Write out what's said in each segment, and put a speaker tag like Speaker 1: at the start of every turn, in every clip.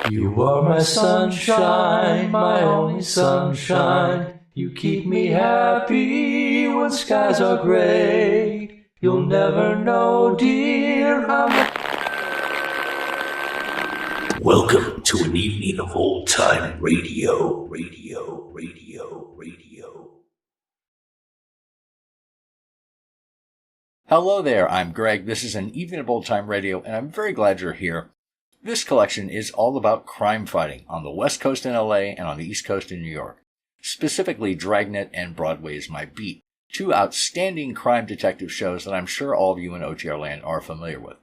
Speaker 1: You are my sunshine, my only sunshine. You keep me happy when skies are gray. You'll never know, dear,
Speaker 2: Welcome to an evening of old-time radio.
Speaker 3: Hello there, I'm Greg. This is an evening of old-time radio, and I'm very glad you're here. This collection is all about crime fighting on the West Coast in LA and on the East Coast in New York. Specifically, Dragnet and Broadway is My Beat, two outstanding crime detective shows that I'm sure all of you in OTR land are familiar with.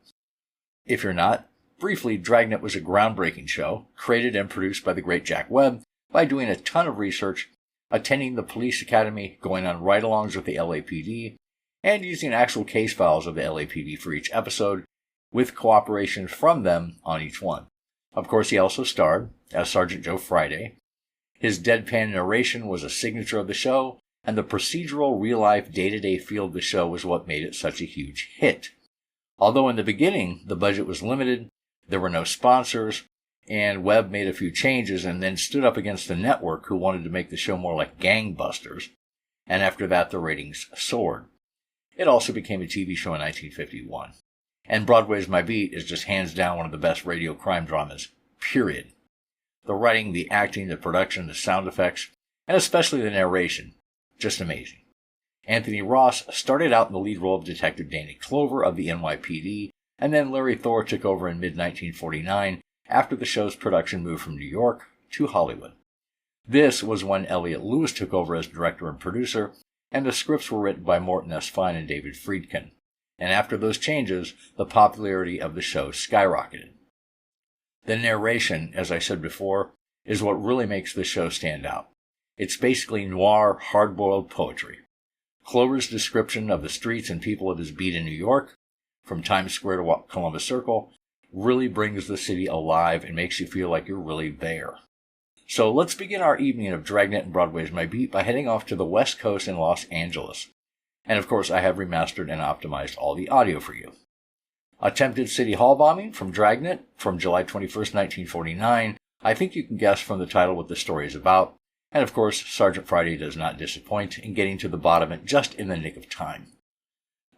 Speaker 3: If you're not, briefly, Dragnet was a groundbreaking show, created and produced by the great Webb, by doing a ton of research, attending the police academy, going on ride-alongs with the LAPD, and using actual case files of the LAPD for each episode, with cooperation from them on each one. Of course, he also starred as Sergeant Joe Friday. His deadpan narration was a signature of the show, and the procedural, real-life, day-to-day feel of the show was what made it such a huge hit. Although in the beginning, the budget was limited, there were no sponsors, and Webb made a few changes and then stood up against the network who wanted to make the show more like Gangbusters, and after that the ratings soared. It also became a TV show in 1951. And Broadway's My Beat is just hands down one of the best radio crime dramas, period. The writing, the acting, the production, the sound effects, and especially the narration, just amazing. Anthony Ross started out in the lead role of Detective Danny Clover of the NYPD, and then Larry Thor took over in mid-1949 after the show's production moved from New York to Hollywood. This was when Elliot Lewis took over as director and producer, and the scripts were written by Morton S. Fine and David Friedkin. And after those changes, the popularity of the show skyrocketed. The narration, as I said before, is what really makes the show stand out. It's basically noir, hard-boiled poetry. Clover's description of the streets and people of his beat in New York, from Times Square to Columbus Circle, really brings the city alive and makes you feel like you're really there. So let's begin our evening of Dragnet and Broadway's My Beat by heading off to the West Coast in Los Angeles. And of course, I have remastered and optimized all the audio for you. Attempted City Hall bombing from Dragnet from July 21st, 1949. I think you can guess from the title what the story is about. And of course, Sergeant Friday does not disappoint in getting to the bottom of it just in the nick of time.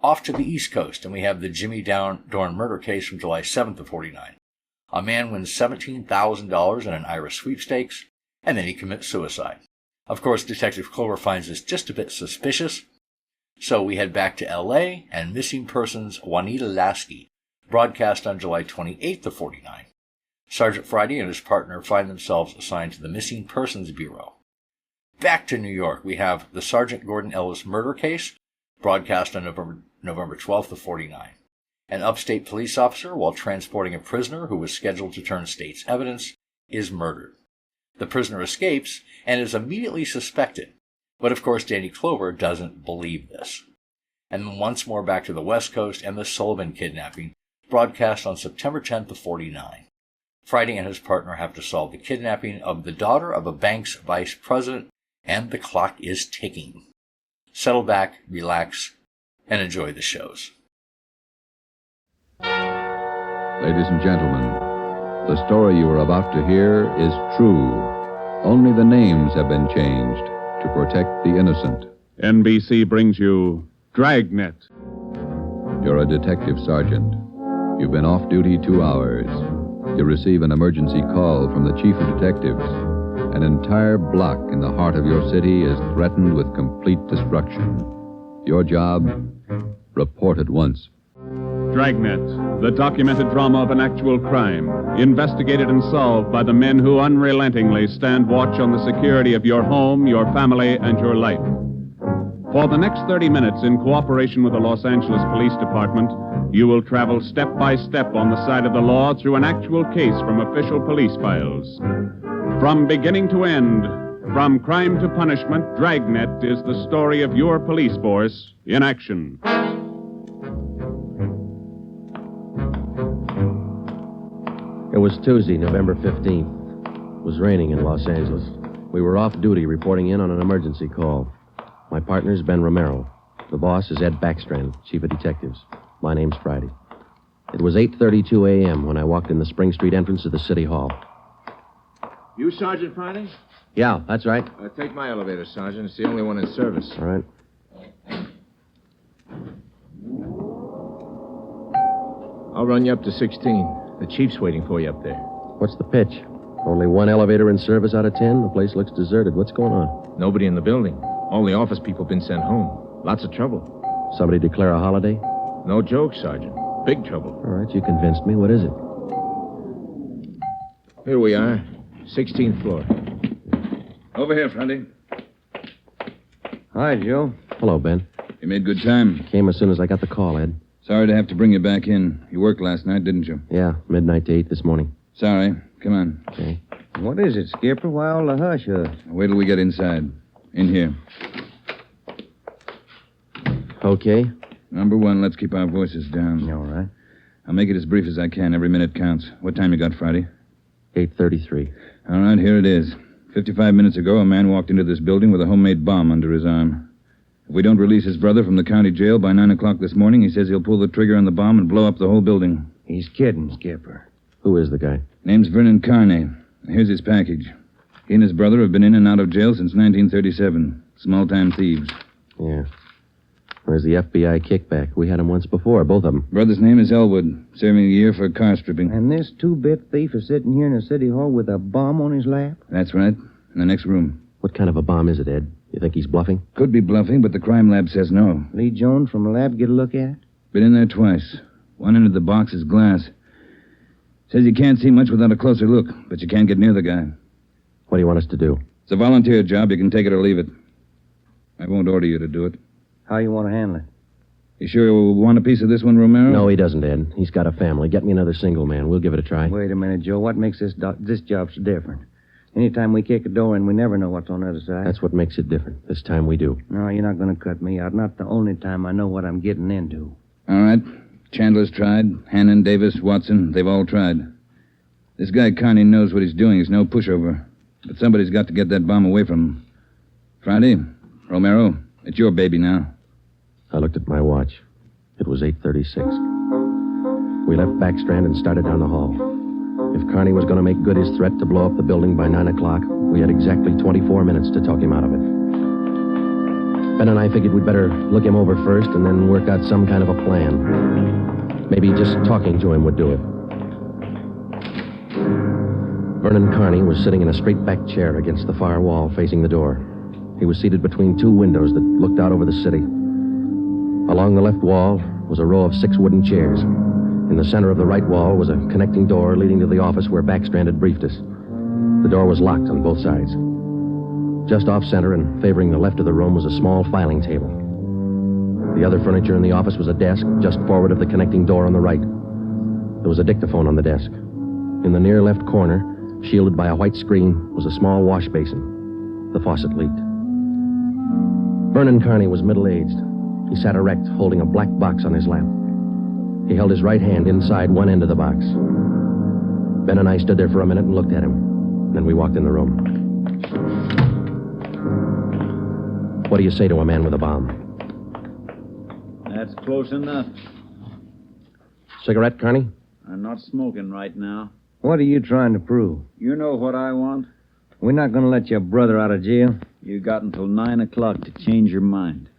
Speaker 3: Off to the East Coast, and we have the Jimmy Dorn murder case from July 7th of 49. A man wins $17,000 in an Irish sweepstakes, and then he commits suicide. Of course, Detective Clover finds this just a bit suspicious, so we head back to L.A. and Missing Persons Juanita Lasky, broadcast on July 28th of 49. Sergeant Friday and his partner find themselves assigned to the Missing Persons Bureau. Back to New York, we have the Sergeant Gordon Ellis murder case, broadcast on November 12th of 49. An upstate police officer, while transporting a prisoner who was scheduled to turn state's evidence, is murdered. The prisoner escapes and is immediately suspected, but of course Danny Clover doesn't believe this. And then once more back to the West Coast and the Sullivan kidnapping, broadcast on September 10th of 49. Friday and his partner have to solve the kidnapping of the daughter of a bank's vice president, and the clock is ticking. Settle back, relax, and enjoy the shows.
Speaker 4: Ladies and gentlemen, the story you are about to hear is true. Only the names have been changed to protect the innocent.
Speaker 5: NBC brings you Dragnet.
Speaker 4: You're a detective sergeant. You've been off duty 2 hours. You receive an emergency call from the chief of detectives. An entire block in the heart of your city is threatened with complete destruction. Your job? Report at once.
Speaker 5: Dragnet, the documented drama of an actual crime, investigated and solved by the men who unrelentingly stand watch on the security of your home, your family, and your life. For the next 30 minutes, in cooperation with the Los Angeles Police Department, you will travel step by step on the side of the law through an actual case from official police files. From beginning to end, from crime to punishment, Dragnet is the story of your police force in action.
Speaker 6: It was Tuesday, November 15th. It was raining in Los Angeles. We were off duty reporting in on an emergency call. My partner's Ben Romero. The boss is Ed Backstrand, chief of detectives. My name's Friday. It was 8:32 a.m. when I walked in the Spring Street entrance of the City Hall.
Speaker 7: You Sergeant Friday?
Speaker 6: Yeah, that's right.
Speaker 7: Take my elevator, Sergeant. It's the only one in service.
Speaker 6: All right.
Speaker 7: I'll run you up to 16. The chief's waiting for you up there.
Speaker 6: What's the pitch? Only one elevator in service out of 10? The place looks deserted. What's going on?
Speaker 7: Nobody in the building. All the office people have been sent home. Lots of trouble.
Speaker 6: Somebody declare a holiday?
Speaker 7: No joke, Sergeant. Big trouble.
Speaker 6: All right, you convinced me. What is it?
Speaker 7: Here we are. 16th floor.
Speaker 8: Over here, Friday.
Speaker 6: Hi, Joe. Hello, Ben.
Speaker 8: You made good time.
Speaker 6: Came as soon as I got the call, Ed.
Speaker 8: Sorry to have to bring you back in. You worked last night, didn't you?
Speaker 6: Yeah, midnight to 8 this morning.
Speaker 8: Sorry. Come on.
Speaker 6: Okay.
Speaker 9: What is it, Skipper? Why all the hush-hush?
Speaker 8: Wait till we get inside. In here.
Speaker 6: Okay.
Speaker 8: Number one, let's keep our voices down.
Speaker 9: All right.
Speaker 8: I'll make it as brief as I can. Every minute counts. What time you got, Friday?
Speaker 6: 8:33.
Speaker 8: All right, here it is. 55 minutes ago, a man walked into this building with a homemade bomb under his arm. If we don't release his brother from the county jail by 9 o'clock this morning, he says he'll pull the trigger on the bomb and blow up the whole building.
Speaker 9: He's kidding, Skipper.
Speaker 6: Who is the guy?
Speaker 8: Name's Vernon Carney. Here's his package. He and his brother have been in and out of jail since 1937. Small-time thieves.
Speaker 6: Yeah. Where's the FBI kickback? We had him once before, both of them.
Speaker 8: Brother's name is Elwood, serving a year for car stripping.
Speaker 9: And this two-bit thief is sitting here in the city hall with a bomb on his lap?
Speaker 8: That's right. In the next room.
Speaker 6: What kind of a bomb is it, Ed? You think he's bluffing?
Speaker 8: Could be bluffing, but the crime lab says no.
Speaker 9: Lee Jones from the lab get a look at it?
Speaker 8: Been in there twice. One end of the box is glass. Says you can't see much without a closer look, but you can't get near the guy.
Speaker 6: What do you want us to do?
Speaker 8: It's a volunteer job. You can take it or leave it. I won't order you to do it.
Speaker 9: How you want to handle it?
Speaker 8: You sure you want a piece of this one, Romero?
Speaker 6: No, he doesn't, Ed. He's got a family. Get me another single man. We'll give it a try.
Speaker 9: Wait a minute, Joe. What makes this job so different? Anytime we kick a door in, we never know what's on the other side.
Speaker 6: That's what makes it different. This time we do.
Speaker 9: No, you're not going to cut me out. Not the only time I know what I'm getting into.
Speaker 8: All right. Chandler's tried. Hannon, Davis, Watson, they've all tried. This guy Carney knows what he's doing. He's no pushover. But somebody's got to get that bomb away from him. Friday, Romero, it's your baby now.
Speaker 6: I looked at my watch. It was 8:36. We left Backstrand and started down the hall. If Carney was going to make good his threat to blow up the building by 9 o'clock, we had exactly 24 minutes to talk him out of it. Ben and I figured we'd better look him over first and then work out some kind of a plan. Maybe just talking to him would do it. Vernon Carney was sitting in a straight-back chair against the far wall facing the door. He was seated between two windows that looked out over the city. Along the left wall was a row of 6 wooden chairs. In the center of the right wall was a connecting door leading to the office where Backstrand had briefed us. The door was locked on both sides. Just off-center and favoring the left of the room was a small filing table. The other furniture in the office was a desk just forward of the connecting door on the right. There was a dictaphone on the desk. In the near left corner, shielded by a white screen, was a small wash basin. The faucet leaked. Vernon Carney was middle-aged. He sat erect, holding a black box on his lap. He held his right hand inside one end of the box. Ben and I stood there for a minute and looked at him. Then we walked in the room. What do you say to a man with a bomb?
Speaker 10: That's close enough.
Speaker 6: Cigarette, Carney?
Speaker 10: I'm not smoking right now.
Speaker 9: What are you trying to prove?
Speaker 10: You know what I want?
Speaker 9: We're not going to let your brother out of jail.
Speaker 10: You got until 9 o'clock to change your mind.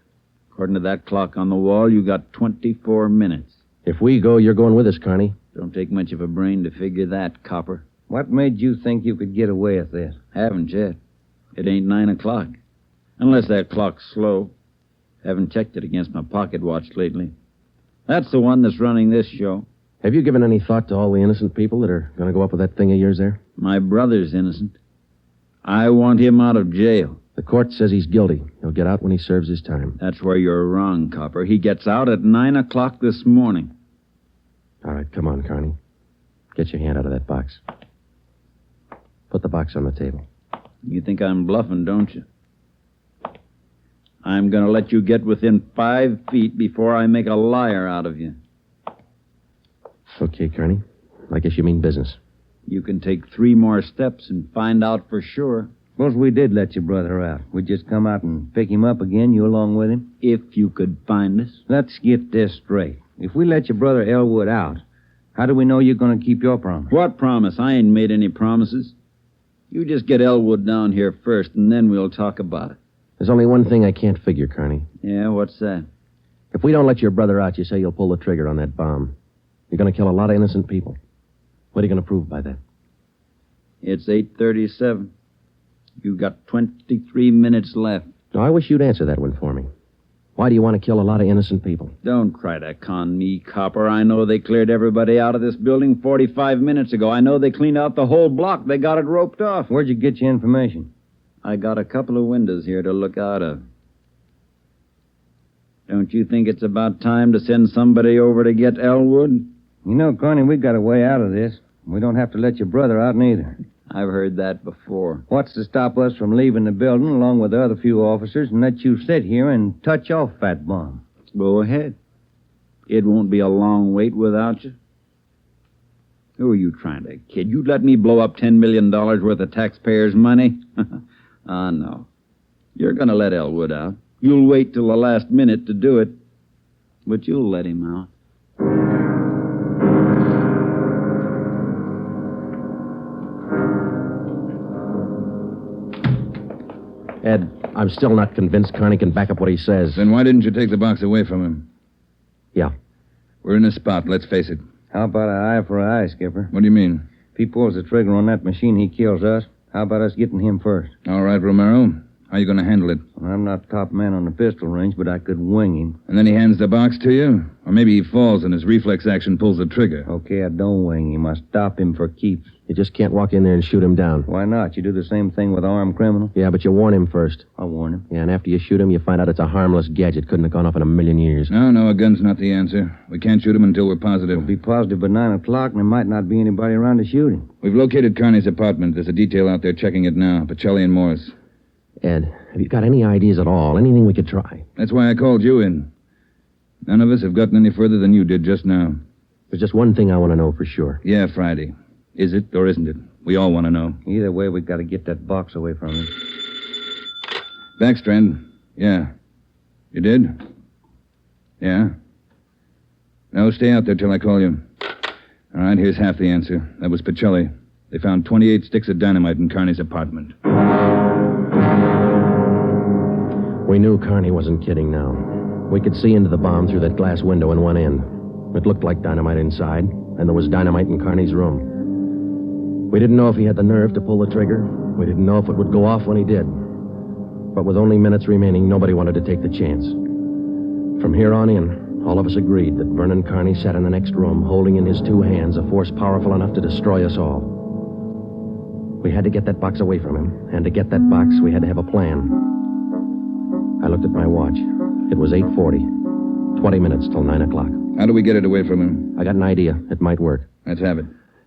Speaker 10: According to that clock on the wall, you got 24 minutes.
Speaker 6: If we go, you're going with us, Carney.
Speaker 10: Don't take much of a brain to figure that, copper.
Speaker 9: What made you think you could get away with this?
Speaker 10: Haven't yet. It ain't 9 o'clock. Unless that clock's slow. Haven't checked it against my pocket watch lately. That's the one that's running this show.
Speaker 6: Have you given any thought to all the innocent people that are going to go up with that thing of yours there?
Speaker 10: My brother's innocent. I want him out of jail.
Speaker 6: The court says he's guilty. He'll get out when he serves his time.
Speaker 10: That's where you're wrong, copper. He gets out at 9 o'clock this morning.
Speaker 6: All right, come on, Carney. Get your hand out of that box. Put the box on the table.
Speaker 10: You think I'm bluffing, don't you? I'm going to let you get within 5 feet before I make a liar out of you.
Speaker 6: Okay, Carney. I guess you mean business.
Speaker 10: You can take 3 more steps and find out for sure.
Speaker 9: Suppose we did let your brother out. We'd just come out and pick him up again, you along with him?
Speaker 10: If you could find us.
Speaker 9: Let's get this straight. If we let your brother Elwood out, how do we know you're going to keep your promise?
Speaker 10: What promise? I ain't made any promises. You just get Elwood down here first, and then we'll talk about it.
Speaker 6: There's only one thing I can't figure, Carney.
Speaker 10: Yeah, what's that?
Speaker 6: If we don't let your brother out, you say you'll pull the trigger on that bomb. You're going to kill a lot of innocent people. What are you going to prove by that?
Speaker 10: It's 8:37. You got 23 minutes left.
Speaker 6: No, I wish you'd answer that one for me. Why do you want to kill a lot of innocent people?
Speaker 10: Don't try to con me, copper. I know they cleared everybody out of this building 45 minutes ago. I know they cleaned out the whole block. They got it roped off.
Speaker 9: Where'd you get your information?
Speaker 10: I got a couple of windows here to look out of. Don't you think it's about time to send somebody over to get Elwood?
Speaker 9: You know, Carney, we got a way out of this. We don't have to let your brother out neither.
Speaker 10: I've heard that before.
Speaker 9: What's to stop us from leaving the building along with the other few officers and let you sit here and touch off that bomb?
Speaker 10: Go ahead. It won't be a long wait without you. Who are you trying to kid? You'd let me blow up $10 million worth of taxpayers' money? No. You're going to let Elwood out. You'll wait till the last minute to do it, but you'll let him out.
Speaker 6: Ed, I'm still not convinced Carney can back up what he says.
Speaker 8: Then why didn't you take the box away from him?
Speaker 6: Yeah.
Speaker 8: We're in a spot, let's face it.
Speaker 9: How about an eye for an eye, Skipper?
Speaker 8: What do you mean?
Speaker 9: If he pulls the trigger on that machine, he kills us. How about us getting him first?
Speaker 8: All right, Romero. How are you going to handle it?
Speaker 9: Well, I'm not top man on the pistol range, but I could wing him.
Speaker 8: And then he hands the box to you? Or maybe he falls and his reflex action pulls the trigger.
Speaker 9: Okay, I don't wing him. I stop him for keeps.
Speaker 6: You just can't walk in there and shoot him down.
Speaker 9: Why not? You do the same thing with an armed criminal.
Speaker 6: Yeah, but you warn him first.
Speaker 9: I'll warn him.
Speaker 6: Yeah, and after you shoot him, you find out it's a harmless gadget. Couldn't have gone off in a million years.
Speaker 8: No, a gun's not the answer. We can't shoot him until we're positive.
Speaker 9: We'll be positive by 9 o'clock, and there might not be anybody around to shoot him.
Speaker 8: We've located Carney's apartment. There's a detail out there checking it now. Pacelli and Morris.
Speaker 6: Ed, have you got any ideas at all? Anything we could try?
Speaker 8: That's why I called you in. None of us have gotten any further than you did just now.
Speaker 6: There's just one thing I want to know for sure.
Speaker 8: Yeah, Friday. Is it or isn't it? We all want to know.
Speaker 9: Either way, we've got to get that box away from him.
Speaker 8: Backstrand. Yeah. You did? Yeah. No, stay out there till I call you. All right, here's half the answer. That was Pacelli. They found 28 sticks of dynamite in Carney's apartment.
Speaker 6: We knew Carney wasn't kidding now. We could see into the bomb through that glass window in one end. It looked like dynamite inside, and there was dynamite in Carney's room. We didn't know if he had the nerve to pull the trigger. We didn't know if it would go off when he did. But with only minutes remaining, nobody wanted to take the chance. From here on in, all of us agreed that Vernon Carney sat in the next room, holding in his two hands a force powerful enough to destroy us all. We had to get that box away from him, and to get that box, we had to have a plan. I looked at my watch. It was 8:40. 20 minutes till 9 o'clock.
Speaker 8: How do we get it away from him?
Speaker 6: I got an idea. It might work.
Speaker 8: Let's have it.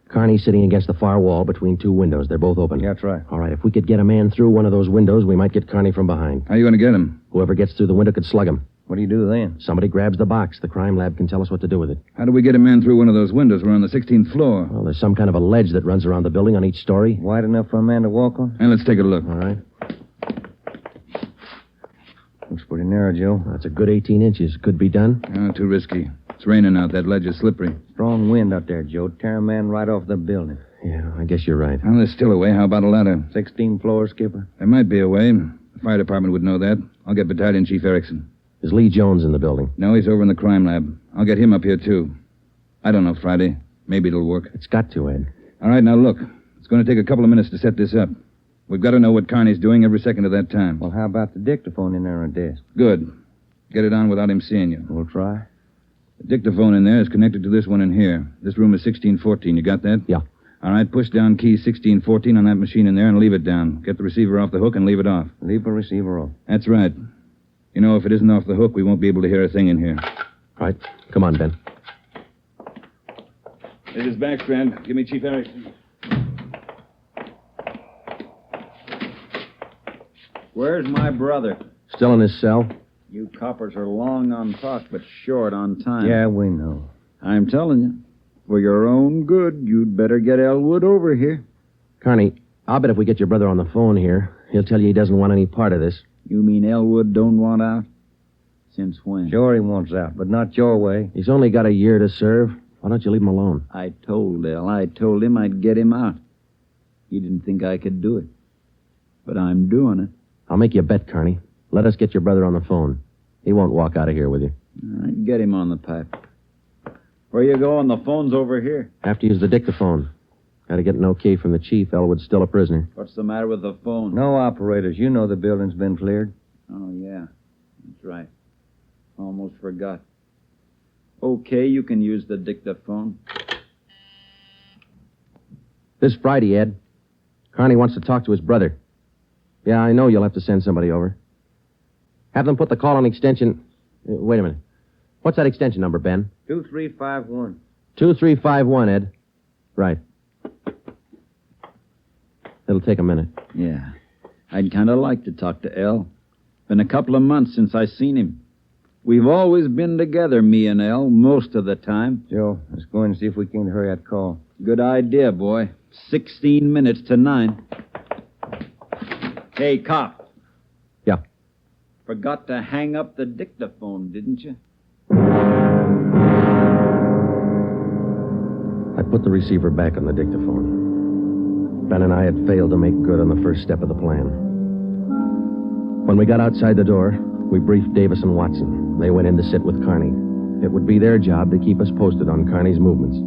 Speaker 6: Carney's sitting against the far wall between two windows. They're both open.
Speaker 9: Yeah, that's right.
Speaker 6: All right, if we could get a man through one of those windows, we might get Carney from behind.
Speaker 8: How are you going to get him?
Speaker 6: Whoever gets through the window could slug him.
Speaker 9: What do you do then?
Speaker 6: Somebody grabs the box. The crime lab can tell us what to do with it.
Speaker 8: How do we get a man through one of those windows? We're on the 16th floor.
Speaker 6: Well, there's some kind of a ledge that runs around the building on each story.
Speaker 9: Wide enough for a man to walk on?
Speaker 8: And let's take a look.
Speaker 6: All right.
Speaker 9: Looks pretty narrow, Joe.
Speaker 6: That's a good 18 inches. Could be done.
Speaker 8: Oh, too risky. It's raining out. That ledge is slippery.
Speaker 9: Strong wind out there, Joe. Tear a man right off the building.
Speaker 6: Yeah, I guess you're right.
Speaker 8: Well, there's still a way. How about a ladder?
Speaker 9: 16 floors, Skipper.
Speaker 8: There might be a way. The fire department would know that. I'll get Battalion Chief Erickson.
Speaker 6: Is Lee Jones in the building?
Speaker 8: No, he's over in the crime lab. I'll get him up here, too. I don't know, Friday. Maybe it'll work.
Speaker 6: It's got to, Ed.
Speaker 8: All right, now look. It's going to take a couple of minutes to set this up. We've got to know what Carney's doing every second of that time.
Speaker 9: Well, how about the dictaphone in there on the desk?
Speaker 8: Good. Get it on without him seeing you.
Speaker 9: We'll try.
Speaker 8: The dictaphone in there is connected to this one in here. This room is 1614. You got that?
Speaker 6: Yeah.
Speaker 8: All right, push down key 1614 on that machine in there and leave it down. Get the receiver off the hook and leave it off.
Speaker 9: Leave the receiver off.
Speaker 8: That's right. You know, if it isn't off the hook, we won't be able to hear a thing in here.
Speaker 6: All right. Come on, Ben.
Speaker 8: This is Backstrand. Give me Chief Erickson.
Speaker 10: Where's my brother?
Speaker 6: Still in his cell?
Speaker 10: You coppers are long on talk, but short on time.
Speaker 9: Yeah, we know.
Speaker 10: I'm telling you, for your own good, you'd better get Elwood over here.
Speaker 6: Carney, I'll bet if we get your brother on the phone here, he'll tell you he doesn't want any part of this.
Speaker 10: You mean Elwood don't want out? Since when?
Speaker 9: Sure he wants out, but not your way.
Speaker 6: He's only got a year to serve. Why don't you leave him alone?
Speaker 10: I told him I'd get him out. You didn't think I could do it. But I'm doing it.
Speaker 6: I'll make you a bet, Carney. Let us get your brother on the phone. He won't walk out of here with you.
Speaker 10: All right, get him on the pipe. Where you going? The phone's over here.
Speaker 6: Have to use the dictaphone. Got to get an okay from the chief. Elwood's still a prisoner.
Speaker 10: What's the matter with the phone?
Speaker 9: No operators. You know the building's been cleared.
Speaker 10: Oh, yeah. That's right. Almost forgot. Okay, you can use the dictaphone.
Speaker 6: This Friday, Ed. Carney wants to talk to his brother. Yeah, I know you'll have to send somebody over. Have them put the call on extension... wait a minute. What's that extension number, Ben?
Speaker 9: 2351.
Speaker 6: 2351, Ed. Right. It'll take a minute.
Speaker 10: Yeah. I'd kind of like to talk to El. Been a couple of months since I seen him. We've always been together, me and El, most of the time.
Speaker 9: Joe, let's go in and see if we can hurry that call.
Speaker 10: Good idea, boy. 16 minutes to 9. Hey, cop.
Speaker 6: Yeah.
Speaker 10: Forgot to hang up the dictaphone, didn't you?
Speaker 6: I put the receiver back on the dictaphone. Ben and I had failed to make good on the first step of the plan. When we got outside the door, we briefed Davis and Watson. They went in to sit with Carney. It would be their job to keep us posted on Carney's movements.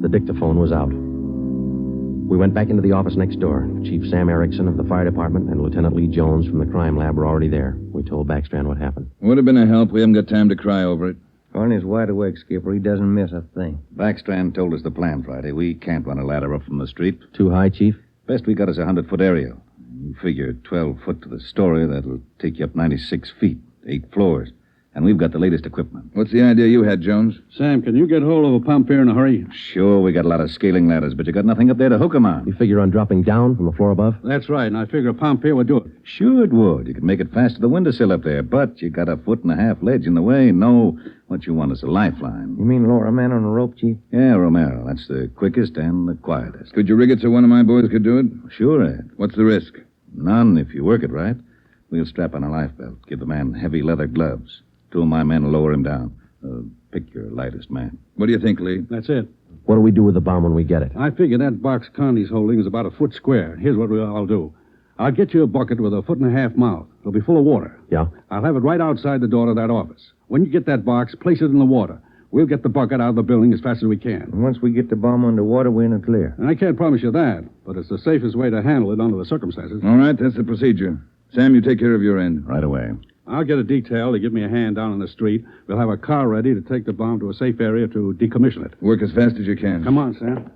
Speaker 6: The dictaphone was out. We went back into the office next door. Chief Sam Erickson of the fire department and Lieutenant Lee Jones from the crime lab were already there. We told Backstrand what happened.
Speaker 8: Would have been a help. We haven't got time to cry over it.
Speaker 9: Carney's wide awake, Skipper. He doesn't miss a thing.
Speaker 11: Backstrand told us the plan Friday. We can't run a ladder up from the street.
Speaker 6: Too high, Chief?
Speaker 11: Best we got is a 100-foot aerial. You figure 12 foot to the story, that'll take you up 96 feet, 8 floors. And we've got the latest equipment.
Speaker 8: What's the idea you had, Jones?
Speaker 5: Sam, can you get hold of a pump here in a hurry?
Speaker 11: Sure, we got a lot of scaling ladders, but you got nothing up there to hook 'em on.
Speaker 6: You figure on dropping down from the floor above?
Speaker 5: That's right, and I figure a pump here would do it.
Speaker 11: Sure it would. You could make it fast to the windowsill up there, but you got a 1.5 foot ledge in the way. No, what you want is a lifeline.
Speaker 9: You mean lower a man on a rope, Chief?
Speaker 11: Yeah, Romero. That's the quickest and the quietest.
Speaker 8: Could you rig it so one of my boys could do it?
Speaker 11: Sure, Ed.
Speaker 8: What's the risk?
Speaker 11: None if you work it right. We'll strap on a life belt, give the man heavy leather gloves. 2 of my men will lower him down. Pick your lightest man.
Speaker 8: What do you think, Lee?
Speaker 5: That's it.
Speaker 6: What do we do with the bomb when we get it?
Speaker 5: I figure that box Connie's holding is about a foot square. Here's what I'll do. I'll get you a bucket with a 1.5 foot mouth. It'll be full of water.
Speaker 6: Yeah?
Speaker 5: I'll have it right outside the door to that office. When you get that box, place it in the water. We'll get the bucket out of the building as fast as we can.
Speaker 9: And once we get the bomb underwater, we're in the clear.
Speaker 5: And I can't promise you that, but it's the safest way to handle it under the circumstances.
Speaker 8: All right, that's the procedure. Sam, you take care of your end.
Speaker 11: Right away.
Speaker 5: I'll get a detail to give me a hand down on the street. We'll have a car ready to take the bomb to a safe area to decommission it.
Speaker 8: Work as fast as you can.
Speaker 5: Come on, Sam.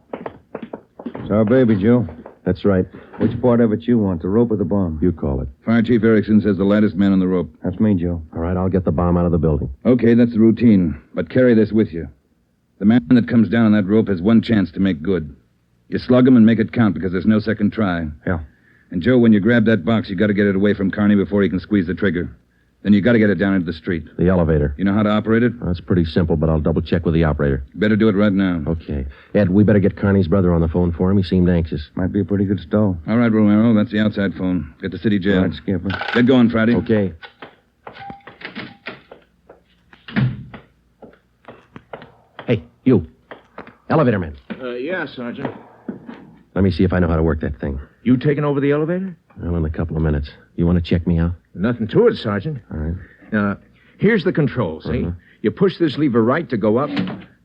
Speaker 9: It's our baby, Joe.
Speaker 6: That's right.
Speaker 9: Which part of it you want, the rope or the bomb?
Speaker 6: You call it.
Speaker 8: Fire Chief Erickson says the lightest man on the rope.
Speaker 9: That's me, Joe.
Speaker 6: All right, I'll get the bomb out of the building.
Speaker 8: Okay, that's the routine. But carry this with you. The man that comes down on that rope has one chance to make good. You slug him and make it count because there's no second try.
Speaker 9: Yeah.
Speaker 8: And, Joe, when you grab that box, you got to get it away from Carney before he can squeeze the trigger. Then you got to get it down into the street.
Speaker 6: The elevator.
Speaker 8: You know how to operate it?
Speaker 6: Well, that's pretty simple, but I'll double-check with the operator.
Speaker 8: Better do it right now.
Speaker 6: Okay. Ed, we better get Carney's brother on the phone for him. He seemed anxious.
Speaker 9: Might be a pretty good stall.
Speaker 8: All right, Romero. That's the outside phone. Get to city jail.
Speaker 9: All right, Skipper.
Speaker 8: Get going, Friday.
Speaker 6: Okay. Hey, you. Elevator man.
Speaker 7: Yeah, Sergeant.
Speaker 6: Let me see if I know how to work that thing.
Speaker 7: You taking over the elevator?
Speaker 6: Well, in a couple of minutes. You want to check me out?
Speaker 7: Nothing to it, Sergeant.
Speaker 6: All right.
Speaker 7: Now, here's the control, see? You push this lever right to go up,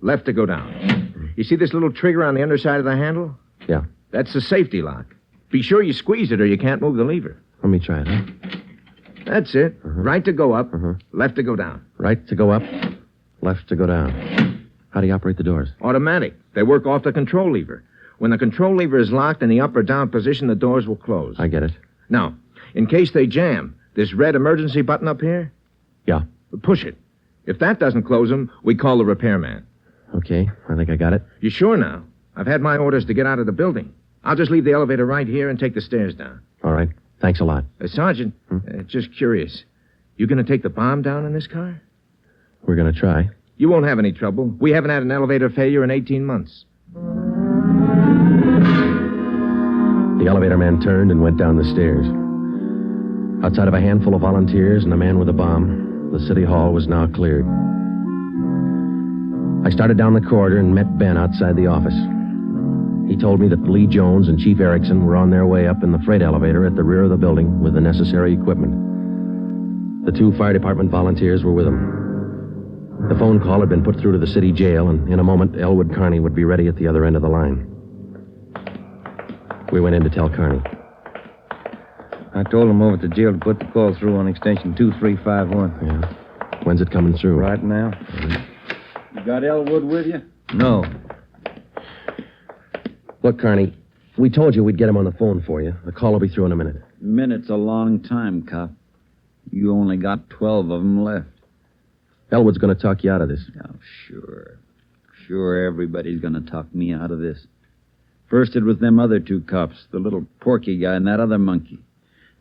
Speaker 7: left to go down. You see this little trigger on the underside of the handle?
Speaker 6: Yeah.
Speaker 7: That's the safety lock. Be sure you squeeze it or you can't move the lever.
Speaker 6: Let me try it, huh?
Speaker 7: That's it. Right to go up, left to go down.
Speaker 6: Right to go up, left to go down. How do you operate the doors?
Speaker 7: Automatic. They work off the control lever. When the control lever is locked in the up or down position, the doors will close.
Speaker 6: I get it.
Speaker 7: Now, in case they jam, this red emergency button up here?
Speaker 6: Yeah.
Speaker 7: Push it. If that doesn't close them, we call the repairman.
Speaker 6: Okay, I think I got it.
Speaker 7: You sure now? I've had my orders to get out of the building. I'll just leave the elevator right here and take the stairs down.
Speaker 6: All right. Thanks a lot.
Speaker 7: Sergeant, just curious. You going to take the bomb down in this car?
Speaker 6: We're going to try.
Speaker 7: You won't have any trouble. We haven't had an elevator failure in 18 months.
Speaker 6: The elevator man turned and went down the stairs. Outside of a handful of volunteers and a man with a bomb, the city hall was now cleared. I started down the corridor and met Ben outside the office. He told me that Lee Jones and Chief Erickson were on their way up in the freight elevator at the rear of the building with the necessary equipment. The 2 fire department volunteers were with them. The phone call had been put through to the city jail, and in a moment, Elwood Kearney would be ready at the other end of the line. We went in to tell Kearney.
Speaker 9: I told him over at the jail to put the call through on extension 2351.
Speaker 6: Yeah. When's it coming through?
Speaker 9: Right now.
Speaker 10: You got Elwood with you?
Speaker 9: No.
Speaker 6: Look, Kearney, we told you we'd get him on the phone for you. The call will be through in a minute.
Speaker 10: Minute's a long time, cop. You only got 12 of them left.
Speaker 6: Elwood's going to talk you out of this.
Speaker 10: Oh, sure. Sure, everybody's going to talk me out of this. First it was them other 2 cops, the little Porky guy and that other monkey.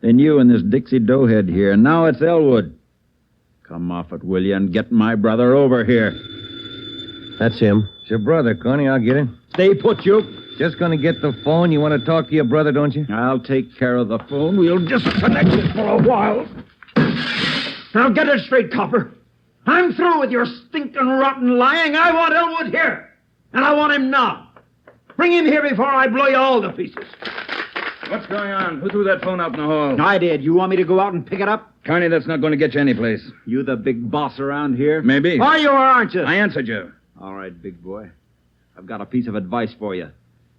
Speaker 10: Then you and this Dixie Doughhead here, and now it's Elwood. Come off it, will you, and get my brother over here.
Speaker 6: That's him.
Speaker 9: It's your brother, Connie. I'll get him.
Speaker 10: Stay put, you.
Speaker 9: Just gonna get the phone. You want to talk to your brother, don't you?
Speaker 10: I'll take care of the phone. We'll disconnect it for a while. Now get it straight, copper. I'm through with your stinking rotten lying. I want Elwood here. And I want him now. Bring him here before I blow you all to pieces.
Speaker 8: What's going on? Who threw that phone out in the hall?
Speaker 10: I did. You want me to go out and pick it up?
Speaker 8: Kearney, that's not going to get you anyplace.
Speaker 10: You the big boss around here?
Speaker 8: Maybe.
Speaker 10: Are you or aren't you?
Speaker 8: I answered you.
Speaker 10: All right, big boy. I've got a piece of advice for you.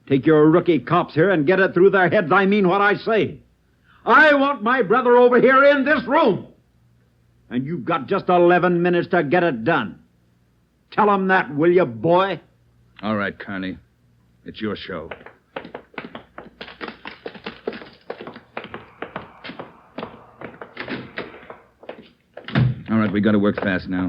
Speaker 10: Take your rookie cops here and get it through their heads. I mean what I say. I want my brother over here in this room. And you've got just 11 minutes to get it done. Tell them that, will you, boy?
Speaker 8: All right, Kearney. It's your show. All right, we got to work fast now.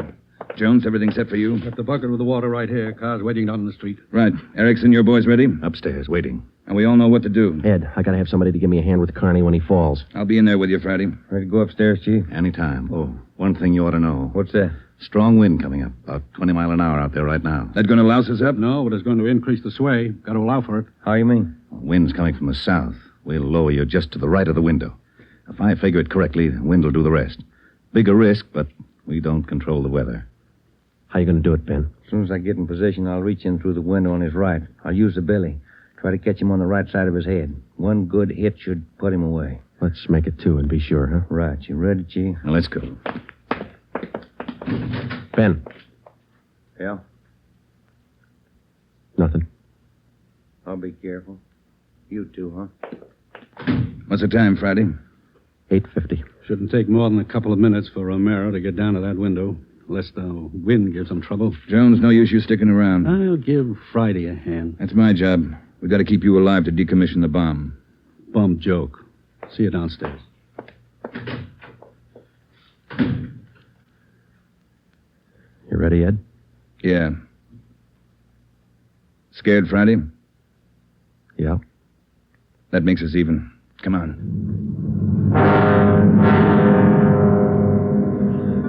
Speaker 8: Jones, everything set for you?
Speaker 12: Got the bucket with the water right here. Car's waiting down on the street.
Speaker 8: Right. Erickson, your boys ready?
Speaker 11: Upstairs, waiting.
Speaker 8: And we all know what to do.
Speaker 6: Ed, I got to have somebody to give me a hand with Kearney when he falls.
Speaker 8: I'll be in there with you Friday.
Speaker 9: Ready to go upstairs, Chief?
Speaker 11: Anytime. Oh, one thing you ought to know.
Speaker 9: What's that?
Speaker 11: Strong wind coming up. About 20 miles an hour out there right now.
Speaker 8: That going to louse us up?
Speaker 12: No, but it's going to increase the sway. Got to allow for it.
Speaker 9: How you mean?
Speaker 11: Wind's coming from the south. We'll lower you just to the right of the window. If I figure it correctly, the wind will do the rest. Bigger risk, but we don't control the weather.
Speaker 6: How you going to do it, Ben?
Speaker 9: As soon as I get in position, I'll reach in through the window on his right. I'll use the billy. Try to catch him on the right side of his head. One good hit should put him away.
Speaker 6: Let's make it 2 and be sure, huh?
Speaker 9: Right. You ready, Chief?
Speaker 11: Now, let's go.
Speaker 6: Ben.
Speaker 9: Yeah?
Speaker 6: Nothing.
Speaker 9: I'll be careful. You too, huh?
Speaker 8: What's the time, Friday?
Speaker 6: 8:50.
Speaker 12: Shouldn't take more than a couple of minutes for Romero to get down to that window, unless the wind gives him trouble.
Speaker 8: Jones, no use you sticking around.
Speaker 12: I'll give Friday a hand.
Speaker 8: That's my job. We've got to keep you alive to decommission the bomb.
Speaker 12: Bum joke. See you downstairs.
Speaker 6: You ready, Ed?
Speaker 8: Yeah. Scared, Friday?
Speaker 6: Yeah.
Speaker 8: That makes us even. Come on.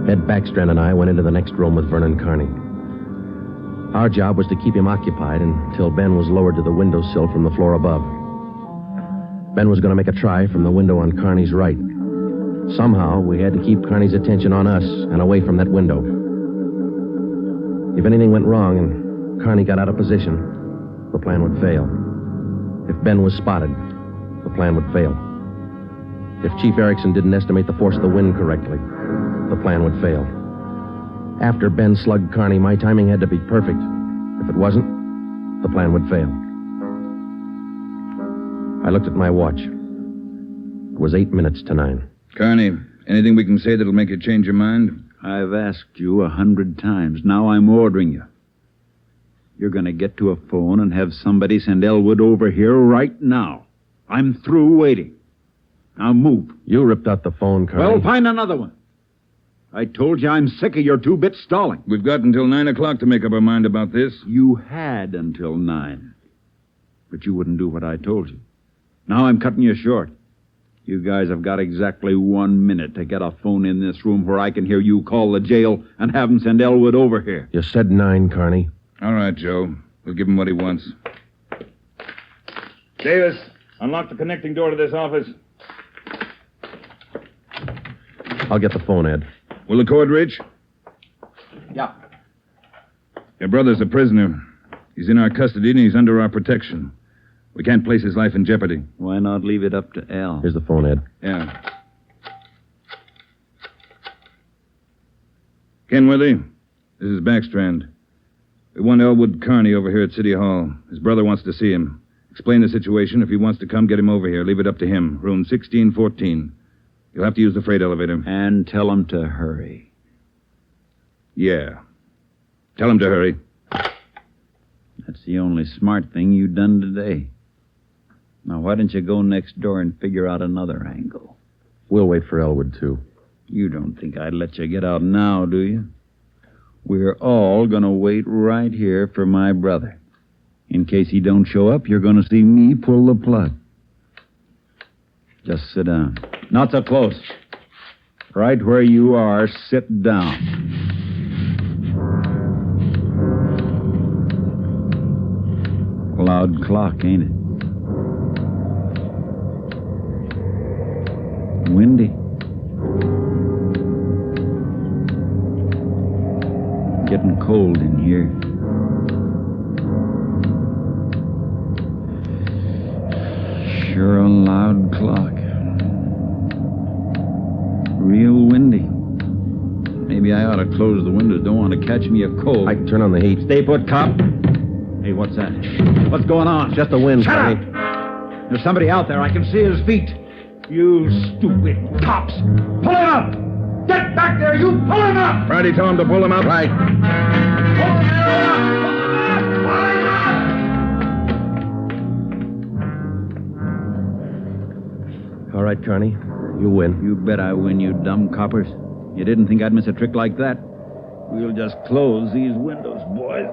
Speaker 6: Ed Backstrand and I went into the next room with Vernon Kearney. Our job was to keep him occupied until Ben was lowered to the windowsill from the floor above. Ben was going to make a try from the window on Kearney's right. Somehow, we had to keep Kearney's attention on us and away from that window. If anything went wrong and Kearney got out of position, the plan would fail. If Ben was spotted, the plan would fail. If Chief Erickson didn't estimate the force of the wind correctly, the plan would fail. After Ben slugged Kearney, my timing had to be perfect. If it wasn't, the plan would fail. I looked at my watch. It was 8 minutes to 9.
Speaker 8: Kearney, anything we can say that'll make you change your mind?
Speaker 10: I've asked you 100 times. Now I'm ordering you. You're going to get to a phone and have somebody send Elwood over here right now. I'm through waiting. Now move.
Speaker 6: You ripped out the phone, Kearney.
Speaker 10: Well, find another one. I told you I'm sick of your 2-bit stalling.
Speaker 8: We've got until 9 o'clock to make up our mind about this.
Speaker 10: You had until 9. But you wouldn't do what I told you. Now I'm cutting you short. You guys have got exactly 1 minute to get a phone in this room where I can hear you call the jail and have them send Elwood over here.
Speaker 6: You said 9, Kearney.
Speaker 8: All right, Joe. We'll give him what he wants. Davis, unlock the connecting door to this office.
Speaker 6: I'll get the phone, Ed.
Speaker 8: Will the cord reach?
Speaker 10: Yeah.
Speaker 8: Your brother's a prisoner. He's in our custody and he's under our protection. We can't place his life in jeopardy.
Speaker 10: Why not leave it up to Al?
Speaker 6: Here's the phone, Ed.
Speaker 8: Yeah. Kenworthy, this is Backstrand. We want Elwood Carney over here at City Hall. His brother wants to see him. Explain the situation. If he wants to come, get him over here. Leave it up to him. Room 1614. You'll have to use the freight elevator.
Speaker 10: And tell him to hurry.
Speaker 8: Yeah. Tell him to hurry.
Speaker 10: That's the only smart thing you've done today. Now, why don't you go next door and figure out another angle?
Speaker 6: We'll wait for Elwood, too.
Speaker 10: You don't think I'd let you get out now, do you? We're all going to wait right here for my brother. In case he don't show up, you're going to see me pull the plug. Just sit down. Not so close. Right where you are, sit down. Loud clock, ain't it? Windy. Getting cold in here. Sure a loud clock. Real windy. Maybe I ought to close the windows. Don't want to catch me a cold.
Speaker 6: I can turn on the heat.
Speaker 10: Stay put, cop. Hey, what's that? What's going on?
Speaker 6: Just the wind,
Speaker 10: Shut
Speaker 6: Sonny.
Speaker 10: up! There's somebody out there. I can see his feet. You stupid cops! Pull him up! Get back there, you! Pull him up!
Speaker 8: Friday, tell him to pull him up.
Speaker 6: Right.
Speaker 10: Pull him up!
Speaker 6: All right, Carney. You win.
Speaker 10: You bet I win, you dumb coppers. You didn't think I'd miss a trick like that? We'll just close these windows, boys.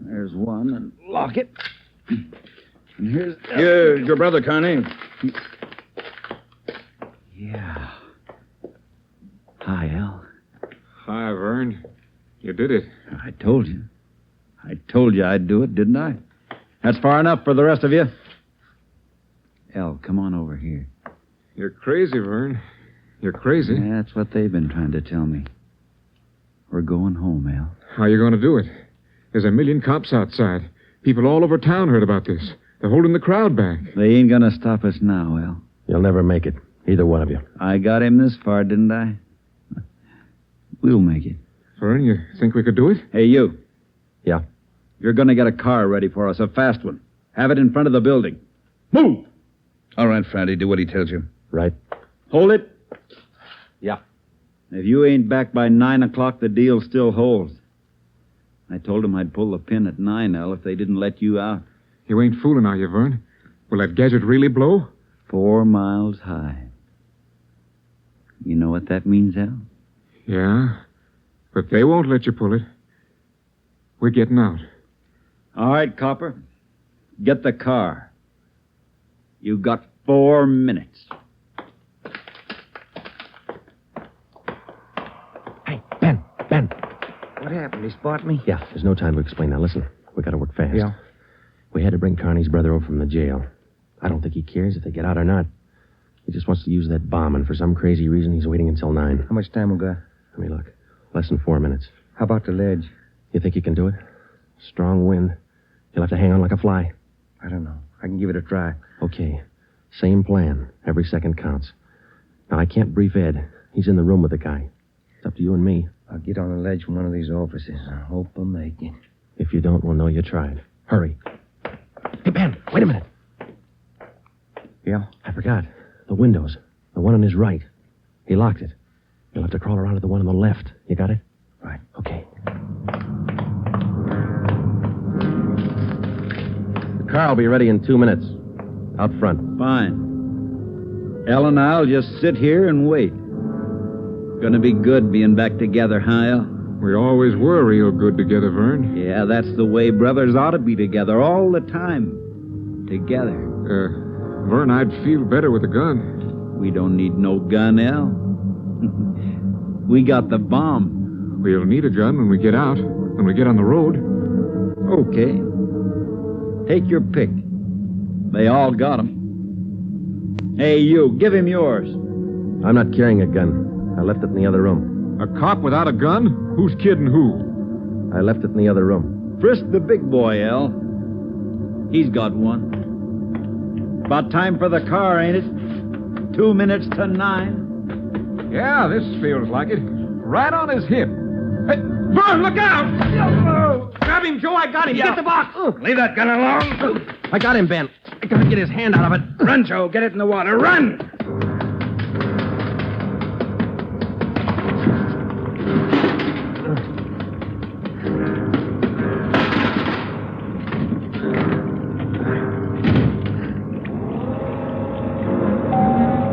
Speaker 10: There's one, and lock it. And here's...
Speaker 8: Here's your brother, Carney.
Speaker 10: Yeah. Hi, Al.
Speaker 7: Hi, Vern. You did it.
Speaker 10: I told you. I told you I'd do it, didn't I? That's far enough for the rest of you. Al, come on over here.
Speaker 7: You're crazy, Vern. You're crazy.
Speaker 10: That's what they've been trying to tell me. We're going home, Al.
Speaker 7: How are you going to do it? There's a million cops outside. People all over town heard about this. They're holding the crowd back.
Speaker 10: They ain't gonna stop us now, Al.
Speaker 6: You'll never make it. Either one of you.
Speaker 10: I got him this far, didn't I? We'll make it.
Speaker 7: Vern, you think we could do it?
Speaker 10: Hey, you.
Speaker 6: Yeah.
Speaker 10: You're gonna get a car ready for us, a fast one. Have it in front of the building. Move!
Speaker 8: All right, Friday, do what he tells you.
Speaker 6: Right.
Speaker 10: Hold it.
Speaker 6: Yeah.
Speaker 10: If you ain't back by 9 o'clock, the deal still holds. I told him I'd pull the pin at 9, Al, if they didn't let you out.
Speaker 7: You ain't fooling, are you, Vern? Will that gadget really blow?
Speaker 10: 4 miles high. You know what that means, Al?
Speaker 7: Yeah, but they won't let you pull it. We're getting out.
Speaker 10: All right, Copper. Get the car. You got 4 minutes.
Speaker 6: Hey, Ben.
Speaker 9: What happened? He spot me?
Speaker 6: Yeah, there's no time to explain now. Listen, we gotta work fast.
Speaker 9: Yeah.
Speaker 6: We had to bring Carney's brother over from the jail. I don't think he cares if they get out or not. He just wants to use that bomb, and for some crazy reason, he's waiting until 9.
Speaker 9: How much time we got?
Speaker 6: Let me look. Less than 4 minutes.
Speaker 9: How about the ledge?
Speaker 6: You think you can do it? Strong wind. You'll have to hang on like a fly.
Speaker 9: I don't know. I can give it a try.
Speaker 6: Okay. Same plan. Every second counts. Now, I can't brief Ed. He's in the room with the guy. It's up to you and me.
Speaker 9: I'll get on the ledge from one of these offices. I hope I make it.
Speaker 6: If you don't, we'll know you tried. Hurry. Hey, Ben, wait a minute.
Speaker 9: Yeah?
Speaker 6: I forgot. The windows. The one on his right. He locked it. You'll have to crawl around to the one on the left. You got it?
Speaker 9: Right.
Speaker 6: Okay. The car will be ready in 2 minutes. Out front.
Speaker 10: Fine. El and I'll just sit here and wait. Gonna be good being back together, huh, El?
Speaker 7: We always were real good together, Vern.
Speaker 10: Yeah, that's the way brothers ought to be together all the time. Together.
Speaker 7: Vern, I'd feel better with a gun.
Speaker 10: We don't need no gun, El. We got the bomb.
Speaker 7: We'll need a gun when we get out, when we get on the road.
Speaker 10: Okay. Take your pick. They all got 'em. Hey, you, give him yours.
Speaker 6: I'm not carrying a gun. I left it in the other room.
Speaker 7: A cop without a gun? Who's kidding who?
Speaker 6: I left it in the other room.
Speaker 10: Frisk the big boy, El. He's got one. About time for the car, ain't it? 2 minutes to 9.
Speaker 7: Yeah, this feels like it. Right on his hip. Hey, Vern, look out! Grab him, Joe. I got him. Get the box.
Speaker 6: Leave that gun alone. I got him, Ben. I gotta get his hand out of it.
Speaker 7: Run, Joe. Get it in the water. Run!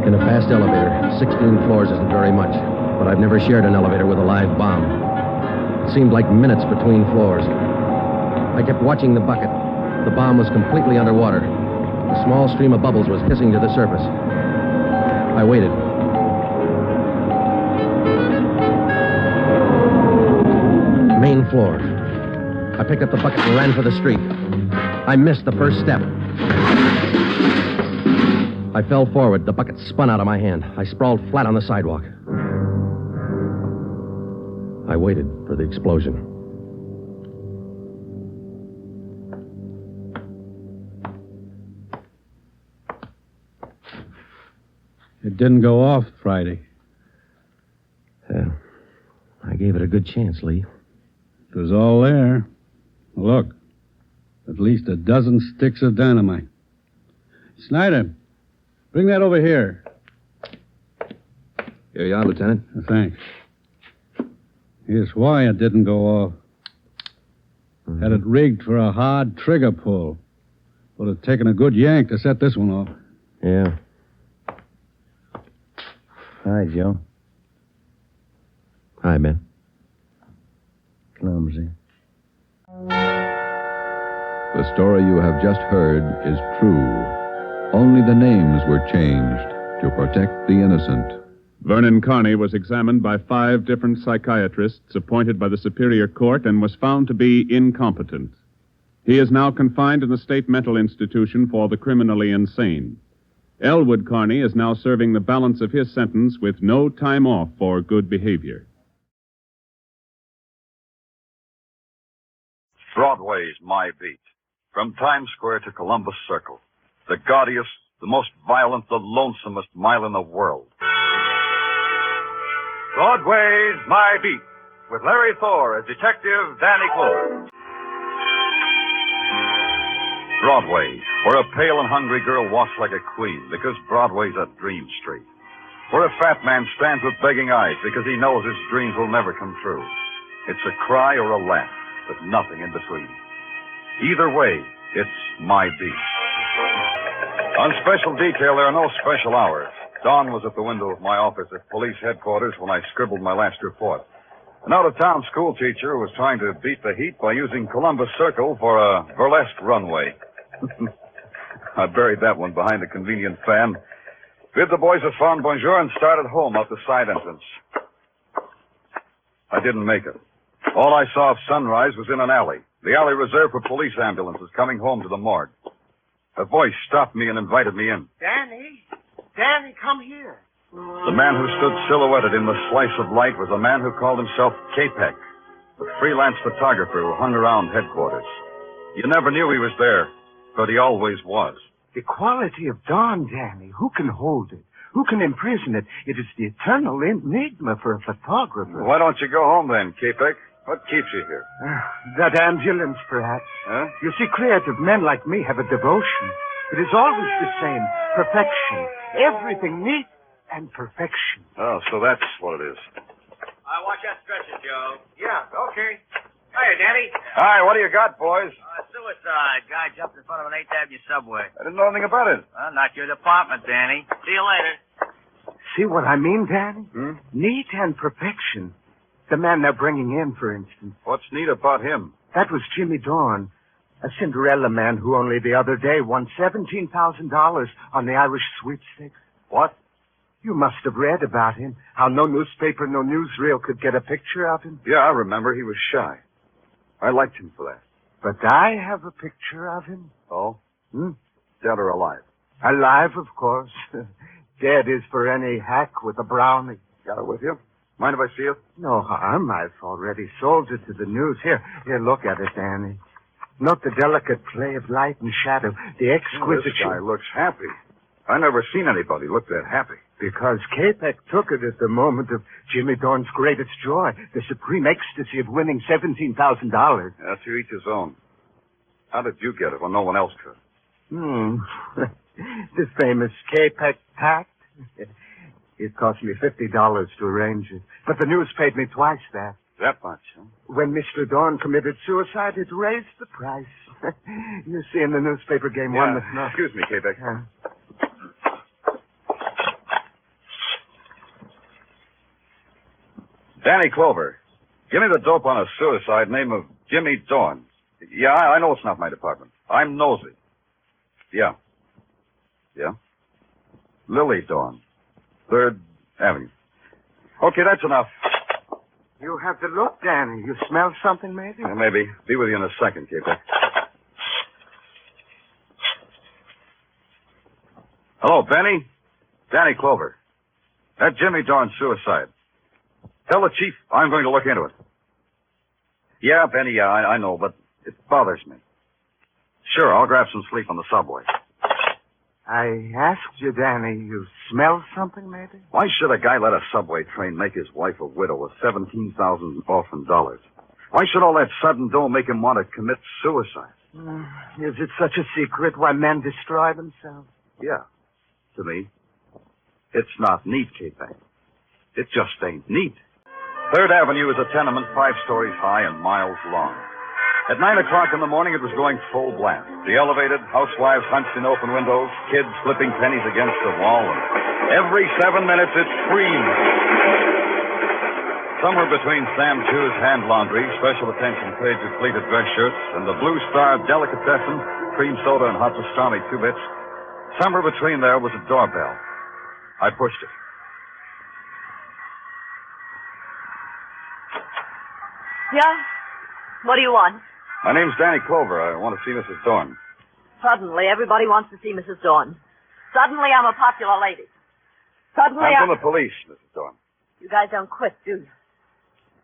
Speaker 6: In a fast elevator, 16 floors isn't very much, but I've never shared an elevator with a live bomb. It seemed like minutes between floors. I kept watching the bucket. The bomb was completely underwater. A small stream of bubbles was hissing to the surface. I waited. Main floor. I picked up the bucket and ran for the street. I missed the first step. I fell forward. The bucket spun out of my hand. I sprawled flat on the sidewalk. I waited for the explosion.
Speaker 12: It didn't go off Friday.
Speaker 6: I gave it a good chance, Lee.
Speaker 12: It was all there. Look, at least a dozen sticks of dynamite. Snyder, bring that over here.
Speaker 4: Here you are, Lieutenant.
Speaker 12: Thanks. Here's why it didn't go off. Had it rigged for a hard trigger pull. Would have taken a good yank to set this one off.
Speaker 6: Yeah.
Speaker 9: Hi, Joe.
Speaker 6: Hi, Ben.
Speaker 9: Clumsy.
Speaker 4: The story you have just heard is true. Only the names were changed to protect the innocent.
Speaker 5: Vernon Carney was examined by 5 different psychiatrists appointed by the Superior Court and was found to be incompetent. He is now confined in the state mental institution for the criminally insane. Elwood Carney is now serving the balance of his sentence with no time off for good behavior.
Speaker 13: Broadway's my beat. From Times Square to Columbus Circle. The gaudiest, the most violent, the lonesomest mile in the world. Broadway's my beat. With Larry Thor as Detective Danny Clover. Broadway, where a pale and hungry girl walks like a queen because Broadway's a dream street. Where a fat man stands with begging eyes because he knows his dreams will never come true. It's a cry or a laugh, but nothing in between. Either way, it's my beat. On special detail, there are no special hours. Dawn was at the window of my office at police headquarters when I scribbled my last report. An out-of-town school teacher was trying to beat the heat by using Columbus Circle for a burlesque runway. I buried that one behind a convenient fan, bid the boys a fond bonjour, and started home out the side entrance. I didn't make it. All I saw of sunrise was in an alley, the alley reserved for police ambulances coming home to the morgue. A voice stopped me and invited me in.
Speaker 14: Danny, come here.
Speaker 13: The man who stood silhouetted in the slice of light was a man who called himself Capek, the freelance photographer who hung around headquarters. You never knew he was there, but he always was.
Speaker 14: The quality of dawn, Danny. Who can hold it? Who can imprison it? It is the eternal enigma for a photographer.
Speaker 13: Why don't you go home then, Capek? What keeps you here?
Speaker 14: That ambulance, perhaps.
Speaker 13: Huh?
Speaker 14: You see, creative men like me have a devotion. It is always the same. Perfection. Everything neat and perfection.
Speaker 13: Oh, so that's what it is.
Speaker 15: Watch that stretcher, Joe.
Speaker 14: Yeah, okay.
Speaker 15: Hiya, Danny.
Speaker 13: Hi, what do you got, boys?
Speaker 15: Suicide. Guy jumped in front of an 8th Avenue subway.
Speaker 13: I didn't know anything about it.
Speaker 15: Well, not your department, Danny. See you later.
Speaker 14: See what I mean, Danny?
Speaker 13: Hmm?
Speaker 14: Neat and perfection. The man they're bringing in, for instance.
Speaker 13: What's neat about him?
Speaker 14: That was Jimmy Dorn, a Cinderella man who only the other day won $17,000 on the Irish sweepstakes.
Speaker 13: What?
Speaker 14: You must have read about him, how no newspaper, no newsreel could get a picture of him.
Speaker 13: Yeah, I remember. He was shy. I liked him for that.
Speaker 14: But I have a picture of him.
Speaker 13: Oh? Dead or alive?
Speaker 14: Alive, of course. Dead is for any hack with a brownie.
Speaker 13: Got it with you? Mind if I see it?
Speaker 14: No harm. I've already sold it to the news. Here, look at it, Danny. Note the delicate play of light and shadow, the exquisite...
Speaker 13: This guy looks happy. I never seen anybody look that happy.
Speaker 14: Because Capek took it at the moment of Jimmy Dorn's greatest joy, the supreme ecstasy of winning $17,000.
Speaker 13: Yeah, to each his own. How did you get it when no one else could?
Speaker 14: The famous Capek pact. It cost me $50 to arrange it. But the news paid me twice that.
Speaker 13: That much, huh?
Speaker 14: When Mr. Dorn committed suicide, it raised the price. You see, in the newspaper game, one must know.
Speaker 13: Excuse me, Capek. Danny Clover. Give me the dope on a suicide name of Jimmy Dorn. Yeah, I know it's not my department. I'm nosy. Yeah. Lily Dorn. 3rd Avenue. Okay, that's enough.
Speaker 14: You have the look, Danny. You smell something, maybe?
Speaker 13: Maybe. Be with you in a second, Capek. Hello, Benny? Danny Clover. That Jimmy Dorn suicide. Tell the chief I'm going to look into it. Yeah, Benny, I know, but it bothers me. Sure, I'll grab some sleep on the subway.
Speaker 14: I asked you, Danny, you smell something, maybe?
Speaker 13: Why should a guy let a subway train make his wife a widow with $17,000 orphan dollars? Why should all that sudden dough make him want to commit suicide?
Speaker 14: Is it such a secret why men destroy themselves?
Speaker 13: Yeah. To me, it's not neat, Capek. It just ain't neat. 3rd Avenue is a tenement 5 stories high and miles long. At 9 o'clock in the morning, it was going full blast. The elevated, housewives hunched in open windows, kids flipping pennies against the wall, and every 7 minutes it screamed. Somewhere between Sam Chu's hand laundry, special attention paid to pleated dress shirts, and the Blue Star delicatessen, cream soda and hot pastrami 2 bits, somewhere between there was a doorbell. I pushed it.
Speaker 16: Yeah? What do you want?
Speaker 13: My name's Danny Clover. I want to see Mrs. Dorn.
Speaker 16: Suddenly, everybody wants to see Mrs. Dorn. Suddenly, I'm a popular lady. Suddenly,
Speaker 13: I'm from the police, Mrs. Dorn.
Speaker 16: You guys don't quit, do you?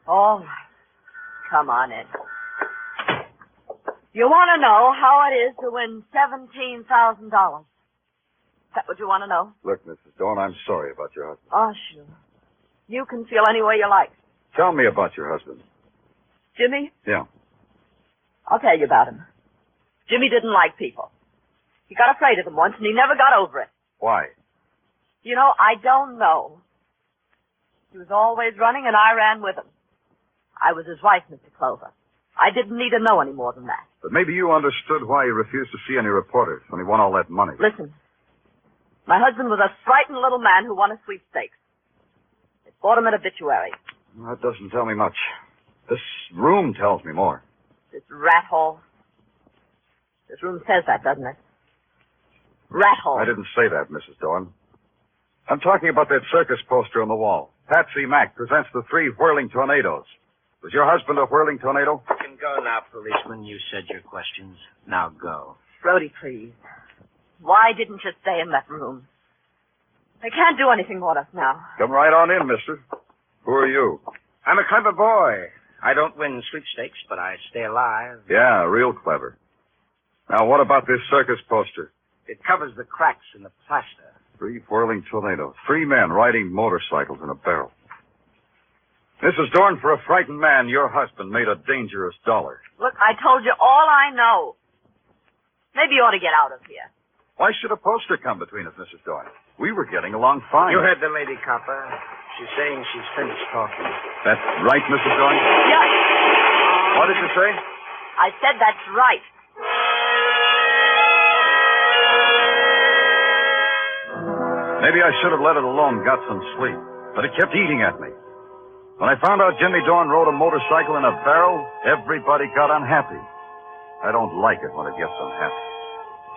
Speaker 16: All right. Come on in. You want to know how it is to win $17,000? Is that what you want to know?
Speaker 13: Look, Mrs. Dorn, I'm sorry about your husband.
Speaker 16: Oh, sure. You can feel any way you like.
Speaker 13: Tell me about your husband.
Speaker 16: Jimmy?
Speaker 13: Yeah.
Speaker 16: I'll tell you about him. Jimmy didn't like people. He got afraid of them once, and he never got over it.
Speaker 13: Why?
Speaker 16: You know, I don't know. He was always running, and I ran with him. I was his wife, Mr. Clover. I didn't need to know any more than that.
Speaker 13: But maybe you understood why he refused to see any reporters when he won all that money.
Speaker 16: Listen. My husband was a frightened little man who won a sweepstakes. It bought him an obituary.
Speaker 13: That doesn't tell me much. This room tells me more.
Speaker 16: This rat hole. This room says that, doesn't it? Rat hole.
Speaker 13: I didn't say that, Mrs. Dorn. I'm talking about that circus poster on the wall. Patsy Mack presents the 3 whirling tornadoes. Was your husband a whirling tornado?
Speaker 17: You can go now, policeman. You said your questions. Now go.
Speaker 16: Brody, please. Why didn't you stay in that room? They can't do anything with us now.
Speaker 13: Come right on in, mister. Who are you?
Speaker 17: I'm a clever boy. I don't win sweepstakes, but I stay alive.
Speaker 13: Yeah, real clever. Now, what about this circus poster?
Speaker 17: It covers the cracks in the plaster.
Speaker 13: 3 whirling tornadoes. 3 men riding motorcycles in a barrel. Mrs. Dorn, for a frightened man, your husband made a dangerous dollar.
Speaker 16: Look, I told you all I know. Maybe you ought to get out of here.
Speaker 13: Why should a poster come between us, Mrs. Dorn? We were getting along fine.
Speaker 17: You heard the lady, copper. She's saying she's finished talking.
Speaker 13: That's right, Mrs. Dorn?
Speaker 16: Yes.
Speaker 13: What did you say?
Speaker 16: I said that's right.
Speaker 13: Maybe I should have let it alone, got some sleep. But it kept eating at me. When I found out Jimmy Dorn rode a motorcycle in a barrel, everybody got unhappy. I don't like it when it gets unhappy.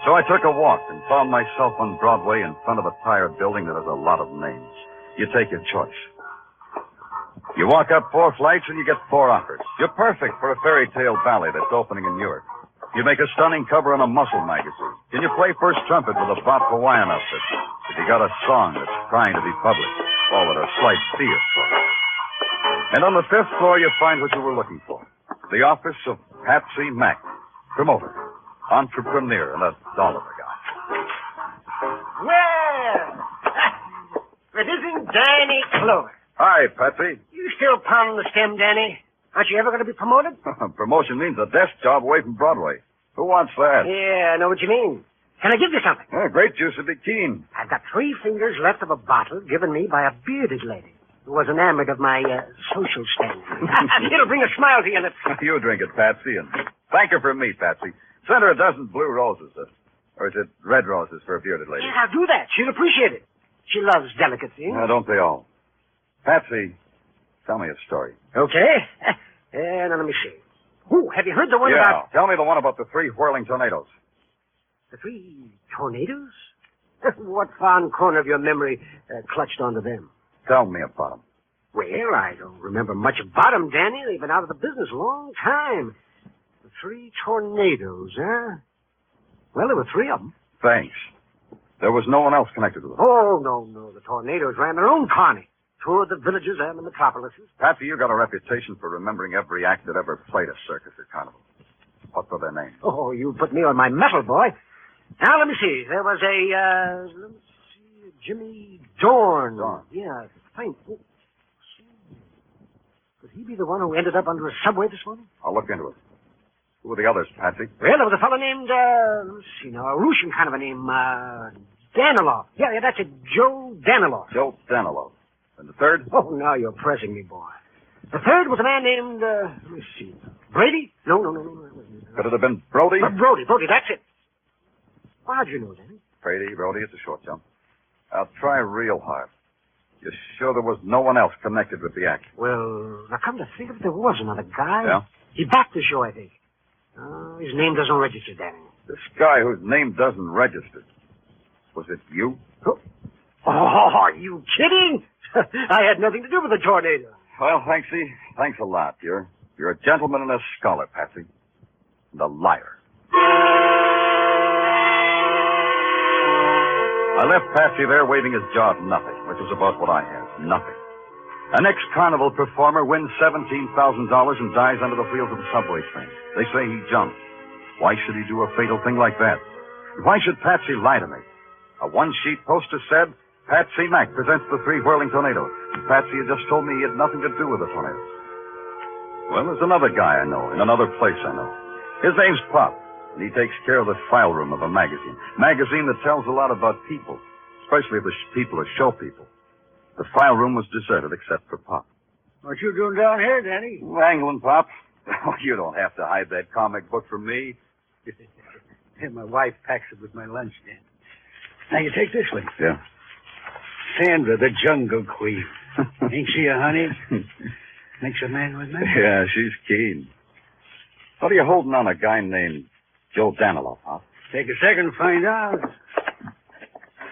Speaker 13: So I took a walk and found myself on Broadway in front of a tire building that has a lot of names. You take your choice. You walk up 4 flights and you get 4 offers. You're perfect for a fairy tale ballet that's opening in Newark. You make a stunning cover on a muscle magazine. Can you play first trumpet with a Bot Hawaiian outfit? If you got a song that's trying to be public, call it a slight fee, of course. And on the 5th floor, you find what you were looking for. The office of Patsy Mack, promoter, entrepreneur, and a Dolliver guy.
Speaker 14: Well, it isn't Danny Clover.
Speaker 13: Hi, Patsy.
Speaker 14: You still pounding the stem, Danny? Aren't you ever going to be promoted?
Speaker 13: Promotion means a desk job away from Broadway. Who wants that?
Speaker 14: Yeah, I know what you mean. Can I give you something?
Speaker 13: Yeah, grape juice would be keen.
Speaker 14: I've got 3 fingers left of a bottle given me by a bearded lady who was enamored of my social standing. It'll bring a smile to your lips.
Speaker 13: You drink it, Patsy, and thank her from me, Patsy. Send her a dozen blue roses, or is it red roses for a bearded lady?
Speaker 14: Yeah, I'll do that. She'll appreciate it. She loves delicate things.
Speaker 13: Don't they all? Patsy, tell me a story.
Speaker 14: Okay. Now let me see. Oh, have you heard the one about...
Speaker 13: Tell me the one about the 3 whirling tornadoes.
Speaker 14: The 3 tornadoes? What fond corner of your memory clutched onto them?
Speaker 13: Tell me about them.
Speaker 14: Well, I don't remember much about them, Danny. They've been out of the business a long time. The 3 tornadoes, huh? Well, there were 3 of them.
Speaker 13: Thanks. There was no one else connected with them.
Speaker 14: Oh, no. The tornadoes ran their own carny. Toured the villages and the metropolises.
Speaker 13: Patsy, you got a reputation for remembering every act that ever played a circus or carnival. What were their names?
Speaker 14: Oh, you put me on my metal, boy. Now, let me see. There was Jimmy Dorn.
Speaker 13: Dorn.
Speaker 14: Yeah, I think. Oh, could he be the one who ended up under a subway this morning?
Speaker 13: I'll look into it. Who were the others, Patsy?
Speaker 14: Well, there was a fellow named, let's see now, a Russian kind of a name, Danilov. Yeah, that's it, Joe Danilov.
Speaker 13: Joe Danilov. And the third?
Speaker 14: Oh, now you're pressing me, boy. The third was a man named, let me see, Brady? No.
Speaker 13: Could it have been Brody?
Speaker 14: Brody, that's it. Well, how'd you know, Danny?
Speaker 13: Brody, it's a short jump. I'll try real hard. You're sure there was no one else connected with the act?
Speaker 14: Well, now come to think of it, there was another guy.
Speaker 13: Yeah?
Speaker 14: He backed the show, I think. His name doesn't register, Danny.
Speaker 13: This guy whose name doesn't register. Was it you?
Speaker 14: Oh, are you kidding? I had nothing to do with the tornado.
Speaker 13: Well, thanks a lot. You're a gentleman and a scholar, Patsy. And a liar. I left Patsy there waving his jaw at nothing, which was about what I had. Nothing. An ex-carnival performer wins $17,000 and dies under the wheels of a subway train. They say he jumped. Why should he do a fatal thing like that? Why should Patsy lie to me? A one-sheet poster said, Patsy Mack presents the 3 whirling tornadoes. Patsy had just told me he had nothing to do with the tornadoes. Well, there's another guy I know, in another place I know. His name's Pop, and he takes care of the file room of a magazine. Magazine that tells a lot about people, especially the people who show people. The file room was deserted except for Pop.
Speaker 14: What you doing down here, Danny?
Speaker 13: Wrangling, Pop. Oh, you don't have to hide that comic book from me.
Speaker 18: My wife packs it with my lunch, Dan. Now, you take this one.
Speaker 13: Yeah.
Speaker 18: Sandra, the Jungle Queen. Ain't she a honey? Makes a man with me.
Speaker 13: Yeah, she's keen. What are you holding on a guy named Joe Danilov, Pop?
Speaker 18: Take a second to find out.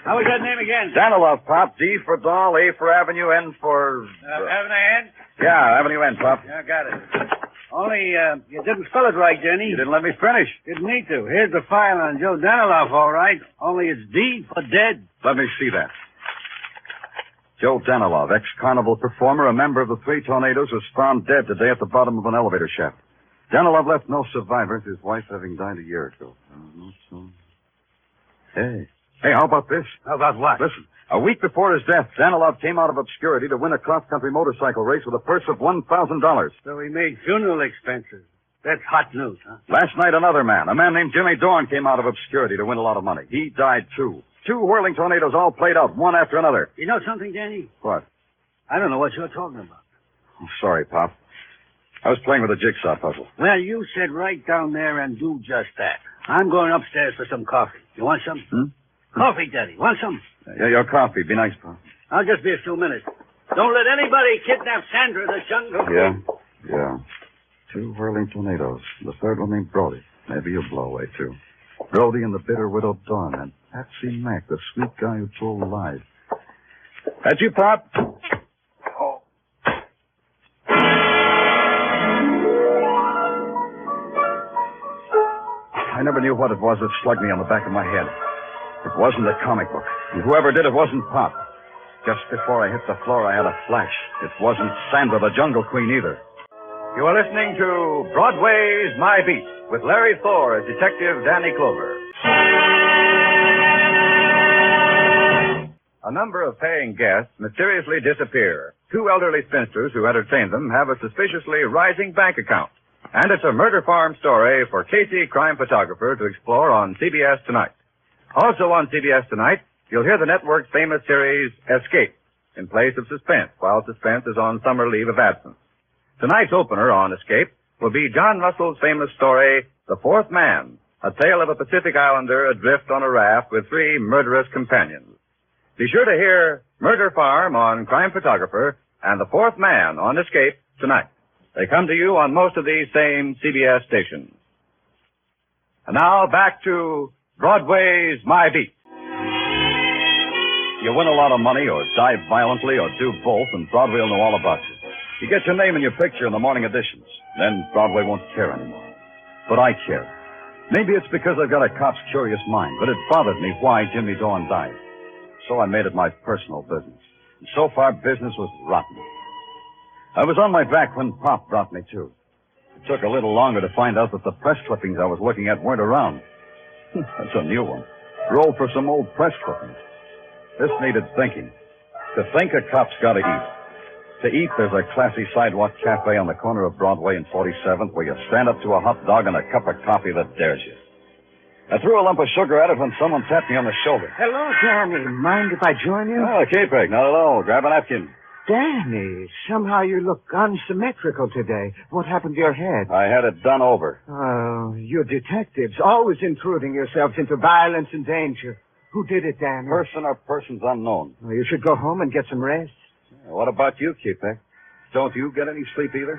Speaker 18: How was that name again?
Speaker 13: Danilov, Pop. D for doll, A for avenue, N for...
Speaker 18: Avenue N?
Speaker 13: Yeah, avenue N, Pop.
Speaker 18: Yeah, got it. Only, you didn't spell it right, Jenny.
Speaker 13: You didn't let me finish.
Speaker 18: Didn't need to. Here's the file on Joe Danilov, all right. Only it's D for dead.
Speaker 13: Let me see that. Joe Danilov, ex-carnival performer, a member of the 3 tornadoes, was found dead today at the bottom of an elevator shaft. Danilov left no survivors, his wife having died a year ago. Hey, how about this?
Speaker 18: How about what?
Speaker 13: Listen, a week before his death, Danilov came out of obscurity to win a cross-country motorcycle race with a purse of $1,000.
Speaker 18: So he made funeral expenses. That's hot news, huh?
Speaker 13: Last night, another man, a man named Jimmy Dorn, came out of obscurity to win a lot of money. He died, too. 2 whirling tornadoes all played out, one after another.
Speaker 18: You know something, Danny?
Speaker 13: What?
Speaker 18: I don't know what you're talking about.
Speaker 13: Oh, sorry, Pop. I was playing with a jigsaw puzzle.
Speaker 18: Well, you sit right down there and do just that. I'm going upstairs for some coffee. You want some? Coffee, Daddy. Want some?
Speaker 13: Yeah, your coffee. Be nice, Pop.
Speaker 18: I'll just be a few minutes. Don't let anybody kidnap Sandra, the Jungle.
Speaker 13: Yeah. 2 whirling tornadoes. The third one named Brody. Maybe you'll blow away, too. Brody and the bitter widow Dorn, and Patsy Mack, the sweet guy who told lies. That's you, Pop? Oh. I never knew what it was that slugged me on the back of my head. It wasn't a comic book. And whoever did it wasn't Pop. Just before I hit the floor, I had a flash. It wasn't Sandra, the Jungle Queen, either.
Speaker 19: You are listening to Broadway's My Beat with Larry Thor as Detective Danny Clover. A number of paying guests mysteriously disappear. Two elderly spinsters who entertain them have a suspiciously rising bank account. And it's a murder farm story for Casey, crime photographer, to explore on CBS Tonight. Also on CBS Tonight, you'll hear the network's famous series, Escape, in place of Suspense, while Suspense is on summer leave of absence. Tonight's opener on Escape will be John Russell's famous story, The Fourth Man, a tale of a Pacific Islander adrift on a raft with three murderous companions. Be sure to hear Murder Farm on Crime Photographer and The Fourth Man on Escape tonight. They come to you on most of these same CBS stations. And now back to Broadway's My Beat. You win a lot of money or die violently or do both, and Broadway will know all about you. You get your name and your picture in the morning editions. Then Broadway won't care anymore. But I care. Maybe it's because I've got a cop's curious mind, but it bothered me why Jimmy Dorn died. So I made it my personal business. And so far, business was rotten. I was on my back when Pop brought me to. It took a little longer to find out that the press clippings I was looking at weren't around. That's a new one. Roll for some old press clippings. This needed thinking. To think, a cop's got to eat. To eat, there's a classy sidewalk cafe on the corner of Broadway and 47th where you stand up to a hot dog and a cup of coffee that dares you. I threw a lump of sugar at it when someone tapped me on the shoulder.
Speaker 14: Hello, Danny. Mind if I join you?
Speaker 19: Oh, K-Peg, not at all. Grab a napkin.
Speaker 14: Danny, somehow you look unsymmetrical today. What happened to your head?
Speaker 19: I had it done over.
Speaker 14: Oh, you're detectives, always intruding yourselves into violence and danger. Who did it, Danny?
Speaker 19: Person or persons unknown.
Speaker 14: Well, you should go home and get some rest.
Speaker 19: What about you, K-Peg? Don't you get any sleep either?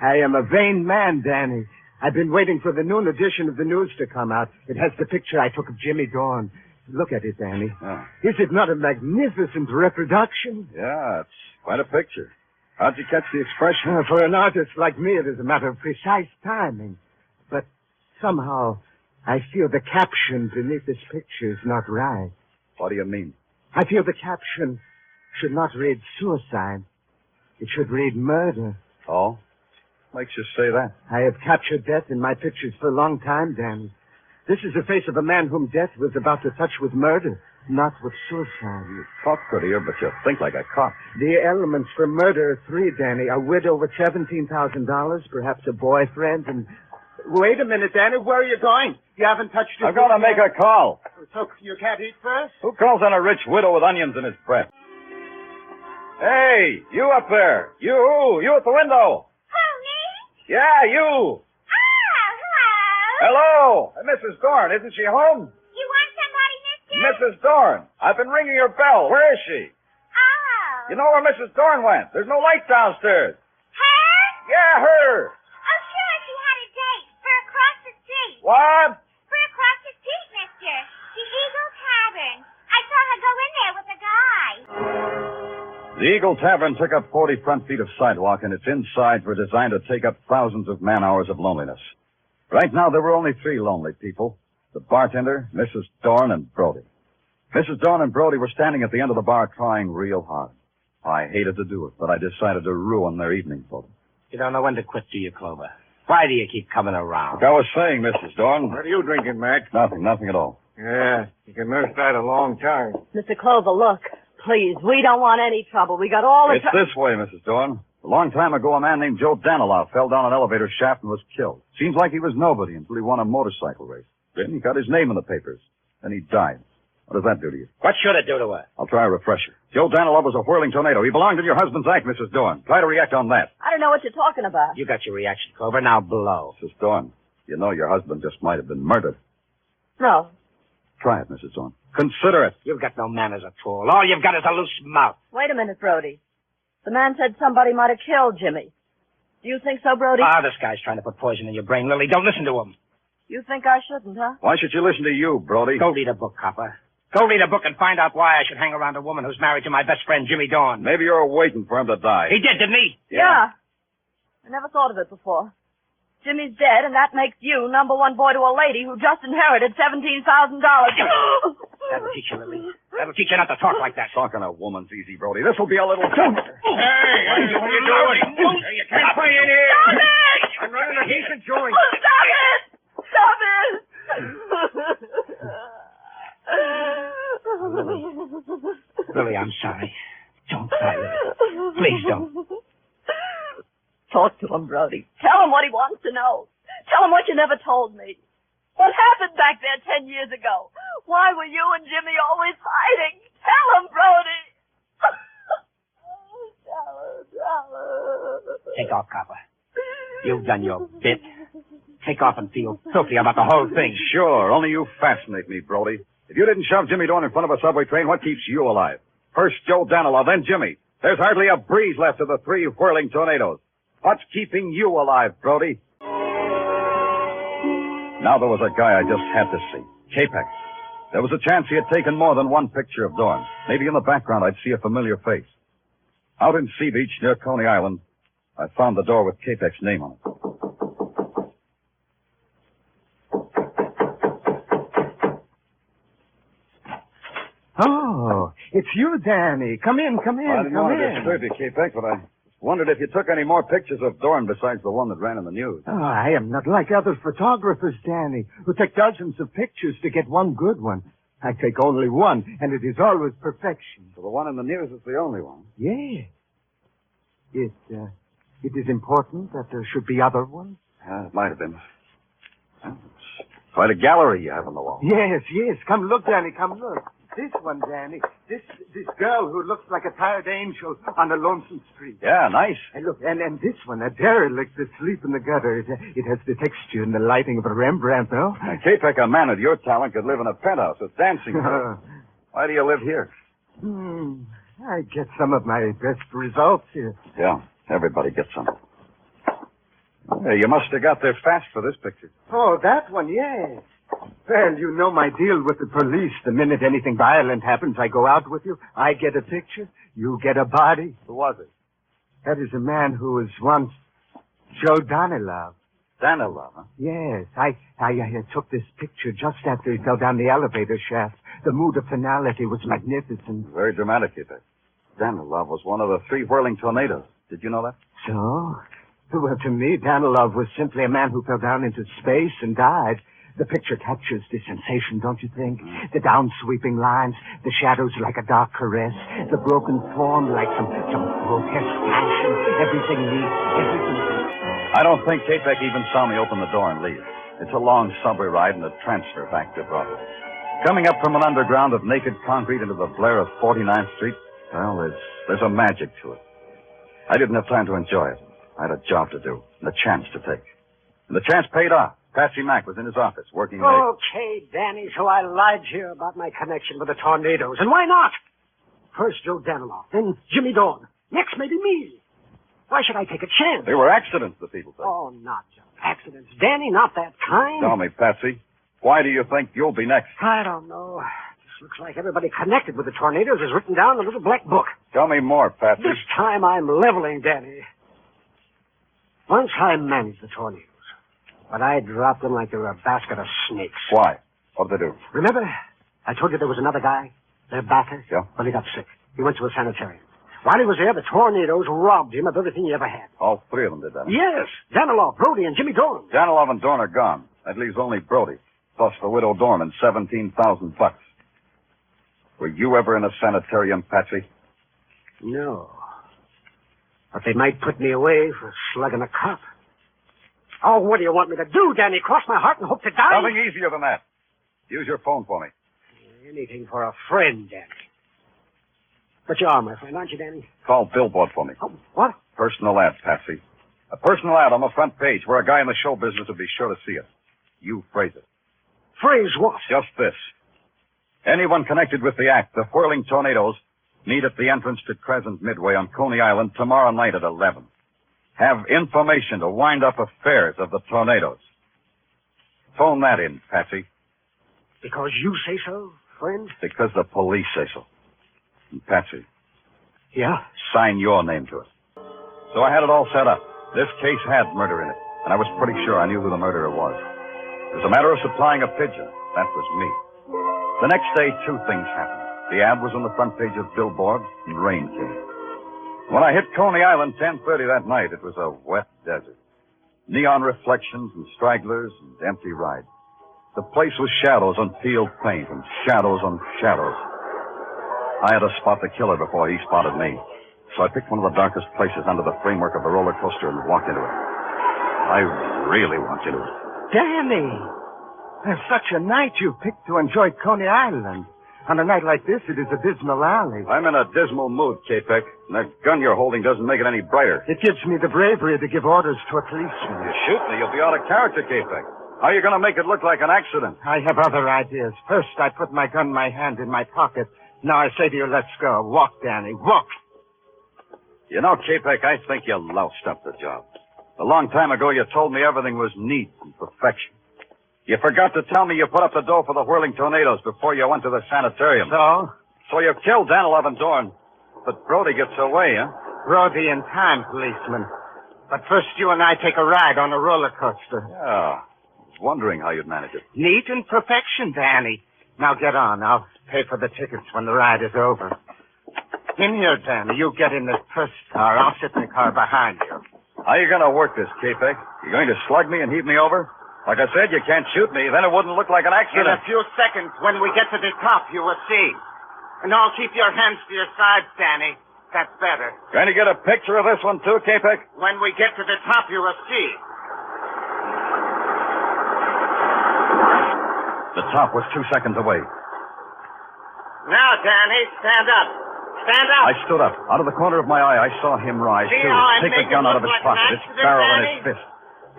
Speaker 14: I am a vain man, Danny. I've been waiting for the noon edition of the news to come out. It has the picture I took of Jimmy Dorn. Look at it, Danny.
Speaker 19: Yeah.
Speaker 14: Is it not a magnificent reproduction?
Speaker 19: Yeah, it's quite a picture. How'd you catch the expression?
Speaker 14: For an artist like me, it is a matter of precise timing. But somehow, I feel the caption beneath this picture is not right.
Speaker 19: What do you mean?
Speaker 14: I feel the caption should not read suicide. It should read murder.
Speaker 19: Oh? Makes you say that?
Speaker 14: I have captured death in my pictures for a long time, Danny. This is the face of a man whom death was about to touch with murder, not with suicide.
Speaker 19: You talk prettier, but you think like a cop.
Speaker 14: The elements for murder are three, Danny. A widow with $17,000, perhaps a boyfriend, and... Wait a minute, Danny. Where are you going? You haven't touched your...
Speaker 19: I've got to make a call.
Speaker 14: So you can't eat first?
Speaker 19: Who calls on a rich widow with onions in his breath? Hey, you up there. You at the window.
Speaker 20: Who, me?
Speaker 19: Yeah, you. Hello. Mrs. Dorn, isn't she home?
Speaker 20: You want somebody, mister?
Speaker 19: Mrs. Dorn. I've been ringing your bell. Where is she?
Speaker 20: Oh.
Speaker 19: You know where Mrs. Dorn went? There's no light downstairs.
Speaker 20: Her?
Speaker 19: Yeah, her.
Speaker 20: Oh, sure, she had a date. For across the street.
Speaker 19: What?
Speaker 20: For across the street, mister. The Eagle Tavern. I saw her go in there with a guy.
Speaker 19: The Eagle Tavern took up 40 front feet of sidewalk, and its insides were designed to take up thousands of man-hours of loneliness. Right now, there were only three lonely people. The bartender, Mrs. Dorn, and Brody. Mrs. Dorn and Brody were standing at the end of the bar trying real hard. I hated to do it, but I decided to ruin their evening for them.
Speaker 17: You don't know when to quit, do you, Clover? Why do you keep coming around?
Speaker 19: Like I was saying, Mrs. Dorn.
Speaker 7: What are you drinking, Mac?
Speaker 19: Nothing at all.
Speaker 7: Yeah, you can nurse that a long time.
Speaker 16: Mr. Clover, look. Please, we don't want any trouble. We got all the
Speaker 19: It's this way, Mrs. Dorn. A long time ago, a man named Joe Danilow fell down an elevator shaft and was killed. Seems like he was nobody until he won a motorcycle race. Then he got his name in the papers. Then he died. What does that do to you?
Speaker 17: What should it do to her?
Speaker 19: I'll try a refresher. Joe Danilow was a whirling tornado. He belonged in your husband's act, Mrs. Dorn. Try to react on that.
Speaker 16: I don't know what you're talking about.
Speaker 17: You got your reaction, Clover. Now blow.
Speaker 19: Mrs. Dorn, you know your husband just might have been murdered.
Speaker 16: No.
Speaker 19: Try it, Mrs. Dorn. Consider it.
Speaker 17: You've got no manners at all. All you've got is a loose mouth.
Speaker 16: Wait a minute, Brody. The man said somebody might have killed Jimmy. Do you think so, Brody?
Speaker 17: This guy's trying to put poison in your brain, Lily. Don't listen to him.
Speaker 16: You think I shouldn't, huh?
Speaker 19: Why should you listen to you, Brody?
Speaker 17: Go read a book, copper. Go read a book and find out why I should hang around a woman who's married to my best friend, Jimmy Dorn.
Speaker 19: Maybe you're waiting for him to die.
Speaker 17: He did, didn't he?
Speaker 16: Yeah. I never thought of it before. Jimmy's dead, and that makes you number one boy to a lady who just inherited $17,000.
Speaker 17: That'll teach you, Lily. That'll teach you not to talk like that.
Speaker 19: Talking a woman's easy, Brody. This will be a little...
Speaker 17: Hey, what are you doing? Hey, you can't play in here.
Speaker 16: Stop it!
Speaker 17: I'm running a decent joint.
Speaker 16: Stop it! Stop it!
Speaker 17: Lily, I'm sorry. Don't cry, Lily. Please don't.
Speaker 16: Talk to him, Brody. Tell him what he wants to know. Tell him what you never told me. What happened back there 10 years ago? Why were you and Jimmy always hiding? Tell him, Brody.
Speaker 17: Take off, copper. You've done your bit. Take off and feel filthy about the whole thing.
Speaker 19: Sure, only you fascinate me, Brody. If you didn't shove Jimmy Dorn in front of a subway train, what keeps you alive? First Joe Danilov, then Jimmy. There's hardly a breeze left of the three whirling tornadoes. What's keeping you alive, Brody? Now there was a guy I just had to see. Capex. There was a chance he had taken more than one picture of Dorn. Maybe in the background I'd see a familiar face. Out in Sea Beach near Coney Island, I found the door with Capex's name on it.
Speaker 21: Oh, it's you, Danny. Come in.
Speaker 19: I didn't want to disturb you, Capex, but I wondered if you took any more pictures of Dorn besides the one that ran in the news.
Speaker 21: Oh, I am not like other photographers, Danny, who take dozens of pictures to get one good one. I take only one, and it is always perfection.
Speaker 19: So the one in the news is the only one?
Speaker 21: Yes. It is important that there should be other ones?
Speaker 19: It might have been. Well, it's quite a gallery you have on the wall.
Speaker 21: Yes. Come look, Danny, come look. This one, Danny. This girl who looks like a tired angel on a lonesome street.
Speaker 19: Yeah, nice.
Speaker 21: And look, and this one, a derelict asleep in the gutter. It has the texture and the lighting of a Rembrandt, no?
Speaker 19: Now, Capex, a man of your talent could live in a penthouse with dancing. Why do you live here?
Speaker 21: I get some of my best results here.
Speaker 19: Yeah, everybody gets some. Hey, you must have got there fast for this picture.
Speaker 21: Oh, that one, yes. Well, you know my deal with the police. The minute anything violent happens, I go out with you. I get a picture. You get a body.
Speaker 19: Who was it?
Speaker 21: That is a man who was once Joe Danilov.
Speaker 19: Danilov, huh?
Speaker 21: Yes. I took this picture just after he fell down the elevator shaft. The mood of finality was magnificent.
Speaker 19: Very dramatic, Capex. Danilov was one of the three whirling tornadoes. Did you know that?
Speaker 21: So? Well, to me, Danilov was simply a man who fell down into space and died. The picture captures the sensation, don't you think? The down-sweeping lines, the shadows like a dark caress, the broken form like some grotesque passion, everything neat, everything...
Speaker 19: I don't think Capex even saw me open the door and leave. It's a long subway ride and a transfer back to Broadway. Coming up from an underground of naked concrete into the blare of 49th Street, well, there's a magic to it. I didn't have time to enjoy it. I had a job to do and a chance to take. And the chance paid off. Patsy Mack was in his office working late.
Speaker 14: Okay, Danny, so I lied to you about my connection with the tornadoes. And why not? First Joe Danilov, then Jimmy Dorn. Next, maybe me. Why should I take a chance?
Speaker 19: They were accidents, the people say.
Speaker 14: Oh, not just accidents. Danny, not that kind.
Speaker 19: Tell me, Patsy, why do you think you'll be next?
Speaker 14: I don't know. This looks like everybody connected with the tornadoes is written down in a little black book.
Speaker 19: Tell me more, Patsy.
Speaker 14: This time I'm leveling, Danny. Once I managed the tornadoes, but I dropped them like they were a basket of snakes.
Speaker 19: Why? What'd they do?
Speaker 14: Remember, I told you there was another guy, their backer?
Speaker 19: Yeah.
Speaker 14: Well, he got sick. He went to a sanitarium. While he was there, the tornadoes robbed him of everything he ever had.
Speaker 19: All three of them did that?
Speaker 14: Yes. Danilov, Brody, and Jimmy Dorn.
Speaker 19: Danilov and Dorn are gone. That leaves only Brody, plus the widow Dorn and $17,000. Were you ever in a sanitarium, Patsy?
Speaker 14: No. But they might put me away for slugging a cop. Oh, what do you want me to do, Danny? Cross my heart and hope to die?
Speaker 19: Nothing easier than that. Use your phone for me.
Speaker 14: Anything for a friend, Danny. But you are my friend, aren't you, Danny?
Speaker 19: Call Billboard for me.
Speaker 14: Oh, what?
Speaker 19: Personal ad, Patsy. A personal ad on the front page where a guy in the show business would be sure to see it. You phrase it.
Speaker 14: Phrase what?
Speaker 19: Just this. Anyone connected with the act, the whirling tornadoes, meet at the entrance to Crescent Midway on Coney Island tomorrow night at 11. Have information to wind up affairs of the tornadoes. Phone that in, Patsy.
Speaker 14: Because you say so, friend?
Speaker 19: Because the police say so. And Patsy.
Speaker 14: Yeah?
Speaker 19: Sign your name to it. So I had it all set up. This case had murder in it, and I was pretty sure I knew who the murderer was. It was a matter of supplying a pigeon. That was me.
Speaker 13: The next day, two things happened. The ad was on the front page of Billboard, and rain came. When I hit Coney Island 10:30 that night, it was a wet desert. Neon reflections and stragglers and empty rides. The place was shadows on peeled paint and shadows on shadows. I had to spot the killer before he spotted me. So I picked one of the darkest places under the framework of the roller coaster and walked into it. I really want you to.
Speaker 21: Danny! There's such a night you picked to enjoy Coney Island. On a night like this, it is a dismal alley.
Speaker 13: I'm in a dismal mood, K-Peck, and that gun you're holding doesn't make it any brighter.
Speaker 21: It gives me the bravery to give orders to a policeman.
Speaker 13: You shoot me, you'll be out of character, K-Peck. How are you going to make it look like an accident?
Speaker 21: I have other ideas. First, I put my gun in my hand in my pocket. Now I say to you, let's go. Walk, Danny, walk.
Speaker 13: You know, K-Peck, I think you loused up the job. A long time ago, you told me everything was neat and perfection. You forgot to tell me you put up the dough for the whirling tornadoes before you went to the sanitarium. So you killed Danilov and Dorn. But Brody gets away, huh?
Speaker 21: Brody in time, policeman. But first you and I take a ride on a roller coaster.
Speaker 13: Yeah. I was wondering how you'd manage it.
Speaker 21: Neat and perfection, Danny. Now get on. I'll pay for the tickets when the ride is over. In here, Danny. You get in the first car. I'll sit in the car behind you.
Speaker 13: How are you going to work this, K-Peck? You going to slug me and heave me over? Like I said, you can't shoot me. Then it wouldn't look like an accident.
Speaker 21: In a few seconds, when we get to the top, you will see. And I'll keep your hands to your sides, Danny. That's better.
Speaker 13: Going to get a picture of this one, too, K-Peck?
Speaker 21: When we get to the top, you will see.
Speaker 13: The top was 2 seconds away.
Speaker 21: Now, Danny, stand up. Stand up.
Speaker 13: I stood up. Out of the corner of my eye, I saw him rise,
Speaker 21: See
Speaker 13: too.
Speaker 21: how I
Speaker 13: Take the
Speaker 21: make
Speaker 13: gun
Speaker 21: it
Speaker 13: out of
Speaker 21: look
Speaker 13: his
Speaker 21: like an
Speaker 13: pocket, its
Speaker 21: accident,
Speaker 13: barrel in
Speaker 21: Danny?
Speaker 13: his fist.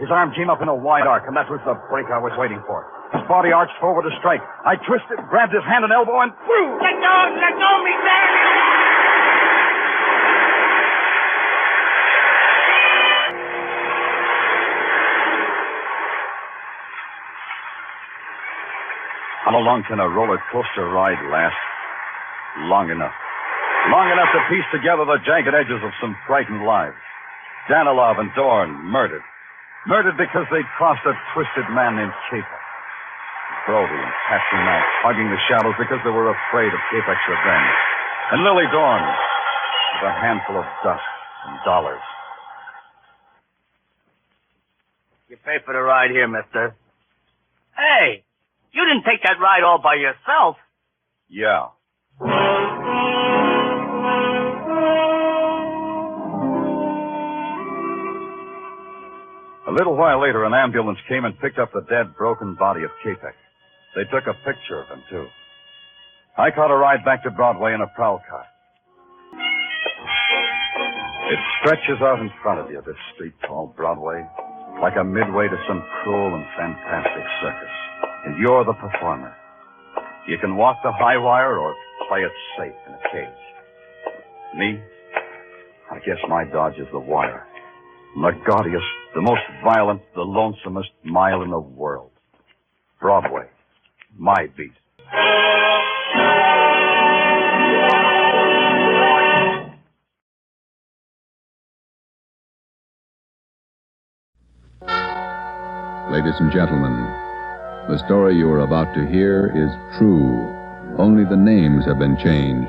Speaker 13: His arm came up in a wide arc, and that was the break I was waiting for. His body arched forward to strike. I twisted, grabbed his hand and elbow, and threw.
Speaker 21: Let go of me, Danny!
Speaker 13: How long can a roller coaster ride last? Long enough. Long enough to piece together the jagged edges of some frightened lives. Danilov and Dorn murdered. Murdered because they crossed a twisted man named K-Peck. Brody and Patsy Mack hugging the shadows because they were afraid of K-Peck's revenge. And Lily Dorn with a handful of dust and dollars.
Speaker 15: You pay for the ride here, mister. Hey, you didn't take that ride all by yourself.
Speaker 13: Yeah. A little while later, an ambulance came and picked up the dead, broken body of K-Peck. They took a picture of him, too. I caught a ride back to Broadway in a prowl car. It stretches out in front of you, this street called Broadway, like a midway to some cruel and fantastic circus. And you're the performer. You can walk the high wire or play it safe in a cage. Me? I guess my dodge is the wire. The gaudiest, the most violent, the lonesomest mile in the world. Broadway. My beat.
Speaker 4: Ladies and gentlemen, the story you are about to hear is true. Only the names have been changed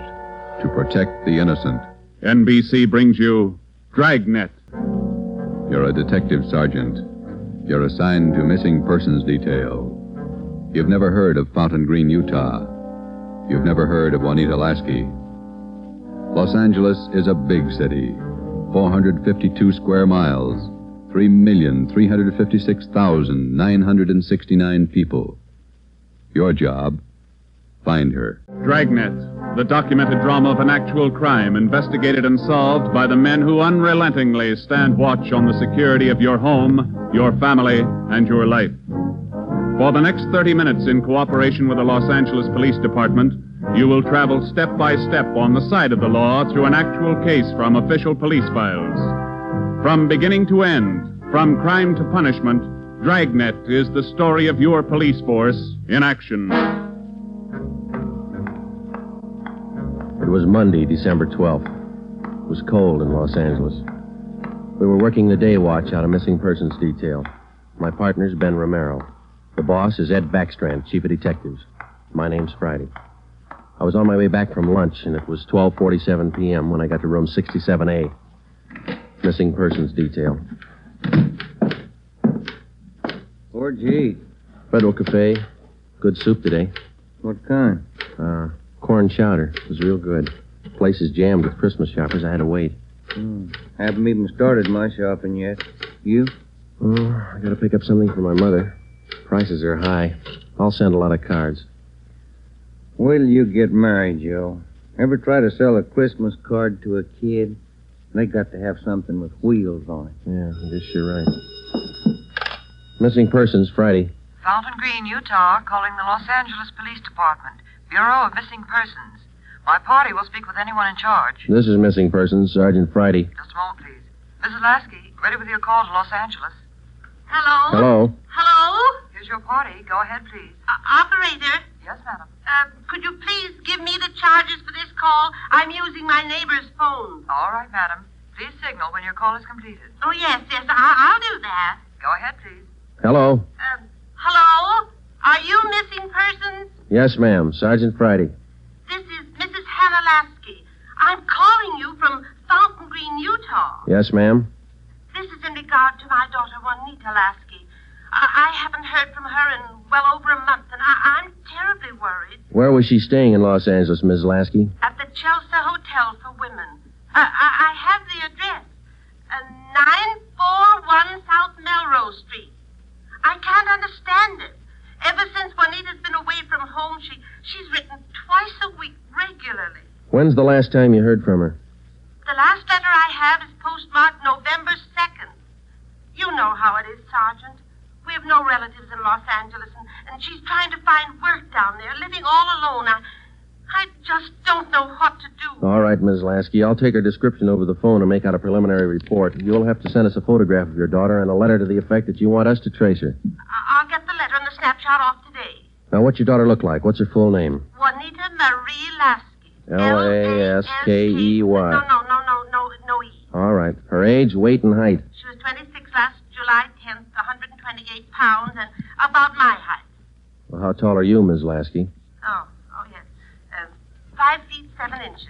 Speaker 4: to protect the innocent.
Speaker 5: NBC brings you Dragnet.
Speaker 4: You're a detective sergeant. You're assigned to missing persons detail. You've never heard of Fountain Green, Utah. You've never heard of Juanita Lasky. Los Angeles is a big city. 452 square miles. 3,356,969 people. Your job, find her.
Speaker 5: Dragnet, the documented drama of an actual crime investigated and solved by the men who unrelentingly stand watch on the security of your home, your family, and your life. For the next 30 minutes, in cooperation with the Los Angeles Police Department, you will travel step by step on the side of the law through an actual case from official police files. From beginning to end, from crime to punishment, Dragnet is the story of your police force in action.
Speaker 6: It was Monday, December 12th. It was cold in Los Angeles. We were working the day watch out of missing persons detail. My partner's Ben Romero. The boss is Ed Backstrand, chief of detectives. My name's Friday. I was on my way back from lunch, and it was 12:47 p.m. when I got to room 67A. Missing persons detail.
Speaker 9: Where'd you eat?
Speaker 6: Federal Cafe. Good soup today.
Speaker 9: What kind?
Speaker 6: Corn chowder. It was real good. Place is jammed with Christmas shoppers. I had to wait.
Speaker 9: Haven't even started my shopping yet. You?
Speaker 6: Oh, I gotta pick up something for my mother. Prices are high. I'll send a lot of cards.
Speaker 9: Wait till you get married, Joe. Ever try to sell a Christmas card to a kid? They got to have something with wheels on it.
Speaker 6: Yeah, I guess you're right. Missing persons, Friday.
Speaker 1: Fountain Green, Utah, calling the Los Angeles Police Department. Bureau of Missing Persons. My party will speak with anyone in charge.
Speaker 6: This is missing persons, Sergeant Friday.
Speaker 1: Just a moment, please. Mrs. Lasky, ready with your call to Los Angeles.
Speaker 22: Hello?
Speaker 6: Hello?
Speaker 22: Hello?
Speaker 1: Here's your party. Go ahead, please.
Speaker 22: Operator?
Speaker 1: Yes, madam.
Speaker 22: Could you please give me the charges for this call? I'm using my neighbor's phone.
Speaker 1: All right, madam. Please signal when your call is completed.
Speaker 22: Oh, yes, I'll do that.
Speaker 1: Go ahead, please.
Speaker 6: Hello?
Speaker 22: Hello? Are you missing persons?
Speaker 6: Yes, ma'am. Sergeant Friday.
Speaker 22: This is Mrs. Hannah Lasky. I'm calling you from Fountain Green, Utah.
Speaker 6: Yes, ma'am.
Speaker 22: This is in regard to my daughter, Juanita Lasky. I haven't heard from her in well over a month, and I'm terribly worried.
Speaker 6: Where was she staying in Los Angeles, Ms. Lasky?
Speaker 22: At the Chelsea Hotel for Women. I have the address. 941 South Melrose Street. I can't understand it. Ever since Juanita's been away from home, she's written twice a week regularly.
Speaker 6: When's the last time you heard from her?
Speaker 22: The last letter I have is postmarked November 2nd. You know how it is, Sergeant. We have no relatives in Los Angeles, and she's trying to find work down there, living all alone. I just don't know what to do.
Speaker 6: All right, Ms. Lasky. I'll take her description over the phone and make out a preliminary report. You'll have to send us a photograph of your daughter and a letter to the effect that you want us to trace her.
Speaker 22: I'll get the letter and the snapshot off today.
Speaker 6: Now, what's your daughter look like? What's her full name?
Speaker 22: Juanita Marie Lasky.
Speaker 6: Laskey.
Speaker 22: No E.
Speaker 6: All right. Her age, weight, and height.
Speaker 22: She was 26 last July 10th, 128 pounds, and about my height.
Speaker 6: Well, how tall are you, Ms. Lasky?
Speaker 22: Oh, yes. 5 feet 7 inches.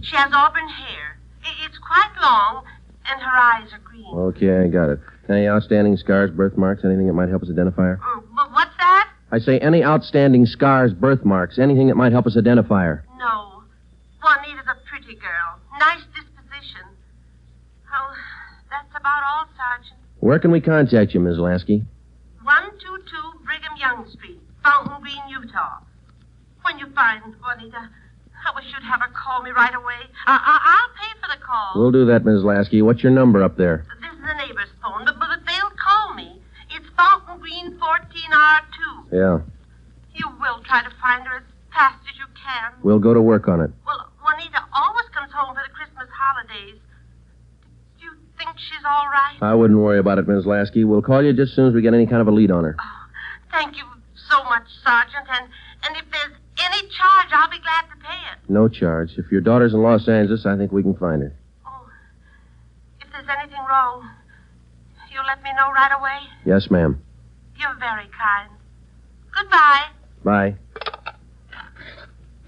Speaker 22: She has auburn hair. It's quite long, and her eyes are green.
Speaker 6: Okay, I got it. Any outstanding scars, birthmarks, anything that might help us identify her?
Speaker 22: But what's that?
Speaker 6: I say any outstanding scars, birthmarks, anything that might help us identify her.
Speaker 22: No. Juanita's a pretty girl. Nice disposition. Oh, that's about all, Sergeant.
Speaker 6: Where can we contact you, Ms. Lasky?
Speaker 22: 122 Brigham Young Street, Fountain Green, Utah. When you find Juanita, I wish you'd have her call me right away. I'll pay for the call.
Speaker 6: We'll do that, Ms. Lasky. What's your number up there?
Speaker 22: This is the neighbor's phone, but they'll call me. It's Fountain Green 14R2.
Speaker 6: Yeah.
Speaker 22: You will try to find her as fast as you can.
Speaker 6: We'll go to work on it.
Speaker 22: Well, Juanita always comes home for the Christmas holidays. Do you think she's all right?
Speaker 6: I wouldn't worry about it, Ms. Lasky. We'll call you just as soon as we get any kind of a lead on her.
Speaker 22: Thank you so much, Sergeant. And if there's any charge, I'll be glad to pay it.
Speaker 6: No charge. If your daughter's in Los Angeles, I think we can find her.
Speaker 22: If there's anything wrong, you'll let me know right away?
Speaker 6: Yes, ma'am.
Speaker 22: You're very kind. Goodbye.
Speaker 6: Bye.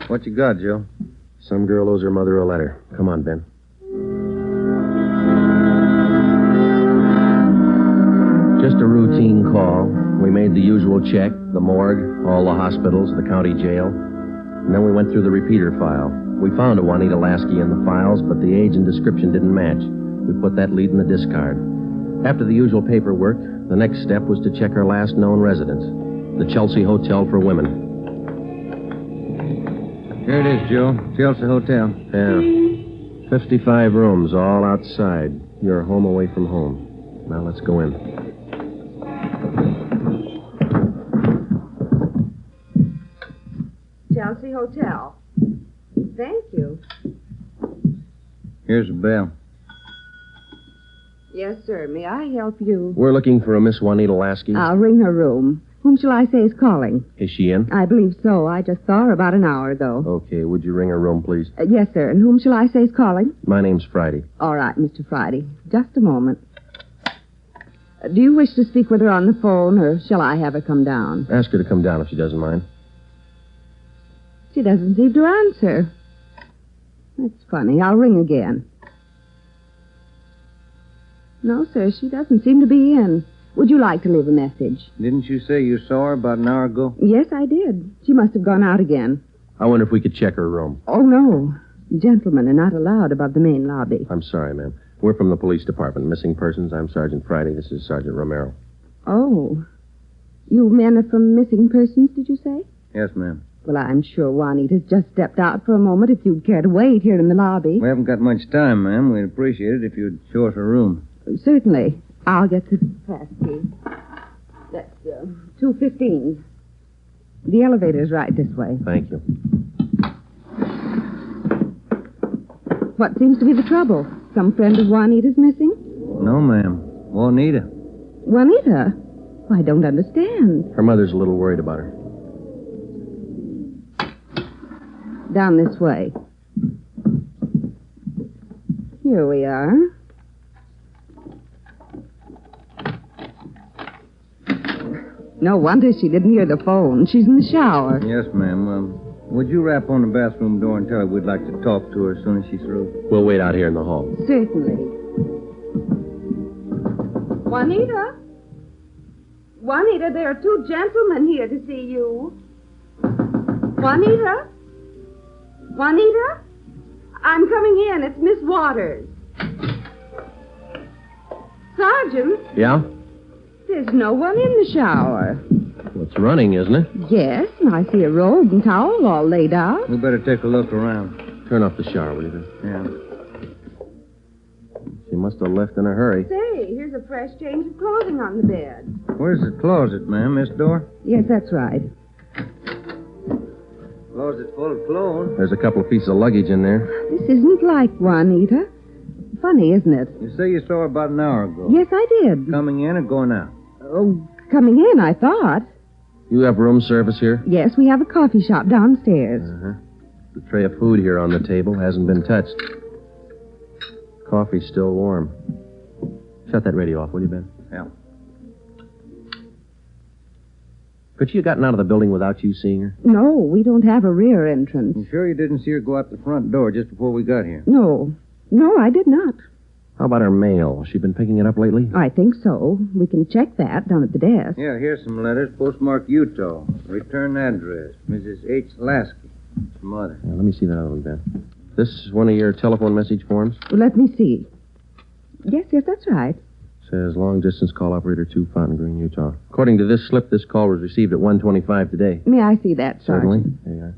Speaker 9: What you got, Joe?
Speaker 6: Some girl owes her mother a letter. Come on, Ben. Just a routine call. We made the usual check, the morgue, all the hospitals, the county jail. And then we went through the repeater file. We found a Juanita Lasky in the files, but the age and description didn't match. We put that lead in the discard. After the usual paperwork, the next step was to check her last known residence, the Chelsea Hotel for Women.
Speaker 9: Here it is, Joe. Chelsea Hotel.
Speaker 6: Yeah. 55 rooms, all outside. You're home away from home. Now let's go in.
Speaker 23: Chelsea Hotel. Thank you.
Speaker 9: Here's a bell.
Speaker 23: Yes, sir. May I help you?
Speaker 6: We're looking for a Miss Juanita Lasky.
Speaker 23: I'll ring her room. Whom shall I say is calling?
Speaker 6: Is she in?
Speaker 23: I believe so. I just saw her about an hour ago.
Speaker 6: Okay, would you ring her room, please?
Speaker 23: Yes, sir. And whom shall I say is calling?
Speaker 6: My name's Friday.
Speaker 23: All right, Mr. Friday. Just a moment. Do you wish to speak with her on the phone, or shall I have her come down?
Speaker 6: Ask her to come down if she doesn't mind.
Speaker 23: She doesn't seem to answer. That's funny. I'll ring again. No, sir, she doesn't seem to be in. Would you like to leave a message?
Speaker 9: Didn't you say you saw her about an hour ago?
Speaker 23: Yes, I did. She must have gone out again.
Speaker 6: I wonder if we could check her room.
Speaker 23: Oh, no. Gentlemen are not allowed above the main lobby.
Speaker 6: I'm sorry, ma'am. We're from the police department. Missing persons. I'm Sergeant Friday. This is Sergeant Romero.
Speaker 23: Oh. You men are from missing persons, did you say?
Speaker 9: Yes, ma'am.
Speaker 23: Well, I'm sure Juanita's just stepped out for a moment if you'd care to wait here in the lobby.
Speaker 9: We haven't got much time, ma'am. We'd appreciate it if you'd show us her room.
Speaker 23: Certainly. I'll get the pass key. That's 215. The elevator's right this way.
Speaker 6: Thank you.
Speaker 23: What seems to be the trouble? Some friend of Juanita's missing?
Speaker 9: No, ma'am. Juanita.
Speaker 23: Juanita? I don't understand.
Speaker 6: Her mother's a little worried about her.
Speaker 23: Down this way. Here we are. No wonder she didn't hear the phone. She's in the shower.
Speaker 9: Yes, ma'am. Would you rap on the bathroom door and tell her we'd like to talk to her as soon as she's through?
Speaker 6: We'll wait out here in the hall.
Speaker 23: Certainly. Juanita? Juanita, there are two gentlemen here to see you. Juanita? Juanita? I'm coming in. It's Miss Waters. Sergeant?
Speaker 6: Yeah?
Speaker 23: There's no one in the shower.
Speaker 6: Well, it's running, isn't it?
Speaker 23: Yes, and I see a robe and towel all laid out.
Speaker 9: We better take a look around.
Speaker 6: Turn off the shower, will you?
Speaker 9: Yeah.
Speaker 6: She must have left in a hurry.
Speaker 23: Say, here's a fresh change of clothing on the bed.
Speaker 9: Where's the closet, ma'am? This door?
Speaker 23: Yes, that's right.
Speaker 9: Closet full of clothes.
Speaker 6: There's a couple of pieces of luggage in there.
Speaker 23: This isn't like Juanita. Funny, isn't it?
Speaker 9: You say you saw her about an hour ago.
Speaker 23: Yes, I did.
Speaker 9: Coming in or going out?
Speaker 23: Oh, coming in, I thought.
Speaker 6: You have room service here?
Speaker 23: Yes, we have a coffee shop downstairs.
Speaker 6: Uh-huh. The tray of food here on the table hasn't been touched. Coffee's still warm. Shut that radio off, will you, Ben?
Speaker 9: Yeah.
Speaker 6: Could she have gotten out of the building without you seeing her?
Speaker 23: No, we don't have a rear entrance.
Speaker 9: You sure you didn't see her go out the front door just before we got here?
Speaker 23: No, I did not.
Speaker 6: How about her mail? She been picking it up lately?
Speaker 23: I think so. We can check that down at the desk.
Speaker 9: Yeah, here's some letters. Postmark Utah. Return address. Mrs. H. Lasky. Mother.
Speaker 6: Yeah, let me see that other one, Ben. This is one of your telephone message forms?
Speaker 23: Well, let me see. Yes, that's right.
Speaker 6: Says long distance call operator 2, Fountain Green, Utah. According to this slip, this call was received at 1:25 today.
Speaker 23: May I see that, Sergeant?
Speaker 6: Certainly. There you are.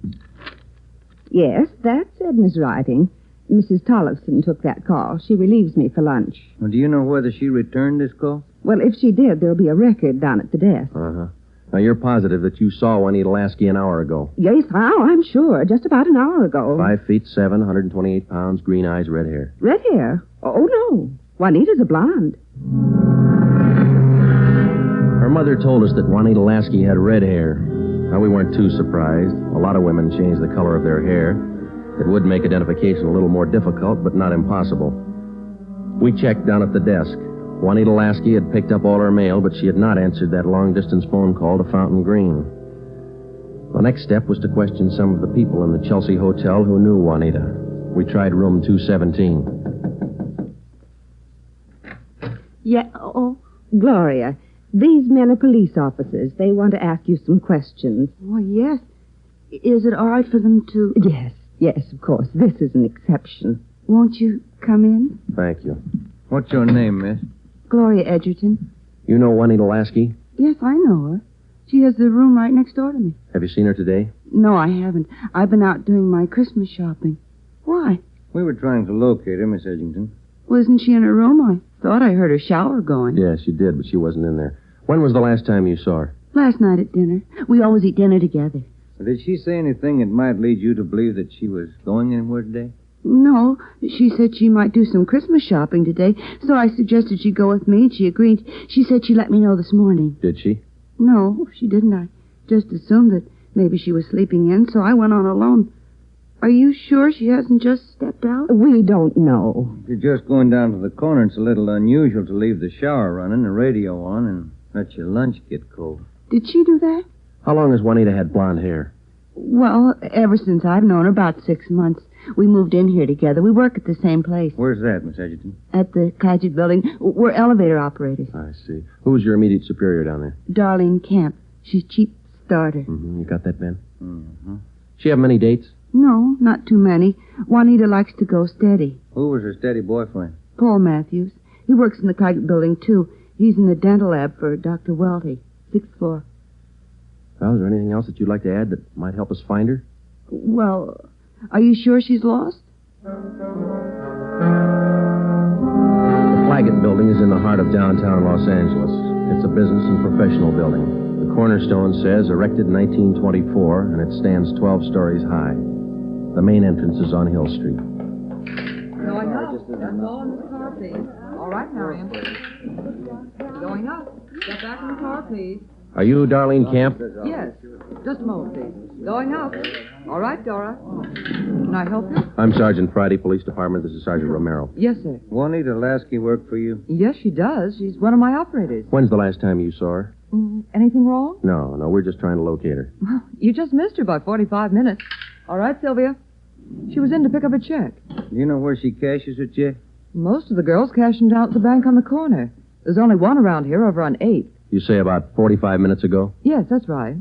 Speaker 23: Yes, that's Edna's writing. Mrs. Tollefson took that call. She relieves me for lunch.
Speaker 9: Well, do you know whether she returned this call?
Speaker 23: Well, if she did, there'll be a record down at the desk.
Speaker 6: Uh-huh. Now, you're positive that you saw Juanita Lasky an hour ago?
Speaker 23: Yes, I'm sure. Just about an hour ago.
Speaker 6: 5'7", 128 pounds, green eyes, red hair.
Speaker 23: Red hair? Oh, no. Juanita's a blonde.
Speaker 6: Her mother told us that Juanita Lasky had red hair. Now, we weren't too surprised. A lot of women change the color of their hair. It would make identification a little more difficult, but not impossible. We checked down at the desk. Juanita Lasky had picked up all her mail, but she had not answered that long-distance phone call to Fountain Green. The next step was to question some of the people in the Chelsea Hotel who knew Juanita. We tried room 217.
Speaker 23: Yeah, oh, Gloria, these men are police officers. They want to ask you some questions.
Speaker 2: Oh, yes. Is it all right for them to...
Speaker 23: Yes, of course. This is an exception.
Speaker 2: Won't you come in?
Speaker 6: Thank you.
Speaker 9: What's your name, miss?
Speaker 2: Gloria Edgerton.
Speaker 6: You know Juanita Lasky?
Speaker 2: Yes, I know her. She has the room right next door to me.
Speaker 6: Have you seen her today?
Speaker 2: No, I haven't. I've been out doing my Christmas shopping. Why?
Speaker 9: We were trying to locate her, Miss Edgerton.
Speaker 2: Wasn't she in her room? I thought I heard her shower going.
Speaker 6: Yes, you did, but she wasn't in there. When was the last time you saw her?
Speaker 2: Last night at dinner. We always eat dinner together.
Speaker 9: Did she say anything that might lead you to believe that she was going anywhere today?
Speaker 2: No. She said she might do some Christmas shopping today, so I suggested she go with me, and she agreed. She said she'd let me know this morning.
Speaker 6: Did she?
Speaker 2: No, she didn't. I just assumed that maybe she was sleeping in, so I went on alone. Are you sure she hasn't just stepped out?
Speaker 23: We don't know.
Speaker 9: If you're just going down to the corner, it's a little unusual to leave the shower running, the radio on, and let your lunch get cold.
Speaker 2: Did she do that?
Speaker 6: How long has Juanita had blonde hair?
Speaker 2: Well, ever since I've known her, about 6 months. We moved in here together. We work at the same place.
Speaker 9: Where's that, Miss Edgerton?
Speaker 2: At the Clagett building. We're elevator operators.
Speaker 6: I see. Who's your immediate superior down there?
Speaker 2: Darlene Camp. She's chief starter.
Speaker 6: Mm-hmm. You got that, Ben?
Speaker 9: Mm-hmm.
Speaker 6: She have many dates?
Speaker 2: No, not too many. Juanita likes to go steady.
Speaker 9: Who was her steady boyfriend?
Speaker 2: Paul Matthews. He works in the Clagett building, too. He's in the dental lab for Dr. Welty, 6th floor.
Speaker 6: Well, is there anything else that you'd like to add that might help us find her?
Speaker 2: Well, are you sure she's lost?
Speaker 6: The Clagett building is in the heart of downtown Los Angeles. It's a business and professional building. The cornerstone says erected in 1924, and it stands 12 stories high. The main entrance is on Hill Street.
Speaker 3: Going up. That's all in the car, please. All right, Marion. Going up. Get back in the car, please.
Speaker 6: Are you Darlene Camp?
Speaker 3: Yes. Just a moment, please. Going up. All right, Dora. Can I help you?
Speaker 6: I'm Sergeant Friday, Police Department. This is Sergeant Romero.
Speaker 3: Yes, sir.
Speaker 9: Juanita Lasky work for you?
Speaker 3: Yes, she does. She's one of my operators.
Speaker 6: When's the last time you saw her?
Speaker 3: Anything wrong?
Speaker 6: No, we're just trying to locate her.
Speaker 3: Well, you just missed her by 45 minutes. All right, Sylvia. She was in to pick up a check.
Speaker 9: Do you know where she cashes her check?
Speaker 3: Most of the girls cash them down at the bank on the corner. There's only one around here over on 8th.
Speaker 6: You say about 45 minutes ago?
Speaker 3: Yes, that's right.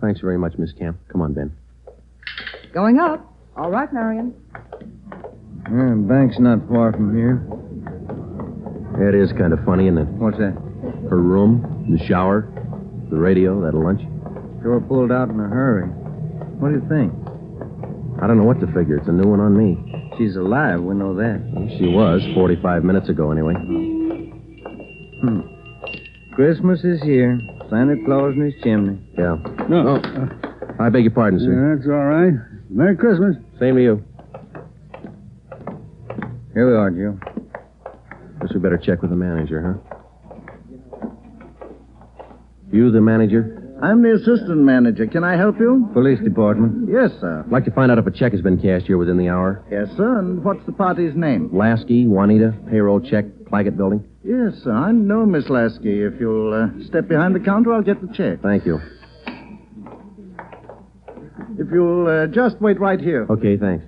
Speaker 6: Thanks very much, Miss Camp. Come on, Ben.
Speaker 3: Going up. All right, Marion.
Speaker 9: Bank's not far from here.
Speaker 6: It is kind of funny, isn't it?
Speaker 9: What's that?
Speaker 6: Her room, the shower, the radio, that lunch.
Speaker 9: Sure pulled out in a hurry. What do you think?
Speaker 6: I don't know what to figure. It's a new one on me.
Speaker 9: She's alive, we know that.
Speaker 6: Well, she was, 45 minutes ago, anyway.
Speaker 9: Christmas is here. Santa Claus in his chimney.
Speaker 6: Yeah.
Speaker 12: No.
Speaker 6: I beg your pardon, sir.
Speaker 12: Yeah, that's all right. Merry Christmas.
Speaker 6: Same to you.
Speaker 9: Here we are, Joe.
Speaker 6: Guess we better check with the manager, huh? You the manager?
Speaker 8: I'm the assistant manager. Can I help you?
Speaker 9: Police department.
Speaker 8: Yes, sir.
Speaker 6: I'd like to find out if a check has been cashed here within the hour.
Speaker 8: Yes, sir. And what's the party's name?
Speaker 6: Lasky, Juanita, payroll check, Clagett building.
Speaker 8: Yes, sir. I know Miss Lasky. If you'll step behind the counter, I'll get the check.
Speaker 6: Thank you.
Speaker 8: If you'll just wait right here.
Speaker 6: Okay, thanks.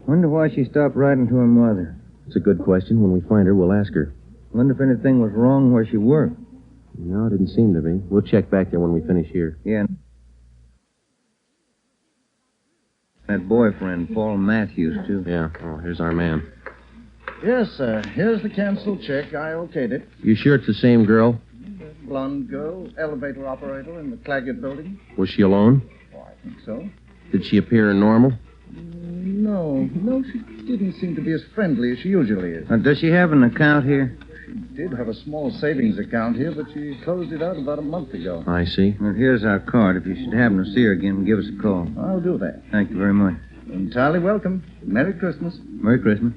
Speaker 9: Wonder why she stopped writing to her mother.
Speaker 6: It's a good question. When we find her, we'll ask her.
Speaker 9: Wonder if anything was wrong where she worked.
Speaker 6: No, it didn't seem to be. We'll check back there when we finish here.
Speaker 9: Yeah. That boyfriend, Paul Matthews, too.
Speaker 6: Yeah. Oh, here's our man.
Speaker 8: Yes, sir. Here's the canceled check. I okayed it.
Speaker 6: You sure it's the same girl?
Speaker 8: Blonde girl, elevator operator in the Clagett building.
Speaker 6: Was she alone?
Speaker 8: Oh, I think so.
Speaker 6: Did she appear normal?
Speaker 8: No, she didn't seem to be as friendly as she usually is.
Speaker 9: Does she have an account here?
Speaker 8: She did have a small savings account here, but she closed it out about a month ago.
Speaker 6: I see.
Speaker 9: Well, here's our card. If you should happen to see her again, give us a call.
Speaker 8: I'll do that.
Speaker 9: Thank you very much.
Speaker 8: Entirely welcome. Merry Christmas.
Speaker 9: Merry Christmas.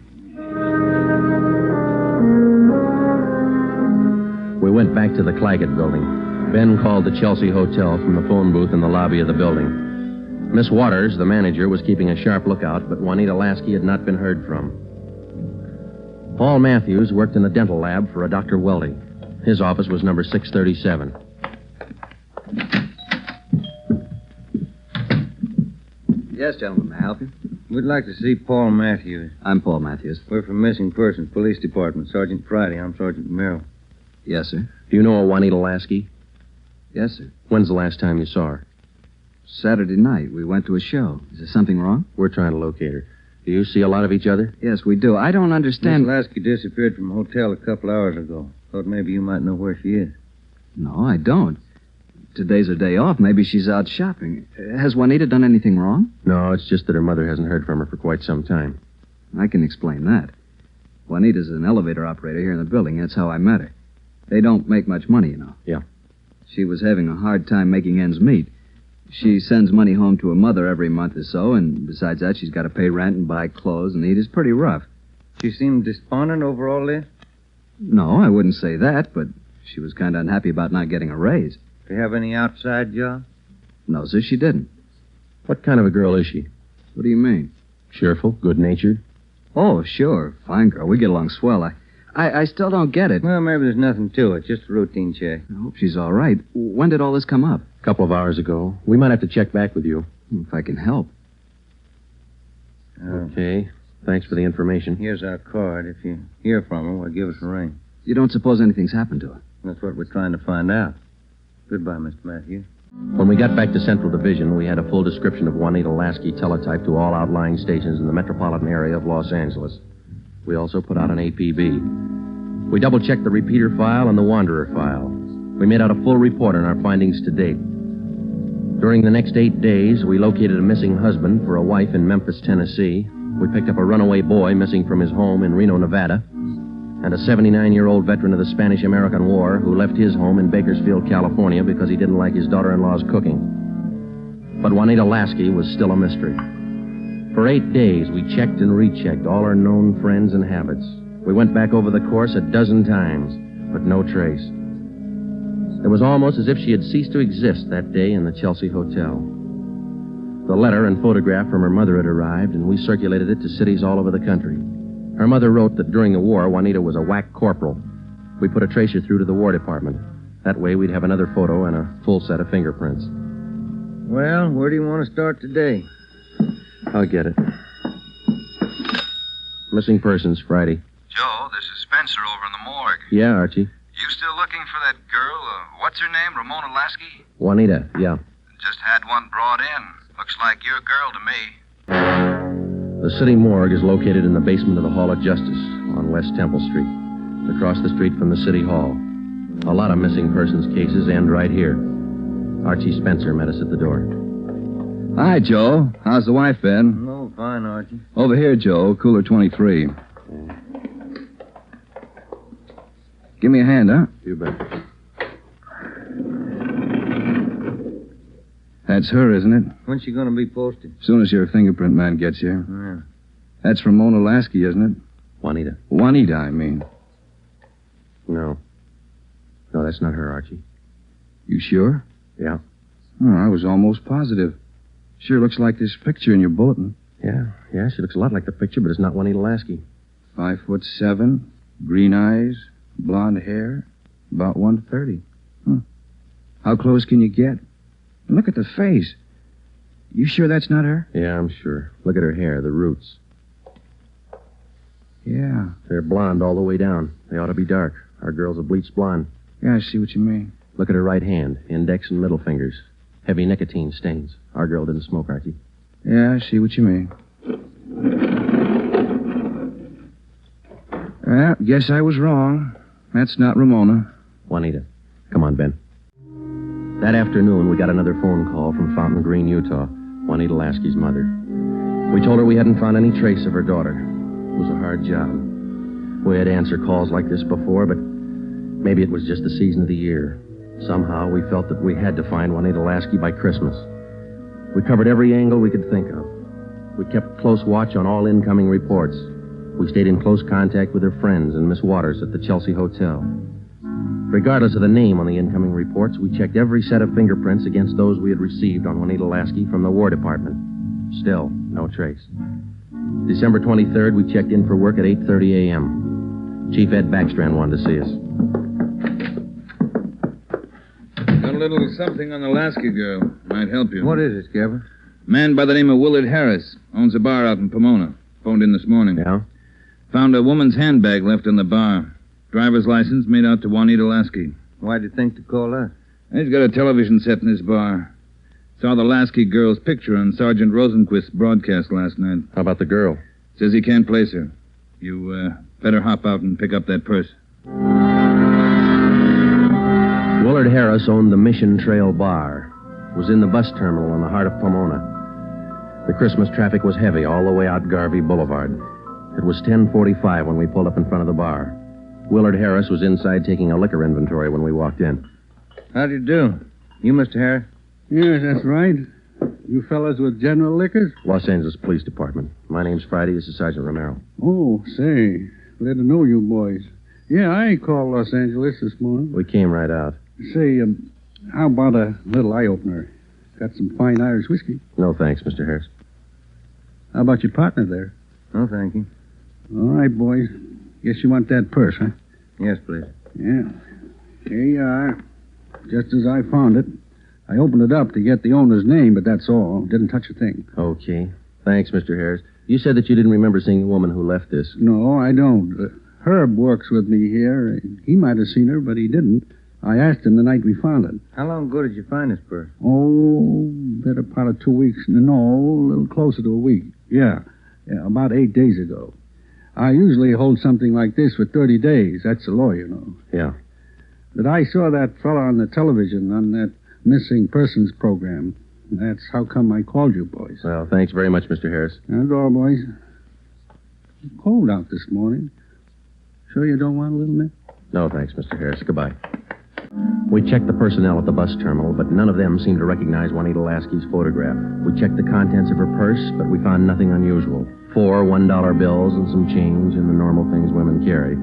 Speaker 6: We went back to the Clagett building. Ben called the Chelsea Hotel from the phone booth in the lobby of the building. Miss Waters, the manager, was keeping a sharp lookout, but Juanita Lasky had not been heard from. Paul Matthews worked in the dental lab for a Dr. Welty. His office was number 637.
Speaker 11: Yes, gentlemen, may I help you?
Speaker 9: We'd like to see Paul Matthews.
Speaker 11: I'm Paul Matthews.
Speaker 9: We're from Missing Persons Police Department. Sergeant Friday. I'm Sergeant Merrill.
Speaker 11: Yes, sir.
Speaker 6: Do you know a Juanita Lasky?
Speaker 11: Yes, sir.
Speaker 6: When's the last time you saw her?
Speaker 11: Saturday night. We went to a show. Is there something wrong?
Speaker 6: We're trying to locate her. Do you see a lot of each other?
Speaker 11: Yes, we do. I don't understand.
Speaker 9: Miss Lasky disappeared from a hotel a couple hours ago. Thought maybe you might know where she is.
Speaker 11: No, I don't. Today's her day off. Maybe she's out shopping. Has Juanita done anything wrong?
Speaker 6: No, it's just that her mother hasn't heard from her for quite some time.
Speaker 11: I can explain that. Juanita's an elevator operator here in the building. That's how I met her. They don't make much money, you know.
Speaker 6: Yeah.
Speaker 11: She was having a hard time making ends meet. She sends money home to her mother every month or so, and besides that, she's got to pay rent and buy clothes and eat. It's pretty rough.
Speaker 9: She seemed despondent over all this?
Speaker 11: No, I wouldn't say that, but she was kind of unhappy about not getting a raise.
Speaker 9: Do you have any outside job?
Speaker 11: No, sir, she didn't.
Speaker 6: What kind of a girl is she?
Speaker 11: What do you mean?
Speaker 6: Cheerful, good-natured?
Speaker 11: Oh, sure. Fine girl. We get along swell. I still don't get it.
Speaker 9: Well, maybe there's nothing to it. Just a routine check.
Speaker 11: I hope she's all right. When did all this come up?
Speaker 6: A couple of hours ago. We might have to check back with you.
Speaker 11: If I can help.
Speaker 6: Okay. Thanks for the information.
Speaker 9: Here's our card. If you hear from her, well, give us a ring.
Speaker 11: You don't suppose anything's happened to her?
Speaker 9: That's what we're trying to find out. Goodbye, Mr. Matthews.
Speaker 6: When we got back to Central Division, we had a full description of Juanita Lasky teletyped to all outlying stations in the metropolitan area of Los Angeles. We also put out an APB. We double-checked the repeater file and the wanderer file. We made out a full report on our findings to date. During the next 8 days, we located a missing husband for a wife in Memphis, Tennessee. We picked up a runaway boy missing from his home in Reno, Nevada, and a 79-year-old veteran of the Spanish-American War who left his home in Bakersfield, California because he didn't like his daughter-in-law's cooking. But Juanita Lasky was still a mystery. For 8 days, we checked and rechecked all her known friends and habits. We went back over the course a dozen times, but no trace. It was almost as if she had ceased to exist that day in the Chelsea Hotel. The letter and photograph from her mother had arrived, and we circulated it to cities all over the country. Her mother wrote that during the war, Juanita was a whack corporal. We put a tracer through to the War Department. That way, we'd have another photo and a full set of fingerprints.
Speaker 9: Well, where do you want to start today?
Speaker 6: I'll get it. Missing persons, Friday.
Speaker 10: Joe, this is Spencer over in the morgue.
Speaker 6: Yeah, Archie.
Speaker 10: You still looking for that girl? What's her name? Ramona Lasky?
Speaker 6: Juanita, yeah.
Speaker 10: Just had one brought in. Looks like your girl to me.
Speaker 6: The city morgue is located in the basement of the Hall of Justice on West Temple Street, across the street from the City Hall. A lot of missing persons cases end right here. Archie Spencer met us at the door.
Speaker 11: Hi, Joe. How's the wife been?
Speaker 9: Oh, fine, Archie.
Speaker 11: Over here, Joe. Cooler 23. Give me a hand, huh?
Speaker 6: You bet.
Speaker 11: That's her, isn't it?
Speaker 9: When's she going to be posted?
Speaker 11: As soon as your fingerprint man gets here.
Speaker 9: Yeah.
Speaker 11: That's Ramona Lasky, isn't it?
Speaker 6: Juanita.
Speaker 11: Juanita, I mean.
Speaker 6: No. No, that's not her, Archie.
Speaker 11: You sure?
Speaker 6: Yeah.
Speaker 11: Oh, I was almost positive. Sure looks like this picture in your bulletin.
Speaker 6: Yeah, she looks a lot like the picture, but it's not Juanita Lasky.
Speaker 11: 5'7", green eyes, blonde hair, about 130. How close can you get? Look at the face. You sure that's not her?
Speaker 6: Yeah, I'm sure. Look at her hair, the roots.
Speaker 11: Yeah.
Speaker 6: They're blonde all the way down. They ought to be dark. Our girl's a bleached blonde.
Speaker 11: Yeah, I see what you mean.
Speaker 6: Look at her right hand, index and middle fingers. Heavy nicotine stains. Our girl didn't smoke, Archie.
Speaker 11: Yeah, I see what you mean. Well, guess I was wrong. That's not Ramona.
Speaker 6: Juanita. Come on, Ben. That afternoon, we got another phone call from Fountain Green, Utah, Juanita Lasky's mother. We told her we hadn't found any trace of her daughter. It was a hard job. We had answered calls like this before, but maybe it was just the season of the year. Somehow, we felt that we had to find Juanita Lasky by Christmas. We covered every angle we could think of. We kept close watch on all incoming reports. We stayed in close contact with her friends and Miss Waters at the Chelsea Hotel. Regardless of the name on the incoming reports, we checked every set of fingerprints against those we had received on Juanita Lasky from the War Department. Still, no trace. December 23rd, we checked in for work at 8:30 a.m. Chief Ed Backstrand wanted to see us.
Speaker 18: Got a little something on the Lasky girl. Might help you.
Speaker 9: What is it, Skipper?
Speaker 18: Man by the name of Willard Harris. Owns a bar out in Pomona. Phoned in this morning.
Speaker 6: Yeah?
Speaker 18: Found a woman's handbag left in the bar. Driver's license made out to Juanita Lasky.
Speaker 9: Why'd you think to call us?
Speaker 18: He's got a television set in his bar. Saw the Lasky girl's picture on Sergeant Rosenquist's broadcast last night.
Speaker 6: How about the girl?
Speaker 18: Says he can't place her. You better hop out and pick up that purse.
Speaker 6: Willard Harris owned the Mission Trail Bar. It was in the bus terminal in the heart of Pomona. The Christmas traffic was heavy all the way out Garvey Boulevard. It was 10:45 when we pulled up in front of the bar. Willard Harris was inside taking a liquor inventory when we walked in.
Speaker 9: How do you do? You, Mr. Harris?
Speaker 12: Yes, that's right. You fellas with General Liquors?
Speaker 6: Los Angeles Police Department. My name's Friday. This is Sergeant Romero.
Speaker 12: Oh, say. Glad to know you boys. Yeah, I called Los Angeles this morning.
Speaker 6: We came right out.
Speaker 12: Say, how about a little eye-opener? Got some fine Irish whiskey.
Speaker 6: No, thanks, Mr. Harris.
Speaker 12: How about your partner there?
Speaker 9: No, thank you.
Speaker 12: All right, boys. Guess you want that purse, huh?
Speaker 9: Yes, please.
Speaker 12: Yeah. Here you are. Just as I found it. I opened it up to get the owner's name, but that's all. Didn't touch a thing.
Speaker 6: Okay. Thanks, Mr. Harris. You said that you didn't remember seeing the woman who left this.
Speaker 12: No, I don't. Herb works with me here. He might have seen her, but he didn't. I asked him the night we found it.
Speaker 9: How long ago did you find this purse?
Speaker 12: Oh, better part of 2 weeks. No, a little closer to a week. Yeah, about 8 days ago. I usually hold something like this for 30 days. That's the law, you know.
Speaker 6: Yeah.
Speaker 12: But I saw that fella on the television on that missing persons program. That's how come I called you, boys.
Speaker 6: Well, thanks very much, Mr. Harris.
Speaker 12: That's all, boys. It's cold out this morning. Sure you don't want a little nip?
Speaker 6: No, thanks, Mr. Harris. Goodbye. We checked the personnel at the bus terminal, but none of them seemed to recognize Juanita Lasky's photograph. We checked the contents of her purse, but we found nothing unusual. 4 $1 bills and some change and the normal things women carry.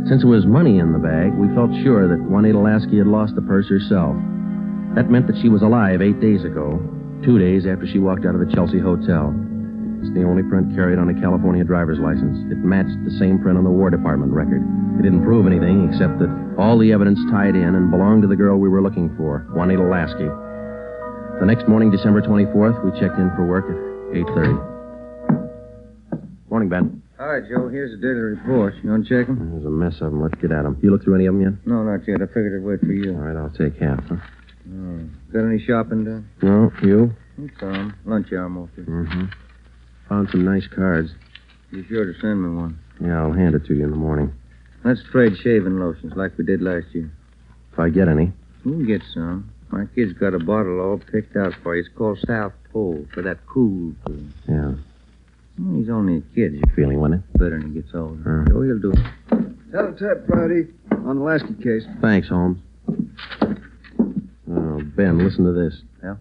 Speaker 6: Since there was money in the bag, we felt sure that Juanita Lasky had lost the purse herself. That meant that she was alive 8 days ago, 2 days after she walked out of the Chelsea Hotel. It's the only print carried on a California driver's license. It matched the same print on the War Department record. It didn't prove anything except that all the evidence tied in and belonged to the girl we were looking for, Juanita Lasky. The next morning, December 24th, we checked in for work at 8:30. Morning, Ben.
Speaker 9: All right, Joe, here's the daily report. You want to check them?
Speaker 6: There's a mess of them. Let's get at them. You look through any of them yet?
Speaker 9: No, not yet. I figured I'd wait for you.
Speaker 6: All right, I'll take half, huh?
Speaker 9: Oh. Got any shopping done?
Speaker 6: No, you?
Speaker 9: Some. Lunch hour mostly.
Speaker 6: Mm-hmm. Found some nice cards.
Speaker 9: Be sure to send me one.
Speaker 6: Yeah, I'll hand it to you in the morning.
Speaker 9: Let's trade shaving lotions like we did last year.
Speaker 6: If I get any.
Speaker 9: You can get some. My kid's got a bottle all picked out for you. It's called South Pole for that cool food.
Speaker 6: Yeah.
Speaker 9: Well, he's only a kid.
Speaker 6: You feeling, wasn't it?
Speaker 9: Better when he gets older. Oh, he'll do it.
Speaker 11: Teletype, Friday, on the Lasky case.
Speaker 6: Thanks, Holmes. Oh, Ben, listen to this.
Speaker 9: Yeah?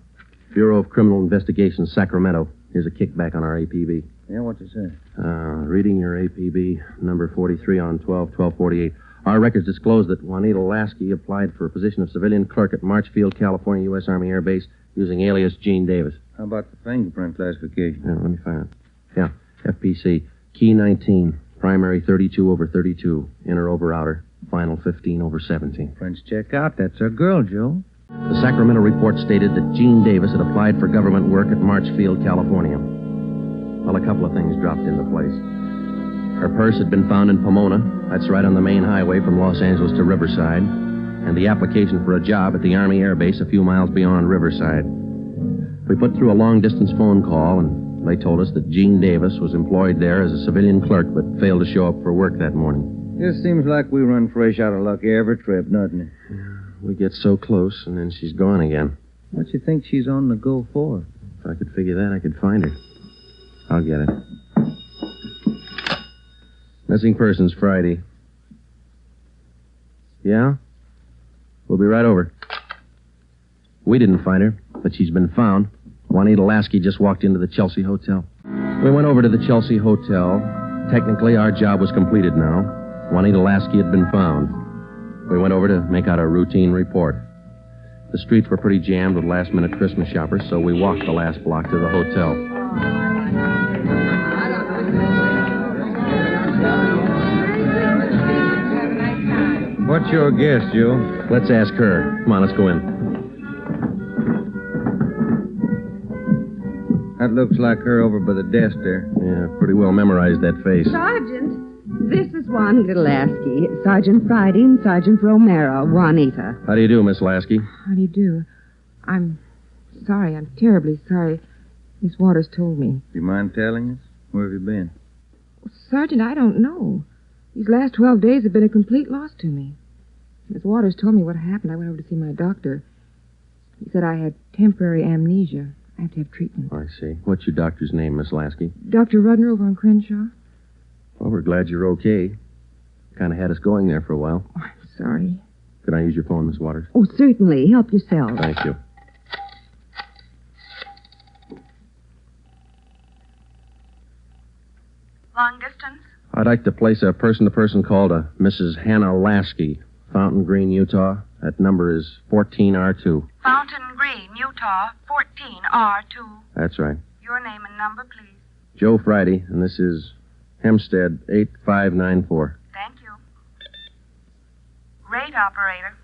Speaker 6: Bureau of Criminal Investigation, Sacramento. Here's a kickback on our APB.
Speaker 9: Yeah, what's it say?
Speaker 6: Reading your APB, number 43 on 12/12/48. Our records disclose that Juanita Lasky applied for a position of civilian clerk at Marchfield, California, U.S. Army Air Base, using alias Gene Davis.
Speaker 9: How about the fingerprint classification?
Speaker 6: Yeah, let me find it. Yeah, FPC. Key 19, primary 32/32, inner over outer, final 15/17.
Speaker 9: Prints check out. That's our girl, Joe.
Speaker 6: The Sacramento report stated that Gene Davis had applied for government work at Marchfield, California. Well, a couple of things dropped into place. Her purse had been found in Pomona. That's right on the main highway from Los Angeles to Riverside. And the application for a job at the Army Air Base a few miles beyond Riverside. We put through a long-distance phone call, and they told us that Gene Davis was employed there as a civilian clerk, but failed to show up for work that morning.
Speaker 9: It seems like we run fresh out of luck every trip, doesn't it?
Speaker 6: We get so close, and then she's gone again.
Speaker 9: What you think she's on the go for?
Speaker 6: If I could figure that, I could find her. I'll get it. Missing persons, Friday. Yeah? We'll be right over. We didn't find her, but she's been found. Juanita Lasky just walked into the Chelsea Hotel. We went over to the Chelsea Hotel. Technically, our job was completed now. Juanita Lasky had been found. We went over to make out a routine report. The streets were pretty jammed with last-minute Christmas shoppers, so we walked the last block to the hotel.
Speaker 9: What's your guess, Joe?
Speaker 6: Let's ask her. Come on, let's go in.
Speaker 9: That looks like her over by the desk there.
Speaker 6: Yeah, pretty well memorized that face.
Speaker 23: Sergeant, this is Juanita Lasky. Sergeant Friday and Sergeant Romero. Juanita.
Speaker 6: How do you do, Miss Lasky?
Speaker 3: How do you do? I'm sorry. I'm terribly sorry. Miss Waters told me.
Speaker 9: Do you mind telling us? Where have you been?
Speaker 3: Sergeant, I don't know. These last 12 days have been a complete loss to me. Miss Waters told me what happened. I went over to see my doctor. He said I had temporary amnesia. I have to have treatment.
Speaker 6: I see. What's your doctor's name, Miss Lasky?
Speaker 3: Dr. Rudner over on Crenshaw.
Speaker 6: Well, we're glad you're okay. Kind of had us going there for a while.
Speaker 3: Oh, I'm sorry.
Speaker 6: Could I use your phone, Miss Waters?
Speaker 23: Oh, certainly. Help yourself.
Speaker 6: Thank you.
Speaker 22: Long distance?
Speaker 6: I'd like to place a person-to-person call to Mrs. Hannah Lasky, Fountain Green, Utah. That number is 14R2.
Speaker 22: Fountain Green, Utah, 14R2.
Speaker 6: That's right.
Speaker 22: Your name and number, please.
Speaker 6: Joe Friday, and this is Hempstead 8594.
Speaker 22: Thank you. Rate operator.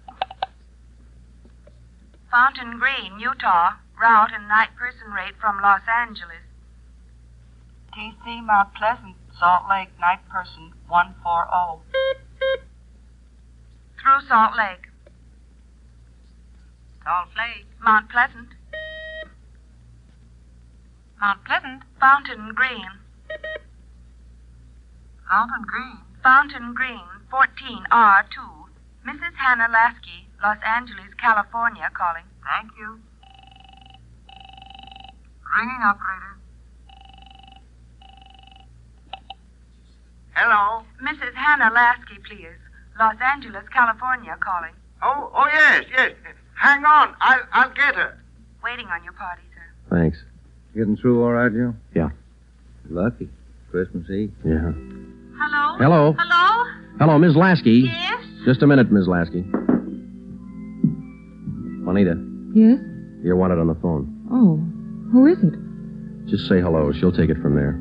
Speaker 2: Fountain Green, Utah. Route and night person rate from Los Angeles. TC Mount Pleasant, Salt Lake, night person 140. Through Salt Lake. Salt Lake. Mount Pleasant. Mount Pleasant. Fountain Green. Fountain Green. Fountain Green, 14R2. Mrs. Hannah Lasky, Los Angeles, California, calling. Thank you. Ringing operator.
Speaker 21: Hello?
Speaker 2: Mrs. Hannah Lasky, please. Los Angeles, California, calling.
Speaker 21: Oh, yes. Hang on. I'll get her.
Speaker 2: Waiting on your party, sir.
Speaker 6: Thanks.
Speaker 9: Getting through all right, Joe?
Speaker 6: Yeah.
Speaker 9: Lucky. Christmas Eve.
Speaker 6: Yeah.
Speaker 22: Hello?
Speaker 6: Hello?
Speaker 22: Hello?
Speaker 6: Hello, Ms. Lasky.
Speaker 22: Yes?
Speaker 6: Just a minute, Ms. Lasky. Juanita,
Speaker 3: Yes?
Speaker 6: you're wanted on the phone.
Speaker 3: Oh, who is it?
Speaker 6: Just say hello. She'll take it from there.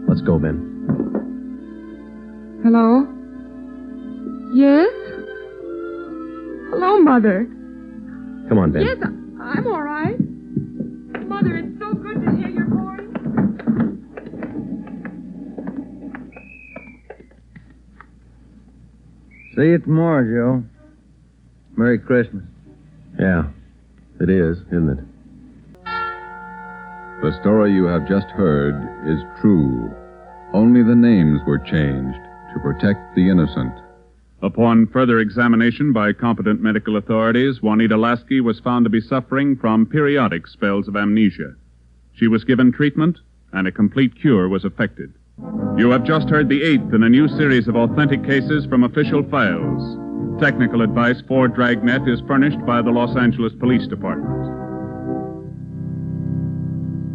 Speaker 6: Let's go, Ben.
Speaker 3: Hello? Yes? Hello, Mother.
Speaker 6: Come on, Ben.
Speaker 3: Yes, I'm all right. Mother, it's so good to hear your voice.
Speaker 9: See you tomorrow, Joe. Merry Christmas.
Speaker 6: Yeah, it is, isn't it?
Speaker 4: The story you have just heard is true. Only the names were changed to protect the innocent.
Speaker 5: Upon further examination by competent medical authorities, Juanita Lasky was found to be suffering from periodic spells of amnesia. She was given treatment, and a complete cure was effected. You have just heard the 8th in a new series of authentic cases from official files. Technical advice for Dragnet is furnished by the Los Angeles Police Department.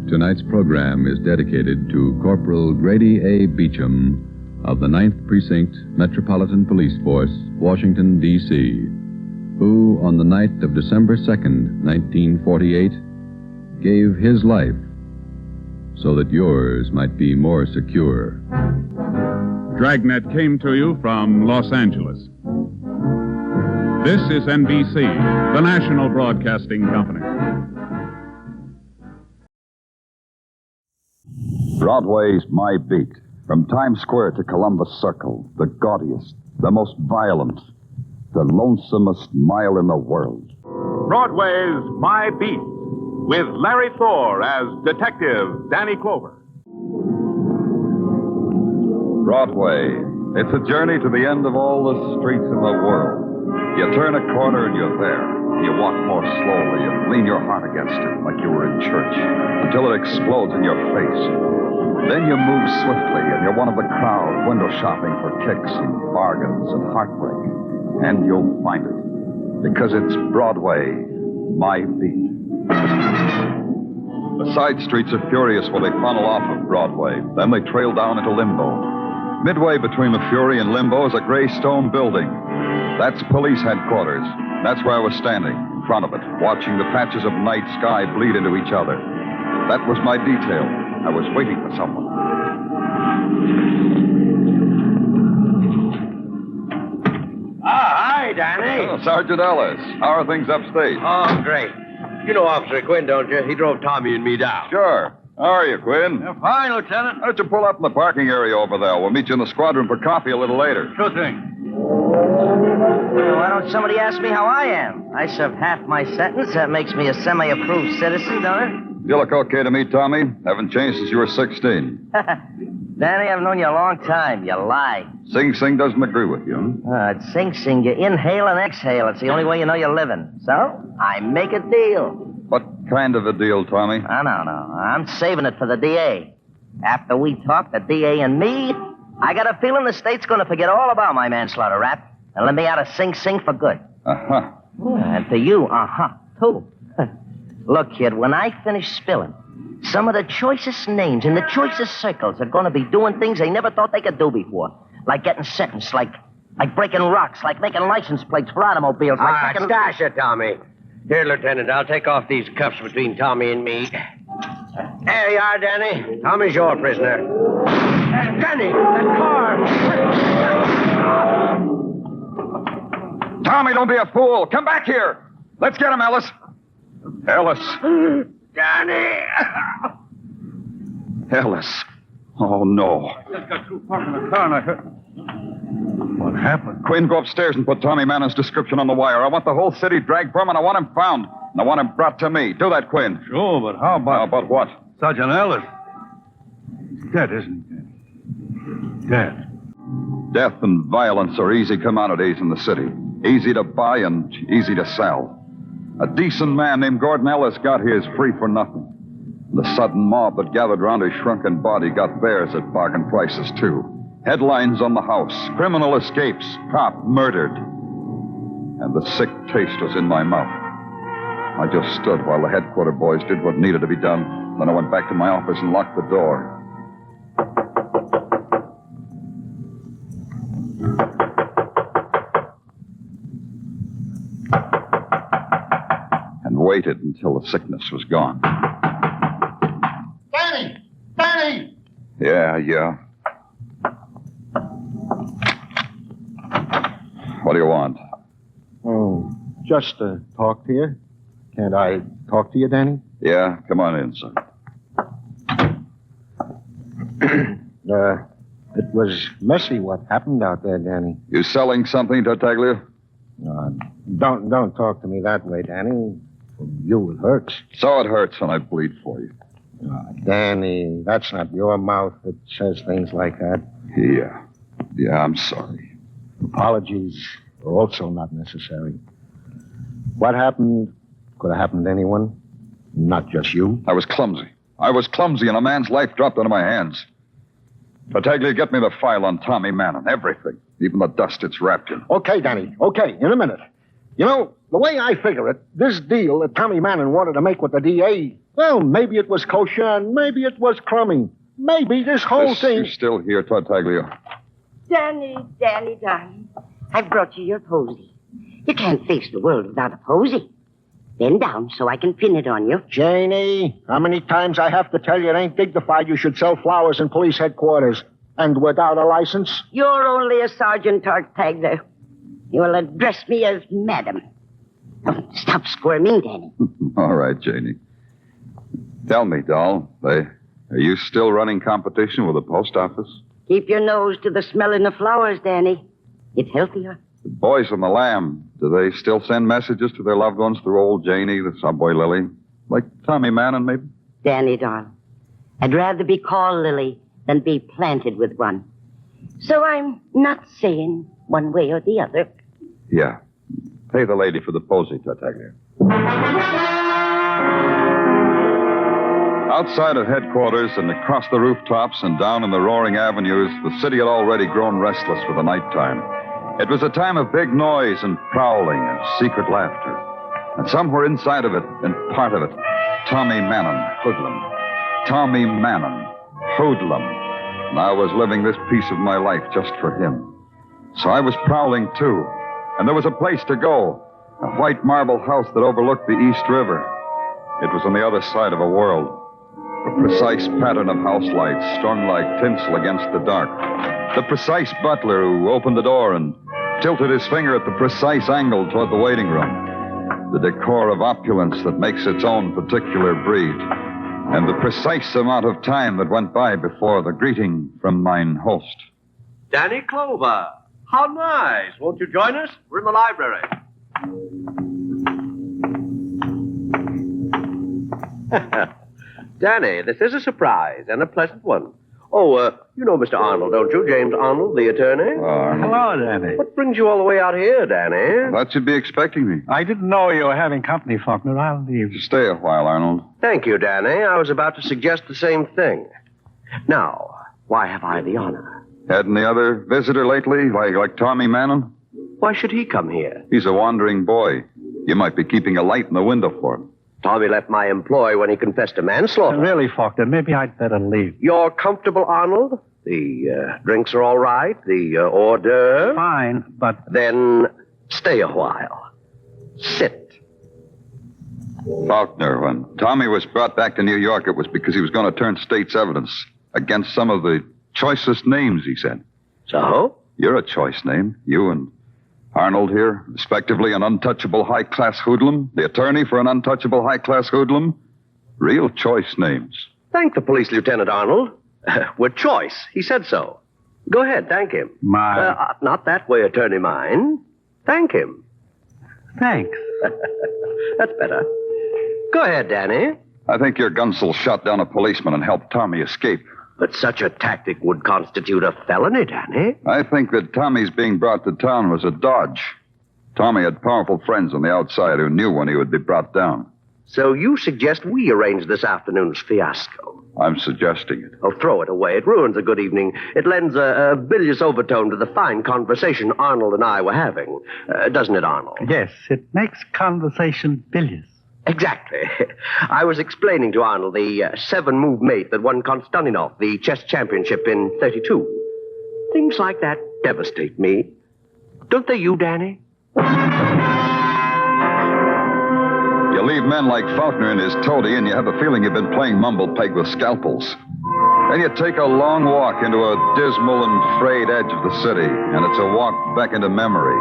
Speaker 4: Tonight's program is dedicated to Corporal Grady A. Beecham of the 9th Precinct Metropolitan Police Force, Washington, D.C., who, on the night of December 2nd, 1948, gave his life so that yours might be more secure.
Speaker 5: Dragnet came to you from Los Angeles. This is NBC, the national broadcasting company.
Speaker 13: Broadway's My Beat. From Times Square to Columbus Circle, the gaudiest, the most violent, the lonesomest mile in the world.
Speaker 5: Broadway's My Beat, with Larry Thor as Detective Danny Clover.
Speaker 13: Broadway. It's a journey to the end of all the streets of the world. You turn a corner and you're there. You walk more slowly and lean your heart against it like you were in church until it explodes in your face. Then you move swiftly and you're one of the crowd window shopping for kicks and bargains and heartbreak. And you'll find it. Because it's Broadway, My Beat. The side streets are furious when they funnel off of Broadway. Then they trail down into limbo. Midway between the Fury and Limbo is a gray stone building. That's police headquarters. That's where I was standing, in front of it, watching the patches of night sky bleed into each other. That was my detail. I was waiting for someone.
Speaker 7: Hi, Danny.
Speaker 13: Oh, Sergeant Ellis. How are things upstate?
Speaker 7: Oh, great. You know Officer Quinn, don't you? He drove Tommy and me down.
Speaker 13: Sure. How are you, Quinn?
Speaker 7: Fine, Lieutenant.
Speaker 13: Why don't you pull up in the parking area over there? We'll meet you in the squadron for coffee a little later.
Speaker 7: Sure thing.
Speaker 16: Why don't somebody ask me how I am? I served half my sentence. That makes me a semi-approved citizen, don't it?
Speaker 13: You look okay to me, Tommy. Haven't changed since you were 16.
Speaker 16: Danny, I've known you a long time. You lie.
Speaker 13: Sing Sing doesn't agree with you.
Speaker 16: At Sing Sing, you inhale and exhale. It's the only way you know you're living. So, I make a deal.
Speaker 13: What kind of a deal, Tommy?
Speaker 16: No. I'm saving it for the DA. After we talk, the DA and me, I got a feeling the state's going to forget all about my manslaughter rap and let me out of Sing Sing for good.
Speaker 13: Uh-huh.
Speaker 16: And to you, too. Look, kid, when I finish spilling, some of the choicest names in the choicest circles are going to be doing things they never thought they could do before. Like getting sentenced, like breaking rocks, like making license plates for automobiles, like making...
Speaker 7: Stash it, Tommy. Here, Lieutenant, I'll take off these cuffs between Tommy and me. There you are, Danny. Tommy's your prisoner. Danny, that car!
Speaker 13: Tommy, don't be a fool. Come back here. Let's get him, Ellis. Ellis.
Speaker 7: Danny!
Speaker 13: Ellis. Oh, no.
Speaker 12: I just got through parking the car and I heard... What happened?
Speaker 13: Quinn, go upstairs and put Tommy Mannon's description on the wire. I want the whole city dragged for him, and I want him found. And I want him brought to me. Do that, Quinn.
Speaker 12: Sure, but how about...
Speaker 13: How about what?
Speaker 12: Sergeant Ellis. He's dead, isn't he? Dead.
Speaker 13: Death and violence are easy commodities in the city. Easy to buy and easy to sell. A decent man named Gordon Ellis got his free for nothing. The sudden mob that gathered round his shrunken body got theirs at bargain prices, too. Headlines on the house. Criminal escapes. Cop murdered. And the sick taste was in my mouth. I just stood while the headquarter boys did what needed to be done. Then I went back to my office and locked the door. And waited until the sickness was gone.
Speaker 8: Danny! Danny!
Speaker 13: Yeah. What do you want?
Speaker 8: Oh, just to talk to you. Can't I talk to you, Danny?
Speaker 13: Yeah, come on in, son.
Speaker 8: It was messy what happened out there, Danny.
Speaker 13: You selling something, Tartaglia?
Speaker 8: Don't talk to me that way, Danny. For you, it hurts.
Speaker 13: So it hurts when I bleed for you.
Speaker 8: Danny, that's not your mouth that says things like that.
Speaker 13: Yeah, I'm sorry.
Speaker 8: Apologies are also not necessary. What happened could have happened to anyone, not just you.
Speaker 13: I was clumsy, and a man's life dropped into my hands. Tartaglia, get me the file on Tommy Mannon, everything, even the dust it's wrapped in.
Speaker 8: Okay, Danny, okay, in a minute. You know, the way I figure it, this deal that Tommy Mannon wanted to make with the DA, well, maybe it was kosher and maybe it was crummy. Maybe this whole thing...
Speaker 13: You're still here, Tartaglia.
Speaker 14: Danny, darling. I've brought you your posy. You can't face the world without a posy. Bend down so I can pin it on you.
Speaker 8: Janie, how many times I have to tell you it ain't dignified you should sell flowers in police headquarters? And without a license?
Speaker 14: You're only a Sergeant Tartaglia. You will address me as Madam. Stop squirming, Danny.
Speaker 13: All right, Janie. Tell me, doll, are you still running competition with the post office?
Speaker 14: Keep your nose to the smelling of flowers, Danny. It's healthier.
Speaker 13: The boys on the lam, do they still send messages to their loved ones through old Janie, the subway Lily? Like Tommy Mannon, maybe?
Speaker 14: Danny, darling, I'd rather be called Lily than be planted with one. So I'm not saying one way or the other.
Speaker 13: Yeah. Pay the lady for the posy, Tartaglia. Outside of headquarters and across the rooftops and down in the roaring avenues, the city had already grown restless for the nighttime. It was a time of big noise and prowling and secret laughter. And somewhere inside of it, and part of it, Tommy Mannon, hoodlum. Tommy Mannon, hoodlum. And I was living this piece of my life just for him. So I was prowling, too. And there was a place to go. A white marble house that overlooked the East River. It was on the other side of a world. A precise pattern of house lights strung like tinsel against the dark. The precise butler who opened the door and tilted his finger at the precise angle toward the waiting room. The decor of opulence that makes its own particular breed. And the precise amount of time that went by before the greeting from mine host.
Speaker 17: Danny Clover. How nice. Won't you join us? We're in the library. Danny, this is a surprise and a pleasant one. Oh, you know Mr. Arnold, don't you? James Arnold, the attorney.
Speaker 20: Hello, Danny.
Speaker 17: What brings you all the way out here, Danny?
Speaker 13: Thought you'd be expecting me.
Speaker 20: I didn't know you were having company, Faulkner. I'll leave.
Speaker 13: Stay a while, Arnold.
Speaker 17: Thank you, Danny. I was about to suggest the same thing. Now, why have I the honor?
Speaker 13: Had any other visitor lately, like Tommy Mannon?
Speaker 17: Why should he come here?
Speaker 13: He's a wandering boy. You might be keeping a light in the window for him.
Speaker 17: Tommy left my employ when he confessed to manslaughter.
Speaker 20: Really, Faulkner, maybe I'd better leave.
Speaker 17: You're comfortable, Arnold? The drinks are all right? The hors d'oeuvres?
Speaker 20: Fine, but...
Speaker 17: Then stay a while. Sit.
Speaker 13: Faulkner, when Tommy was brought back to New York, it was because he was going to turn state's evidence against some of the choicest names, he said.
Speaker 17: So?
Speaker 13: You're a choice name. You and Arnold here, respectively an untouchable high-class hoodlum, the attorney for an untouchable high-class hoodlum. Real choice names.
Speaker 17: Thank the police, Lieutenant Arnold. With choice. He said so. Go ahead, thank him. Not that way, attorney mine. Thank him.
Speaker 20: Thanks.
Speaker 17: That's better. Go ahead, Danny.
Speaker 13: I think your gunsel shot down a policeman and helped Tommy escape.
Speaker 17: But such a tactic would constitute a felony, Danny.
Speaker 13: I think that Tommy's being brought to town was a dodge. Tommy had powerful friends on the outside who knew when he would be brought down.
Speaker 17: So you suggest we arrange this afternoon's fiasco?
Speaker 13: I'm suggesting it.
Speaker 17: Oh, throw it away. It ruins a good evening. It lends a bilious overtone to the fine conversation Arnold and I were having. Doesn't it, Arnold?
Speaker 20: Yes, it makes conversation bilious.
Speaker 17: Exactly. I was explaining to Arnold the 7-move mate that won Konstantinov, the chess championship in 32. Things like that devastate me. Don't they you, Danny?
Speaker 13: You leave men like Faulkner and his toady, and you have a feeling you've been playing mumble peg with scalpels. Then you take a long walk into a dismal and frayed edge of the city, and it's a walk back into memory.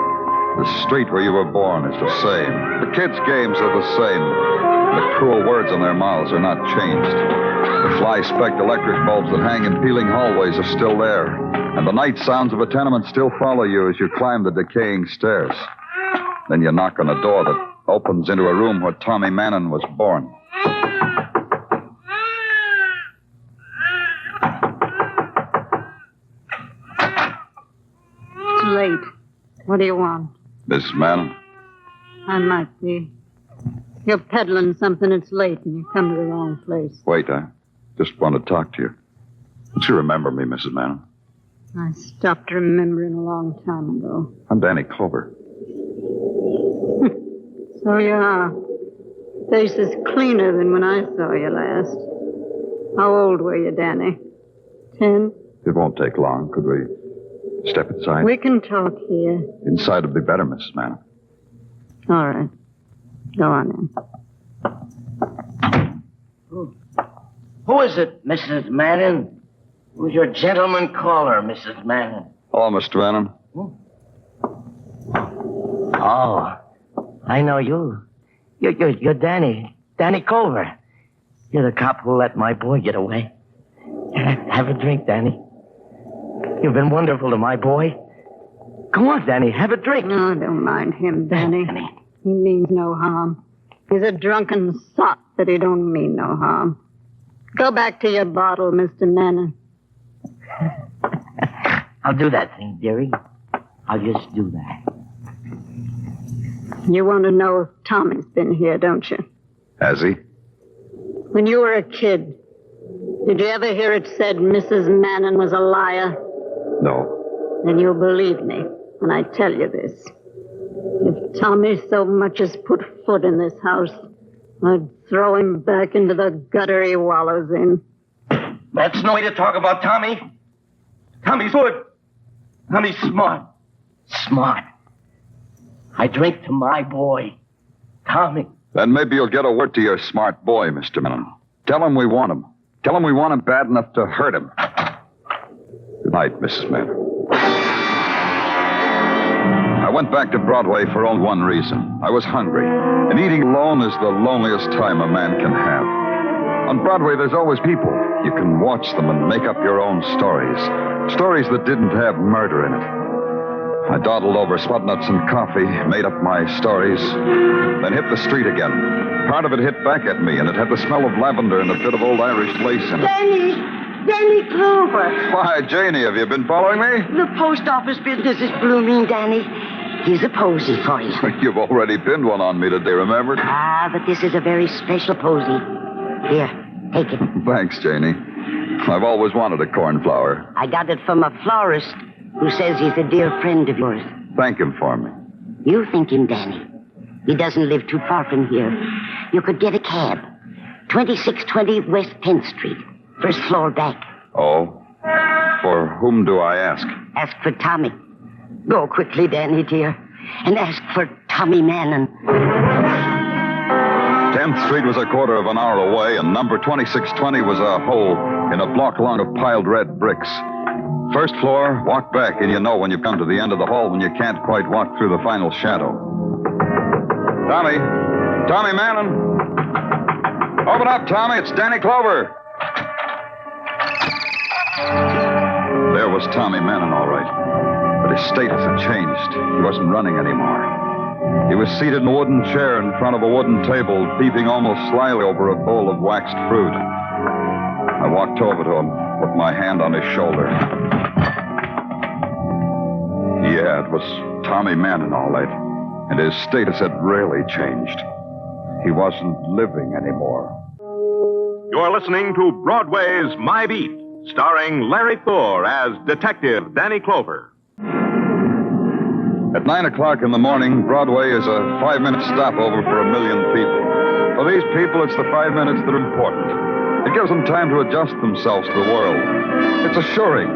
Speaker 13: The street where you were born is the same. The kids' games are the same. The cruel words on their mouths are not changed. The fly-specked electric bulbs that hang in peeling hallways are still there. And the night sounds of a tenement still follow you as you climb the decaying stairs. Then you knock on a door that opens into a room where Tommy Mannon was born.
Speaker 2: It's late. What do you want?
Speaker 13: Mrs. Mannon?
Speaker 2: I might be. You're peddling something, it's late, and you come to the wrong place.
Speaker 13: Wait, I just want to talk to you. Don't you remember me, Mrs. Mannon?
Speaker 2: I stopped remembering a long time ago.
Speaker 13: I'm Danny Clover.
Speaker 2: So you are. Face is cleaner than when I saw you last. How old were you, Danny? 10?
Speaker 13: It won't take long. Could we step inside?
Speaker 2: We can talk here.
Speaker 13: Inside would be better, Mrs. Mannon.
Speaker 2: All right. Go on in.
Speaker 16: Who is it, Mrs. Mannon? Who's your gentleman caller, Mrs. Mannon?
Speaker 13: Hello, Mr. Mannon.
Speaker 16: Oh, I know you. You're Danny. Danny Clover. You're the cop who let my boy get away. Have a drink, Danny. You've been wonderful to my boy. Come on, Danny, have a drink.
Speaker 2: No, don't mind him, Danny. He means no harm. He's a drunken sot, but he don't mean no harm. Go back to your bottle, Mr. Mannon.
Speaker 16: I'll do that thing, dearie. I'll just do that.
Speaker 2: You want to know if Tommy's been here, don't you?
Speaker 13: Has he?
Speaker 2: When you were a kid, did you ever hear it said Mrs. Mannon was a liar?
Speaker 13: No.
Speaker 2: Then you'll believe me when I tell you this. If Tommy so much as put foot in this house, I'd throw him back into the gutter he wallows in.
Speaker 16: That's no way to talk about Tommy. Tommy's good. Tommy's smart. Smart. I drink to my boy, Tommy.
Speaker 13: Then maybe you'll get a word to your smart boy, Mr. Mannon. Tell him we want him. Tell him we want him bad enough to hurt him. Good night, Mrs. Mannon. I went back to Broadway for only one reason. I was hungry. And eating alone is the loneliest time a man can have. On Broadway, there's always people. You can watch them and make up your own stories. Stories that didn't have murder in it. I dawdled over spud-nuts and coffee, made up my stories, then hit the street again. Part of it hit back at me, and it had the smell of lavender and a bit of old Irish lace in it.
Speaker 14: Danny Clover.
Speaker 13: Why, Janie, have you been following me?
Speaker 14: The post office business is blooming, Danny. Here's a posy for you.
Speaker 13: You've already pinned one on me today, remember?
Speaker 14: Ah, but this is a very special posy. Here, take it.
Speaker 13: Thanks, Janie. I've always wanted a cornflower.
Speaker 14: I got it from a florist who says he's a dear friend of yours.
Speaker 13: Thank him for me.
Speaker 14: You thank him, Danny. He doesn't live too far from here. You could get a cab. 2620 West 10th Street. First floor back.
Speaker 13: Oh? For whom do I ask?
Speaker 14: Ask for Tommy. Go quickly, Danny, dear. And ask for Tommy Mannon.
Speaker 13: 10th Street was a quarter of an hour away, and number 2620 was a hole in a block long of piled red bricks. First floor, walk back, and you know when you've come to the end of the hall when you can't quite walk through the final shadow. Tommy! Tommy Mannon! Open up, Tommy. It's Danny Clover. There was Tommy Mannon, all right. But his status had changed. He wasn't running anymore. He was seated in a wooden chair in front of a wooden table, peeping almost slyly over a bowl of waxed fruit. I walked over to him, put my hand on his shoulder. Yeah, it was Tommy Mannon, all right. And his status had really changed. He wasn't living anymore.
Speaker 1: You're listening to Broadway's My Beat, starring Larry Thor as Detective Danny Clover.
Speaker 13: At 9 o'clock in the morning, Broadway is a 5-minute stopover for 1 million people. For these people, it's the 5 minutes that are important. It gives them time to adjust themselves to the world. It's assuring.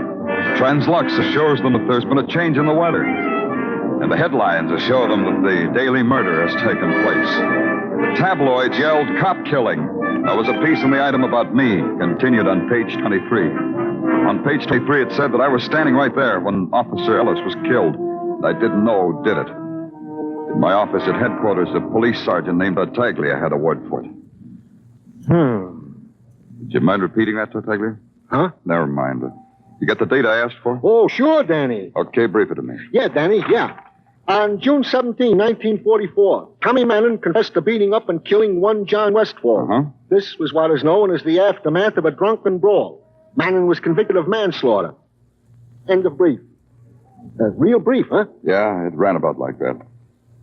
Speaker 13: Translux assures them that there's been a change in the weather. And the headlines assure them that the daily murder has taken place. The tabloids yelled, "Cop killing." There was a piece in the item about me, continued on page 23. On page 23, it said that I was standing right there when Officer Ellis was killed. And I didn't know who did it. In my office at headquarters, a police sergeant named Tartaglia had a word for it. Would you mind repeating that, Tartaglia?
Speaker 8: Huh?
Speaker 13: Never mind. You got the date I asked for?
Speaker 8: Oh, sure, Danny.
Speaker 13: Okay, brief it to me.
Speaker 8: Yeah, Danny, yeah. On June 17, 1944, Tommy Mannon confessed to beating up and killing one John Westfall. This was what is known as the aftermath of a drunken brawl. Mannon was convicted of manslaughter. End of brief. Real brief, huh?
Speaker 13: Yeah, it ran about like that.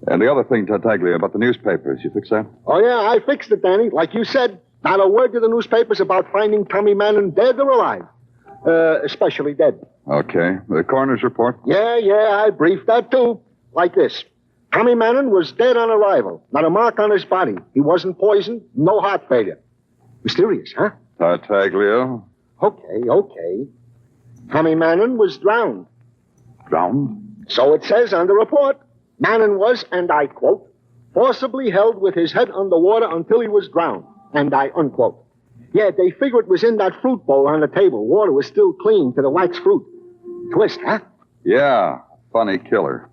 Speaker 13: And the other thing, Tartaglia, about the newspapers, you fix that?
Speaker 8: Oh, yeah, I fixed it, Danny. Like you said, not a word to the newspapers about finding Tommy Mannon dead or alive. Especially dead.
Speaker 13: Okay. The coroner's report?
Speaker 8: Yeah, I briefed that, too. Like this. Tommy Mannon was dead on arrival. Not a mark on his body. He wasn't poisoned. No heart failure. Mysterious, huh?
Speaker 13: Tartaglia?
Speaker 8: Okay. Tommy Mannon was drowned.
Speaker 13: Drowned?
Speaker 8: So it says on the report. Mannon was, and I quote, forcibly held with his head underwater until he was drowned. And I unquote. Yeah, they figure it was in that fruit bowl on the table. Water was still clean to the wax fruit. Twist, huh?
Speaker 13: Yeah, funny killer.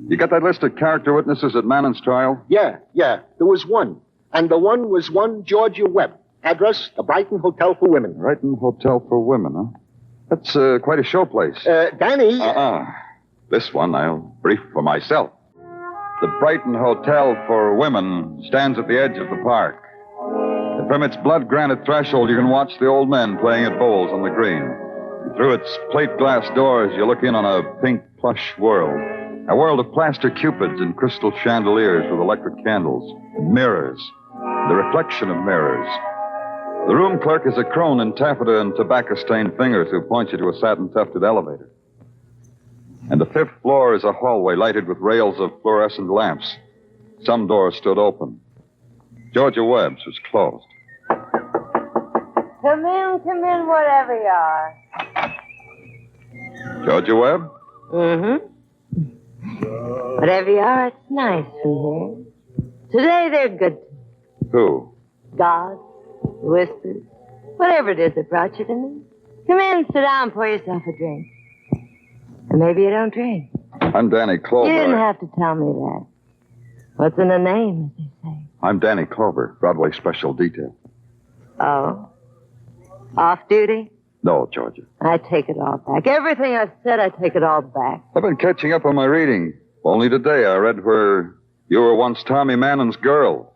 Speaker 13: You got that list of character witnesses at Mannon's trial?
Speaker 8: Yeah. There was one. And the one was one Georgia Webb. Address, the Brighton Hotel for Women.
Speaker 13: Brighton Hotel for Women, huh? That's quite a showplace.
Speaker 8: Danny...
Speaker 13: This one I'll brief for myself. The Brighton Hotel for Women stands at the edge of the park. And from its blood granite threshold, you can watch the old men playing at bowls on the green. And through its plate glass doors, you look in on a pink plush world. A world of plaster cupids and crystal chandeliers with electric candles and mirrors. The reflection of mirrors. The room clerk is a crone in taffeta and tobacco-stained fingers who points you to a satin-tufted elevator. And the 5th floor is a hallway lighted with rails of fluorescent lamps. Some doors stood open. Georgia Webb's was closed.
Speaker 22: Come in, wherever you are.
Speaker 13: Georgia Webb?
Speaker 22: Whatever you are, it's nice from here. Today they're good.
Speaker 13: Who?
Speaker 22: God, whispers, whatever it is that brought you to me. Come in, sit down, pour yourself a drink. Or maybe you don't drink.
Speaker 13: I'm Danny Clover.
Speaker 22: You didn't have to tell me that. What's in a name, as they say?
Speaker 13: I'm Danny Clover, Broadway Special Detail.
Speaker 22: Oh? Off duty?
Speaker 13: No, Georgia.
Speaker 22: I take it all back. Everything I've said, I take it all back.
Speaker 13: I've been catching up on my reading. Only today I read where you were once Tommy Mannon's girl.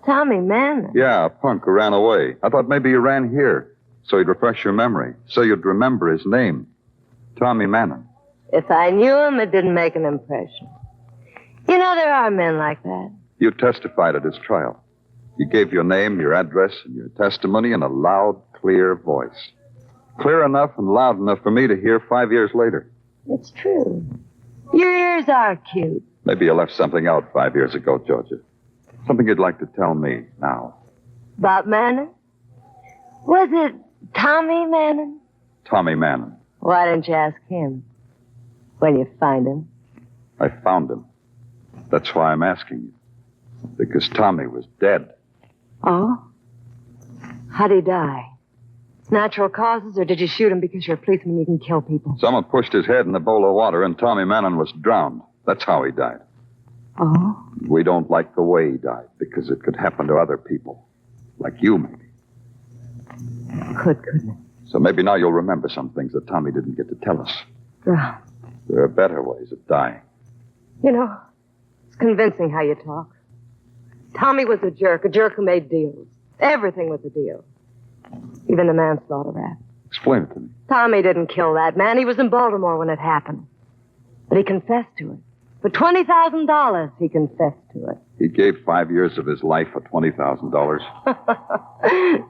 Speaker 22: Tommy Mannon?
Speaker 13: Yeah, a punk who ran away. I thought maybe you ran here, so he'd refresh your memory, so you'd remember his name. Tommy Mannon.
Speaker 22: If I knew him, it didn't make an impression. You know, there are men like that.
Speaker 13: You testified at his trial. You gave your name, your address, and your testimony in a loud, clear voice. Clear enough and loud enough for me to hear 5 years later.
Speaker 22: It's true. Your ears are cute.
Speaker 13: Maybe you left something out 5 years ago, Georgia. Something you'd like to tell me now.
Speaker 22: About Mannon? Was it Tommy Mannon?
Speaker 13: Tommy Mannon.
Speaker 22: Why didn't you ask him? When you find him?
Speaker 13: I found him. That's why I'm asking you. Because Tommy was dead.
Speaker 22: Oh? How'd he die?
Speaker 10: Natural causes, or did you shoot him because you're a policeman and you can kill people?
Speaker 13: Someone pushed his head in a bowl of water, and Tommy Mannon was drowned. That's how he died.
Speaker 10: Oh?
Speaker 13: We don't like the way he died, because it could happen to other people. Like you, maybe.
Speaker 10: Couldn't it?
Speaker 13: So maybe now you'll remember some things that Tommy didn't get to tell us.
Speaker 10: Drown.
Speaker 13: There are better ways of dying.
Speaker 10: You know, it's convincing how you talk. Tommy was a jerk who made deals. Everything was a deal. Even the manslaughter rap.
Speaker 13: Explain it to me.
Speaker 10: Tommy didn't kill that man. He was in Baltimore when it happened. But he confessed to it. For $20,000, he confessed to it.
Speaker 13: He gave 5 years of his life for $20,000.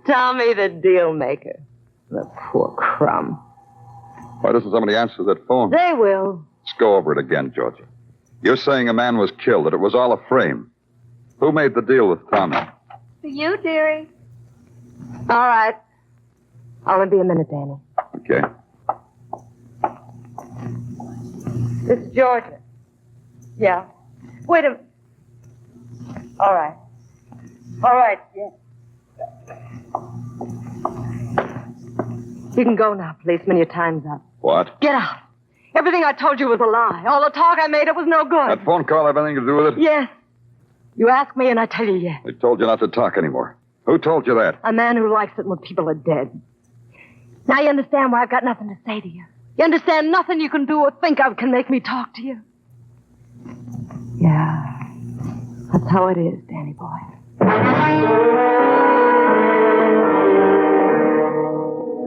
Speaker 10: Tommy the deal maker. The poor crumb.
Speaker 13: Why doesn't somebody answer that phone?
Speaker 10: They will.
Speaker 13: Let's go over it again, Georgia. You're saying a man was killed, that it was all a frame. Who made the deal with Tommy?
Speaker 10: You, dearie. All right. I'll be a minute, Danny.
Speaker 13: Okay.
Speaker 10: This is Georgia. Yeah. Wait a minute. All right. All right, yeah. You can go now, policeman. Your time's up.
Speaker 13: What?
Speaker 10: Get out. Everything I told you was a lie. All the talk I made, it was no good.
Speaker 13: That phone call have anything to do with it?
Speaker 10: Yes. You ask me, and I tell you yes.
Speaker 13: They told you not to talk anymore. Who told you that?
Speaker 10: A man who likes it when people are dead. Now you understand why I've got nothing to say to you. You understand nothing you can do or think of can make me talk to you. Yeah. That's how it is, Danny boy.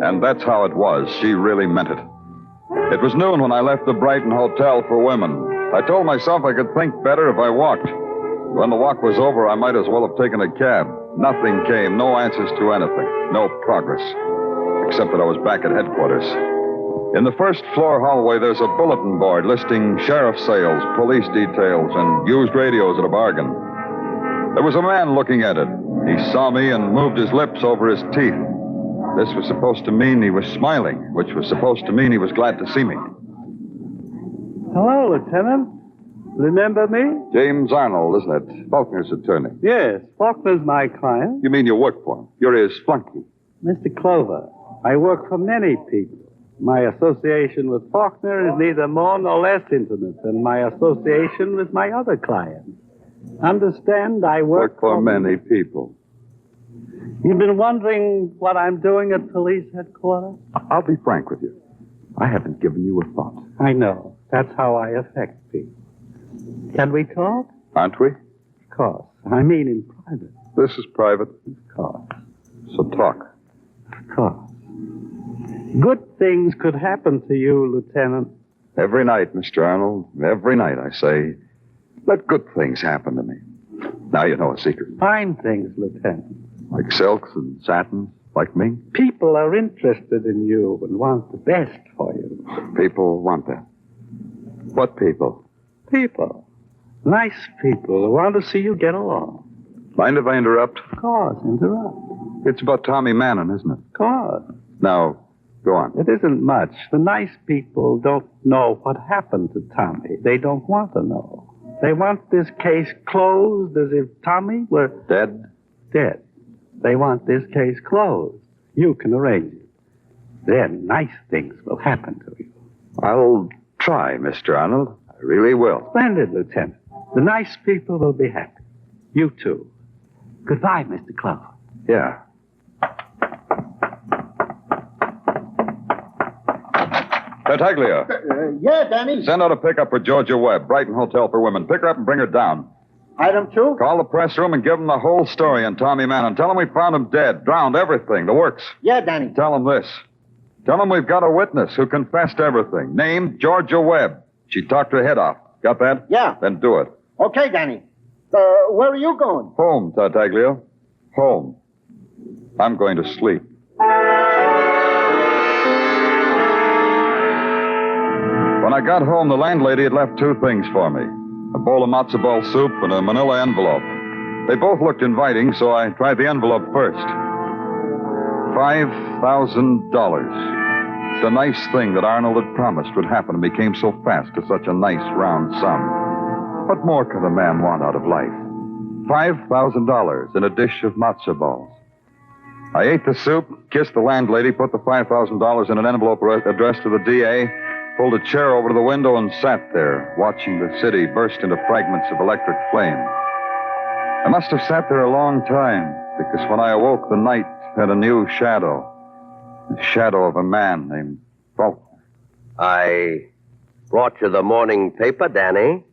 Speaker 13: And that's how it was. She really meant it. It was noon when I left the Brighton Hotel for women. I told myself I could think better if I walked. When the walk was over, I might as well have taken a cab. Nothing came, no answers to anything, no progress. Except that I was back at headquarters. In the first floor hallway, there's a bulletin board listing sheriff sales, police details, and used radios at a bargain. There was a man looking at it. He saw me and moved his lips over his teeth. This was supposed to mean he was smiling, which was supposed to mean he was glad to see me.
Speaker 20: Hello, Lieutenant. Remember me?
Speaker 13: James Arnold, isn't it? Faulkner's attorney.
Speaker 20: Yes, Faulkner's my client.
Speaker 13: You mean you work for him? You're his flunky.
Speaker 20: Mr. Clover, I work for many people. My association with Faulkner is neither more nor less intimate than my association with my other clients. Understand, I work
Speaker 13: for many people.
Speaker 20: You've been wondering what I'm doing at police headquarters?
Speaker 13: I'll be frank with you. I haven't given you a thought.
Speaker 20: I know. That's how I affect people. Can we talk?
Speaker 13: Aren't we?
Speaker 20: Of course. I mean in private.
Speaker 13: This is private.
Speaker 20: Of course.
Speaker 13: So talk.
Speaker 20: Of course. Good things could happen to you, Lieutenant.
Speaker 13: Every night, Mr. Arnold, every night I say, let good things happen to me. Now you know a secret.
Speaker 20: Fine things, Lieutenant.
Speaker 13: Like silks and satins, like me.
Speaker 20: People are interested in you and want the best for you.
Speaker 13: People want that. What people?
Speaker 20: People. Nice people who want to see you get along.
Speaker 13: Mind if I interrupt?
Speaker 20: Of course, interrupt.
Speaker 13: It's about Tommy Mannon, isn't it?
Speaker 20: Of course.
Speaker 13: Now, go on.
Speaker 20: It isn't much. The nice people don't know what happened to Tommy. They don't want to know. They want this case closed as if Tommy were...
Speaker 13: Dead?
Speaker 20: Dead. They want this case closed. You can arrange it. Then nice things will happen to you.
Speaker 13: I'll try, Mr. Arnold. I really will.
Speaker 20: Splendid, Lieutenant. The nice people will be happy. You too. Goodbye, Mr. Clover.
Speaker 13: Yeah. Tartaglia.
Speaker 8: Yeah, Danny.
Speaker 13: Send out a pickup for Georgia Webb, Brighton Hotel for Women. Pick her up and bring her down.
Speaker 8: Item 2?
Speaker 13: Call the press room and give them the whole story on Tommy Mannon. Tell them we found him dead, drowned, everything, the works.
Speaker 8: Yeah, Danny.
Speaker 13: Tell them this. Tell them we've got a witness who confessed everything. Named Georgia Webb. She talked her head off. Got that?
Speaker 8: Yeah.
Speaker 13: Then do it.
Speaker 8: Okay, Danny. Where are you going?
Speaker 13: Home, Tartaglia. Home. I'm going to sleep. When I got home, the landlady had left 2 things for me. A bowl of matzo ball soup and a manila envelope. They both looked inviting, so I tried the envelope first. $5,000. The nice thing that Arnold had promised would happen to me came so fast to such a nice round sum. What more could a man want out of life? $5,000 in a dish of matzo balls. I ate the soup, kissed the landlady, put the $5,000 in an envelope addressed to the DA, pulled a chair over to the window, and sat there, watching the city burst into fragments of electric flame. I must have sat there a long time, because when I awoke, the night had a new shadow. The shadow of a man named Faulkner.
Speaker 7: I brought you the morning paper, Danny.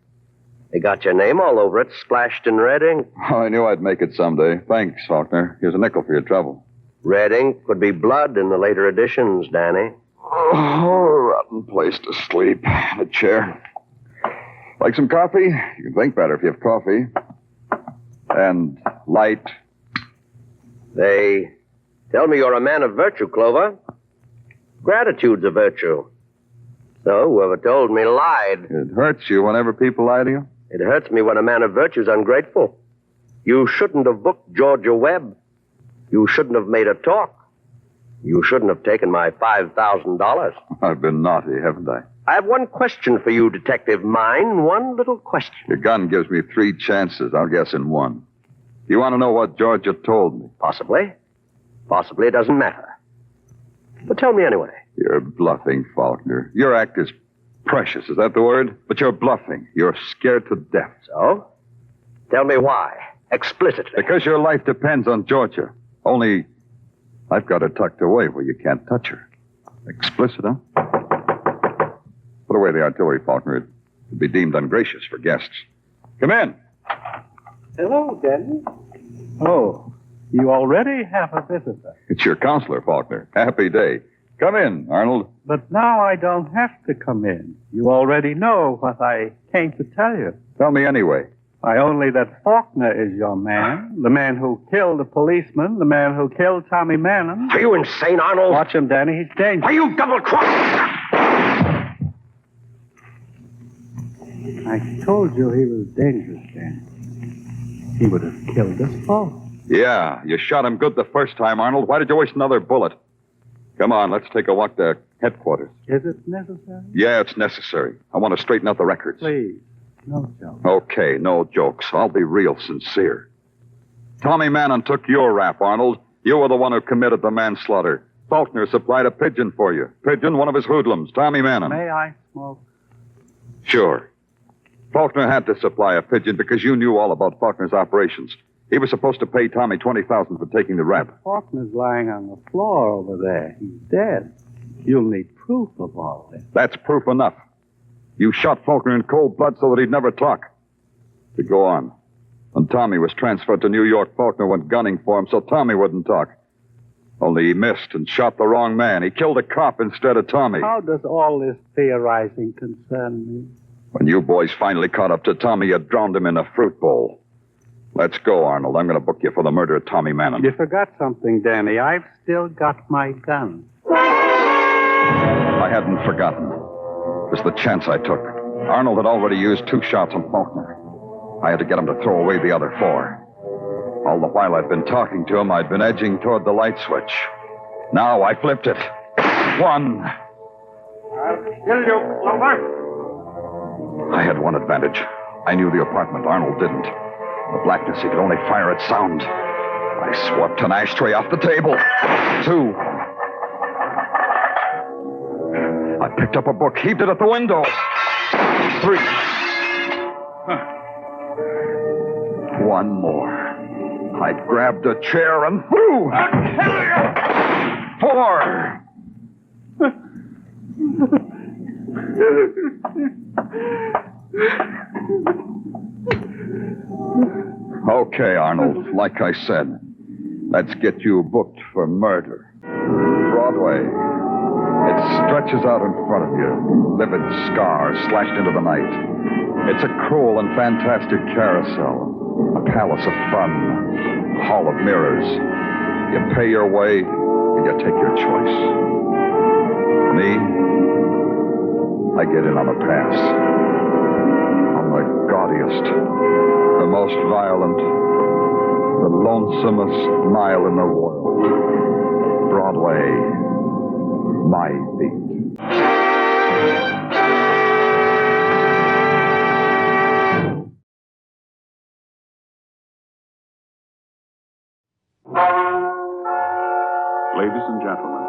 Speaker 7: They got your name all over it, splashed in red ink.
Speaker 13: Oh, I knew I'd make it someday. Thanks, Faulkner. Here's a nickel for your trouble.
Speaker 7: Red ink could be blood in the later editions, Danny.
Speaker 13: Oh, rotten place to sleep. A chair. Like some coffee? You can think better if you have coffee. And light.
Speaker 7: They tell me you're a man of virtue, Clover. Gratitude's a virtue. So whoever told me lied.
Speaker 13: It hurts you whenever people lie to you?
Speaker 7: It hurts me when a man of virtue's ungrateful. You shouldn't have booked Georgia Webb. You shouldn't have made her talk. You shouldn't have taken my $5,000.
Speaker 13: I've been naughty, haven't I?
Speaker 7: I have one question for you, Detective Mine. One little question.
Speaker 13: Your gun gives me 3 chances. I'll guess in 1. You want to know what Georgia told me?
Speaker 7: Possibly. Possibly it doesn't matter. But tell me anyway.
Speaker 13: You're bluffing, Faulkner. Your act is precious. Is that the word? But you're bluffing. You're scared to death.
Speaker 7: So? Tell me why. Explicitly.
Speaker 13: Because your life depends on Georgia. Only I've got her tucked away where you can't touch her. Explicit, huh? Put away the artillery, Faulkner. It would be deemed ungracious for guests. Come in.
Speaker 20: Hello, Danny. Oh, you already have a visitor.
Speaker 13: It's your counselor, Faulkner. Happy day. Come in, Arnold.
Speaker 20: But now I don't have to come in. You already know what I came to tell you.
Speaker 13: Tell me anyway.
Speaker 20: Only that Faulkner is your man. The man who killed the policeman. The man who killed Tommy Mannon.
Speaker 7: Are you insane, Arnold?
Speaker 20: Watch him, Danny. He's dangerous.
Speaker 7: Are you double-crossing?
Speaker 20: I told you he was dangerous, Danny. He would have killed us all.
Speaker 13: Yeah, you shot him good the first time, Arnold. Why did you waste another bullet? Come on, let's take a walk to headquarters.
Speaker 20: Is it necessary?
Speaker 13: Yeah, it's necessary. I want to straighten out the records.
Speaker 20: Please, no joke.
Speaker 13: Okay, no jokes. I'll be real sincere. Tommy Mannon took your rap, Arnold. You were the one who committed the manslaughter. Faulkner supplied a pigeon for you. Pigeon, one of his hoodlums, Tommy Mannon.
Speaker 20: May I smoke?
Speaker 13: Sure. Faulkner had to supply a pigeon because you knew all about Faulkner's operations. He was supposed to pay Tommy $20,000 for taking the rap.
Speaker 20: Faulkner's lying on the floor over there. He's dead. You'll need proof of all this.
Speaker 13: That's proof enough. You shot Faulkner in cold blood so that he'd never talk. To go on. When Tommy was transferred to New York, Faulkner went gunning for him so Tommy wouldn't talk. Only he missed and shot the wrong man. He killed a cop instead of Tommy.
Speaker 20: How does all this theorizing concern me?
Speaker 13: When you boys finally caught up to Tommy, you drowned him in a fruit bowl. Let's go, Arnold. I'm going to book you for the murder of Tommy Mannon.
Speaker 20: You forgot something, Danny. I've still got my gun.
Speaker 13: I hadn't forgotten. It was the chance I took. Arnold had already used 2 shots on Faulkner. I had to get him to throw away the other 4. All the while I'd been talking to him, I'd been edging toward the light switch. Now I flipped it. 1.
Speaker 20: I'll kill you, Clover.
Speaker 13: I had one advantage. I knew the apartment. Arnold didn't. In the blackness, he could only fire at sound. I swept an ashtray off the table. 2. I picked up a book, heaved it at the window. 3. 1 more. I grabbed a chair and threw. 4. Okay, Arnold. Like I said, let's get you booked for murder. Broadway. It stretches out in front of you, livid scars slashed into the night. It's a cruel and fantastic carousel, a palace of fun, a hall of mirrors. You pay your way, and you take your choice. Me, I get in on the pass. On the gaudiest, the most violent, the lonesomest mile in the world. Broadway. My beat.
Speaker 5: Ladies and gentlemen,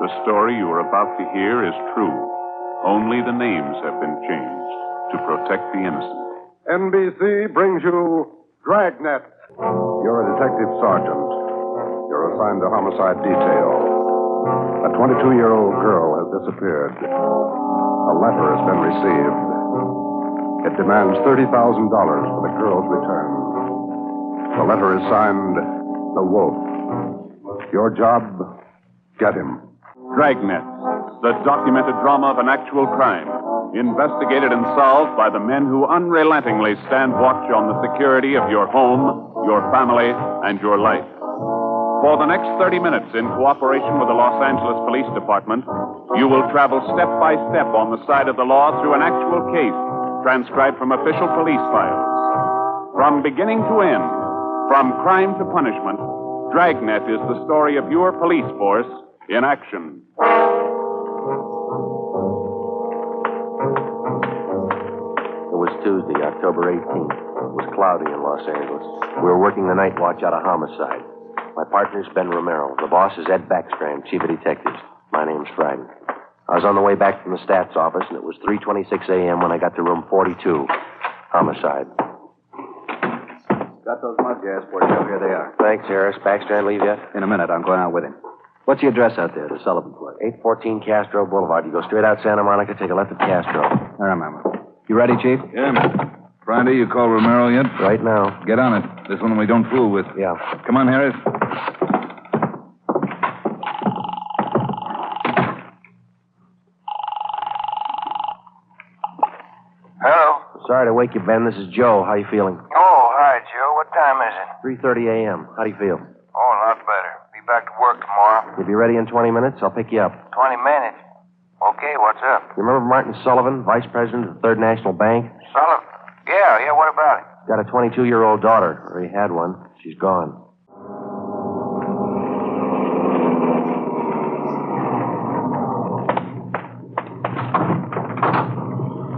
Speaker 5: the story you are about to hear is true. Only the names have been changed to protect the innocent.
Speaker 15: NBC brings you Dragnet. You're a detective sergeant. You're assigned to homicide detail. A 22-year-old girl has disappeared. A letter has been received. It demands $30,000 for the girl's return. The letter is signed, The Wolf. Your job, get him.
Speaker 5: Dragnet, the documented drama of an actual crime, investigated and solved by the men who unrelentingly stand watch on the security of your home, your family, and your life. For the next 30 minutes, in cooperation with the Los Angeles Police Department, you will travel step by step on the side of the law through an actual case, transcribed from official police files. From beginning to end, from crime to punishment, Dragnet is the story of your police force in action.
Speaker 6: It was Tuesday, October 18th. It was cloudy in Los Angeles. We were working the night watch out of homicide. My partner's Ben Romero. The boss is Ed Backstrand, chief of detectives. My name's Friday. I was on the way back from the stats office, and it was 3:26 a.m. when I got to room 42. Homicide.
Speaker 11: Got those mud gas for you. Here they are.
Speaker 6: Thanks, Harris. Backstrand leave yet?
Speaker 11: In a minute. I'm going out with him. What's the address out there, the Sullivan place?
Speaker 6: 814 Castro Boulevard. You go straight out Santa Monica, take a left at Castro.
Speaker 11: I remember. You ready, Chief?
Speaker 18: Yeah. Friday, you call Romero yet?
Speaker 6: Right now.
Speaker 18: Get on it. This one we don't fool with.
Speaker 6: Yeah.
Speaker 18: Come on, Harris.
Speaker 19: Hello?
Speaker 6: Sorry to wake you, Ben. This is Joe. How you feeling?
Speaker 19: Oh, hi, Joe. What time is it?
Speaker 6: 3:30 a.m. How do you feel?
Speaker 19: Oh, a lot better. Be back to work tomorrow.
Speaker 6: You'll be ready in 20 minutes? I'll pick you up.
Speaker 19: 20 minutes. Okay, what's up?
Speaker 6: You remember Martin Sullivan, vice president of the Third National Bank?
Speaker 19: Sullivan? Yeah, what about it?
Speaker 6: Got a 22-year-old daughter, or he had one. She's gone.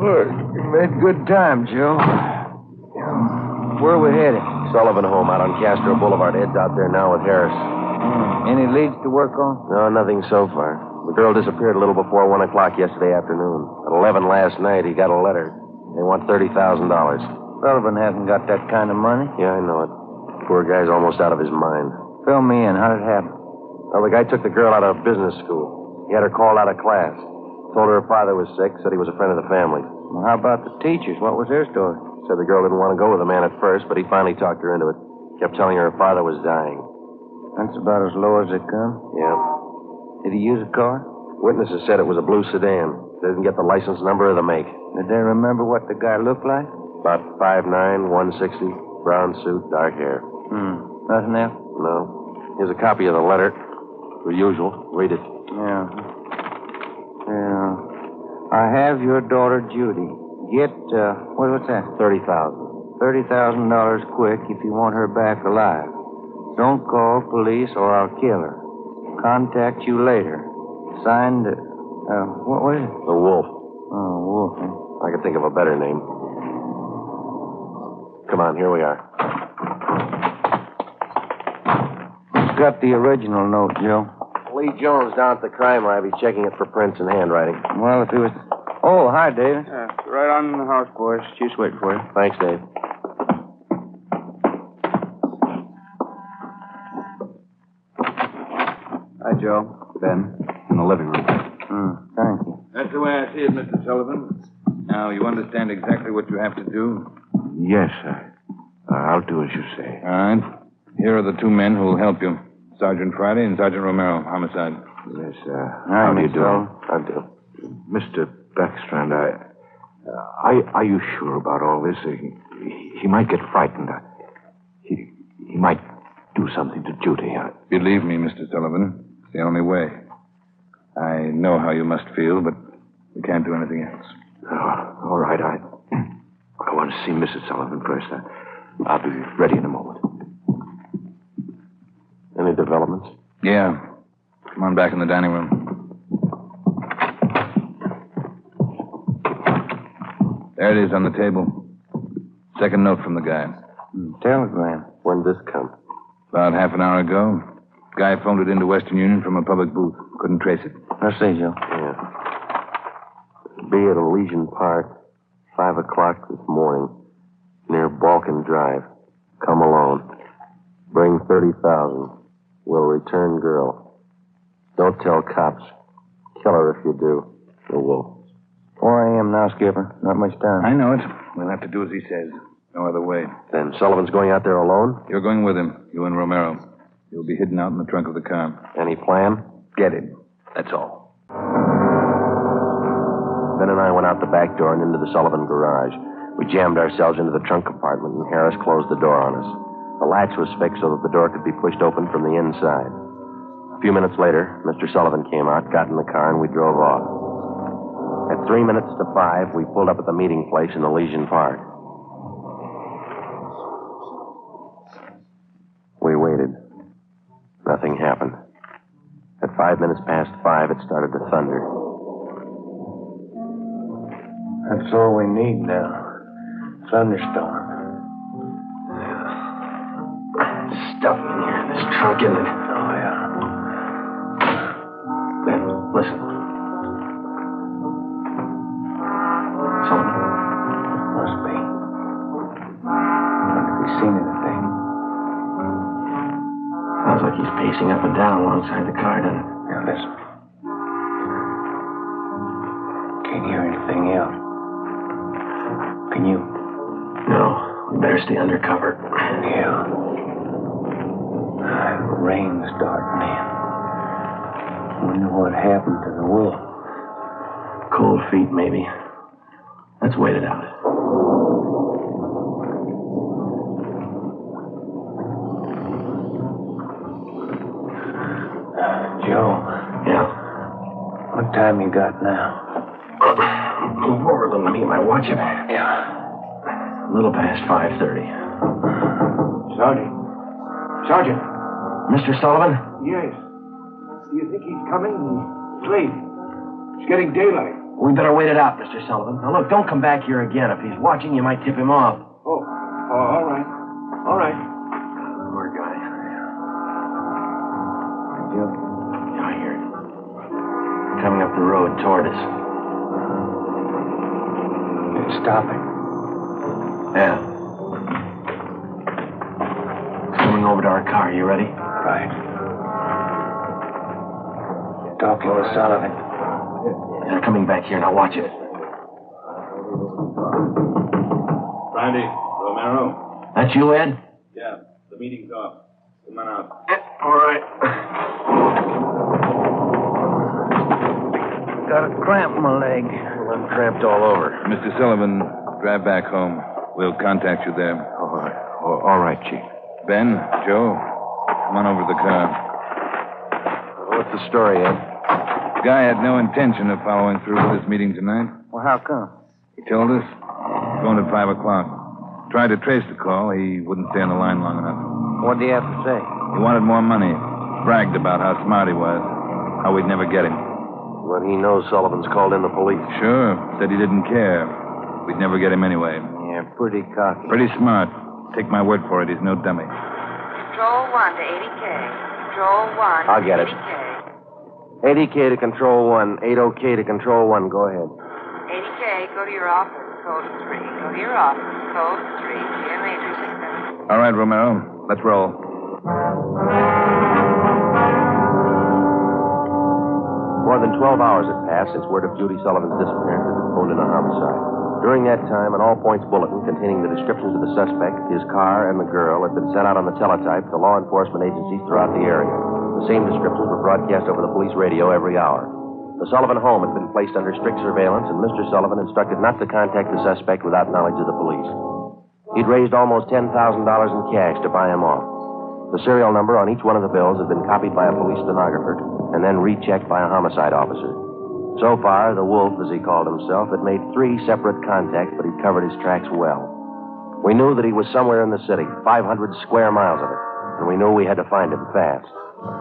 Speaker 19: Look, you made good time, Joe. Where are we headed?
Speaker 6: Sullivan home out on Castro Boulevard. Ed's out there now with Harris.
Speaker 19: Any leads to work on?
Speaker 6: No, nothing so far. The girl disappeared a little before 1 o'clock yesterday afternoon. At 11 last night, he got a letter. They want $30,000.
Speaker 19: Sullivan hasn't got that kind of money.
Speaker 6: Yeah, I know it. Poor guy's almost out of his mind.
Speaker 19: Fill me in. How did it happen?
Speaker 6: Well, the guy took the girl out of business school. He had her called out of class. Told her father was sick, said he was a friend of the family.
Speaker 19: Well, how about the teachers? What was their story?
Speaker 6: Said the girl didn't want to go with the man at first, but he finally talked her into it. Kept telling her father was dying.
Speaker 19: That's about as low as they come?
Speaker 6: Yeah.
Speaker 19: Did he use a car?
Speaker 6: Witnesses said it was a blue sedan. They didn't get the license number or the make.
Speaker 19: Did they remember what the guy looked like?
Speaker 6: About 5'9", 160, brown suit, dark hair.
Speaker 19: Nothing else?
Speaker 6: No. Here's a copy of the letter. Per usual. Read it.
Speaker 19: Yeah. I have your daughter, Judy. Get, what's that?
Speaker 6: $30,000.
Speaker 19: $30,000 quick if you want her back alive. Don't call police or I'll kill her. Contact you later. Signed, what was it?
Speaker 6: The Wolf.
Speaker 19: Oh, Wolf.
Speaker 6: I could think of a better name. Come on, here we are.
Speaker 19: Who's got the original note, Joe?
Speaker 6: Lee Jones down at the crime lab. He's checking it for prints and handwriting.
Speaker 19: Well, if he was... Oh, hi, David.
Speaker 11: Right on the house, boys. Chief's waiting for you.
Speaker 6: Thanks, Dave.
Speaker 11: Hi, Joe. Ben. In the living room.
Speaker 19: Thank you.
Speaker 18: That's the way I see it, Mr. Sullivan. Now, you understand exactly what you have to do?
Speaker 21: Yes, sir. I'll do as you say.
Speaker 18: All right. Here are the two men who will help you. Sergeant Friday and Sergeant Romero, homicide.
Speaker 21: Yes, how do you do?
Speaker 6: I do.
Speaker 21: Mr. Backstrand, are you sure about all this? He might get frightened. He might do something to Judy.
Speaker 18: Believe me, Mr. Sullivan, it's the only way. I know how you must feel, but we can't do anything else.
Speaker 21: All right, I want to see Mrs. Sullivan first. I'll be ready in a moment.
Speaker 6: Any developments?
Speaker 18: Yeah. Come on back in the dining room. There it is on the table. Second note from the guy.
Speaker 19: Telegram.
Speaker 6: When'd this come?
Speaker 18: About half an hour ago. Guy phoned it into Western Union from a public booth. Couldn't trace it.
Speaker 6: I see, Joe.
Speaker 7: Yeah. Be at Elysian Park, 5 o'clock this morning, near Balkan Drive. Come alone. Bring 30,000. Will return girl. Don't tell cops. Kill her if you do. The wolf.
Speaker 19: 4 a.m. now, Skipper. Not much time.
Speaker 18: I know it. We'll have to do as he says. No other way.
Speaker 7: Then Sullivan's going out there alone?
Speaker 18: You're going with him. You and Romero. You'll be hidden out in the trunk of the car.
Speaker 7: Any plan?
Speaker 18: Get him. That's all.
Speaker 7: Ben and I went out the back door and into the Sullivan garage. We jammed ourselves into the trunk compartment, and Harris closed the door on us. The latch was fixed so that the door could be pushed open from the inside. A few minutes later, Mr. Sullivan came out, got in the car, and we drove off. At 3 minutes to 5, we pulled up at the meeting place in Elysian Park. We waited. Nothing happened. At 5 minutes past 5, it started to thunder.
Speaker 19: That's all we need now. Thunderstorm.
Speaker 6: Stuff in here in this trunk, isn't it?
Speaker 19: Oh, yeah.
Speaker 6: Ben, listen. Sullivan?
Speaker 19: Must be. Wonder if he's seen anything.
Speaker 6: Sounds like he's pacing up and down alongside the car, doesn't it?
Speaker 19: Now, listen. Can't hear anything else. Can you?
Speaker 6: No. We better stay under cover.
Speaker 19: Yeah. The rain's starting in. Wonder what happened to the wolf.
Speaker 6: Cold feet, maybe. Let's wait it out.
Speaker 19: Joe.
Speaker 6: Yeah?
Speaker 19: What time you got now?
Speaker 6: Move over a little. Let me get my watch up.
Speaker 19: Yeah.
Speaker 6: A little past 5:30.
Speaker 19: Sergeant.
Speaker 6: Mr. Sullivan?
Speaker 19: Yes. Do you think he's coming? It's late. It's getting daylight.
Speaker 6: We better wait it out, Mr. Sullivan. Now, look, don't come back here again. If he's watching, you might tip him off.
Speaker 19: Oh, all right. All right.
Speaker 6: Poor guy.
Speaker 19: Joe?
Speaker 6: Yeah, I hear it. Coming up the road toward us.
Speaker 19: It's stopping.
Speaker 6: Yeah. It's coming over to our car. You ready?
Speaker 19: Right. Talking with Sullivan.
Speaker 6: They're coming back here. Now watch it.
Speaker 18: Brandy, Romero.
Speaker 6: That you, Ed?
Speaker 18: Yeah, the meeting's off. Come on out.
Speaker 6: All right.
Speaker 19: Got a cramp in my leg.
Speaker 7: Well, I'm cramped all over.
Speaker 18: Mr. Sullivan, drive back home. We'll contact you there.
Speaker 7: All right, Chief.
Speaker 18: Ben, Joe, come on over to the car.
Speaker 7: What's the story, Ed?
Speaker 18: Guy had no intention of following through with this meeting tonight.
Speaker 19: Well, how come?
Speaker 18: He told us. Going at 5 o'clock. Tried to trace the call. He wouldn't stay on the line long enough.
Speaker 19: What do you have to say?
Speaker 18: He wanted more money. Bragged about how smart he was. How we'd never get him.
Speaker 7: But he knows Sullivan's called in the police.
Speaker 18: Sure. Said he didn't care. We'd never get him anyway.
Speaker 19: Yeah, pretty cocky.
Speaker 18: Pretty smart. Take my word for it. He's no dummy.
Speaker 22: Control 1 to 80K. Control 1
Speaker 7: I'll get it.
Speaker 22: 80K.
Speaker 7: 80K to Control 1. 80K to Control 1. Go ahead.
Speaker 22: 80K, go to your office. Code 3. Go to your office. Code 3. GMA 367.
Speaker 18: All right, Romero. Let's roll.
Speaker 7: More than 12 hours had passed since word of Judy Sullivan's disappearance had been phoned in a homicide. During that time, an all-points bulletin containing the descriptions of the suspect, his car, and the girl had been sent out on the teletype to law enforcement agencies throughout the area. The same descriptions were broadcast over the police radio every hour. The Sullivan home had been placed under strict surveillance, and Mr. Sullivan instructed not to contact the suspect without knowledge of the police. He'd raised almost $10,000 in cash to buy him off. The serial number on each one of the bills had been copied by a police stenographer and then rechecked by a homicide officer. So far, the Wolf, as he called himself, had made 3 separate contacts, but he'd covered his tracks well. We knew that he was somewhere in the city, 500 square miles of it, and we knew we had to find him fast.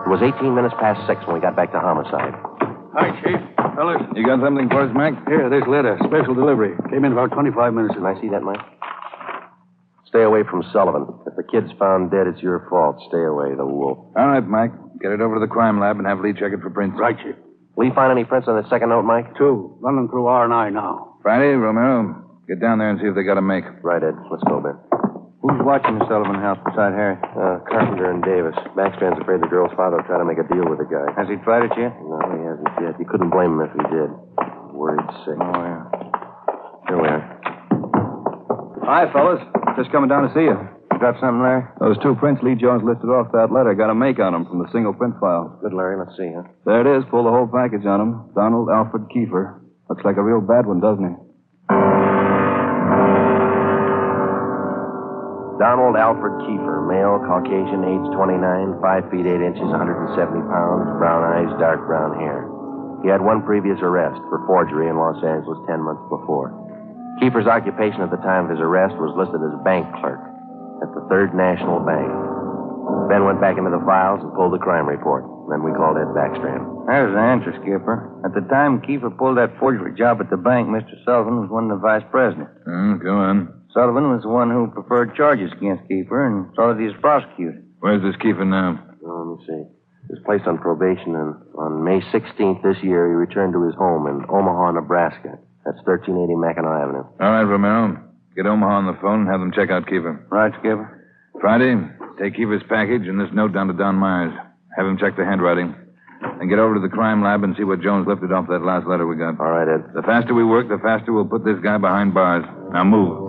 Speaker 7: It was 18 minutes past 6 when we got back to homicide.
Speaker 12: Hi, Chief. Ellis.
Speaker 18: You got something for us, Mac?
Speaker 12: Here, this letter. Special delivery. Came in about 25 minutes ago.
Speaker 7: Can I see that, Mike? Stay away from Sullivan. If the kid's found dead, it's your fault. Stay away, the Wolf.
Speaker 18: All right, Mike. Get it over to the crime lab and have Lee check it for prints.
Speaker 12: Right, Chief.
Speaker 7: Lee find any prints on the second note, Mike?
Speaker 12: 2. Running through R&I now.
Speaker 18: Friday, Romero, get down there and see if they got a make.
Speaker 7: Right, Ed. Let's go, Ben.
Speaker 19: Who's watching the Sullivan house beside Harry?
Speaker 7: Carpenter and Davis. Backstrand's afraid the girl's father will try to make a deal with the guy.
Speaker 19: Has he tried it yet?
Speaker 7: No, he hasn't yet. You couldn't blame him if he did. Worried sick.
Speaker 19: Oh, yeah.
Speaker 7: Here we are.
Speaker 11: Hi, fellas. Just coming down to see you.
Speaker 19: Got something, Larry?
Speaker 11: Those 2 prints Lee Jones listed off that letter got a make on them from the single print file.
Speaker 7: Good, Larry. Let's see, huh?
Speaker 11: There it is. Pull the whole package on him. Donald Alfred Kiefer. Looks like a real bad one, doesn't he?
Speaker 7: Donald Alfred Kiefer, male, Caucasian, age 29, 5 feet 8 inches, 170 pounds, brown eyes, dark brown hair. He had one previous arrest for forgery in Los Angeles 10 months before. Kiefer's occupation at the time of his arrest was listed as bank clerk at the Third National Bank. Ben went back into the files and pulled the crime report. Then we called Ed Backstrand.
Speaker 19: There's the answer, Skipper. At the time Kiefer pulled that forgery job at the bank, Mr. Sullivan was one of the vice presidents.
Speaker 18: Go on.
Speaker 19: Sullivan was the one who preferred charges against Kiefer, and so that he was prosecuted.
Speaker 18: Where's this Kiefer now?
Speaker 7: Let me see. He was placed on probation, and on May 16th this year, he returned to his home in Omaha, Nebraska. That's 1380 Mackinac Avenue.
Speaker 18: All right, Romero. Get Omaha on the phone and have them check out Kiefer.
Speaker 19: Right, Skipper.
Speaker 18: Friday, take Kiefer's package and this note down to Don Myers. Have him check the handwriting. And get over to the crime lab and see what Jones lifted off that last letter we got.
Speaker 7: All right, Ed.
Speaker 18: The faster we work, the faster we'll put this guy behind bars. Now move.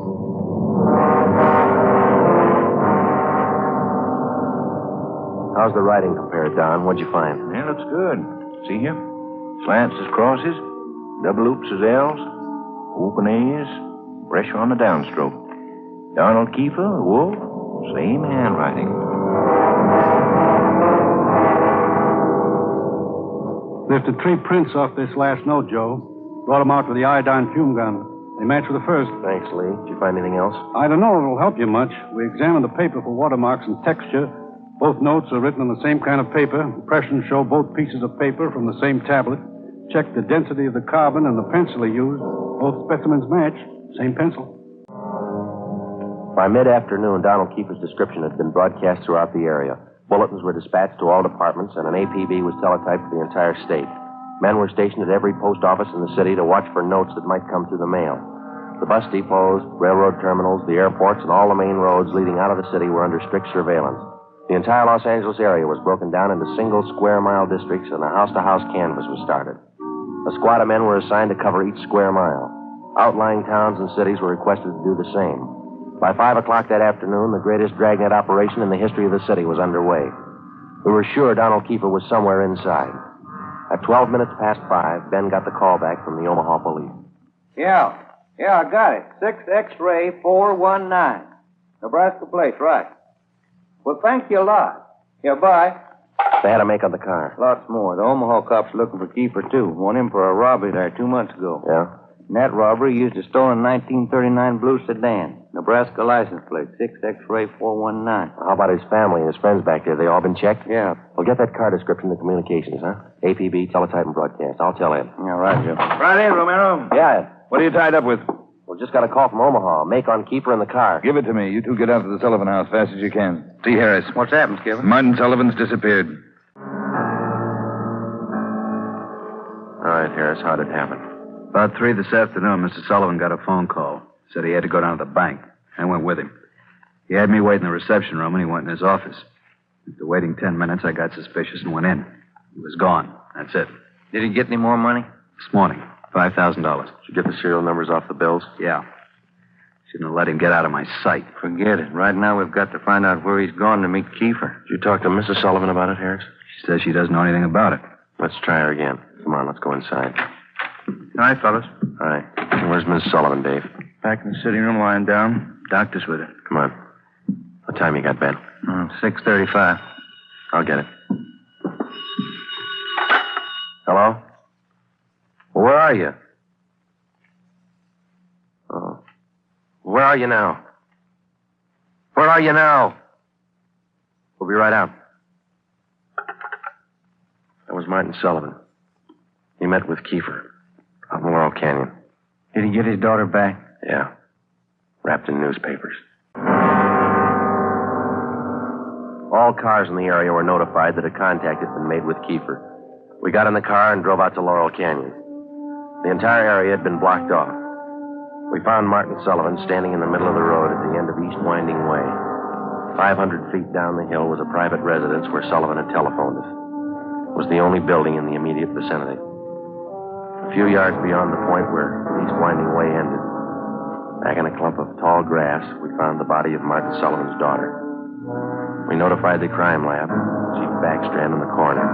Speaker 7: How's the writing compared, Don? What'd you find?
Speaker 17: Yeah, looks good. See here? Slants as crosses, double oops as L's, open A's, pressure on the downstroke. Donald Kiefer, Wolf, same handwriting.
Speaker 12: Lifted 3 prints off this last note, Joe. Brought them out with the iodine fume gun. They match with the first.
Speaker 7: Thanks, Lee. Did you find anything else?
Speaker 12: I don't know if it'll help you much. We examined the paper for watermarks and texture. Both notes are written on the same kind of paper. Impressions show both pieces of paper from the same tablet. Checked the density of the carbon and the pencil he used. Both specimens match. Same pencil.
Speaker 7: By mid-afternoon, Donald Kiefer's description had been broadcast throughout the area. Bulletins were dispatched to all departments, and an APB was teletyped for the entire state. Men were stationed at every post office in the city to watch for notes that might come through the mail. The bus depots, railroad terminals, the airports, and all the main roads leading out of the city were under strict surveillance. The entire Los Angeles area was broken down into single square-mile districts, and a house-to-house canvass was started. A squad of men were assigned to cover each square mile. Outlying towns and cities were requested to do the same. By 5 o'clock that afternoon, the greatest Dragnet operation in the history of the city was underway. We were sure Donald Kiefer was somewhere inside. At 12 minutes past 5, Ben got the call back from the Omaha police.
Speaker 19: Yeah, I got it. 6 X-ray 419. Nebraska place, right. Well, thank you a lot. Yeah, bye.
Speaker 7: They had a make on the car.
Speaker 19: Lots more. The Omaha cops looking for Kiefer, too. Want him for a robbery there 2 months ago.
Speaker 7: Yeah?
Speaker 19: In that robbery, used a stolen 1939 blue sedan. Nebraska license plate, 6 X-ray 419.
Speaker 7: How about his family and his friends back there? They all been checked?
Speaker 19: Yeah.
Speaker 7: Well, get that car description to communications, huh? APB, teletype, and broadcast. I'll tell Ed.
Speaker 19: Yeah, right, Joe.
Speaker 18: Friday, Romero.
Speaker 7: Yeah, Ed.
Speaker 18: What are you tied up with?
Speaker 7: Well, just got a call from Omaha. Make on Kiefer in the car.
Speaker 18: Give it to me. You two get out to the Sullivan house fast as you can. See Harris.
Speaker 19: What's happened, Skipper?
Speaker 18: Martin Sullivan's disappeared.
Speaker 7: All right, Harris, how'd it happen?
Speaker 3: About 3 this afternoon, Mr. Sullivan got a phone call. Said he had to go down to the bank. I went with him. He had me wait in the reception room, and he went in his office. After waiting 10 minutes, I got suspicious and went in. He was gone. That's it.
Speaker 19: Did he get any more money?
Speaker 3: This morning, $5,000.
Speaker 7: Did you get the serial numbers off the bills?
Speaker 3: Yeah. Shouldn't have let him get out of my sight.
Speaker 19: Forget it. Right now, we've got to find out where he's gone to meet Kiefer.
Speaker 7: Did you talk to Mrs. Sullivan about it, Harris?
Speaker 3: She says she doesn't know anything about it.
Speaker 7: Let's try her again. Come on, let's go inside.
Speaker 3: All right, fellas.
Speaker 7: All right. Where's Mrs. Sullivan, Dave?
Speaker 3: Back in the sitting room, lying down. Doctor's with her.
Speaker 7: Come on. What time you got, Ben?
Speaker 3: 6:35.
Speaker 7: I'll get it. Hello? Well, where are you? Oh. Where are you now? Where are you now? We'll be right out. That was Martin Sullivan. He met with Kiefer out in Laurel Canyon.
Speaker 19: Did he get his daughter back?
Speaker 7: Yeah. Wrapped in newspapers. All cars in the area were notified that a contact had been made with Kiefer. We got in the car and drove out to Laurel Canyon. The entire area had been blocked off. We found Martin Sullivan standing in the middle of the road at the end of East Winding Way. 500 feet down the hill was a private residence where Sullivan had telephoned us. It was the only building in the immediate vicinity. A few yards beyond the point where East Winding Way ended, back in a clump of tall grass, we found the body of Martin Sullivan's daughter. We notified the crime lab, Chief Backstrand in the coroner.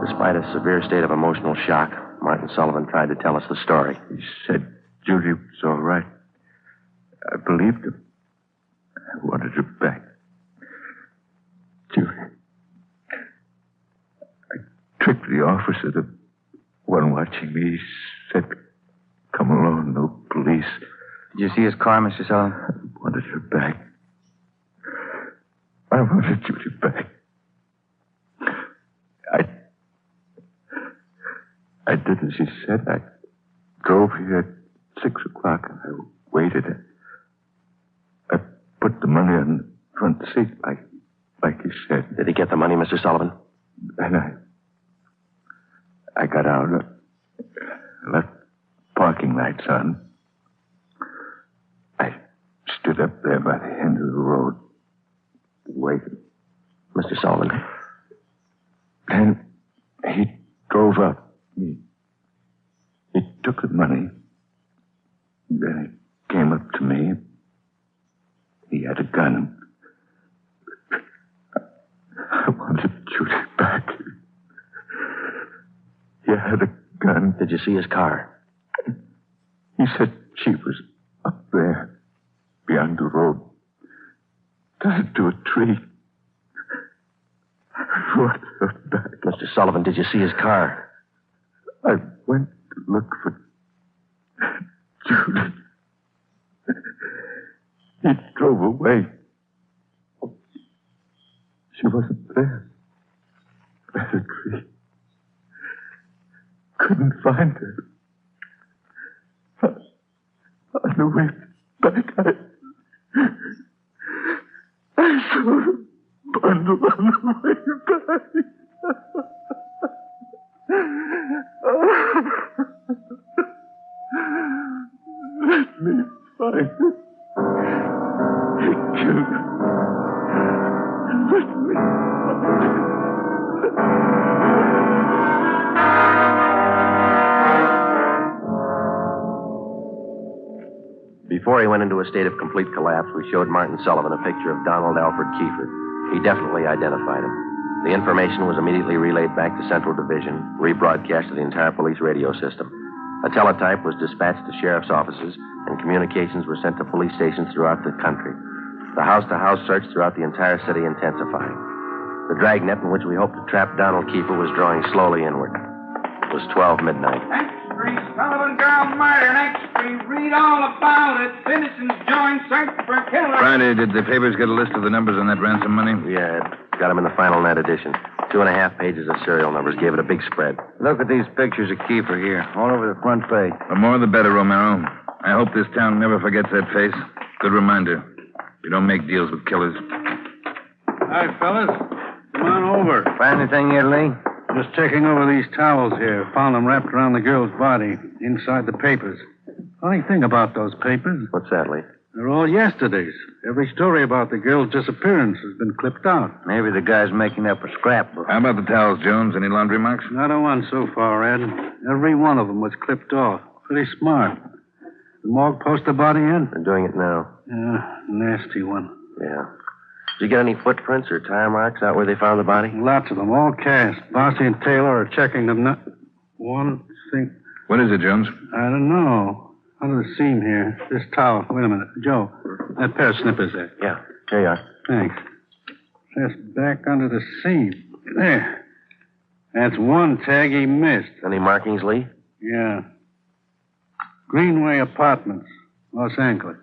Speaker 7: Despite a severe state of emotional shock, Martin Sullivan tried to tell us the story.
Speaker 4: He said Judy was all right. I believed him. I wanted her back. Judy. I tricked the officer, the one watching me. He said, come along, no police.
Speaker 11: Did you see his car, Mr. Sullivan?
Speaker 4: I wanted her back. I wanted Judy back. I did as he said. I drove here at 6 o'clock and I waited. I put the money on the front seat like he said.
Speaker 7: Did he get the money, Mr. Sullivan?
Speaker 4: And I got out, left parking lights on. I stood up there by the end of the road, waiting.
Speaker 7: Mr. Sullivan.
Speaker 4: And he drove up. He took the money. Then he came up to me. He had a gun. I wanted Judy back. He had a gun.
Speaker 7: Did you see his car?
Speaker 4: He said she was up there, beyond the road, tied to a tree. I wanted her back.
Speaker 7: Mr. Sullivan, did you see his car?
Speaker 4: I went to look for Judy. He drove away. She wasn't there. By the tree. Couldn't find her. On the way back, I saw her bundle on the way back. Let me find her. He killed her. Let me find her.
Speaker 7: Before he went into a state of complete collapse, we showed Martin Sullivan a picture of Donald Alfred Kiefer. He definitely identified him. The information was immediately relayed back to Central Division, rebroadcast to the entire police radio system. A teletype was dispatched to sheriff's offices, and communications were sent to police stations throughout the country. The house-to-house search throughout the entire city intensifying. The dragnet in which we hoped to trap Donald Kiefer was drawing slowly inward. It was 12 midnight.
Speaker 9: Sullivan girl murder, next street. Read all about it. Citizens join search for killer.
Speaker 18: Friday, did the papers get a list of the numbers on that ransom money?
Speaker 7: Yeah, got them in the final net edition. 2.5 pages of serial numbers. Gave it a big spread.
Speaker 11: Look at these pictures of Kiefer here, all over the front page.
Speaker 18: The more the better, Romero. I hope this town never forgets that face. Good reminder. We don't make deals with killers.
Speaker 12: Hi, fellas. Come on over.
Speaker 11: Find anything yet, Lee?
Speaker 12: Just checking over these towels here. Found them wrapped around the girl's body, inside the papers. Funny thing about those papers.
Speaker 7: What's that, Lee?
Speaker 12: They're all yesterday's. Every story about the girl's disappearance has been clipped out.
Speaker 11: Maybe the guy's making up a scrapbook.
Speaker 18: How about the towels, Jones? Any laundry marks?
Speaker 12: Not a one so far, Ed. Every one of them was clipped off. Pretty smart. The morgue post the body in?
Speaker 7: They're doing it now.
Speaker 12: Yeah, nasty one.
Speaker 7: Yeah. Did you get any footprints or tire marks out where they found the body?
Speaker 12: Lots of them, all cast. Bossy and Taylor are checking them. One thing.
Speaker 18: What is it, Jones?
Speaker 12: I don't know. Under the seam here. This towel. Wait a minute. Joe, that pair of snippers there.
Speaker 7: Yeah, here you are.
Speaker 12: Thanks. Just back under the seam. There. That's one tag he missed.
Speaker 7: Any markings, Lee?
Speaker 12: Yeah. Greenway Apartments, Los Angeles.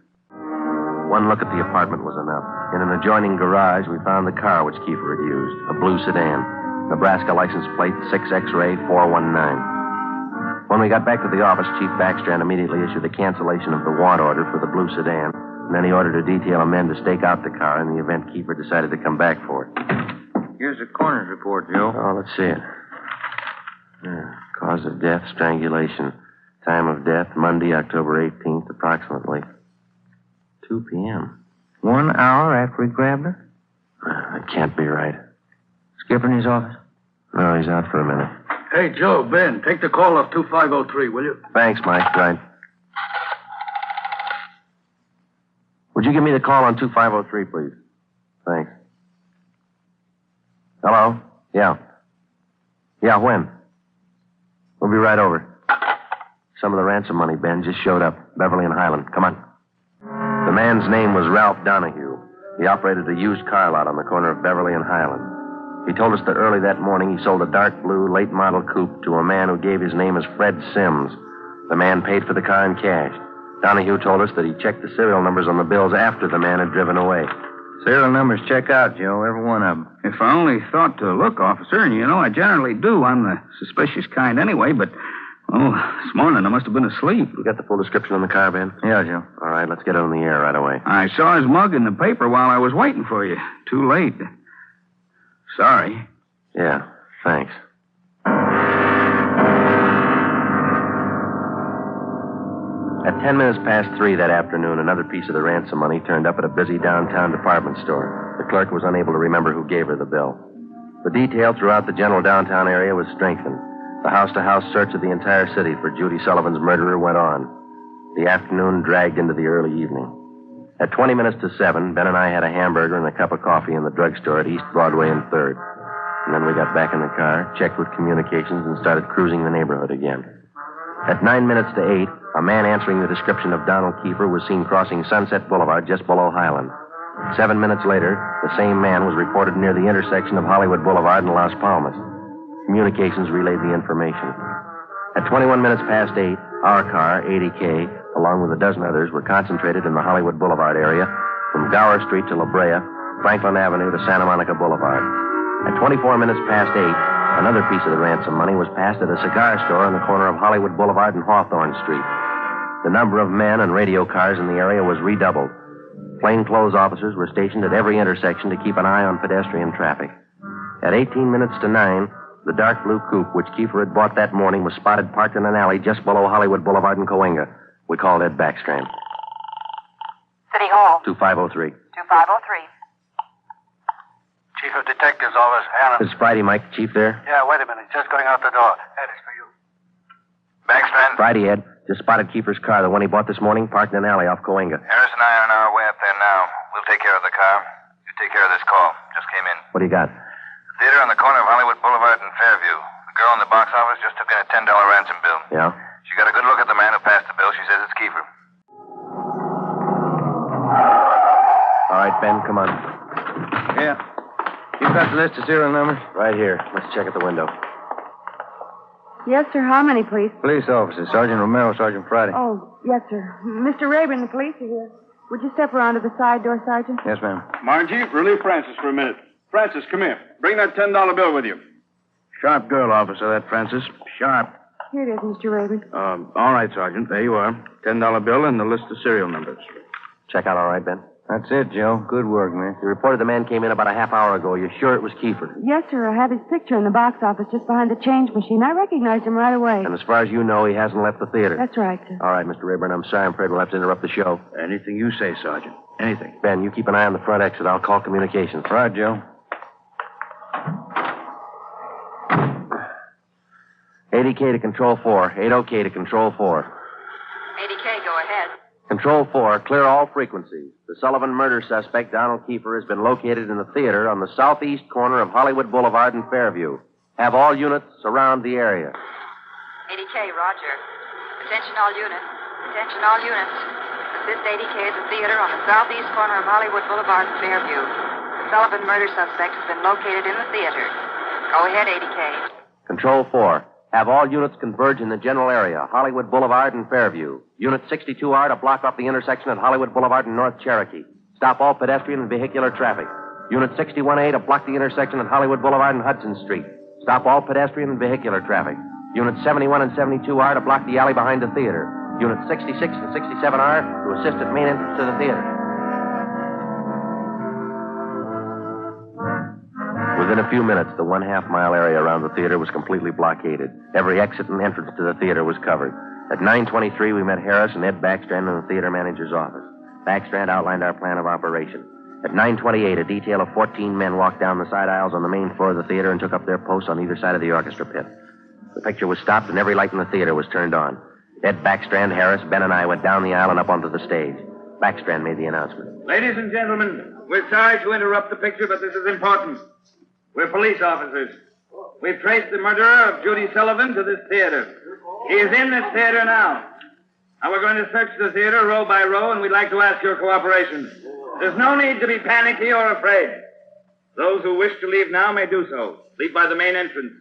Speaker 7: One look at the apartment was enough. In an adjoining garage, we found the car which Kiefer had used, a blue sedan. Nebraska license plate 6X-ray 419. When we got back to the office, Chief Backstrand immediately issued a cancellation of the want order for the blue sedan. And then he ordered a detail of men to stake out the car in the event Kiefer decided to come back for it.
Speaker 19: Here's the coroner's report, Joe.
Speaker 7: Oh, let's see it. Cause of death, strangulation. Time of death, Monday, October 18th, approximately 2 p.m.
Speaker 19: 1 hour after he grabbed her?
Speaker 7: That can't be right.
Speaker 19: Skipper in his office?
Speaker 7: No, he's out for a minute.
Speaker 2: Hey, Joe, Ben, take the call off 2503, will you?
Speaker 7: Thanks, Mike. Right. Would you give me the call on 2503, please? Thanks. Hello? Yeah. Yeah, when? We'll be right over. Some of the ransom money, Ben, just showed up. Beverly and Highland. Come on. The man's name was Ralph Donahue. He operated a used car lot on the corner of Beverly and Highland. He told us that early that morning he sold a dark blue late model coupe to a man who gave his name as Fred Sims. The man paid for the car in cash. Donahue told us that he checked the serial numbers on the bills after the man had driven away.
Speaker 19: Serial numbers check out, Joe, every one of them.
Speaker 2: If I only thought to look, officer, and you know I generally do. I'm the suspicious kind anyway, but, this morning I must have been asleep.
Speaker 7: You got the full description on the car, Ben?
Speaker 19: Yeah, Joe.
Speaker 7: All right, let's get it on the air right away.
Speaker 2: I saw his mug in the paper while I was waiting for you. Too late. Sorry.
Speaker 7: Yeah, thanks. At 10 minutes past 3 that afternoon, another piece of the ransom money turned up at a busy downtown department store. The clerk was unable to remember who gave her the bill. The detail throughout the general downtown area was strengthened. The house-to-house search of the entire city for Judy Sullivan's murderer went on. The afternoon dragged into the early evening. At 20 minutes to 7, Ben and I had a hamburger and a cup of coffee in the drugstore at East Broadway and 3rd. And then we got back in the car, checked with communications, and started cruising the neighborhood again. At 9 minutes to 8, a man answering the description of Donald Kiefer was seen crossing Sunset Boulevard just below Highland. 7 minutes later, the same man was reported near the intersection of Hollywood Boulevard and Las Palmas. Communications relayed the information. At 21 minutes past 8, our car, 80K, along with a dozen others, were concentrated in the Hollywood Boulevard area from Gower Street to La Brea, Franklin Avenue to Santa Monica Boulevard. At 24 minutes past 8, another piece of the ransom money was passed at a cigar store on the corner of Hollywood Boulevard and Hawthorne Street. The number of men and radio cars in the area was redoubled. Plainclothes officers were stationed at every intersection to keep an eye on pedestrian traffic. At 18 minutes to 9, the dark blue coupe which Kiefer had bought that morning was spotted parked in an alley just below Hollywood Boulevard and Coenga. We called Ed Backstrand.
Speaker 16: City Hall.
Speaker 7: 2503.
Speaker 16: 2503.
Speaker 2: Chief of Detectives Office, Anna.
Speaker 7: It's Friday, Mike. Chief there?
Speaker 2: Yeah, wait a minute. Just going out the door. Ed, it's for you.
Speaker 13: Backstrand?
Speaker 7: Friday, Ed. Just spotted Kiefer's car, the one he bought this morning, parked in an alley off Coenga.
Speaker 13: Harris and I are on our way up there now. We'll take care of the car. You take care of this call. Just came in.
Speaker 7: What do you got?
Speaker 13: The theater on the corner of Hollywood Boulevard and Fairview. The girl in the box office just took in a $10 ransom bill.
Speaker 7: Yeah?
Speaker 13: She got a good look at the man who passed the bill. She says it's Kiefer.
Speaker 7: All right, Ben, come on.
Speaker 19: Yeah. You got the list of serial numbers?
Speaker 7: Right here. Let's check at the window.
Speaker 23: Yes, sir. How many, please?
Speaker 19: Police officers. Sergeant Romero, Sergeant Friday.
Speaker 23: Oh, yes, sir. Mr. Rayburn, the police are here. Would you step around to the side door, Sergeant?
Speaker 19: Yes, ma'am.
Speaker 12: Margie, relieve Francis for a minute. Francis, come here. Bring that $10 bill with you.
Speaker 2: Sharp girl, officer, that Francis. Sharp.
Speaker 23: Here it is, Mr. Rayburn.
Speaker 2: All right, Sergeant. There you are. $10 bill and the list of serial numbers.
Speaker 7: Check out all right, Ben?
Speaker 19: That's it, Joe. Good work, man.
Speaker 7: You reported the man came in about a half hour ago. You're sure it was Kiefer?
Speaker 23: Yes, sir. I have his picture in the box office just behind the change machine. I recognized him right away.
Speaker 7: And as far as you know, he hasn't left the theater?
Speaker 23: That's right, sir.
Speaker 7: All right, Mr. Rayburn, I'm sorry. I'm afraid we'll have to interrupt the show.
Speaker 2: Anything you say, Sergeant. Anything.
Speaker 7: Ben, you keep an eye on the front exit. I'll call communications.
Speaker 19: All right, Joe.
Speaker 7: 80K to Control 4. 80K to Control 4.
Speaker 16: 80K, go ahead.
Speaker 7: Control 4, clear all frequencies. The Sullivan murder suspect, Donald Kiefer, has been located in the theater on the southeast corner of Hollywood Boulevard and Fairview. Have all units surround the area.
Speaker 16: 80K, roger. Attention all units. Attention all units. Assist 80K at the theater on the southeast corner of Hollywood Boulevard and Fairview. The Sullivan murder suspect has been located in the theater. Go ahead, 80K.
Speaker 7: Control 4. Have all units converge in the general area, Hollywood Boulevard and Fairview. Unit 62R to block off the intersection at Hollywood Boulevard and North Cherokee. Stop all pedestrian and vehicular traffic. Unit 61A to block the intersection at Hollywood Boulevard and Hudson Street. Stop all pedestrian and vehicular traffic. Unit 71 and 72R to block the alley behind the theater. Unit 66 and 67R to assist at main entrance to the theater. a few minutes, the 1/2 mile area around the theater was completely blockaded. Every exit and entrance to the theater was covered. At 9:23, we met Harris and Ed Backstrand in the theater manager's office. Backstrand outlined our plan of operation. At 9:28, a detail of 14 men walked down the side aisles on the main floor of the theater and took up their posts on either side of the orchestra pit. The picture was stopped and every light in the theater was turned on. Ed Backstrand, Harris, Ben, and I went down the aisle and up onto the stage. Backstrand made the announcement.
Speaker 9: Ladies and gentlemen, we're sorry to interrupt the picture, but this is important. We're police officers. We've traced the murderer of Judy Sullivan to this theater. He is in this theater now. Now we're going to search the theater row by row, and we'd like to ask your cooperation. There's no need to be panicky or afraid. Those who wish to leave now may do so. Leave by the main entrance.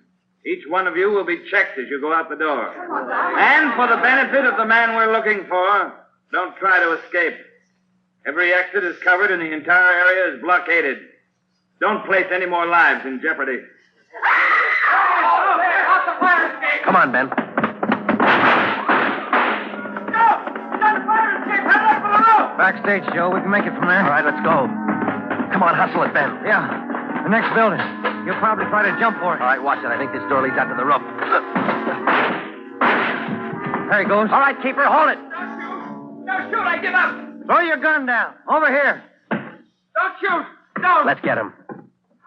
Speaker 9: Each one of you will be checked as you go out the door. And for the benefit of the man we're looking for, don't try to escape. Every exit is covered and the entire area is blockaded. Don't place any more lives in jeopardy.
Speaker 7: Come on, Ben.
Speaker 19: Backstage, Joe. We can make it from there.
Speaker 7: All right, let's go. Come on, hustle it, Ben.
Speaker 19: Yeah. The next building. You'll probably try to jump for it.
Speaker 7: All right, watch it. I think this door leads out to the roof.
Speaker 19: There he goes.
Speaker 21: All right, keeper, hold it. Don't shoot. I give up.
Speaker 19: Throw your gun down. Over here.
Speaker 21: Don't shoot. Don't.
Speaker 7: Let's get him.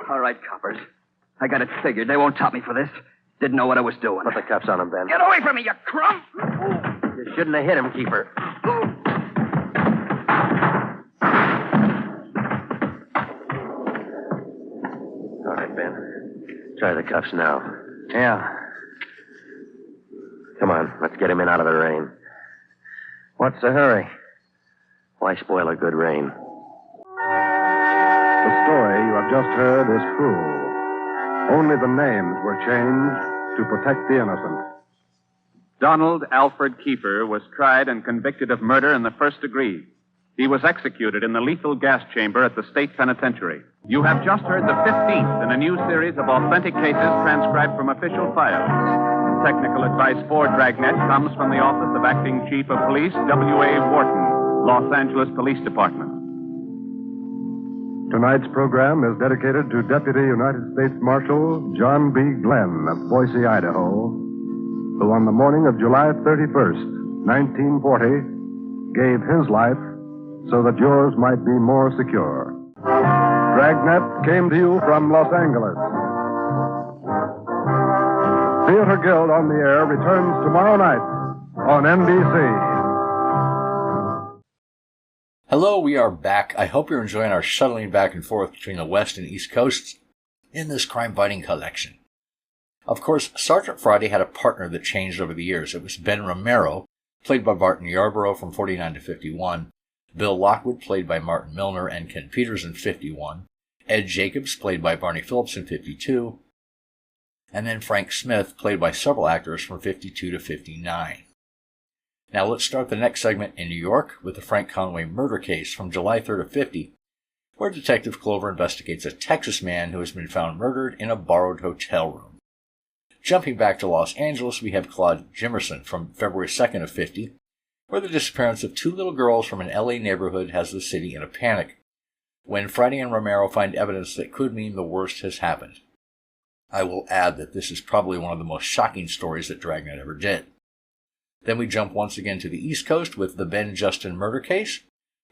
Speaker 2: All right, coppers. I got it figured. They won't top me for this. Didn't know what I was doing.
Speaker 7: Put the cuffs on him, Ben.
Speaker 2: Get away from me, you crumb!
Speaker 7: You shouldn't have hit him, keeper. All right, Ben. Try the cuffs now.
Speaker 19: Yeah.
Speaker 7: Come on, let's get him in out of the rain.
Speaker 19: What's the hurry?
Speaker 7: Why spoil a good rain?
Speaker 15: The story you have just heard is true. Only the names were changed to protect the innocent.
Speaker 5: Donald Alfred Kiefer was tried and convicted of murder in the first degree. He was executed in the lethal gas chamber at the state penitentiary. You have just heard the 15th in a new series of authentic cases transcribed from official files. Technical advice for Dragnet comes from the Office of Acting Chief of Police, W.A. Wharton, Los Angeles Police Department.
Speaker 15: Tonight's program is dedicated to Deputy United States Marshal John B. Glenn of Boise, Idaho, who on the morning of July 31st, 1940, gave his life so that yours might be more secure. Dragnet came to you from Los Angeles. Theater Guild on the Air returns tomorrow night on NBC.
Speaker 1: Hello, we are back. I hope you're enjoying our shuttling back and forth between the West and East Coasts in this crime-fighting collection. Of course, Sergeant Friday had a partner that changed over the years. It was Ben Romero, played by Barton Yarborough from 49 to 51, Bill Lockwood, played by Martin Milner and Ken Peters in 51, Ed Jacobs, played by Barney Phillips in 52, and then Frank Smith, played by several actors from 52 to 59. Now let's start the next segment in New York with the Frank Conway murder case from July 3rd of 50, where Detective Clover investigates a Texas man who has been found murdered in a borrowed hotel room. Jumping back to Los Angeles, we have Claude Jimmerson from February 2nd of 50, where the disappearance of 2 little girls from an LA neighborhood has the city in a panic, when Friday and Romero find evidence that could mean the worst has happened. I will add that this is probably one of the most shocking stories that Dragnet ever did. Then we jump once again to the East Coast with the Ben Justin murder case,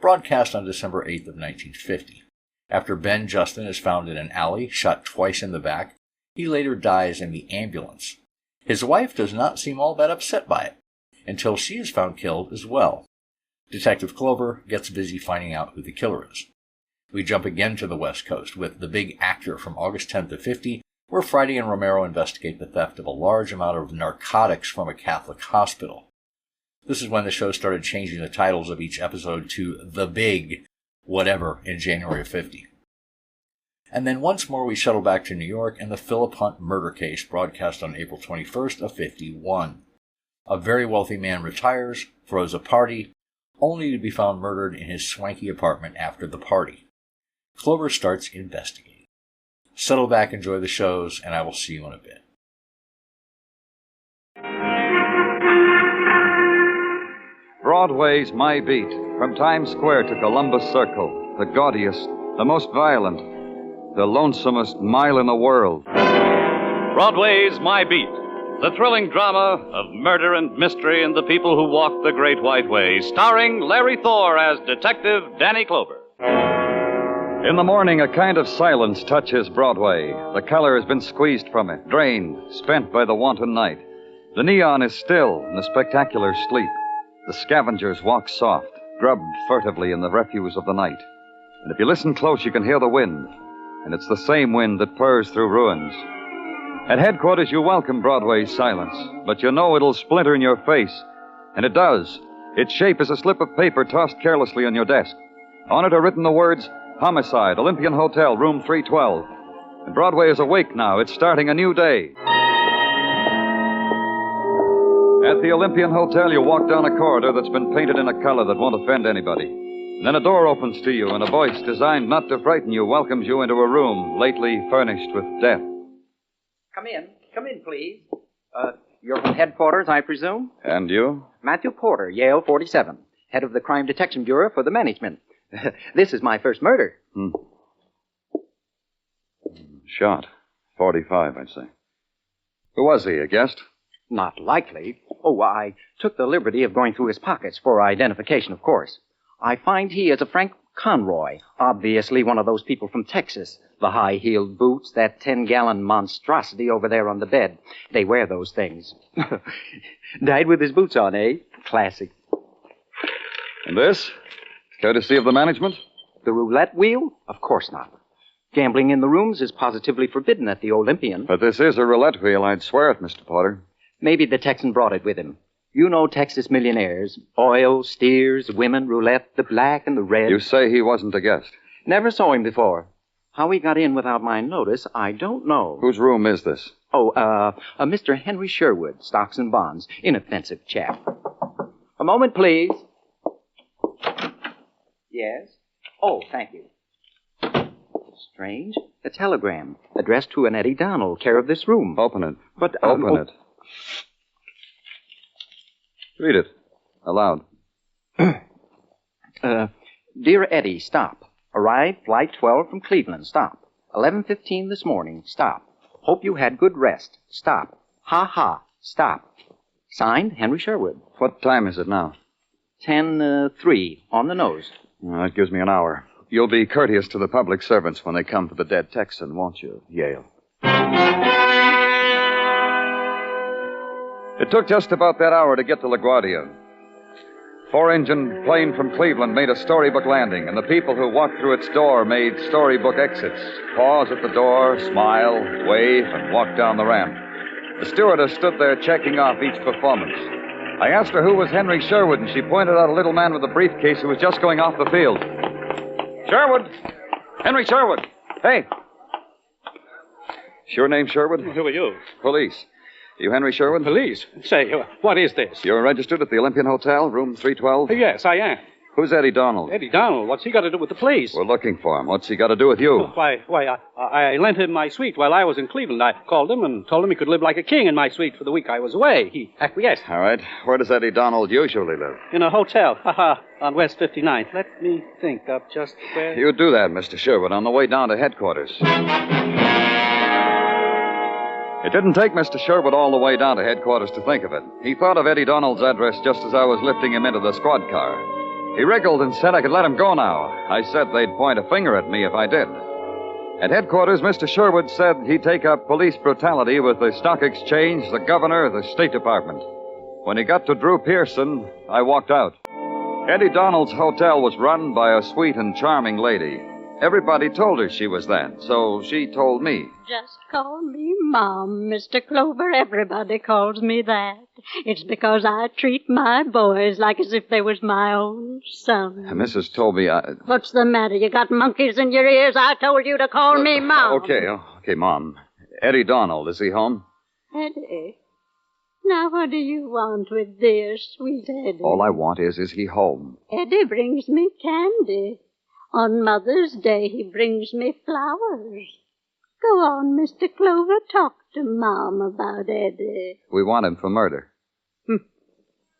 Speaker 1: broadcast on December 8th of 1950. After Ben Justin is found in an alley, shot twice in the back, he later dies in the ambulance. His wife does not seem all that upset by it, until she is found killed as well. Detective Clover gets busy finding out who the killer is. We jump again to the West Coast with The Big Actor from August 10th of 50, where Friday and Romero investigate the theft of a large amount of narcotics from a Catholic hospital. This is when the show started changing the titles of each episode to The Big Whatever in January of 50. And then once more we shuttle back to New York and the Phillip Hunt murder case, broadcast on April 21st of 51. A very wealthy man retires, throws a party, only to be found murdered in his swanky apartment after the party. Clover starts investigating. Settle back, enjoy the shows, and I will see you in a bit.
Speaker 10: Broadway's my beat, from Times Square to Columbus Circle, the gaudiest, the most violent,
Speaker 8: the lonesomest mile in the world.
Speaker 10: Broadway's My Beat, the thrilling drama of murder and mystery and the people who walk the Great White Way, starring Larry Thor as Detective Danny Clover.
Speaker 8: In the morning, a kind of silence touches Broadway. The color has been squeezed from it, drained, spent by the wanton night. The neon is still in the spectacular sleep. The scavengers walk soft, grubbed furtively in the refuse of the night. And if you listen close, you can hear the wind. And it's the same wind that purrs through ruins. At headquarters, you welcome Broadway's silence, but you know it'll splinter in your face. And it does. Its shape is a slip of paper tossed carelessly on your desk. On it are written the words, Homicide, Olympian Hotel, room 312. And Broadway is awake now. It's starting a new day. At the Olympian Hotel, you walk down a corridor that's been painted in a color that won't offend anybody. And then a door opens to you, and a voice designed not to frighten you welcomes you into a room lately furnished with death.
Speaker 14: Come in, please. You're from headquarters, I presume?
Speaker 8: And you?
Speaker 14: Matthew Porter, Yale 47, head of the Crime Detection Bureau for the management. This is my first murder.
Speaker 8: Shot. 45, I'd say. Who was he, a guest?
Speaker 14: Not likely. Oh, I took the liberty of going through his pockets for identification, of course. I find he is a Frank Conroy, obviously one of those people from Texas. The high-heeled boots, that 10-gallon monstrosity over there on the bed. They wear those things. Died with his boots on, eh? Classic.
Speaker 8: And this? Courtesy of the management?
Speaker 14: The roulette wheel? Of course not. Gambling in the rooms is positively forbidden at the Olympian.
Speaker 8: But this is a roulette wheel, I'd swear it, Mr. Porter.
Speaker 14: Maybe the Texan brought it with him. You know Texas millionaires. Oil, steers, women, roulette, the black and the red.
Speaker 8: You say he wasn't a guest?
Speaker 14: Never saw him before. How he got in without my notice, I don't know.
Speaker 8: Whose room is this?
Speaker 14: Oh, Mr. Henry Sherwood, Stocks and Bonds. Inoffensive chap. A moment, please. Yes? Oh, thank you. Strange. A telegram addressed to an Eddie Donald, care of this room.
Speaker 8: Open it.
Speaker 14: But,
Speaker 8: Open it. Read it. Aloud.
Speaker 14: Dear Eddie, stop. Arrived flight 12 from Cleveland. Stop. 11:15 this morning. Stop. Hope you had good rest. Stop. Ha ha. Stop. Signed, Henry Sherwood.
Speaker 8: What time is it now?
Speaker 14: 10:03 on the nose.
Speaker 8: Well, that gives me an hour. You'll be courteous to the public servants when they come for the dead Texan, won't you, Yale? It took just about that hour to get to LaGuardia. 4-engine plane from Cleveland made a storybook landing, and the people who walked through its door made storybook exits. Pause at the door, smile, wave, and walk down the ramp. The stewardess stood there checking off each performance. I asked her who was Henry Sherwood, and she pointed out a little man with a briefcase who was just going off the field. Sherwood! Henry Sherwood! Hey! Sure name Sherwood?
Speaker 24: Who are you?
Speaker 8: Police. You Henry Sherwood?
Speaker 24: Police? Say, what is this?
Speaker 8: You're registered at the Olympian Hotel, room 312?
Speaker 24: Yes, I am.
Speaker 8: Who's Eddie Donald?
Speaker 24: Eddie Donald? What's he got to do with the police?
Speaker 8: We're looking for him. What's he got to do with you?
Speaker 24: I lent him my suite while I was in Cleveland. I called him and told him he could live like a king in my suite for the week I was away. He acquiesced.
Speaker 8: All right. Where does Eddie Donald usually live?
Speaker 24: In a hotel. On West 59th. Let me think up just where...
Speaker 8: You do that, Mr. Sherwood, on the way down to headquarters. It didn't take Mr. Sherwood all the way down to headquarters to think of it. He thought of Eddie Donald's address just as I was lifting him into the squad car. He wriggled and said I could let him go now. I said they'd point a finger at me if I did. At headquarters, Mr. Sherwood said he'd take up police brutality with the stock exchange, the governor, the State Department. When he got to Drew Pearson, I walked out. Eddie Donald's hotel was run by a sweet and charming lady. Everybody told her she was that, so she told me.
Speaker 25: Just call me Mom, Mr. Clover. Everybody calls me that. It's because I treat my boys like as if they was my own son.
Speaker 8: Mrs. Toby,
Speaker 25: What's the matter? You got monkeys in your ears? I told you to call me Mom.
Speaker 8: Okay, Mom. Eddie Donald, is he home?
Speaker 25: Eddie? Now what do you want with dear, sweet Eddie?
Speaker 8: All I want is he home?
Speaker 25: Eddie brings me candy. On Mother's Day, he brings me flowers. Go on, Mr. Clover. Talk to Mom about Eddie.
Speaker 8: We want him for murder.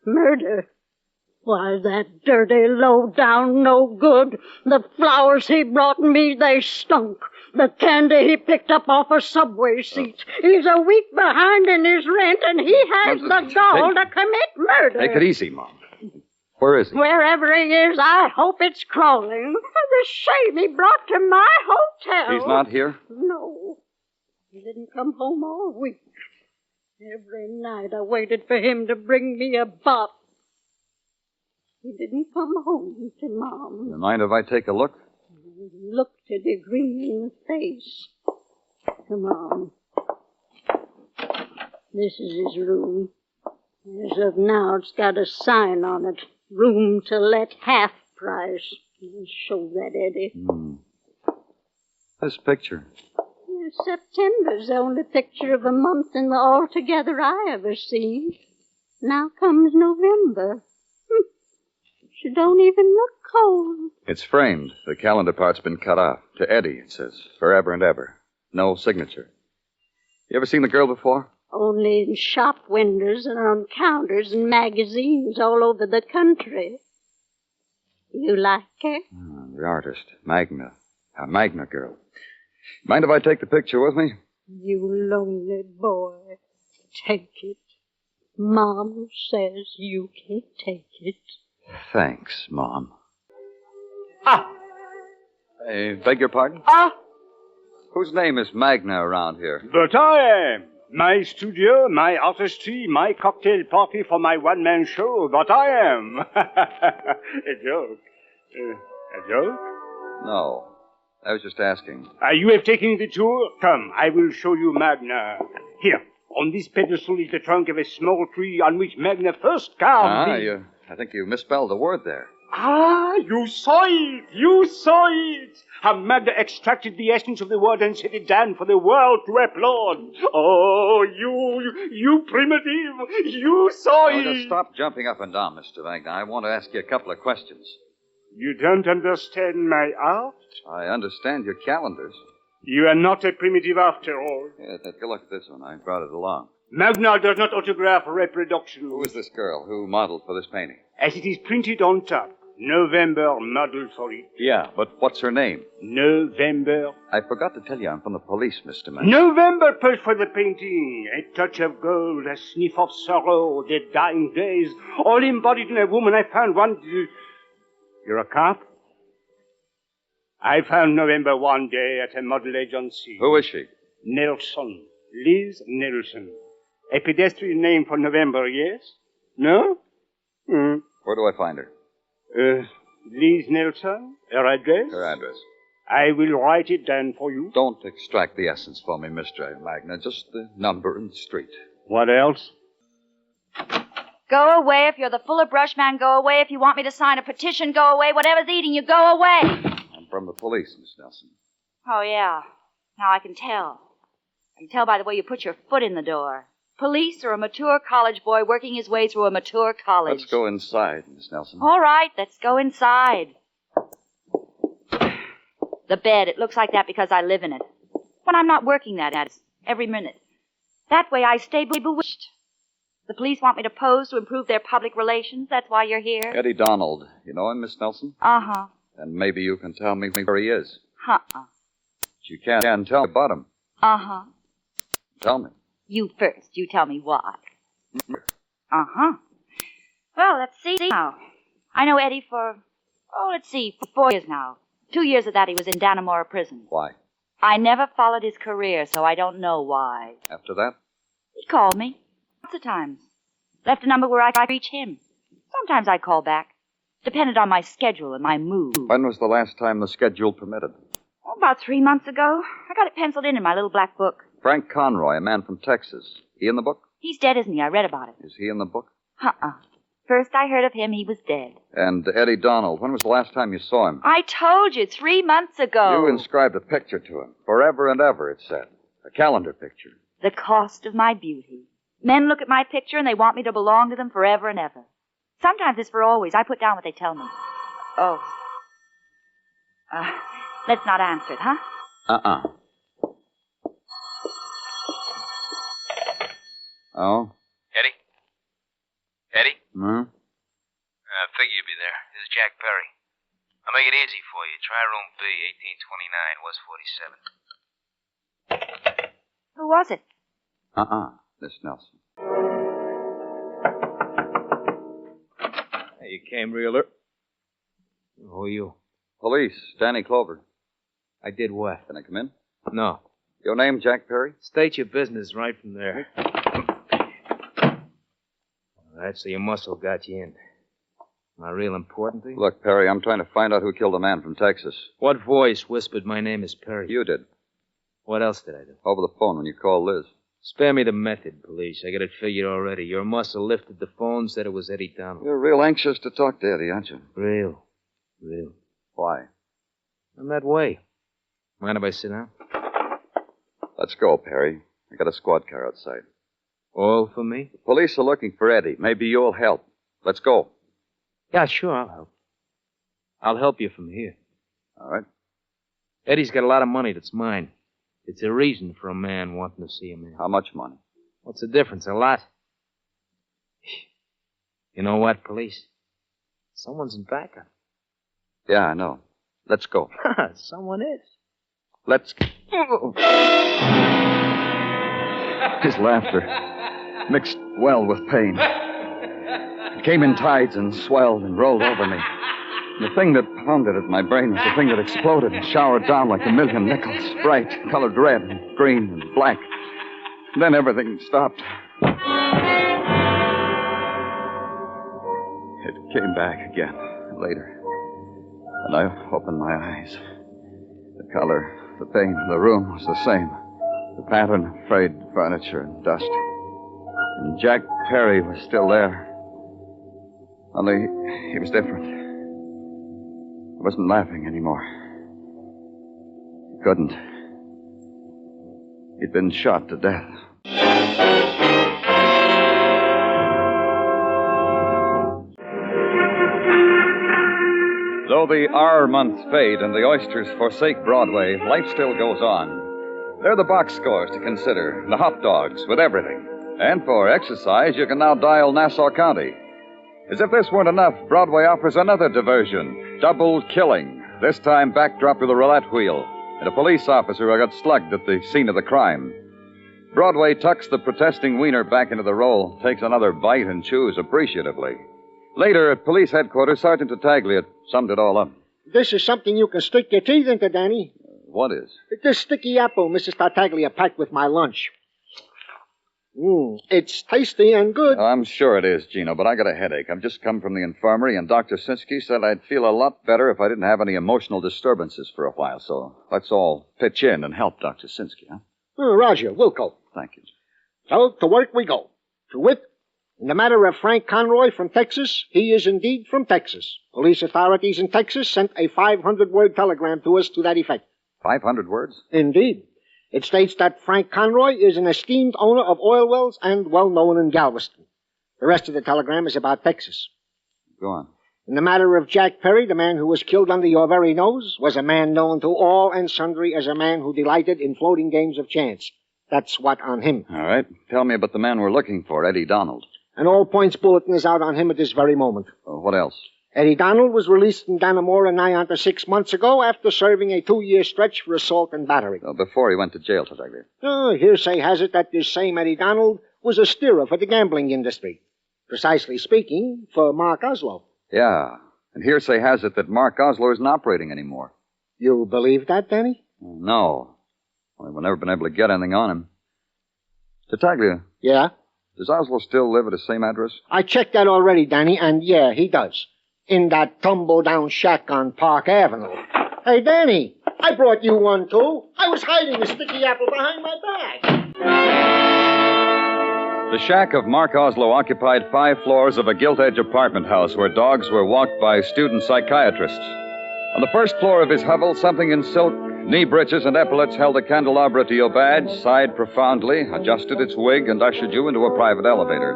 Speaker 25: Murder? Why, that dirty, low-down, no good. The flowers he brought me, they stunk. The candy he picked up off a subway seat. He's a week behind in his rent, and he has the gall to commit murder.
Speaker 8: Take it easy, Mom. Where is he?
Speaker 25: Wherever he is, I hope it's crawling. The shame he brought to my hotel.
Speaker 8: He's not here?
Speaker 25: No. He didn't come home all week. Every night I waited for him to bring me a box. He didn't come home to Mom.
Speaker 8: You mind if I take a look?
Speaker 25: He looked Eddie green in the face. Come on. This is his room. As of now, it's got a sign on it. Room to let, half price. Show that, Eddie.
Speaker 8: This picture.
Speaker 25: September's the only picture of a month in the altogether I ever seen. Now comes November. She don't even look cold.
Speaker 8: It's framed. The calendar part's been cut off. To Eddie, it says. Forever and ever. No signature. You ever seen the girl before?
Speaker 25: Only in shop windows and on counters and magazines all over the country. You like her?
Speaker 8: The artist. Magna. A Magna girl. Mind if I take the picture with me?
Speaker 25: You lonely boy. Take it. Mom says you can take it.
Speaker 8: Thanks, Mom.
Speaker 24: Ah!
Speaker 8: I beg your pardon?
Speaker 24: Ah!
Speaker 8: Whose name is Magna around here?
Speaker 24: But I am. My studio, my artistry, my cocktail party for my one-man show. But I am. A joke. A joke?
Speaker 8: No. I was just asking.
Speaker 24: You have taken the tour? Come, I will show you Magna. Here, on this pedestal is the trunk of a small tree on which Magna first carved
Speaker 8: I think you misspelled a word there.
Speaker 24: You saw it! You saw it! How Magna extracted the essence of the word and set it down for the world to applaud. Oh, you primitive! You saw it!
Speaker 8: Just stop jumping up and down, Mr. Magna. I want to ask you a couple of questions.
Speaker 24: You don't understand my art?
Speaker 8: I understand your calendars.
Speaker 24: You are not a primitive after all.
Speaker 8: Yeah, take a look at this one. I brought it along.
Speaker 24: Magna does not autograph reproduction.
Speaker 8: Who is this girl? Who modeled for this painting?
Speaker 24: As it is printed on top. November modeled for it.
Speaker 8: Yeah, but what's her name?
Speaker 24: November.
Speaker 8: I forgot to tell you I'm from the police, Mr. Magna.
Speaker 24: November posed for the painting. A touch of gold, a sniff of sorrow, the dying days, all embodied in a woman I found one... You're a cop? I found November one day at a model agency.
Speaker 8: Who is she?
Speaker 24: Nelson. Liz Nelson. A pedestrian name for November, yes? No?
Speaker 8: Where do I find her?
Speaker 24: Liz Nelson? Her address?
Speaker 8: Her address.
Speaker 24: I will write it down for you.
Speaker 8: Don't extract the essence for me, Mr. Magna. Just the number and street.
Speaker 24: What else?
Speaker 16: Go away. If you're the Fuller Brush man, go away. If you want me to sign a petition, go away. Whatever's eating you, go away.
Speaker 8: I'm from the police, Miss Nelson.
Speaker 16: Oh, yeah. Now I can tell. I can tell by the way you put your foot in the door. Police or a mature college boy working his way through a mature college.
Speaker 8: Let's go inside, Miss Nelson.
Speaker 16: All right, let's go inside. The bed, it looks like that because I live in it. When I'm not working that at every minute. That way I stay bewitched. The police want me to pose to improve their public relations. That's why you're here.
Speaker 8: Eddie Donald. You know him, Miss Nelson?
Speaker 16: Uh-huh.
Speaker 8: And maybe you can tell me where he is.
Speaker 16: Uh-uh.
Speaker 8: But you can't tell me about him.
Speaker 16: Uh-huh.
Speaker 8: Tell me.
Speaker 16: You first. You tell me why. Uh-huh. Well, let's see now. I know Eddie for 4 years now. 2 years of that he was in Dannemora prison.
Speaker 8: Why?
Speaker 16: I never followed his career, so I don't know why.
Speaker 8: After that?
Speaker 16: He called me. Lots of times. Left a number where I could reach him. Sometimes I'd call back. Depended on my schedule and my mood.
Speaker 8: When was the last time the schedule permitted?
Speaker 16: Oh, about 3 months ago. I got it penciled in my little black book.
Speaker 8: Frank Conroy, a man from Texas. He in the book?
Speaker 16: He's dead, isn't he? I read about it.
Speaker 8: Is he in the book?
Speaker 16: Uh-uh. First I heard of him, he was dead.
Speaker 8: And Eddie Donald, when was the last time you saw him?
Speaker 16: I told you, 3 months ago.
Speaker 8: You inscribed a picture to him. Forever and ever, it said. A calendar picture.
Speaker 16: The cost of my beauty. Men look at my picture and they want me to belong to them forever and ever. Sometimes it's for always. I put down what they tell me. Oh. Let's not answer it, huh?
Speaker 8: Uh-uh. Oh?
Speaker 3: Eddie?
Speaker 8: Hmm?
Speaker 3: I figure you'd be there. This is Jack Perry. I'll make it easy for you. Try room B, 1829, West 47.
Speaker 16: Who was it?
Speaker 8: Miss Nelson.
Speaker 3: Hey, you came real early. Who are you?
Speaker 8: Police, Danny Clover.
Speaker 3: I did what?
Speaker 8: Can I come in?
Speaker 3: No.
Speaker 8: Your name, Jack Perry?
Speaker 3: State your business right from there. That's so your muscle got you in. Am I real important to you?
Speaker 8: Look, Perry, I'm trying to find out who killed a man from Texas.
Speaker 3: What voice whispered my name is Perry?
Speaker 8: You did.
Speaker 3: What else did I do?
Speaker 8: Over the phone when you called Liz.
Speaker 3: Spare me the method, police. I got it figured already. Your muscle lifted the phone, said it was Eddie Donald.
Speaker 8: You're real anxious to talk to Eddie, aren't you?
Speaker 3: Real.
Speaker 8: Why?
Speaker 3: I'm that way. Mind if I sit down?
Speaker 8: Let's go, Perry. I got a squad car outside.
Speaker 3: All for me?
Speaker 8: The police are looking for Eddie. Maybe you'll help. Let's go.
Speaker 3: Yeah, sure, I'll help. I'll help you from here.
Speaker 8: All right.
Speaker 3: Eddie's got a lot of money that's mine. It's a reason for a man wanting to see a man.
Speaker 8: How much money?
Speaker 3: What's the difference? A lot. You know what, police? Someone's in backup.
Speaker 8: Yeah, I know. Let's go.
Speaker 3: Someone is.
Speaker 8: Let's... His laughter mixed well with pain. It came in tides and swelled and rolled over me. The thing that pounded at my brain was the thing that exploded and showered down like a million nickels, bright, colored red and green and black. And then everything stopped. It came back again later. And I opened my eyes. The color, the pain, the room was the same. The pattern of frayed furniture and dust. And Jack Perry was still there. Only he was different. He wasn't laughing anymore. He couldn't. He'd been shot to death. Though the R months fade and the oysters forsake Broadway, life still goes on. There are the box scores to consider, the hot dogs with everything. And for exercise, you can now dial Nassau County. As if this weren't enough, Broadway offers another diversion, double killing. This time backdrop with a roulette wheel and a police officer who got slugged at the scene of the crime. Broadway tucks the protesting wiener back into the roll, takes another bite and chews appreciatively. Later, at police headquarters, Sergeant Tartaglia summed it all up.
Speaker 6: This is something you can stick your teeth into, Danny.
Speaker 8: What is?
Speaker 6: This sticky apple Mrs. Tartaglia packed with my lunch. It's tasty and good.
Speaker 8: I'm sure it is, Gino, but I got a headache. I've just come from the infirmary, and Dr. Sinsky said I'd feel a lot better if I didn't have any emotional disturbances for a while, so let's all pitch in and help Dr. Sinsky, huh?
Speaker 6: Roger, we'll go.
Speaker 8: Thank you.
Speaker 6: So, to work we go. To wit, in the matter of Frank Conroy from Texas, he is indeed from Texas. Police authorities in Texas sent a 500-word telegram to us to that effect.
Speaker 8: 500 words?
Speaker 6: Indeed. It states that Frank Conroy is an esteemed owner of oil wells and well-known in Galveston. The rest of the telegram is about Texas.
Speaker 8: Go on.
Speaker 6: In the matter of Jack Perry, the man who was killed under your very nose was a man known to all and sundry as a man who delighted in floating games of chance. That's what on him.
Speaker 8: All right. Tell me about the man we're looking for, Eddie Donald.
Speaker 6: An all-points bulletin is out on him at this very moment.
Speaker 8: What else?
Speaker 6: Eddie Donald was released from Dannemora nigh onto 6 months ago after serving a 2-year stretch for assault and battery.
Speaker 8: Before he went to jail, Tartaglia.
Speaker 6: Hearsay has it that this same Eddie Donald was a steerer for the gambling industry. Precisely speaking, for Mark Oslo.
Speaker 8: Yeah. And hearsay has it that Mark Oslo isn't operating anymore.
Speaker 6: You believe that, Danny?
Speaker 8: No. Well, we've never been able to get anything on him. Tartaglia.
Speaker 6: Yeah?
Speaker 8: Does Oslo still live at the same address?
Speaker 6: I checked that already, Danny, and yeah, he does. In that tumble-down shack on Park Avenue. Hey, Danny, I brought you one, too. I was hiding a sticky apple behind my back.
Speaker 8: The shack of Mark Oslo occupied 5 floors of a gilt-edge apartment house where dogs were walked by student psychiatrists. On the first floor of his hovel, something in silk, knee breeches, and epaulets held a candelabra to your badge, sighed profoundly, adjusted its wig, and ushered you into a private elevator.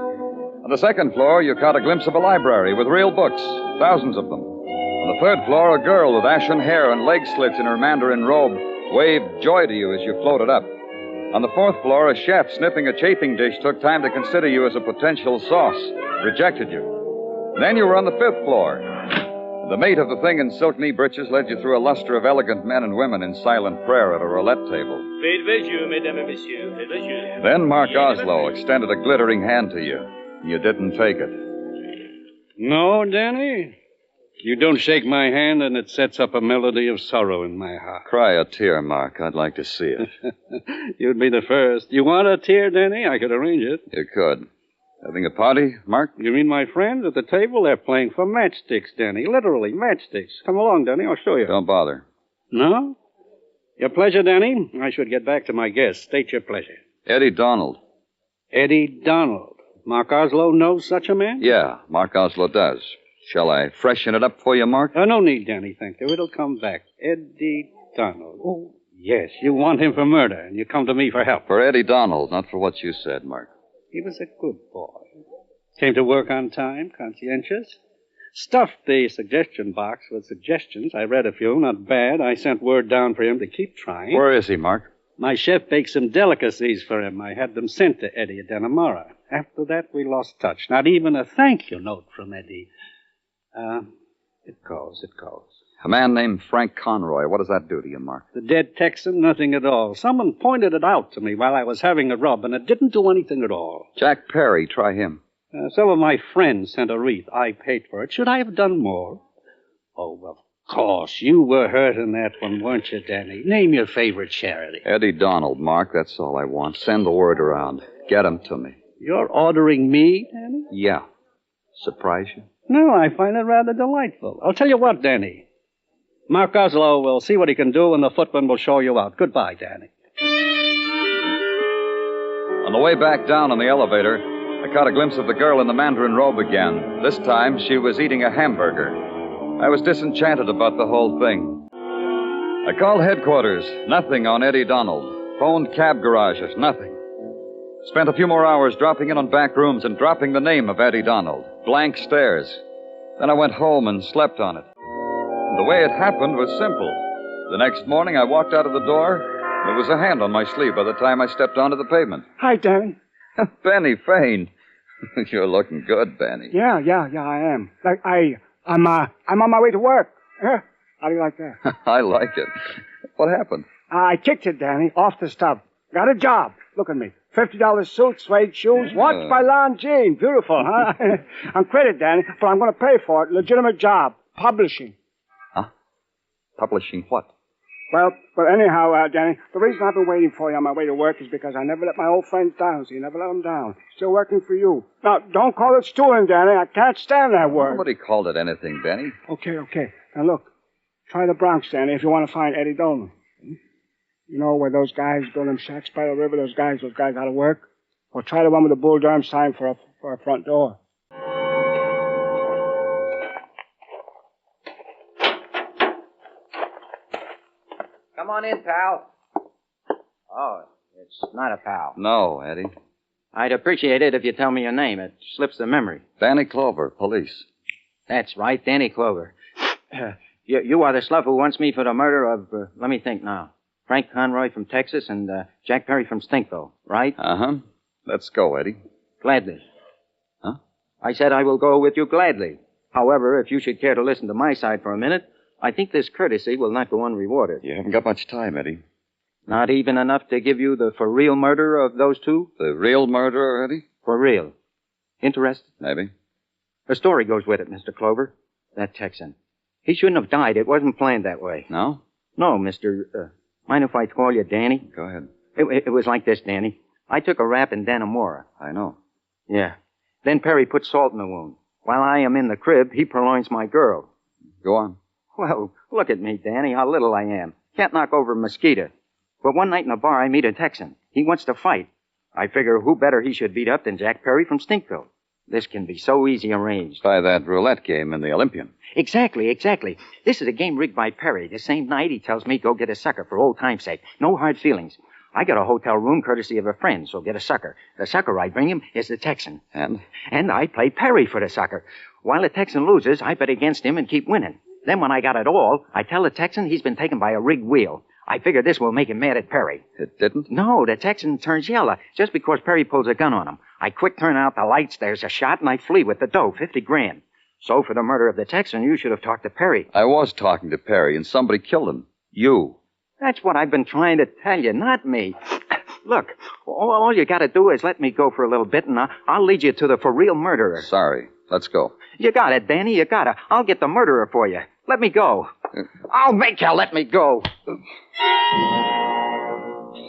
Speaker 8: On the second floor, you caught a glimpse of a library with real books, thousands of them. On the third floor, a girl with ashen hair and leg slits in her mandarin robe waved joy to you as you floated up. On the fourth floor, a chef sniffing a chafing dish took time to consider you as a potential sauce, rejected you. Then you were on the 5th floor. The mate of the thing in silk knee breeches led you through a luster of elegant men and women in silent prayer at a roulette table.
Speaker 4: Faites vos jeux, mesdames et messieurs. Faites vos jeux.
Speaker 8: Then Mark Oslo extended a glittering hand to you. You didn't take it.
Speaker 12: No, Danny? You don't shake my hand, and it sets up a melody of sorrow in my heart.
Speaker 8: Cry a tear, Mark. I'd like to see it.
Speaker 12: You'd be the first. You want a tear, Danny? I could arrange it.
Speaker 8: You could. Having a party, Mark?
Speaker 12: You mean my friends at the table? They're playing for matchsticks, Danny. Literally, matchsticks. Come along, Danny. I'll show you.
Speaker 8: Don't bother.
Speaker 12: No? Your pleasure, Danny? I should get back to my guests. State your pleasure.
Speaker 8: Eddie Donald.
Speaker 12: Eddie Donald. Mark Oslo knows such a man?
Speaker 8: Yeah, Mark Oslo does. Shall I freshen it up for you, Mark?
Speaker 12: No need, Danny, thank you. It'll come back. Eddie Donald. Oh, yes. You want him for murder, and you come to me for help.
Speaker 8: For Eddie Donald, not for what you said, Mark.
Speaker 12: He was a good boy. Came to work on time, conscientious. Stuffed the suggestion box with suggestions. I read a few, not bad. I sent word down for him to keep trying.
Speaker 8: Where is he, Mark?
Speaker 12: My chef baked some delicacies for him. I had them sent to Eddie at Dannemora. After that, we lost touch. Not even a thank you note from Eddie. It goes.
Speaker 8: A man named Frank Conroy. What does that do to you, Mark?
Speaker 12: The dead Texan, nothing at all. Someone pointed it out to me while I was having a rub, and it didn't do anything at all.
Speaker 8: Jack Perry, try him.
Speaker 12: Some of my friends sent a wreath. I paid for it. Should I have done more? Oh, of course. You were hurt in that one, weren't you, Danny? Name your favorite charity.
Speaker 8: Eddie Donald, Mark. That's all I want. Send the word around. Get him to me.
Speaker 12: You're ordering me, Danny?
Speaker 8: Yeah. Surprise you?
Speaker 12: No, I find it rather delightful. I'll tell you what, Danny. Mark Oslo will see what he can do, and the footman will show you out. Goodbye, Danny.
Speaker 8: On the way back down on the elevator, I caught a glimpse of the girl in the mandarin robe again. This time, she was eating a hamburger. I was disenchanted about the whole thing. I called headquarters. Nothing on Eddie Donald. Phoned cab garages. Nothing. Spent a few more hours dropping in on back rooms and dropping the name of Eddie Donald. Blank stares. Then I went home and slept on it. The way it happened was simple. The next morning, I walked out of the door. There was a hand on my sleeve by the time I stepped onto the pavement.
Speaker 24: Hi, Danny.
Speaker 8: Benny Fane. You're looking good, Benny.
Speaker 24: Yeah, I am. I'm on my way to work. How do you like that?
Speaker 8: I like it. What happened?
Speaker 24: I kicked it, Danny, off the stub. Got a job. Look at me. $50 suit, suede shoes, watch by Lon Jean. Beautiful, huh? On credit, Danny, but I'm going to pay for it. Legitimate job. Publishing.
Speaker 8: Huh? Publishing what?
Speaker 24: Well, anyhow, Danny, the reason I've been waiting for you on my way to work is because I never let my old friends down, so you never let them down. Still working for you. Now, don't call it stooling, Danny. I can't stand that word.
Speaker 8: Nobody called it anything, Benny.
Speaker 24: Okay. Now, look. Try the Bronx, Danny, if you want to find Eddie Donald. You know where those guys building shacks by the river, those guys out of work? Or try the one with the Bull Durham sign for a front door.
Speaker 14: Come on in, pal. Oh, it's not a pal.
Speaker 8: No, Eddie.
Speaker 14: I'd appreciate it if you tell me your name. It slips the memory.
Speaker 8: Danny Clover, police.
Speaker 14: That's right, Danny Clover. You are the slough who wants me for the murder of, let me think now, Frank Conroy from Texas and Jack Perry from Stinkville, right?
Speaker 8: Uh-huh. Let's go, Eddie.
Speaker 14: Gladly.
Speaker 8: Huh?
Speaker 14: I said I will go with you gladly. However, if you should care to listen to my side for a minute, I think this courtesy will not go unrewarded.
Speaker 8: You haven't got much time, Eddie.
Speaker 14: Not even enough to give you the for-real murder of those two?
Speaker 8: The real murderer, Eddie?
Speaker 14: For real. Interested?
Speaker 8: Maybe.
Speaker 14: A story goes with it, Mr. Clover. That Texan. He shouldn't have died. It wasn't planned that way.
Speaker 8: No?
Speaker 14: No, Mr. Mind if I call you Danny?
Speaker 8: Go ahead.
Speaker 14: It was like this, Danny. I took a rap in Dannemora.
Speaker 8: I know.
Speaker 14: Yeah. Then Perry put salt in the wound. While I am in the crib, he purloins my girl.
Speaker 8: Go on.
Speaker 14: Well, look at me, Danny, how little I am. Can't knock over a mosquito. But one night in a bar, I meet a Texan. He wants to fight. I figure who better he should beat up than Jack Perry from Stinkville. This can be so easy arranged.
Speaker 8: By that roulette game in the Olympian.
Speaker 14: Exactly. This is a game rigged by Perry. The same night he tells me go get a sucker for old time's sake. No hard feelings. I got a hotel room courtesy of a friend, so get a sucker. The sucker I bring him is the Texan. And I play Perry for the sucker. While the Texan loses, I bet against him and keep winning. Then when I got it all, I tell the Texan he's been taken by a rigged wheel. I figure this will make him mad at Perry.
Speaker 8: It didn't?
Speaker 14: No, the Texan turns yellow just because Perry pulls a gun on him. I quick turn out the lights, there's a shot, and I flee with the dough, $50,000. So for the murder of the Texan, you should have talked to Perry.
Speaker 8: I was talking to Perry, and somebody killed him. You.
Speaker 14: That's what I've been trying to tell you, not me. Look, all you got to do is let me go for a little bit, and I'll lead you to the for-real murderer.
Speaker 8: Sorry. Let's go.
Speaker 14: You got it, Danny. You got it. I'll get the murderer for you. Let me go. I'll make you let me go.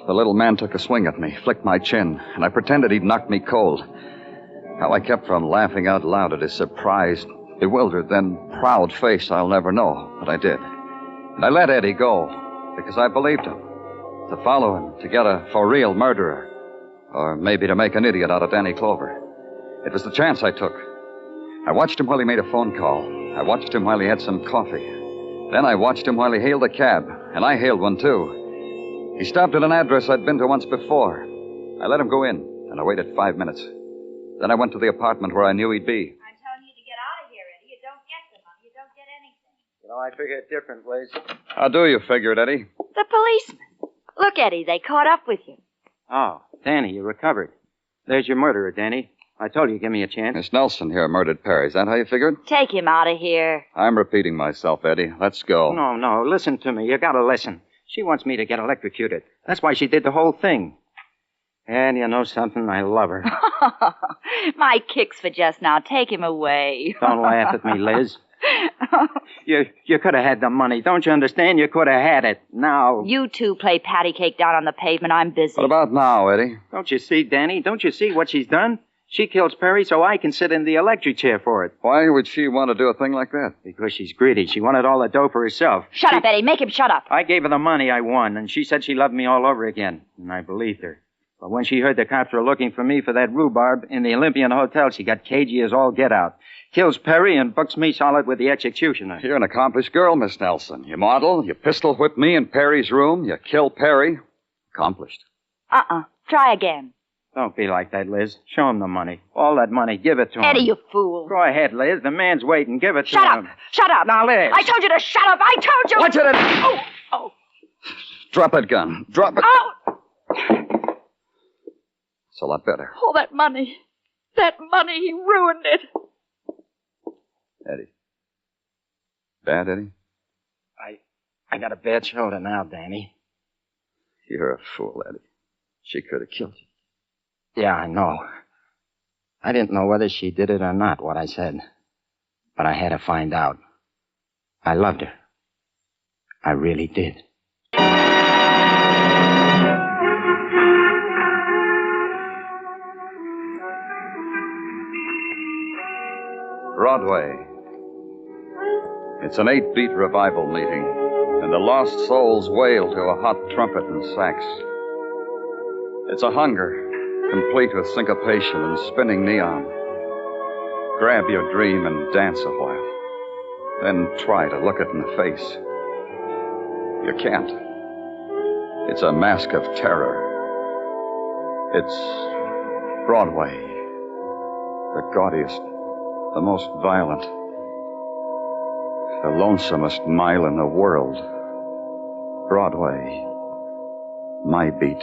Speaker 8: The little man took a swing at me, flicked my chin, and I pretended he'd knocked me cold. How I kept from laughing out loud at his surprised, bewildered, then proud face, I'll never know, but I did. And I let Eddie go, because I believed him. To follow him, to get a for-real murderer. Or maybe to make an idiot out of Danny Clover. It was the chance I took. I watched him while he made a phone call. I watched him while he had some coffee. Then I watched him while he hailed a cab, and I hailed one, too. He stopped at an address I'd been to once before. I let him go in, and I waited 5 minutes. Then I went to the apartment where I knew he'd be.
Speaker 11: I'm telling you to get out of here, Eddie. You don't get the money. You don't get anything.
Speaker 14: You know, I figure it different, Liz.
Speaker 8: How do you figure it, Eddie?
Speaker 11: The policeman. Look, Eddie, they caught up with you.
Speaker 14: Oh, Danny, you recovered. There's your murderer, Danny. I told you, give me a chance.
Speaker 8: Miss Nelson here murdered Perry. Is that how you figured?
Speaker 11: Take him out of here.
Speaker 8: I'm repeating myself, Eddie. Let's go.
Speaker 14: No, listen to me. You gotta listen. She wants me to get electrocuted. That's why she did the whole thing. And you know something? I love her.
Speaker 11: My kicks for just now. Take him away.
Speaker 14: Don't laugh at me, Liz. You could have had the money. Don't you understand? You could have had it. Now.
Speaker 11: You two play patty cake down on the pavement. I'm busy.
Speaker 8: What about now, Eddie?
Speaker 14: Don't you see, Danny? Don't you see what she's done? She kills Perry so I can sit in the electric chair for it.
Speaker 8: Why would she want to do a thing like that?
Speaker 14: Because she's greedy. She wanted all the dough for herself.
Speaker 11: Shut up, Eddie. Make him shut up.
Speaker 14: I gave her the money I won, and she said she loved me all over again. And I believed her. But when she heard the cops were looking for me for that rhubarb in the Olympian Hotel, she got cagey as all get out. Kills Perry and books me solid with the executioner.
Speaker 8: You're an accomplished girl, Miss Nelson. You model, you pistol whip me in Perry's room, you kill Perry. Accomplished.
Speaker 11: Try again.
Speaker 14: Don't be like that, Liz. Show him the money. All that money, give it to him.
Speaker 11: Eddie, you fool.
Speaker 14: Go ahead, Liz. The man's waiting. Give it to
Speaker 11: him.
Speaker 14: Shut up. Now, Liz.
Speaker 11: I told you to shut up. I told you.
Speaker 8: Watch it. Oh. Drop that gun. Drop it.
Speaker 11: Oh.
Speaker 8: It's a lot better.
Speaker 11: Oh, that money. That money, he ruined it.
Speaker 8: Eddie. Bad, Eddie?
Speaker 14: I got a bad shoulder now, Danny.
Speaker 8: You're a fool, Eddie. She could have killed you.
Speaker 14: Yeah, I know. I didn't know whether she did it or not, what I said. But I had to find out. I loved her. I really did.
Speaker 8: Broadway. It's an 8-beat revival meeting, and the lost souls wail to a hot trumpet and sax. It's a hunger, complete with syncopation and spinning neon. Grab your dream and dance a while. Then try to look it in the face. You can't. It's a mask of terror. It's Broadway. The gaudiest, the most violent, the lonesomest mile in the world. Broadway. My beat.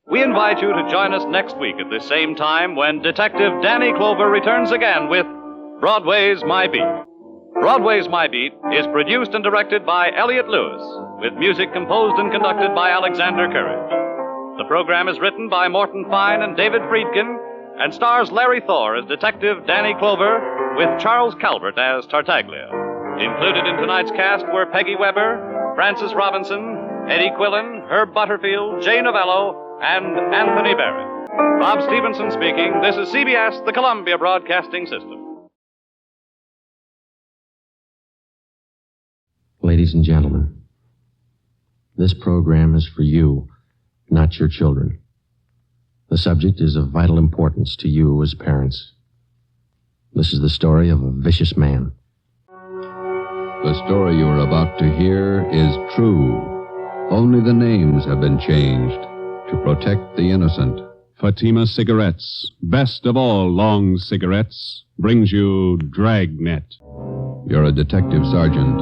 Speaker 10: We invite you to join us next week at this same time when Detective Danny Clover returns again with Broadway's My Beat. Broadway's My Beat is produced and directed by Elliott Lewis, with music composed and conducted by Alexander Courage. The program is written by Morton Fine and David Friedkin and stars Larry Thor as Detective Danny Clover with Charles Calvert as Tartaglia. Included in tonight's cast were Peggy Weber, Francis Robinson, Eddie Quillen, Herb Butterfield, Jay Novello, and Anthony Barrett. Bob Stevenson speaking. This is CBS, the Columbia Broadcasting System.
Speaker 17: Ladies and gentlemen, this program is for you, not your children. The subject is of vital importance to you as parents. This is the story of a vicious man.
Speaker 18: The story you are about to hear is true. Only the names have been changed to protect the innocent.
Speaker 5: Fatima Cigarettes, best of all long cigarettes, brings you Dragnet.
Speaker 18: You're a detective sergeant.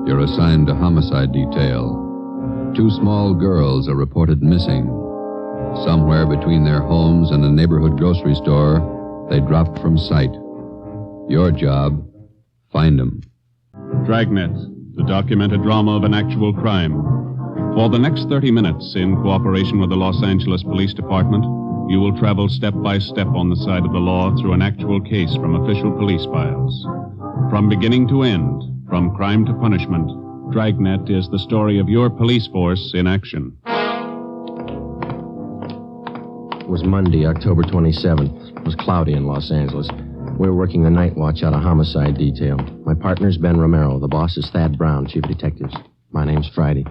Speaker 18: You're assigned to homicide detail. 2 small girls are reported missing. Somewhere between their homes and a neighborhood grocery store, they dropped from sight. Your job, find them.
Speaker 5: Dragnet, the documented drama of an actual crime. For the next 30 minutes, in cooperation with the Los Angeles Police Department, you will travel step by step on the side of the law through an actual case from official police files. From beginning to end, from crime to punishment, Dragnet is the story of your police force in action.
Speaker 17: It was Monday, October 27th. It was cloudy in Los Angeles. We were working the night watch out of homicide detail. My partner's Ben Romero. The boss is Thad Brown, chief of detectives. My name's Friday.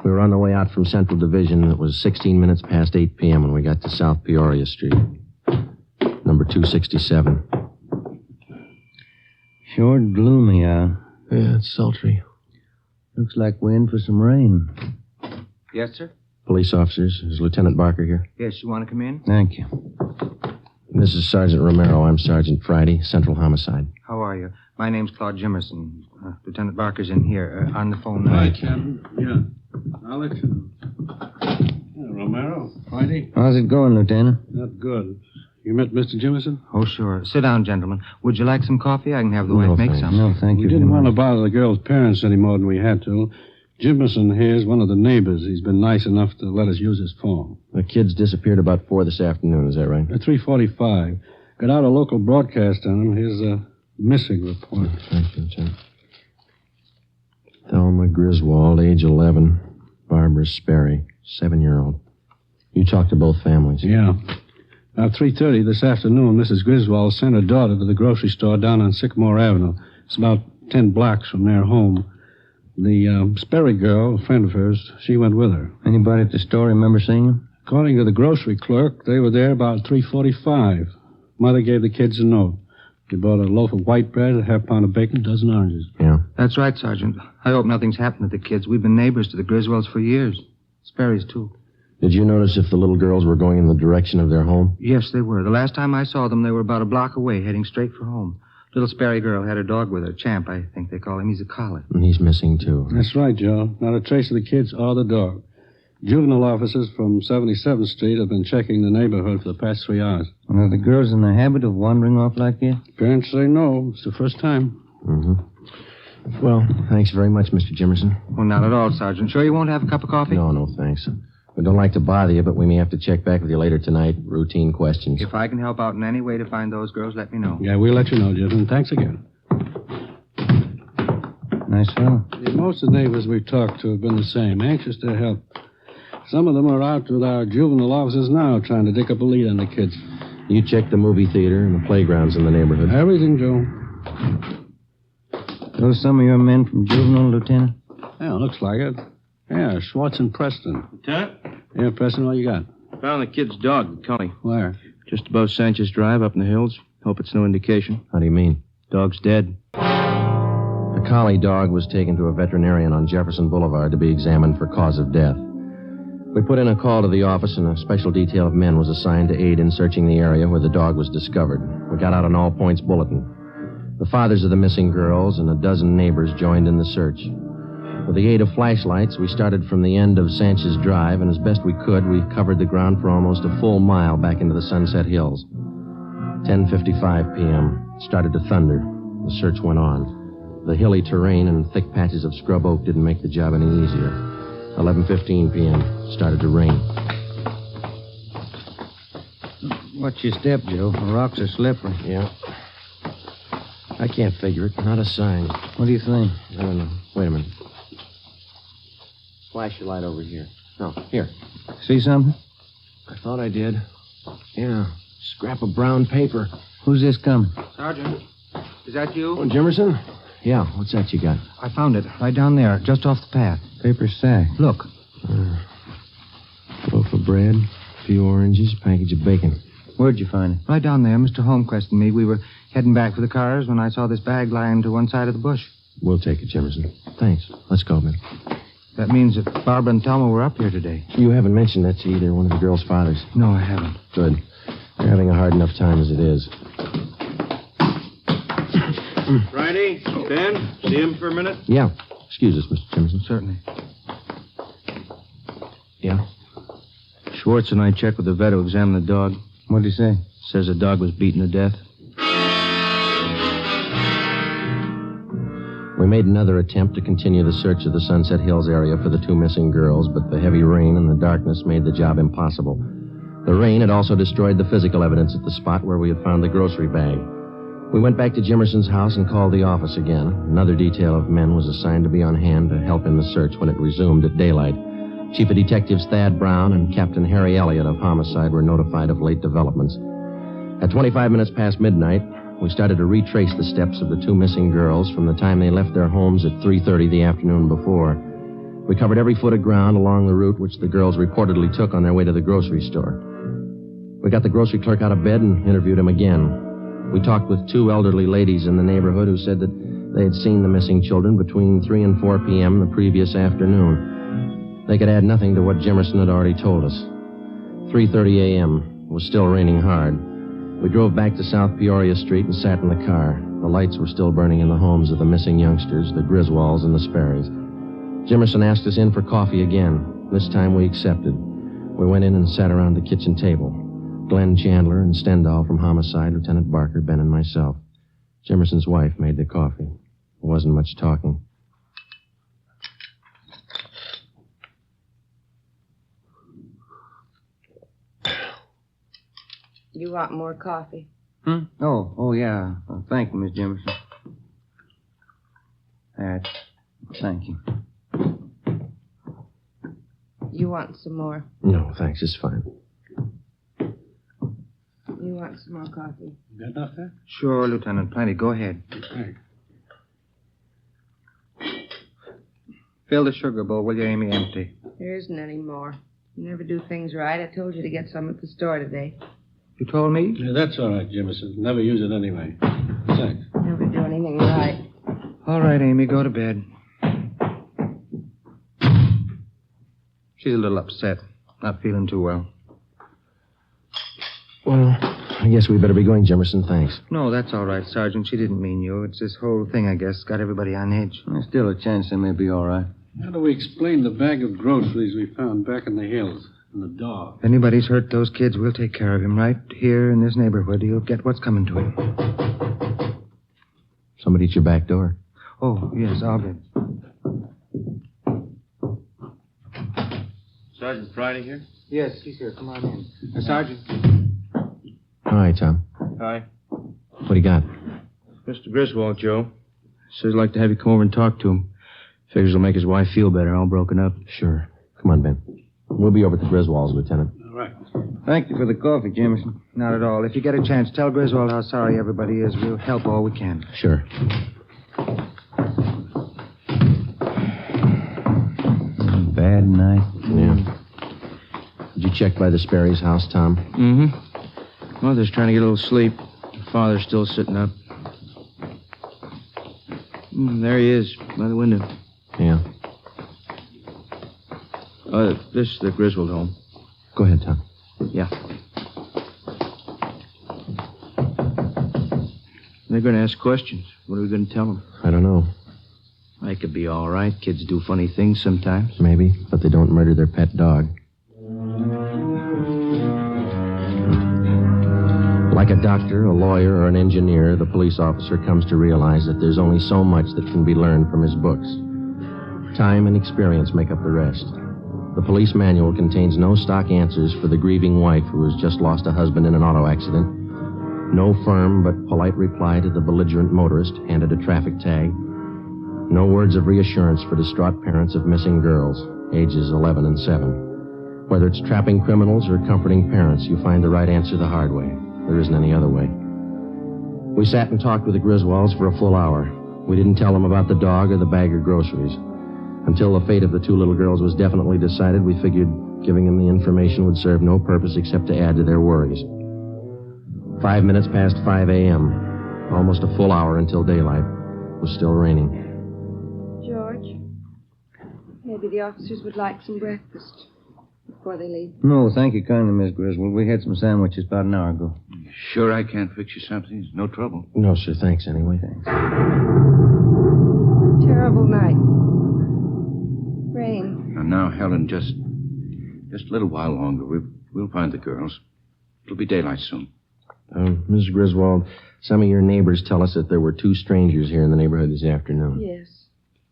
Speaker 17: We were on the way out from Central Division. It was 16 minutes past 8 p.m. when we got to South Peoria Street. Number 267.
Speaker 19: Sure gloomy out.
Speaker 17: Yeah, it's sultry.
Speaker 19: Looks like we're in for some rain.
Speaker 14: Yes, sir?
Speaker 17: Police officers. Is Lieutenant Barker here?
Speaker 14: Yes, you want to come in?
Speaker 19: Thank you.
Speaker 17: This is Sergeant Romero. I'm Sergeant Friday, Central Homicide.
Speaker 14: How are you? My name's Claude Jimmerson. Lieutenant Barker's in here, on the phone now.
Speaker 12: Hi, Captain. Yeah. I'll let you know. Yeah, Romero, Friday.
Speaker 19: How's it going, Lieutenant?
Speaker 12: Not good. You met Mr. Jimmerson?
Speaker 14: Oh, sure. Sit down, gentlemen. Would you like some coffee? I can have the wife make some.
Speaker 19: No, thank you.
Speaker 12: We didn't want to bother the girl's parents any more than we had to. Jimmerson here is one of the neighbors. He's been nice enough to let us use his phone.
Speaker 17: The kids disappeared about 4 this afternoon, is that right?
Speaker 12: At 3:45. Got out a local broadcast on him. Here's a missing report.
Speaker 17: Thank you, Jim. Thelma Griswold, age 11. Barbara Sperry, 7-year-old. You talked to both families?
Speaker 12: Yeah. About 3:30 this afternoon, Mrs. Griswold sent her daughter to the grocery store down on Sycamore Avenue. It's about 10 blocks from their home. The Sperry girl, a friend of hers, she went with her.
Speaker 19: Anybody at the store remember seeing them?
Speaker 12: According to the grocery clerk, they were there about 3:45. Mother gave the kids a note. They bought a loaf of white bread, a half pound of bacon, a dozen oranges.
Speaker 17: Yeah.
Speaker 14: That's right, Sergeant. I hope nothing's happened to the kids. We've been neighbors to the Griswolds for years. Sperry's, too.
Speaker 17: Did you notice if the little girls were going in the direction of their home?
Speaker 14: Yes, they were. The last time I saw them, they were about a block away, heading straight for home. Little Sperry girl had her dog with her. Champ, I think they call him. He's a collie.
Speaker 17: And he's missing, too.
Speaker 12: That's right, Joe. Not a trace of the kids or the dog. Juvenile officers from 77th Street have been checking the neighborhood for the past 3 hours.
Speaker 19: And are the girls in the habit of wandering off like this?
Speaker 12: Parents say no. It's the first time.
Speaker 17: Mm-hmm. Well, thanks very much, Mr. Jimmerson.
Speaker 14: Well, not at all, Sergeant. Sure you won't have a cup of coffee?
Speaker 17: No, thanks. We don't like to bother you, but we may have to check back with you later tonight. Routine questions.
Speaker 14: If I can help out in any way to find those girls, let me know.
Speaker 12: Yeah, we'll let you know, Jim. Thanks again.
Speaker 19: Nice fellow.
Speaker 12: Yeah, most of the neighbors we've talked to have been the same, anxious to help. Some of them are out with our juvenile officers now trying to dig up a lead on the kids.
Speaker 17: You checked the movie theater and the playgrounds in the neighborhood?
Speaker 12: Everything, Joe.
Speaker 19: Those some of your men from juvenile, Lieutenant?
Speaker 12: Yeah, looks like it. Yeah, Schwartz and Preston.
Speaker 9: Lieutenant?
Speaker 12: Yeah, Preston, what you got?
Speaker 9: Found the kid's dog, Cully.
Speaker 12: Where?
Speaker 9: Just above Sanchez Drive, up in the hills. Hope it's no indication.
Speaker 17: How do you mean?
Speaker 9: Dog's dead.
Speaker 17: The collie dog was taken to a veterinarian on Jefferson Boulevard to be examined for cause of death. We put in a call to the office, and a special detail of men was assigned to aid in searching the area where the dog was discovered. We got out an all-points bulletin. The fathers of the missing girls and a dozen neighbors joined in the search. With the aid of flashlights, we started from the end of Sanchez Drive, and as best we could, we covered the ground for almost a full mile back into the Sunset Hills. 10:55 p.m. It started to thunder. The search went on. The hilly terrain and thick patches of scrub oak didn't make the job any easier. 11:15 p.m. It started to rain.
Speaker 19: Watch your step, Joe. The rocks are slippery.
Speaker 17: Yeah. I can't figure it. Not a sign.
Speaker 19: What do you think?
Speaker 17: I don't know. Wait a minute. Flash your light over here. No, here.
Speaker 19: See something?
Speaker 17: I thought I did. Yeah. Scrap of brown paper.
Speaker 19: Who's this coming?
Speaker 14: Sergeant, is that you?
Speaker 17: Oh, Jimmerson? Yeah, what's that you got?
Speaker 14: I found it right down there, just off the path.
Speaker 19: Paper sack.
Speaker 14: Look.
Speaker 17: Loaf of bread, a few oranges, package of bacon.
Speaker 19: Where'd you find it?
Speaker 14: Right down there. Mr. Holmquist and me, we were heading back for the cars when I saw this bag lying to one side of the bush.
Speaker 17: We'll take it, Jimmerson. Thanks. Let's go, man.
Speaker 14: That means that Barbara and Thelma were up here today.
Speaker 17: You haven't mentioned that to either one of the girls' fathers.
Speaker 14: No, I haven't.
Speaker 17: Good. They're having a hard enough time as it is.
Speaker 9: Friday, Ben, see him for a minute?
Speaker 17: Yeah. Excuse us, Mr. Jimmerson.
Speaker 14: Certainly.
Speaker 17: Yeah?
Speaker 9: Schwartz and I checked with the vet who examined the dog.
Speaker 14: What'd he say?
Speaker 9: Says the dog was beaten to death.
Speaker 17: We made another attempt to continue the search of the Sunset Hills area for the two missing girls, but the heavy rain and the darkness made the job impossible. The rain had also destroyed the physical evidence at the spot where we had found the grocery bag. We went back to Jimmerson's house and called the office again. Another detail of men was assigned to be on hand to help in the search when it resumed at daylight. Chief of Detectives Thad Brown and Captain Harry Elliott of Homicide were notified of late developments. At 25 minutes past midnight, we started to retrace the steps of the two missing girls from the time they left their homes at 3:30 the afternoon before. We covered every foot of ground along the route which the girls reportedly took on their way to the grocery store. We got the grocery clerk out of bed and interviewed him again. We talked with two elderly ladies in the neighborhood who said that they had seen the missing children between 3 and 4 p.m. the previous afternoon. They could add nothing to what Jimmerson had already told us. 3:30 a.m. It was still raining hard. We drove back to South Peoria Street and sat in the car. The lights were still burning in the homes of the missing youngsters, the Griswolds and the Sperrys. Jimmerson asked us in for coffee again. This time we accepted. We went in and sat around the kitchen table. Glenn Chandler and Stendhal from Homicide, Lieutenant Barker, Ben, and myself. Jimmerson's wife made the coffee. There wasn't much talking.
Speaker 13: You want more coffee?
Speaker 14: Oh, yeah. Thank you, Miss Jimmerson. Thank you.
Speaker 13: You want some more?
Speaker 17: No, thanks. It's fine.
Speaker 13: You want some more coffee?
Speaker 12: Got enough there?
Speaker 14: Sure, Lieutenant. Plenty. Go ahead.
Speaker 12: Thanks.
Speaker 14: Fill the sugar bowl, will you, Amy? Empty.
Speaker 13: There isn't any more. You never do things right. I told you to get some at the store today.
Speaker 14: You told me?
Speaker 12: Yeah, that's all right, Jimmerson. Never use it anyway. Thanks.
Speaker 13: Never do anything right.
Speaker 14: All right, Amy, go to bed. She's a little upset. Not feeling too well.
Speaker 17: Well, I guess we better be going, Jimmerson. Thanks.
Speaker 14: No, that's all right, Sergeant. She didn't mean you. It's this whole thing, I guess, got everybody on edge.
Speaker 12: There's still a chance they may be all right. How do we explain the bag of groceries we found back in the hills? And the dog?
Speaker 14: If anybody's hurt those kids, we'll take care of him. Right here in this neighborhood, he'll get what's coming to him.
Speaker 17: Somebody at your back door.
Speaker 14: Oh, yes, I'll be.
Speaker 9: Sergeant Friday here?
Speaker 14: Yes, he's here. Come on in. Sergeant.
Speaker 17: Hi, Tom.
Speaker 9: Hi.
Speaker 17: What do you got?
Speaker 9: Mr. Griswold, Joe. Says he'd like to have you come over and talk to him. Figures it'll make his wife feel better, all broken up.
Speaker 17: Sure. Come on, Ben. We'll be over at the Griswolds, Lieutenant.
Speaker 12: All right.
Speaker 14: Thank you for the coffee, Jimmerson. Not at all. If you get a chance, tell Griswold how sorry everybody is. We'll help all we can.
Speaker 17: Sure.
Speaker 14: Bad night.
Speaker 17: Yeah. Did you check by the Sperry's house, Tom?
Speaker 9: Mm-hmm. Mother's trying to get a little sleep. Father's still sitting up. There he is, by the window.
Speaker 17: Yeah.
Speaker 9: This is the Griswold home.
Speaker 17: Go ahead, Tom.
Speaker 9: Yeah. They're going to ask questions. What are we going to tell them?
Speaker 17: I don't know.
Speaker 9: I could be all right. Kids do funny things sometimes.
Speaker 17: Maybe, but they don't murder their pet dog. Like a doctor, a lawyer, or an engineer, the police officer comes to realize that there's only so much that can be learned from his books. Time and experience make up the rest. The police manual contains no stock answers for the grieving wife who has just lost a husband in an auto accident. No firm but polite reply to the belligerent motorist handed a traffic tag. No words of reassurance for distraught parents of missing girls, ages 11 and 7. Whether it's trapping criminals or comforting parents, you find the right answer the hard way. There isn't any other way. We sat and talked with the Griswolds for a full hour. We didn't tell them about the dog or the bag of groceries. Until the fate of the two little girls was definitely decided, we figured giving them the information would serve no purpose except to add to their worries. 5 minutes past 5 a.m., almost a full hour until daylight. It was still raining.
Speaker 13: George, maybe the officers would like some breakfast before they leave.
Speaker 14: No, thank you kindly, Miss Griswold. We had some sandwiches about an hour ago.
Speaker 20: Sure I can't fix you something? It's no trouble.
Speaker 17: No, sir. Thanks anyway.
Speaker 14: Thanks.
Speaker 13: Terrible night. Rain.
Speaker 20: Now, Helen, just Just a little while longer. We'll find the girls. It'll be daylight soon.
Speaker 17: Mrs. Griswold, some of your neighbors tell us that there were 2 strangers here in the neighborhood this afternoon.
Speaker 13: Yes,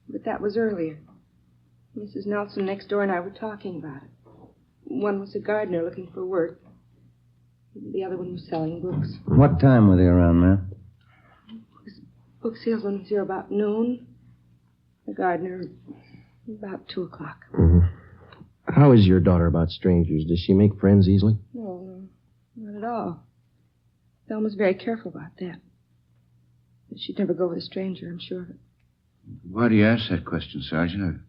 Speaker 13: but that was earlier. Mrs. Nelson next door and I were talking about it. One was a gardener looking for work. The other one was selling books.
Speaker 19: What time were they around, ma'am?
Speaker 13: This book salesman was here about noon. The gardener about 2 o'clock.
Speaker 17: Mm-hmm. How is your daughter about strangers? Does she make friends easily?
Speaker 13: No, not at all. Thelma's very careful about that. But she'd never go with a stranger, I'm sure of it.
Speaker 20: Why do you ask that question, Sergeant? Have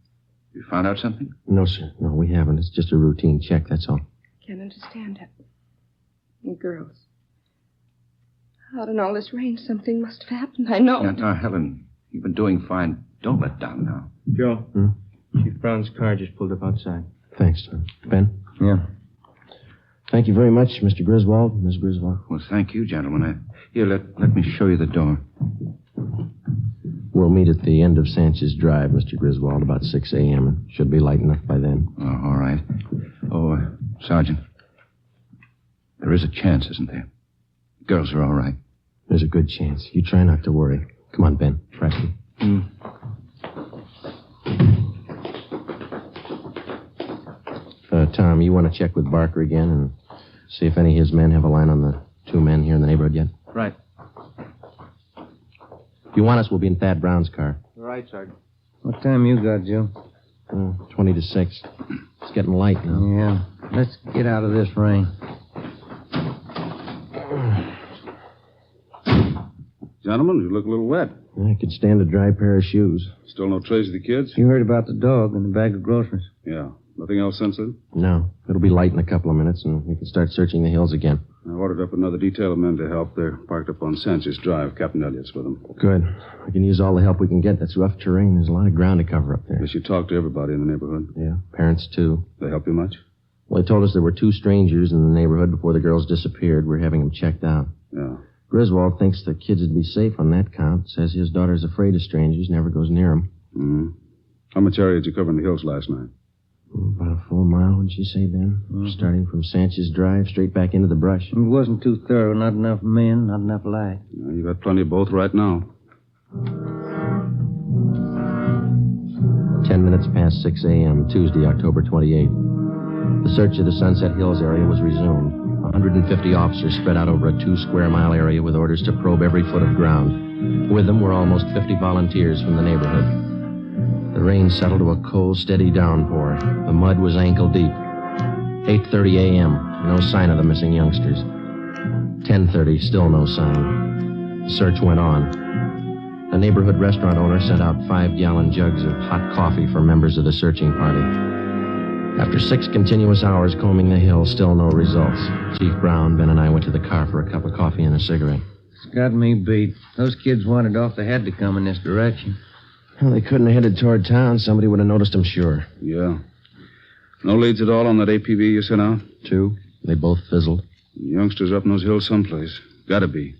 Speaker 20: you found out something?
Speaker 17: No, sir. No, we haven't. It's just a routine check, that's all.
Speaker 13: Can't understand it. And girls. Out in all this rain, something must have happened. I know.
Speaker 20: Now, Helen, you've been doing fine. Don't let down now.
Speaker 9: Joe, Chief Brown's car just pulled up outside.
Speaker 17: Thanks, Tom. Ben?
Speaker 19: Yeah.
Speaker 17: Thank you very much, Mr. Griswold, Miss Griswold.
Speaker 20: Well, thank you, gentlemen. Here, let me show you the door.
Speaker 17: We'll meet at the end of Sanchez Drive, Mr. Griswold, about 6 a.m. It should be light enough by then.
Speaker 20: Oh, all right. Oh, Sergeant, there is a chance, isn't there? The girls are all right.
Speaker 17: There's a good chance. You try not to worry. Come on, Ben. Preston. Tom, you want to check with Barker again and see if any of his men have a line on the 2 men here in the neighborhood yet?
Speaker 9: Right.
Speaker 17: If you want us, we'll be in Thad Brown's car.
Speaker 9: Right, Sergeant.
Speaker 19: What time you got, Joe?
Speaker 17: 20 to 6. It's getting light now.
Speaker 19: Yeah. Let's get out of this rain.
Speaker 12: Gentlemen, you look a little wet.
Speaker 17: I could stand a dry pair of shoes.
Speaker 12: Still no trace of the kids?
Speaker 19: You heard about the dog and the bag of groceries?
Speaker 12: Yeah. Nothing else since then?
Speaker 17: No. It'll be light in a couple of minutes, and we can start searching the hills again.
Speaker 12: I ordered up another detail of men to help. They're parked up on Sanchez Drive. Captain Elliott's with them.
Speaker 17: Good. We can use all the help we can get. That's rough terrain. There's a lot of ground to cover up there.
Speaker 12: Guess you talked to everybody in the neighborhood.
Speaker 17: Yeah, parents, too.
Speaker 12: They help you much?
Speaker 17: Well, they told us there were 2 strangers in the neighborhood before the girls disappeared. We're having them checked out.
Speaker 12: Yeah.
Speaker 17: Griswold thinks the kids would be safe on that count. Says his daughter's afraid of strangers, never goes near them.
Speaker 12: Mm-hmm. How much area did you cover in the hills last night?
Speaker 17: About a full mile, would you say, Ben? Starting from Sanchez Drive, straight back into the brush.
Speaker 19: It wasn't too thorough. Not enough men, not enough light.
Speaker 12: You got plenty of both right now.
Speaker 17: 10 minutes past 6 a.m., Tuesday, October 28th. The search of the Sunset Hills area was resumed. 150 officers spread out over a 2-square-mile area with orders to probe every foot of ground. With them were almost 50 volunteers from the neighborhood. The rain settled to a cold, steady downpour. The mud was ankle deep. 8:30 a.m., no sign of the missing youngsters. 10:30, still no sign. The search went on. The neighborhood restaurant owner sent out 5-gallon jugs of hot coffee for members of the searching party. After 6 continuous hours combing the hill, still no results. Chief Brown, Ben, and I went to the car for a cup of coffee and a cigarette.
Speaker 19: It's got me beat. Those kids wandered off. They had to come in this direction.
Speaker 17: Well, they couldn't have headed toward town. Somebody would have noticed them, sure.
Speaker 12: Yeah. No leads at all on that APB you sent out?
Speaker 17: 2. They both fizzled.
Speaker 12: The youngsters up in those hills someplace. Gotta be.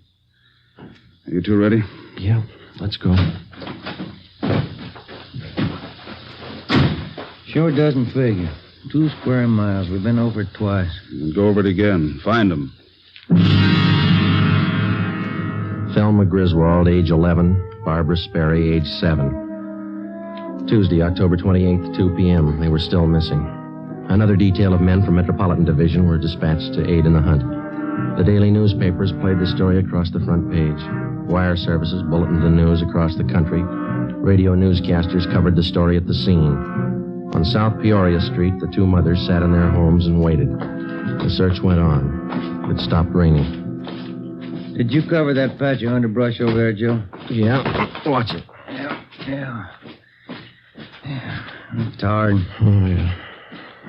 Speaker 12: Are you 2 ready?
Speaker 17: Yeah, let's go.
Speaker 19: Sure doesn't figure. 2 square miles. We've been over it twice.
Speaker 12: And go over it again. Find them.
Speaker 17: Thelma Griswold, age 11. Barbara Sperry, age 7. Tuesday, October 28th, 2 p.m. They were still missing. Another detail of men from Metropolitan Division were dispatched to aid in the hunt. The daily newspapers played the story across the front page. Wire services bulletined the news across the country. Radio newscasters covered the story at the scene. On South Peoria Street, the 2 mothers sat in their homes and waited. The search went on. It stopped raining.
Speaker 19: Did you cover that patch of underbrush over there, Joe?
Speaker 17: Yeah. Watch it.
Speaker 19: Yeah. It's hard.
Speaker 17: Oh, yeah.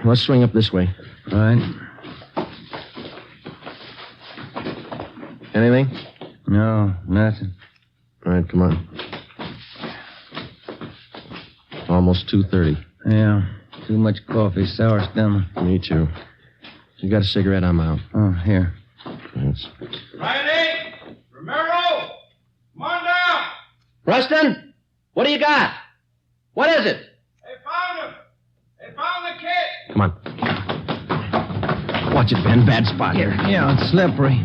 Speaker 17: Let's swing up this way.
Speaker 19: Right.
Speaker 17: Anything?
Speaker 19: No, nothing.
Speaker 17: All right, come on. Almost 2:30.
Speaker 19: Yeah. Too much coffee, sour stomach.
Speaker 17: Me too. You got a cigarette? I'm out.
Speaker 19: Oh, here.
Speaker 17: Thanks.
Speaker 2: Riley! Romero! Come on down!
Speaker 7: Preston? What do you got? What is it?
Speaker 2: They found him! They found the kid!
Speaker 17: Come on.
Speaker 9: Watch it, Ben. Bad spot here.
Speaker 7: Yeah, it's slippery.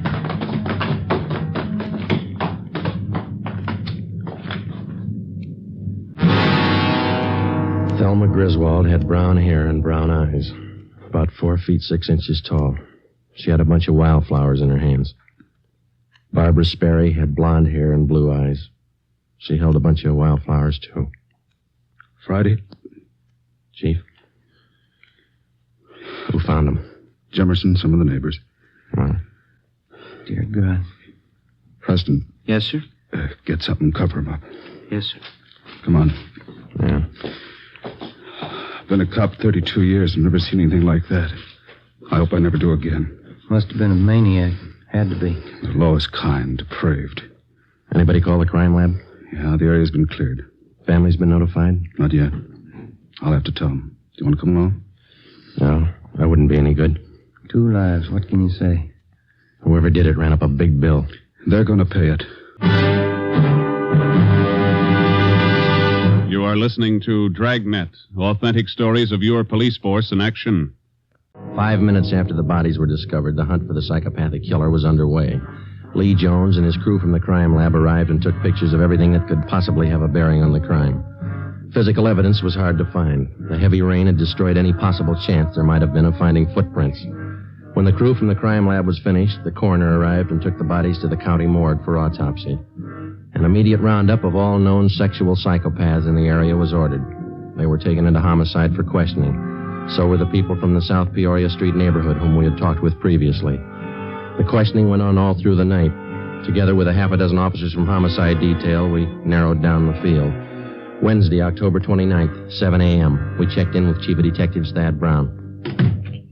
Speaker 17: Thelma Griswold had brown hair and brown eyes, about 4 feet 6 inches tall. She had a bunch of wildflowers in her hands. Barbara Sperry had blonde hair and blue eyes. She held a bunch of wildflowers, too.
Speaker 20: Friday?
Speaker 17: Chief? Who found them?
Speaker 20: Jimmerson, some of the neighbors.
Speaker 17: Oh.
Speaker 7: Dear God.
Speaker 20: Preston.
Speaker 7: Yes, sir?
Speaker 20: Get something and cover him up.
Speaker 7: Yes, sir.
Speaker 20: Come on.
Speaker 17: Yeah.
Speaker 20: Been a cop 32 years and never seen anything like that. I hope I never do again.
Speaker 7: Must have been a maniac. Had to be.
Speaker 20: The lowest kind, depraved.
Speaker 17: Anybody call the crime lab?
Speaker 20: Yeah, the area's been cleared.
Speaker 17: Family's been notified?
Speaker 20: Not yet. I'll have to tell them. Do you want to come along?
Speaker 17: No, that wouldn't be any good.
Speaker 7: 2 lives. What can you say?
Speaker 17: Whoever did it ran up a big bill.
Speaker 20: They're going to pay it.
Speaker 5: You are listening to Dragnet, authentic stories of your police force in action.
Speaker 17: 5 minutes after the bodies were discovered, the hunt for the psychopathic killer was underway. Lee Jones and his crew from the crime lab arrived and took pictures of everything that could possibly have a bearing on the crime. Physical evidence was hard to find. The heavy rain had destroyed any possible chance there might have been of finding footprints. When the crew from the crime lab was finished, the coroner arrived and took the bodies to the county morgue for autopsy. An immediate roundup of all known sexual psychopaths in the area was ordered. They were taken into homicide for questioning. So were the people from the South Peoria Street neighborhood whom we had talked with previously. The questioning went on all through the night. Together with a half a dozen officers from homicide detail, we narrowed down the field. Wednesday, October 29th, 7 a.m. We checked in with Chief of Detectives Thad Brown.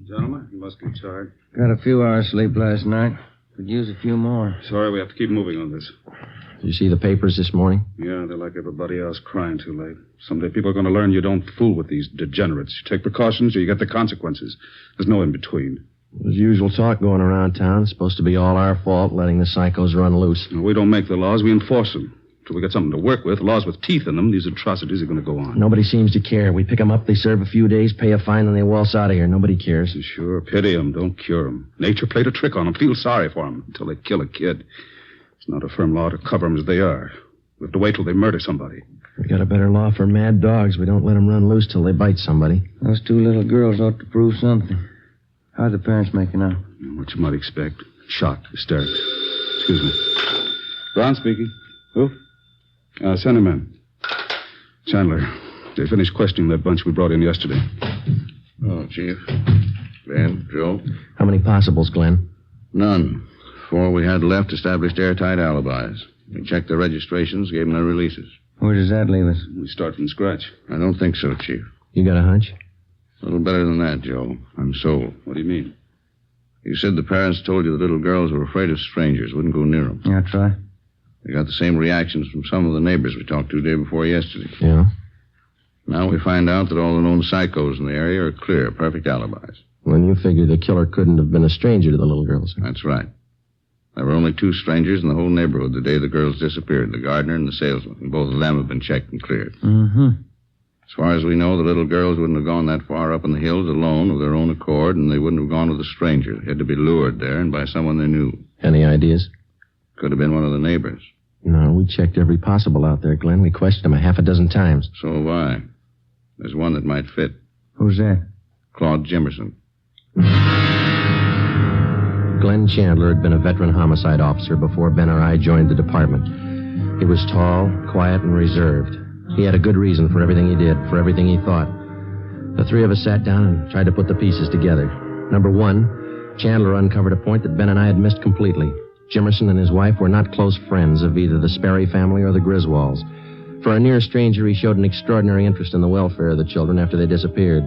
Speaker 20: Gentlemen, you must be tired.
Speaker 7: Got a few hours sleep last night. Could use a few more.
Speaker 20: Sorry, we have to keep moving on this.
Speaker 17: Did you see the papers this morning?
Speaker 20: Yeah, they're like everybody else, crying too late. Someday people are going to learn you don't fool with these degenerates. You take precautions or you get the consequences. There's no in between.
Speaker 17: There's usual talk going around town. It's supposed to be all our fault, letting the psychos run loose.
Speaker 20: No, we don't make the laws, we enforce them. Till we get something to work with, laws with teeth in them, these atrocities are going to go on.
Speaker 17: Nobody seems to care. We pick them up, they serve a few days, pay a fine, and they waltz out of here. Nobody cares.
Speaker 20: Sure, pity them, don't cure them. Nature played a trick on them. Feel sorry for them until they kill a kid. It's not a firm law to cover them as they are. We have to wait till they murder somebody.
Speaker 17: We got a better law for mad dogs. We don't let them run loose till they bite somebody.
Speaker 7: Those 2 little girls ought to prove something. How's the parents making out?
Speaker 20: What you might expect. Shocked, hysterics. Excuse me. Brown speaking. Who? Send him in. Chandler, they finished questioning that bunch we brought in yesterday.
Speaker 18: Oh, Chief. Ben, Joe?
Speaker 17: How many possibles, Glenn?
Speaker 18: None. 4 we had left established airtight alibis. We checked their registrations, gave them their releases.
Speaker 7: Where does that leave us?
Speaker 20: We start from scratch.
Speaker 18: I don't think so, Chief.
Speaker 17: You got a hunch?
Speaker 18: A little better than that, Joe. I'm sold.
Speaker 20: What do you mean?
Speaker 18: You said the parents told you the little girls were afraid of strangers, wouldn't go near them.
Speaker 7: Yeah, try.
Speaker 18: They got the same reactions from some of the neighbors we talked to the day before yesterday.
Speaker 17: Yeah?
Speaker 18: Now we find out that all the known psychos in the area are clear, perfect alibis.
Speaker 17: When you figure the killer couldn't have been a stranger to the little girls.
Speaker 18: That's right. There were only 2 strangers in the whole neighborhood the day the girls disappeared, the gardener and the salesman, and both of them have been checked and cleared.
Speaker 7: Mm-hmm.
Speaker 18: As far as we know, the little girls wouldn't have gone that far up in the hills alone of their own accord, and they wouldn't have gone with a stranger. They had to be lured there and by someone they knew.
Speaker 17: Any ideas?
Speaker 18: Could have been one of the neighbors.
Speaker 17: No, we checked every possible out there, Glenn. We questioned them a half a dozen times.
Speaker 18: So have I. There's one that might fit.
Speaker 7: Who's that?
Speaker 18: Claude Jimmerson.
Speaker 17: Glenn Chandler had been a veteran homicide officer before Ben or I joined the department. He was tall, quiet, and reserved. He had a good reason for everything he did, for everything he thought. The 3 of us sat down and tried to put the pieces together. Number 1, Chandler uncovered a point that Ben and I had missed completely. Jimmerson and his wife were not close friends of either the Sperry family or the Griswolds. For a near stranger, he showed an extraordinary interest in the welfare of the children after they disappeared.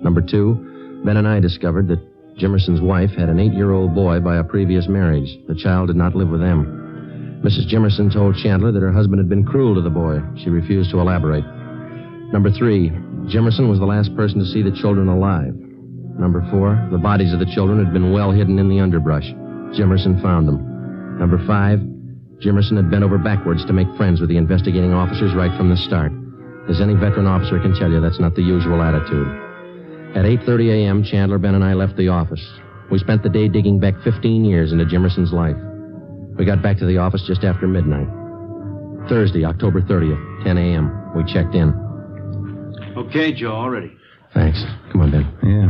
Speaker 17: Number 2, Ben and I discovered that Jimmerson's wife had an 8-year-old boy by a previous marriage. The child did not live with them. Mrs. Jimmerson told Chandler that her husband had been cruel to the boy. She refused to elaborate. Number 3, Jimmerson was the last person to see the children alive. Number 4, the bodies of the children had been well hidden in the underbrush. Jimmerson found them. Number 5, Jimmerson had bent over backwards to make friends with the investigating officers right from the start. As any veteran officer can tell you, that's not the usual attitude. At 8:30 a.m., Chandler, Ben, and I left the office. We spent the day digging back 15 years into Jimmerson's life. We got back to the office just after midnight. Thursday, October 30th, 10 a.m. We checked in.
Speaker 24: Okay, Joe, all ready.
Speaker 17: Thanks. Come on, Ben.
Speaker 7: Yeah.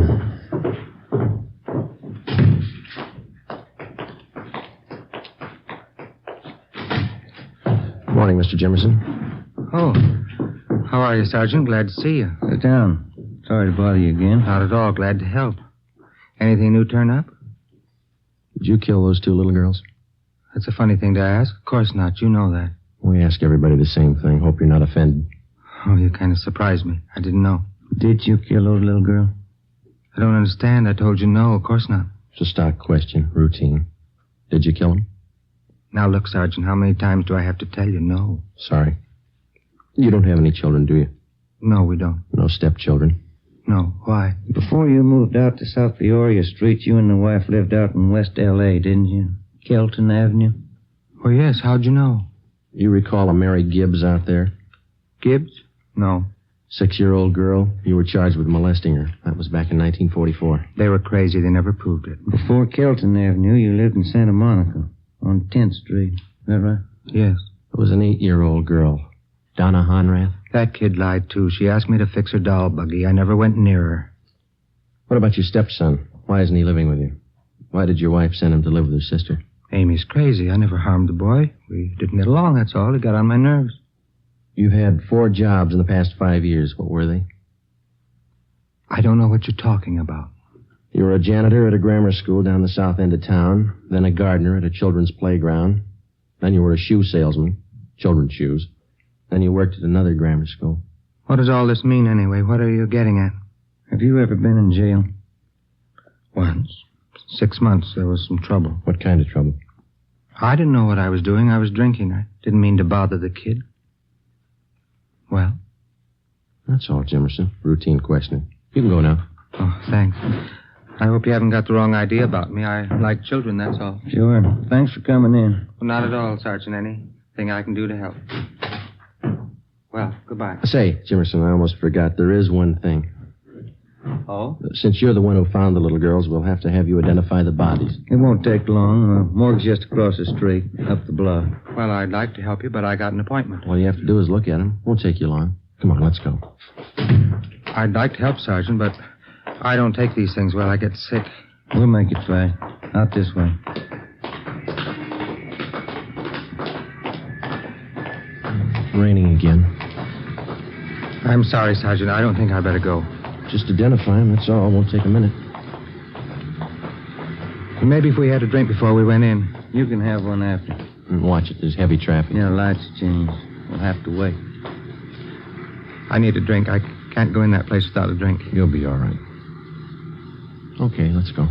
Speaker 17: Morning, Mr. Jimmerson.
Speaker 9: Oh. How are you, Sergeant? Glad to see you.
Speaker 7: Sit down. Sorry to bother you again.
Speaker 9: Not at all. Glad to help. Anything new turn up?
Speaker 17: Did you kill those two little girls?
Speaker 9: That's a funny thing to ask. Of course not. You know that.
Speaker 17: We ask everybody the same thing. Hope you're not offended.
Speaker 9: Oh, you kind of surprised me. I didn't know.
Speaker 7: Did you kill those little girls?
Speaker 9: I don't understand. I told you no. Of course not.
Speaker 17: It's a stock question. Routine. Did you kill them?
Speaker 9: Now, look, Sergeant, how many times do I have to tell you no?
Speaker 17: Sorry. You don't have any children, do you?
Speaker 9: No, we don't.
Speaker 17: No stepchildren?
Speaker 9: No. Why?
Speaker 7: Before you moved out to South Peoria Street, you and the wife lived out in West L.A., didn't you? Kelton Avenue?
Speaker 9: Oh, yes. How'd you know?
Speaker 17: You recall a Mary Gibbs out there?
Speaker 9: Gibbs? No.
Speaker 17: 6-year-old girl. You were charged with molesting her. That was back in 1944.
Speaker 9: They were crazy. They never proved it.
Speaker 7: Before Kelton Avenue, you lived in Santa Monica on 10th Street. Is that right?
Speaker 9: Yes.
Speaker 17: It was an 8-year-old girl. Donna Honrath?
Speaker 9: That kid lied, too. She asked me to fix her doll buggy. I never went near her.
Speaker 17: What about your stepson? Why isn't he living with you? Why did your wife send him to live with her sister?
Speaker 9: Amy's crazy. I never harmed the boy. We didn't get along, that's all. He got on my nerves.
Speaker 17: You've had 4 jobs in the past 5 years. What were they?
Speaker 9: I don't know what you're talking about.
Speaker 17: You were a janitor at a grammar school down the south end of town, then a gardener at a children's playground. Then you were a shoe salesman, children's shoes. Then you worked at another grammar school.
Speaker 9: What does all this mean, anyway? What are you getting at?
Speaker 7: Have you ever been in jail?
Speaker 9: Once. 6 months. There was some trouble.
Speaker 17: What kind of trouble?
Speaker 9: I didn't know what I was doing. I was drinking. I didn't mean to bother the kid. Well?
Speaker 17: That's all, Jimmerson. Routine questioning. You can go now.
Speaker 9: Oh, thanks. I hope you haven't got the wrong idea about me. I like children, that's all.
Speaker 7: Sure. Thanks for coming in.
Speaker 9: Well, not at all, Sergeant. Anything I can do to help. Well, goodbye.
Speaker 17: Say, Jimmerson, I almost forgot. There is one thing.
Speaker 9: Oh?
Speaker 17: Since you're the one who found the little girls, we'll have to have you identify the bodies.
Speaker 7: It won't take long. Morgue's just across the street, up the block.
Speaker 9: Well, I'd like to help you, but I got an appointment.
Speaker 17: All you have to do is look at them. Won't take you long. Come on, let's go.
Speaker 9: I'd like to help, Sergeant, but I don't take these things well. I get sick.
Speaker 7: We'll make it fast. Out this way.
Speaker 17: Raining again.
Speaker 9: I'm sorry, Sergeant. I don't think I better go.
Speaker 17: Just identify him, that's all. Won't take a minute.
Speaker 9: Maybe if we had a drink before we went in.
Speaker 7: You can have one after.
Speaker 17: And watch it. There's heavy traffic.
Speaker 7: Yeah, lights change. We'll have to wait.
Speaker 9: I need a drink. I can't go in that place without a drink.
Speaker 17: You'll be all right. Okay, let's go.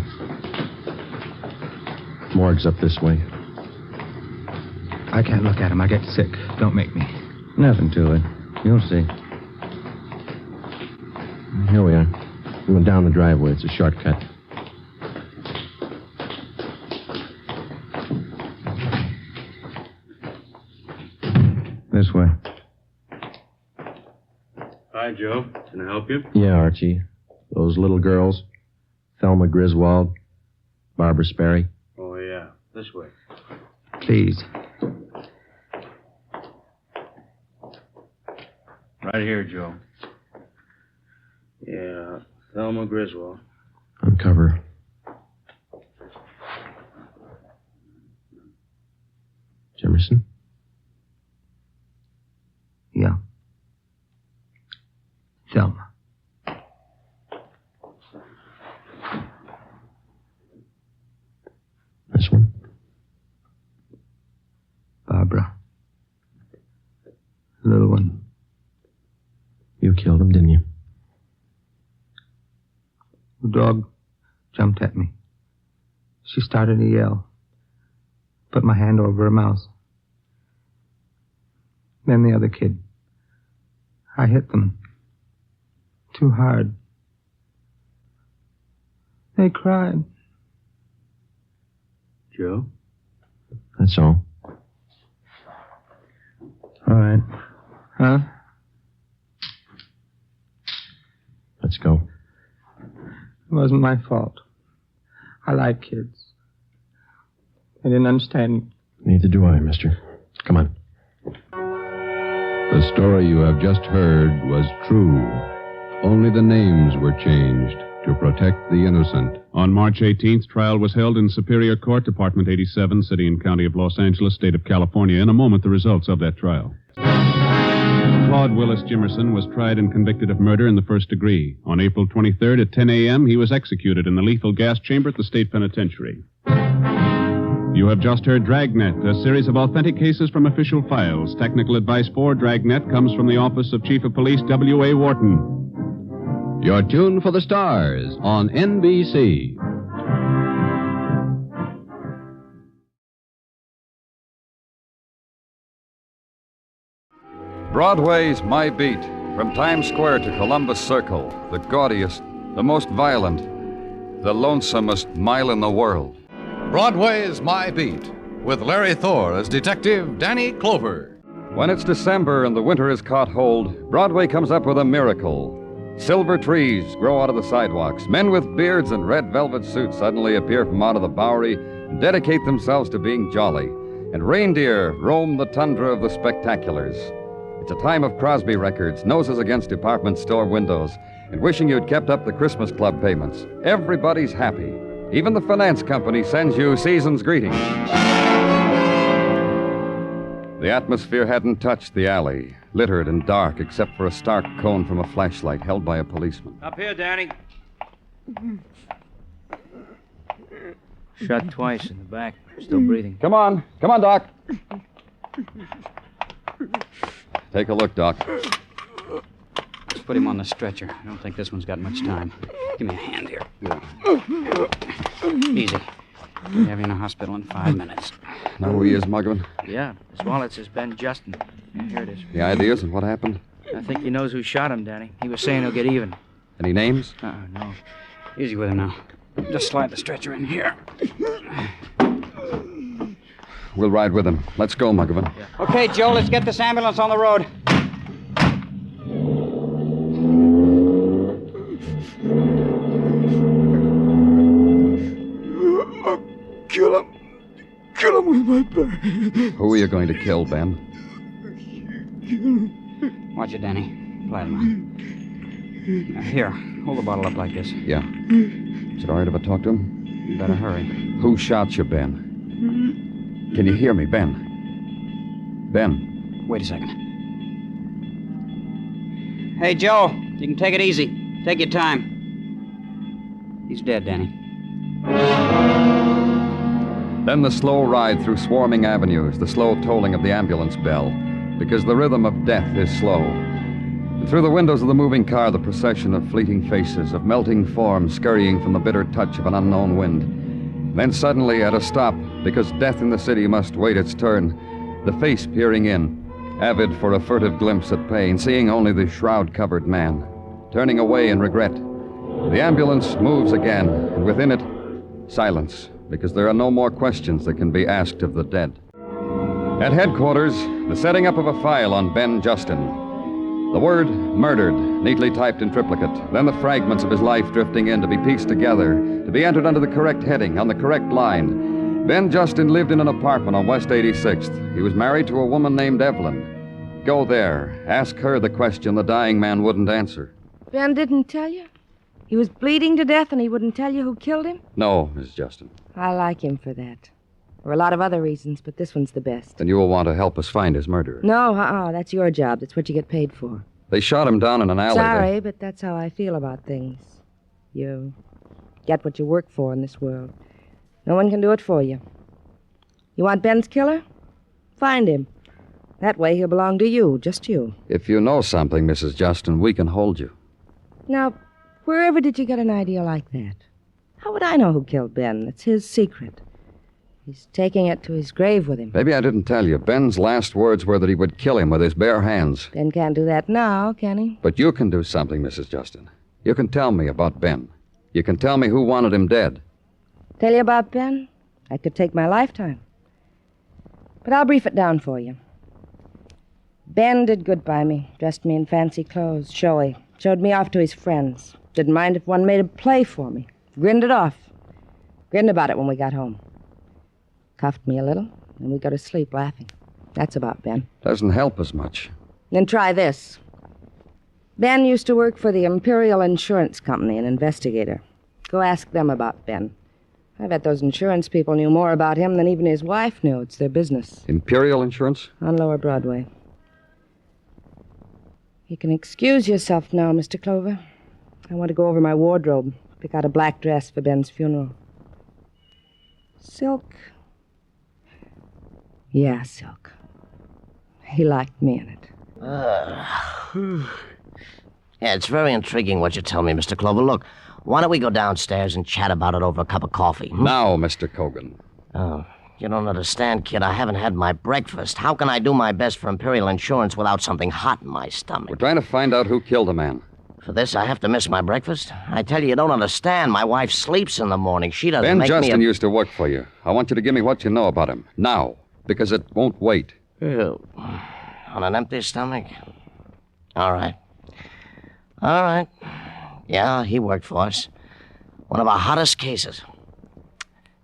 Speaker 17: Morgue's up this way.
Speaker 9: I can't look at him. I get sick. Don't make me.
Speaker 7: Nothing to it. You'll see.
Speaker 17: Here we are. We went down the driveway. It's a shortcut.
Speaker 7: This way.
Speaker 24: Hi, Joe. Can I help you?
Speaker 17: Yeah, Archie. Those little girls. Thelma Griswold. Barbara Sperry.
Speaker 24: Oh, yeah. This way.
Speaker 9: Please.
Speaker 24: Right here, Joe. Yeah, Thelma Griswold.
Speaker 17: Uncover. Jimmerson?
Speaker 9: Yeah. Thelma.
Speaker 17: This one?
Speaker 9: Barbara. Little one.
Speaker 17: You killed him, didn't you?
Speaker 9: The dog jumped at me. She started to yell. Put my hand over her mouth. Then the other kid. I hit them. Too hard. They cried.
Speaker 24: Joe?
Speaker 17: That's all.
Speaker 7: All right.
Speaker 9: Huh?
Speaker 17: Let's go.
Speaker 9: It wasn't my fault. I like kids. They didn't understand me.
Speaker 17: Neither do I, mister. Come on.
Speaker 18: The story you have just heard was true. Only the names were changed to protect the innocent.
Speaker 5: On March 18th, trial was held in Superior Court, Department 87, City and County of Los Angeles, State of California. In a moment, the results of that trial. Claude Willis Jimmerson was tried and convicted of murder in the first degree. On April 23rd at 10 a.m., he was executed in the lethal gas chamber at the state penitentiary. You have just heard Dragnet, a series of authentic cases from official files. Technical advice for Dragnet comes from the Office of Chief of Police W.A. Wharton.
Speaker 18: You're tuned for the stars on NBC.
Speaker 8: Broadway's My Beat, from Times Square to Columbus Circle, the gaudiest, the most violent, the lonesomest mile in the world.
Speaker 10: Broadway's My Beat, with Larry Thor as Detective Danny Clover.
Speaker 8: When it's December and the winter has caught hold, Broadway comes up with a miracle. Silver trees grow out of the sidewalks. Men with beards and red velvet suits suddenly appear from out of the Bowery and dedicate themselves to being jolly. And reindeer roam the tundra of the spectaculars. It's a time of Crosby records, noses against department store windows, and wishing you'd kept up the Christmas Club payments. Everybody's happy. Even the finance company sends you season's greetings. The atmosphere hadn't touched the alley, littered and dark except for a stark cone from a flashlight held by a policeman.
Speaker 4: Up here, Danny.
Speaker 3: Shot twice in the back. Still breathing.
Speaker 8: Come on, Doc. Take a look, Doc.
Speaker 1: Let's put him on the stretcher. I don't think this one's got much time. Give me a hand here. Easy. We'll have you in the hospital in 5 minutes.
Speaker 8: Know who he is, Muggavan?
Speaker 3: Yeah, his wallet says Ben Justin. Yeah, here it is.
Speaker 8: The ideas of what happened?
Speaker 3: I think he knows who shot him, Danny. He was saying he'll get even.
Speaker 8: Any names?
Speaker 3: No.
Speaker 1: Easy with him now. Just slide the stretcher in here.
Speaker 8: We'll ride with him. Let's go, Muggavan.
Speaker 1: Yeah. Okay, Joe, let's get this ambulance on the road.
Speaker 15: Kill him. Kill him with my bare hands.
Speaker 8: Who are you going to kill, Ben?
Speaker 15: Kill him.
Speaker 1: Watch it, Danny. Quiet him. Here, hold the bottle up like this.
Speaker 8: Yeah. Is it all right if I talk to him?
Speaker 1: You better hurry.
Speaker 8: Who shot you, Ben? Can you hear me, Ben? Ben?
Speaker 1: Wait a second. Hey, Joe, you can take it easy. Take your time. He's dead, Danny.
Speaker 8: Then the slow ride through swarming avenues, the slow tolling of the ambulance bell, because the rhythm of death is slow. And through the windows of the moving car, the procession of fleeting faces, of melting forms scurrying from the bitter touch of an unknown wind. Then suddenly, at a stop, because death in the city must wait its turn, the face peering in, avid for a furtive glimpse at pain, seeing only the shroud-covered man, turning away in regret. The ambulance moves again, and within it, silence, because there are no more questions that can be asked of the dead. At headquarters, the setting up of a file on Ben Justin. The word murdered, neatly typed in triplicate. Then the fragments of his life drifting in to be pieced together, to be entered under the correct heading, on the correct line. Ben Justin lived in an apartment on West 86th. He was married to a woman named Evelyn. Go there. Ask her the question the dying man wouldn't answer.
Speaker 21: Ben didn't tell you? He was bleeding to death and he wouldn't tell you who killed him?
Speaker 8: No, Miss Justin.
Speaker 21: I like him for that. There are a lot of other reasons, but this one's the best.
Speaker 8: Then you will want to help us find his murderer.
Speaker 21: No, that's your job. That's what you get paid for.
Speaker 8: They shot him down in an alley.
Speaker 21: Sorry, but that's how I feel about things. You get what you work for in this world. No one can do it for you. You want Ben's killer? Find him. That way he'll belong to you, just you.
Speaker 8: If you know something, Mrs. Justin, we can hold you.
Speaker 21: Now, wherever did you get an idea like that? How would I know who killed Ben? It's his secret. He's taking it to his grave with him.
Speaker 8: Maybe I didn't tell you. Ben's last words were that he would kill him with his bare hands.
Speaker 21: Ben can't do that now, can he?
Speaker 8: But you can do something, Mrs. Justin. You can tell me about Ben. You can tell me who wanted him dead.
Speaker 21: Tell you about Ben? That could take my lifetime. But I'll brief it down for you. Ben did good by me. Dressed me in fancy clothes, showy. Showed me off to his friends. Didn't mind if one made a play for me. Grinned it off. Grinned about it when we got home. Cuffed me a little, and we go to sleep laughing. That's about Ben.
Speaker 6: Doesn't help as much.
Speaker 21: Then try this. Ben used to work for the Imperial Insurance Company, an investigator. Go ask them about Ben. I bet those insurance people knew more about him than even his wife knew. It's their business.
Speaker 6: Imperial Insurance?
Speaker 21: On Lower Broadway. You can excuse yourself now, Mr. Clover. I want to go over my wardrobe, pick out a black dress for Ben's funeral. Silk. Yeah, silk. He liked me in it.
Speaker 16: Yeah, it's very intriguing what you tell me, Mr. Clover. Look, why don't we go downstairs and chat about it over a cup of coffee?
Speaker 6: Now, Mr. Cogan.
Speaker 16: Oh, you don't understand, kid. I haven't had my breakfast. How can I do my best for Imperial Insurance without something hot in my stomach?
Speaker 6: We're trying to find out who killed the man.
Speaker 16: For this, I have to miss my breakfast? I tell you don't understand. My wife sleeps in the morning. She doesn't
Speaker 6: Ben
Speaker 16: make
Speaker 6: Justin
Speaker 16: me
Speaker 6: used to work for you. I want you to give me what you know about him. Now. Because it won't wait.
Speaker 16: On an empty stomach? All right. All right. Yeah, he worked for us. One of our hottest cases. A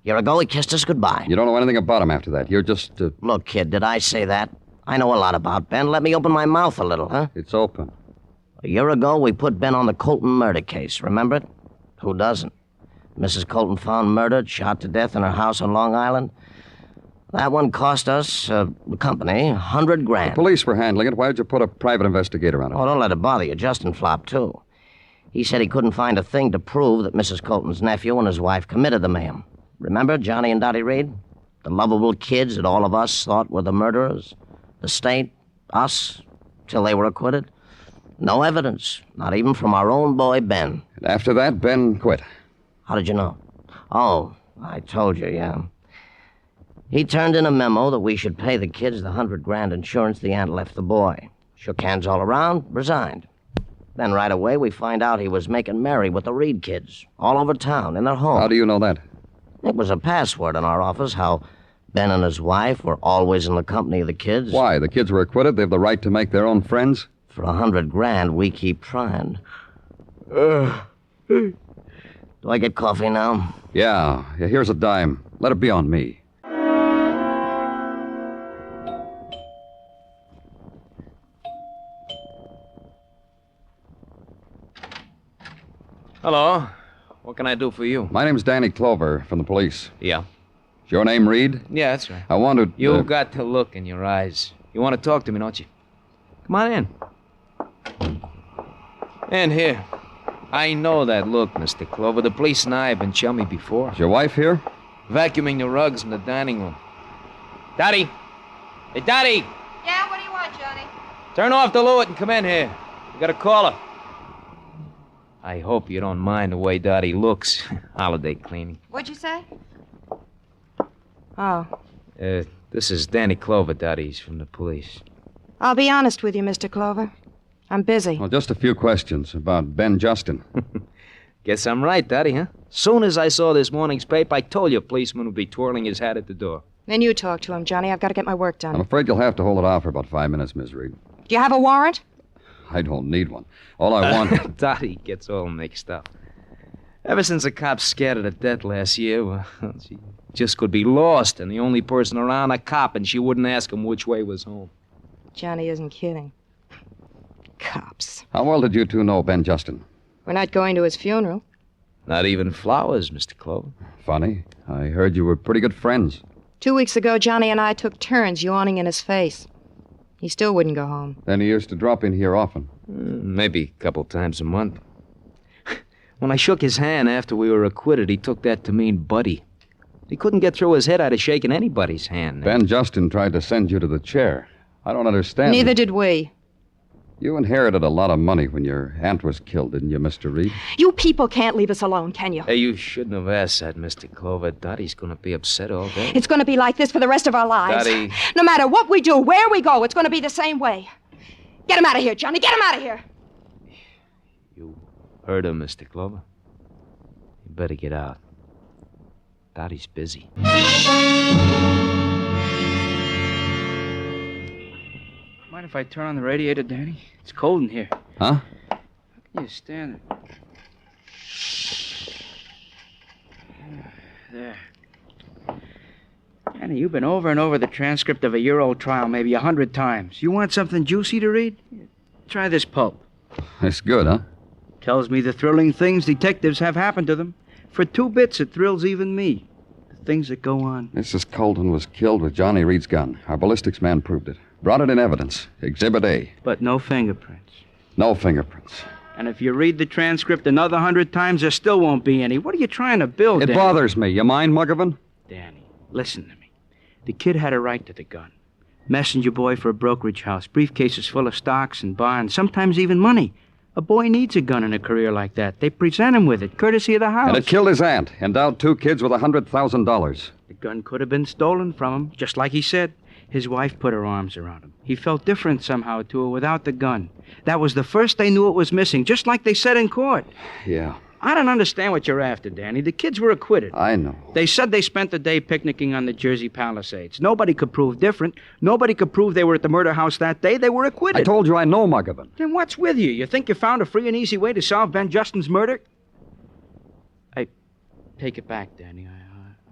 Speaker 16: year ago, he kissed us goodbye.
Speaker 6: You don't know anything about him after that. You're just...
Speaker 16: Look, kid, did I say that? I know a lot about Ben. Let me open my mouth a little, huh?
Speaker 6: It's open.
Speaker 16: A year ago, we put Ben on the Colton murder case. Remember it? Who doesn't? Mrs. Colton found murdered, shot to death in her house on Long Island. That one cost us, the company, $100,000.
Speaker 6: The police were handling it. Why'd you put a private investigator on it?
Speaker 16: Oh, don't let it bother you. Justin flopped, too. He said he couldn't find a thing to prove that Mrs. Colton's nephew and his wife committed the mayhem. Remember Johnny and Dottie Reed? The lovable kids that all of us thought were the murderers? The state, us, till they were acquitted? No evidence, not even from our own boy, Ben.
Speaker 6: And after that, Ben quit.
Speaker 16: How did you know? Oh, I told you, yeah. He turned in a memo that we should pay the kids the $100,000 insurance the aunt left the boy. Shook hands all around, resigned. Then right away we find out he was making merry with the Reed kids, all over town, in their home.
Speaker 6: How do you know that?
Speaker 16: It was a password in our office, how Ben and his wife were always in the company of the kids.
Speaker 6: Why? The kids were acquitted? They have the right to make their own friends?
Speaker 16: For $100,000, we keep trying. Do I get coffee now?
Speaker 6: Yeah, here's a dime. Let it be on me.
Speaker 3: Hello. What can I do for you?
Speaker 6: My name's Danny Clover from the police.
Speaker 3: Yeah.
Speaker 6: Is your name Reed?
Speaker 3: Yeah, that's right.
Speaker 6: I wanted...
Speaker 3: You got the look in your eyes. You want to talk to me, don't you? Come on in. And here. I know that look, Mr. Clover. The police and I have been chummy before.
Speaker 6: Is your wife here?
Speaker 3: Vacuuming the rugs in the dining room. Dottie! Hey, Dottie!
Speaker 13: Yeah, what do you want, Johnny?
Speaker 3: Turn off the Lewitt and come in here. We got a caller. I hope you don't mind the way Dottie looks. Holiday cleaning.
Speaker 13: What'd you say? Oh.
Speaker 3: This is Danny Clover, Dottie. He's from the police.
Speaker 13: I'll be honest with you, Mr. Clover. I'm busy.
Speaker 6: Well, just a few questions about Ben Justin.
Speaker 3: Guess I'm right, Dottie, huh? Soon as I saw this morning's paper, I told you a policeman would be twirling his hat at the door.
Speaker 13: Then you talk to him, Johnny. I've got to get my work done.
Speaker 6: I'm afraid you'll have to hold it off for about 5 minutes, Miss Reed.
Speaker 13: Do you have a warrant?
Speaker 6: I don't need one. All I want...
Speaker 3: Dottie gets all mixed up. Ever since the cops scared her to death last year, well, she just could be lost, and the only person around a cop, and she wouldn't ask him which way was home.
Speaker 13: Johnny isn't kidding. Cops.
Speaker 6: How well did you two know Ben Justin?
Speaker 13: We're not going to his funeral.
Speaker 3: Not even flowers, Mr. Clover.
Speaker 6: Funny. I heard you were pretty good friends.
Speaker 13: 2 weeks ago, Johnny and I took turns yawning in his face. He still wouldn't go home.
Speaker 6: Then he used to drop in here often.
Speaker 3: Maybe a couple times a month. When I shook his hand after we were acquitted, he took that to mean buddy. He couldn't get through his head I'd have shaken anybody's hand.
Speaker 6: Ben Justin tried to send you to the chair. I don't understand.
Speaker 13: Neither did we.
Speaker 6: You inherited a lot of money when your aunt was killed, didn't you, Mr. Reed?
Speaker 13: You people can't leave us alone, can you?
Speaker 3: Hey, you shouldn't have asked that, Mr. Clover. Dottie's going to be upset all day.
Speaker 13: It's going to be like this for the rest of our lives.
Speaker 3: Dottie.
Speaker 13: No matter what we do, where we go, it's going to be the same way. Get him out of here, Johnny. Get him out of here.
Speaker 3: You heard her, Mr. Clover. You better get out. Dottie's busy.
Speaker 22: Mind if I turn on the radiator, Danny? It's cold in here.
Speaker 6: Huh?
Speaker 22: How can you stand it? There. Danny, you've been over and over the transcript of a year-old trial maybe 100 times. You want something juicy to read? Try this pulp.
Speaker 6: That's good, huh?
Speaker 22: Tells me the thrilling things detectives have happened to them. For 2 bits, it thrills even me. The things that go on.
Speaker 6: Mrs. Colton was killed with Johnny Reed's gun. Our ballistics man proved it. Brought it in evidence. Exhibit A.
Speaker 22: But no fingerprints.
Speaker 6: No fingerprints.
Speaker 22: And if you read the transcript another 100 times, there still won't be any. What are you trying to build,
Speaker 6: It
Speaker 22: Danny?
Speaker 6: bothers me. You mind, Muggavan?
Speaker 22: Danny, listen to me. The kid had a right to the gun. Messenger boy for a brokerage house. Briefcases full of stocks and bonds. Sometimes even money. A boy needs a gun in a career like that. They present him with it, courtesy of the house.
Speaker 6: And it killed his aunt. Endowed 2 kids with $100,000.
Speaker 22: The gun could have been stolen from him, just like he said. His wife put her arms around him. He felt different somehow to her without the gun. That was the first they knew it was missing, just like they said in court.
Speaker 6: Yeah.
Speaker 22: I don't understand what you're after, Danny. The kids were acquitted.
Speaker 6: I know.
Speaker 22: They said they spent the day picnicking on the Jersey Palisades. Nobody could prove different. Nobody could prove they were at the murder house that day. They were acquitted.
Speaker 6: I told you I know Muggavan.
Speaker 22: Then what's with you? You think you found a free and easy way to solve Ben Justin's murder? I take it back, Danny.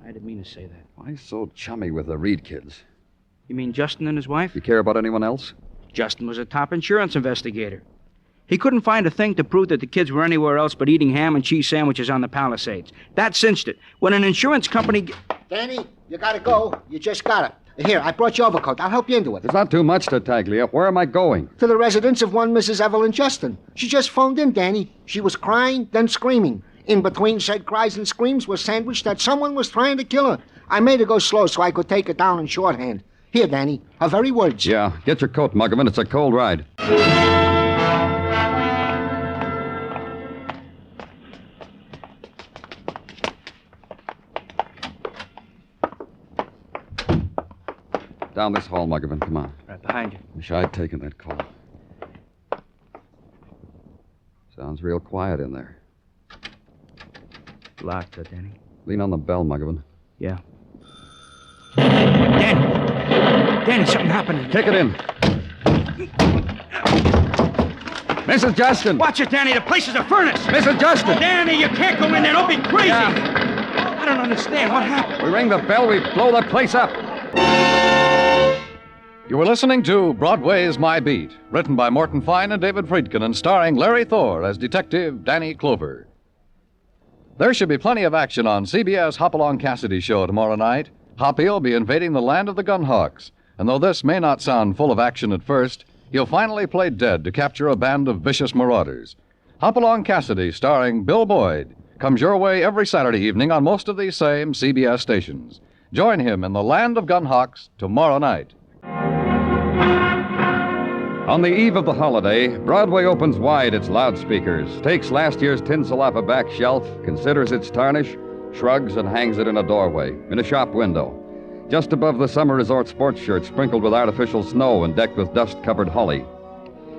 Speaker 22: I didn't mean to say that.
Speaker 6: Why so chummy with the Reed kids?
Speaker 22: You mean Justin and his wife?
Speaker 6: You care about anyone else?
Speaker 22: Justin was a top insurance investigator. He couldn't find a thing to prove that the kids were anywhere else but eating ham and cheese sandwiches on the Palisades. That cinched it. When an insurance company...
Speaker 11: Danny, you gotta go. You just gotta. Here, I brought your overcoat. I'll help you into it.
Speaker 6: There's not too much to Taglia. Where am I going?
Speaker 11: To the residence of one Mrs. Evelyn Justin. She just phoned in, Danny. She was crying, then screaming. In between said cries and screams was sandwiched that someone was trying to kill her. I made her go slow so I could take her down in shorthand. Here, Danny, her very words.
Speaker 6: Yeah, get your coat, Muggavan. It's a cold ride. Down this hall, Muggavan. Come on.
Speaker 22: Right behind you.
Speaker 6: Wish I'd taken that call. Sounds real quiet in there.
Speaker 22: Locked, Danny.
Speaker 6: Lean on the bell, Muggavan.
Speaker 22: Yeah. Danny, something happened.
Speaker 6: Kick it in. Mrs. Justin!
Speaker 22: Watch it, Danny. The place is a furnace.
Speaker 6: Mrs. Justin!
Speaker 22: Danny, you can't go in there. Don't be crazy.
Speaker 6: Yeah.
Speaker 22: I don't understand. What happened?
Speaker 6: We ring the bell, we blow the place up.
Speaker 10: You were listening to Broadway's My Beat, written by Morton Fine and David Friedkin and starring Larry Thor as Detective Danny Clover. There should be plenty of action on CBS Hopalong Cassidy show tomorrow night. Hoppy'll be invading the land of the Gunhawks, and though this may not sound full of action at first, he'll finally play dead to capture a band of vicious marauders. Hopalong Cassidy, starring Bill Boyd, comes your way every Saturday evening on most of these same CBS stations. Join him in the land of Gunhawks tomorrow night.
Speaker 6: On the eve of the holiday, Broadway opens wide its loudspeakers, takes last year's tinsel off a back shelf, considers its tarnish, shrugs, and hangs it in a doorway, in a shop window, just above the summer resort sports shirt sprinkled with artificial snow and decked with dust-covered holly.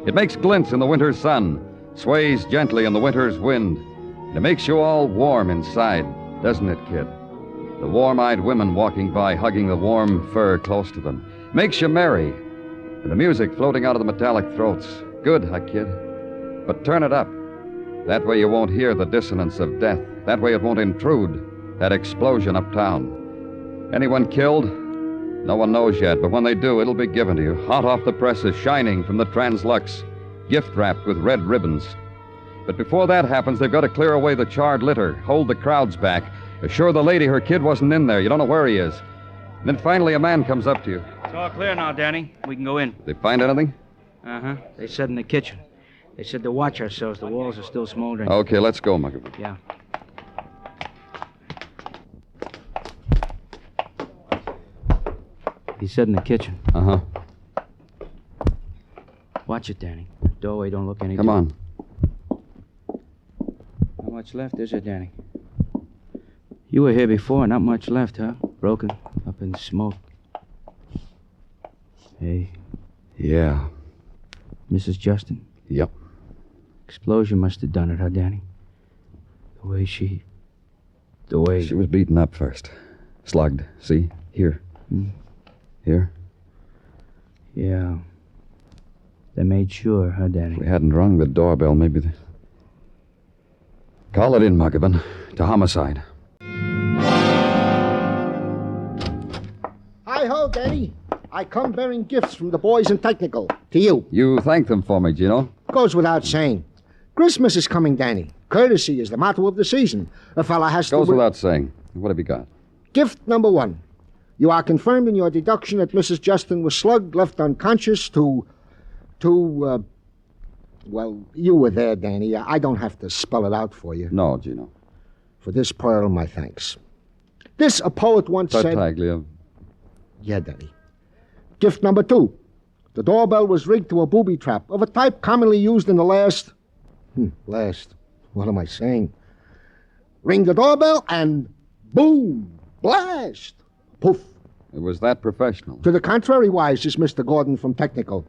Speaker 6: It makes glints in the winter's sun, sways gently in the winter's wind, and it makes you all warm inside, doesn't it, kid? The warm-eyed women walking by, hugging the warm fur close to them. Makes you merry. And the music floating out of the metallic throats. Good, huh, kid? But turn it up. That way you won't hear the dissonance of death. That way it won't intrude. That explosion uptown. Anyone killed? No one knows yet, but when they do, it'll be given to you. Hot off the presses, shining from the Translux. Gift-wrapped with red ribbons. But before that happens, they've got to clear away the charred litter, hold the crowds back, assure the lady her kid wasn't in there. You don't know where he is. And then finally a man comes up to you.
Speaker 22: It's all clear now, Danny. We can go in.
Speaker 6: They find anything?
Speaker 22: Uh-huh. They said in the kitchen. They said to watch ourselves. The walls are still smoldering.
Speaker 6: Okay, let's go, Muggavan.
Speaker 22: Yeah. He said in the kitchen.
Speaker 6: Uh-huh.
Speaker 22: Watch it, Danny. Doorway don't look any
Speaker 6: Come on.
Speaker 22: Not much left, is there, Danny? You were here before. Not much left, huh? Broken. Up in smoke. Hey.
Speaker 6: Yeah.
Speaker 22: Mrs. Justin?
Speaker 6: Yep.
Speaker 22: Explosion must have done it, huh, Danny? The way she...
Speaker 6: She was beaten up first. Slugged. See? Here. Here.
Speaker 22: Yeah. They made sure, huh, Danny?
Speaker 6: If we hadn't rung the doorbell, maybe the... Call it in, Muggavan. To homicide.
Speaker 11: Hello, Danny. I come bearing gifts from the boys in technical. To you.
Speaker 6: You thank them for me, Gino.
Speaker 11: Goes without saying. Christmas is coming, Danny. Courtesy is the motto of the season. A fella has
Speaker 6: Goes
Speaker 11: to...
Speaker 6: without saying. What have you got?
Speaker 11: Gift number 1. You are confirmed in your deduction that Mrs. Justin was slugged, left unconscious well, you were there, Danny. I don't have to spell it out for you.
Speaker 6: No, Gino.
Speaker 11: For this pearl, my thanks. This, a poet once said...
Speaker 6: Tartaglia.
Speaker 11: Yeah, Danny. Gift number 2. The doorbell was rigged to a booby trap of a type commonly used in the last... Last. What am I saying? Ring the doorbell and boom! Blast! Poof.
Speaker 6: It was that professional.
Speaker 11: To the contrary wise is Mr. Gordon from Technical.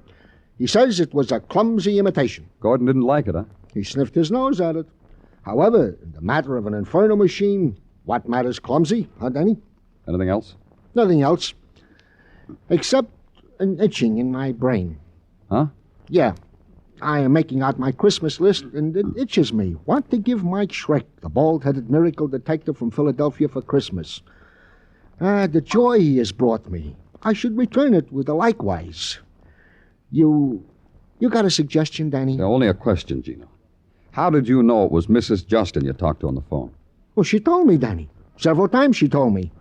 Speaker 11: He says it was a clumsy imitation.
Speaker 6: Gordon didn't like it, huh?
Speaker 11: He sniffed his nose at it. However, in the matter of an inferno machine, what matters clumsy, huh, Danny?
Speaker 6: Anything else?
Speaker 11: Nothing else. Except an itching in my brain.
Speaker 6: Huh?
Speaker 11: Yeah. I am making out my Christmas list, and it itches me. Want to give Mike Schreck, the bald-headed miracle detective from Philadelphia, for Christmas. The joy he has brought me. I should return it with a likewise. You got a suggestion, Danny?
Speaker 6: Only a question, Gino. How did you know it was Mrs. Justin you talked to on the phone?
Speaker 11: Well, she told me, Danny. Several times she told me.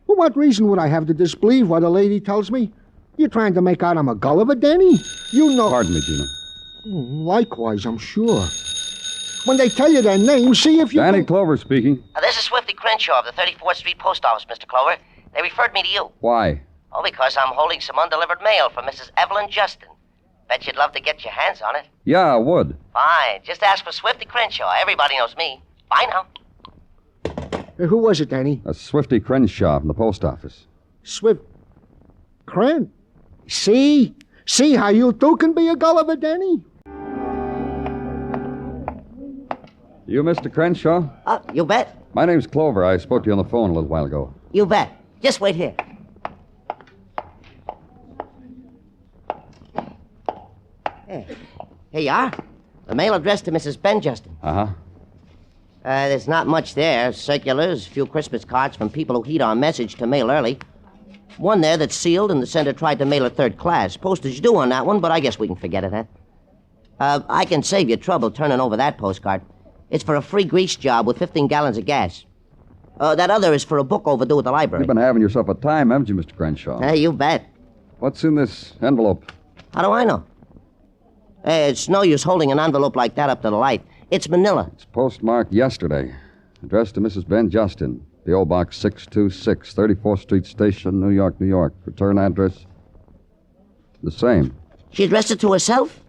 Speaker 11: Well, what reason would I have to disbelieve what a lady tells me? You're trying to make out I'm a Gulliver, Danny? You know...
Speaker 6: Pardon me, Gino.
Speaker 11: Likewise, I'm sure. When they tell you their name, see if you...
Speaker 6: Danny Clover speaking.
Speaker 16: This is Swifty Crenshaw of the 34th Street Post Office, Mr. Clover. They referred me to you.
Speaker 6: Why?
Speaker 16: Oh, because I'm holding some undelivered mail from Mrs. Evelyn Justin. Bet you'd love to get your hands on it.
Speaker 6: Yeah, I would.
Speaker 16: Fine. Just ask for Swifty Crenshaw. Everybody knows me. Bye now.
Speaker 11: Who was it, Danny?
Speaker 6: A Swifty Crenshaw from the post office.
Speaker 11: See? See how you two can be a Gulliver, Danny?
Speaker 6: You Mr. Crenshaw?
Speaker 16: You bet.
Speaker 6: My name's Clover. I spoke to you on the phone a little while ago.
Speaker 16: You bet. Just wait here. Here you are. The mail addressed to Mrs. Ben Justin.
Speaker 6: Uh-huh.
Speaker 16: There's not much there. Circulars, a few Christmas cards from people who heed our message to mail early. One there that's sealed, and the sender tried to mail it third class. Postage due on that one, but I guess we can forget it, huh? I can save you trouble turning over that postcard. It's for a free grease job with 15 gallons of gas. That other is for a book overdue at the library.
Speaker 6: You've been having yourself a time, haven't you, Mr. Crenshaw?
Speaker 16: Hey, you bet.
Speaker 6: What's in this envelope?
Speaker 16: How do I know? It's no use holding an envelope like that up to the light. It's manila.
Speaker 6: It's postmarked yesterday. Addressed to Mrs. Ben Justin. P.O. Box 626, 34th Street Station, New York, New York. Return address? The same.
Speaker 16: She addressed it to herself?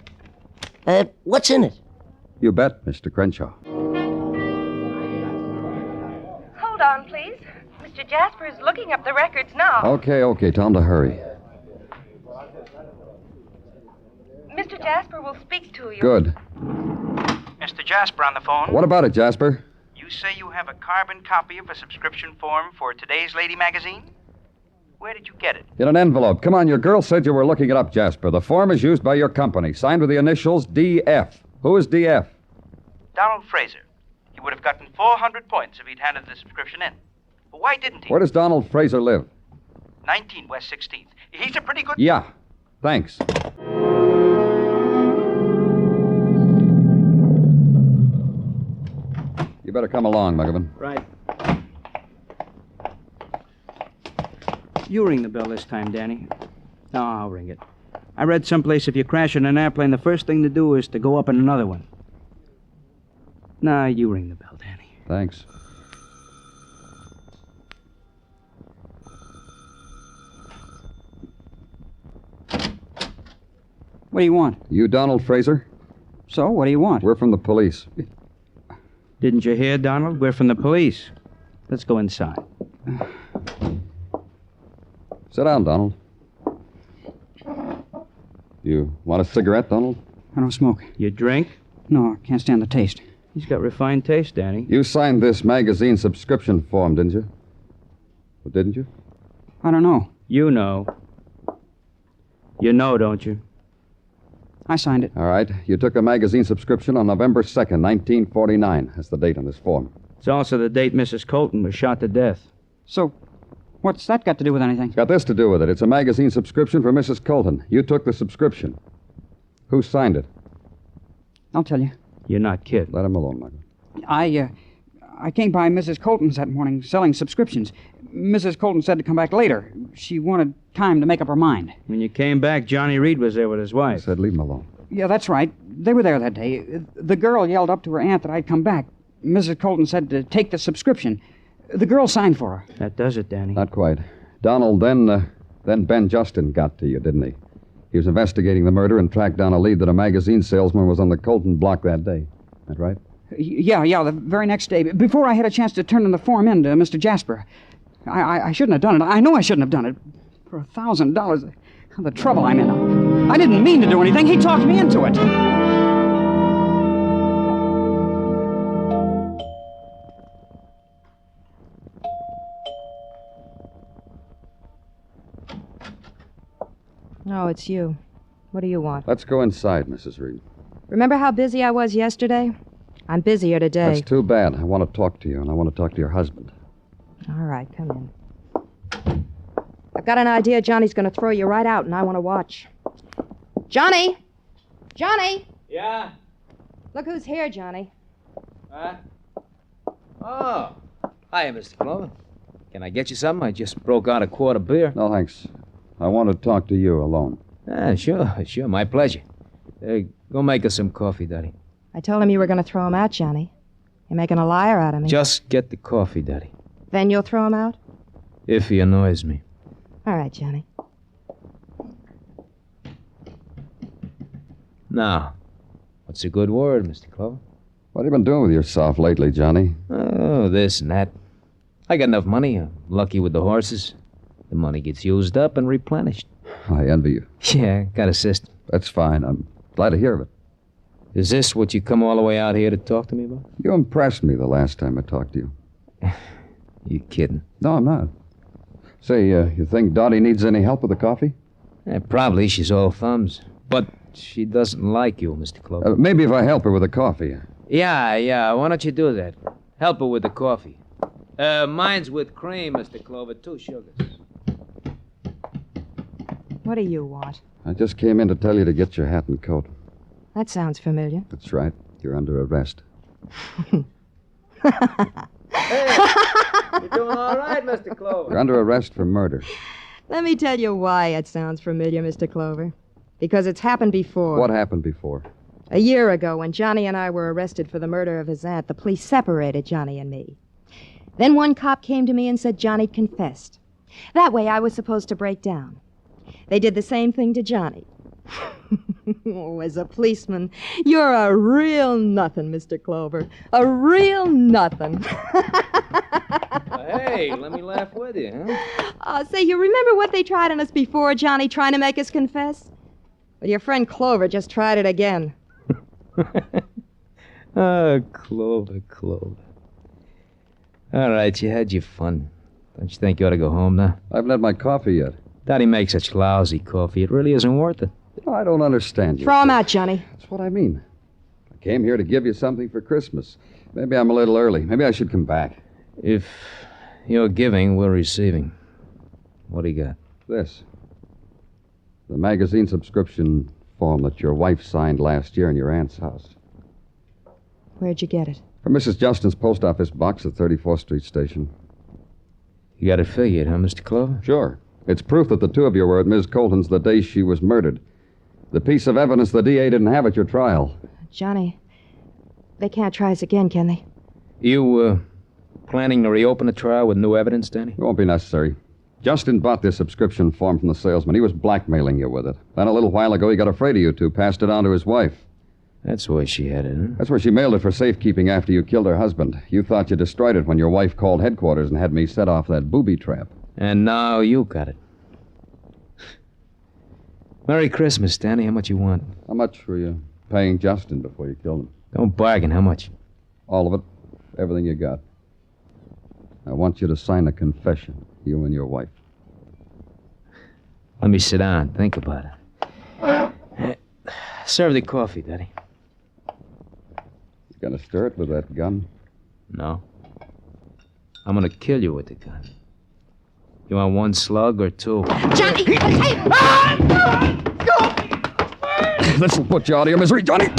Speaker 16: What's in it?
Speaker 6: You bet, Mr. Crenshaw.
Speaker 13: Hold on, please. Mr. Jasper is looking up the records now.
Speaker 6: Okay. Tell him to hurry.
Speaker 13: Mr. Jasper will speak to you.
Speaker 6: Good.
Speaker 22: Mr. Jasper on the phone.
Speaker 6: What about it, Jasper?
Speaker 22: You say you have a carbon copy of a subscription form for today's Lady magazine? Where did you get it?
Speaker 6: In an envelope. Come on, your girl said you were looking it up, Jasper. The form is used by your company, signed with the initials DF. Who is DF?
Speaker 22: Donald Fraser. He would have gotten 400 points if he'd handed the subscription in. But why didn't he?
Speaker 6: Where does Donald Fraser live?
Speaker 22: 19 West 16th. He's a pretty good...
Speaker 6: Yeah. Thanks. You better come along, Muggavan.
Speaker 22: Right. You ring the bell this time, Danny. No, I'll ring it. I read someplace if you crash in an airplane, the first thing to do is to go up in another one. Nah, you ring the bell, Danny.
Speaker 6: Thanks.
Speaker 1: What do you want?
Speaker 6: You Donald Fraser?
Speaker 1: So, what do you want?
Speaker 6: We're from the police.
Speaker 22: Didn't you hear, Donald? We're from the police. Let's go inside.
Speaker 6: Sit down, Donald. You want a cigarette, Donald?
Speaker 1: I don't smoke.
Speaker 22: You drink?
Speaker 1: No, I can't stand the taste.
Speaker 22: He's got refined taste, Danny.
Speaker 6: You signed this magazine subscription form, didn't you? Well, didn't you?
Speaker 1: I don't know.
Speaker 22: You know. You know, don't you?
Speaker 1: I signed it.
Speaker 6: All right. You took a magazine subscription on November 2nd, 1949. That's the date on this form.
Speaker 22: It's also the date Mrs. Colton was shot to death.
Speaker 1: So, What's that got to do with anything?
Speaker 6: It's got this to do with it. It's a magazine subscription for Mrs. Colton. You took the subscription. Who signed it?
Speaker 1: I'll tell you.
Speaker 22: You're not kidding.
Speaker 6: Let him alone, Michael.
Speaker 1: I came by Mrs. Colton's that morning selling subscriptions. Mrs. Colton said to come back later. She wanted time to make up her mind.
Speaker 22: When you came back, Johnny Reed was there with his wife.
Speaker 6: I said leave him alone.
Speaker 1: Yeah, that's right. They were there that day. The girl yelled up to her aunt that I'd come back. Mrs. Colton said to take the subscription. The girl signed for her.
Speaker 22: That does it, Danny.
Speaker 6: Not quite. Donald, then Ben Justin got to you, didn't he? He was investigating the murder and tracked down a lead that a magazine salesman was on the Colton block that day. That right?
Speaker 1: Yeah, the very next day. Before I had a chance to turn in the form in to Mr. Jasper. I shouldn't have done it. I know I shouldn't have done it. For $1,000, the trouble I'm in. I didn't mean to do anything. He talked me into it.
Speaker 21: Oh, it's you. What do you want?
Speaker 6: Let's go inside, Mrs. Reed.
Speaker 21: Remember how busy I was yesterday? I'm busier today.
Speaker 6: That's too bad. I want to talk to you, and I want to talk to your husband.
Speaker 21: All right, come in. I've got an idea Johnny's going to throw you right out, and I want to watch. Johnny! Johnny!
Speaker 3: Yeah?
Speaker 21: Look who's here, Johnny.
Speaker 3: Huh? Oh. Hiya, Mr. Clover. Can I get you something? I just broke out a quart of beer.
Speaker 6: No, thanks. I want to talk to you alone.
Speaker 3: Sure. My pleasure. Go make us some coffee, Daddy.
Speaker 21: I told him you were going to throw him out, Johnny. You're making a liar out of me.
Speaker 3: Just get the coffee, Daddy.
Speaker 21: Then you'll throw him out?
Speaker 3: If he annoys me.
Speaker 21: All right, Johnny.
Speaker 3: Now, what's a good word, Mr. Clover?
Speaker 6: What have you been doing with yourself lately, Johnny?
Speaker 3: Oh, this and that. I got enough money. I'm lucky with the horses. The money gets used up and replenished.
Speaker 6: I envy you.
Speaker 3: Yeah, got a system.
Speaker 6: That's fine. I'm glad to hear of it.
Speaker 3: Is this what you come all the way out here to talk to me about?
Speaker 6: You impressed me the last time I talked to you.
Speaker 3: You kidding?
Speaker 6: No, I'm not. Say, you think Dottie needs any help with the coffee?
Speaker 3: Probably. She's all thumbs. But she doesn't like you, Mr. Clover.
Speaker 6: Maybe if I help her with the coffee.
Speaker 3: Yeah. Why don't you do that? Help her with the coffee. Mine's with cream, Mr. Clover. 2 sugars.
Speaker 21: What do you want?
Speaker 6: I just came in to tell you to get your hat and coat.
Speaker 21: That sounds familiar.
Speaker 6: That's right. You're under arrest.
Speaker 3: Hey, you're doing all right, Mr. Clover.
Speaker 6: You're under arrest for murder.
Speaker 21: Let me tell you why it sounds familiar, Mr. Clover. Because it's happened before.
Speaker 6: What happened before?
Speaker 21: A year ago, when Johnny and I were arrested for the murder of his aunt, the police separated Johnny and me. Then one cop came to me and said Johnny'd confessed. That way I was supposed to break down. They did the same thing to Johnny. Oh, as a policeman, you're a real nothing, Mr. Clover. A real nothing.
Speaker 3: Hey, let me laugh with you, huh?
Speaker 21: Say, you remember what they tried on us before, Johnny, trying to make us confess? Well, your friend Clover just tried it again.
Speaker 3: Oh, Clover. All right, you had your fun. Don't you think you ought to go home now?
Speaker 6: I haven't had my coffee yet.
Speaker 3: Daddy makes such lousy coffee. It really isn't worth it.
Speaker 6: I don't understand you.
Speaker 21: Throw him out, Johnny.
Speaker 6: That's what I mean. I came here to give you something for Christmas. Maybe I'm a little early. Maybe I should come back.
Speaker 3: If you're giving, we're receiving. What do you got?
Speaker 6: This. The magazine subscription form that your wife signed last year in your aunt's house.
Speaker 21: Where'd you get it?
Speaker 6: From Mrs. Justin's post office box at 34th Street Station.
Speaker 3: You got it figured, huh, Mr. Clover?
Speaker 6: Sure. It's proof that the two of you were at Ms. Colton's the day she was murdered. The piece of evidence the DA didn't have at your trial.
Speaker 21: Johnny, they can't try us again, can they?
Speaker 3: You, planning to reopen the trial with new evidence, Danny?
Speaker 6: It won't be necessary. Justin bought this subscription form from the salesman. He was blackmailing you with it. Then a little while ago, he got afraid of you two, passed it on to his wife.
Speaker 3: That's where she had it, huh?
Speaker 6: That's where she mailed it for safekeeping after you killed her husband. You thought you destroyed it when your wife called headquarters and had me set off that booby trap.
Speaker 3: And now you got it. Merry Christmas, Danny. How much you want?
Speaker 6: How much were you paying Justin before you killed him?
Speaker 3: Don't bargain. How much?
Speaker 6: All of it. Everything you got. I want you to sign a confession, you and your wife.
Speaker 3: Let me sit down. Think about it. Serve the coffee, Daddy.
Speaker 6: You gonna stir it with that gun?
Speaker 3: No. I'm gonna kill you with the gun. You want one slug or two?
Speaker 21: Johnny!
Speaker 6: This will put you out of your misery, Johnny.
Speaker 21: You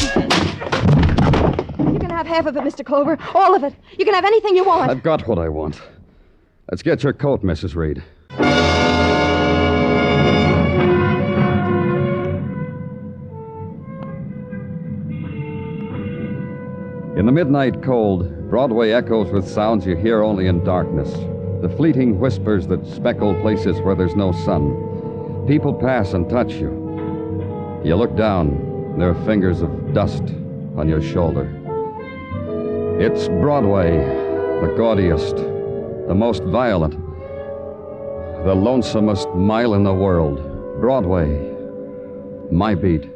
Speaker 21: can have half of it, Mr. Clover. All of it. You can have anything you want.
Speaker 6: I've got what I want. Let's get your coat, Mrs. Reed. In the midnight cold, Broadway echoes with sounds you hear only in darkness. The fleeting whispers that speckle places where there's no sun. People pass and touch you. You look down, there are fingers of dust on your shoulder. It's Broadway, the gaudiest, the most violent, the lonesomest mile in the world. Broadway, my beat.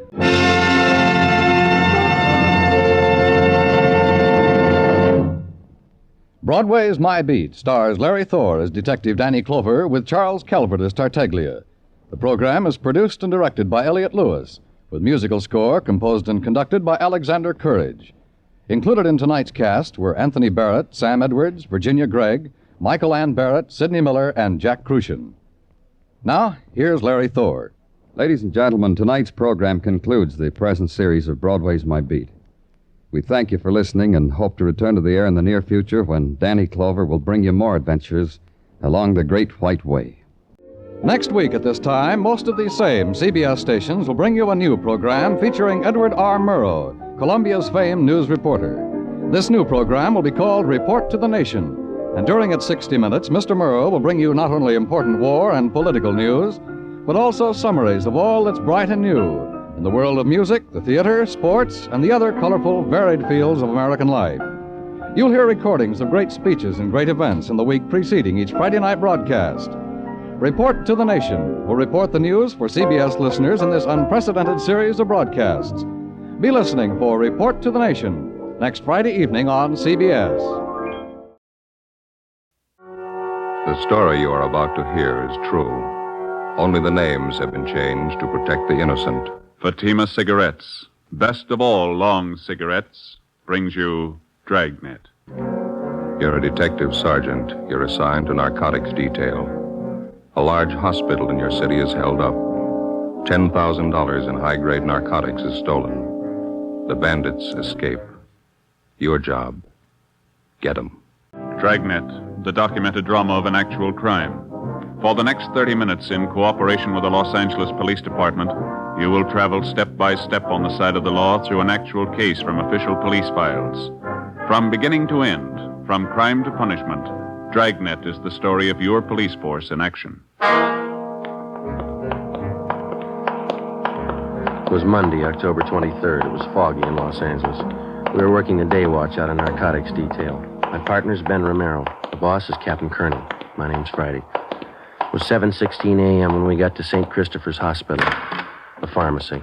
Speaker 12: Broadway's My Beat stars Larry Thor as Detective Danny Clover with Charles Calvert as Tartaglia. The program is produced and directed by Elliott Lewis, with musical score composed and conducted by Alexander Courage. Included in tonight's cast were Anthony Barrett, Sam Edwards, Virginia Gregg, Michael Ann Barrett, Sidney Miller, and Jack Crucian. Now, here's Larry Thor.
Speaker 6: Ladies and gentlemen, tonight's program concludes the present series of Broadway's My Beat. We thank you for listening and hope to return to the air in the near future when Danny Clover will bring you more adventures along the Great White Way.
Speaker 12: Next week at this time, most of these same CBS stations will bring you a new program featuring Edward R. Murrow, Columbia's famed news reporter. This new program will be called Report to the Nation, and during its 60 minutes, Mr. Murrow will bring you not only important war and political news, but also summaries of all that's bright and new in the world of music, the theater, sports, and the other colorful, varied fields of American life. You'll hear recordings of great speeches and great events in the week preceding each Friday night broadcast. Report to the Nation will report the news for CBS listeners in this unprecedented series of broadcasts. Be listening for Report to the Nation next Friday evening on CBS.
Speaker 18: The story you are about to hear is true. Only the names have been changed to protect the innocent.
Speaker 5: Fatima Cigarettes, best of all long cigarettes, brings you Dragnet.
Speaker 18: You're a detective sergeant. You're assigned to narcotics detail. A large hospital in your city is held up. $10,000 in high-grade narcotics is stolen. The bandits escape. Your job, get them.
Speaker 5: Dragnet, the documented drama of an actual crime. For the next 30 minutes, in cooperation with the Los Angeles Police Department, you will travel step by step on the side of the law through an actual case from official police files. From beginning to end, from crime to punishment, Dragnet is the story of your police force in action.
Speaker 17: It was Monday, October 23rd. It was foggy in Los Angeles. We were working the day watch out of narcotics detail. My partner's Ben Romero. The boss is Captain Kearney. My name's Friday. It was 7:16 a.m. when we got to St. Christopher's Hospital, the pharmacy.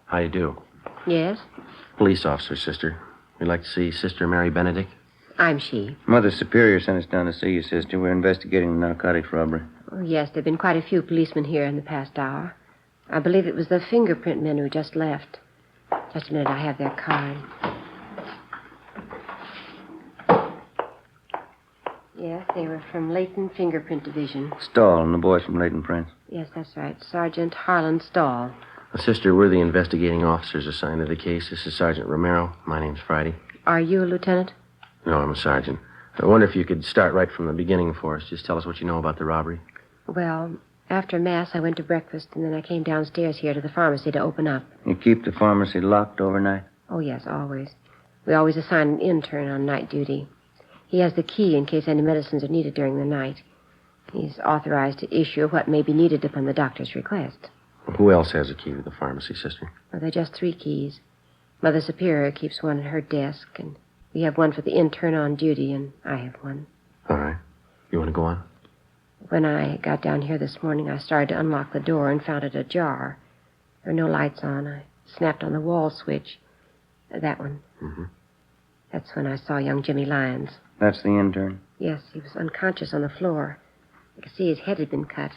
Speaker 17: How you do?
Speaker 14: Yes?
Speaker 17: Police officer, sister. We'd like to see Sister Mary Benedict.
Speaker 14: I'm she.
Speaker 7: Mother Superior sent us down to see you, sister. We're investigating the narcotics robbery.
Speaker 14: Oh, yes, there have been quite a few policemen here in the past hour. I believe it was the fingerprint men who just left. Just a minute, I have their card. Yes, they were from Leighton Fingerprint Division.
Speaker 7: Stahl and the boys from Leighton Prince.
Speaker 14: Yes, that's right. Sergeant Harlan Stahl.
Speaker 17: Sister, we're the investigating officers assigned to the case. This is Sergeant Romero. My name's Friday.
Speaker 14: Are you a lieutenant?
Speaker 17: No, I'm a sergeant. I wonder if you could start right from the beginning for us. Just tell us what you know about the robbery.
Speaker 14: Well, after Mass, I went to breakfast, and then I came downstairs here to the pharmacy to open up.
Speaker 7: You keep the pharmacy locked overnight?
Speaker 14: Oh, yes, always. We always assign an intern on night duty. He has the key in case any medicines are needed during the night. He's authorized to issue what may be needed upon the doctor's request.
Speaker 17: Who else has a key to the pharmacy, sister?
Speaker 14: Well, there are just 3 keys. Mother Superior keeps one at her desk, and we have one for the intern on duty, and I have one.
Speaker 17: All right. You want to go on?
Speaker 14: When I got down here this morning, I started to unlock the door and found it ajar. There were no lights on. I snapped on the wall switch. That one.
Speaker 17: Mm-hmm.
Speaker 14: That's when I saw young Jimmy Lyons.
Speaker 7: That's the intern?
Speaker 14: Yes, he was unconscious on the floor. I could see his head had been cut.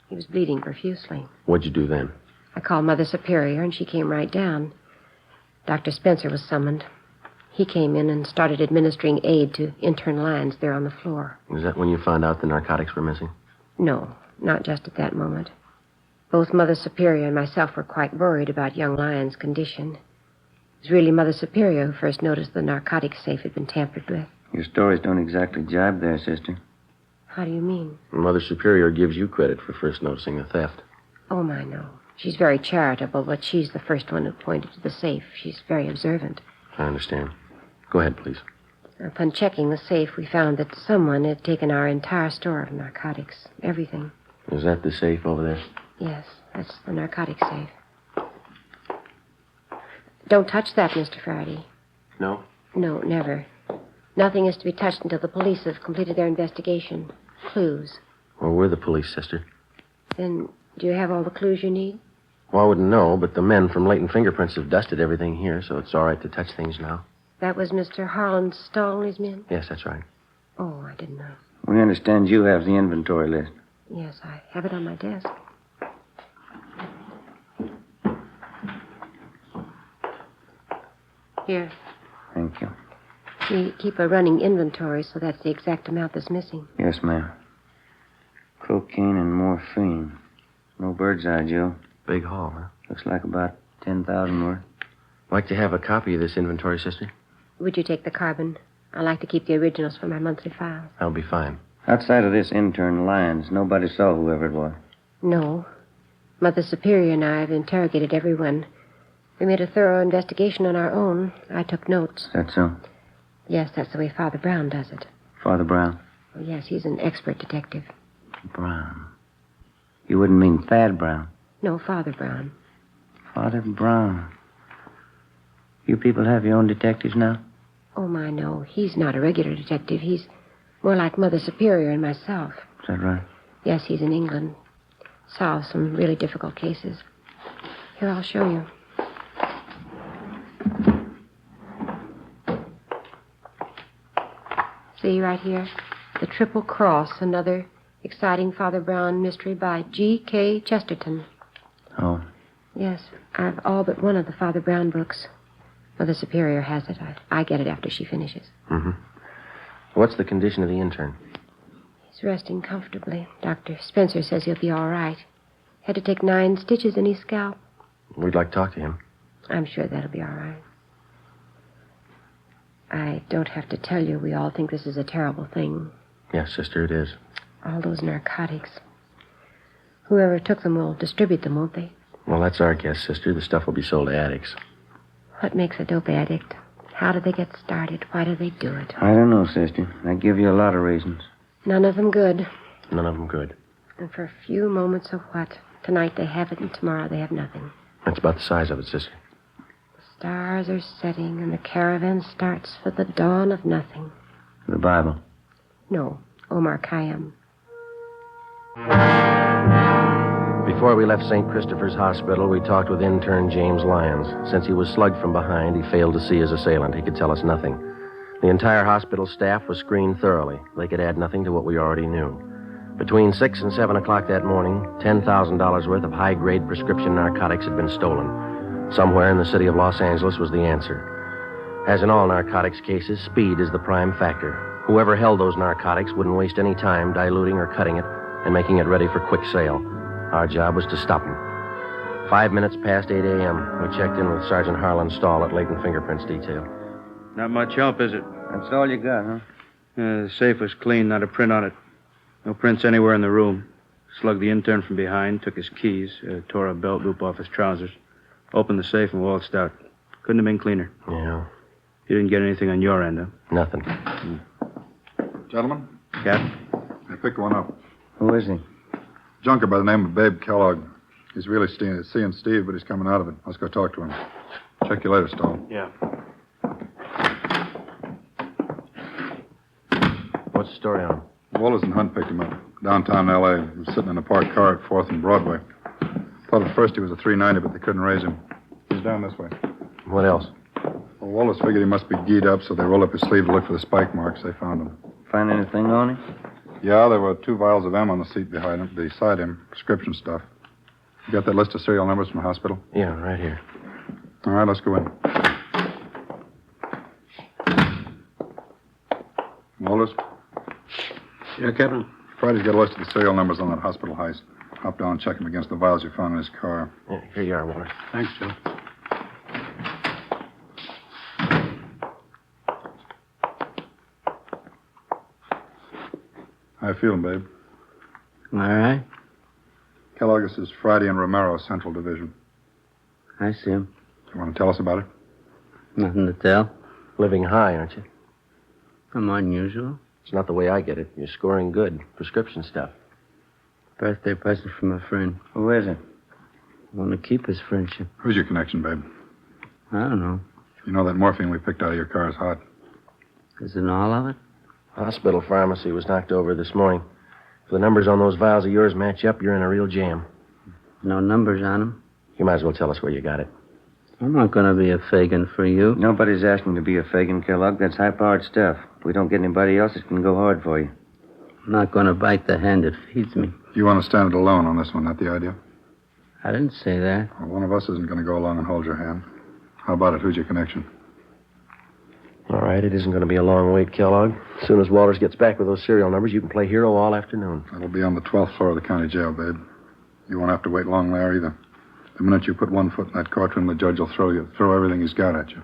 Speaker 14: He was bleeding profusely.
Speaker 17: What'd you do then?
Speaker 14: I called Mother Superior, and she came right down. Dr. Spencer was summoned. He came in and started administering aid to intern Lyons there on the floor.
Speaker 17: Is that when you found out the narcotics were missing?
Speaker 14: No, not just at that moment. Both Mother Superior and myself were quite worried about young Lyons' condition. It was really Mother Superior who first noticed the narcotics safe had been tampered with.
Speaker 2: Your stories don't exactly jibe there, sister.
Speaker 14: How do you mean?
Speaker 17: Mother Superior gives you credit for first noticing the theft.
Speaker 14: Oh, my, no. She's very charitable, but she's the first one who pointed to the safe. She's very observant.
Speaker 17: I understand. Go ahead, please.
Speaker 14: Upon checking the safe, we found that someone had taken our entire store of narcotics. Everything.
Speaker 17: Is that the safe over there?
Speaker 14: Yes, that's the narcotic safe. Don't touch that, Mr. Faraday.
Speaker 17: No?
Speaker 14: No, never. Nothing is to be touched until the police have completed their investigation. Clues.
Speaker 17: Well, we're the police, sister.
Speaker 14: Then, do you have all the clues you need?
Speaker 17: Well, I wouldn't know, but the men from Latent Fingerprints have dusted everything here, so it's all right to touch things now.
Speaker 14: That was Mr. Harlan's stall and his men?
Speaker 17: Yes, that's right.
Speaker 14: Oh, I didn't know.
Speaker 2: We understand you have the inventory list.
Speaker 14: Yes, I have it on my desk. Here.
Speaker 2: Thank you.
Speaker 14: We keep a running inventory, so that's the exact amount that's missing.
Speaker 2: Yes, ma'am. Cocaine and morphine. No bird's eye, Joe.
Speaker 17: Big haul, huh?
Speaker 2: Looks like about 10,000 worth.
Speaker 17: Like to have a copy of this inventory, sister?
Speaker 14: Would you take the carbon? I like to keep the originals for my monthly files.
Speaker 17: That'll be fine.
Speaker 2: Outside of this intern Lyons, nobody saw whoever it was.
Speaker 14: No. Mother Superior and I have interrogated everyone. We made a thorough investigation on our own. I took notes.
Speaker 2: Is that so?
Speaker 14: Yes, that's the way Father Brown does it.
Speaker 2: Father Brown?
Speaker 14: Oh, yes, he's an expert detective.
Speaker 2: Brown. You wouldn't mean Thad Brown?
Speaker 14: No, Father Brown.
Speaker 2: Father Brown. You people have your own detectives now?
Speaker 14: Oh, my, no. He's not a regular detective. He's more like Mother Superior and myself.
Speaker 2: Is that right?
Speaker 14: Yes, he's in England. Solves some really difficult cases. Here, I'll show you. See right here? The Triple Cross, another exciting Father Brown mystery by G.K. Chesterton.
Speaker 2: Oh.
Speaker 14: Yes, I've all but one of the Father Brown books. Mother Superior has it. I get it after she finishes.
Speaker 17: Mm-hmm. What's the condition of the intern?
Speaker 14: He's resting comfortably. Dr. Spencer says he'll be all right. Had to take 9 stitches in his scalp.
Speaker 17: We'd like to talk to him.
Speaker 14: I'm sure that'll be all right. I don't have to tell you, we all think this is a terrible thing.
Speaker 17: Yes, sister, it is.
Speaker 14: All those narcotics. Whoever took them will distribute them, won't they?
Speaker 17: Well, that's our guess, sister. The stuff will be sold to addicts.
Speaker 14: What makes a dope addict? How do they get started? Why do they do it?
Speaker 2: I don't know, sister. I give you a lot of reasons.
Speaker 14: None of them good.
Speaker 17: None of them good.
Speaker 14: And for a few moments of what? Tonight they have it, and tomorrow they have nothing.
Speaker 17: That's about the size of it, sister.
Speaker 14: The stars are setting, and the caravan starts for the dawn of nothing.
Speaker 2: The Bible?
Speaker 14: No, Omar Khayyam.
Speaker 17: Before we left St. Christopher's Hospital, we talked with intern James Lyons. Since he was slugged from behind, he failed to see his assailant. He could tell us nothing. The entire hospital staff was screened thoroughly. They could add nothing to what we already knew. Between 6 and 7 o'clock that morning, $10,000 worth of high-grade prescription narcotics had been stolen. Somewhere in the city of Los Angeles was the answer. As in all narcotics cases, speed is the prime factor. Whoever held those narcotics wouldn't waste any time diluting or cutting it and making it ready for quick sale. Our job was to stop them. 5 minutes past 8 a.m., we checked in with Sergeant Harlan's stall at Latent Fingerprints Detail.
Speaker 22: Not much help, is it?
Speaker 2: That's all you got, huh?
Speaker 22: The safe was clean, not a print on it. No prints anywhere in the room. Slugged the intern from behind, took his keys, tore a belt loop off his trousers, opened the safe and waltzed out. Couldn't have been cleaner.
Speaker 17: Yeah.
Speaker 22: You didn't get anything on your end, huh?
Speaker 17: Nothing.
Speaker 19: Gentlemen?
Speaker 22: Cap?
Speaker 19: I picked one up.
Speaker 2: Who is he?
Speaker 19: Junker by the name of Babe Kellogg. He's really seeing Steve, but he's coming out of it. Let's go talk to him. Check you later, Stall.
Speaker 22: Yeah.
Speaker 17: What's the story on him?
Speaker 19: Wallace and Hunt picked him up. Downtown L.A. He was sitting in a parked car at 4th and Broadway. Thought at first he was a 390, but they couldn't raise him. He's down this way.
Speaker 17: What else?
Speaker 19: Well, Wallace figured he must be geed up, so they rolled up his sleeve to look for the spike marks. They found him.
Speaker 2: Find anything on him?
Speaker 19: Yeah, there were 2 vials of M on the seat beside him. Prescription stuff. You got that list of serial numbers from the hospital?
Speaker 17: Yeah, right here.
Speaker 19: All right, let's go in. Walters?
Speaker 9: Yeah, Captain?
Speaker 19: Friday's got a list of the serial numbers on that hospital heist. Hop down and check them against the vials you found in his car.
Speaker 17: Yeah, here you are, Walter.
Speaker 9: Thanks, Joe.
Speaker 19: How you feeling, babe?
Speaker 9: All right.
Speaker 19: Kellogg, this is Friday and Romero, Central Division.
Speaker 9: I see him.
Speaker 19: You want to tell us about it?
Speaker 9: Nothing to tell.
Speaker 17: Living high, aren't you?
Speaker 9: I'm unusual.
Speaker 17: It's not the way I get it. You're scoring good. Prescription stuff.
Speaker 9: Birthday present from a friend.
Speaker 2: Who is it?
Speaker 9: I want to keep his friendship.
Speaker 19: Who's your connection, babe?
Speaker 9: I don't know.
Speaker 19: You know that morphine we picked out of your car is hot.
Speaker 9: Isn't all of it?
Speaker 17: Hospital pharmacy was knocked over this morning. If the numbers on those vials of yours match up, you're in a real jam.
Speaker 9: No numbers on them?
Speaker 17: You might as well tell us where you got it.
Speaker 9: I'm not going to be a Fagin for you.
Speaker 2: Nobody's asking to be a Fagin, Kellogg. That's high-powered stuff. If we don't get anybody else, it can go hard for you.
Speaker 9: I'm not going to bite the hand that feeds me.
Speaker 19: You want to stand it alone on this one, not the idea?
Speaker 9: I didn't say that.
Speaker 19: Well, one of us isn't going to go along and hold your hand. How about it? Who's your connection?
Speaker 17: All right, it isn't going to be a long wait, Kellogg. As soon as Walters gets back with those serial numbers, you can play hero all afternoon.
Speaker 19: That'll be on the 12th floor of the county jail, babe. You won't have to wait long there either. The minute you put one foot in that courtroom, the judge will throw everything he's got at you.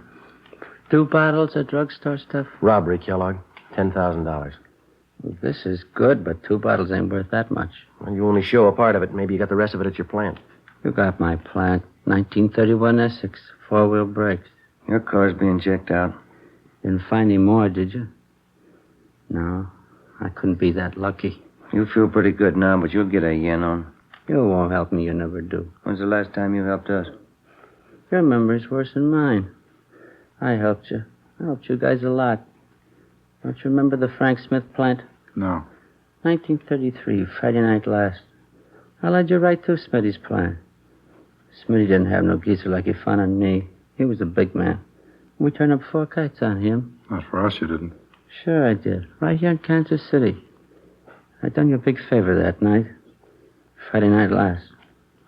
Speaker 9: 2 bottles of drugstore stuff?
Speaker 17: Robbery, Kellogg. $10,000.
Speaker 9: Well, this is good, but 2 bottles ain't worth that much.
Speaker 17: Well, you only show a part of it. Maybe you got the rest of it at your plant.
Speaker 9: You got my plant. 1931 Essex. 4-wheel brakes.
Speaker 2: Your car's being checked out.
Speaker 9: Didn't find any more, did you? No, I couldn't be that lucky.
Speaker 2: You feel pretty good now, but you'll get a yen on.
Speaker 9: You won't help me, you never do.
Speaker 2: When's the last time you helped us?
Speaker 9: Your memory's worse than mine. I helped you. I helped you guys a lot. Don't you remember the Frank Smith plant?
Speaker 19: No.
Speaker 9: 1933, Friday night last. I led you right to Smitty's plant. Smitty didn't have no geezer like he found on me. He was a big man. We turned up 4 kites on him.
Speaker 19: Not for us, you didn't.
Speaker 9: Sure I did. Right here in Kansas City. I done you a big favor that night. Friday night last.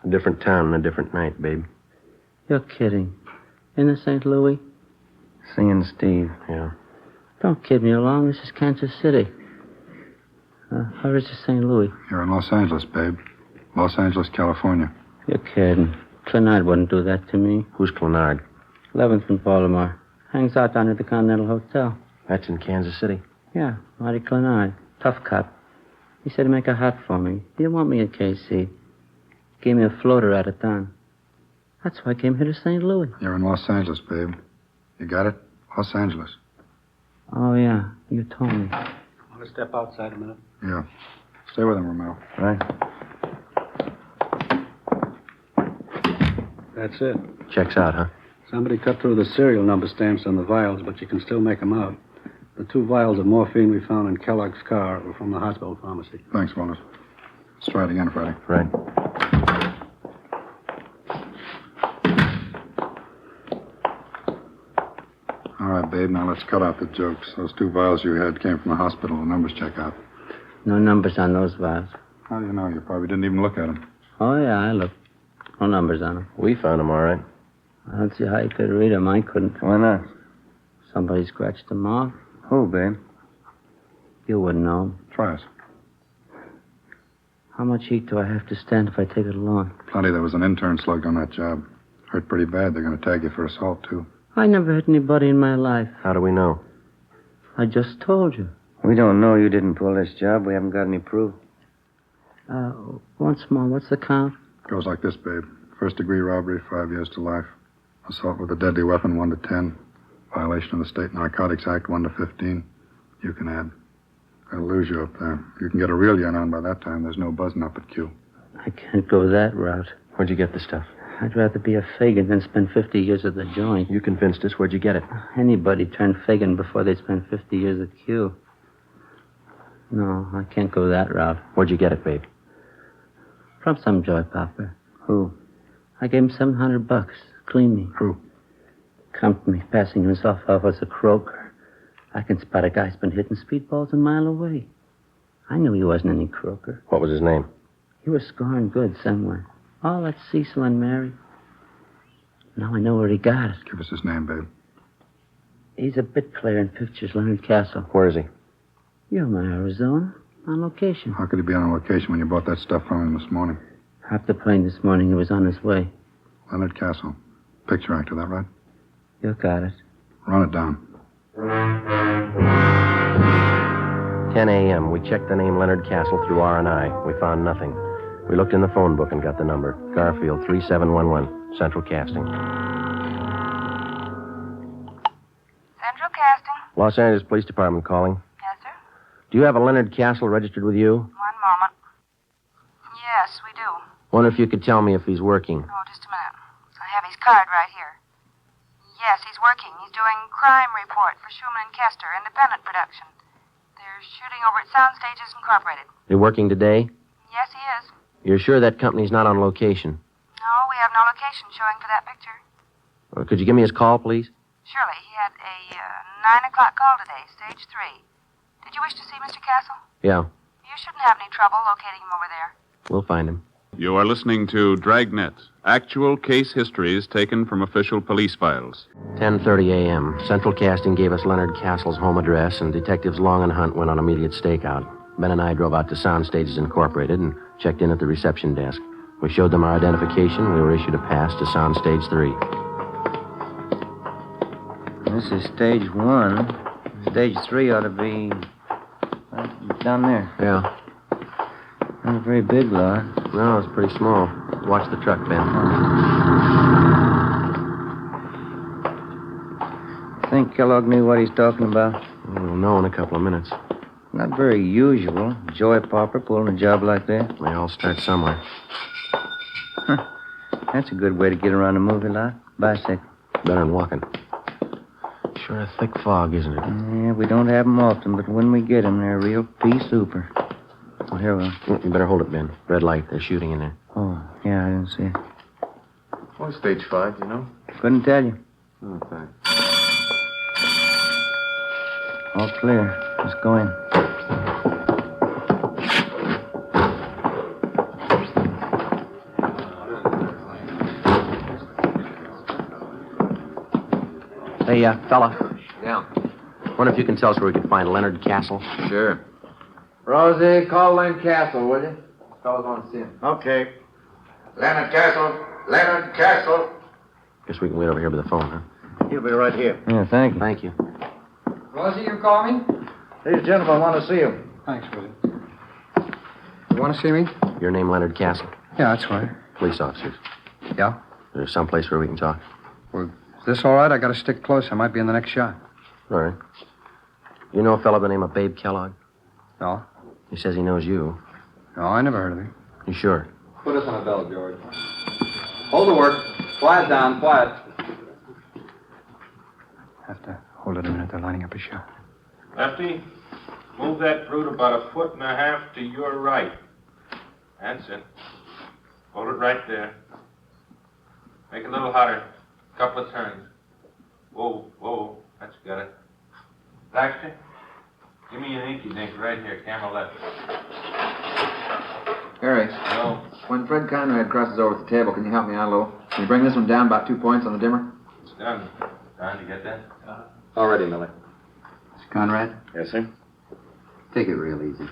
Speaker 17: A different town and a different night, babe.
Speaker 9: You're kidding. In the St. Louis?
Speaker 2: Seeing Steve.
Speaker 17: Yeah.
Speaker 9: Don't kid me along. This is Kansas City. Where is this St. Louis?
Speaker 19: You're in Los Angeles, babe. Los Angeles, California.
Speaker 9: You're kidding. Clenard wouldn't do that to me.
Speaker 17: Who's Clenard?
Speaker 9: 11th in Baltimore. Hangs out down at the Continental Hotel.
Speaker 17: That's in Kansas City?
Speaker 9: Yeah, Marty Clenard. Tough cop. He said he'd make a hot for me. He didn't want me at KC. Gave me a floater out of town. That's why I came here to St. Louis.
Speaker 19: You're in Los Angeles, babe. You got it? Los Angeles.
Speaker 9: Oh, yeah. You told me. Want to step outside a minute?
Speaker 19: Yeah. Stay with him, Romero.
Speaker 2: Right.
Speaker 9: That's it.
Speaker 17: Checks out, huh?
Speaker 9: Somebody cut through the serial number stamps on the vials, but you can still make them out. The 2 vials of morphine we found in Kellogg's car were from the hospital pharmacy.
Speaker 19: Thanks, Walters. Let's try it again, Friday.
Speaker 17: Right.
Speaker 19: All right, babe, now let's cut out the jokes. Those 2 vials you had came from the hospital. The numbers check out.
Speaker 9: No numbers on those vials.
Speaker 19: How do you know? You probably didn't even look at them.
Speaker 9: Oh, yeah, I looked. No numbers on them.
Speaker 17: We found them, all right.
Speaker 9: I don't see how you could read them. I couldn't.
Speaker 2: Why not?
Speaker 9: Somebody scratched them off.
Speaker 2: Who, babe?
Speaker 9: You wouldn't know.
Speaker 19: Try us.
Speaker 9: How much heat do I have to stand if I take it along?
Speaker 19: Plenty. There was an intern slugged on that job. Hurt pretty bad. They're going to tag you for assault, too.
Speaker 9: I never hit anybody in my life.
Speaker 17: How do we know?
Speaker 9: I just told you.
Speaker 2: We don't know you didn't pull this job. We haven't got any proof.
Speaker 9: Once more, what's the count?
Speaker 19: Goes like this, babe. First-degree robbery, 5 years to life. Assault with a deadly weapon, 1 to 10. Violation of the State Narcotics Act, 1 to 15. You can add. I'll lose you up there. You can get a real yen on by that time. There's no buzzing up at Q.
Speaker 9: I can't go that route.
Speaker 17: Where'd you get the stuff?
Speaker 9: I'd rather be a Fagin than spend 50 years at the joint.
Speaker 17: You convinced us. Where'd you get it?
Speaker 9: Anybody turned Fagin before they spend 50 years at Q. No, I can't go that route.
Speaker 17: Where'd you get it, babe?
Speaker 9: From some joy popper.
Speaker 2: Who?
Speaker 9: I gave him $700. Clean me.
Speaker 19: Who?
Speaker 9: Come to me, passing himself off as a croaker. I can spot a guy's been hitting speedballs a mile away. I knew he wasn't any croaker.
Speaker 17: What was his name?
Speaker 9: He was scoring good somewhere. Oh, that's Cecil and Mary. Now I know where he got it.
Speaker 19: Give us his name, babe.
Speaker 9: He's a bit player in pictures, Leonard Castle.
Speaker 17: Where is he?
Speaker 9: You're my Arizona. On location.
Speaker 19: How could he be on location when you bought that stuff from him this morning?
Speaker 9: Hopped the plane this morning. He was on his way.
Speaker 19: Leonard Castle. Picture actor, that right?
Speaker 9: You got it.
Speaker 19: Run it down.
Speaker 17: 10 a.m. We checked the name Leonard Castle through R&I. We found nothing. We looked in the phone book and got the number. Garfield 3711, Central Casting.
Speaker 4: Central Casting?
Speaker 17: Los Angeles Police Department calling.
Speaker 4: Yes, sir?
Speaker 17: Do you have a Leonard Castle registered with you?
Speaker 4: One moment. Yes, we do.
Speaker 17: Wonder if you could tell me if he's working.
Speaker 4: Oh, just a minute. I have his card right here. Yes, he's working. He's doing crime report for Schumann and Kester, independent production. They're shooting over at Soundstages Incorporated.
Speaker 17: You're working today?
Speaker 4: Yes, he is.
Speaker 17: You're sure that company's not on location?
Speaker 4: No, we have no location showing for that picture.
Speaker 17: Could you give me his call, please?
Speaker 4: Surely. He had a 9 o'clock call today, stage 3. Did you wish to see Mr. Castle?
Speaker 17: Yeah,
Speaker 4: You shouldn't have any trouble locating him over there.
Speaker 17: we'll find him.
Speaker 5: You are listening to Dragnet, actual case histories taken from official police files.
Speaker 17: 10:30 a.m. Central Casting gave us Leonard Castle's home address, and detectives Long and Hunt went on immediate stakeout. Ben and I drove out to Soundstages Incorporated and checked in at the reception desk. We showed them our identification. We were issued a pass to Soundstage 3.
Speaker 2: This is stage 1. Stage 3 ought to be right down there.
Speaker 17: Yeah.
Speaker 2: Not a very big lot.
Speaker 17: No, it's pretty small. Watch the truck, Ben.
Speaker 2: Think Kellogg knew what he's talking about?
Speaker 17: We'll know in a couple of minutes.
Speaker 2: Not very usual. Joy Pauper pulling a job like that.
Speaker 17: They all start somewhere.
Speaker 2: That's a good way to get around a movie lot. Bicycle.
Speaker 17: Better than walking. Sure a thick fog, isn't it?
Speaker 2: Yeah, we don't have 'em often, but when we get 'em, they're a real pea super. Oh, here we are.
Speaker 17: You better hold it, Ben. Red light. They're shooting in there.
Speaker 2: Oh, yeah, I didn't see it.
Speaker 20: What's stage 5, you know?
Speaker 2: Couldn't tell you.
Speaker 20: Oh, thanks.
Speaker 2: All clear. Let's go in.
Speaker 17: Hey, fella.
Speaker 20: Yeah.
Speaker 17: Wonder if you can tell us where we can find Leonard Castle?
Speaker 20: Sure. Rosie, call Leonard Castle, will you? Fellas want to see him.
Speaker 15: Okay. Leonard Castle. Leonard Castle.
Speaker 17: Guess we can wait over here by the phone, huh?
Speaker 15: He'll be right here.
Speaker 2: Yeah, thank you.
Speaker 17: Thank you.
Speaker 15: Rosie, you call me? These gentlemen want to see you.
Speaker 23: Thanks, Willie. You want to see me?
Speaker 17: Your name, Leonard Castle?
Speaker 23: Yeah, that's right.
Speaker 17: Police officers.
Speaker 23: Yeah?
Speaker 17: There's someplace where we can talk.
Speaker 23: Well, is this all right? I got to stick close. I might be in the next shot.
Speaker 17: All right. You know a fellow by the name of Babe Kellogg?
Speaker 23: No?
Speaker 17: He says he knows you.
Speaker 23: No, I never heard of him.
Speaker 17: You sure?
Speaker 20: Put us on a bell, George. Hold the work. Quiet down, quiet.
Speaker 23: Have to hold it a minute. They're lining up a shot.
Speaker 24: Lefty, move that fruit about 1.5 feet to your right. That's it. Hold it right there. Make it a little hotter. Couple of turns. Whoa, whoa. That's got it. Baxter, give me an inky dink right here, camera left.
Speaker 20: Harry.
Speaker 24: No.
Speaker 20: When Fred Conrad crosses over the table, can you help me out a little? Can you bring this one down about 2 points on the dimmer?
Speaker 24: It's done. Time to get that?
Speaker 20: Already, Millie.
Speaker 25: Mr. Conrad?
Speaker 20: Yes, sir?
Speaker 25: Take it real easy.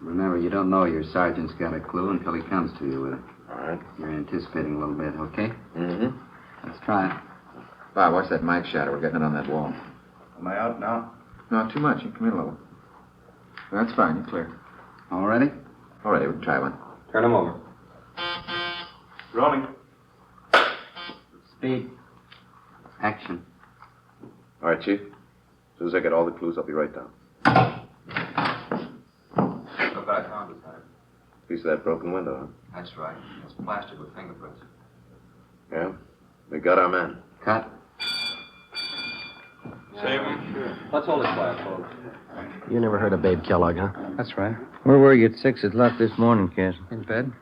Speaker 25: Remember, you don't know your sergeant's got a clue until he comes to you with it.
Speaker 20: All right.
Speaker 25: You're anticipating a little bit, okay?
Speaker 20: Mm-hmm.
Speaker 25: Let's try it.
Speaker 20: Bob, watch that mic shadow. We're getting it on that wall.
Speaker 25: Am I out now?
Speaker 20: Not too much. You come in a little. That's fine. You're clear.
Speaker 25: All ready?
Speaker 20: All right, we can try one.
Speaker 24: Turn him over. Rolling.
Speaker 25: Speed. Action.
Speaker 18: All right, Chief. As soon as I get all the clues, I'll be right down.
Speaker 24: Look what I found this time.
Speaker 18: Piece of that broken window, huh?
Speaker 24: That's right. It's plastered with fingerprints.
Speaker 18: Yeah? We got our man.
Speaker 25: Cut.
Speaker 24: Save him?
Speaker 20: Sure. Let's hold it quiet, folks.
Speaker 17: You never heard of Babe Kellogg, huh?
Speaker 23: That's right.
Speaker 2: Where were you at 6 o'clock this morning, Castle?
Speaker 23: In bed?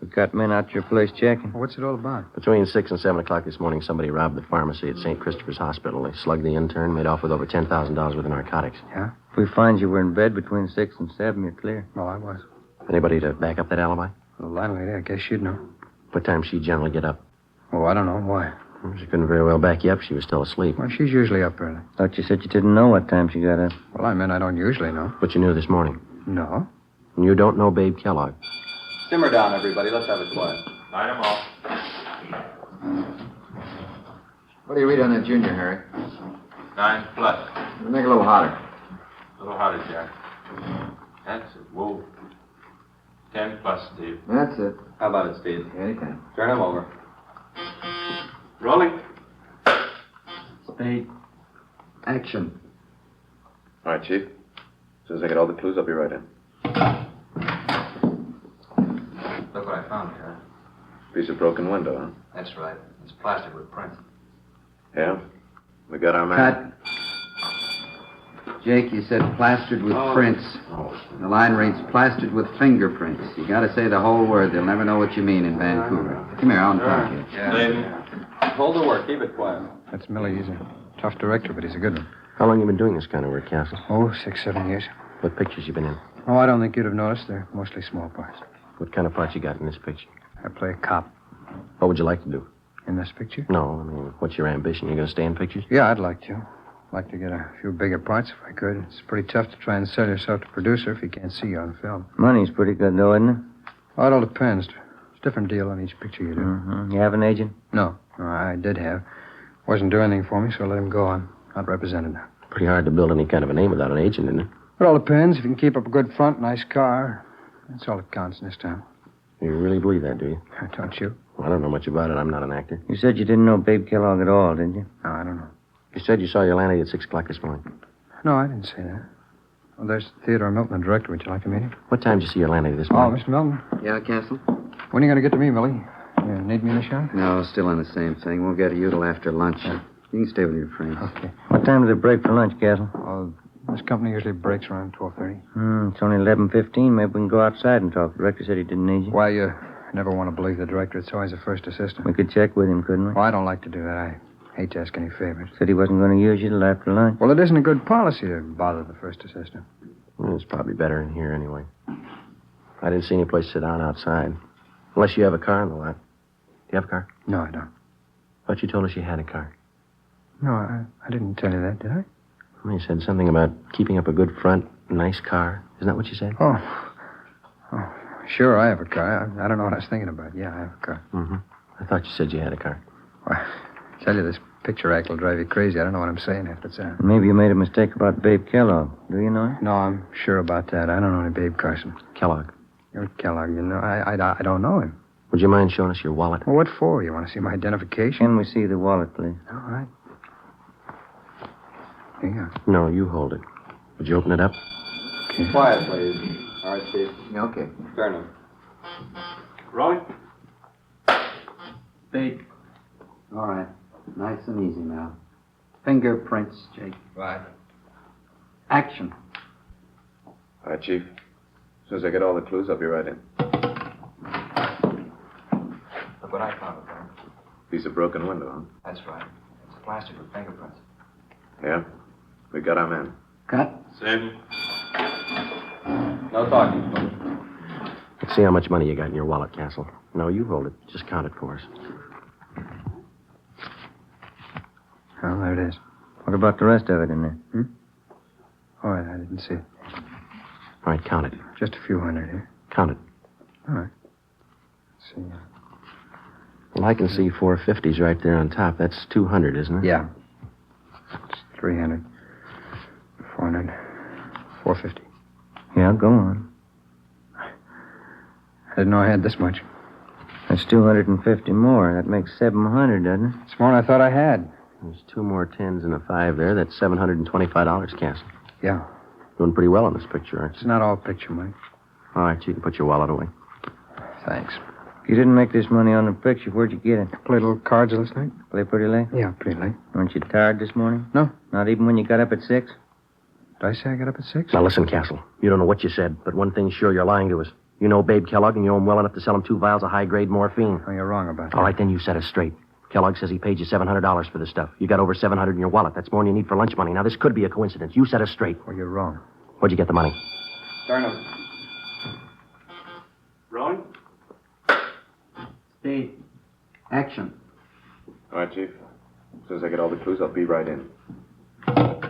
Speaker 2: We got men out your place checking.
Speaker 23: What's it all about?
Speaker 17: Between 6 and 7 o'clock this morning, somebody robbed the pharmacy at St. Christopher's Hospital. They slugged the intern, made off with over $10,000 worth of narcotics.
Speaker 23: Yeah?
Speaker 2: If we find you were in bed between 6 and 7, you're clear.
Speaker 23: Oh, I was.
Speaker 17: Anybody to back up that alibi?
Speaker 23: The landlady, I guess you'd know.
Speaker 17: What time she generally get up?
Speaker 23: Oh, I don't know. Why?
Speaker 17: She couldn't very well back you up. She was still asleep.
Speaker 23: Well, she's usually up early.
Speaker 7: Thought you said you didn't know what time she got up.
Speaker 23: Well, I meant I don't usually know.
Speaker 17: But you knew this morning.
Speaker 23: No.
Speaker 17: And you don't know Babe Kellogg.
Speaker 8: Simmer down, everybody. Let's have it quiet.
Speaker 24: Light 'em off.
Speaker 20: What do you read on that junior, Harry?
Speaker 24: 9+.
Speaker 20: Make it a little hotter.
Speaker 24: A little hotter, Jack. That's it. Whoa. 10+, Steve.
Speaker 20: That's it.
Speaker 8: How about it, Steve?
Speaker 20: Anytime.
Speaker 8: Turn him over.
Speaker 24: Rolling.
Speaker 25: Spade. Action.
Speaker 18: All right, Chief. As soon as I get all the clues, I'll be right in.
Speaker 20: Look what I found, Harry.
Speaker 18: Piece of broken window, huh?
Speaker 20: That's right. It's plastered with prints.
Speaker 18: Yeah? We got our man.
Speaker 25: Cut. Jake, you said plastered with prints. The line reads plastered with fingerprints. You gotta say the whole word. They'll never know what you mean in Vancouver. Come here, I'll talk to you.
Speaker 8: Hold the work. Keep it quiet.
Speaker 23: That's Millie. He's a tough director, but he's a good one.
Speaker 17: How long you been doing this kind of work, Castle?
Speaker 23: Oh, 6, 7 years.
Speaker 17: What pictures you been in?
Speaker 23: Oh, I don't think you'd have noticed. They're mostly small parts.
Speaker 17: What kind of part you got in this picture?
Speaker 23: I play a cop.
Speaker 17: What would you like to do?
Speaker 23: In this picture?
Speaker 17: No, I mean, what's your ambition? You gonna stay in pictures?
Speaker 23: Yeah, I'd like to. Like to get a few bigger parts if I could. It's pretty tough to try and sell yourself to producer if you can't see you on film.
Speaker 7: Money's pretty good, though, isn't it?
Speaker 23: Oh, it all depends. It's a different deal on each picture you do.
Speaker 7: Mm-hmm. You have an agent?
Speaker 23: No, I did have. Wasn't doing anything for me, so I let him go. I'm not represented now.
Speaker 17: Pretty hard to build any kind of a name without an agent, isn't it?
Speaker 23: It all depends. If you can keep up a good front, nice car, that's all that counts in this town.
Speaker 17: You really believe that, do you?
Speaker 23: Don't you?
Speaker 17: Well, I don't know much about it. I'm not an actor.
Speaker 7: You said you didn't know Babe Kellogg at all, didn't you?
Speaker 23: No, I don't know.
Speaker 17: You said you saw your landlady at 6 o'clock this morning.
Speaker 23: No, I didn't say that. Well, there's Theodore Milton, the director. Would you like to meet him?
Speaker 17: What time did you see your landlady this
Speaker 23: Oh,
Speaker 17: morning?
Speaker 23: Mr. Milton.
Speaker 25: Yeah, Castle?
Speaker 23: When are you going to get to me, Millie? You need me in the shop?
Speaker 25: No, still on the same thing. We'll get to you till after lunch. You can stay with your friends.
Speaker 23: Okay.
Speaker 7: What time do they break for lunch, Castle?
Speaker 23: Oh, this company usually breaks around 12:30.
Speaker 7: It's only 11:15. Maybe we can go outside and talk. The director said he didn't need you.
Speaker 23: Why, you never want to believe the director. It's always the first assistant.
Speaker 7: We could check with him, couldn't we?
Speaker 23: Oh, I don't like to do that. I hate to ask any favors.
Speaker 7: Said he wasn't going to use you till after lunch.
Speaker 23: Well, it isn't a good policy to bother the first assistant.
Speaker 17: Well, it's probably better in here anyway. I didn't see any place to sit down outside. Unless you have a car in the lot. Do you have a car?
Speaker 23: No, I don't.
Speaker 17: Thought you told us you had a car.
Speaker 23: No, I didn't tell you that, did I?
Speaker 17: Well, you said something about keeping up a good front, nice car. Isn't that what you said?
Speaker 23: Oh, sure, I have a car. I don't know what I was thinking about. Yeah, I have a car.
Speaker 17: Mm-hmm. I thought you said you had a car.
Speaker 23: Well, I tell you, this picture act will drive you crazy. I don't know what I'm saying half the time.
Speaker 7: Maybe you made a mistake about Babe Kellogg. Do you know him?
Speaker 23: No, I'm sure about that. I don't know any Babe Carson.
Speaker 17: Kellogg.
Speaker 23: You're Kellogg, you know. I don't know him.
Speaker 17: Would you mind showing us your wallet?
Speaker 23: Well, what for? You want to see my identification?
Speaker 7: Can we see the wallet, please?
Speaker 23: All right. Here you go.
Speaker 17: No, you hold it. Would you open it up?
Speaker 23: Okay.
Speaker 8: Quiet, please. All right, Steve.
Speaker 25: Okay.
Speaker 8: Turn him.
Speaker 24: Rolling.
Speaker 25: Spade. All right. Nice and easy now. Fingerprints, Jake.
Speaker 8: Right.
Speaker 25: Action.
Speaker 18: All right, Chief. As soon as I get all the clues, I'll be right in.
Speaker 20: Look what I found, okay?
Speaker 18: Piece of broken window, huh?
Speaker 20: That's right. It's plastered with fingerprints.
Speaker 18: Yeah? We got our man.
Speaker 25: Cut.
Speaker 24: Same.
Speaker 8: No talking.
Speaker 17: Let's see how much money you got in your wallet, Castle. No, you hold it. Just count it for us.
Speaker 23: Oh, there it is.
Speaker 7: What about the rest of it in there?
Speaker 23: All right, I didn't see it.
Speaker 17: All right, count it.
Speaker 23: Just a few hundred here.
Speaker 17: Count it.
Speaker 23: All right. Let's see.
Speaker 17: Well, I can see 450s right there on top. That's 200, isn't it?
Speaker 23: Yeah. It's 300, 400, 450.
Speaker 7: Yeah, go on.
Speaker 23: I didn't know I had this much.
Speaker 7: That's 250 more. That makes 700, doesn't it?
Speaker 23: It's more than I thought I had.
Speaker 17: There's 2 more 10s and a 5 there. That's $725, Castle.
Speaker 23: Yeah.
Speaker 17: Doing pretty well on this picture, aren't
Speaker 23: It's
Speaker 17: you?
Speaker 23: not all picture money.
Speaker 17: All right, you can put your wallet away.
Speaker 23: Thanks.
Speaker 7: You didn't make this money on the picture. Where'd you get it?
Speaker 23: Played little cards last night?
Speaker 7: Play pretty late?
Speaker 23: Yeah, pretty late.
Speaker 7: Weren't you tired this morning?
Speaker 23: No.
Speaker 7: Not even when you got up at 6?
Speaker 23: Did I say I got up at 6?
Speaker 17: Now, listen, Castle. You don't know what you said, but one thing's sure, you're lying to us. You know Babe Kellogg, and you know him well enough to sell him 2 vials of high-grade morphine.
Speaker 23: Oh, you're wrong about that.
Speaker 17: All right, then you set us straight. Kellogg says he paid you $700 for this stuff. You got over $700 in your wallet. That's more than you need for lunch money. Now, this could be a coincidence. You set us straight.
Speaker 23: Well, you're wrong.
Speaker 17: Where'd you get the money?
Speaker 8: Turn him.
Speaker 24: Rolling.
Speaker 25: Spade. Action.
Speaker 8: All right, Chief. As soon as I get all the clues, I'll be right in.
Speaker 20: Look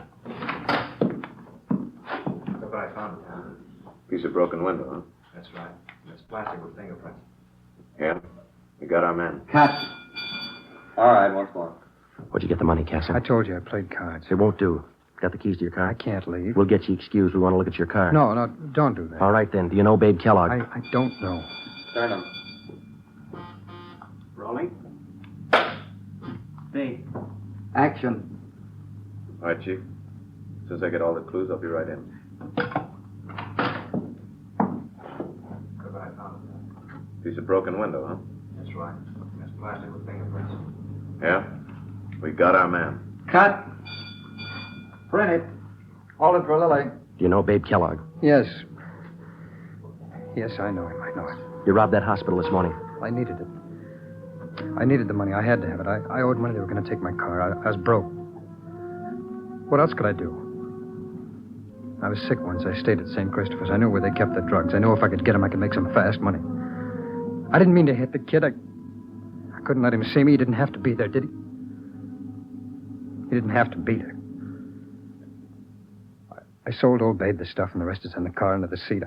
Speaker 20: what I found, Tom.
Speaker 8: Piece of broken window, huh?
Speaker 20: That's right. It's plastic with fingerprints.
Speaker 8: Yeah. We got our man.
Speaker 25: Cut.
Speaker 8: All right, once more.
Speaker 1: Where'd you get the money, Castle?
Speaker 23: I told you I played cards.
Speaker 1: It won't do. Got the keys to your car?
Speaker 23: I can't leave.
Speaker 1: We'll get you excused. We want to look at your car.
Speaker 23: No, don't do that.
Speaker 1: All right, then. Do you know Babe Kellogg?
Speaker 23: I don't know.
Speaker 8: Turn him.
Speaker 20: Rolling. Stay.
Speaker 25: Action.
Speaker 8: All right, Chief. As soon as I get all the clues, I'll be right in.
Speaker 20: Look what I found.
Speaker 8: Piece of broken window, huh?
Speaker 20: That's right. It's plastic with fingerprints.
Speaker 8: Yeah. We got our man.
Speaker 25: Cut. Print it. Hold it for Lily.
Speaker 1: Do you know Babe Kellogg?
Speaker 23: Yes. Yes, I know him. I know it.
Speaker 1: You robbed that hospital this morning.
Speaker 23: I needed it. I needed the money. I had to have it. I owed money. They were going to take my car. I was broke. What else could I do? I was sick once. I stayed at St. Christopher's. I knew where they kept the drugs. I knew if I could get them, I could make some fast money. I didn't mean to hit the kid. I couldn't let him see me. He didn't have to be there, did he? He didn't have to be there. I sold old Babe the stuff, and the rest is in the car under the seat.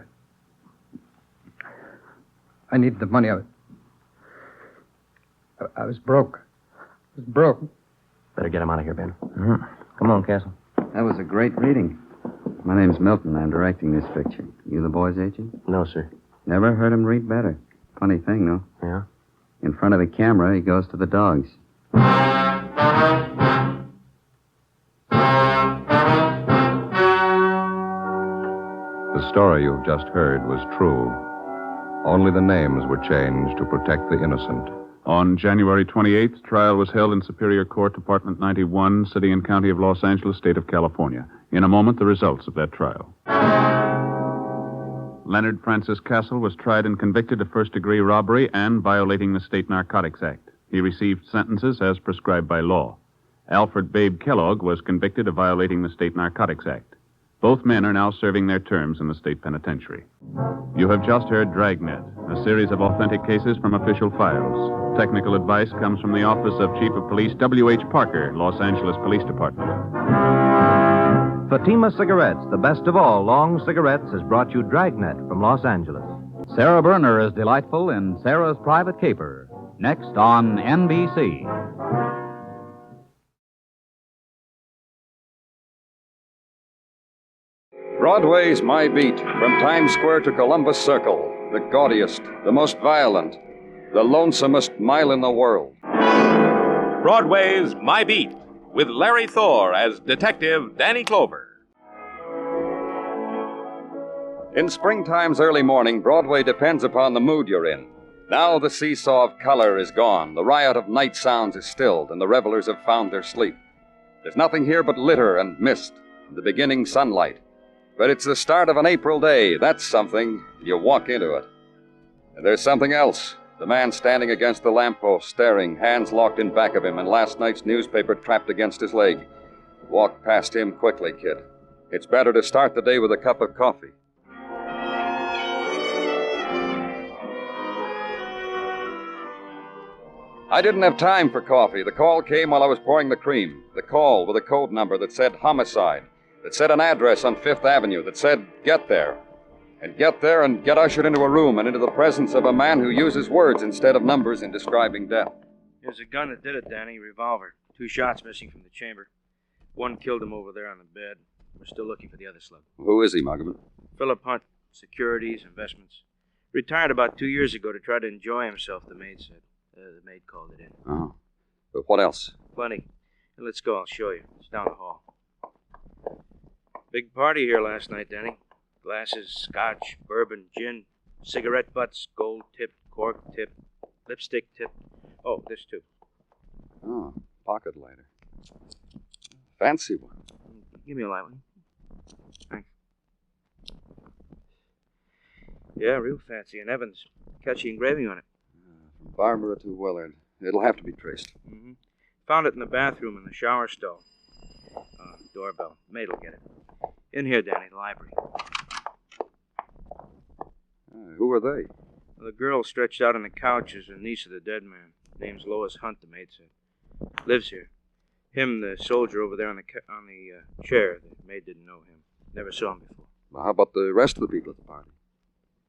Speaker 23: I needed the money. I was broke. I was broke.
Speaker 1: Better get him out of here, Ben.
Speaker 2: Mm-hmm. Come on, Castle.
Speaker 25: That was a great reading. My name's Milton. I'm directing this picture. You the boy's agent?
Speaker 1: No, sir.
Speaker 25: Never heard him read better. Funny thing, no?
Speaker 1: Yeah?
Speaker 25: In front of the camera, he goes to the dogs.
Speaker 18: The story you've just heard was true. Only the names were changed to protect the innocent.
Speaker 5: On January 28th, trial was held in Superior Court, Department 91, City and County of Los Angeles, State of California. In a moment, the results of that trial. Leonard Francis Castle was tried and convicted of first-degree robbery and violating the State Narcotics Act. He received sentences as prescribed by law. Alfred Babe Kellogg was convicted of violating the State Narcotics Act. Both men are now serving their terms in the state penitentiary. You have just heard Dragnet, a series of authentic cases from official files. Technical advice comes from the Office of Chief of Police W.H. Parker, Los Angeles Police Department.
Speaker 10: Fatima Cigarettes, the best of all long cigarettes, has brought you Dragnet from Los Angeles. Sarah Berner is delightful in Sarah's Private Caper. Next on NBC.
Speaker 6: Broadway's My Beat, from Times Square to Columbus Circle, the gaudiest, the most violent, the lonesomest mile in the world.
Speaker 11: Broadway's My Beat, with Larry Thor as Detective Danny Clover.
Speaker 6: In springtime's early morning, Broadway depends upon the mood you're in. Now the seesaw of color is gone, the riot of night sounds is stilled, and the revelers have found their sleep. There's nothing here but litter and mist, and the beginning sunlight. But it's the start of an April day. That's something. You walk into it. And there's something else. The man standing against the lamppost, staring, hands locked in back of him, and last night's newspaper trapped against his leg. Walk past him quickly, kid. It's better to start the day with a cup of coffee. I didn't have time for coffee. The call came while I was pouring the cream. The call with a code number that said homicide, that said an address on Fifth Avenue, that said get there. And get there and get ushered into a room and into the presence of a man who uses words instead of numbers in describing death.
Speaker 22: Here's a gun that did it, Danny. Revolver. 2 shots missing from the chamber. One killed him over there on the bed. We're still looking for the other slug.
Speaker 6: Who is he, Muggavan?
Speaker 22: Phillip Hunt. Securities, investments. Retired about 2 years ago to try to enjoy himself, the maid said. The maid called it in.
Speaker 6: Oh. But what else?
Speaker 22: Plenty. Let's go. I'll show you. It's down the hall. Big party here last night, Danny. Glasses, scotch, bourbon, gin, cigarette butts, gold tip, cork tip, lipstick tip. Oh, this too.
Speaker 6: Oh, pocket lighter. Fancy one.
Speaker 22: Give me a light one. Thanks. Yeah, real fancy. And Evans. Catchy engraving on it.
Speaker 6: From Barbara to Willard. It'll have to be traced.
Speaker 22: Mm-hmm. Found it in the bathroom in the shower stall. Doorbell. Maid will get it. In here, Danny, the library.
Speaker 6: Who are they?
Speaker 22: Well, the girl stretched out on the couch is a niece of the dead man. Name's Lois Hunt, the maid said. Lives here. Him, the soldier over there on the chair. The maid didn't know him. Never saw him before.
Speaker 6: Well, how about the rest of the people at the party?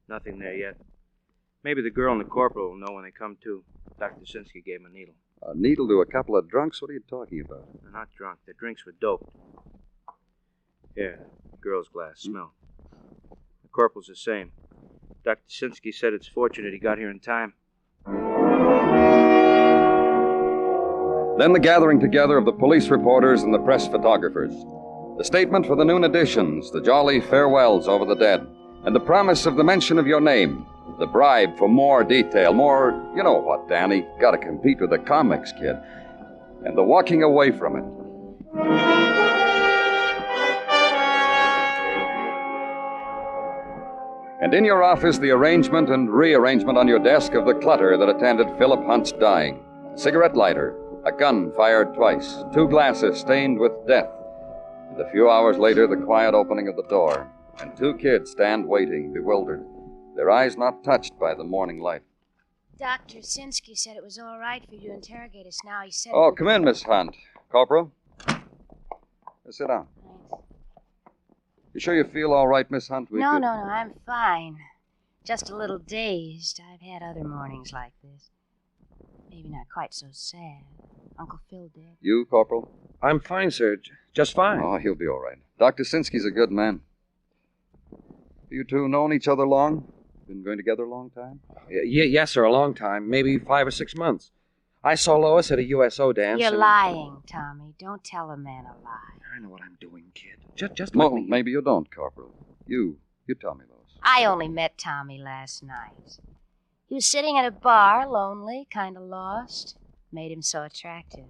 Speaker 22: Nothing there yet. Maybe the girl and the corporal will know when they come to. Dr. Sinsky gave him a needle.
Speaker 6: A needle to a couple of drunks? What are you talking about?
Speaker 22: They're not drunk. Their drinks were doped. Here, girl's glass. Smell. The corporal's the same. Dr. Sinsky said it's fortunate he got here in time.
Speaker 6: Then the gathering together of the police reporters and the press photographers. The statement for the noon editions, the jolly farewells over the dead, and the promise of the mention of your name. The bribe for more detail, more, you know what, Danny, gotta compete with the comics, kid. And the walking away from it. And in your office, the arrangement and rearrangement on your desk of the clutter that attended Phillip Hunt's dying. A cigarette lighter, a gun fired twice, 2 glasses stained with death. And a few hours later, the quiet opening of the door, and 2 kids stand waiting, bewildered, their eyes not touched by the morning light.
Speaker 3: Dr. Sinsky said it was all right for you to interrogate us now. He said...
Speaker 6: Oh, come in, Miss Hunt. Corporal. Sit down. You sure you feel all right, Miss Hunt?
Speaker 3: No, I'm fine. Just a little dazed. I've had other mornings like this. Maybe not quite so sad. Uncle Phil did.
Speaker 6: You, Corporal?
Speaker 12: I'm fine, sir. Just fine.
Speaker 6: Oh, he'll be all right. Dr. Sinsky's a good man. You two known each other long? Been going together a long time?
Speaker 12: Yes, sir, a long time. Maybe 5 or 6 months. I saw Lois at a USO dance.
Speaker 3: You're lying, Tommy. Don't tell a man a lie.
Speaker 12: I know what I'm doing, kid. Just
Speaker 6: well,
Speaker 12: let me...
Speaker 6: maybe you don't, Corporal. You tell me, Lois.
Speaker 3: I only met Tommy last night. He was sitting at a bar, lonely, kind of lost. Made him so attractive.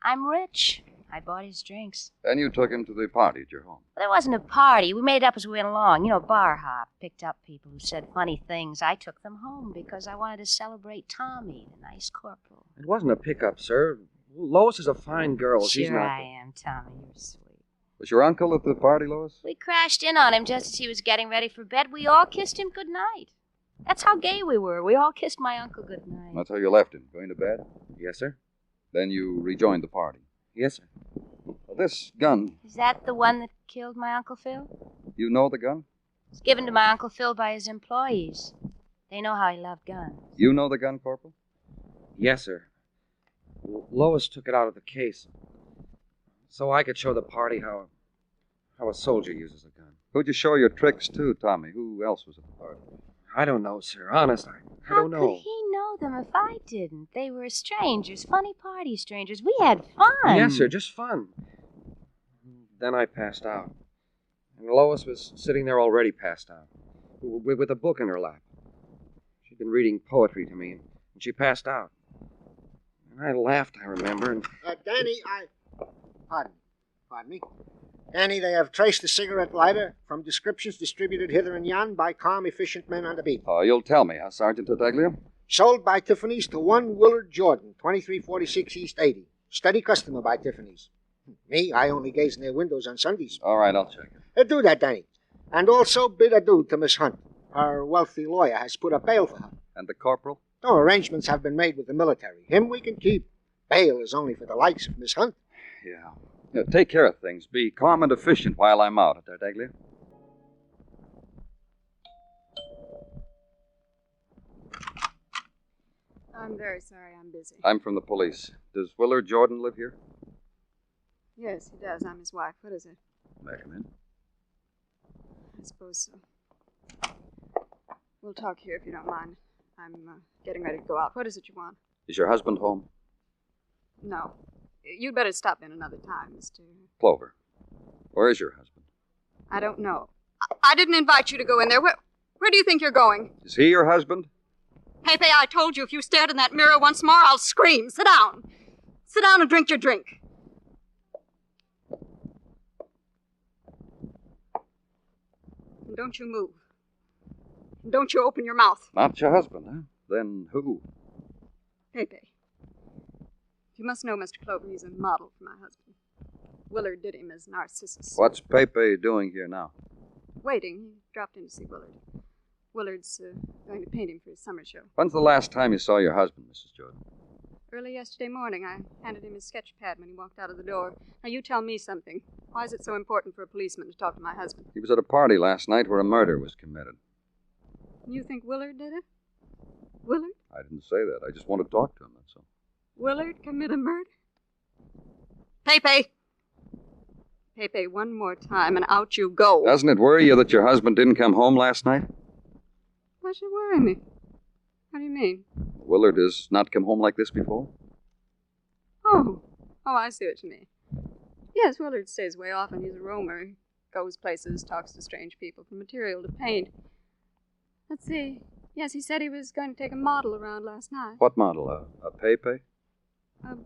Speaker 3: I'm rich. I bought his drinks.
Speaker 6: Then you took him to the party at your home.
Speaker 3: There wasn't a party. We made it up as we went along. You know, bar hop. Picked up people who said funny things. I took them home because I wanted to celebrate Tommy, the nice corporal.
Speaker 12: It wasn't a pickup, sir. Lois is a fine girl. She's
Speaker 3: Sure
Speaker 12: not...
Speaker 3: I am, Tommy. You're sweet.
Speaker 6: Was your uncle at the party, Lois?
Speaker 3: We crashed in on him just as he was getting ready for bed. We all kissed him good night. That's how gay we were. We all kissed my uncle good night.
Speaker 6: That's how you left him, going to bed?
Speaker 12: Yes, sir.
Speaker 6: Then you rejoined the party?
Speaker 12: Yes, sir.
Speaker 6: Well, this gun...
Speaker 3: Is that the one that killed my Uncle Phil?
Speaker 6: You know the gun?
Speaker 3: It's given to my Uncle Phil by his employees. They know how he loved guns.
Speaker 6: You know the gun, Corporal?
Speaker 12: Yes, sir. Lois took it out of the case so I could show the party how a soldier uses a gun.
Speaker 6: Who'd you show your tricks to, Tommy? Who else was at the party?
Speaker 12: I don't know, sir. Honest, I don't know.
Speaker 3: How could he know them if I didn't? They were strangers, funny party strangers. We had fun.
Speaker 12: Yes, sir, just fun. Then I passed out. And Lois was sitting there already passed out, with a book in her lap. She'd been reading poetry to me, and she passed out. And I laughed, I remember, and...
Speaker 13: Danny, Pardon me. Danny, they have traced the cigarette lighter from descriptions distributed hither and yon by calm, efficient men on the beat.
Speaker 6: You'll tell me, huh, Sergeant Tartaglia?
Speaker 13: Sold by Tiffany's to one Willard Jordan, 2346 East 80. Steady customer by Tiffany's. Me, I only gaze in their windows on Sundays.
Speaker 6: All right, I'll check it.
Speaker 13: Do that, Danny. And also bid adieu to Miss Hunt. Her wealthy lawyer has put up bail for her.
Speaker 6: And the corporal?
Speaker 13: No, arrangements have been made with the military. Him we can keep. Bail is only for the likes of Miss Hunt.
Speaker 6: Yeah, take care of things. Be calm and efficient while I'm out, Tartaglia.
Speaker 16: I'm very sorry, I'm busy.
Speaker 6: I'm from the police. Does Willard Jordan live here?
Speaker 16: Yes, he does. I'm his wife. What is it?
Speaker 6: May I come in?
Speaker 16: I suppose so. We'll talk here if you don't mind. I'm getting ready to go out. What is it you want?
Speaker 6: Is your husband home?
Speaker 16: No. You'd better stop in another time, Mr.
Speaker 6: Clover. Where is your husband?
Speaker 16: I don't know. I didn't invite you to go in there. Where do you think you're going?
Speaker 6: Is he your husband?
Speaker 16: Pepe, I told you if you stared in that mirror once more, I'll scream. Sit down. Sit down and drink your drink. And don't you move. And don't you open your mouth.
Speaker 6: Not your husband, huh? Then who?
Speaker 16: Pepe. You must know, Mr. Clover, he's a model for my husband. Willard did him as Narcissus.
Speaker 6: What's Pepe doing here now?
Speaker 16: Waiting. He dropped in to see Willard. Willard's going to paint him for his summer show.
Speaker 6: When's the last time you saw your husband, Mrs. Jordan?
Speaker 16: Early yesterday morning, I handed him his sketch pad when he walked out of the door. Now, you tell me something. Why is it so important for a policeman to talk to my husband?
Speaker 6: He was at a party last night where a murder was committed.
Speaker 16: You think Willard did it? Willard?
Speaker 6: I didn't say that. I just want to talk to him, that's all.
Speaker 16: Willard commit a murder? Pepe! Pepe, one more time and out you go.
Speaker 6: Doesn't it worry you that your husband didn't come home last night?
Speaker 16: Why should it worry me? What do you mean?
Speaker 6: Willard has not come home like this before?
Speaker 16: Oh, I see what you mean. Yes, Willard stays way off and he's a roamer. He goes places, talks to strange people for material to paint. Let's see. Yes, he said he was going to take a model around last night.
Speaker 6: What model? A Pepe?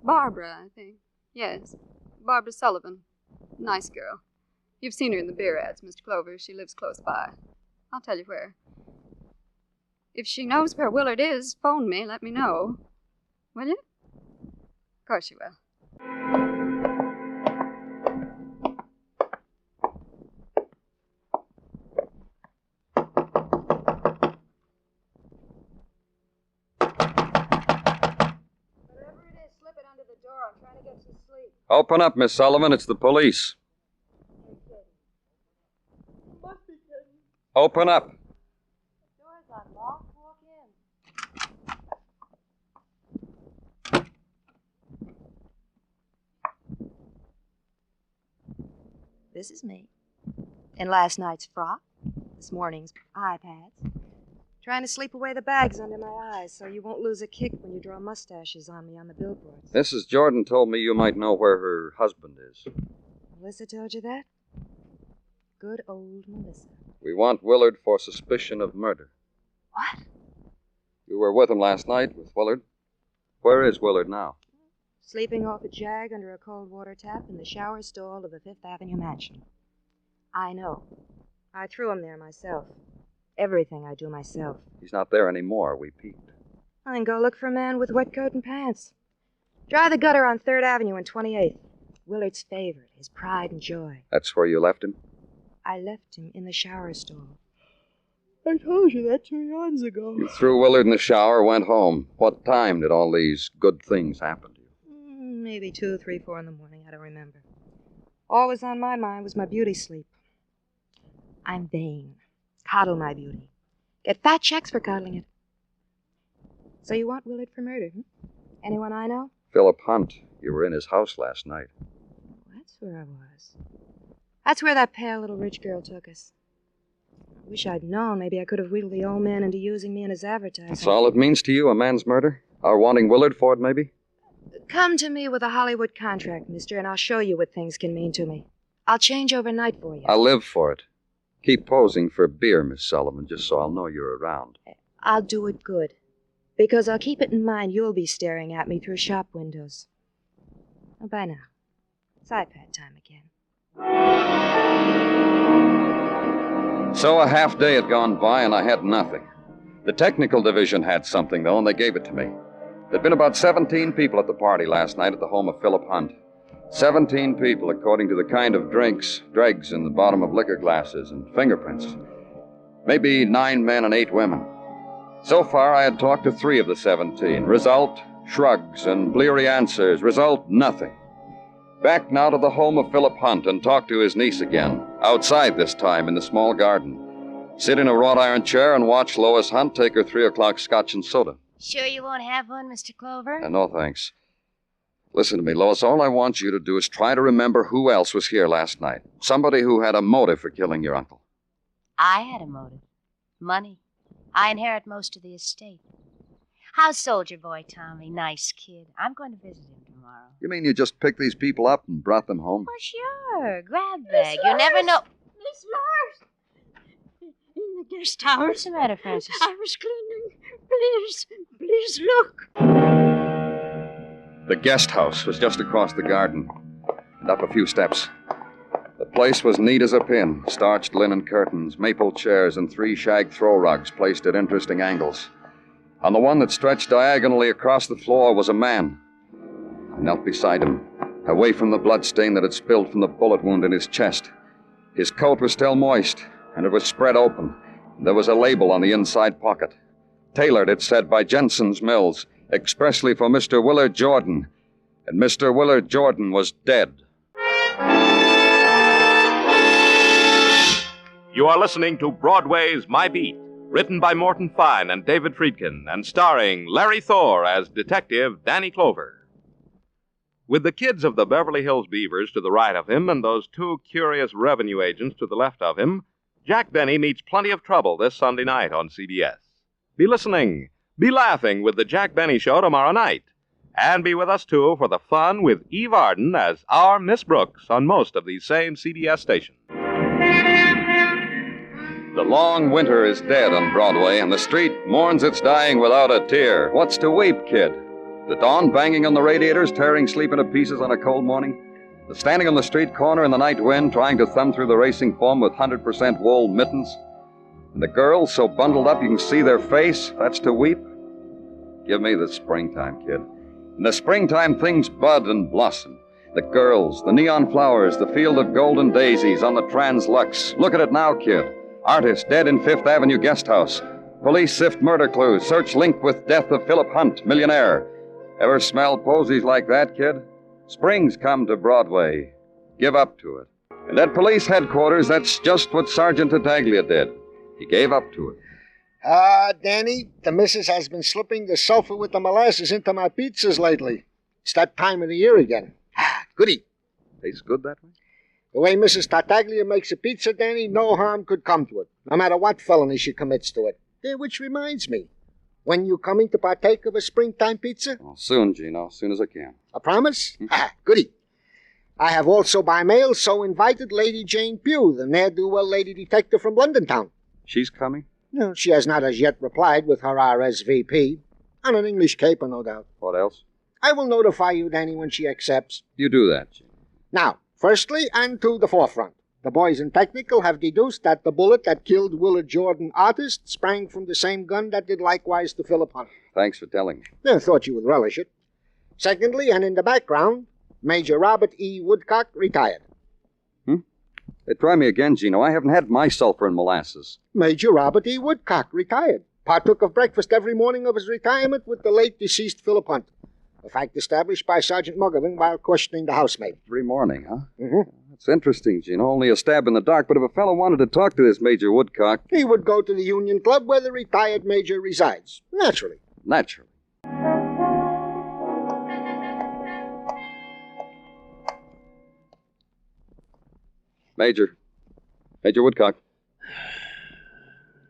Speaker 16: Barbara, I think. Yes, Barbara Sullivan. Nice girl. You've seen her in the beer ads, Mr. Clover. She lives close by. I'll tell you where. If she knows where Willard is, phone me, let me know. Will you? Of course you will.
Speaker 6: Open up, Miss Sullivan. It's the police. Open up.
Speaker 4: This is me. In last night's frock, this morning's eye pads. Trying to sleep away the bags under my eyes so you won't lose a kick when you draw mustaches on me on the billboards.
Speaker 6: Mrs. Jordan told me you might know where her husband is.
Speaker 4: Melissa told you that? Good old Melissa.
Speaker 6: We want Willard for suspicion of murder.
Speaker 4: What?
Speaker 6: You were with him last night, with Willard. Where is Willard now?
Speaker 4: Sleeping off a jag under a cold water tap in the shower stall of the Fifth Avenue mansion. I know. I threw him there myself. Everything I do myself.
Speaker 6: He's not there anymore. We peeked.
Speaker 4: Well, then go look for a man with wet coat and pants. Dry the gutter on 3rd Avenue and 28th. Willard's favorite, his pride and joy.
Speaker 6: That's where you left him?
Speaker 4: I left him in the shower stall. I told you that 2 yards ago.
Speaker 6: You threw Willard in the shower, went home. What time did all these good things happen to you?
Speaker 4: Maybe 2, 3, 4 in the morning. I don't remember. All was on my mind was my beauty sleep. I'm vain. Coddle my beauty. Get fat checks for coddling it. So you want Willard for murder, Anyone I know?
Speaker 6: Phillip Hunt. You were in his house last night.
Speaker 4: That's where I was. That's where that pale little rich girl took us. I wish I'd known. Maybe I could have wheedled the old man into using me in his advertising.
Speaker 6: That's all it means to you, a man's murder? Our wanting Willard for it, maybe?
Speaker 4: Come to me with a Hollywood contract, mister, and I'll show you what things can mean to me. I'll change overnight for you.
Speaker 6: I'll live for it. Keep posing for beer, Miss Sullivan, just so I'll know you're around.
Speaker 4: I'll do it good. Because I'll keep it in mind you'll be staring at me through shop windows. Oh, bye now. It's iPad time again.
Speaker 6: So a half day had gone by and I had nothing. The technical division had something, though, and they gave it to me. There'd been about 17 people at the party last night at the home of Phillip Hunt. 17 people, according to the kind of drinks, dregs in the bottom of liquor glasses, and fingerprints. Maybe 9 men and 8 women. So far, I had talked to 3 of the 17. Result, shrugs and bleary answers. Result, nothing. Back now to the home of Phillip Hunt and talk to his niece again. Outside this time in the small garden. Sit in a wrought iron chair and watch Lois Hunt take her 3 o'clock scotch and soda.
Speaker 3: Sure you won't have one, Mr. Clover?
Speaker 6: No, thanks. Listen to me, Lois. All I want you to do is try to remember who else was here last night. Somebody who had a motive for killing your uncle.
Speaker 3: I had a motive. Money. I inherit most of the estate. How's Soldier Boy Tommy? Nice kid. I'm going to visit him tomorrow.
Speaker 6: You mean you just picked these people up and brought them home?
Speaker 3: Oh, sure. Grab bag. You never know.
Speaker 9: Miss Lars! In the guest house.
Speaker 3: What's the matter, Francis?
Speaker 9: I was cleaning. Please look.
Speaker 6: The guest house was just across the garden and up a few steps. The place was neat as a pin. Starched linen curtains, maple chairs, and 3 shag throw rugs placed at interesting angles. On the one that stretched diagonally across the floor was a man. I knelt beside him, away from the bloodstain that had spilled from the bullet wound in his chest. His coat was still moist, and it was spread open. There was a label on the inside pocket. Tailored, it said, by Jensen's Mills. expressly for Mr. Willard Jordan. And Mr. Willard Jordan was dead.
Speaker 11: You are listening to Broadway's My Beat, written by Morton Fine and David Friedkin, and starring Larry Thor as Detective Danny Clover. With the kids of the Beverly Hills Beavers to the right of him and those two curious revenue agents to the left of him, Jack Benny meets plenty of trouble this Sunday night on CBS. Be listening, be laughing with the Jack Benny Show tomorrow night. And be with us, too, for the fun with Eve Arden as our Miss Brooks on most of these same CBS stations.
Speaker 6: The long winter is dead on Broadway, and the street mourns its dying without a tear. What's to weep, kid? The dawn banging on the radiators, tearing sleep into pieces on a cold morning? The standing on the street corner in the night wind, trying to thumb through the racing foam with 100% wool mittens? And the girls so bundled up you can see their face? That's to weep? Give me the springtime, kid. In the springtime, things bud and blossom. The girls, the neon flowers, the field of golden daisies on the Trans-Lux. Look at it now, kid. Artist dead in Fifth Avenue guest house. Police sift murder clues. Search linked with death of Phillip Hunt, millionaire. Ever smell posies like that, kid? Spring's come to Broadway. Give up to it. And at police headquarters, that's just what Sergeant Tartaglia did. He gave up to it.
Speaker 13: Danny, the missus has been slipping the sulfur with the molasses into my pizzas lately. It's that time of the year again. Goody.
Speaker 6: Tastes good that way?
Speaker 13: The way Mrs. Tartaglia makes a pizza, Danny, no harm could come to it, no matter what felony she commits to it. Which reminds me, when you coming to partake of a springtime pizza?
Speaker 6: Oh, soon, Gino, as soon as I can.
Speaker 13: A promise? Goody. I have also by mail so invited Lady Jane Pugh, the ne'er-do-well lady detective from London town.
Speaker 6: She's coming?
Speaker 13: No, she has not as yet replied with her RSVP. On an English caper, no doubt.
Speaker 6: What else?
Speaker 13: I will notify you, Danny, when she accepts.
Speaker 6: You do that, Gino.
Speaker 13: Now, firstly, and to the forefront. The boys in technical have deduced that the bullet that killed Willard Jordan, artist, sprang from the same gun that did likewise to Phillip Hunt.
Speaker 6: Thanks for telling me.
Speaker 13: I thought you would relish it. Secondly, and in the background, Major Robert E. Woodcock, retired.
Speaker 6: Hey, try me again, Gino. I haven't had my sulfur and molasses.
Speaker 13: Major Robert E. Woodcock, retired. Partook of breakfast every morning of his retirement with the late deceased Phillip Hunt. A fact established by Sergeant Muggavan while questioning the housemaid.
Speaker 6: Every morning, huh?
Speaker 13: Mm-hmm.
Speaker 6: That's interesting, Gino. Only a stab in the dark, but if a fellow wanted to talk to this Major Woodcock...
Speaker 13: He would go to the Union Club where the retired major resides. Naturally.
Speaker 6: Naturally. Major Woodcock.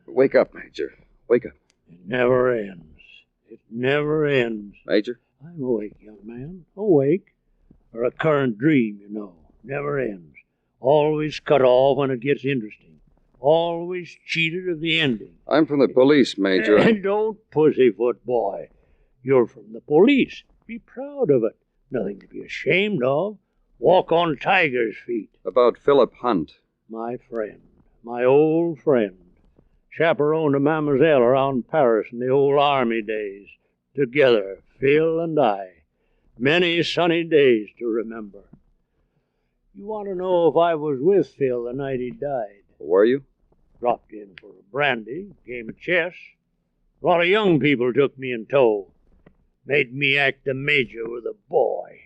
Speaker 6: Wake up, Major. Wake up.
Speaker 7: It never ends. It never ends.
Speaker 6: Major?
Speaker 7: I'm awake, young man. Awake. A recurrent dream, you know. Never ends. Always cut off when it gets interesting. Always cheated of the ending.
Speaker 6: I'm from the police, Major.
Speaker 7: And don't pussyfoot, boy. You're from the police. Be proud of it. Nothing to be ashamed of. Walk on tiger's feet.
Speaker 6: About Phillip Hunt.
Speaker 7: My friend. My old friend. Chaperoned a mademoiselle around Paris in the old army days. Together, Phil and I. Many sunny days to remember. You want to know if I was with Phil the night he died?
Speaker 6: Were you?
Speaker 7: Dropped in for a brandy, game of chess. A lot of young people took me in tow. Made me act a major with a boy.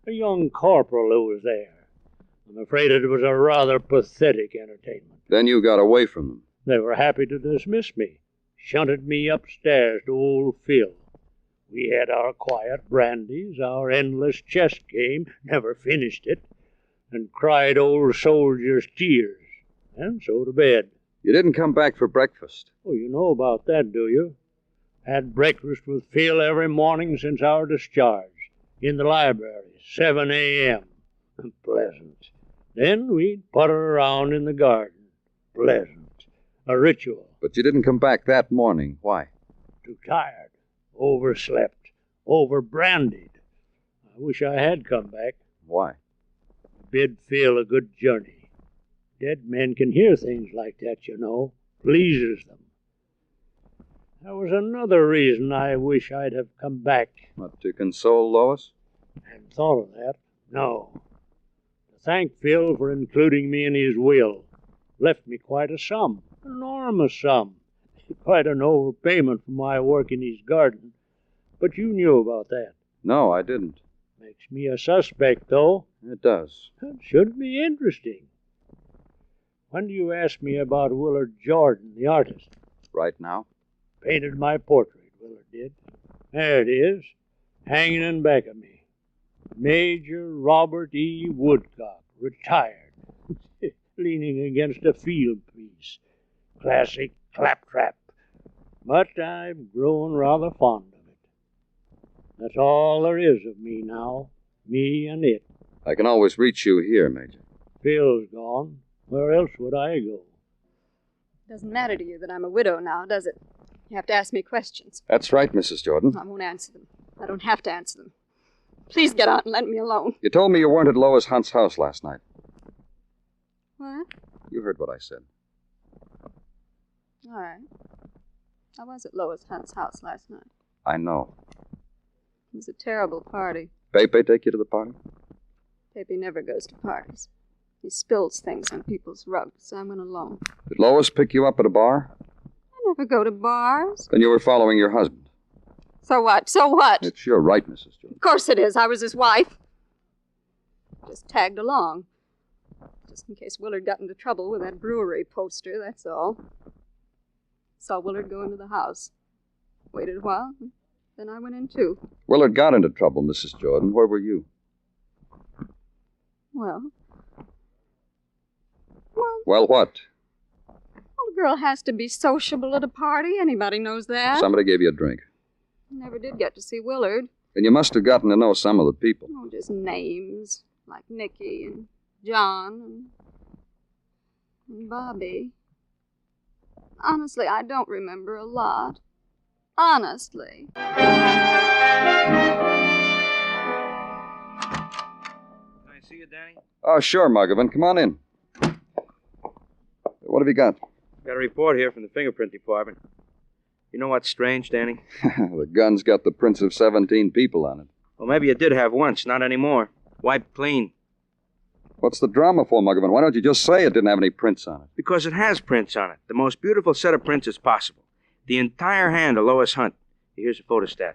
Speaker 7: A young corporal who was there. I'm afraid it was a rather pathetic entertainment.
Speaker 6: Then you got away from them.
Speaker 7: They were happy to dismiss me. Shunted me upstairs to old Phil. We had our quiet brandies, our endless chess game, never finished it, and cried old soldiers' tears, and so to bed.
Speaker 6: You didn't come back for breakfast.
Speaker 7: Oh, you know about that, do you? Had breakfast with Phil every morning since our discharge, in the library, 7 a.m. Pleasant. Then we'd putter around in the garden. Pleasant. A ritual.
Speaker 6: But you didn't come back that morning. Why?
Speaker 7: Too tired. Overslept. Over-brandied. I wish I had come back.
Speaker 6: Why?
Speaker 7: Bid Phil a good journey. Dead men can hear things like that, you know. Pleases them. There was another reason I wish I'd have come back.
Speaker 6: What, to console Lois?
Speaker 7: Hadn't thought of that. No. To thank Phil for including me in his will. Left me quite a sum. Enormous sum. Quite an overpayment for my work in his garden. But you knew about that.
Speaker 6: No, I didn't.
Speaker 7: Makes me a suspect, though.
Speaker 6: It does.
Speaker 7: That should be interesting. When do you ask me about Willard Jordan, the artist?
Speaker 6: Right now?
Speaker 7: Painted my portrait, Willard did. There it is, hanging in back of me. Major Robert E. Woodcock, retired, leaning against a field piece. Classic claptrap. But I've grown rather fond of it. That's all there is of me now, me and it.
Speaker 6: I can always reach you here, Major.
Speaker 7: Phil's gone. Where else would I go?
Speaker 16: Doesn't matter to you that I'm a widow now, does it? You have to ask me questions.
Speaker 6: That's right, Mrs. Jordan.
Speaker 16: I won't answer them. I don't have to answer them. Please get out and let me alone.
Speaker 6: You told me you weren't at Lois Hunt's house last night.
Speaker 16: What?
Speaker 6: You heard what I said.
Speaker 16: All right. I was at Lois Hunt's house last night.
Speaker 6: I know.
Speaker 16: It was a terrible party.
Speaker 6: Pepe take you to the party?
Speaker 16: Pepe never goes to parties. He spills things on people's rugs, so I went alone.
Speaker 6: Did Lois pick you up at a bar?
Speaker 16: I never go to bars.
Speaker 6: Then you were following your husband.
Speaker 16: So what? So what?
Speaker 6: It's your right, Mrs. Jordan.
Speaker 16: Of course it is. I was his wife. Just tagged along. Just in case Willard got into trouble with that brewery poster, that's all. Saw Willard go into the house. Waited a while, then I went in too.
Speaker 6: Willard got into trouble, Mrs. Jordan. Where were you? Well, what?
Speaker 16: Well, a girl has to be sociable at a party. Anybody knows that.
Speaker 6: Somebody gave you a drink.
Speaker 16: Never did get to see Willard.
Speaker 6: And you must have gotten to know some of the people.
Speaker 16: Oh, just names. Like Nicky and John and Bobby. Honestly, I don't remember a lot. Honestly.
Speaker 22: Can I see you, Danny?
Speaker 6: Oh, sure, Muggavan. Come on in. What have you got?
Speaker 22: Got a report here from the fingerprint department. You know what's strange, Danny?
Speaker 6: The gun's got the prints of 17 people on it.
Speaker 22: Well, maybe it did have once, not anymore. Wiped clean.
Speaker 6: What's the drama for, Muggavan? Why don't you just say it didn't have any prints on it?
Speaker 22: Because it has prints on it. The most beautiful set of prints as possible. The entire hand of Lois Hunt. Here's a photostat.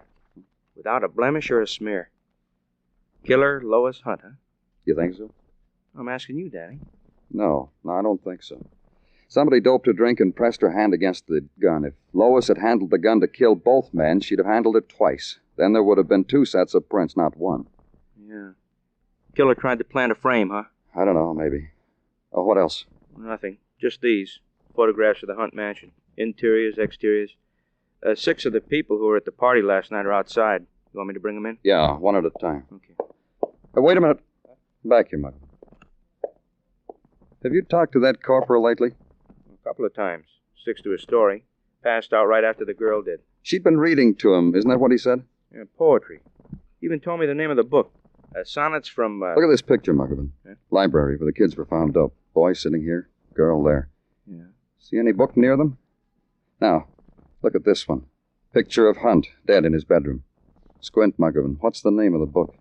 Speaker 22: Without a blemish or a smear. Killer Lois Hunt, huh?
Speaker 6: You think so?
Speaker 22: I'm asking you, Danny.
Speaker 6: No, I don't think so. Somebody doped her drink and pressed her hand against the gun. If Lois had handled the gun to kill both men, she'd have handled it twice. Then there would have been 2 sets of prints, not 1.
Speaker 22: Yeah. Killer tried to plant a frame, huh?
Speaker 6: I don't know, maybe. Oh, what else?
Speaker 22: Nothing. Just these. Photographs of the Hunt mansion. Interiors, exteriors. 6 of the people who were at the party last night are outside. You want me to bring them in?
Speaker 6: Yeah, one at a time.
Speaker 22: Okay.
Speaker 6: Wait a minute. Back here, Muggavan. Have you talked to that corporal lately?
Speaker 22: A couple of times. Sticks to his story. Passed out right after the girl did.
Speaker 6: She'd been reading to him. Isn't that what he said?
Speaker 22: Yeah, poetry. Even told me the name of the book. Sonnets from...
Speaker 6: Look at this picture, Muggavan.
Speaker 22: Yeah?
Speaker 6: Library where the kids were found up. Boy sitting here, girl there.
Speaker 22: Yeah.
Speaker 6: See any book near them? Now, look at this one. Picture of Hunt, dead in his bedroom. Squint, Muggavan. What's the name of the book?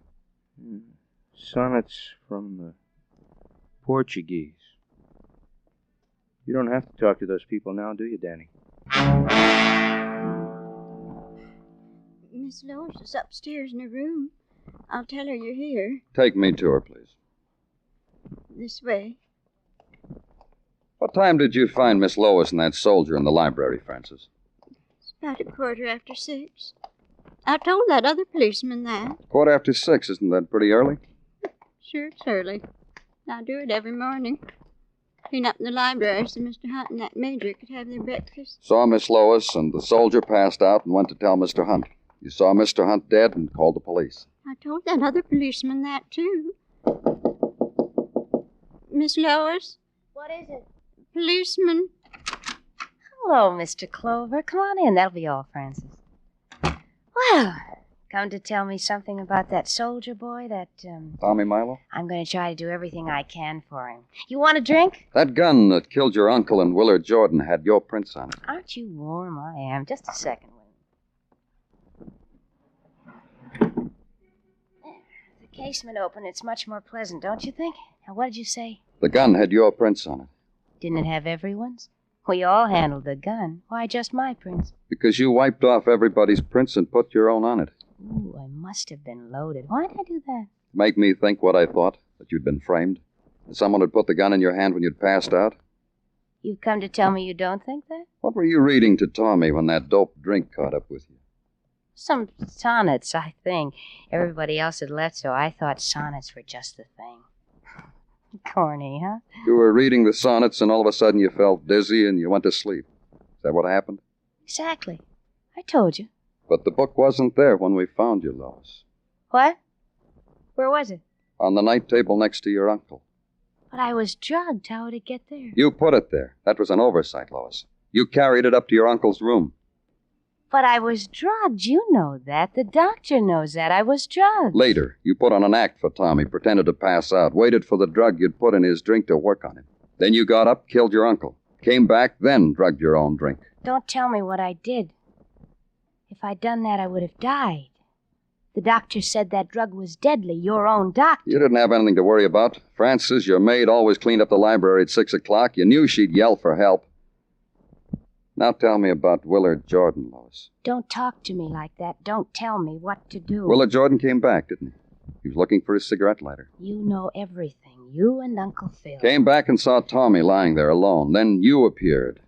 Speaker 22: Sonnets from the Portuguese. You don't have to talk to those people now, do you, Danny?
Speaker 9: Miss Lois is upstairs in her room. I'll tell her you're here.
Speaker 6: Take me to her, please.
Speaker 9: This way.
Speaker 6: What time did you find Miss Lois and that soldier in the library, Francis?
Speaker 9: It's about 6:15. I told that other policeman that.
Speaker 6: 6:15. Isn't that pretty early?
Speaker 9: Sure, it's early. I do it every morning. Clean up in the library so Mr. Hunt and that major could have their breakfast.
Speaker 6: Saw Miss Lois, and the soldier passed out and went to tell Mr. Hunt. You saw Mr. Hunt dead and called the police.
Speaker 9: I told that other policeman that, too. Miss Lois?
Speaker 3: What is it?
Speaker 9: Policeman.
Speaker 3: Hello, Mr. Clover. Come on in. That'll be all, Francis. Well, come to tell me something about that soldier boy, that,
Speaker 6: Tommy Milo?
Speaker 3: I'm going to try to do everything I can for him. You want a drink?
Speaker 6: That gun that killed your uncle and Willard Jordan had your prints on it.
Speaker 3: Aren't you warm? I am. Just a second. The casement open, it's much more pleasant, don't you think? Now, what did you say?
Speaker 6: The gun had your prints on it.
Speaker 3: Didn't it have everyone's? We all handled the gun. Why just my prints?
Speaker 6: Because you wiped off everybody's prints and put your own on it.
Speaker 3: Ooh, I must have been loaded. Why'd I do that?
Speaker 6: Make me think what I thought, that you'd been framed. That someone had put the gun in your hand when you'd passed out.
Speaker 3: You've come to tell me you don't think that?
Speaker 6: What were you reading to Tommy when that dope drink caught up with you?
Speaker 3: Some sonnets, I think. Everybody else had left, so I thought sonnets were just the thing. Corny, huh?
Speaker 6: You were reading the sonnets and all of a sudden you felt dizzy and you went to sleep. Is that what happened?
Speaker 3: Exactly. I told you.
Speaker 6: But the book wasn't there when we found you, Lois.
Speaker 3: What? Where was it?
Speaker 6: On the night table next to your uncle.
Speaker 3: But I was drugged. How would it get there?
Speaker 6: You put it there. That was an oversight, Lois. You carried it up to your uncle's room.
Speaker 3: But I was drugged. You know that. The doctor knows that. I was drugged.
Speaker 6: Later, you put on an act for Tommy, pretended to pass out, waited for the drug you'd put in his drink to work on him. Then you got up, killed your uncle. Came back, then drugged your own drink.
Speaker 3: Don't tell me what I did. If I'd done that, I would have died. The doctor said that drug was deadly. Your own doctor.
Speaker 6: You didn't have anything to worry about. Frances, your maid, always cleaned up the library at 6 o'clock. You knew she'd yell for help. Now tell me about Willard Jordan, Lois.
Speaker 3: Don't talk to me like that. Don't tell me what to do.
Speaker 6: Willard Jordan came back, didn't he? He was looking for his cigarette lighter.
Speaker 3: You know everything. You and Uncle Phil.
Speaker 6: Came back and saw Tommy lying there alone. Then you appeared.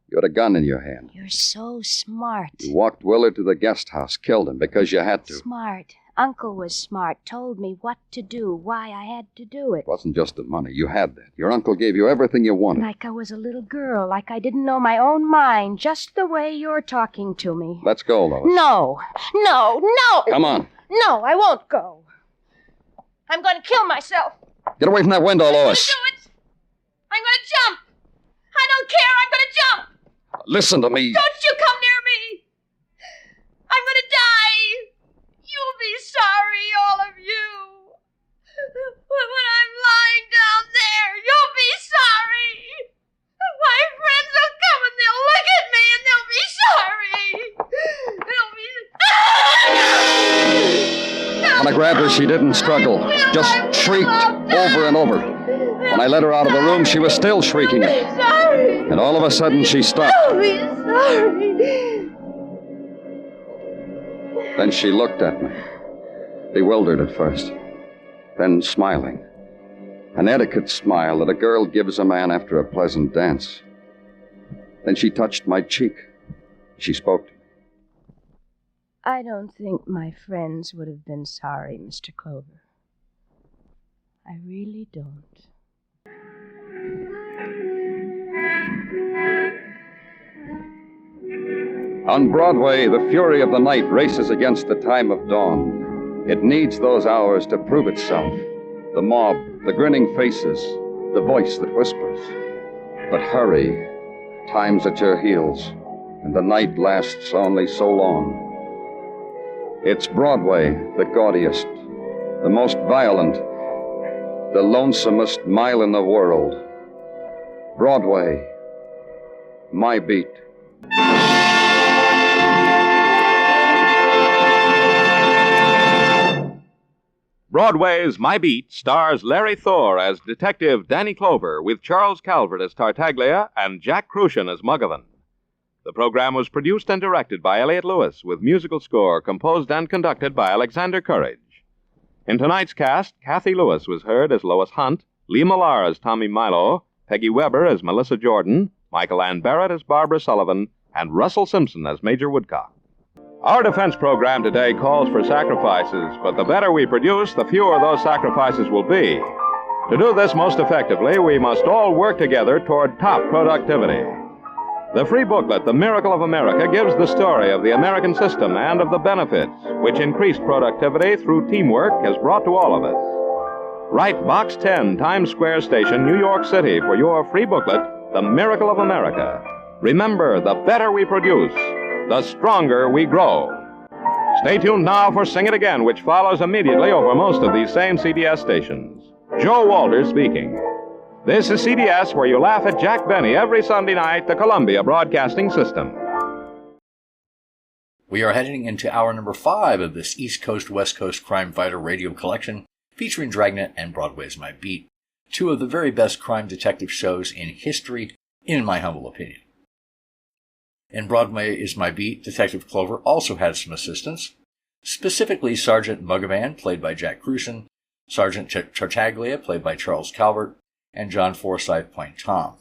Speaker 6: You had a gun in your hand.
Speaker 3: You're so smart.
Speaker 6: You walked Willard to the guest house, killed him because you had to.
Speaker 3: Smart. Uncle was smart, told me what to do, why I had to do it.
Speaker 6: It wasn't just the money. You had that. Your uncle gave you everything you wanted.
Speaker 3: Like I was a little girl, like I didn't know my own mind, just the way you're talking to me.
Speaker 6: Let's go, Lois.
Speaker 3: No.
Speaker 6: Come on.
Speaker 3: No, I won't go. I'm going to kill myself.
Speaker 6: Get away from that window, Lois.
Speaker 3: I'm going to do it. I'm going to jump. I don't care. I'm going to jump.
Speaker 6: Listen to me.
Speaker 3: Don't you come near me. I'm going to die. You'll be sorry, all of you. When I'm lying down there, you'll be sorry. My friends will come and they'll look at me and they'll be sorry.
Speaker 6: When I grabbed her, she didn't struggle. Just shrieked over and over. When I led her out of the room, she was still shrieking it. And all of a sudden, she stopped.
Speaker 3: I'll be sorry.
Speaker 6: Then she looked at me, bewildered at first, then smiling. An etiquette smile that a girl gives a man after a pleasant dance. Then she touched my cheek. She spoke to me.
Speaker 3: I don't think my friends would have been sorry, Mr. Clover. I really don't.
Speaker 6: On Broadway, the fury of the night races against the time of dawn. It needs those hours to prove itself. The mob, the grinning faces, the voice that whispers. But hurry, time's at your heels, and the night lasts only so long. It's Broadway, the gaudiest, the most violent, the lonesomest mile in the world. Broadway, my beat.
Speaker 11: Broadway's My Beat stars Larry Thor as Detective Danny Clover with Charles Calvert as Tartaglia and Jack Crucian as Muggavan. The program was produced and directed by Elliott Lewis with musical score composed and conducted by Alexander Courage. In tonight's cast, Kathy Lewis was heard as Lois Hunt, Lee Millar as Tommy Milo, Peggy Weber as Melissa Jordan, Michael Ann Barrett as Barbara Sullivan, and Russell Simpson as Major Woodcock. Our defense program today calls for sacrifices, but the better we produce, the fewer those sacrifices will be. To do this most effectively, we must all work together toward top productivity. The free booklet, The Miracle of America, gives the story of the American system and of the benefits which increased productivity through teamwork has brought to all of us. Write Box 10, Times Square Station, New York City, for your free booklet, The Miracle of America. Remember, the better we produce, the stronger we grow. Stay tuned now for Sing It Again, which follows immediately over most of these same CBS stations. Joe Walters speaking. This is CBS, where you laugh at Jack Benny every Sunday night, the Columbia Broadcasting System.
Speaker 14: We are heading into hour number 5 of this East Coast, West Coast crime fighter radio collection featuring Dragnet and Broadway's My Beat, two of the very best crime detective shows in history, in my humble opinion. In Broadway is My Beat, Detective Clover also had some assistance. Specifically, Sergeant Muggavan, played by Jack Cruson, Sergeant Tartaglia, played by Charles Calvert, and John Forsythe playing Tom.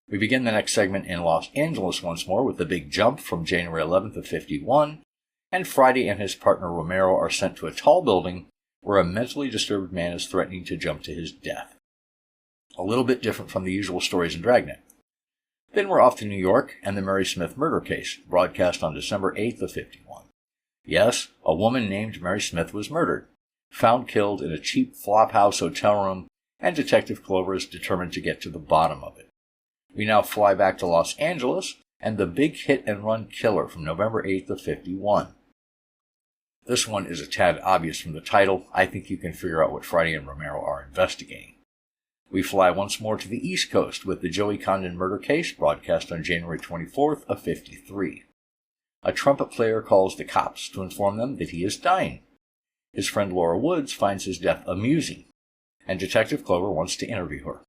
Speaker 14: We begin the next segment in Los Angeles once more with the big jump from January 11th of 51, and Friday and his partner Romero are sent to a tall building where a mentally disturbed man is threatening to jump to his death. A little bit different from the usual stories in Dragnet. Then we're off to New York and the Mary Smith murder case, broadcast on December 8th of 51. Yes, a woman named Mary Smith was murdered, found killed in a cheap flophouse hotel room, and Detective Clover is determined to get to the bottom of it. We now fly back to Los Angeles and the big hit-and-run killer from November 8th of 51. This one is a tad obvious from the title. I think you can figure out what Friday and Romero are investigating. We fly once more to the East Coast with the Joey Condon murder case, broadcast on January 24th of 53. A trumpet player calls the cops to inform them that he is dying. His friend Laura Woods finds his death amusing, and Detective Clover wants to interview her.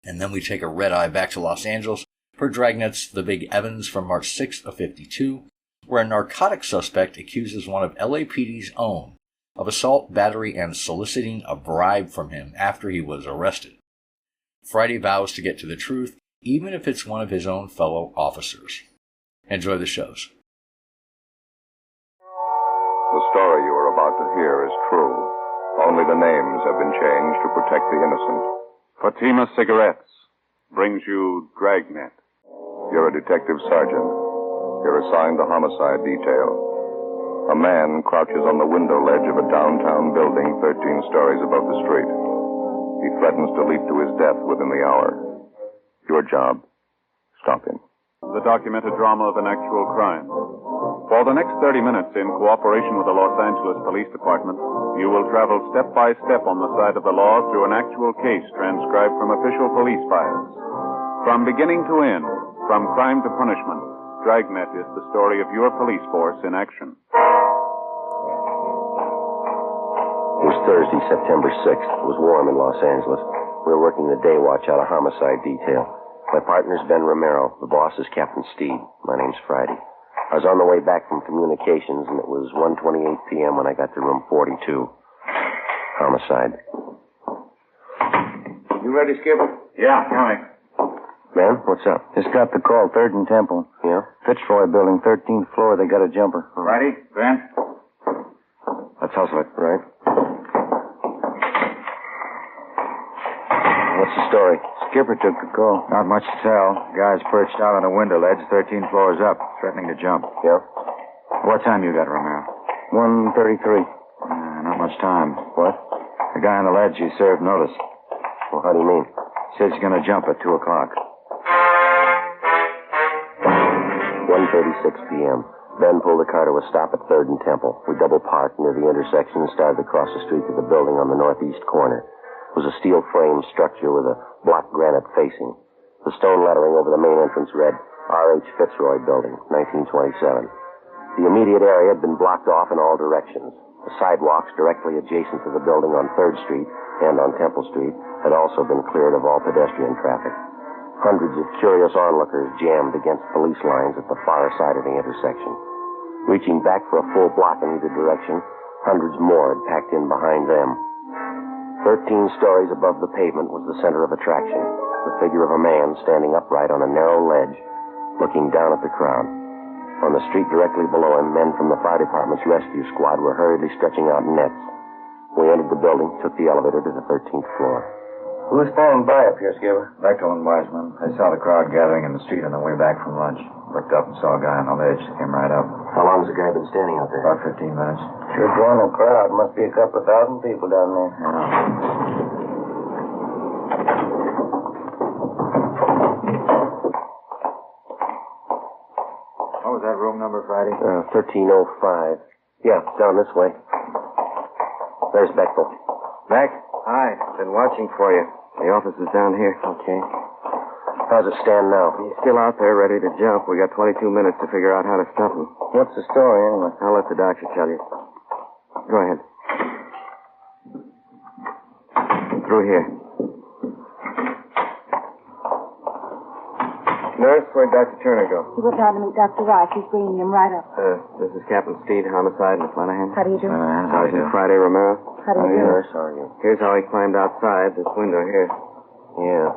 Speaker 14: And then we take a red-eye back to Los Angeles for Dragnet's The Big Evans from March 6th of 52, where a narcotic suspect accuses one of LAPD's own of assault, battery, and soliciting a bribe from him after he was arrested. Friday vows to get to the truth, even if it's one of his own fellow officers. Enjoy the shows.
Speaker 18: The story you are about to hear is true. Only the names have been changed to protect the innocent.
Speaker 5: Fatima Cigarettes brings you Dragnet.
Speaker 18: You're a detective sergeant. You're assigned the homicide detail. A man crouches on the window ledge of a downtown building 13 stories above the street. He threatens to leap to his death within the hour. Your job, stop him.
Speaker 5: The documented drama of an actual crime. For the next 30 minutes, in cooperation with the Los Angeles Police Department, you will travel step by step on the side of the law through an actual case transcribed from official police files. From beginning to end, from crime to punishment, Dragnet is the story of your police force in action.
Speaker 1: It was Thursday, September 6th. It was warm in Los Angeles. We were working the day watch out of homicide detail. My partner's Ben Romero. The boss is Captain Steed. My name's Friday. I was on the way back from communications, and it was 1:28 p.m. when I got to room 42. Homicide.
Speaker 15: You ready, Skipper? Yeah, coming.
Speaker 1: Ben, what's up?
Speaker 15: Just got the call, 3rd and Temple.
Speaker 1: Yeah?
Speaker 15: Fitzroy building, 13th floor. They got a jumper.
Speaker 1: Friday,
Speaker 15: Ben? Let's hustle it.
Speaker 1: Right.
Speaker 15: What's the story? Skipper took the call. Not much to tell. Guy's perched out on a window ledge, 13 floors up, threatening to jump.
Speaker 1: Yeah?
Speaker 15: What time you got, Romero?
Speaker 1: 1:33.
Speaker 15: Not much time.
Speaker 1: What?
Speaker 15: The guy on the ledge, he served notice.
Speaker 1: Well, how do you mean?
Speaker 15: Says he's going to jump at 2 o'clock.
Speaker 1: 1:36 p.m. Ben pulled the car to a stop at 3rd and Temple. We double parked near the intersection and started across the street to the building on the northeast corner. It was a steel-framed structure with a block granite facing. The stone lettering over the main entrance read, R.H. Fitzroy Building, 1927. The immediate area had been blocked off in all directions. The sidewalks directly adjacent to the building on 3rd Street and on Temple Street had also been cleared of all pedestrian traffic. Hundreds of curious onlookers jammed against police lines at the far side of the intersection. Reaching back for a full block in either direction, hundreds more had packed in behind them. 13 stories above the pavement was the center of attraction, the figure of a man standing upright on a narrow ledge, looking down at the crowd. On the street directly below him, men from the fire department's rescue squad were hurriedly stretching out nets. We entered the building, took the elevator to the 13th floor.
Speaker 15: Who was standing by up here, Skipper? Bechtel and Wiseman. I saw the crowd gathering in the street on the way back from lunch. Looked up and saw a guy on the ledge. Came right up.
Speaker 1: How long has the guy been standing out there?
Speaker 15: About 15 minutes. Sure drawing a crowd. Must be a couple of thousand people down there. What was that room number, Friday?
Speaker 1: 1305. Yeah, down this way. There's Bechtel.
Speaker 15: Beck? Hi. Been watching for you. The office is down here.
Speaker 1: Okay. How's it stand now?
Speaker 15: He's still out there ready to jump. We got 22 minutes to figure out how to stop him. What's the story, anyway? I'll let the doctor tell you. Go ahead. Through here.
Speaker 8: Nurse, where'd Dr. Turner go?
Speaker 17: He went down to meet Dr. Rice. He's bringing him right up.
Speaker 8: This is Captain Steed, homicide, Miss Lenahan.
Speaker 17: How do you do?
Speaker 8: Sergeant Friday Romero.
Speaker 17: How do you do?
Speaker 1: Nurse, how are you?
Speaker 8: Here's how he climbed outside this window here.
Speaker 1: Yeah.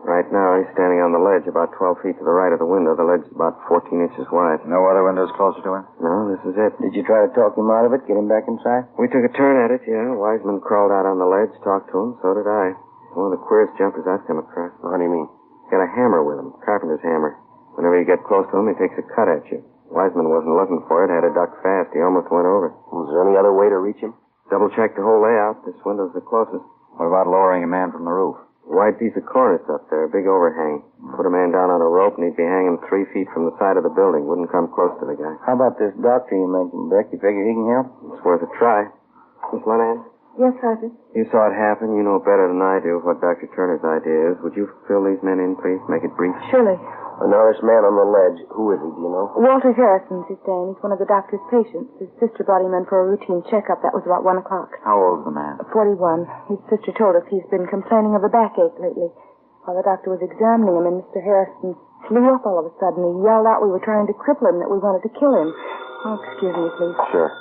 Speaker 8: Right now, he's standing on the ledge about 12 feet to the right of the window. The ledge is about 14 inches wide.
Speaker 15: No other windows closer to him?
Speaker 8: No, this is it.
Speaker 2: Did you try to talk him out of it, get him back inside?
Speaker 8: We took a turn at it, yeah. Wiseman crawled out on the ledge, talked to him. So did I. One of the queerest jumpers I've come across.
Speaker 1: How do you mean?
Speaker 8: Got a hammer with him, carpenter's hammer. Whenever you get close to him, he takes a cut at you. Wiseman wasn't looking for it, had to duck fast. He almost went over.
Speaker 1: Was there any other way to reach him?
Speaker 8: Double-checked the whole layout. This window's the closest.
Speaker 15: What about lowering a man from the roof?
Speaker 8: Wide piece of cornice up there, big overhang. Put a man down on a rope, and he'd be hanging 3 feet from the side of the building. Wouldn't come close to the guy.
Speaker 2: How about this doctor you mentioned, Beck? You figure he can help?
Speaker 8: It's worth a try. Miss Lenahan?
Speaker 17: Yes, Sergeant.
Speaker 8: You saw it happen. You know better than I do what Dr. Turner's idea is. Would you fill these men in, please? Make it brief.
Speaker 17: Surely.
Speaker 1: Now, this man on the ledge, who is he, do you know?
Speaker 17: Walter Harrison's his name. He's one of the doctor's patients. His sister brought him in for a routine checkup. That was about 1 o'clock.
Speaker 15: How old's the man?
Speaker 17: 41. His sister told us he's been complaining of a backache lately. While the doctor was examining him, and Mr. Harrison flew up all of a sudden. He yelled out we were trying to cripple him, that we wanted to kill him. Oh, excuse me, please.
Speaker 1: Sure.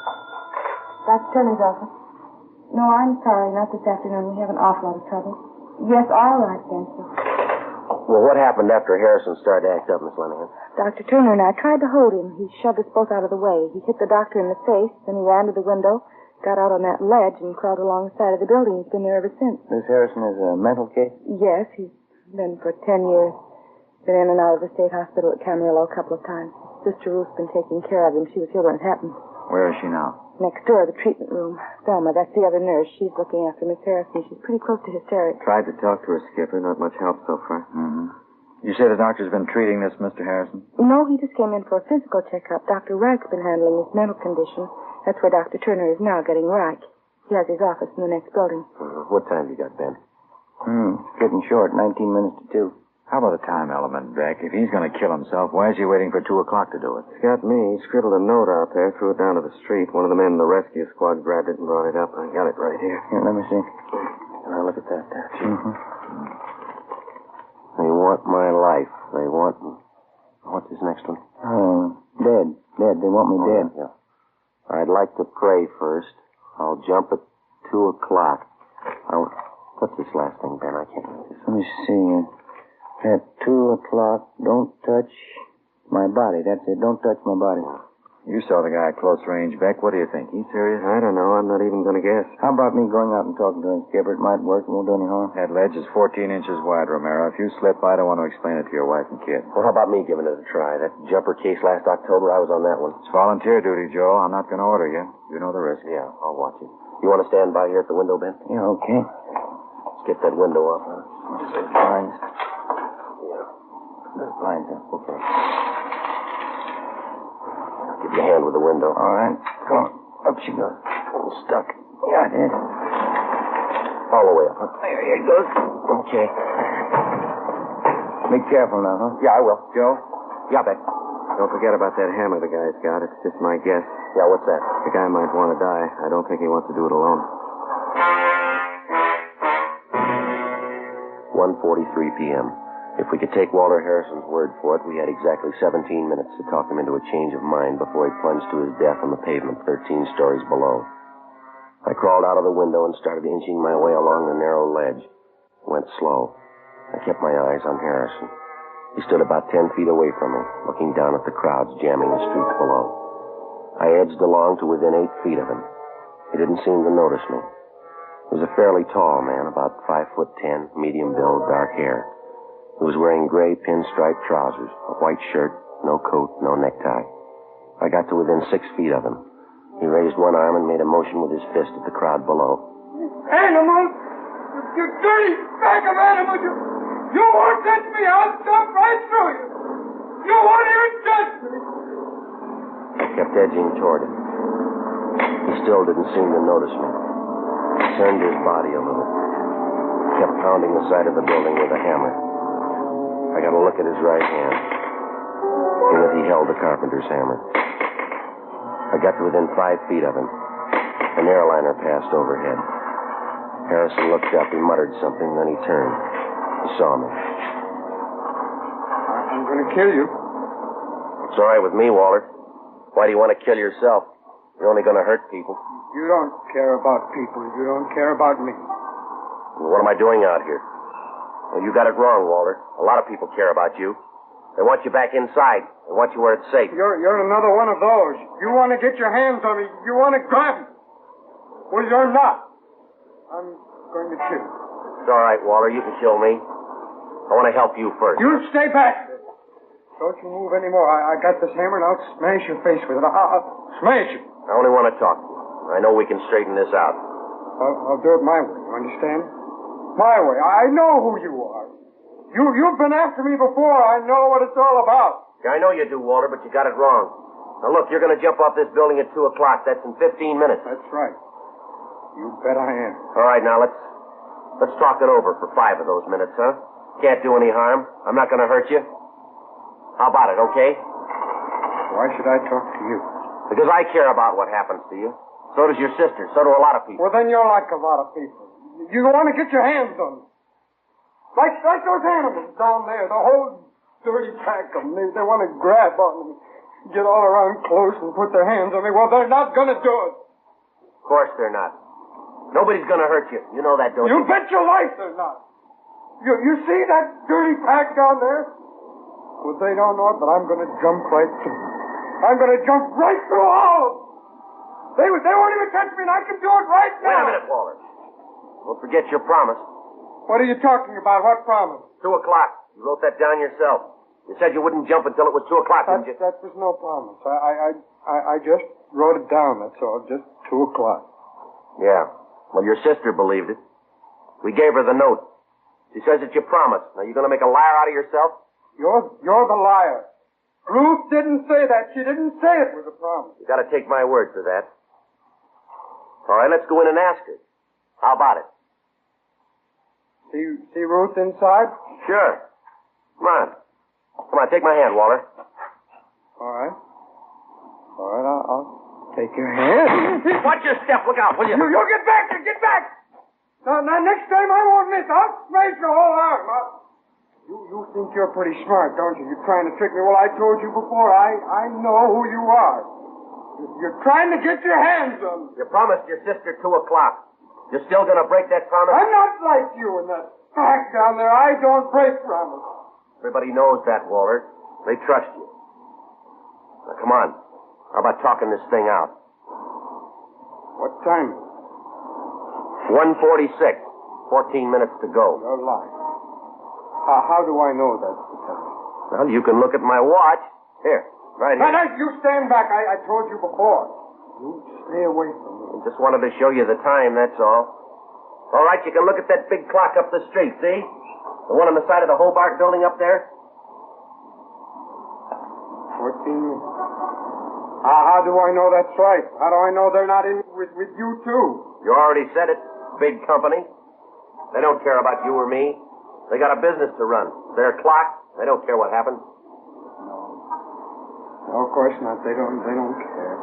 Speaker 17: Dr. Turner's office. No, I'm sorry. Not this afternoon. We have an awful lot of trouble. Yes, all right, then, sir.
Speaker 1: Well, what happened after Harrison started to act up, Miss Lenahan?
Speaker 17: Dr. Turner and I tried to hold him. He shoved us both out of the way. He hit the doctor in the face, then he ran to the window, got out on that ledge, and crawled along the side of the building. He's been there ever since.
Speaker 2: Miss Harrison is a mental case?
Speaker 17: Yes, he's been for 10 years. Been in and out of the state hospital at Camarillo a couple of times. His sister Ruth's been taking care of him. She was here when it happened.
Speaker 15: Where is she now?
Speaker 17: Next door, the treatment room. Thelma, that's the other nurse. She's looking after Miss Harrison. She's pretty close to hysterics.
Speaker 8: Tried to talk to her, Skipper. Not much help so far.
Speaker 15: Mm-hmm. You say the doctor's been treating this Mr. Harrison?
Speaker 17: No, he just came in for a physical checkup. Dr. Reich's been handling his mental condition. That's where Dr. Turner is now, getting Reich. He has his office in the next building.
Speaker 1: What time you got, Ben?
Speaker 2: It's getting short, 19 minutes to 2.
Speaker 15: How about the time element, Beck? If he's going to kill himself, why is he waiting for 2 o'clock to do it?
Speaker 8: It's got me. He scribbled a note out there, threw it down to the street. One of the men in the rescue squad grabbed it and brought it up. I got it right here.
Speaker 2: Here, let me see.
Speaker 1: Now, look at that there. They want my life. They want... What's his next one?
Speaker 2: Dead. Dead. They want me dead.
Speaker 1: Yeah. I'd like to pray first. I'll jump at 2 o'clock. What's this last thing, Ben? I can't read this.
Speaker 2: Let me see. At 2 o'clock, don't touch my body. That's it. Don't touch my body.
Speaker 15: You saw the guy at close range, Beck. What do you think? He's serious?
Speaker 8: I don't know. I'm not even going to guess.
Speaker 2: How about me going out and talking to him, Skipper? It might work. It won't do any harm.
Speaker 15: That ledge is 14 inches wide, Romero. If you slip, I don't want to explain it to your wife and kid.
Speaker 1: Well, how about me giving it a try? That jumper case last October, I was on that one.
Speaker 15: It's volunteer duty, Joe. I'm not going to order you. You know the risk.
Speaker 1: Yeah, I'll watch you. You want to stand by here at the window, Ben?
Speaker 2: Yeah, okay.
Speaker 1: Let's get that window up, huh?
Speaker 2: Blinds. Yeah. Those blinds up.
Speaker 1: Okay. Give you a hand with the window.
Speaker 2: All right. Come on. Up she goes.
Speaker 1: I'm stuck.
Speaker 2: Yeah, it is.
Speaker 1: All the way up, huh?
Speaker 2: There it goes.
Speaker 1: Okay.
Speaker 2: Be careful now, huh?
Speaker 1: Yeah, I will.
Speaker 8: Joe?
Speaker 1: Yeah, Beck.
Speaker 8: Don't forget about that hammer the guy's got. It's just my guess.
Speaker 1: Yeah, what's that?
Speaker 8: The guy might want to die. I don't think he wants to do it alone.
Speaker 1: 1:43 p.m. If we could take Walter Harrison's word for it, we had exactly 17 minutes to talk him into a change of mind before he plunged to his death on the pavement 13 stories below. I crawled out of the window and started inching my way along the narrow ledge. It went slow. I kept my eyes on Harrison. He stood about 10 feet away from me, looking down at the crowds jamming the streets below. I edged along to within 8 feet of him. He didn't seem to notice me. He was a fairly tall man, about 5'10", medium build, dark hair. He was wearing gray pinstripe trousers, a white shirt, no coat, no necktie. I got to within 6 feet of him. He raised one arm and made a motion with his fist at the crowd below.
Speaker 19: Animals! You dirty bag of animals! You won't touch me! I'll stomp right through you! You won't even touch me!
Speaker 1: I kept edging toward him. He still didn't seem to notice me. He turned his body a little. Kept pounding the side of the building with a hammer. I got a look at his right hand. In it, he held the carpenter's hammer. I got to within 5 feet of him. An airliner passed overhead. Harrison looked up. He muttered something, then he turned. He saw me.
Speaker 8: I'm going to
Speaker 19: to kill you.
Speaker 1: It's all right with me, Walter. Why do you want to kill yourself? You're only going to hurt people.
Speaker 19: You don't care about people. You don't care about me.
Speaker 1: What am I doing out here? Well, you got it wrong, Walter. A lot of people care about you. They want you back inside. They want you where it's safe.
Speaker 19: You're another one of those. You want to get your hands on me. You want to grab me. Well, you're not. I'm going to kill you.
Speaker 1: It's all right, Walter. You can kill me. I want to help you first.
Speaker 19: You stay back. Don't you move anymore. I got this hammer and I'll smash your face with it. I'll smash it.
Speaker 1: I only want to talk to you. I know we can straighten this out.
Speaker 19: I'll do it my way. You understand? My way. I know who you are. You've been after me before. I know what it's all about.
Speaker 1: I know you do, Walter, but you got it wrong. Now, look, you're going to jump off this building at 2 o'clock. That's in 15 minutes.
Speaker 19: That's right. You bet I am.
Speaker 1: All right, now, let's talk it over for 5 of those minutes, huh? Can't do any harm. I'm not going to hurt you. How about it, okay?
Speaker 19: Why should I talk to you?
Speaker 1: Because I care about what happens to you. So does your sister. So do a lot of people.
Speaker 19: Well, then you're like a lot of people. You want to get your hands on me. Like those animals down there, the whole dirty pack of them. They want to grab on me, get all around close and put their hands on me. Well, they're not going to do it.
Speaker 1: Of course they're not. Nobody's going to hurt you. You know that, don't you?
Speaker 19: You bet your life they're not. You see that dirty pack down there? Well, they don't know it, but I'm going to jump right through. I'm going to jump right through all of them. They won't even touch me, and I can do it right now.
Speaker 1: Wait a minute, Walter. Don't forget your promise.
Speaker 19: What are you talking about? What promise?
Speaker 1: 2 o'clock. You wrote that down yourself. You said you wouldn't jump until it was 2 o'clock, didn't you?
Speaker 19: That was no promise. I just wrote it down, that's all. Just 2 o'clock.
Speaker 1: Yeah. Well, your sister believed it. We gave her the note. She says it's your promise. Now, you going to make a liar out of yourself?
Speaker 19: You're the liar. Ruth didn't say that. She didn't say it was a promise.
Speaker 1: You got to take my word for that. All right, let's go in and ask her. How about it?
Speaker 19: See Ruth inside?
Speaker 1: Sure. Come on. Come on, take my hand, Walter.
Speaker 19: All right. I'll take your hand.
Speaker 1: Watch your step. Look out, will you?
Speaker 19: You get back. Get back. Now, next time I won't miss. I'll smash your whole arm. You think you're pretty smart, don't you? You're trying to trick me. Well, I told you before. I know who you are. You're trying to get your hands on me.
Speaker 1: You promised your sister 2 o'clock. You're still going to break that promise?
Speaker 19: I'm not like you and that pack down there. I don't break promise.
Speaker 1: Everybody knows that, Walter. They trust you. Now, come on. How about talking this thing out?
Speaker 19: What time?
Speaker 1: 1:46. 14 minutes to go.
Speaker 19: You're lying. How do I know that's the time?
Speaker 1: Well, you can look at my watch. Here, right here.
Speaker 19: No, you stand back. I told you before. You stay away from me.
Speaker 1: I just wanted to show you the time, that's all. All right, you can look at that big clock up the street, see? The one on the side of the Hobart building up there?
Speaker 19: 14 minutes. How do I know that's right? How do I know they're not in with you, too?
Speaker 1: You already said it. Big company. They don't care about you or me. They got a business to run. Their clock. They don't care what happens.
Speaker 19: No, of course not. They don't care.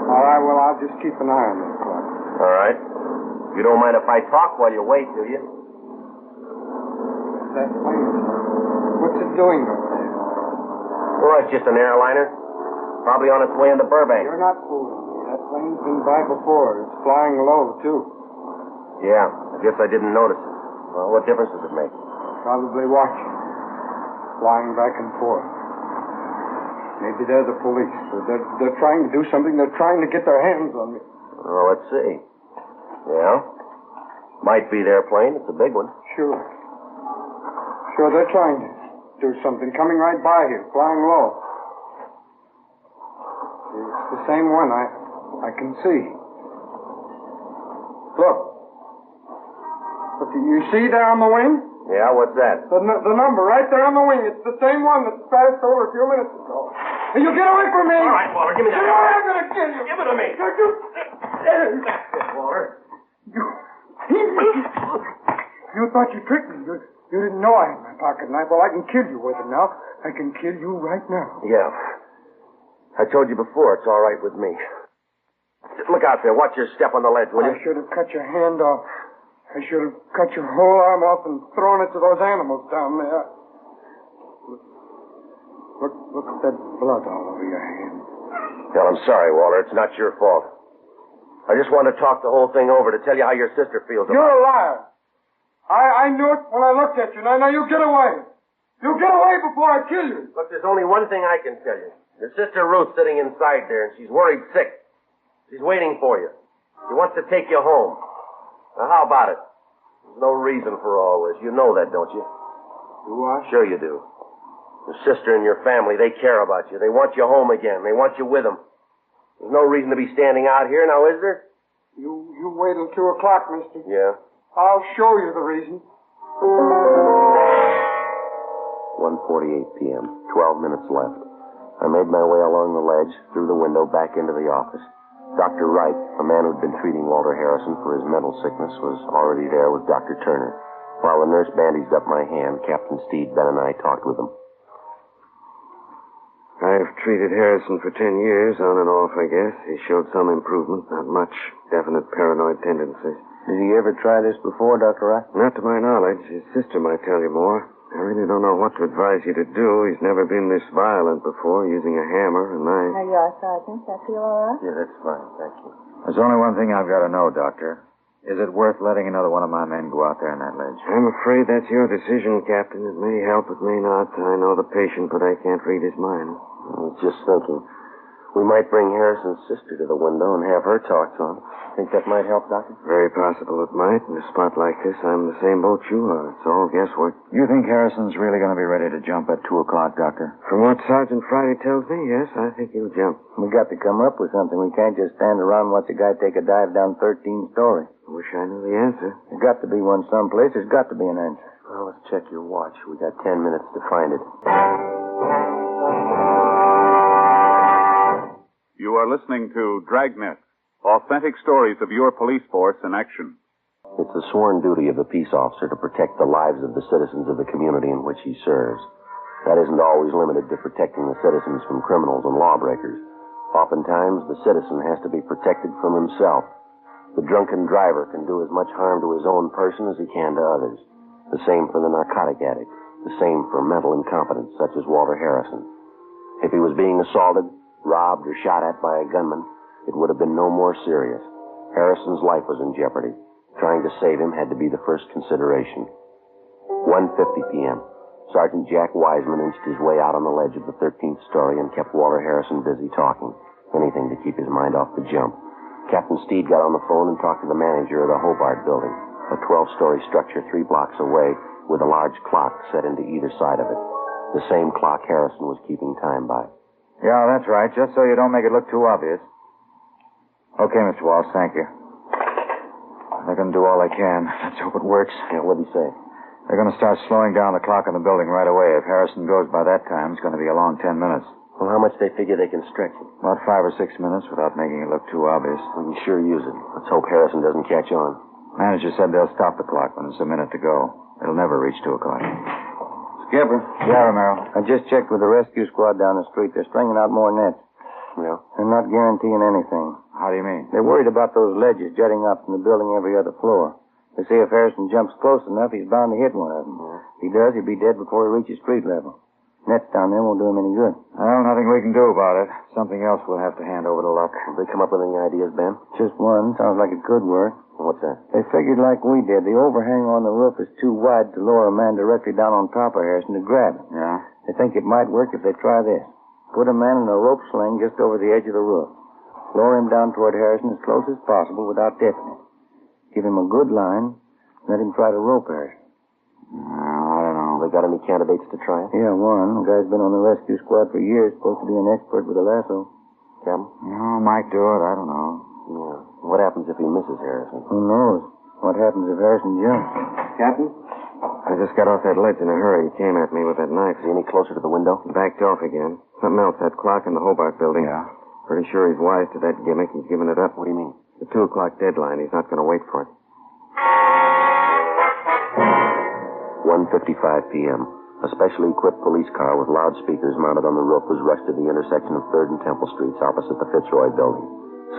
Speaker 19: All right, well, I'll just keep an eye on this clock.
Speaker 1: All right. You don't mind if I talk while you wait, do you?
Speaker 19: What's that plane? What's it doing up there?
Speaker 1: Well, it's just an airliner. Probably on its way into Burbank.
Speaker 19: You're not fooling me. That plane's been by before. It's flying low, too.
Speaker 1: Yeah, I guess I didn't notice it. Well, what difference does it make?
Speaker 19: Probably watching. Flying back and forth. Maybe they're the police. They're trying to do something. They're trying to get their hands on me.
Speaker 1: Oh, let's see. Yeah. Might be their plane. It's a big one.
Speaker 19: Sure, they're trying to do something. Coming right by here, flying low. It's the same one. I can see. Look. You see there on the wing?
Speaker 1: Yeah, what's that?
Speaker 19: The number right there on the wing. It's the same one that passed over a few minutes ago. Hey, you get away from me!
Speaker 1: All right, Walter, give me that.
Speaker 19: I'm going to kill you.
Speaker 1: Give it to me.
Speaker 19: That's
Speaker 1: it, Walter.
Speaker 19: You thought you tricked me. You didn't know I had my pocket knife. Well, I can kill you with it now. I can kill you right now.
Speaker 1: Yeah. I told you before, it's all right with me. Look out there. Watch your step on the ledge, will you?
Speaker 19: I should have cut your hand off. I should have cut your whole arm off and thrown it to those animals down there. Look at that blood all over your hand.
Speaker 1: Well, I'm sorry, Walter. It's not your fault. I just wanted to talk the whole thing over to tell you how your sister feels.
Speaker 19: You're a liar. I knew it when I looked at you. Now you get away. You get away before I kill you.
Speaker 1: Look, there's only one thing I can tell you. Your sister Ruth's sitting inside there, and she's worried sick. She's waiting for you. She wants to take you home. Now, how about it? There's no reason for all this. You know that, don't you?
Speaker 19: Do I?
Speaker 1: Sure you do. Your sister and your family, they care about you. They want you home again. They want you with them. There's no reason to be standing out here now, is there?
Speaker 19: You wait till 2 o'clock, mister.
Speaker 1: Yeah.
Speaker 19: I'll show you the reason.
Speaker 1: 1:48 p.m. 12 minutes left. I made my way along the ledge, through the window, back into the office. Dr. Wright, a man who'd been treating Walter Harrison for his mental sickness, was already there with Dr. Turner. While the nurse bandaged up my hand, Captain Steed, Ben, and I talked with him.
Speaker 8: I've treated Harrison for 10 years, on and off, I guess. He showed some improvement, not much. Definite paranoid tendencies.
Speaker 2: Did he ever try this before, Dr. Wright?
Speaker 8: Not to my knowledge. His sister might tell you more. I really don't know what to advise you to do. He's never been this violent before, using a hammer and knife.
Speaker 17: There you are, Sergeant. That feel all right?
Speaker 1: Yeah, that's fine. Thank you.
Speaker 20: There's only one thing I've got to know, Doctor. Is it worth letting another one of my men go out there on that ledge?
Speaker 8: I'm afraid that's your decision, Captain. It may help, it may not. I know the patient, but I can't read his mind.
Speaker 1: I was just thinking. We might bring Harrison's sister to the window and have her talk to him. Think that might help, Doctor?
Speaker 8: Very possible it might. In a spot like this, I'm the same boat you are. It's all guesswork.
Speaker 20: You think Harrison's really going to be ready to jump at 2 o'clock, Doctor?
Speaker 8: From what Sergeant Friday tells me, yes, I think he'll jump.
Speaker 2: We got to come up with something. We can't just stand around and watch a guy take a dive down 13 stories.
Speaker 8: I wish I knew the answer.
Speaker 2: There's got to be one someplace. There's got to be an answer.
Speaker 1: Well, let's check your watch. We got 10 minutes to find it.
Speaker 5: You are listening to Dragnet, authentic stories of your police force in action.
Speaker 1: It's the sworn duty of the peace officer to protect the lives of the citizens of the community in which he serves. That isn't always limited to protecting the citizens from criminals and lawbreakers. Oftentimes, the citizen has to be protected from himself. The drunken driver can do as much harm to his own person as he can to others. The same for the narcotic addict. The same for mental incompetence, such as Walter Harrison. If he was being assaulted, robbed, or shot at by a gunman, it would have been no more serious. Harrison's life was in jeopardy. Trying to save him had to be the first consideration. 1:50 p.m. Sergeant Jack Wiseman inched his way out on the ledge of the 13th story and kept Walter Harrison busy talking. Anything to keep his mind off the jump. Captain Steed got on the phone and talked to the manager of the Hobart building, a 12-story structure 3 blocks away with a large clock set into either side of it. The same clock Harrison was keeping time by.
Speaker 20: Yeah, that's right, just so you don't make it look too obvious. Okay, Mr. Walsh, thank you. They're going to do all they can. Let's hope it works.
Speaker 1: Yeah, what'd he say?
Speaker 20: They're going to start slowing down the clock in the building right away. If Harrison goes by that time, it's going to be a long 10 minutes.
Speaker 1: Well, how much they figure they can stretch it?
Speaker 20: About 5 or 6 minutes without making it look too obvious.
Speaker 1: We can sure use it. Let's hope Harrison doesn't catch on.
Speaker 20: Manager said they'll stop the clock when there's a minute to go. It'll never reach 2 o'clock.
Speaker 2: Skipper.
Speaker 20: Yeah, Romero.
Speaker 2: I just checked with the rescue squad down the street. They're stringing out more nets.
Speaker 1: Yeah?
Speaker 2: They're not guaranteeing anything.
Speaker 20: How do you mean?
Speaker 2: They're worried about those ledges jutting up from the building every other floor. They say if Harrison jumps close enough, he's bound to hit one of them.
Speaker 1: Yeah.
Speaker 2: If he does, he'll be dead before he reaches street level. Nets down there won't do him any good.
Speaker 20: Well, nothing we can do about it. Something else we'll have to hand over to luck.
Speaker 1: Have they come up with any ideas, Ben?
Speaker 2: Just one. Sounds like it could work.
Speaker 1: What's that?
Speaker 2: They figured like we did. The overhang on the roof is too wide to lower a man directly down on top of Harrison to grab him.
Speaker 20: Yeah?
Speaker 2: They think it might work if they try this. Put a man in a rope sling just over the edge of the roof. Lower him down toward Harrison as close as possible without tipping him. Give him a good line. Let him try to rope Harrison.
Speaker 20: I don't know.
Speaker 1: They got any candidates to try it?
Speaker 2: Yeah, one. The guy's been on the rescue squad for years. Supposed to be an expert with a lasso.
Speaker 1: Captain?
Speaker 20: No, might do it. I don't know.
Speaker 1: Yeah. What happens if he misses Harrison?
Speaker 2: Who knows? What happens if Harrison jumps?
Speaker 8: Captain? I just got off that ledge in a hurry. He came at me with that knife.
Speaker 1: Is he any closer to the window?
Speaker 8: He backed off again. Something else, that clock in the Hobart building.
Speaker 20: Yeah?
Speaker 8: Pretty sure he's wise to that gimmick. He's given it up.
Speaker 1: What do you mean?
Speaker 8: The 2 o'clock deadline. He's not going to wait for it.
Speaker 1: 1:55 p.m. A specially equipped police car with loudspeakers mounted on the roof was rushed to the intersection of 3rd and Temple Streets opposite the Fitzroy building.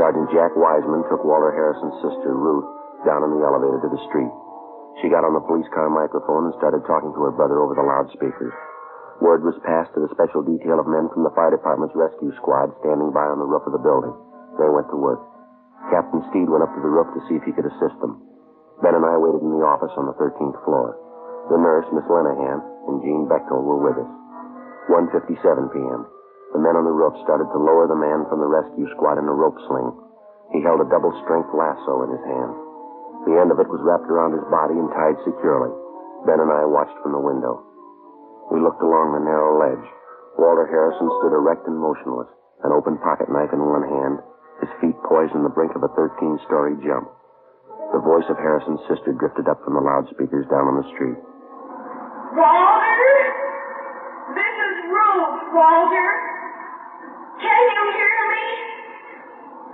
Speaker 1: Sergeant Jack Wiseman took Walter Harrison's sister, Ruth, down in the elevator to the street. She got on the police car microphone and started talking to her brother over the loudspeakers. Word was passed to the special detail of men from the fire department's rescue squad standing by on the roof of the building. They went to work. Captain Steed went up to the roof to see if he could assist them. Ben and I waited in the office on the 13th floor. The nurse, Miss Lenahan, and Jean Bechtel were with us. 1:57 p.m. The men on the roof started to lower the man from the rescue squad in a rope sling. He held a double-strength lasso in his hand. The end of it was wrapped around his body and tied securely. Ben and I watched from the window. We looked along the narrow ledge. Walter Harrison stood erect and motionless, an open pocket knife in one hand, his feet poised on the brink of a 13-story jump. The voice of Harrison's sister drifted up from the loudspeakers down on the street.
Speaker 3: Walter? This is Ruth, Walter. Can you hear me?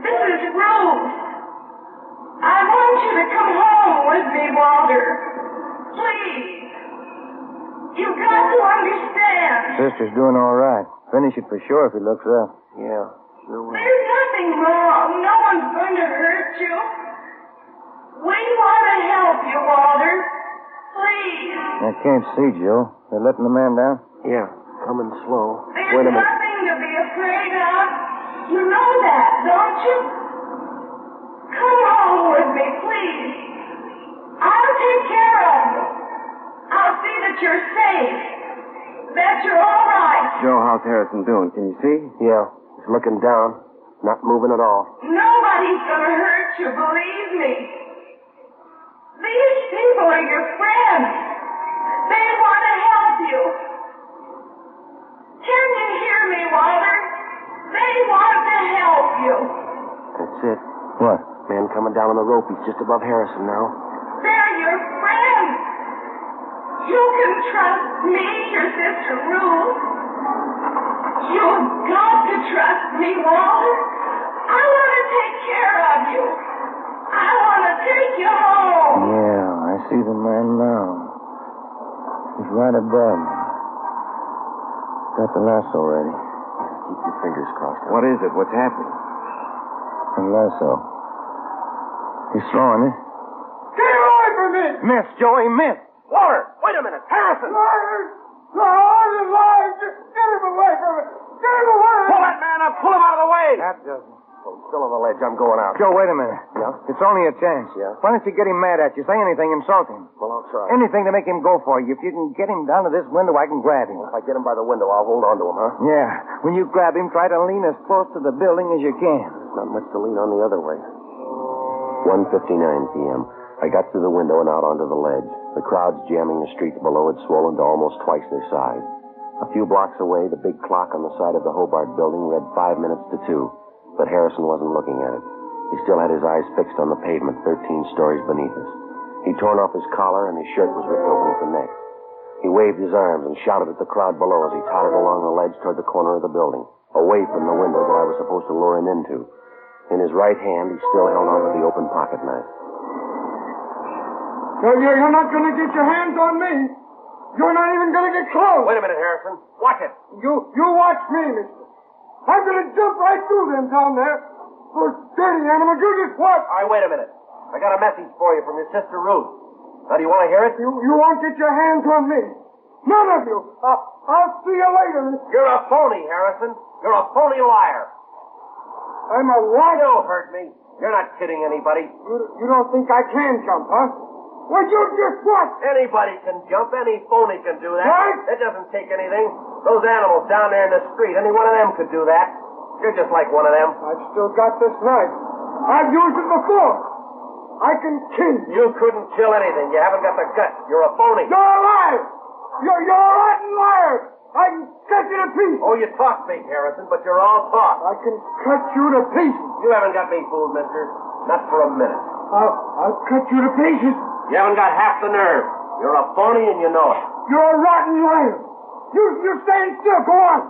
Speaker 3: This is Ruth. I want you to come home with me, Walter. Please. You've got to understand.
Speaker 2: Sister's doing all right. Finish it for sure if he looks up.
Speaker 1: Yeah, sure will.
Speaker 3: There's nothing wrong. No one's going to hurt you. We want to help you, Walter. Please.
Speaker 2: I can't see, Joe. They're letting the man down?
Speaker 1: Yeah, coming slow.
Speaker 3: There's
Speaker 1: Wait a minute.
Speaker 3: nothing to be afraid of. You know that, don't you? Come home with me, please. I'll take care of you. I'll see that you're safe. That you're all right.
Speaker 8: Joe, how's Harrison doing? Can you see?
Speaker 1: Yeah, he's looking down. Not moving at all.
Speaker 3: Nobody's gonna hurt you, believe me. These people are your friends. They want to help you. Can you hear me, Walter? They want to help you.
Speaker 1: That's it.
Speaker 2: What?
Speaker 1: Man coming down on the rope. He's just above Harrison now.
Speaker 3: They're your friends. You can trust me, your sister Ruth. You've got to trust me, Walter. I want to take care of you. I want to take you home.
Speaker 2: Yeah, I see the man now. He's right above me. Got the lasso ready.
Speaker 1: Keep your fingers crossed.
Speaker 8: What is it? What's happening?
Speaker 2: The lasso. He's throwing it.
Speaker 19: Get away from me!
Speaker 2: Miss, Joey, miss!
Speaker 1: Walter, wait a minute. Harrison!
Speaker 19: No, I'm alive. Just get him away from me. Get him away!
Speaker 1: Pull that man up. Pull him out of the way.
Speaker 2: That doesn't.
Speaker 1: Oh, he's still on the ledge. I'm going out.
Speaker 2: Joe, wait a minute.
Speaker 1: Yeah?
Speaker 2: It's only a chance.
Speaker 1: Yeah?
Speaker 2: Why don't you get him mad at you? Say anything, insult him.
Speaker 1: Well, I'll try.
Speaker 2: Anything to make him go for you. If you can get him down to this window, I can grab him.
Speaker 1: If I get him by the window, I'll hold on to him, huh?
Speaker 2: Yeah. When you grab him, try to lean as close to the building as you can.
Speaker 1: There's not much to lean on the other way. 1:59 p.m. I got through the window and out onto the ledge. The crowds jamming the streets below had swollen to almost twice their size. A few blocks away, the big clock on the side of the Hobart building read 5 minutes to 2, but Harrison wasn't looking at it. He still had his eyes fixed on the pavement 13 stories beneath us. He'd torn off his collar and his shirt was ripped open at the neck. He waved his arms and shouted at the crowd below as he tottered along the ledge toward the corner of the building, away from the window that I was supposed to lure him into. In his right hand, he still held onto the open pocket knife.
Speaker 19: You're not going to get your hands on me. You're not even going to get close.
Speaker 1: Wait a minute, Harrison. Watch it.
Speaker 19: You watch me, mister. I'm going to jump right through them down there. Those dirty animals. You just watch.
Speaker 1: All right, wait a minute. I got a message for you from your sister Ruth. Now, do you want to hear it?
Speaker 19: You won't get your hands on me. None of you. I'll see you later.
Speaker 1: You're a phony, Harrison. You're a phony liar.
Speaker 19: I'm a liar.
Speaker 1: You heard me. You're not kidding anybody.
Speaker 19: You don't think I can jump, huh? Well, you just what?
Speaker 1: Anybody can jump. Any phony can do that.
Speaker 19: What?
Speaker 1: It doesn't take anything. Those animals down there in the street, any one of them could do that. You're just like one of them.
Speaker 19: I've still got this knife. I've used it before. I can kill you.
Speaker 1: You couldn't kill anything. You haven't got the guts. You're a phony.
Speaker 19: You're a liar. You're a rotten liar. I can cut you to pieces.
Speaker 1: Oh, you talk big, Harrison, but you're all talk.
Speaker 19: I can cut you to pieces.
Speaker 1: You haven't got me fooled, mister. Not for a minute.
Speaker 19: I'll cut you to pieces.
Speaker 1: You haven't got half the nerve. You're a phony and you know it.
Speaker 19: You're a rotten liar. You stand still. Go on.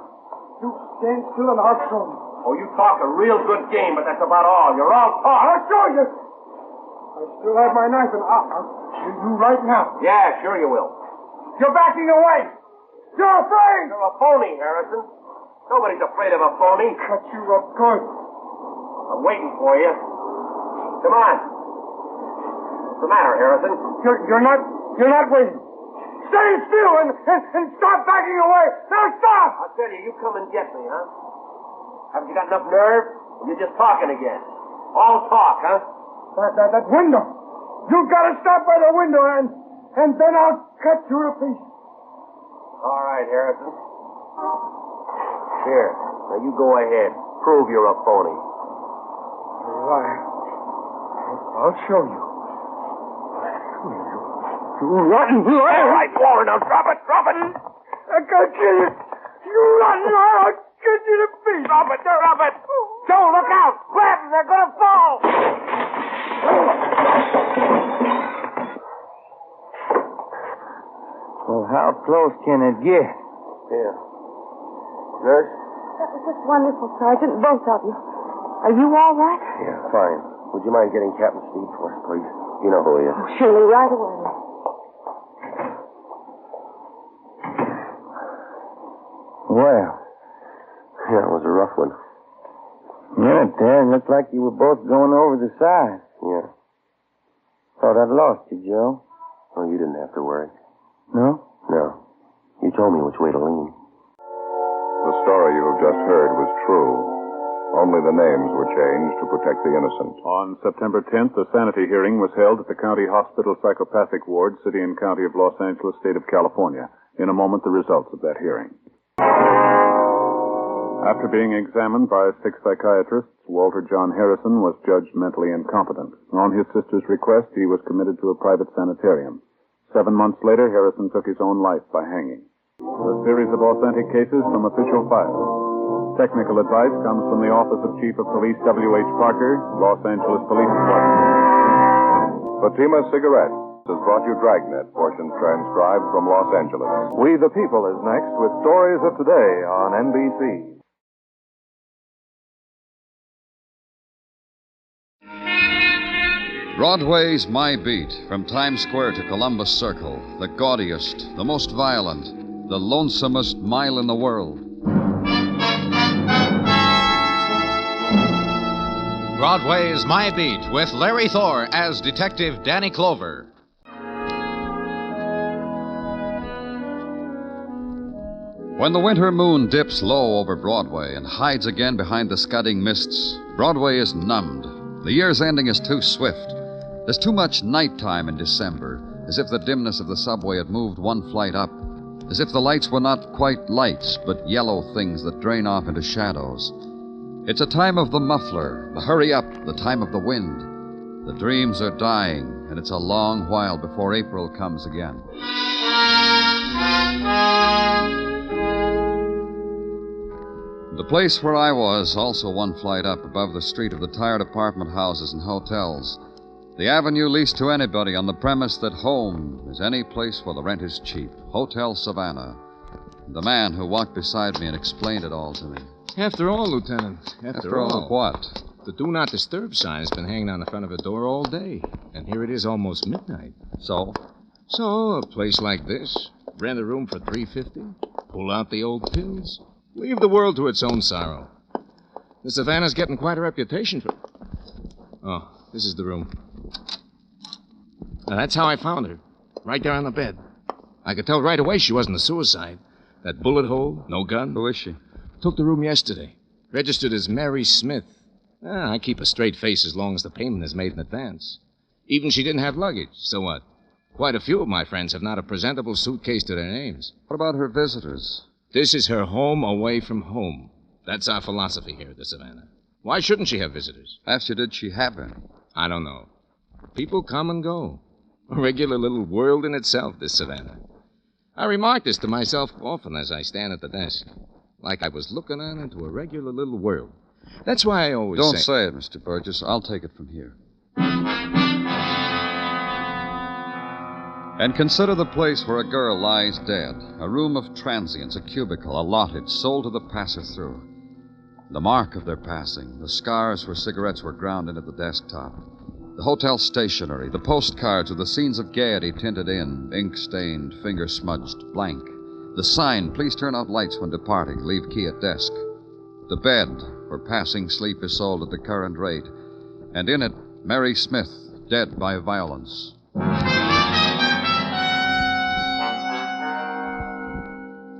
Speaker 19: You stand still and I'll show you.
Speaker 1: Oh, you talk a real good game, but that's about all. You're all talk.
Speaker 19: I'll show you. I still have my knife and I'll kill you right now.
Speaker 1: Yeah, sure you will.
Speaker 19: You're backing away. You're afraid.
Speaker 1: You're a phony, Harrison. Nobody's afraid of a phony.
Speaker 19: Cut you up good.
Speaker 1: I'm waiting for you. Come on. What's the matter, Harrison?
Speaker 19: You're not waiting. stay still and stop backing away. Now stop!
Speaker 1: I'll tell you, you come and get me, huh? Haven't you got enough nerve? Or you're just talking again? All talk, huh?
Speaker 19: That window. You gotta stop by the window and then I'll cut you to pieces.
Speaker 1: All right, Harrison. Here, now you go ahead. Prove you're a phony.
Speaker 19: I'll show you. You rotten liar!
Speaker 1: All right, Warren, now drop it, drop it!
Speaker 19: I gotta kill you! You rotten liar! I'll cut you to pieces!
Speaker 1: Drop it, drop it! Joe, look out! Grab them, they're gonna fall!
Speaker 2: Well, how close can it get?
Speaker 1: Here. Nurse?
Speaker 17: That was just wonderful, Sergeant, both of you. Are you all right?
Speaker 1: Yeah, fine. Would you mind getting Captain Steve for us, please? You know who he is.
Speaker 17: Oh, surely, right away.
Speaker 2: Well.
Speaker 1: Yeah, it was a rough one.
Speaker 2: Yeah, Dad, looked like you were both going over the side.
Speaker 1: Yeah.
Speaker 2: Thought I'd lost you, Joe.
Speaker 1: Well, you didn't have to worry.
Speaker 2: No?
Speaker 1: No. You told me which way to lean.
Speaker 18: The story you have just heard was true. Only the names were changed to protect the innocent.
Speaker 5: On September 10th, a sanity hearing was held at the County Hospital Psychopathic Ward, City and County of Los Angeles, State of California. In a moment, the results of that hearing. After being examined by 6 psychiatrists, Walter John Harrison was judged mentally incompetent. On his sister's request, he was committed to a private sanitarium. 7 months later, Harrison took his own life by hanging. A series of authentic cases from official files. Technical advice comes from the Office of Chief of Police W.H. Parker, Los Angeles Police Department.
Speaker 18: Fatima Cigarettes has brought you Dragnet, portions transcribed from Los Angeles. We the People is next with Stories of Today on NBC.
Speaker 6: Broadway's My Beat, from Times Square to Columbus Circle, the gaudiest, the most violent, the lonesomest mile in the world.
Speaker 10: Broadway's My Beat with Larry Thor as Detective Danny Clover.
Speaker 6: When the winter moon dips low over Broadway and hides again behind the scudding mists, Broadway is numbed. The year's ending is too swift. There's too much nighttime in December, as if the dimness of the subway had moved one flight up, as if the lights were not quite lights, but yellow things that drain off into shadows. It's a time of the muffler, the hurry up, the time of the wind. The dreams are dying, and it's a long while before April comes again. The place where I was, also one flight up above the street of the tired apartment houses and hotels. The avenue leased to anybody on the premise that home is any place where the rent is cheap. Hotel Savannah. The man who walked beside me and explained it all to me.
Speaker 21: After all, Lieutenant, after all.
Speaker 6: What?
Speaker 21: The Do Not Disturb sign's been hanging on the front of the door all day. And here it is almost midnight.
Speaker 6: So?
Speaker 21: So, a place like this, rent a room for $350, pull out the old pills, leave the world to its own sorrow. The Savannah's getting quite a reputation for... Oh, this is the room. Now, that's how I found her. Right there on the bed. I could tell right away she wasn't a suicide. That bullet hole, no gun.
Speaker 6: Who is she?
Speaker 21: Took the room yesterday. Registered as Mary Smith. I keep a straight face as long as the payment is made in advance. Even she didn't have luggage, so what? Quite a few of my friends have not a presentable suitcase to their names.
Speaker 6: What about her visitors?
Speaker 21: This is her home away from home. That's our philosophy here at the Savannah. Why shouldn't she have visitors?
Speaker 6: Asked you, did she have any?
Speaker 21: I don't know. People come and go. A regular little world in itself, this Savannah. I remark this to myself often as I stand at the desk. Like I was looking on into a regular little world. That's why I always
Speaker 6: Don't say it, Mr. Burgess. I'll take it from here. And consider the place where a girl lies dead. A room of transients, a cubicle, allotted, sold to the passer-through. The mark of their passing, the scars where cigarettes were ground into the desktop. The hotel stationery, the postcards with the scenes of gaiety tinted in, ink-stained, finger-smudged, blank. The sign, please turn out lights when departing, leave key at desk. The bed, where passing sleep is sold at the current rate. And in it, Mary Smith, dead by violence.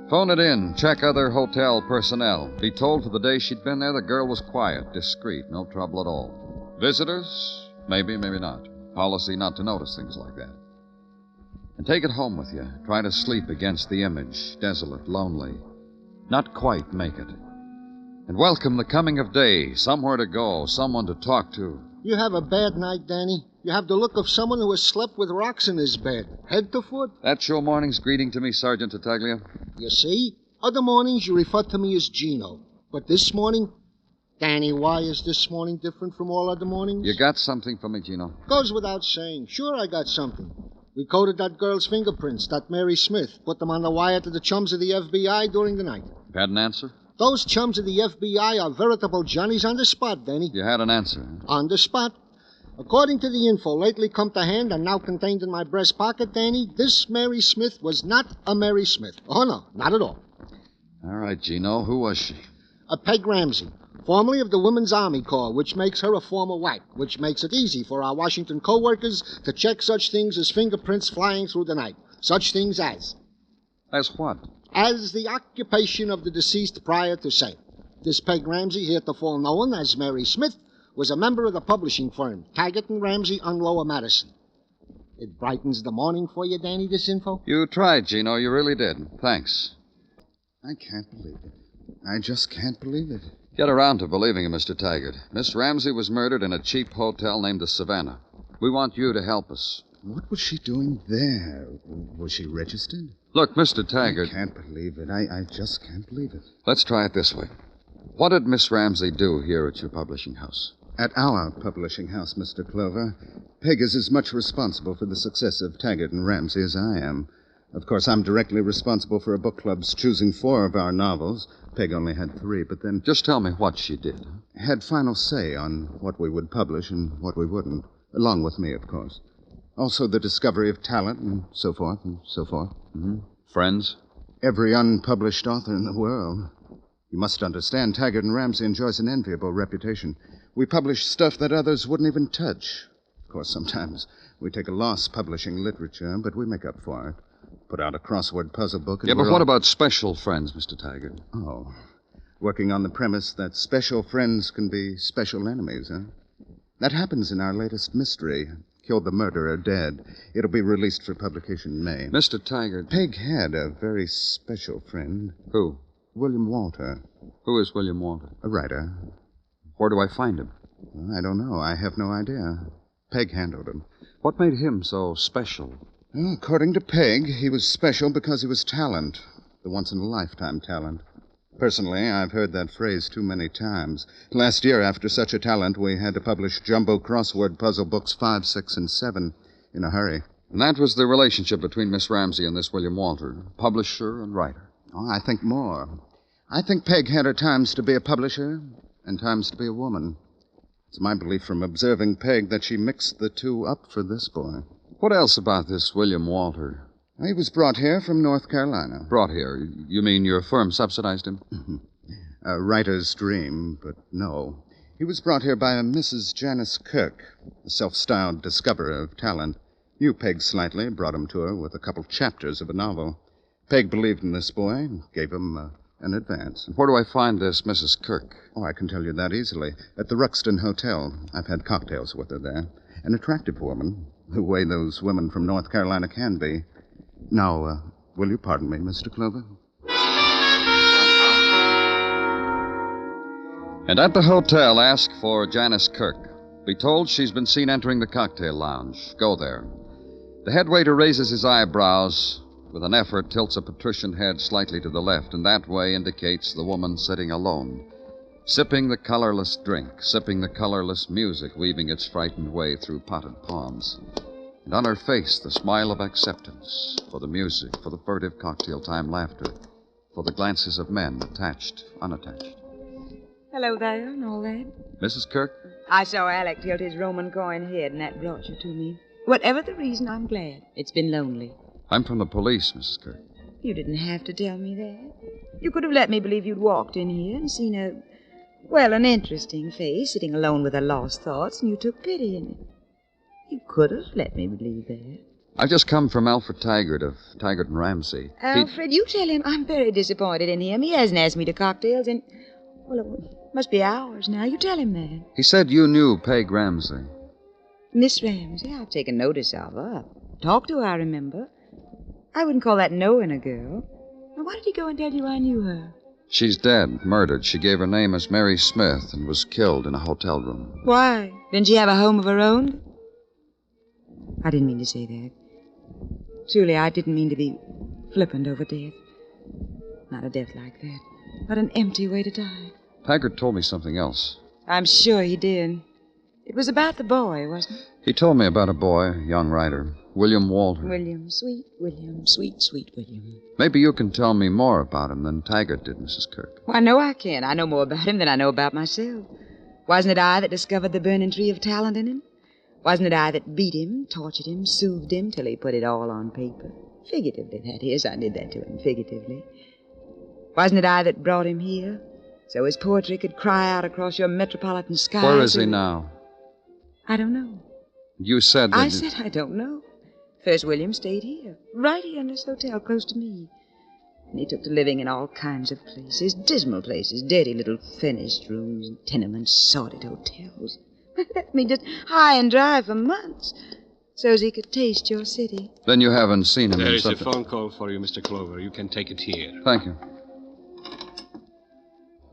Speaker 6: Phone it in. Check other hotel personnel. Be told for the day she'd been there, the girl was quiet, discreet, no trouble at all. Visitors? Maybe, maybe not. Policy not to notice things like that. And take it home with you. Try to sleep against the image. Desolate, lonely. Not quite make it. And welcome the coming of day. Somewhere to go, someone to talk to.
Speaker 13: You have a bad night, Danny. You have the look of someone who has slept with rocks in his bed, head to foot.
Speaker 6: That's your morning's greeting to me, Sergeant Tartaglia?
Speaker 13: You see? Other mornings you refer to me as Gino. But this morning... Danny, why is this morning different from all other mornings?
Speaker 6: You got something for me, Gino?
Speaker 13: Goes without saying. Sure I got something. We coded that girl's fingerprints, that Mary Smith. Put them on the wire to the chums of the FBI during the night.
Speaker 6: Had an answer?
Speaker 13: Those chums of the FBI are veritable Johnnies on the spot, Danny.
Speaker 6: You had an answer?
Speaker 13: On the spot. According to the info lately come to hand and now contained in my breast pocket, Danny, this Mary Smith was not a Mary Smith. Oh, no, not at all.
Speaker 6: All right, Gino. Who was she?
Speaker 13: A Peg Ramsey, formerly of the Women's Army Corps, which makes her a former wife, which makes it easy for our Washington co-workers to check such things as fingerprints flying through the night. Such things as...
Speaker 6: As what?
Speaker 13: As the occupation of the deceased prior to sale. This Peg Ramsey, heretofore known as Mary Smith, was a member of the publishing firm, Taggart and Ramsey on Lower Madison. It brightens the morning for you, Danny, this info?
Speaker 6: You tried, Gino. You really did. Thanks.
Speaker 4: I can't believe it. I just can't believe it.
Speaker 6: Get around to believing it, Mr. Taggart. Miss Ramsey was murdered in a cheap hotel named the Savannah. We want you to help us.
Speaker 4: What was she doing there? Was she registered?
Speaker 6: Look, Mr. Taggart...
Speaker 4: I can't believe it. I just can't believe it.
Speaker 6: Let's try it this way. What did Miss Ramsey do here at your publishing house?
Speaker 4: At our publishing house, Mr. Clover, Peg is as much responsible for the success of Taggart and Ramsey as I am. Of course, I'm directly responsible for a book club's choosing 4 of our novels. Peg only had 3, but then...
Speaker 6: Just tell me what she did.
Speaker 4: Had final say on what we would publish and what we wouldn't. Along with me, of course. Also the discovery of talent and so forth and so forth.
Speaker 6: Mm-hmm. Friends?
Speaker 4: Every unpublished author in the world. You must understand, Taggart and Ramsey enjoys an enviable reputation. We publish stuff that others wouldn't even touch. Of course, sometimes we take a loss publishing literature, but we make up for it. Put out a crossword puzzle book and
Speaker 6: Yeah, but what about special friends, Mr. Taggart?
Speaker 4: Oh, working on the premise that special friends can be special enemies, huh? That happens in our latest mystery, Killed the Murderer Dead. It'll be released for publication in May.
Speaker 6: Mr. Taggart...
Speaker 4: Peg had a very special friend.
Speaker 6: Who?
Speaker 4: William Walter.
Speaker 6: Who is William Walter?
Speaker 4: A writer.
Speaker 6: Where do I find him?
Speaker 4: Well, I don't know. I have no idea. Peg handled him.
Speaker 6: What made him so special?
Speaker 4: Well, according to Peg, he was special because he was talent. The once-in-a-lifetime talent. Personally, I've heard that phrase too many times. Last year, after such a talent, we had to publish jumbo crossword puzzle books 5, 6, and 7 in a hurry.
Speaker 6: And that was the relationship between Miss Ramsey and this William Walter, publisher and writer.
Speaker 4: Oh, I think more. I think Peg had her times to be a publisher and times to be a woman. It's my belief from observing Peg that she mixed the two up for this boy.
Speaker 6: What else about this William Walter?
Speaker 4: He was brought here from North Carolina.
Speaker 6: Brought here? You mean your firm subsidized him?
Speaker 4: A writer's dream, but no. He was brought here by a Mrs. Janice Kirk, a self-styled discoverer of talent. Knew Peg slightly, brought him to her with a couple chapters of a novel. Peg believed in this boy and gave him an advance.
Speaker 6: Where do I find this Mrs. Kirk?
Speaker 4: Oh, I can tell you that easily. At the Ruxton Hotel. I've had cocktails with her there. An attractive woman, the way those women from North Carolina can be. Now, will you pardon me, Mr. Clover?
Speaker 6: And at the hotel, ask for Janice Kirk. Be told she's been seen entering the cocktail lounge. Go there. The head waiter raises his eyebrows, with an effort tilts a patrician head slightly to the left, and that way indicates the woman sitting alone, sipping the colorless drink, sipping the colorless music, weaving its frightened way through potted palms. And on her face, the smile of acceptance for the music, for the furtive cocktail-time laughter, for the glances of men, attached, unattached.
Speaker 12: Hello there, and all that.
Speaker 6: Mrs. Kirk?
Speaker 12: I saw Alec tilt his Roman coin head, and that brought you to me. Whatever the reason, I'm glad. It's been lonely.
Speaker 6: I'm from the police, Mrs. Kirk.
Speaker 12: You didn't have to tell me that. You could have let me believe you'd walked in here and seen an interesting face sitting alone with her lost thoughts, and you took pity in it. You could have let me believe that.
Speaker 4: I've just come from Alfred Taggart of Taggart and Ramsey.
Speaker 12: Alfred, you tell him I'm very disappointed in him. He hasn't asked me to cocktails in, well, it must be hours now. You tell him that.
Speaker 4: He said you knew Peg Ramsey.
Speaker 12: Miss Ramsey, I've taken notice of her. Talked to her, I remember. I wouldn't call that knowing a girl. Now, why did he go and tell you I knew her?
Speaker 4: She's dead, murdered. She gave her name as Mary Smith and was killed in a hotel room.
Speaker 12: Why? Didn't she have a home of her own? I didn't mean to say that. Truly, I didn't mean to be flippant over death. Not a death like that. Not an empty way to die.
Speaker 4: Taggart told me something else.
Speaker 12: I'm sure he did. It was about the boy, wasn't it?
Speaker 4: He told me about a boy, a young writer, William Walter.
Speaker 12: William, sweet William, sweet, sweet William.
Speaker 4: Maybe you can tell me more about him than Taggart did, Mrs. Kirk.
Speaker 12: Well, I know I can. I know more about him than I know about myself. Wasn't it I that discovered the burning tree of talent in him? Wasn't it I that beat him, tortured him, soothed him till he put it all on paper? Figuratively, that is. I did that to him, figuratively. Wasn't it I that brought him here, so his poetry could cry out across your metropolitan skies?
Speaker 4: Where is he now?
Speaker 12: I don't know.
Speaker 4: You said that...
Speaker 12: I said I don't know. First, William stayed here, right here in this hotel close to me. And he took to living in all kinds of places, dismal places, dirty little furnished rooms, tenements, sordid hotels. Left me just high and dry for months, so's he could taste your city.
Speaker 4: Then you haven't seen him
Speaker 7: There
Speaker 4: in
Speaker 7: is a
Speaker 4: something...
Speaker 7: phone call for you, Mr. Clover. You can take it here.
Speaker 4: Thank you.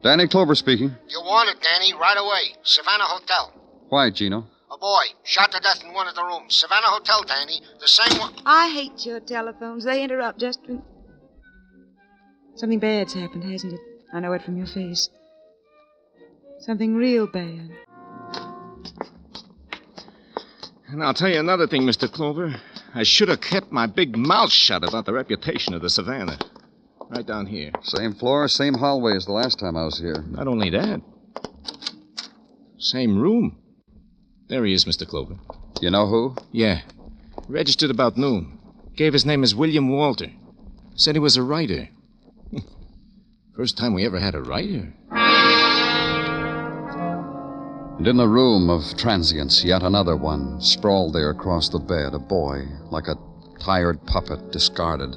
Speaker 4: Danny Clover speaking.
Speaker 13: You want it, Danny, right away. Savannah Hotel.
Speaker 4: Why, Gino?
Speaker 13: A boy, shot to death in one of the rooms. Savannah Hotel, Danny. The same one...
Speaker 12: I hate your telephones. They interrupt just when... Something bad's happened, hasn't it? I know it from your face. Something real bad.
Speaker 21: And I'll tell you another thing, Mr. Clover. I should have kept my big mouth shut about the reputation of the Savannah. Right down here.
Speaker 4: Same floor, same hallway as the last time I was here.
Speaker 21: Not only that. Same room. There he is, Mr. Clover.
Speaker 4: You know who?
Speaker 21: Yeah. Registered about noon. Gave his name as William Walter. Said he was a writer. First time we ever had a writer.
Speaker 4: And in the room of transience, yet another one, sprawled there across the bed, a boy, like a tired puppet, discarded.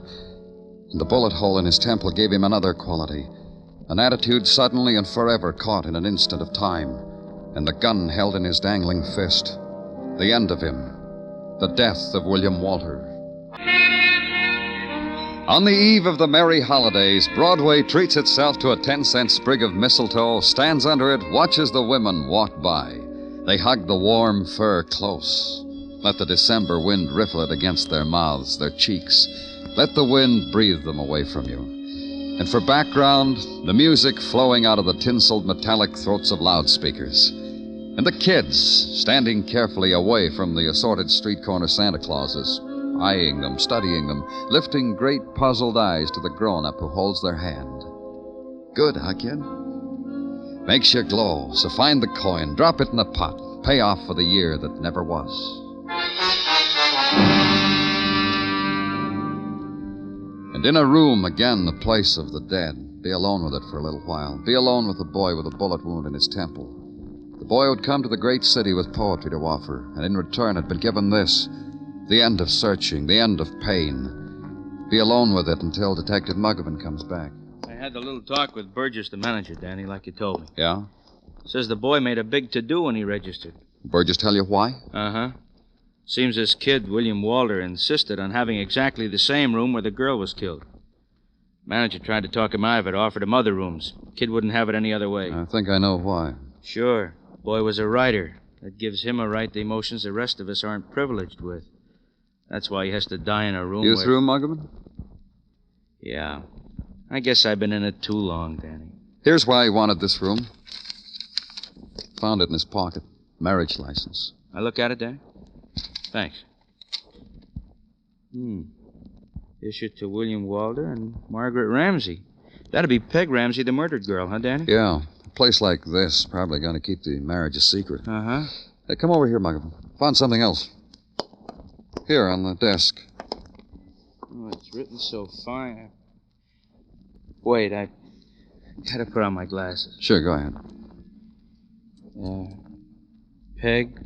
Speaker 4: And the bullet hole in his temple gave him another quality, an attitude suddenly and forever caught in an instant of time, and the gun held in his dangling fist. The end of him, the death of William Walter. On the eve of the merry holidays, Broadway treats itself to a 10-cent sprig of mistletoe, stands under it, watches the women walk by. They hug the warm fur close. Let the December wind riffle it against their mouths, their cheeks. Let the wind breathe them away from you. And for background, the music flowing out of the tinseled metallic throats of loudspeakers. And the kids standing carefully away from the assorted street corner Santa Clauses, eyeing them, studying them, lifting great puzzled eyes to the grown-up who holds their hand. Good, huh, kid? Makes you glow, so find the coin, drop it in the pot, pay off for the year that never was. And in a room, again, the place of the dead. Be alone with it for a little while. Be alone with the boy with a bullet wound in his temple. The boy who'd come to the great city with poetry to offer, and in return had been given this, the end of searching, the end of pain. Be alone with it until Detective Muggavan comes back.
Speaker 22: I had a little talk with Burgess, the manager, Danny, like you told me.
Speaker 4: Yeah?
Speaker 22: Says the boy made a big to-do when he registered.
Speaker 4: Burgess tell you why?
Speaker 22: Uh-huh. Seems this kid, William Walter, insisted on having exactly the same room where the girl was killed. Manager tried to talk him out of it, offered him other rooms. Kid wouldn't have it any other way.
Speaker 4: I think I know why.
Speaker 22: Sure. Boy was a writer. That gives him a right to emotions the rest of us aren't privileged with. That's why he has to die in a room
Speaker 4: You
Speaker 22: where...
Speaker 4: through, Muggavan?
Speaker 22: Yeah. I guess I've been in it too long, Danny.
Speaker 4: Here's why he wanted this room. Found it in his pocket. Marriage license.
Speaker 22: I look at it, Danny? Thanks. Issued to William Walter and Margaret Ramsey. That'd be Peg Ramsey, the murdered girl, huh, Danny?
Speaker 4: Yeah. A place like this probably going to keep the marriage a secret.
Speaker 22: Uh-huh.
Speaker 4: Hey, come over here, Muggavan. Found something else. Here, on the desk.
Speaker 22: Oh, it's written so fine. Wait, I gotta put on my glasses.
Speaker 4: Sure, go ahead.
Speaker 22: Peg,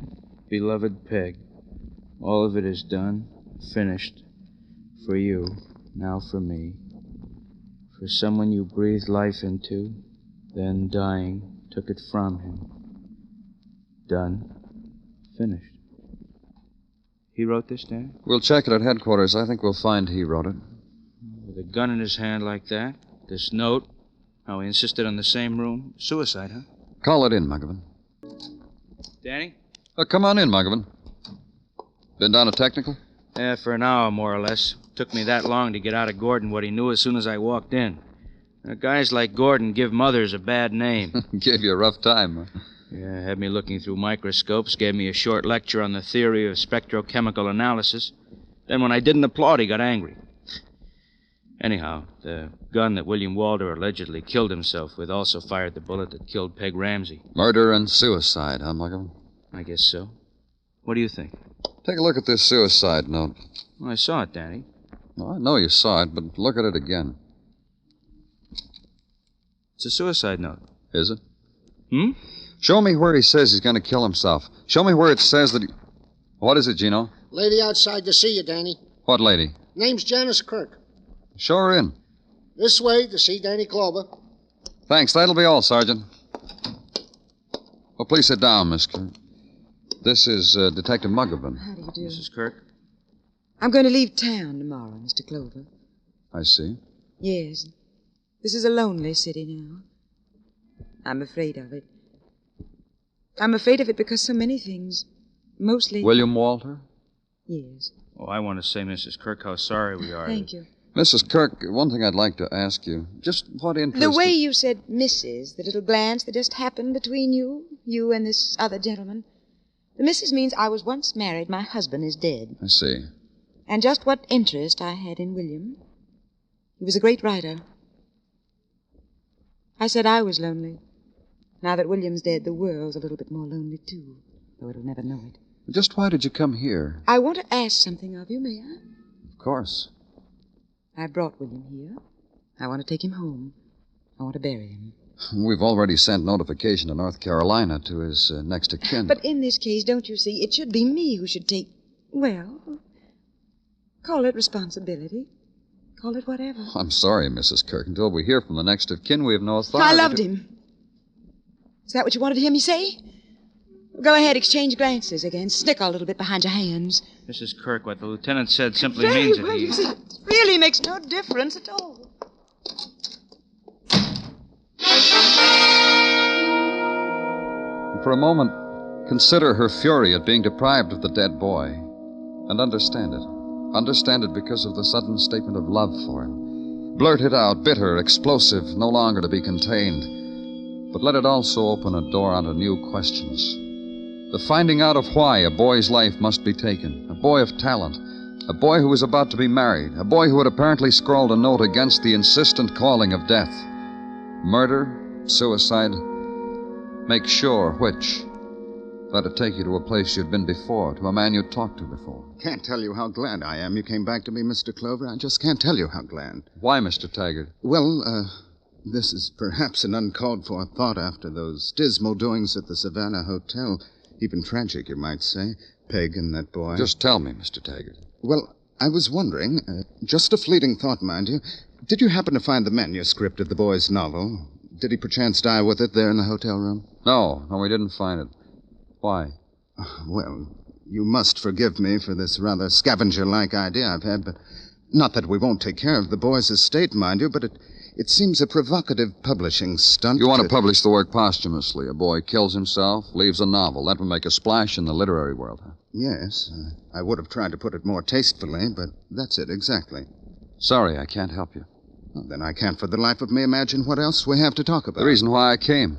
Speaker 22: beloved Peg, all of it is done. finished. For you, now for me. For someone you breathed life into, then dying, took it from him. Done. Finished. He wrote this, Dan?
Speaker 6: We'll check it at headquarters. I think we'll find he wrote it.
Speaker 22: With a gun in his hand like that, this note, how he insisted on the same room. Suicide, huh?
Speaker 6: Call it in, Muggavan.
Speaker 22: Danny?
Speaker 6: Come on in, Muggavan. Been down to technical?
Speaker 22: Yeah, for an hour, more or less. Took me that long to get out of Gordon what he knew as soon as I walked in. Guys like Gordon give mothers a bad name.
Speaker 6: Gave you a rough time, huh?
Speaker 22: Yeah, had me looking through microscopes, gave me a short lecture on the theory of spectrochemical analysis. Then when I didn't applaud, he got angry. Anyhow, the gun that William Walter allegedly killed himself with also fired the bullet that killed Peg Ramsey.
Speaker 6: Murder and suicide, huh, Muggavan?
Speaker 22: I guess so. What do you think?
Speaker 6: Take a look at this suicide note.
Speaker 22: Well, I saw it, Danny.
Speaker 6: Well, I know you saw it, but look at it again.
Speaker 22: It's a suicide note.
Speaker 6: Is it?
Speaker 22: Hmm?
Speaker 6: Show me where he says he's going to kill himself. Show me where it says that he... What is it, Gino?
Speaker 13: Lady outside to see you, Danny.
Speaker 6: What lady?
Speaker 13: Name's Janice Kirk.
Speaker 6: Show her in.
Speaker 13: This way to see Danny Clover.
Speaker 6: Thanks. That'll be all, Sergeant. Well, please sit down, Miss Kirk. This is Detective Muggavan.
Speaker 12: How do you do?
Speaker 22: Mrs. Kirk?
Speaker 12: I'm going to leave town tomorrow, Mr. Clover.
Speaker 6: I see.
Speaker 12: Yes. This is a lonely city now. I'm afraid of it. I'm afraid of it because so many things, mostly...
Speaker 6: William Walter?
Speaker 12: Yes.
Speaker 22: Oh, I want to say, Mrs. Kirk, how sorry we are.
Speaker 12: Thank you.
Speaker 6: Mrs. Kirk, one thing I'd like to ask you. Just what interest...
Speaker 12: The way you said Mrs., the little glance that just happened between you and this other gentleman. The Mrs. means I was once married. My husband is dead.
Speaker 6: I see.
Speaker 12: And just what interest I had in William. He was a great writer. I said I was lonely. Now that William's dead, the world's a little bit more lonely, too, though it'll never know it.
Speaker 6: Just why did you come here?
Speaker 12: I want to ask something of you, may I?
Speaker 6: Of course.
Speaker 12: I brought William here. I want to take him home. I want to bury him.
Speaker 6: We've already sent notification to North Carolina to his next of kin.
Speaker 12: But in this case, don't you see, it should be me who should take, well, call it responsibility. Call it whatever.
Speaker 6: I'm sorry, Mrs. Kirk. Until we hear from the next of kin, we have no authority.
Speaker 12: I loved him. Is that what you wanted to hear me say? Go ahead, exchange glances again. Snicker a little bit behind your hands.
Speaker 22: Mrs. Kirk, what the lieutenant said simply
Speaker 12: Very
Speaker 22: means
Speaker 12: well,
Speaker 22: that he...
Speaker 12: you see, it really makes no difference at all.
Speaker 6: For a moment, consider her fury at being deprived of the dead boy. And understand it. Understand it because of the sudden statement of love for him. Blurt it out, bitter, explosive, no longer to be contained. But let it also open a door onto new questions. The finding out of why a boy's life must be taken. A boy of talent. A boy who was about to be married. A boy who had apparently scrawled a note against the insistent calling of death. Murder, suicide, make sure which. Let it take you to a place you'd been before, to a man you'd talked to before.
Speaker 4: Can't tell you how glad I am you came back to me, Mr. Clover. I just can't tell you how glad.
Speaker 6: Why, Mr. Taggart?
Speaker 4: Well, this is perhaps an uncalled-for thought after those dismal doings at the Savannah Hotel. Even tragic, you might say. Peg and that boy.
Speaker 6: Just tell me, Mr. Taggart.
Speaker 4: Well, I was wondering, just a fleeting thought, mind you, did you happen to find the manuscript of the boy's novel? Did he perchance die with it there in the hotel room?
Speaker 6: No, we didn't find it. Why?
Speaker 4: Well, you must forgive me for this rather scavenger-like idea I've had, but not that we won't take care of the boy's estate, mind you, but it seems a provocative publishing stunt.
Speaker 6: You want to publish the work posthumously. A boy kills himself, leaves a novel. That would make a splash in the literary world, huh?
Speaker 4: Yes. I would have tried to put it more tastefully, but that's it exactly.
Speaker 6: Sorry, I can't help you.
Speaker 4: Well, then I can't for the life of me imagine what else we have to talk about.
Speaker 6: The reason why I came.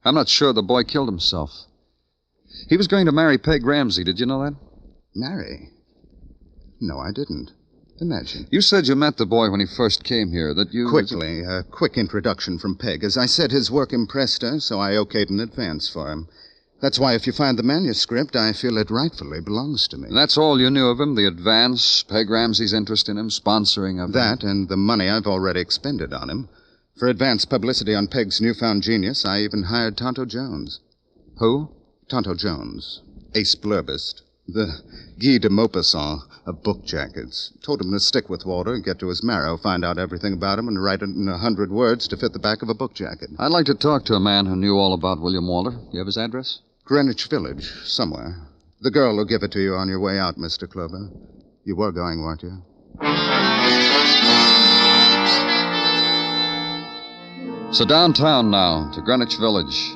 Speaker 6: I'm not sure the boy killed himself. He was going to marry Peg Ramsey. Did you know that?
Speaker 4: Marry? No, I didn't. Imagine.
Speaker 6: You said you met the boy when he first came here, that you...
Speaker 4: Quickly, a quick introduction from Peg. As I said, his work impressed her, so I okayed an advance for him. That's why if you find the manuscript, I feel it rightfully belongs to me.
Speaker 6: And that's all you knew of him? The advance, Peg Ramsey's interest in him, sponsoring of him?
Speaker 4: That and the money I've already expended on him. For advance publicity on Peg's newfound genius, I even hired Tonto Jones.
Speaker 6: Who?
Speaker 4: Tonto Jones. Ace blurbist. The Guy de Maupassant of book jackets. Told him to stick with Walter, get to his marrow, find out everything about him, and write it in 100 words to fit the back of a book jacket.
Speaker 6: I'd like to talk to a man who knew all about William Walter. You have his address?
Speaker 4: Greenwich Village, somewhere. The girl will give it to you on your way out, Mr. Clover. You were going, weren't you?
Speaker 6: So downtown now, to Greenwich Village.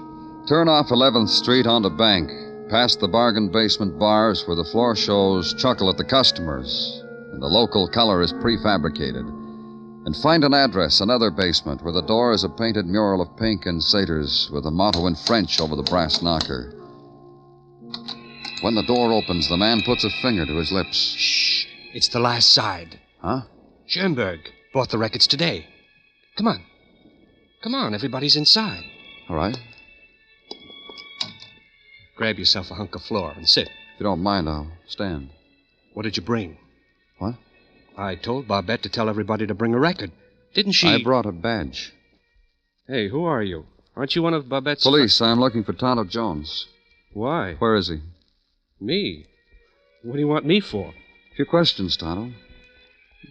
Speaker 6: Turn off 11th Street onto Bank, past the bargain basement bars where the floor shows chuckle at the customers, and the local color is prefabricated. And find an address, another basement, where the door is a painted mural of pink and satyrs with a motto in French over the brass knocker. When the door opens, the man puts a finger to his lips.
Speaker 7: Shh. It's the last side.
Speaker 6: Huh?
Speaker 7: Schoenberg bought the records today. Come on. Come on, everybody's inside.
Speaker 6: All right.
Speaker 7: Grab yourself a hunk of floor and sit.
Speaker 6: If you don't mind, I'll stand.
Speaker 7: What did you bring?
Speaker 6: What?
Speaker 7: I told Barbette to tell everybody to bring a record. Didn't she?
Speaker 6: I brought a badge.
Speaker 7: Hey, who are you? Aren't you one of Barbette's...
Speaker 6: Police. I'm looking for Tonto Jones.
Speaker 7: Why?
Speaker 6: Where is he?
Speaker 7: Me? What do you want me for?
Speaker 6: A few questions, Tonto.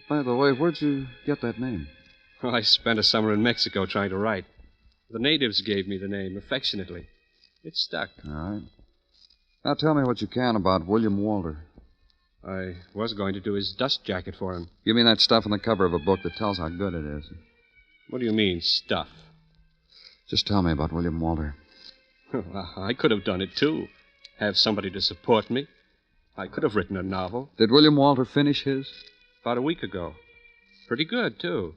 Speaker 6: By the way, where'd you get that name?
Speaker 7: Well, I spent a summer in Mexico trying to write. The natives gave me the name affectionately. It stuck.
Speaker 6: All right. Now tell me what you can about William Walter.
Speaker 7: I was going to do his dust jacket for him.
Speaker 6: You mean that stuff on the cover of a book that tells how good it is?
Speaker 7: What do you mean, stuff?
Speaker 6: Just tell me about William Walter.
Speaker 7: I could have done it, too. Have somebody to support me. I could have written a novel.
Speaker 6: Did William Walter finish his?
Speaker 7: About a week ago. Pretty good, too.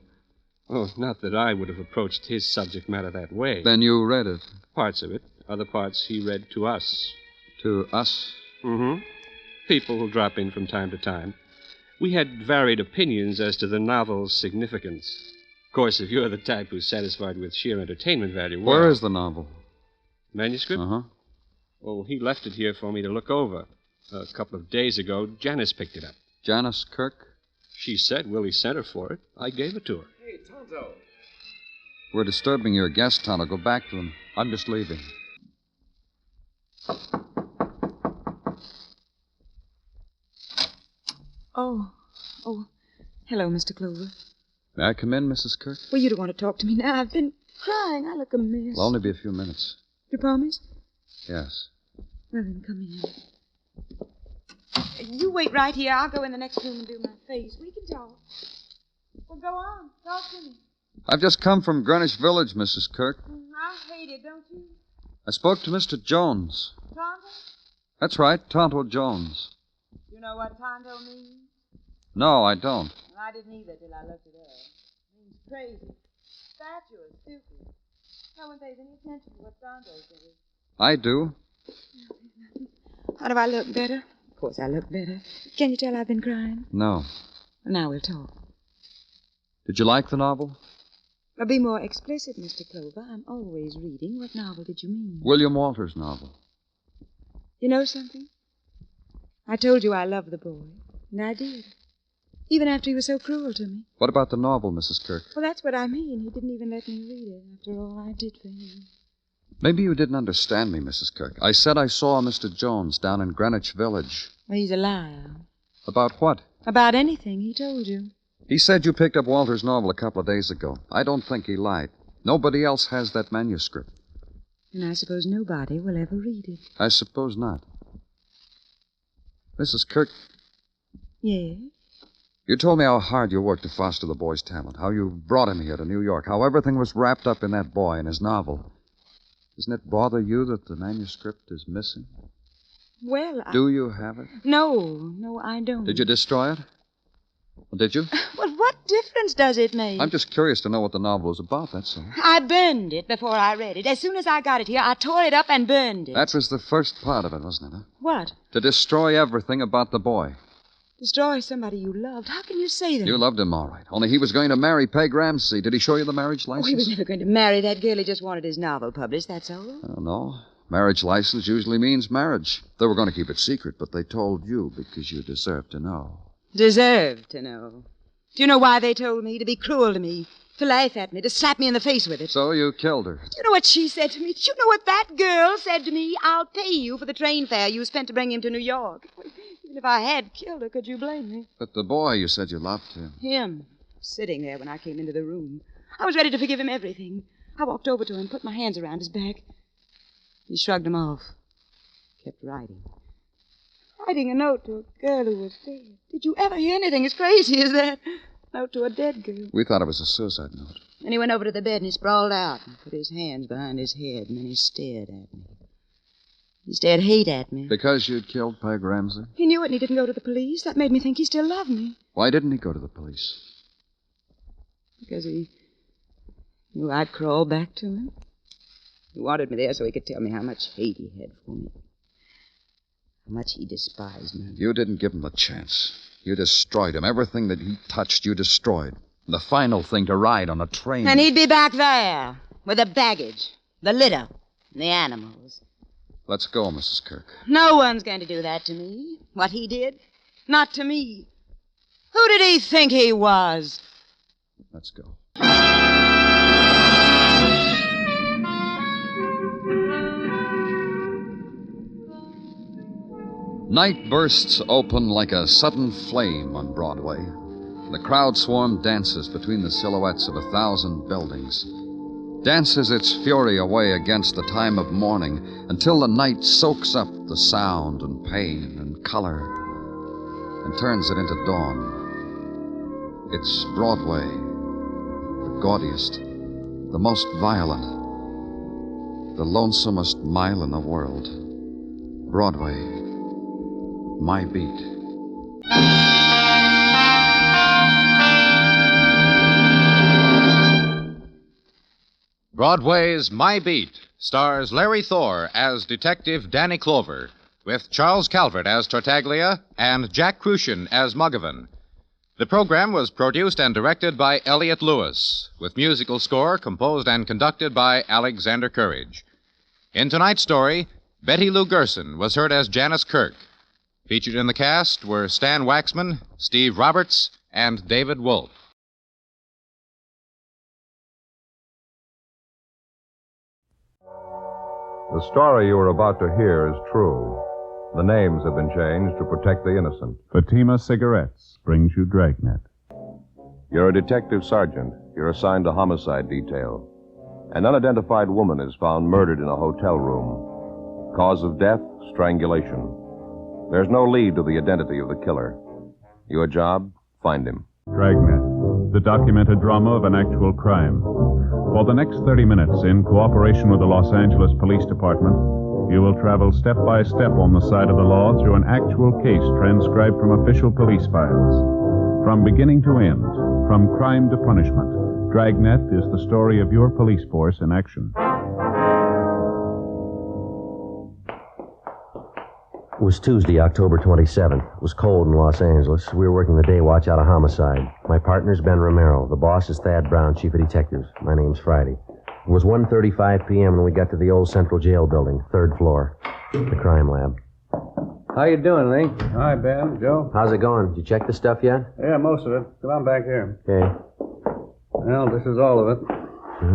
Speaker 7: Oh, not that I would have approached his subject matter that way.
Speaker 6: Then you read it?
Speaker 7: Parts of it. Other parts he read to us.
Speaker 6: To us?
Speaker 7: Mm-hmm. People who drop in from time to time. We had varied opinions as to the novel's significance. Of course, if you're the type who's satisfied with sheer entertainment value... well,
Speaker 6: where is the novel?
Speaker 7: Manuscript?
Speaker 6: Uh-huh.
Speaker 7: Oh, he left it here for me to look over. A couple of days ago, Janice picked it up.
Speaker 6: Janice Kirk?
Speaker 7: She said Willie sent her for it. I gave it to her.
Speaker 19: Hey, Tonto.
Speaker 6: We're disturbing your guest, Tonto. Go back to him. I'm just leaving.
Speaker 12: Oh, hello, Mr. Clover.
Speaker 6: May I come in, Mrs. Kirk?
Speaker 12: Well, you don't want to talk to me now. I've been crying. I look a mess.
Speaker 6: It'll only be a few minutes.
Speaker 12: You promise?
Speaker 6: Yes.
Speaker 12: Well, then come in. You wait right here. I'll go in the next room and do my face. We can talk. Well, go on. Talk to me.
Speaker 6: I've just come from Greenwich Village, Mrs. Kirk.
Speaker 12: I hate it, don't you?
Speaker 6: I spoke to Mr. Jones.
Speaker 12: Tonto?
Speaker 6: That's right, Tonto Jones.
Speaker 12: You know what Tonto means?
Speaker 6: No, I don't.
Speaker 12: Well, I didn't either till I looked it up. It means crazy, fatuous, stupid. No one pays any attention to what Tonto says.
Speaker 6: I do.
Speaker 12: How do I look better? Of course I look better. Can you tell I've been crying?
Speaker 6: No.
Speaker 12: Well, now we'll talk.
Speaker 6: Did you like the novel?
Speaker 12: Well, be more explicit, Mr. Clover. I'm always reading. What novel did you mean?
Speaker 6: William Walter's novel.
Speaker 12: You know something? I told you I loved the boy, and I did. Even after he was so cruel to me.
Speaker 6: What about the novel, Mrs. Kirk?
Speaker 12: Well, that's what I mean. He didn't even let me read it after all I did for him.
Speaker 6: Maybe you didn't understand me, Mrs. Kirk. I said I saw Mr. Jones down in Greenwich Village.
Speaker 12: Well, he's a liar.
Speaker 6: About what?
Speaker 12: About anything, he told you.
Speaker 6: He said you picked up Walter's novel a couple of days ago. I don't think he lied. Nobody else has that manuscript.
Speaker 12: And I suppose nobody will ever read it.
Speaker 6: I suppose not. Mrs. Kirk.
Speaker 12: Yes?
Speaker 6: You told me how hard you worked to foster the boy's talent, how you brought him here to New York, how everything was wrapped up in that boy and his novel. Doesn't it bother you that the manuscript is missing?
Speaker 12: Well,
Speaker 6: Do you have it?
Speaker 12: No, I don't.
Speaker 6: Did you destroy it? Well, did you?
Speaker 12: Well, what difference does it make?
Speaker 6: I'm just curious to know what the novel is about, that's all.
Speaker 12: I burned it before I read it. As soon as I got it here, I tore it up and burned it.
Speaker 6: That was the first part of it, wasn't it? Huh?
Speaker 12: What?
Speaker 6: To destroy everything about the boy.
Speaker 12: Destroy somebody you loved? How can you say that?
Speaker 6: You loved him, all right. Only he was going to marry Peg Ramsey. Did he show you the marriage license?
Speaker 12: Oh, he was never going to marry that girl. He just wanted his novel published, that's all.
Speaker 6: I don't know. Marriage license usually means marriage. They were going to keep it secret, but they told you because you deserved to know.
Speaker 12: Deserved to know. Do you know why they told me? To be cruel to me. to laugh at me, to slap me in the face with it.
Speaker 6: So you killed her.
Speaker 12: Do you know what she said to me? Do you know what that girl said to me? I'll pay you for the train fare you spent to bring him to New York. Even if I had killed her, could you blame me?
Speaker 6: But the boy you said you loved him.
Speaker 12: Him, sitting there when I came into the room. I was ready to forgive him everything. I walked over to him, put my hands around his back. He shrugged them off. Kept writing. Writing a note to a girl who was dead. Did you ever hear anything as crazy as that? Note to a dead girl.
Speaker 6: We thought it was a suicide note.
Speaker 12: Then he went over to the bed and he sprawled out and put his hands behind his head, and then he stared at me. He stared hate at me.
Speaker 6: Because you'd killed Peg Ramsey?
Speaker 12: He knew it and he didn't go to the police. That made me think he still loved me.
Speaker 6: Why didn't he go to the police?
Speaker 12: Because he knew I'd crawl back to him. He wanted me there so he could tell me how much hate he had for me. How much he despised me.
Speaker 6: You didn't give him a chance. You destroyed him. Everything that he touched, you destroyed. The final thing to ride on a train.
Speaker 12: And he'd be back there with the baggage, the litter, and the animals.
Speaker 6: Let's go, Mrs. Kirk.
Speaker 12: No one's going to do that to me. What he did, not to me. Who did he think he was?
Speaker 6: Let's go. Night bursts open like a sudden flame on Broadway. The crowd swarm dances between the silhouettes of 1,000 buildings. Dances its fury away against the time of morning until the night soaks up the sound and pain and color and turns it into dawn. It's Broadway, the gaudiest, the most violent, the lonesomest mile in the world. Broadway, my beat.
Speaker 10: Broadway's My Beat stars Larry Thor as Detective Danny Clover, with Charles Calvert as Tartaglia and Jack Crucian as Muggavan. The program was produced and directed by Elliott Lewis, with musical score composed and conducted by Alexander Courage. In tonight's story, Betty Lou Gerson was heard as Janice Kirk. Featured in the cast were Stan Waxman, Steve Roberts, and David Wolf.
Speaker 18: The story you are about to hear is true. The names have been changed to protect the innocent.
Speaker 5: Fatima Cigarettes brings you Dragnet.
Speaker 18: You're a detective sergeant. You're assigned to homicide detail. An unidentified woman is found murdered in a hotel room. Cause of death, strangulation. There's no lead to the identity of the killer. Your job, find him.
Speaker 5: Dragnet, the documented drama of an actual crime. For the next 30 minutes, in cooperation with the Los Angeles Police Department, you will travel step by step on the side of the law through an actual case transcribed from official police files. From beginning to end, from crime to punishment, Dragnet is the story of your police force in action.
Speaker 1: It was Tuesday, October 27th. It was cold in Los Angeles. We were working the day watch out of homicide. My partner's Ben Romero. The boss is Thad Brown, chief of detectives. My name's Friday. It was 1:35 p.m. when we got to the old Central Jail building, 3rd floor, the crime lab.
Speaker 9: How you doing, Lee? Hi, Ben. Joe?
Speaker 1: How's it going? Did you check the stuff yet?
Speaker 9: Yeah, most of it. Come on back here.
Speaker 1: Okay.
Speaker 9: Well, this is all of it.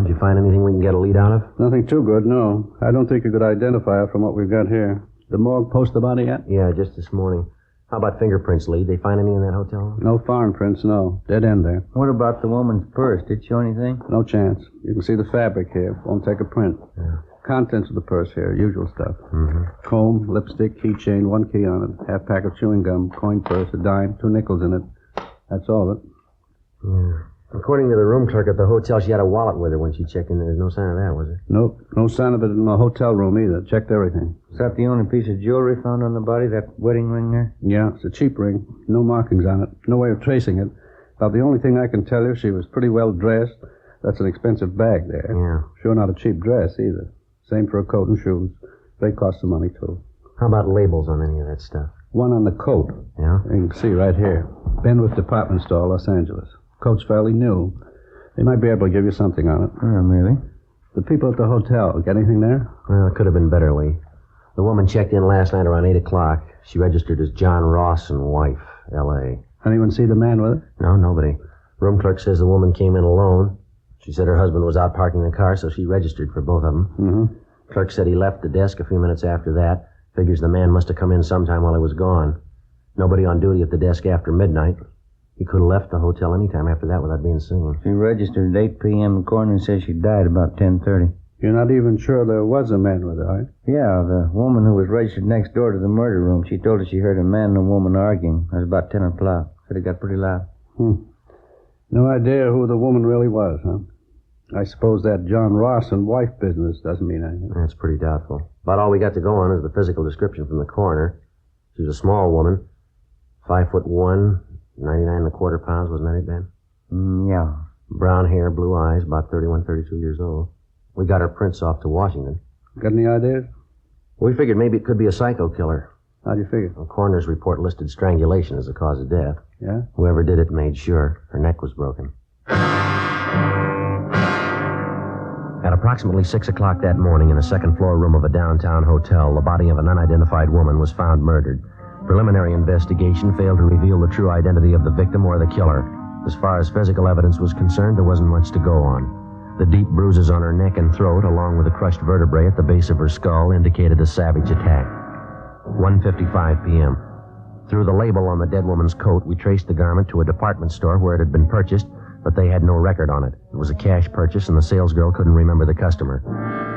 Speaker 1: Did you find anything we can get a lead out of?
Speaker 9: Nothing too good, no. I don't think you could identify it from what we've got here. The morgue post the body yet?
Speaker 1: Yeah, just this morning. How about fingerprints, Lee? They find any in that hotel?
Speaker 9: No foreign prints, no. Dead end there.
Speaker 2: What about the woman's purse? Did it show anything?
Speaker 9: No chance. You can see the fabric here. Won't take a print.
Speaker 1: Yeah.
Speaker 9: Contents of the purse here, usual stuff.
Speaker 1: Mm-hmm.
Speaker 9: Comb, lipstick, keychain, 1 key on it, half pack of chewing gum, coin purse, a dime, 2 nickels in it. That's all of it.
Speaker 1: Yeah. According to the room clerk at the hotel, she had a wallet with her when she checked in. There's no sign of that, was there?
Speaker 9: Nope. No sign of it in the hotel room either. Checked everything.
Speaker 2: Is that the only piece of jewelry found on the body, that wedding ring there?
Speaker 9: Yeah, it's a cheap ring. No markings on it. No way of tracing it. About the only thing I can tell you, she was pretty well dressed. That's an expensive bag there.
Speaker 1: Yeah.
Speaker 9: Sure not a cheap dress either. Same for a coat and shoes. They cost some money, too.
Speaker 1: How about labels on any of that stuff?
Speaker 9: One on the coat.
Speaker 1: Yeah?
Speaker 9: You can see right here. Benworth Department Store, Los Angeles. Coat's fairly new. They might be able to give you something on it.
Speaker 2: Maybe.
Speaker 9: The people at the hotel, get anything there?
Speaker 1: Well, it could have been better, Lee. The woman checked in last night around 8 o'clock. She registered as John Ross and wife, L.A.
Speaker 9: Anyone see the man with it?
Speaker 1: No, nobody. Room clerk says the woman came in alone. She said her husband was out parking the car, so she registered for both of them.
Speaker 9: Mm-hmm.
Speaker 1: Clerk said he left the desk a few minutes after that. Figures the man must have come in sometime while he was gone. Nobody on duty at the desk after midnight. He could have left the hotel any time after that without being seen.
Speaker 2: She registered at 8 p.m. The coroner says she died about 10:30.
Speaker 9: You're not even sure there was a man with her, right?
Speaker 2: Yeah, the woman who was registered next door to the murder room, she told us she heard a man and a woman arguing. It was about 10 o'clock. Said it got pretty loud.
Speaker 9: No idea who the woman really was, huh? I suppose that John Ross and wife business doesn't mean anything.
Speaker 1: That's pretty doubtful. About all we got to go on is the physical description from the coroner. She was a small woman, 5'1", 99 1/4 pounds, wasn't that it, Ben?
Speaker 2: Yeah.
Speaker 1: Brown hair, blue eyes, about 31, 32 years old. We got her prints off to Washington.
Speaker 9: Got any ideas?
Speaker 1: We figured maybe it could be a psycho killer.
Speaker 9: How'd you figure?
Speaker 1: The coroner's report listed strangulation as the cause of death.
Speaker 9: Yeah?
Speaker 1: Whoever did it made sure her neck was broken. At approximately 6 o'clock that morning in a second-floor room of a downtown hotel, the body of an unidentified woman was found murdered. Preliminary investigation failed to reveal the true identity of the victim or the killer. As far as physical evidence was concerned, there wasn't much to go on. The deep bruises on her neck and throat, along with the crushed vertebrae at the base of her skull, indicated a savage attack. 1:55 p.m. Through the label on the dead woman's coat, we traced the garment to a department store where it had been purchased, but they had no record on it. It was a cash purchase, and the salesgirl couldn't remember the customer.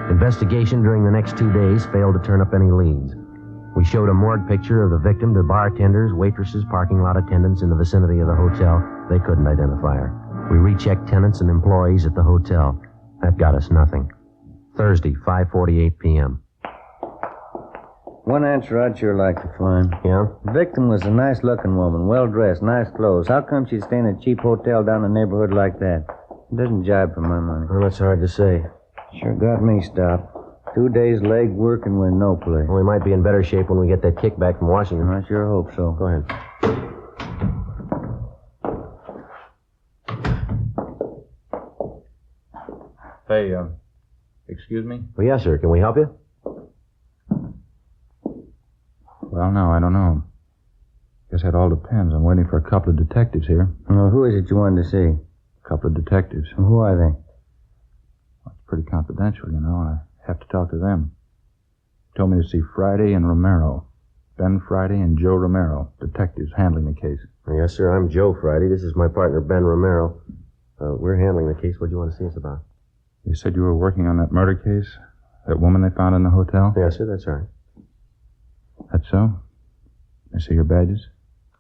Speaker 1: Investigation during the next 2 days failed to turn up any leads. We showed a morgue picture of the victim to bartenders, waitresses, parking lot attendants in the vicinity of the hotel. They couldn't identify her. We rechecked tenants and employees at the hotel. That got us nothing. Thursday, 5:48 p.m.
Speaker 2: One answer I'd sure like to find.
Speaker 1: Yeah?
Speaker 2: The victim was a nice-looking woman, well-dressed, nice clothes. How come she'd stay in a cheap hotel down the neighborhood like that? It doesn't jibe for my money.
Speaker 1: Well, that's hard to say.
Speaker 2: Sure got me stopped. 2 days leg work and we're no play.
Speaker 1: Well, we might be in better shape when we get that kickback from Washington.
Speaker 2: I sure hope so.
Speaker 1: Go ahead.
Speaker 20: Hey, excuse me?
Speaker 1: Well, yes, sir. Can we help you?
Speaker 20: Well, no, I don't know. Guess that all depends. I'm waiting for a couple of detectives here.
Speaker 2: Well, who is it you wanted to see?
Speaker 20: A couple of detectives.
Speaker 2: Well, who are they?
Speaker 20: Well, it's pretty confidential, you know. I have to talk to them. Told me to see Friday and Romero. Ben Friday and Joe Romero, detectives handling the case.
Speaker 1: Yes, sir. I'm Joe Friday. This is my partner, Ben Romero. We're handling the case. What do you want to see us about?
Speaker 20: You said you were working on that murder case? That woman they found in the hotel?
Speaker 1: Yes, sir. That's right.
Speaker 20: That's so? I see your badges?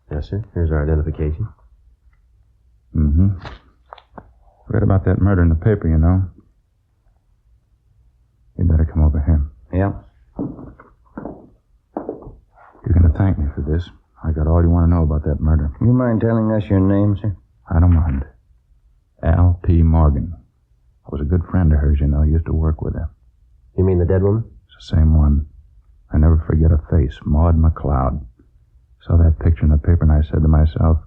Speaker 1: Yes, sir. Here's our identification.
Speaker 20: Mm-hmm. Read about that murder in the paper, you know. You better come over here.
Speaker 2: Yeah.
Speaker 20: You're going to thank me for this. I got all you want to know about that murder.
Speaker 2: You mind telling us your name, sir?
Speaker 20: I don't mind. Al P. Morgan. I was a good friend of hers, you know. Used to work with her.
Speaker 1: You mean the dead woman?
Speaker 20: It's the same one. I never forget her face, Maud McLeod. Saw that picture in the paper and I said to myself,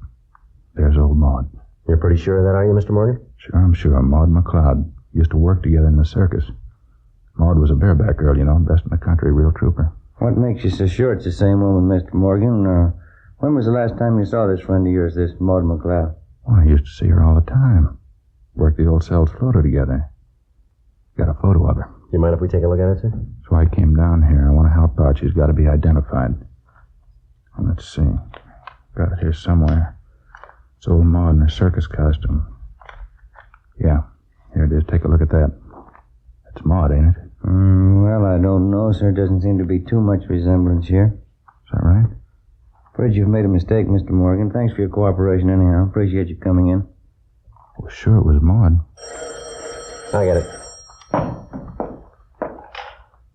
Speaker 20: there's old Maud.
Speaker 1: You're pretty sure of that, are you, Mr. Morgan?
Speaker 20: Sure, I'm sure. Maud McLeod. Used to work together in the circus. Maud was a bareback girl, you know, best in the country, real trooper.
Speaker 2: What makes you so sure it's the same woman, Mr. Morgan? When was the last time you saw this friend of yours, this Maud McLeod?
Speaker 20: Well, I used to see her all the time. Worked the old Sells Floater together. Got a photo of her.
Speaker 1: You mind if we take a look at it, sir?
Speaker 20: That's why I came down here. I want to help out. She's got to be identified. Well, let's see. Got it here somewhere. It's old Maud in her circus costume. Yeah, here it is. Take a look at that. That's Maud, ain't it?
Speaker 2: Well, I don't know, sir. Doesn't seem to be too much resemblance here.
Speaker 20: Is that right?
Speaker 2: Afraid you've made a mistake, Mr. Morgan. Thanks for your cooperation anyhow. Appreciate you coming in.
Speaker 20: Well, sure it was Maud.
Speaker 1: I get it.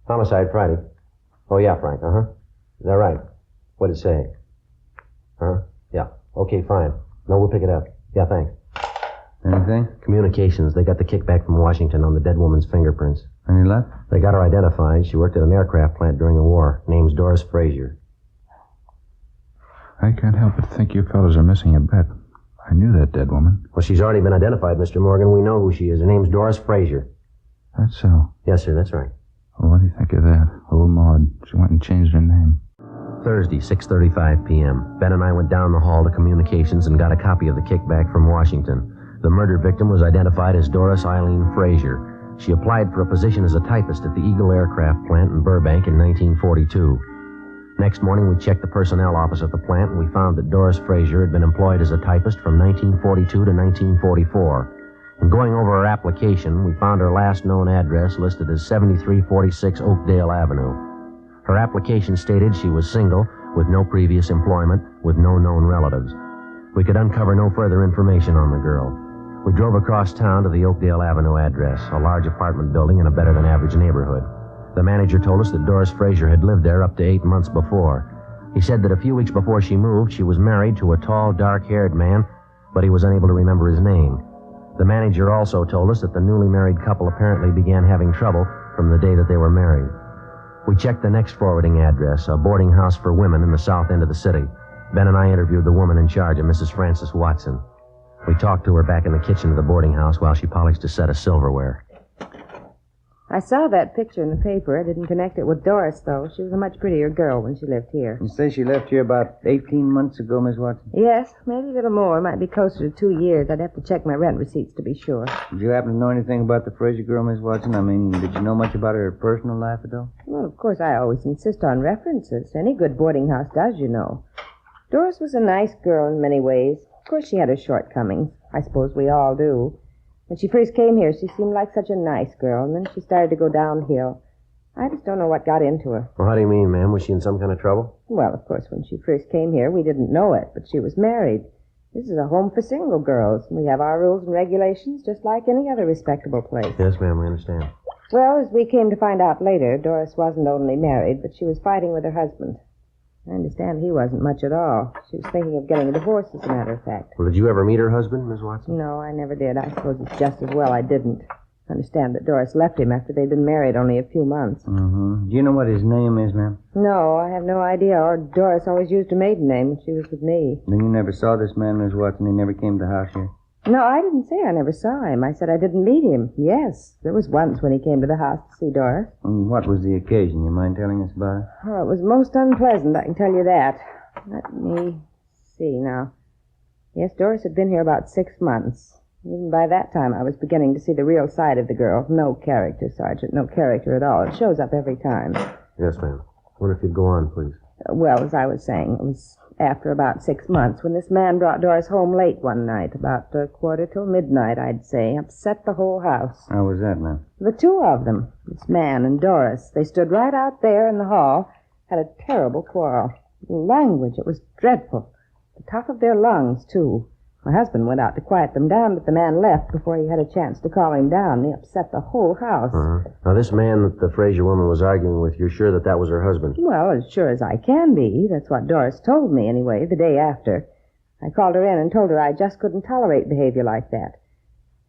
Speaker 1: Homicide Friday. Oh, yeah, Frank. Uh-huh. Is that right? What'd it say? Huh? Yeah. Okay, fine. No, we'll pick it up. Yeah, thanks.
Speaker 2: Anything?
Speaker 1: Communications. They got the kickback from Washington on the dead woman's fingerprints.
Speaker 2: Any luck?
Speaker 1: They got her identified. She worked at an aircraft plant during the war. Name's Doris Frazier.
Speaker 20: I can't help but think you fellas are missing a bet. I knew that dead woman.
Speaker 1: Well, she's already been identified, Mr. Morgan. We know who she is. Her name's Doris Frazier.
Speaker 20: That's so?
Speaker 1: Yes, sir, that's right.
Speaker 20: Well, what do you think of that? Old Maud. She went and changed her name.
Speaker 1: Thursday, 6:35 p.m. Ben and I went down the hall to communications and got a copy of the kickback from Washington. The murder victim was identified as Doris Eileen Frazier. She applied for a position as a typist at the Eagle Aircraft plant in Burbank in 1942. Next morning, we checked the personnel office at the plant, and we found that Doris Frazier had been employed as a typist from 1942 to 1944. In going over her application, we found her last known address listed as 7346 Oakdale Avenue. Her application stated she was single, with no previous employment, with no known relatives. We could uncover no further information on the girl. We drove across town to the Oakdale Avenue address, a large apartment building in a better-than-average neighborhood. The manager told us that Doris Frazier had lived there up to 8 months before. He said that a few weeks before she moved, she was married to a tall, dark-haired man, but he was unable to remember his name. The manager also told us that the newly married couple apparently began having trouble from the day that they were married. We checked the next forwarding address, a boarding house for women in the south end of the city. Ben and I interviewed the woman in charge, of Mrs. Frances Watson. We talked to her back in the kitchen of the boarding house while she polished a set of silverware.
Speaker 11: I saw that picture in the paper. I didn't connect it with Doris, though. She was a much prettier girl when she lived here.
Speaker 2: You say she left here about 18 months ago, Miss Watson?
Speaker 11: Yes, maybe a little more. Might be closer to 2 years. I'd have to check my rent receipts to be sure.
Speaker 2: Did you happen to know anything about the Frazier girl, Miss Watson? I mean, did you know much about her personal life at all?
Speaker 11: Well, of course, I always insist on references. Any good boarding house does, you know. Doris was a nice girl in many ways. Of course, she had her shortcomings. I suppose we all do. When she first came here, she seemed like such a nice girl, and then she started to go downhill. I just don't know what got into her.
Speaker 1: Well, how do you mean, ma'am? Was she in some kind of trouble?
Speaker 11: Well, of course, when she first came here, we didn't know it, but she was married. This is a home for single girls, and we have our rules and regulations just like any other respectable place.
Speaker 1: Yes, ma'am, we understand.
Speaker 11: Well, as we came to find out later, Doris wasn't only married, but she was fighting with her husband. I understand he wasn't much at all. She was thinking of getting a divorce, as a matter of fact.
Speaker 1: Well, did you ever meet her husband, Miss Watson?
Speaker 11: No, I never did. I suppose it's just as well I didn't. I understand that Doris left him after they'd been married only a few months.
Speaker 2: Mm-hmm. Do you know what his name is, ma'am?
Speaker 11: No, I have no idea. Or Doris always used her maiden name when she was with me.
Speaker 2: Then you never saw this man, Miss Watson? He never came to the house here?
Speaker 11: No, I didn't say I never saw him. I said I didn't meet him. Yes, there was once when he came to the house to see Doris.
Speaker 2: And what was the occasion? You mind telling us about it?
Speaker 11: Oh, it was most unpleasant, I can tell you that. Let me see now. Yes, Doris had been here about 6 months. Even by that time, I was beginning to see the real side of the girl. No character, Sergeant, no character at all. It shows up every time.
Speaker 1: Yes, ma'am. I wonder if you'd go on, please.
Speaker 11: Well, as I was saying, it was after about 6 months when this man brought Doris home late one night, about 1:45 I'd say, upset the whole house.
Speaker 2: How was that, ma'am?
Speaker 11: The two of them, this man and Doris, they stood right out there in the hall, had a terrible quarrel. The language, it was dreadful. The top of their lungs, too. My husband went out to quiet them down, but the man left before he had a chance to calm him down. He upset the whole house.
Speaker 1: Uh-huh. Now, this man that the Frazier woman was arguing with, you're sure that was her husband?
Speaker 11: Well, as sure as I can be. That's what Doris told me, anyway, the day after. I called her in and told her I just couldn't tolerate behavior like that.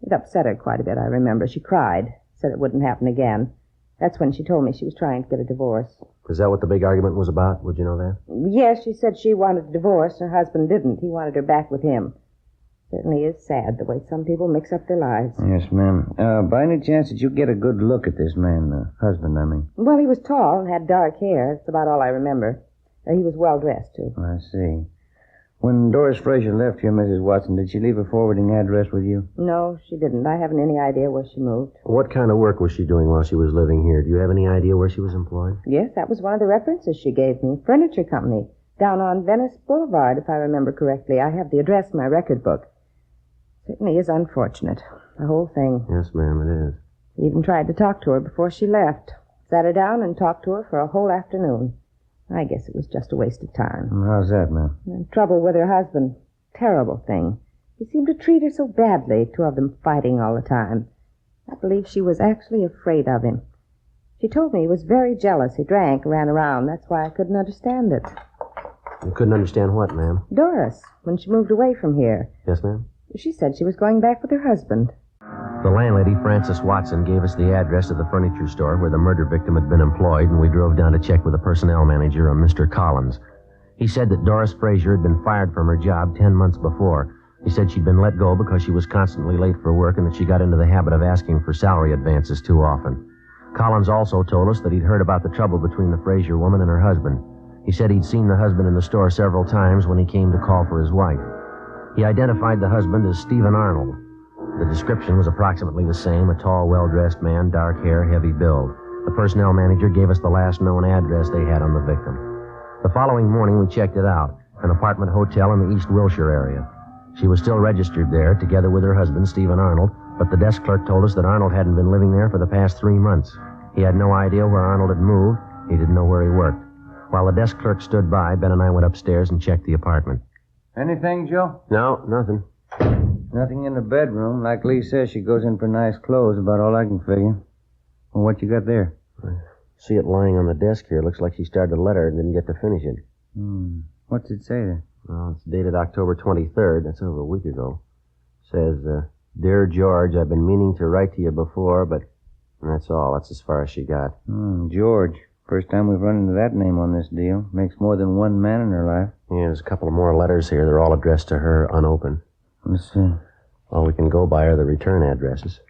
Speaker 11: It upset her quite a bit, I remember. She cried, said it wouldn't happen again. That's when she told me she was trying to get a divorce.
Speaker 1: Is that what the big argument was about? Would you know that?
Speaker 11: Yes, she said she wanted a divorce, and her husband didn't. He wanted her back with him. Certainly is sad, the way some people mix up their lives.
Speaker 2: Yes, ma'am. By any chance, did you get a good look at this man, husband, I mean?
Speaker 11: Well, he was tall and had dark hair. That's about all I remember. He was well-dressed, too.
Speaker 2: I see. When Doris Frazier left here, Mrs. Watson, did she leave a forwarding address with you?
Speaker 11: No, she didn't. I haven't any idea where she moved.
Speaker 1: What kind of work was she doing while she was living here? Do you have any idea where she was employed?
Speaker 11: Yes, that was one of the references she gave me. Furniture company. Down on Venice Boulevard, if I remember correctly. I have the address in my record book. Certainly is unfortunate, the whole thing.
Speaker 1: Yes, ma'am, it is.
Speaker 11: He even tried to talk to her before she left. Sat her down and talked to her for a whole afternoon. I guess it was just a waste of time.
Speaker 2: How's that, ma'am?
Speaker 11: And trouble with her husband. Terrible thing. He seemed to treat her so badly, two of them fighting all the time. I believe she was actually afraid of him. She told me he was very jealous. He drank, ran around. That's why I couldn't understand it.
Speaker 1: You couldn't understand what, ma'am?
Speaker 11: Doris, when she moved away from here.
Speaker 1: Yes, ma'am?
Speaker 11: She said she was going back with her husband.
Speaker 1: The landlady, Frances Watson, gave us the address of the furniture store where the murder victim had been employed, and we drove down to check with the personnel manager, Mr. Collins. He said that Doris Frazier had been fired from her job 10 months before. He said she'd been let go because she was constantly late for work and that she got into the habit of asking for salary advances too often. Collins also told us that he'd heard about the trouble between the Frazier woman and her husband. He said he'd seen the husband in the store several times when he came to call for his wife. He identified the husband as Stephen Arnold. The description was approximately the same, a tall, well-dressed man, dark hair, heavy build. The personnel manager gave us the last known address they had on the victim. The following morning, we checked it out, an apartment hotel in the East Wilshire area. She was still registered there, together with her husband, Stephen Arnold, but the desk clerk told us that Arnold hadn't been living there for the past 3 months. He had no idea where Arnold had moved. He didn't know where he worked. While the desk clerk stood by, Ben and I went upstairs and checked the apartment.
Speaker 2: Anything, Joe?
Speaker 1: No, nothing.
Speaker 2: Nothing in the bedroom. Like Lee says, she goes in for nice clothes, about all I can figure. Well, what you got there?
Speaker 1: I see it lying on the desk here. Looks like she started a letter and didn't get to finish it.
Speaker 2: What's it say there?
Speaker 1: Well, it's dated October 23rd. That's over a week ago. Says, Dear George, I've been meaning to write to you before, but that's all. That's as far as she got.
Speaker 2: George. First time we've run into that name on this deal. Makes more than one man in her life.
Speaker 1: Yeah, there's a couple of more letters here. They're all addressed to her, unopened.
Speaker 2: Let's see.
Speaker 1: All we can go by are the return addresses.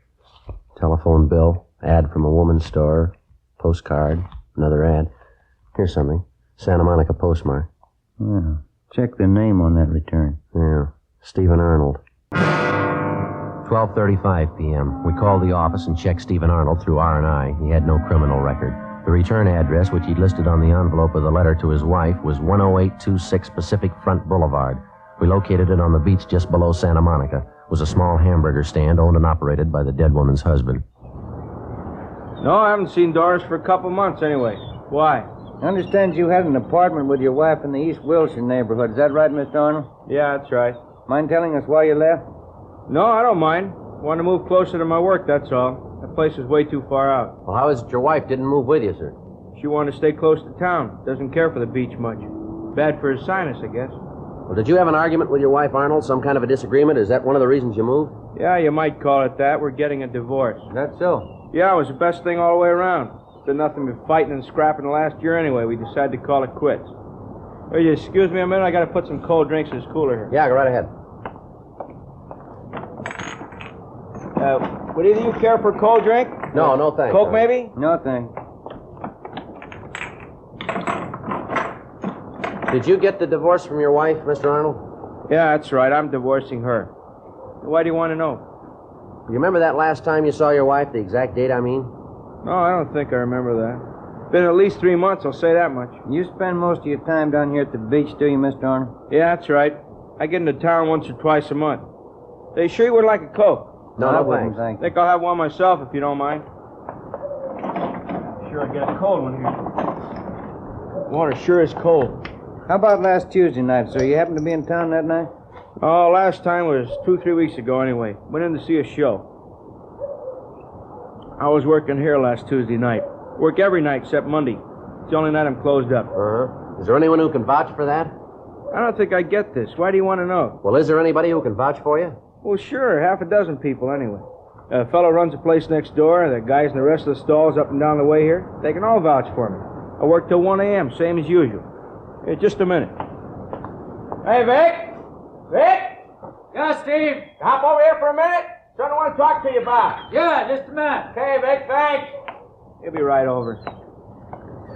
Speaker 1: Telephone bill, ad from a woman's store, postcard, another ad. Here's something. Santa Monica postmark.
Speaker 2: Yeah. Check the name on that return.
Speaker 1: Yeah. Stephen Arnold. 12:35 p.m. We called the office and checked Stephen Arnold through R&I. He had no criminal record. The return address, which he'd listed on the envelope of the letter to his wife, was 10826 Pacific Front Boulevard. We located it on the beach just below Santa Monica. It was a small hamburger stand owned and operated by the dead woman's husband.
Speaker 22: No, I haven't seen Doris for a couple months anyway. Why?
Speaker 2: I understand you had an apartment with your wife in the East Wilshire neighborhood. Is that right, Mr. Arnold?
Speaker 22: Yeah, that's right.
Speaker 2: Mind telling us why you left?
Speaker 22: No, I don't mind. Want to move closer to my work, that's all. That place is way too far out.
Speaker 1: Well, how is it your wife didn't move with you, sir?
Speaker 22: She wanted to stay close to town. Doesn't care for the beach much. Bad for his sinus, I guess.
Speaker 1: Well, did you have an argument with your wife, Arnold? Some kind of a disagreement? Is that one of the reasons you moved?
Speaker 22: Yeah, you might call it that. We're getting a divorce.
Speaker 2: That's so?
Speaker 22: Yeah, it was the best thing all the way around. Been nothing but fighting and scrapping the last year anyway. We decided to call it quits. Will you excuse me a minute? I got to put some cold drinks in this cooler here.
Speaker 1: Yeah, go right ahead.
Speaker 22: Would either of you care for a cold drink?
Speaker 1: No, no thanks.
Speaker 22: Coke, maybe?
Speaker 2: No thanks.
Speaker 1: Did you get the divorce from your wife, Mr. Arnold?
Speaker 22: Yeah, that's right. I'm divorcing her. Why do you want to know?
Speaker 1: You remember that last time you saw your wife? The exact date, I mean?
Speaker 22: No, I don't think I remember that. Been at least 3 months, I'll say that much.
Speaker 2: You spend most of your time down here at the beach, do you, Mr. Arnold?
Speaker 22: Yeah, that's right. I get into town once or twice a month. They sure you would like a Coke?
Speaker 1: No,
Speaker 2: I wouldn't, thank you.
Speaker 22: Think I'll have one myself if you don't mind. Sure, I get a cold one here. Water sure is cold.
Speaker 2: How about last Tuesday night, sir? You happened to be in town that night?
Speaker 22: Oh, last time was 2-3 weeks ago anyway. Went in to see a show. I was working here last Tuesday night. Work every night except Monday. It's the only night I'm closed up.
Speaker 1: Uh-huh. Is there anyone who can vouch for that?
Speaker 22: I don't think I get this. Why do you want to know?
Speaker 1: Well, is there anybody who can vouch for you?
Speaker 22: Well, sure. 6 people anyway. A fellow runs a place next door. The guys in the rest of the stalls up and down the way here, they can all vouch for me. I work till 1 a.m., same as usual. Hey, just a minute. Hey, Vic! Vic!
Speaker 14: Yeah, Steve?
Speaker 22: Hop over here for a minute. Something I want to talk to you about.
Speaker 14: Yeah, just a minute.
Speaker 22: Okay, Vic, thanks. He'll be right over.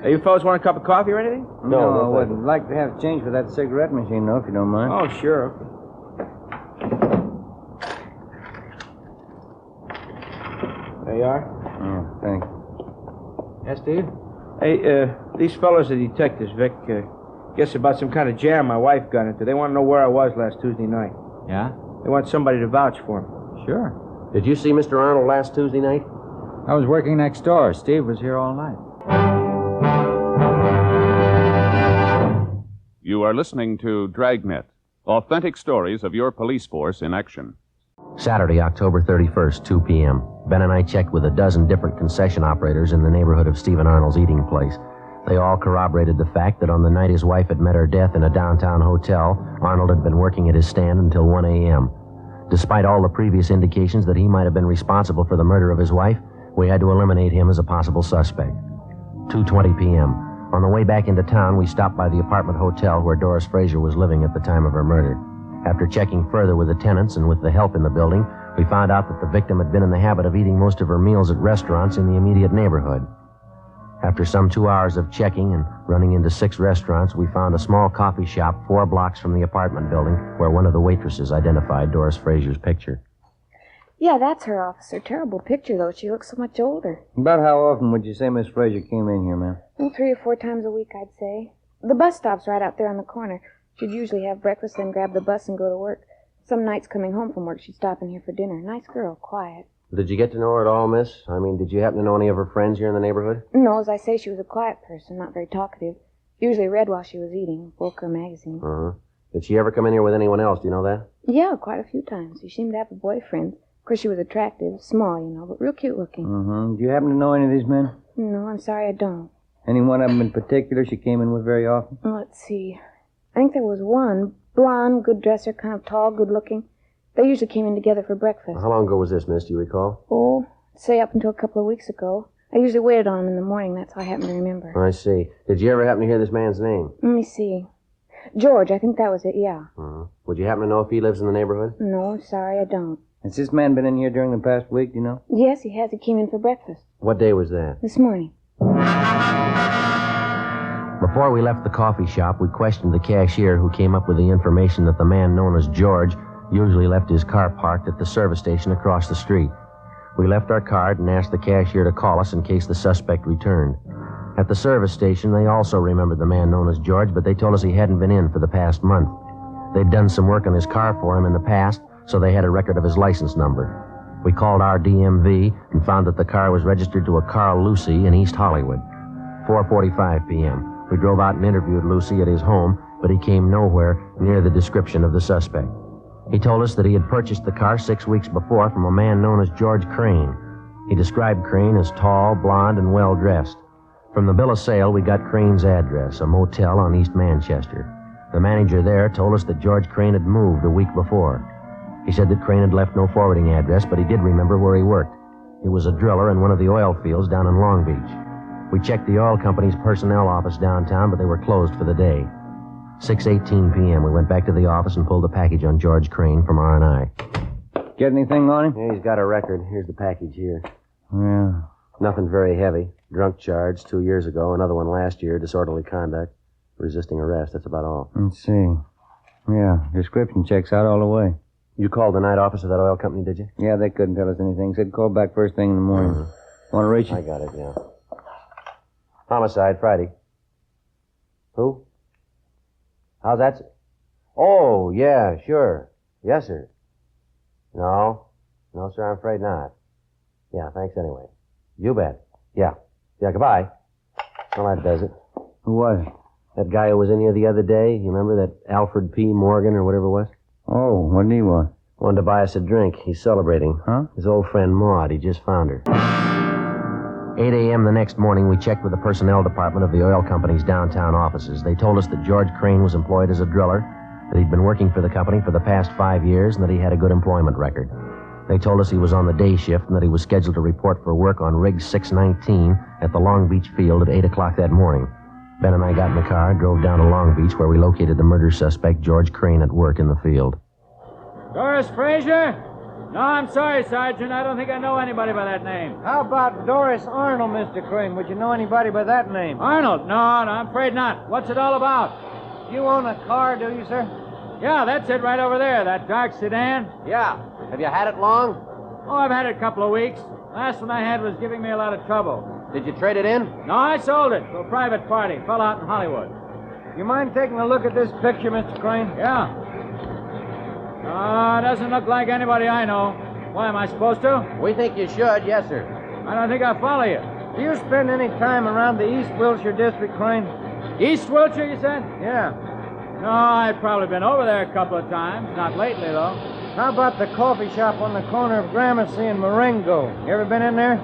Speaker 22: Hey, you fellas want a cup of coffee or anything?
Speaker 2: No, I wouldn't. Like to have change for that cigarette machine, though, if you don't mind.
Speaker 22: Oh, sure. Okay. There you are.
Speaker 2: Yeah, thanks.
Speaker 14: Yes, Steve?
Speaker 22: Hey, these fellas are detectives, Vic. Guess about some kind of jam my wife got into. They want to know where I was last Tuesday night.
Speaker 14: Yeah?
Speaker 22: They want somebody to vouch for me.
Speaker 14: Sure.
Speaker 1: Did you see Mr. Arnold last Tuesday night?
Speaker 14: I was working next door. Steve was here all night.
Speaker 5: You are listening to Dragnet, authentic stories of your police force in action.
Speaker 1: Saturday, October 31st, 2 p.m. Ben and I checked with a dozen different concession operators in the neighborhood of Stephen Arnold's eating place. They all corroborated the fact that on the night his wife had met her death in a downtown hotel, Arnold had been working at his stand until 1 a.m. Despite all the previous indications that he might have been responsible for the murder of his wife, we had to eliminate him as a possible suspect. 2:20 p.m. On the way back into town, we stopped by the apartment hotel where Doris Fraser was living at the time of her murder. After checking further with the tenants and with the help in the building, we found out that the victim had been in the habit of eating most of her meals at restaurants in the immediate neighborhood. After some 2 hours of checking and running into 6 restaurants, we found a small coffee shop 4 blocks from the apartment building where one of the waitresses identified Doris Fraser's picture.
Speaker 17: Yeah, that's her, officer. Terrible picture, though. She looks so much older.
Speaker 2: About how often would you say Miss Fraser came in here, ma'am?
Speaker 17: Well, 3 or 4 times a week, I'd say. The bus stop's right out there on the corner. She'd usually have breakfast, then grab the bus and go to work. Some nights coming home from work, she'd stop in here for dinner. Nice girl, quiet.
Speaker 1: Did you get to know her at all, miss? I mean, did you happen to know any of her friends here in the neighborhood?
Speaker 17: No, as I say, she was a quiet person, not very talkative. Usually read while she was eating, book or magazine.
Speaker 1: Uh-huh. Did she ever come in here with anyone else? Do you know that?
Speaker 17: Yeah, quite a few times. She seemed to have a boyfriend. Of course, she was attractive, small, you know, but real cute looking.
Speaker 2: Mm-hmm. Do you happen to know any of these men?
Speaker 17: No, I'm sorry, I don't.
Speaker 2: Any one of them in particular she came in with very often?
Speaker 17: Let's see. I think there was one. Blonde, good dresser, kind of tall, good looking. They usually came in together for breakfast.
Speaker 1: How long ago was this, miss? Do you recall?
Speaker 17: Oh, say up until a couple of weeks ago. I usually waited on him in the morning. That's how I happen to remember.
Speaker 1: I see. Did you ever happen to hear this man's name?
Speaker 17: Let me see. George, I think that was it, yeah.
Speaker 1: Uh-huh. Would you happen to know if he lives in the neighborhood?
Speaker 17: No, I'm sorry, I don't.
Speaker 2: Has this man been in here during the past week, do you know?
Speaker 17: Yes, he has. He came in for breakfast.
Speaker 1: What day was that?
Speaker 17: This morning.
Speaker 1: Before we left the coffee shop, we questioned the cashier who came up with the information that the man known as George usually left his car parked at the service station across the street. We left our card and asked the cashier to call us in case the suspect returned. At the service station, they also remembered the man known as George, but they told us he hadn't been in for the past month. They'd done some work on his car for him in the past, so they had a record of his license number. We called our DMV and found that the car was registered to a Carl Lucy in East Hollywood. 4:45 p.m. We drove out and interviewed Lucy at his home, but he came nowhere near the description of the suspect. He told us that he had purchased the car 6 weeks before from a man known as George Crane. He described Crane as tall, blond, and well-dressed. From the bill of sale, we got Crane's address, a motel on East Manchester. The manager there told us that George Crane had moved a week before. He said that Crane had left no forwarding address, but he did remember where he worked. He was a driller in one of the oil fields down in Long Beach. We checked the oil company's personnel office downtown, but they were closed for the day. 6:18 p.m. We went back to the office and pulled the package on George Crane from R&I.
Speaker 2: Get anything on him?
Speaker 1: Yeah, he's got a record. Here's the package here.
Speaker 2: Yeah.
Speaker 1: Nothing very heavy. Drunk charge 2 years ago. Another one last year. Disorderly conduct. Resisting arrest. That's about all.
Speaker 2: Let's see. Yeah, description checks out all the way.
Speaker 1: You called the night office of that oil company, did you?
Speaker 2: Yeah, they couldn't tell us anything. Said call back first thing in the morning. Want to reach it?
Speaker 1: I got it, yeah. Homicide, Friday. Who? How's that? Oh, yeah, sure. Yes, sir. No, sir, I'm afraid not. Yeah, thanks anyway. You bet. Yeah, goodbye. Well, that does it.
Speaker 2: Who was it?
Speaker 1: That guy who was in here the other day. You remember that Alfred P. Morgan or whatever it was?
Speaker 2: Oh, what did he want?
Speaker 1: Wanted to buy us a drink. He's celebrating.
Speaker 2: Huh?
Speaker 1: His old friend Maud. He just found her. 8 a.m. the next morning, we checked with the personnel department of the oil company's downtown offices. They told us that George Crane was employed as a driller, that he'd been working for the company for the past 5 years, and that he had a good employment record. They told us he was on the day shift and that he was scheduled to report for work on Rig 619 at the Long Beach field at 8 o'clock that morning. Ben and I got in the car, drove down to Long Beach, where we located the murder suspect, George Crane, at work in the field.
Speaker 14: Doris Fraser? No, I'm sorry, Sergeant. I don't think I know anybody by that name.
Speaker 2: How about Doris Arnold, Mr. Crane? Would you know anybody by that name?
Speaker 14: Arnold? No, I'm afraid not. What's it all about?
Speaker 2: You own a car, do you, sir?
Speaker 14: Yeah, that's it right over there, that dark sedan.
Speaker 1: Yeah. Have you had it long?
Speaker 14: Oh, I've had it a couple of weeks. Last one I had was giving me a lot of trouble.
Speaker 1: Did you trade it in?
Speaker 14: No, I sold it to a private party. Fell out in Hollywood.
Speaker 2: You mind taking a look at this picture, Mr. Crane?
Speaker 14: Yeah. Doesn't look like anybody I know. Why, am I supposed to?
Speaker 1: We think you should, yes, sir.
Speaker 14: I don't think I follow you.
Speaker 2: Do you spend any time around the East Wilshire district, Crane?
Speaker 14: East Wilshire, you said?
Speaker 2: Yeah.
Speaker 14: No, I've probably been over there a couple of times. Not lately, though.
Speaker 2: How about the coffee shop on the corner of Gramercy and Marengo? You ever been in there?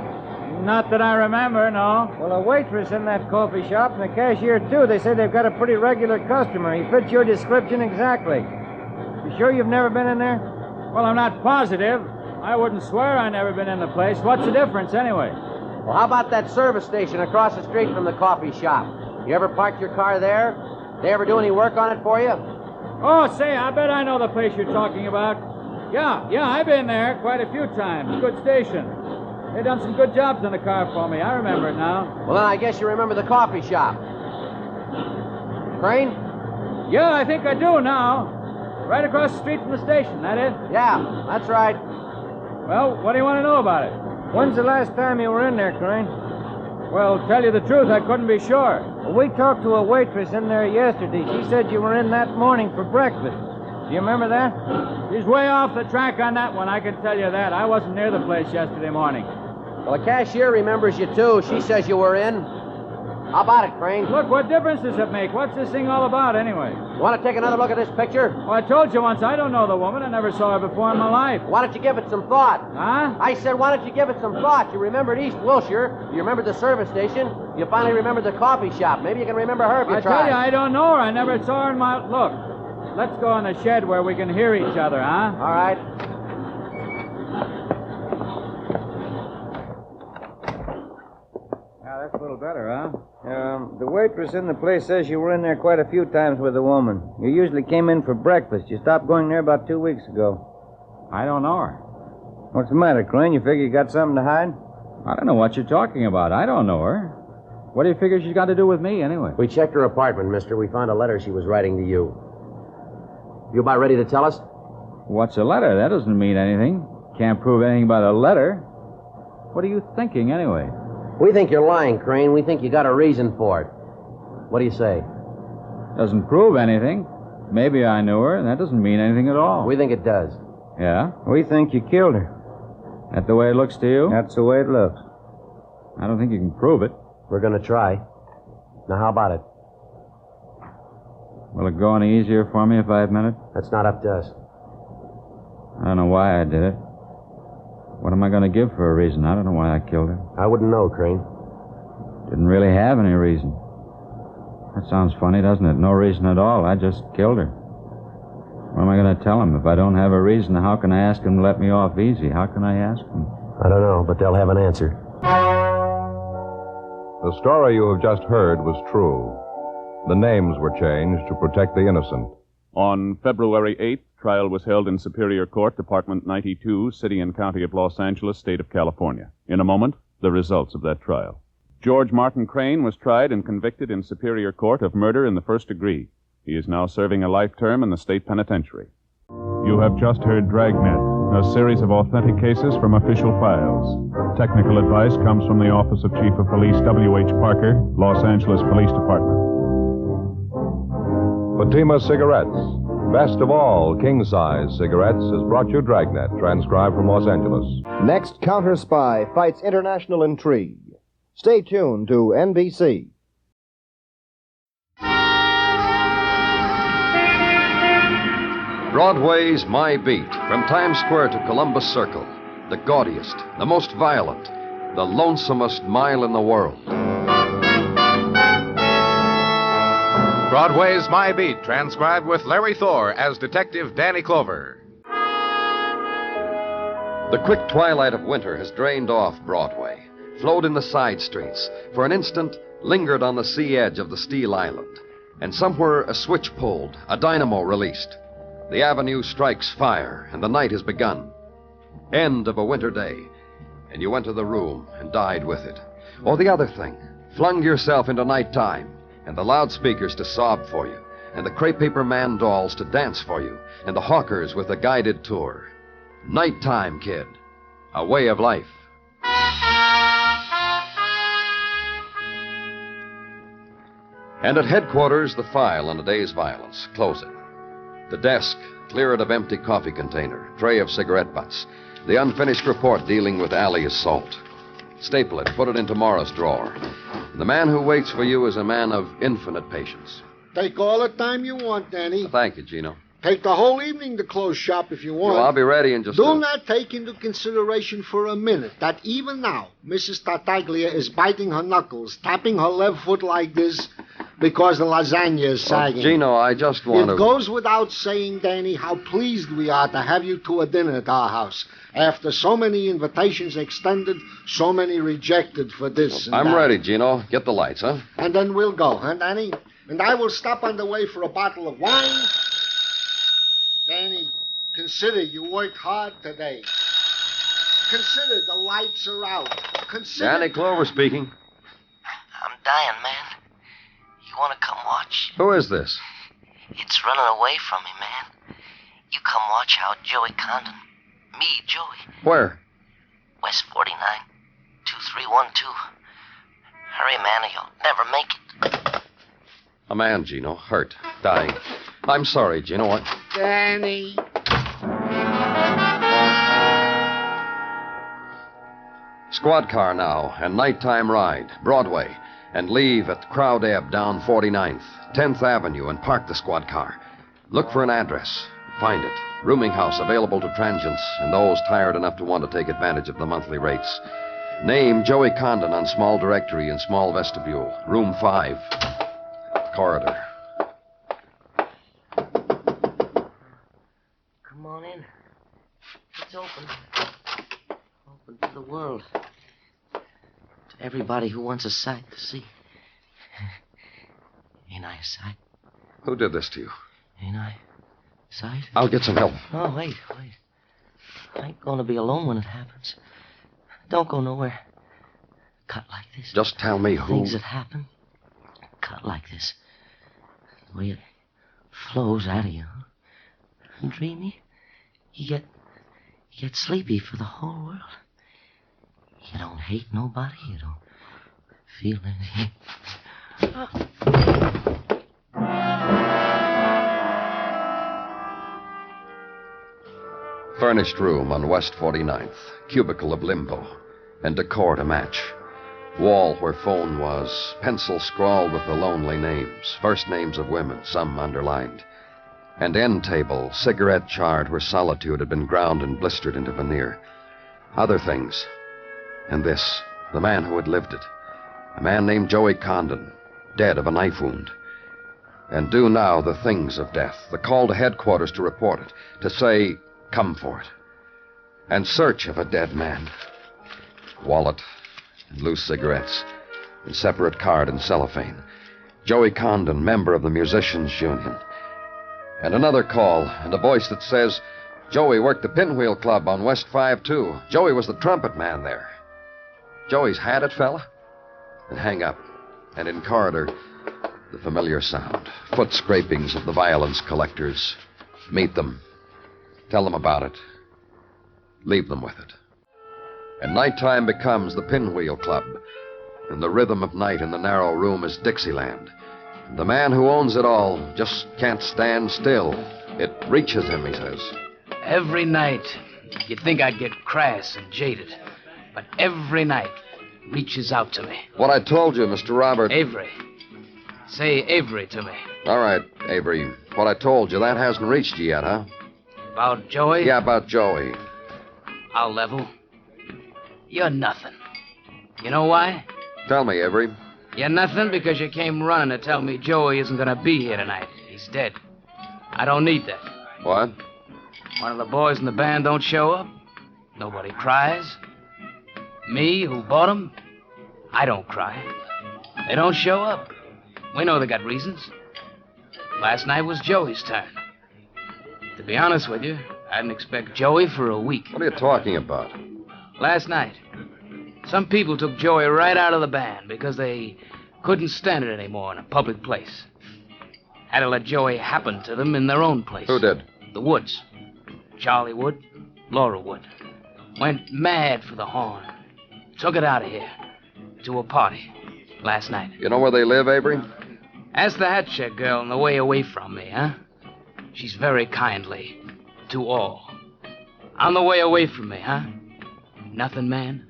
Speaker 14: Not that I remember, no.
Speaker 2: Well, a waitress in that coffee shop and the cashier, too. They say they've got a pretty regular customer. He fits your description exactly. You sure you've never been in there?
Speaker 14: Well, I'm not positive. I wouldn't swear I've never been in the place. What's the difference, anyway?
Speaker 1: Well, how about that service station across the street from the coffee shop? You ever parked your car there? They ever do any work on it for you?
Speaker 14: Oh, say, I bet I know the place you're talking about. Yeah, I've been there quite a few times. Good station. They done some good jobs on the car for me. I remember it now.
Speaker 1: Well, then I guess you remember the coffee shop. Crane?
Speaker 14: Yeah, I think I do now. Right across the street from the station, that it?
Speaker 1: Yeah, that's right.
Speaker 14: Well, what do you want to know about it?
Speaker 2: When's the last time you were in there, Crane?
Speaker 14: Well, tell you the truth, I couldn't be sure.
Speaker 2: Well, we talked to a waitress in there yesterday. She said you were in that morning for breakfast. Do you remember that?
Speaker 14: She's way off the track on that one, I can tell you that. I wasn't near the place yesterday morning.
Speaker 15: Well, the cashier remembers you, too. She says you were in. How about it, Crane?
Speaker 14: Look, what difference does it make? What's this thing all about, anyway?
Speaker 15: You want to take another look at this picture?
Speaker 14: Well, I told you once, I don't know the woman. I never saw her before in my life.
Speaker 15: Why don't you give it some thought?
Speaker 14: Huh?
Speaker 15: I said, why don't you give it some thought? You remembered East Wilshire. You remembered the service station. You finally remembered the coffee shop. Maybe you can remember her if you try.
Speaker 14: I tell you, I don't know her. I never saw her in my... Look, let's go in the shed where we can hear each other, huh?
Speaker 15: All right.
Speaker 2: Yeah, that's a little better, huh? The waitress in the place says you were in there quite a few times with a woman. You usually came in for breakfast. You stopped going there about 2 weeks ago.
Speaker 14: I don't know her.
Speaker 2: What's the matter, Crane? You figure you got something to hide?
Speaker 14: I don't know what you're talking about. I don't know her. What do you figure she's got to do with me, anyway?
Speaker 15: We checked her apartment, mister. We found a letter she was writing to you. You about ready to tell us?
Speaker 14: What's a letter? That doesn't mean anything. Can't prove anything by a letter. What are you thinking, anyway?
Speaker 15: We think you're lying, Crane. We think you got a reason for it. What do you say?
Speaker 14: Doesn't prove anything. Maybe I knew her, and that doesn't mean anything at all.
Speaker 15: We think it does.
Speaker 14: Yeah?
Speaker 2: We think you killed her.
Speaker 14: That the way it looks to you?
Speaker 2: That's the way it looks.
Speaker 14: I don't think you can prove it.
Speaker 15: We're going to try. Now, how about it?
Speaker 14: Will it go any easier for me if I admit it?
Speaker 15: That's not up to us.
Speaker 14: I don't know why I did it. What am I going to give for a reason? I don't know why I killed her.
Speaker 15: I wouldn't know, Crane.
Speaker 14: Didn't really have any reason. That sounds funny, doesn't it? No reason at all. I just killed her. What am I going to tell him? If I don't have a reason, how can I ask him to let me off easy? How can I ask him?
Speaker 15: I don't know, but they'll have an answer.
Speaker 18: The story you have just heard was true. The names were changed to protect the innocent.
Speaker 5: On February 8th, trial was held in Superior Court, Department 92, City and County of Los Angeles, State of California. In a moment, the results of that trial. George Martin Crane was tried and convicted in Superior Court of murder in the first degree. He is now serving a life term in the state penitentiary. You have just heard Dragnet, a series of authentic cases from official files. Technical advice comes from the Office of Chief of Police W.H. Parker, Los Angeles Police Department.
Speaker 18: Fatima Cigarettes, best of all king-size cigarettes, has brought you Dragnet, transcribed from Los Angeles.
Speaker 16: Next, Counter Spy fights international intrigue. Stay tuned to NBC.
Speaker 6: Broadway's My Beat, from Times Square to Columbus Circle. The gaudiest, the most violent, the lonesomest mile in the world.
Speaker 10: Broadway's My Beat, transcribed with Larry Thor as Detective Danny Clover.
Speaker 6: The quick twilight of winter has drained off Broadway, flowed in the side streets, for an instant lingered on the sea edge of the steel island, and somewhere a switch pulled, a dynamo released. The avenue strikes fire, and the night has begun. End of a winter day, and you enter the room and died with it. Or the other thing, flung yourself into nighttime, and the loudspeakers to sob for you, and the crepe paper man dolls to dance for you, and the hawkers with a guided tour. Nighttime, kid. A way of life. And at headquarters, the file on the day's violence. Close it. The desk, clear it of empty coffee container, tray of cigarette butts. The unfinished report dealing with alley assault. Staple it, put it in tomorrow's drawer. The man who waits for you is a man of infinite patience.
Speaker 13: Take all the time you want, Danny.
Speaker 6: Thank you, Gino.
Speaker 13: Take the whole evening to close shop if you want.
Speaker 6: Well, I'll be ready in just
Speaker 13: Do not take into consideration for a minute that even now, Mrs. Tartaglia is biting her knuckles, tapping her left foot like this because the lasagna is sagging.
Speaker 6: Gino, I just want to...
Speaker 13: It goes without saying, Danny, how pleased we are to have you to a dinner at our house. After so many invitations extended, so many rejected for this and
Speaker 6: I'm
Speaker 13: that.
Speaker 6: ready, Gino. Get the lights, huh?
Speaker 13: And then we'll go, huh, Danny? And I will stop on the way for a bottle of wine. Danny, consider you worked hard today. Consider the lights are out. Consider...
Speaker 6: Danny Clover speaking.
Speaker 23: I'm dying, man. You want to come watch?
Speaker 6: Who is this?
Speaker 23: It's running away from me, man. You come watch how Joey Condon Me, Joey.
Speaker 6: Where?
Speaker 23: West 49, 2312. Hurry, man, or you'll never make it.
Speaker 6: A man, Gino, hurt, dying. I'm sorry, Gino.
Speaker 23: Danny.
Speaker 6: Squad car now, and nighttime ride, Broadway, and leave at Crowd Ebb down 49th, 10th Avenue, and park the squad car. Look for an address. Find it. Rooming house available to transients and those tired enough to want to take advantage of the monthly rates. Name Joey Condon on small directory in small vestibule, room 5. Corridor.
Speaker 23: Come on in. It's open. Open to the world. To everybody who wants a sight to see. Ain't I a sight?
Speaker 6: Who did this to you?
Speaker 23: Ain't I a sight?
Speaker 6: I'll get some help.
Speaker 23: Oh, wait. I ain't gonna be alone when it happens. Don't go nowhere. Cut like this.
Speaker 6: Just tell me who.
Speaker 23: Things that happen. Cut like this. The way it flows out of you. Huh? And dreamy. You get sleepy for the whole world. You don't hate nobody. You don't feel anything.
Speaker 6: Furnished room on West 49th. Cubicle of limbo. And decor to match. Wall where phone was. Pencil scrawled with the lonely names. First names of women, some underlined. And end table, cigarette charred where solitude had been ground and blistered into veneer. Other things. And this, the man who had lived it. A man named Joey Condon, dead of a knife wound. And do now the things of death. The call to headquarters to report it. To say, come for it. And search of a dead man. Wallet and loose cigarettes. And separate card and cellophane. Joey Condon, member of the Musicians' Union. And another call, and a voice that says, Joey worked the Pinwheel Club on West 5-2. Joey was the trumpet man there. Joey's had it, fella? And hang up. And in corridor, the familiar sound. Foot scrapings of the violence collectors. Meet them. Tell them about it. Leave them with it. And nighttime becomes the Pinwheel Club. And the rhythm of night in the narrow room is Dixieland. The man who owns it all just can't stand still. It reaches him, he says.
Speaker 22: Every night, you'd think I'd get crass and jaded. But every night reaches out to me.
Speaker 6: What I told you, Mr. Robert.
Speaker 22: Avery. Say Avery to me.
Speaker 6: All right, Avery. What I told you, that hasn't reached you yet, huh?
Speaker 22: About Joey?
Speaker 6: Yeah, about Joey.
Speaker 22: I'll level. You're nothing. You know why?
Speaker 6: Tell me, Avery.
Speaker 22: You're nothing because you came running to tell me Joey isn't going to be here tonight. He's dead. I don't need that.
Speaker 6: What?
Speaker 22: One of the boys in the band don't show up. Nobody cries. Me, who bought him, I don't cry. They don't show up. We know they got reasons. Last night was Joey's turn. To be honest with you, I didn't expect Joey for a week.
Speaker 6: What are you talking about?
Speaker 22: Last night, some people took Joey right out of the band because they couldn't stand it anymore in a public place. Had to let Joey happen to them in their own place.
Speaker 6: Who did?
Speaker 22: The Woods. Charlie Wood, Laura Wood. Went mad for the horn. Took it out of here to a party last night.
Speaker 6: You know where they live, Avery?
Speaker 22: Ask the hat check girl on the way away from me, huh? She's very kindly to all. On the way away from me, huh? Nothing, man?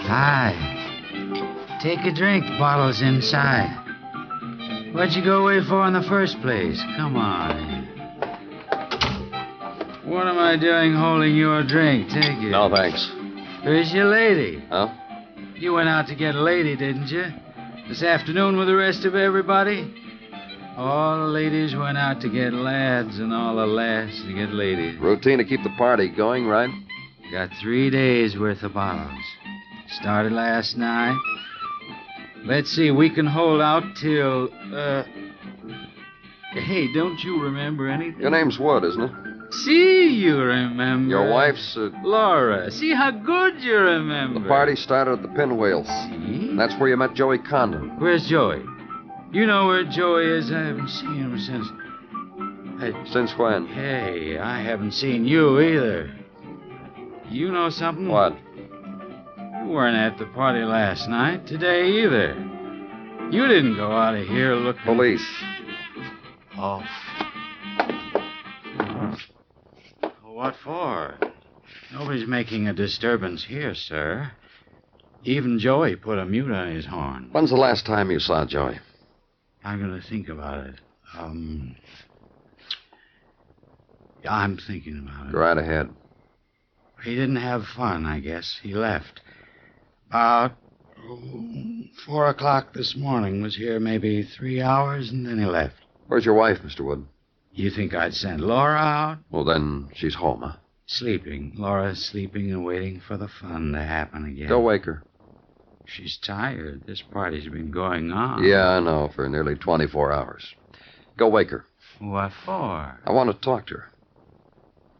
Speaker 3: Hi. Take a drink. The bottle's inside. What'd you go away for in the first place? Come on. What am I doing holding your drink? Take it.
Speaker 6: No, thanks.
Speaker 3: Where's your lady?
Speaker 6: Huh?
Speaker 3: You went out to get a lady, didn't you? This afternoon with the rest of everybody? All the ladies went out to get lads and all the lads to get ladies.
Speaker 6: Routine to keep the party going, right?
Speaker 3: Got 3 days worth of bottles. Started last night. Let's see, we can hold out till, Hey, don't you remember anything?
Speaker 6: Your name's Wood, isn't it?
Speaker 3: See, you remember.
Speaker 6: Your wife's,
Speaker 3: Laura. See how good you remember.
Speaker 6: The party started at the Pinwheel.
Speaker 3: See?
Speaker 6: That's where you met Joey Condon.
Speaker 3: Where's Joey? You know where Joey is? I haven't seen him since...
Speaker 6: Since when?
Speaker 3: Hey, I haven't seen you either. You know something?
Speaker 6: What?
Speaker 3: You weren't at the party last night, today either. You didn't go out of here looking...
Speaker 6: Police.
Speaker 3: Oh. What for? Nobody's making a disturbance here, sir. Even Joey put a mute on his horn.
Speaker 6: When's the last time you saw Joey?
Speaker 3: I'm going to think about it. I'm thinking about it.
Speaker 6: Go right ahead.
Speaker 3: He didn't have fun, I guess. He left. About 4 o'clock this morning. Was here maybe 3 hours, and then he left.
Speaker 6: Where's your wife, Mr. Wood?
Speaker 3: You think I'd send Laura out?
Speaker 6: Well, then she's home, huh?
Speaker 3: Sleeping. Laura's sleeping and waiting for the fun to happen again.
Speaker 6: Go wake her.
Speaker 3: She's tired. This party's been going on.
Speaker 6: Yeah, I know, for nearly 24 hours. Go wake her.
Speaker 3: What for?
Speaker 6: I want to talk to her.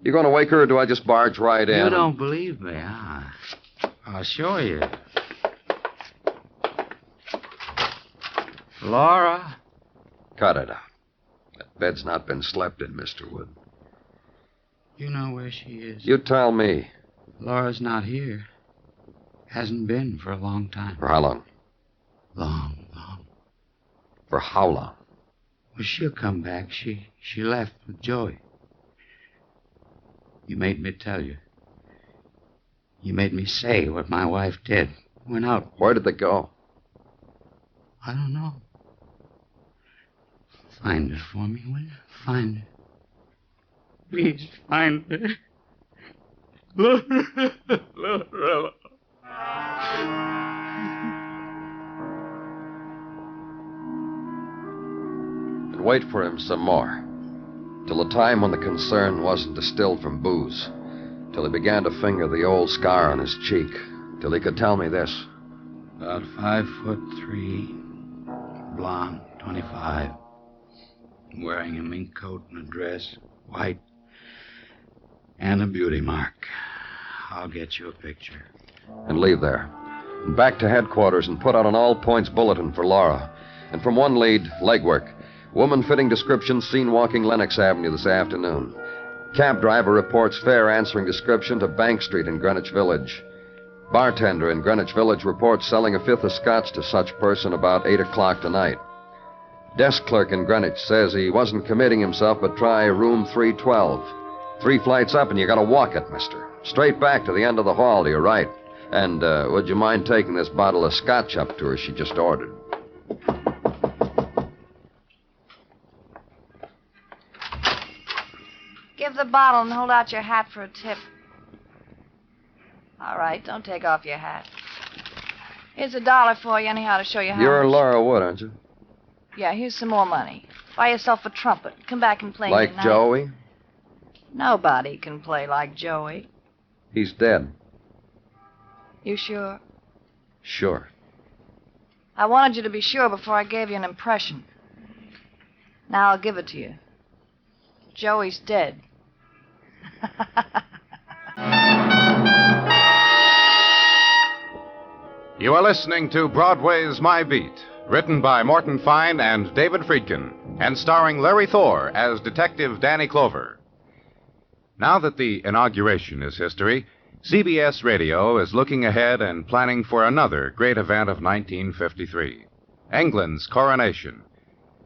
Speaker 6: You going to wake her, or do I just barge right in?
Speaker 3: You don't believe me, huh? I'll show you. Laura?
Speaker 6: Cut it out. That bed's not been slept in, Mr. Wood.
Speaker 3: You know where she is?
Speaker 6: You tell me.
Speaker 3: Laura's not here. Hasn't been for a long time.
Speaker 6: For how long?
Speaker 3: Long.
Speaker 6: For how long?
Speaker 3: Well, she'll come back. She left with Joey. You made me tell you. You made me say what my wife did. Went out.
Speaker 6: Where did they go?
Speaker 3: I don't know. Find her for me, will you? Find her. Please find her. Laura.
Speaker 6: And wait for him some more. Till the time when the concern wasn't distilled from booze. Till he began to finger the old scar on his cheek. Till he could tell me this.
Speaker 3: About 5'3", blonde, 25. Wearing a mink coat and a dress, white, and a beauty mark. I'll get you a picture.
Speaker 6: And leave there. And back to headquarters and put out an all-points bulletin for Laura. And from one lead, legwork. Woman fitting description seen walking Lenox Avenue this afternoon. Cab driver reports fare answering description to Bank Street in Greenwich Village. Bartender in Greenwich Village reports selling a fifth of scotch to such person about 8 o'clock tonight. Desk clerk in Greenwich says he wasn't committing himself, but try room 312. 3 flights up and you gotta walk it, mister. Straight back to the end of the hall to your right. And would you mind taking this bottle of scotch up to her she just ordered?
Speaker 4: Give the bottle and hold out your hat for a tip. All right, don't take off your hat. Here's $1 for you, anyhow, to show you how
Speaker 6: You're
Speaker 4: much.
Speaker 6: Laura Wood, aren't you?
Speaker 4: Yeah, here's some more money. Buy yourself a trumpet. Come back and play
Speaker 6: Like
Speaker 4: tonight.
Speaker 6: Joey?
Speaker 4: Nobody can play like Joey.
Speaker 6: He's dead.
Speaker 4: You sure?
Speaker 6: Sure.
Speaker 4: I wanted you to be sure before I gave you an impression. Now I'll give it to you. Joey's dead.
Speaker 10: You are listening to Broadway's My Beat, written by Morton Fine and David Friedkin, and starring Larry Thor as Detective Danny Clover. Now that the inauguration is history, CBS Radio is looking ahead and planning for another great event of 1953, England's coronation.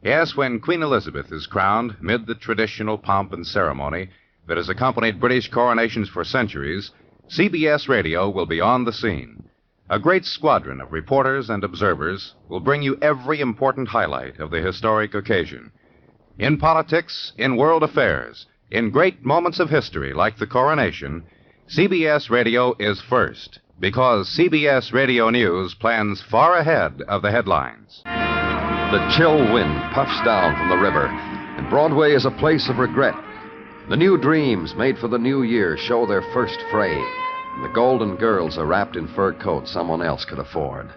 Speaker 10: Yes, when Queen Elizabeth is crowned, mid the traditional pomp and ceremony that has accompanied British coronations for centuries, CBS Radio will be on the scene. A great squadron of reporters and observers will bring you every important highlight of the historic occasion. In politics, in world affairs, in great moments of history like the coronation, CBS Radio is first, because CBS Radio News plans far ahead of the headlines.
Speaker 6: The chill wind puffs down from the river, and Broadway is a place of regret. The new dreams made for the new year show their first fray, and the golden girls are wrapped in fur coats someone else could afford.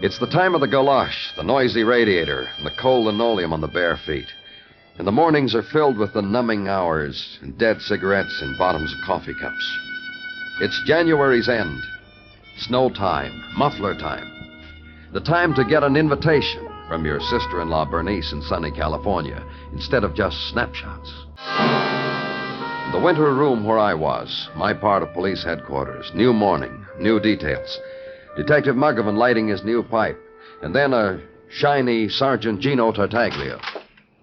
Speaker 6: It's the time of the galoche, the noisy radiator, and the cold linoleum on the bare feet. And the mornings are filled with the numbing hours and dead cigarettes in bottoms of coffee cups. It's January's end. Snow time, muffler time. The time to get an invitation, from your sister-in-law Bernice in sunny California, instead of just snapshots. The winter room where I was, my part of police headquarters, new morning, new details. Detective Muggavan lighting his new pipe, and then a shiny Sergeant Gino Tartaglia.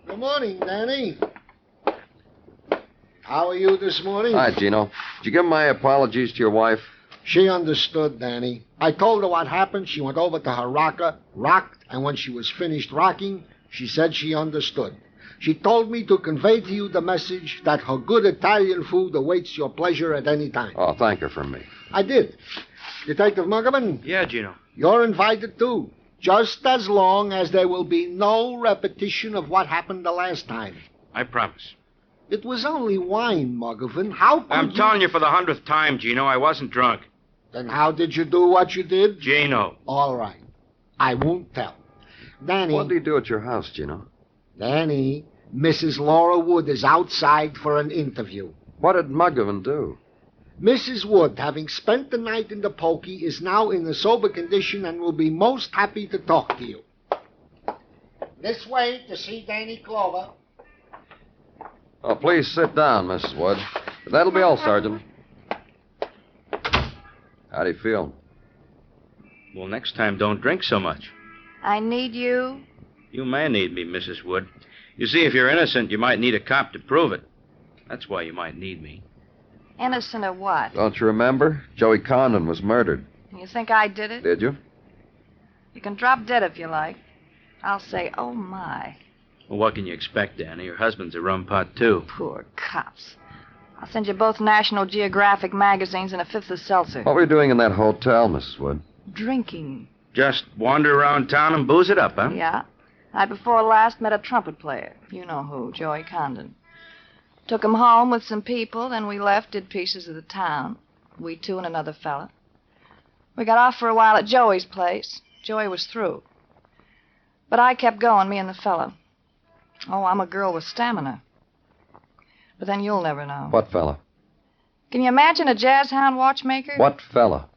Speaker 13: Good morning, Danny. How are you this morning?
Speaker 6: Hi, Gino. Did you give my apologies to your wife?
Speaker 13: She understood, Danny. I told her what happened. She went over to her rocker, rocked, and when she was finished rocking, she said she understood. She told me to convey to you the message that her good Italian food awaits your pleasure at any time.
Speaker 6: Oh, thank her from me.
Speaker 13: I did. Detective Muggavan?
Speaker 22: Yeah, Gino.
Speaker 13: You're invited, too. Just as long as there will be no repetition of what happened the last time.
Speaker 22: I promise.
Speaker 13: It was only wine, Muggavan. How could
Speaker 22: I'm telling you for the 100th time, Gino, I wasn't drunk.
Speaker 13: Then how did you do what you did?
Speaker 22: Gino.
Speaker 13: All right. I won't tell. Danny.
Speaker 6: What did he do at your house, Gino?
Speaker 13: Danny, Mrs. Laura Wood is outside for an interview.
Speaker 6: What did Muggavan do?
Speaker 13: Mrs. Wood, having spent the night in the pokey, is now in a sober condition and will be most happy to talk to you. This way to see Danny Clover.
Speaker 6: Oh, please sit down, Mrs. Wood. That'll be all, Sergeant. How do you feel?
Speaker 22: Well, next time, don't drink so much.
Speaker 4: I need you.
Speaker 22: You may need me, Mrs. Wood. You see, if you're innocent, you might need a cop to prove it. That's why you might need me.
Speaker 4: Innocent of what?
Speaker 6: Don't you remember? Joey Condon was murdered.
Speaker 4: You think I did it?
Speaker 6: Did you?
Speaker 4: You can drop dead if you like. I'll say, oh, my.
Speaker 22: Well, what can you expect, Danny? Your husband's a rum pot, too.
Speaker 4: Poor cops. I'll send you both National Geographic magazines and a fifth of seltzer.
Speaker 6: What were you doing in that hotel, Mrs. Wood?
Speaker 4: Drinking.
Speaker 22: Just wander around town and booze it up, huh?
Speaker 4: Yeah. Night before last, met a trumpet player. You know who, Joey Condon. Took him home with some people, then we left, did pieces of the town. We two and another fella. We got off for a while at Joey's place. Joey was through. But I kept going, me and the fella. Oh, I'm a girl with stamina. But then you'll never know.
Speaker 6: What fella?
Speaker 4: Can you imagine a jazz hound watchmaker?
Speaker 6: What fella?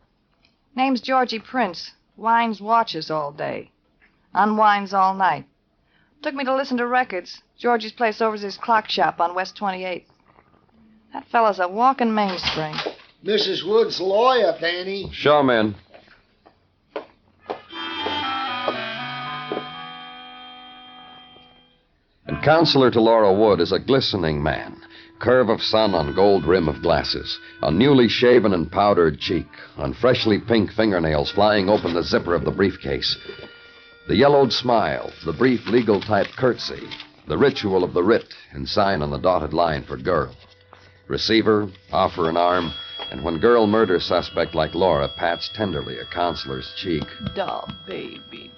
Speaker 4: Name's Georgie Prince. Winds watches all day. Unwinds all night. Took me to listen to records. Georgie's place over's his clock shop on West 28th. That fella's a walking mainspring.
Speaker 13: Mrs. Wood's lawyer, Danny.
Speaker 6: Show him in. And counselor to Laura Wood is a glistening man. Curve of sun on gold rim of glasses. A newly shaven and powdered cheek. On freshly pink fingernails flying open the zipper of the briefcase. The yellowed smile, the brief legal type curtsy, the ritual of the writ and sign on the dotted line for girl. Receiver, offer an arm, and when girl murder suspect like Laura pats tenderly a counselor's cheek.
Speaker 4: Duh, baby.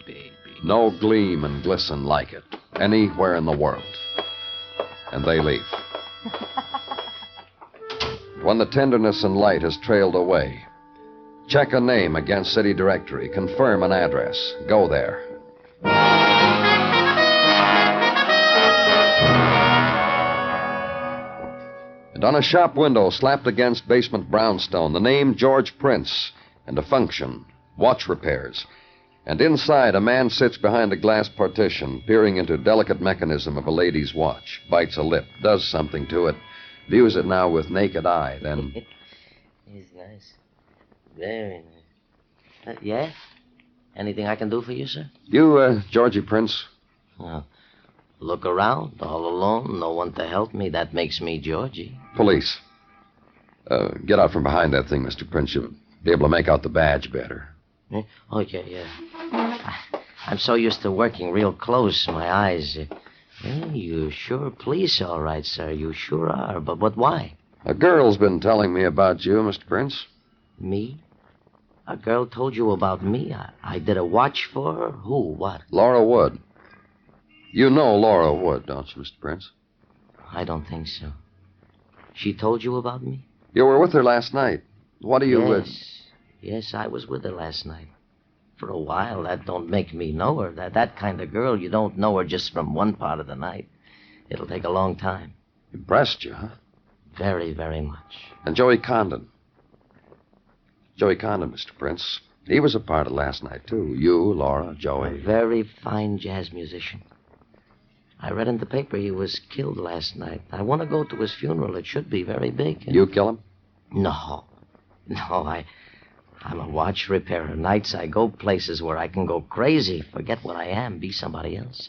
Speaker 6: No gleam and glisten like it, anywhere in the world. And they leave. When the tenderness and light has trailed away, check a name against city directory, confirm an address, go there. And on a shop window slapped against basement brownstone, the name George Prince and a function, watch repairs. And inside, a man sits behind a glass partition, peering into delicate mechanism of a lady's watch, bites a lip, does something to it, views it now with naked eye, then...
Speaker 23: It's nice. Very nice. Yeah? Anything I can do for you, sir?
Speaker 6: You, Georgie Prince?
Speaker 23: Well, look around, all alone, no one to help me. That makes me Georgie.
Speaker 6: Police. Get out from behind that thing, Mr. Prince. You'll be able to make out the badge better.
Speaker 23: Oh, yeah. I'm so used to working real close, my eyes. You sure police, all right, sir. You sure are. But why?
Speaker 6: A girl's been telling me about you, Mr. Prince.
Speaker 23: Me? A girl told you about me? I did a watch for her? Who? What?
Speaker 6: Laura Wood. You know Laura Wood, don't you, Mr. Prince?
Speaker 23: I don't think so. She told you about me?
Speaker 6: You were with her last night. What do you...
Speaker 23: Yes, I was with her last night. For a while, that don't make me know her. That kind of girl, you don't know her just from one part of the night. It'll take a long time.
Speaker 6: Impressed you, huh?
Speaker 23: Very, very much.
Speaker 6: And Joey Condon. Joey Condon, Mr. Prince.
Speaker 7: He was a part of last night, too. You, Laura, Joey.
Speaker 23: A very fine jazz musician. I read in the paper he was killed last night. I want to go to his funeral. It should be very big.
Speaker 7: You kill him?
Speaker 23: No, I'm a watch repairer. Nights I go places where I can go crazy, forget what I am, be somebody else.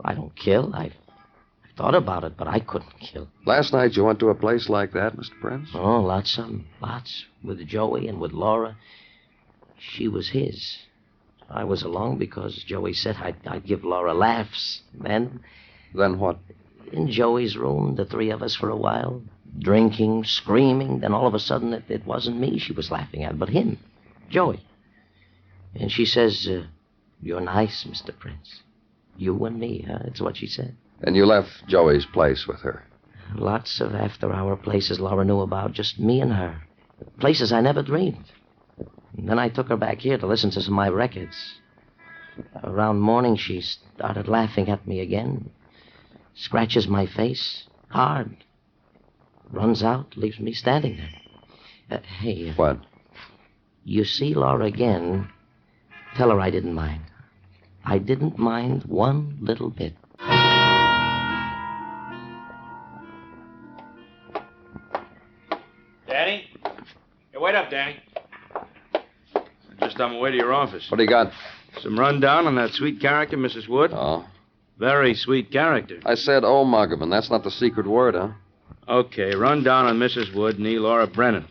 Speaker 23: I don't kill. I've thought about it, but I couldn't kill.
Speaker 7: Last night you went to a place like that, Mr. Prince?
Speaker 23: Oh, lots of them. Lots. With Joey and with Laura. She was his. I was along because Joey said I'd give Laura laughs. Then
Speaker 7: what?
Speaker 23: In Joey's room, the three of us for a while, drinking, screaming. Then all of a sudden, it wasn't me she was laughing at, but him, Joey. And she says, "You're nice, Mr. Prince. You and me, huh?" It's what she said.
Speaker 7: And you left Joey's place with her?
Speaker 23: Lots of after-hour places Laura knew about, just me and her. Places I never dreamed. And then I took her back here to listen to some of my records. Around morning, she started laughing at me again. Scratches my face, hard. Runs out, leaves me standing there. Hey.
Speaker 7: What?
Speaker 23: You see Laura again, tell her I didn't mind. I didn't mind one little bit.
Speaker 22: Danny? Hey, wait up, Danny. Just on my way to your office.
Speaker 7: What do you got?
Speaker 22: Some rundown on that sweet character, Mrs. Wood.
Speaker 7: Oh.
Speaker 22: Very sweet character.
Speaker 7: I said, oh, Muggerman. That's not the secret word, huh?
Speaker 22: Okay, rundown on Mrs. Wood, nee Laura Brennan.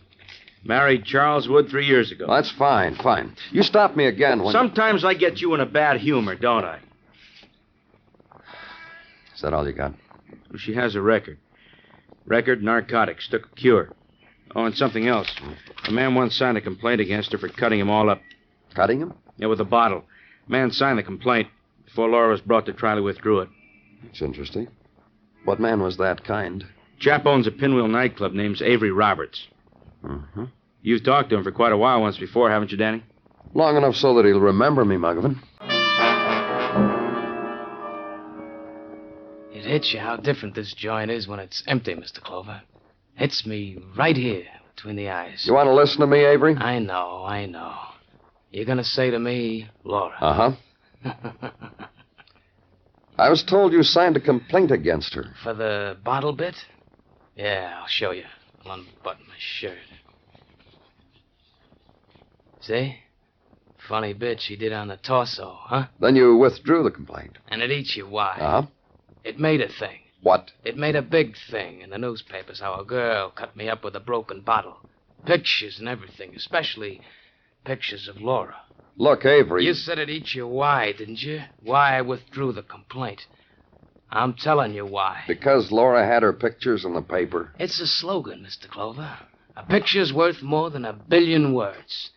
Speaker 22: Married Charles Wood 3 years ago.
Speaker 7: That's fine. You stop me again when...
Speaker 22: Sometimes I get you in a bad humor, don't I?
Speaker 7: Is that all you got?
Speaker 22: Well, she has a record. Record, narcotics, took a cure. Oh, and something else. A man once signed a complaint against her for cutting him all up.
Speaker 7: Cutting him?
Speaker 22: Yeah, with a bottle. Man signed the complaint. Before Laura was brought to trial, he withdrew it.
Speaker 7: That's interesting. What man was that kind?
Speaker 22: Chap owns a Pinwheel nightclub named Avery Roberts.
Speaker 7: Mm-hmm.
Speaker 22: You've talked to him for quite a while once before, haven't you, Danny?
Speaker 7: Long enough so that he'll remember me, Muggerman.
Speaker 8: It hits you how different this joint is when it's empty, Mr. Clover. Hits me right here, between the eyes.
Speaker 7: You want to listen to me, Avery?
Speaker 8: I know. You're going to say to me, Laura.
Speaker 7: Uh-huh. I was told you signed a complaint against her.
Speaker 8: For the bottle bit? Yeah, I'll show you. I'll unbutton my shirt. See? Funny bit she did on the torso, huh?
Speaker 7: Then you withdrew the complaint.
Speaker 8: And it eats you why.
Speaker 7: Uh-huh.
Speaker 8: It made a thing.
Speaker 7: What?
Speaker 8: It made a big thing in the newspapers how a girl cut me up with a broken bottle. Pictures and everything, especially pictures of Laura.
Speaker 7: Look, Avery...
Speaker 8: You said it eats you why, didn't you? Why I withdrew the complaint. I'm telling you why.
Speaker 7: Because Laura had her pictures in the paper.
Speaker 8: It's a slogan, Mr. Clover. A picture's worth more than 1 billion words.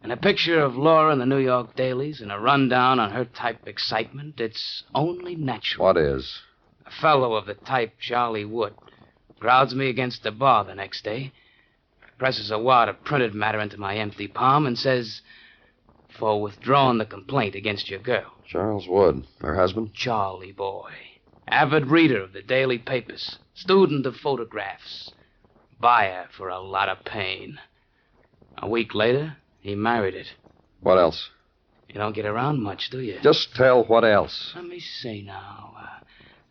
Speaker 8: And a picture of Laura in the New York dailies and a rundown on her type excitement, it's only natural.
Speaker 7: What is?
Speaker 8: A fellow of the type Charlie Wood crowds me against the bar the next day, presses a wad of printed matter into my empty palm and says, "For withdrawing the complaint against your girl."
Speaker 7: Charles Wood, her husband?
Speaker 8: Charlie boy. Avid reader of the daily papers. Student of photographs. Buyer for a lot of pain. A week later, he married it.
Speaker 7: What else?
Speaker 8: You don't get around much, do you?
Speaker 7: Just tell what else.
Speaker 8: Let me see now.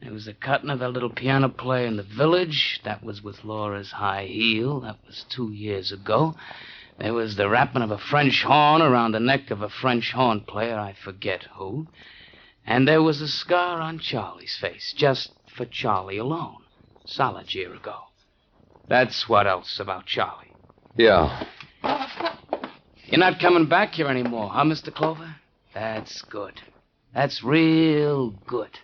Speaker 8: There was the cutting of that little piano player in the village. That was with Laura's high heel. That was 2 years ago. There was the wrapping of a French horn around the neck of a French horn player, I forget who. And there was a scar on Charlie's face, just for Charlie alone. Solid year ago. That's what else about Charlie.
Speaker 7: Yeah.
Speaker 8: You're not coming back here anymore, huh, Mr. Clover? That's good. That's real good.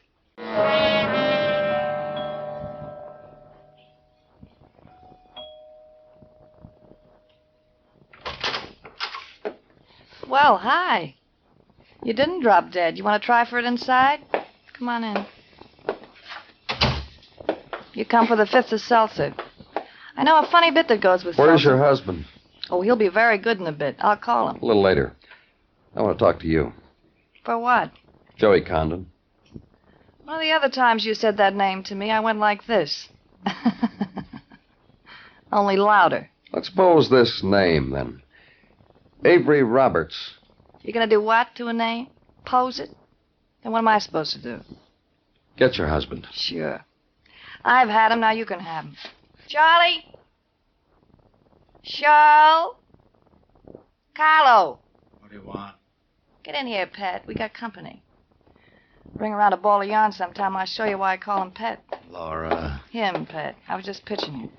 Speaker 4: Well, hi. You didn't drop dead. You want to try for it inside? Come on in. You come for the fifth of seltzer. I know a funny bit that goes with
Speaker 7: Where's
Speaker 4: seltzer.
Speaker 7: your husband?
Speaker 4: Oh, he'll be very good in a bit. I'll call him.
Speaker 7: A little later. I want to talk to you.
Speaker 4: For what?
Speaker 7: Joey Condon.
Speaker 4: One of the other times you said that name to me, I went like this. Only louder.
Speaker 7: Let's suppose this name, then. Avery Roberts.
Speaker 4: You gonna do what to a name? Pose it? Then what am I supposed to do?
Speaker 7: Get your husband.
Speaker 4: Sure. I've had him, now you can have him. Charlie? Charles? Carlo?
Speaker 3: What do you want?
Speaker 4: Get in here, Pet. We got company. Bring around a ball of yarn sometime. I'll show you why I call him Pet.
Speaker 3: Laura.
Speaker 4: Him, Pet. I was just pitching you.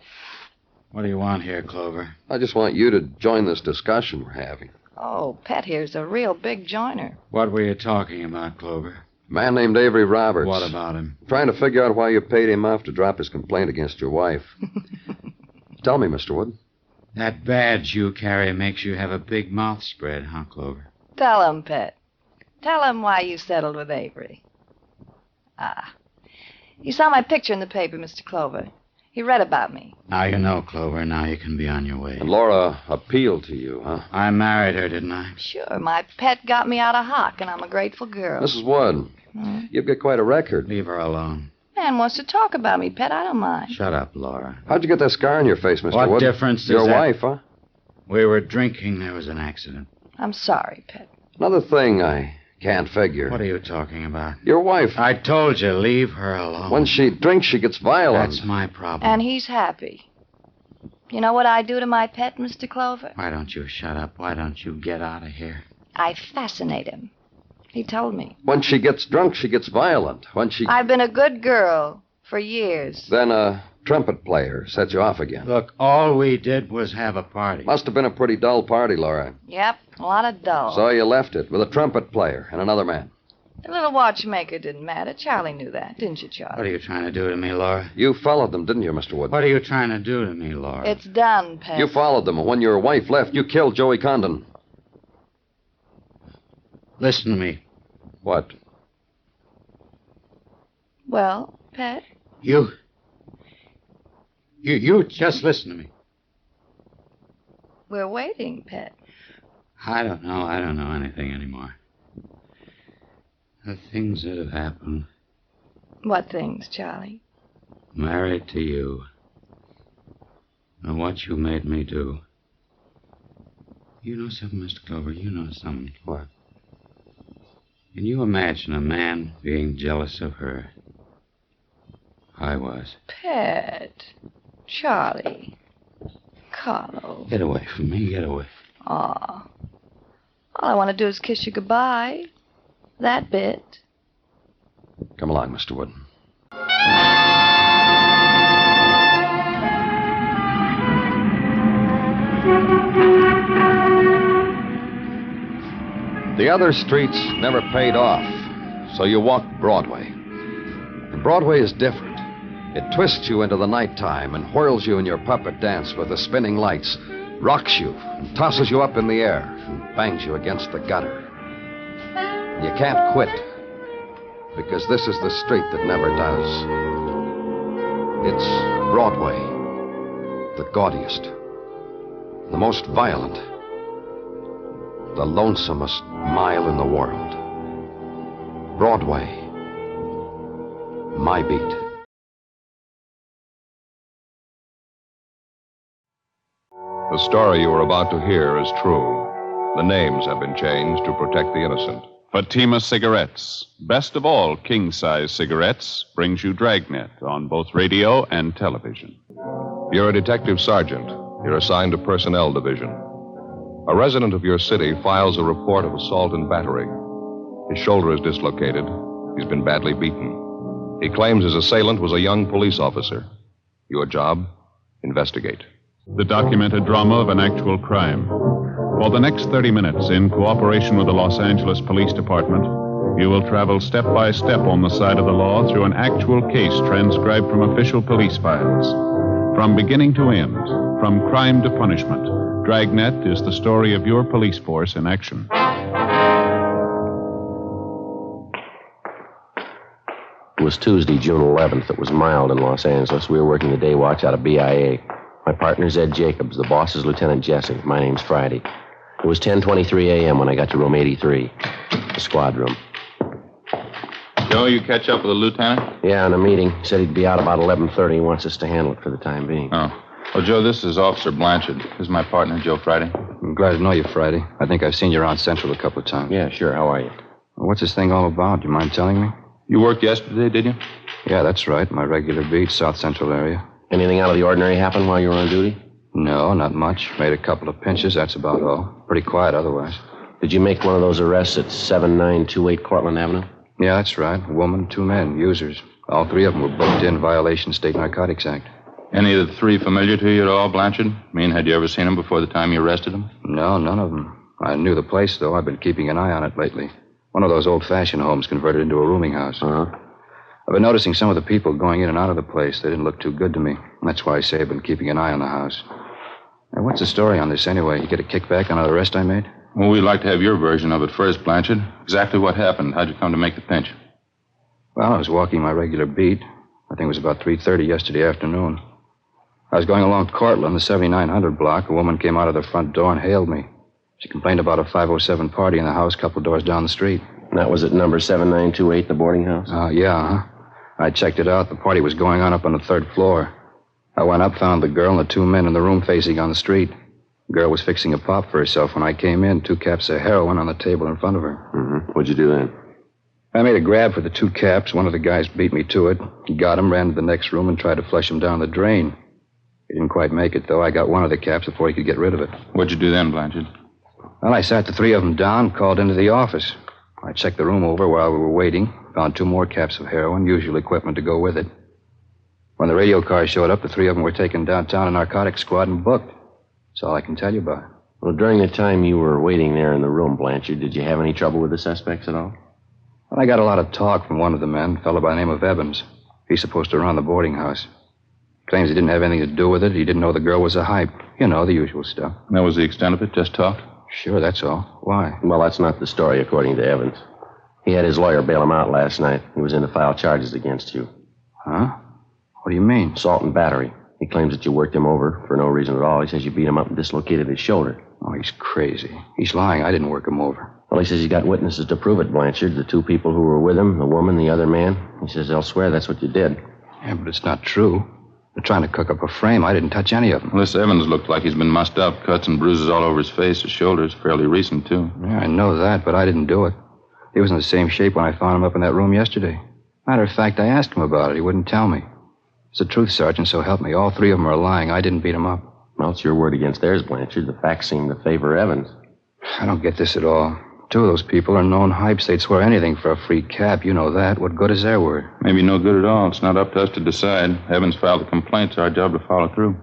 Speaker 3: What do you want here, Clover?
Speaker 7: I just want you to join this discussion we're having.
Speaker 4: Oh, Pet here's a real big joiner.
Speaker 3: What were you talking about, Clover?
Speaker 7: A man named Avery Roberts.
Speaker 3: What about him?
Speaker 7: Trying to figure out why you paid him off to drop his complaint against your wife. Tell me, Mr. Wood.
Speaker 3: That badge you carry makes you have a big mouth spread, huh, Clover?
Speaker 4: Tell him, Pet. Tell him why you settled with Avery. Ah. You saw my picture in the paper, Mr. Clover. He read about me.
Speaker 3: Now you know, Clover. Now you can be on your way.
Speaker 7: And Laura appealed to you, huh?
Speaker 3: I married her, didn't I?
Speaker 4: Sure. My pet got me out of hock, and I'm a grateful girl.
Speaker 7: Mrs. Wood, you've got quite a record.
Speaker 3: Leave her alone.
Speaker 4: Man wants to talk about me, Pet. I don't mind.
Speaker 3: Shut up, Laura.
Speaker 7: How'd you get that scar on your face, Mr. Wood?
Speaker 3: What difference does
Speaker 7: Your
Speaker 3: that...
Speaker 7: wife, huh?
Speaker 3: We were drinking. There was an accident.
Speaker 4: I'm sorry, Pet.
Speaker 7: Another thing I can't figure.
Speaker 3: What are you talking about?
Speaker 7: Your wife.
Speaker 3: I told you, leave her alone.
Speaker 7: When she drinks, she gets violent.
Speaker 3: That's my problem.
Speaker 4: And he's happy. You know what I do to my pet, Mr. Clover?
Speaker 3: Why don't you shut up? Why don't you get out of here?
Speaker 4: I fascinate him. He told me.
Speaker 7: When she gets drunk, she gets violent. When she...
Speaker 4: I've been a good girl for years.
Speaker 7: Then a trumpet player set you off again.
Speaker 3: Look, all we did was have a party.
Speaker 7: Must have been a pretty dull party, Laura.
Speaker 4: Yep, a lot of dull.
Speaker 7: So you left it with a trumpet player and another man.
Speaker 4: The little watchmaker didn't matter. Charlie knew that, didn't you, Charlie?
Speaker 3: What are you trying to do to me, Laura?
Speaker 7: You followed them, didn't you, Mr. Wood?
Speaker 3: What are you trying to do to me, Laura?
Speaker 4: It's done, Pet.
Speaker 7: You followed them, and when your wife left, you killed Joey Condon.
Speaker 3: Listen to me.
Speaker 7: What?
Speaker 4: Well, Pet?
Speaker 3: You just listen to me.
Speaker 4: We're waiting, Pet.
Speaker 3: I don't know anything anymore. The things that have happened.
Speaker 4: What things, Charlie?
Speaker 3: Married to you. And what you made me do. You know something, Mr. Clover? You know something.
Speaker 7: What?
Speaker 3: Can you imagine a man being jealous of her? I was.
Speaker 4: Pet. Charlie. Carlo.
Speaker 3: Get away from me. Get away.
Speaker 4: Aw. All I want to do is kiss you goodbye. That bit.
Speaker 7: Come along, Mr. Wood. The other streets never paid off, so you walked Broadway. And Broadway is different. It twists you into the nighttime and whirls you in your puppet dance with the spinning lights, rocks you and tosses you up in the air and bangs you against the gutter. You can't quit, because this is the street that never does. It's Broadway, the gaudiest, the most violent, the lonesomest mile in the world. Broadway, my beat.
Speaker 18: The story you are about to hear is true. The names have been changed to protect the innocent.
Speaker 5: Fatima Cigarettes, best of all king-size cigarettes, brings you Dragnet on both radio and television.
Speaker 18: You're a detective sergeant. You're assigned to Personnel Division. A resident of your city files a report of assault and battery. His shoulder is dislocated. He's been badly beaten. He claims his assailant was a young police officer. Your job? Investigate.
Speaker 5: The documented drama of an actual crime. For the next 30 minutes, in cooperation with the Los Angeles Police Department, you will travel step by step on the side of the law through an actual case transcribed from official police files. From beginning to end, from crime to punishment, Dragnet is the story of your police force in action.
Speaker 1: It was Tuesday, June 11th. It was mild in Los Angeles. We were working the day watch out of BIA. My partner's Ed Jacobs. The boss is Lieutenant Jesse. My name's Friday. It was 10:23 a.m. when I got to room 83, the squad room.
Speaker 12: Joe, you catch up with the lieutenant?
Speaker 1: Yeah, in a meeting. He said he'd be out about 11:30. He wants us to handle it for the time being.
Speaker 12: Oh. Well, Joe, this is Officer Blanchard. This is my partner, Joe Friday.
Speaker 14: I'm glad to know you, Friday. I think I've seen you around Central a couple of times.
Speaker 1: Yeah, sure. How are you?
Speaker 14: Well, what's this thing all about? Do you mind telling me?
Speaker 12: You worked yesterday, did you?
Speaker 14: Yeah, that's right. My regular beat, South Central area.
Speaker 1: Anything out of the ordinary happen while you were on duty?
Speaker 14: No, not much. Made a couple of pinches, that's about all. Pretty quiet otherwise.
Speaker 1: Did you make one of those arrests at 7928 Cortlandt Avenue?
Speaker 14: Yeah, that's right. A woman, 2 men, users. All 3 of them were booked in violation of State Narcotics Act.
Speaker 12: Any of the 3 familiar to you at all, Blanchard? I mean, had you ever seen them before the time you arrested them?
Speaker 14: No, none of them. I knew the place, though. I've been keeping an eye on it lately. One of those old-fashioned homes converted into a rooming house.
Speaker 1: Uh-huh.
Speaker 14: I've been noticing some of the people going in and out of the place. They didn't look too good to me. That's why I say I've been keeping an eye on the house. Now, what's the story on this, anyway? You get a kickback on the arrest I made?
Speaker 12: Well, we'd like to have your version of it first, Blanchard. Exactly what happened. How'd you come to make the pinch?
Speaker 14: Well, I was walking my regular beat. I think it was about 3:30 yesterday afternoon. I was going along Cortlandt, the 7900 block. A woman came out of the front door and hailed me. She complained about a 507 party in the house a couple doors down the street.
Speaker 1: And that was at number 7928, the boarding house?
Speaker 14: Yeah. I checked it out. The party was going on up the 3rd floor. I went up, found the girl and the 2 men in the room facing on the street. The girl was fixing a pop for herself when I came in. 2 caps of heroin on the table in front of her.
Speaker 1: Mm-hmm. What'd you do then?
Speaker 14: I made a grab for the 2 caps. One of the guys beat me to it. He got him, ran to the next room, and tried to flush him down the drain. He didn't quite make it, though. I got one of the caps before he could get rid of it.
Speaker 12: What'd you do then, Blanchard?
Speaker 14: Well, I sat the 3 of them down, called into the office. I checked the room over while we were waiting, found 2 more caps of heroin, usual equipment to go with it. When the radio car showed up, the 3 of them were taken downtown to narcotics squad and booked. That's all I can tell you about it.
Speaker 1: Well, during the time you were waiting there in the room, Blanchard, did you have any trouble with the suspects at all?
Speaker 14: Well, I got a lot of talk from one of the men, a fellow by the name of Evans. He's supposed to run the boarding house. Claims he didn't have anything to do with it. He didn't know the girl was a hype. You know, the usual stuff.
Speaker 12: And that was the extent of it? Just talk?
Speaker 14: Sure, that's all. Why?
Speaker 1: Well, that's not the story, according to Evans. He had his lawyer bail him out last night. He was in to file charges against you.
Speaker 14: Huh? What do you mean?
Speaker 1: Assault and battery. He claims that you worked him over for no reason at all. He says you beat him up and dislocated his shoulder.
Speaker 14: Oh, he's crazy. He's lying. I didn't work him over.
Speaker 1: Well, he says he's got witnesses to prove it, Blanchard. The 2 people who were with him, the woman, the other man. He says they'll swear that's what you did.
Speaker 14: Yeah, but it's not true. They're trying to cook up a frame. I didn't touch any of them.
Speaker 12: Well, this Evans looked like he's been mussed up. Cuts and bruises all over his face. His shoulders fairly recent, too.
Speaker 14: Yeah, I know that, but I didn't do it. He was in the same shape when I found him up in that room yesterday. Matter of fact, I asked him about it. He wouldn't tell me. It's the truth, Sergeant, so help me. All 3 of them are lying. I didn't beat him up.
Speaker 1: Well, it's your word against theirs, Blanchard. The facts seem to favor Evans.
Speaker 14: I don't get this at all. 2 of those people are known hypes. They'd swear anything for a free cap. You know that. What good is their word?
Speaker 12: Maybe no good at all. It's not up to us to decide. Evans filed a complaint. It's our job to follow through.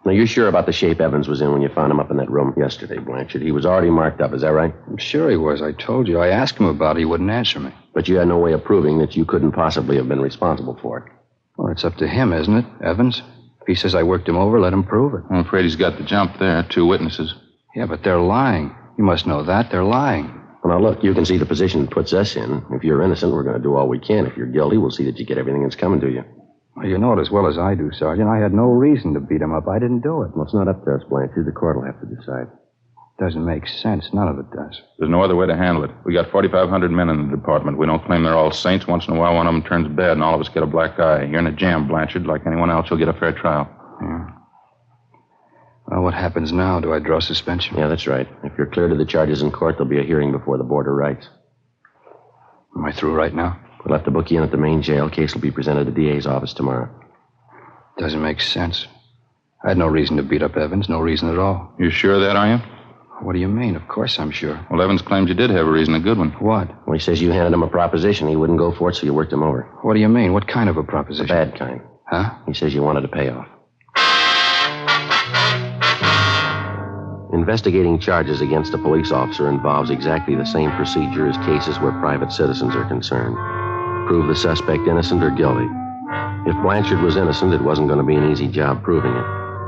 Speaker 1: Now, you're sure about the shape Evans was in when you found him up in that room yesterday, Blanchard? He was already marked up, is that right?
Speaker 14: I'm sure he was. I told you. I asked him about it. He wouldn't answer me.
Speaker 1: But you had no way of proving that you couldn't possibly have been responsible for it.
Speaker 14: Well, it's up to him, isn't it, Evans? If he says I worked him over, let him prove it.
Speaker 12: I'm afraid he's got the jump there. 2 witnesses.
Speaker 14: Yeah, but they're lying. You must know that. They're lying.
Speaker 1: Well, now, look, you can see the position it puts us in. If you're innocent, we're going to do all we can. If you're guilty, we'll see that you get everything that's coming to you.
Speaker 14: Well, you know it as well as I do, Sergeant. I had no reason to beat him up. I didn't do it.
Speaker 1: Well, it's not up to us, Blanchard. The court will have to decide.
Speaker 14: Doesn't make sense. None of it does.
Speaker 12: There's no other way to handle it. We got 4,500 men in the department. We don't claim they're all saints. Once in a while, one of them turns bad, and all of us get a black eye. You're in a jam, Blanchard. Like anyone else, you'll get a fair trial.
Speaker 14: Yeah. Well, what happens now? Do I draw suspension?
Speaker 1: Yeah, that's right. If you're cleared of the charges in court, there'll be a hearing before the Board of Rights.
Speaker 14: Am I through right now?
Speaker 1: We'll have to book you in at the main jail. Case will be presented to the DA's office tomorrow.
Speaker 14: Doesn't make sense. I had no reason to beat up Evans. No reason at all.
Speaker 12: You sure of that, are you?
Speaker 14: What do you mean? Of course I'm sure.
Speaker 12: Well, Evans claims you did have a reason, a good one.
Speaker 14: What?
Speaker 1: Well, he says you handed him a proposition. He wouldn't go for it, so you worked him over.
Speaker 14: What do you mean? What kind of a proposition?
Speaker 1: The bad kind.
Speaker 14: Huh?
Speaker 1: He says you wanted a payoff. Investigating charges against a police officer involves exactly the same procedure as cases where private citizens are concerned. Prove the suspect innocent or guilty. If Blanchard was innocent, it wasn't going to be an easy job proving it.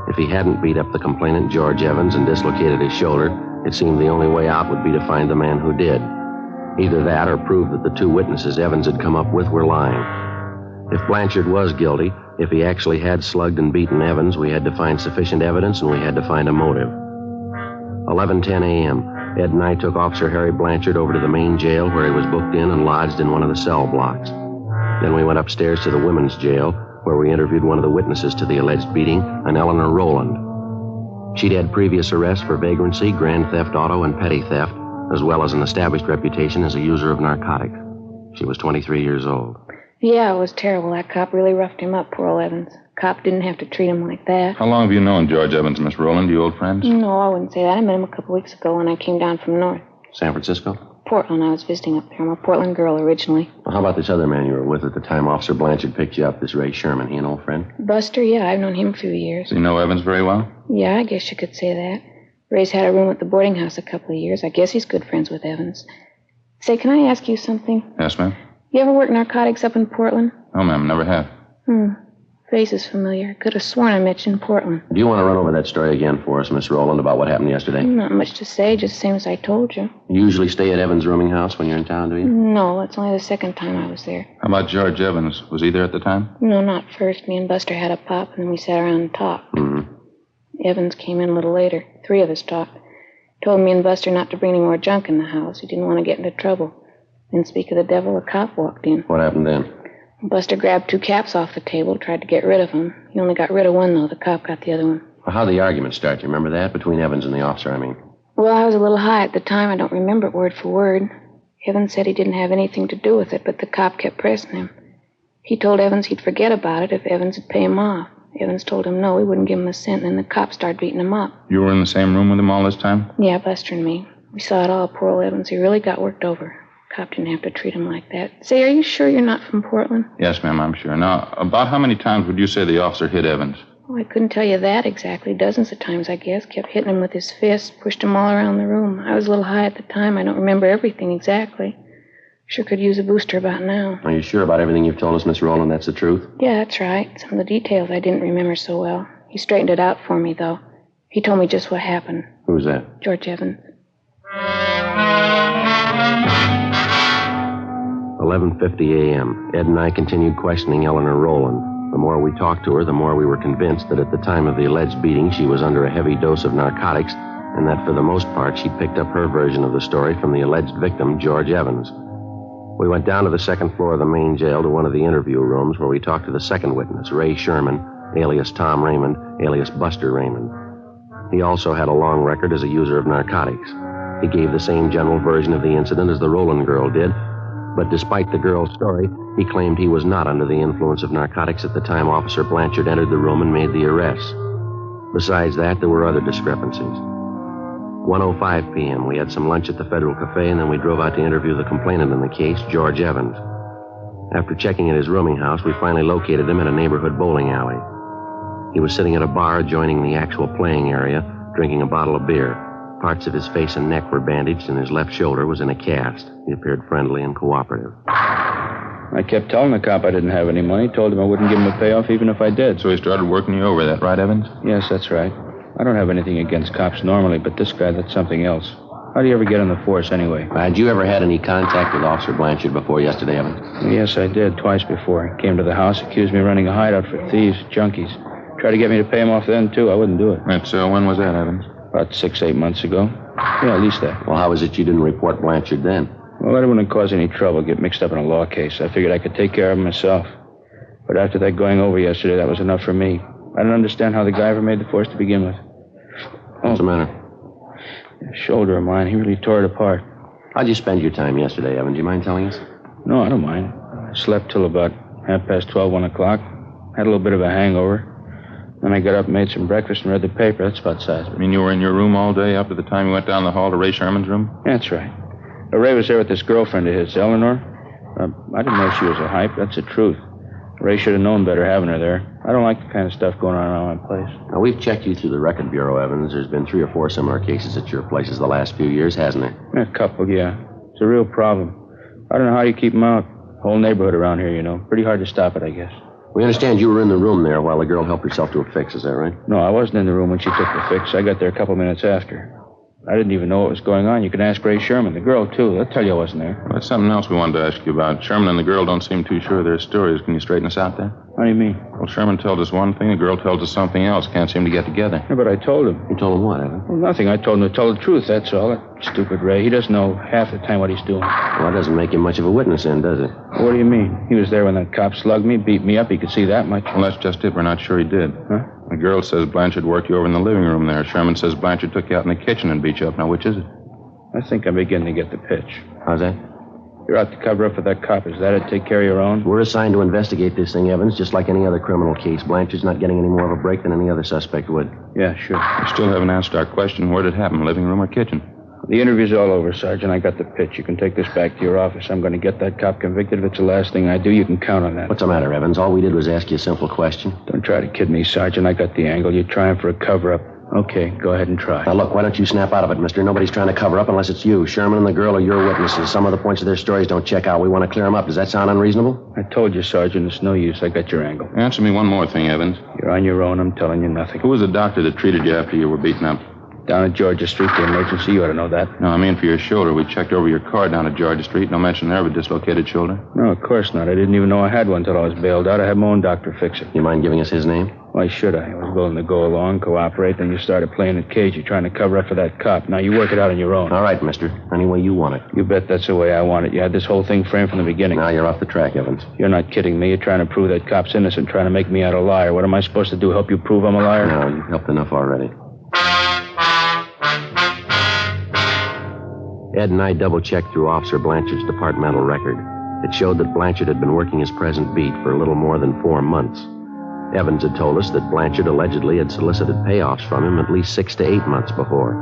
Speaker 1: If he hadn't beat up the complainant, George Evans, and dislocated his shoulder, it seemed the only way out would be to find the man who did. Either that or prove that the 2 witnesses Evans had come up with were lying. If Blanchard was guilty, if he actually had slugged and beaten Evans, we had to find sufficient evidence and we had to find a motive. 11:10 a.m., Ed and I took Officer Harry Blanchard over to the main jail where he was booked in and lodged in one of the cell blocks. Then we went upstairs to the women's jail where we interviewed one of the witnesses to the alleged beating, an Eleanor Rowland. She'd had previous arrests for vagrancy, grand theft auto, and petty theft, as well as an established reputation as a user of narcotics. She was 23 years old.
Speaker 17: Yeah, it was terrible. That cop really roughed him up, poor old Evans. Cop didn't have to treat him like that.
Speaker 12: How long have you known George Evans, Miss Rowland? You old friends?
Speaker 17: No, I wouldn't say that. I met him a couple weeks ago when I came down from north.
Speaker 1: San Francisco?
Speaker 17: Portland. I was visiting up there. I'm a Portland girl originally.
Speaker 1: Well, how about this other man you were with at the time Officer Blanchard picked you up, this Ray Sherman? He an old friend?
Speaker 17: Buster? Yeah, I've known him a few years.
Speaker 12: Do you know Evans very well?
Speaker 17: Yeah, I guess you could say that. Ray's had a room at the boarding house a couple of years. I guess he's good friends with Evans. Say, can I ask you something?
Speaker 12: Yes, ma'am.
Speaker 17: You ever work narcotics up in Portland?
Speaker 12: No, ma'am, never have.
Speaker 17: Face is familiar. I could have sworn I met you in Portland.
Speaker 1: Do you want to run over that story again for us, Miss Rowland, about what happened yesterday?
Speaker 17: Not much to say, just the same as I told you.
Speaker 1: You usually stay at Evans' rooming house when you're in town, do you?
Speaker 17: No, it's only the second time I was there.
Speaker 12: How about George Evans? Was he there at the time?
Speaker 17: No, not first. Me and Buster had a pop, and then we sat around and talked. Evans came in a little later. 3 of us talked. Told me and Buster not to bring any more junk in the house. He didn't want to get into trouble. Then, speak of the devil, a cop walked in.
Speaker 1: What happened then?
Speaker 17: Buster grabbed 2 caps off the table, tried to get rid of them. He only got rid of one, though. The cop got the other one.
Speaker 1: Well, how'd the argument start? You remember that? Between Evans and the officer, I mean.
Speaker 17: Well, I was a little high at the time. I don't remember it word for word. Evans said he didn't have anything to do with it, but the cop kept pressing him. He told Evans he'd forget about it if Evans would pay him off. Evans told him no, he wouldn't give him a cent, and then the cop started beating him up.
Speaker 12: You were in the same room with him all this time?
Speaker 17: Yeah, Buster and me. We saw it all. Poor old Evans. He really got worked over. Cop didn't have to treat him like that. Say, are you sure you're not from Portland?
Speaker 12: Yes, ma'am, I'm sure. Now, about how many times would you say the officer hit Evans?
Speaker 17: Oh, I couldn't tell you that exactly. Dozens of times, I guess. Kept hitting him with his fists, pushed him all around the room. I was a little high at the time. I don't remember everything exactly. Sure could use a booster about now.
Speaker 1: Are you sure about everything you've told us, Miss Rowland? That's the truth?
Speaker 17: Yeah, that's right. Some of the details I didn't remember so well. He straightened it out for me, though. He told me just what happened.
Speaker 1: Who's that?
Speaker 17: George Evans.
Speaker 1: 11:50 a.m. Ed and I continued questioning Eleanor Rowland. The more we talked to her, the more we were convinced that at the time of the alleged beating, she was under a heavy dose of narcotics, and that for the most part, she'd picked up her version of the story from the alleged victim, George Evans. We went down to the second floor of the main jail to one of the interview rooms where we talked to the second witness, Ray Sherman, alias Tom Raymond, alias Buster Raymond. He also had a long record as a user of narcotics. He gave the same general version of the incident as the Rowland girl did, but despite the girl's story, he claimed he was not under the influence of narcotics at the time Officer Blanchard entered the room and made the arrest. Besides that, there were other discrepancies. 1:05 p.m., we had some lunch at the Federal Cafe, and then we drove out to interview the complainant in the case, George Evans. After checking at his rooming house, we finally located him in a neighborhood bowling alley. He was sitting at a bar adjoining the actual playing area, drinking a bottle of beer. Parts of his face and neck were bandaged, and his left shoulder was in a cast. He appeared friendly and cooperative.
Speaker 22: I kept telling the cop I didn't have any money. Told him I wouldn't give him a payoff even if I did.
Speaker 12: So he started working you over, that right, Evans?
Speaker 22: Yes, that's right. I don't have anything against cops normally, but this guy, that's something else. How do you ever get on the force anyway?
Speaker 1: Had you ever had any contact with Officer Blanchard before yesterday, Evans?
Speaker 22: Yes, I did, twice before. He came to the house, accused me of running a hideout for thieves, junkies. Tried to get me to pay him off then, too. I wouldn't do it.
Speaker 12: Right, so when was that, Evans?
Speaker 22: About 6-8 months ago. Yeah, at least that.
Speaker 1: Well, how was it you didn't report Blanchard then?
Speaker 22: Well, I wouldn't cause any trouble, get mixed up in a law case. I figured I could take care of him myself. But after that going over yesterday, that was enough for me. I don't understand how the guy ever made the force to begin with.
Speaker 1: What's the matter?
Speaker 22: The shoulder of mine, he really tore it apart.
Speaker 1: How'd you spend your time yesterday, Evan? Do you mind telling us?
Speaker 22: No, I don't mind. I slept till about 12:30, 1 o'clock. Had a little bit of a hangover. Then I got up and made some breakfast and read the paper. That's about size.
Speaker 12: You mean you were in your room all day up to the time you went down the hall to Ray Sherman's room?
Speaker 22: That's right. Ray was there with this girlfriend of his, Eleanor. I didn't know she was a hype. That's the truth. Ray should have known better having her there. I don't like the kind of stuff going on around my place.
Speaker 1: Now, we've checked you through the record bureau, Evans. There's been 3 or 4 similar cases at your places the last few years, hasn't there?
Speaker 22: A couple, yeah. It's a real problem. I don't know how you keep them out. Whole neighborhood around here, you know. Pretty hard to stop it, I guess.
Speaker 1: We understand you were in the room there while the girl helped herself to a fix. Is that right?
Speaker 22: No, I wasn't in the room when she took the fix. I got there a couple minutes after. I didn't even know what was going on. You can ask Ray Sherman, the girl, too. They'll tell you I wasn't there.
Speaker 12: Well, that's something else we wanted to ask you about. Sherman and the girl don't seem too sure of their stories. Can you straighten us out there?
Speaker 22: What do you mean?
Speaker 12: Well, Sherman tells us one thing, the girl tells us something else. Can't seem to get together.
Speaker 22: Yeah, but I told him.
Speaker 1: You told him what, Evan?
Speaker 22: Well, nothing. I told him to tell the truth, that's all. That stupid Ray. He doesn't know half the time what he's doing.
Speaker 1: Well, that doesn't make him much of a witness then, does it?
Speaker 22: What do you mean? He was there when that cop slugged me, beat me up. He could see that much.
Speaker 12: Well, that's just it. We're not sure he did.
Speaker 22: Huh?
Speaker 12: The girl says Blanchard worked you over in the living room there. Sherman says Blanchard took you out in the kitchen and beat you up. Now, which is it?
Speaker 22: I think I'm beginning to get the pitch.
Speaker 1: How's that?
Speaker 22: You're out to cover up for that cop. Is that it? Take care of your own?
Speaker 1: We're assigned to investigate this thing, Evans, just like any other criminal case. Blanchard's not getting any more of a break than any other suspect would.
Speaker 22: Yeah, sure.
Speaker 12: We still haven't answered our question. Where did it happen, living room or kitchen?
Speaker 22: The interview's all over, Sergeant. I got the pitch. You can take this back to your office. I'm going to get that cop convicted. If it's the last thing I do, you can count on that.
Speaker 1: What's the matter, Evans? All we did was ask you a simple question.
Speaker 22: Don't try to kid me, Sergeant. I got the angle. You're trying for a cover-up. Okay, go ahead and try.
Speaker 1: Now, look, why don't you snap out of it, mister? Nobody's trying to cover up unless it's you. Sherman and the girl are your witnesses. Some of the points of their stories don't check out. We want to clear them up. Does that sound unreasonable?
Speaker 22: I told you, Sergeant, it's no use. I got your angle.
Speaker 12: Answer me one more thing, Evans.
Speaker 22: You're on your own. I'm telling you nothing.
Speaker 12: Who was the doctor that treated you after you were beaten up?
Speaker 22: Down at Georgia Street, the emergency. You ought to know that.
Speaker 12: No, I mean for your shoulder. We checked over your car down at Georgia Street. No mention there of a dislocated shoulder.
Speaker 22: No, of course not. I didn't even know I had one until I was bailed out. I had my own doctor fix it.
Speaker 1: You mind giving us his name?
Speaker 22: Why should I? I was willing to go along, cooperate, then you started playing the cage. You're trying to cover up for that cop. Now you work it out on your own.
Speaker 1: All right, mister. Any way you want it.
Speaker 22: You bet that's the way I want it. You had this whole thing framed from the beginning.
Speaker 1: Now you're off the track, Evans.
Speaker 22: You're not kidding me. You're trying to prove that cop's innocent, trying to make me out a liar. What am I supposed to do, help you prove I'm a liar?
Speaker 1: No, you've helped enough already. Ed and I double-checked through Officer Blanchard's departmental record. It showed that Blanchard had been working his present beat for a little more than 4 months. Evans had told us that Blanchard allegedly had solicited payoffs from him at least 6 to 8 months before.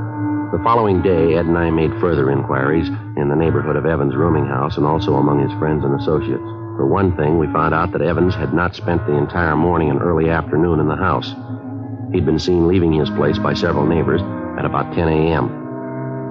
Speaker 1: The following day, Ed and I made further inquiries in the neighborhood of Evans' rooming house and also among his friends and associates. For one thing, we found out that Evans had not spent the entire morning and early afternoon in the house. He'd been seen leaving his place by several neighbors at about 10 a.m.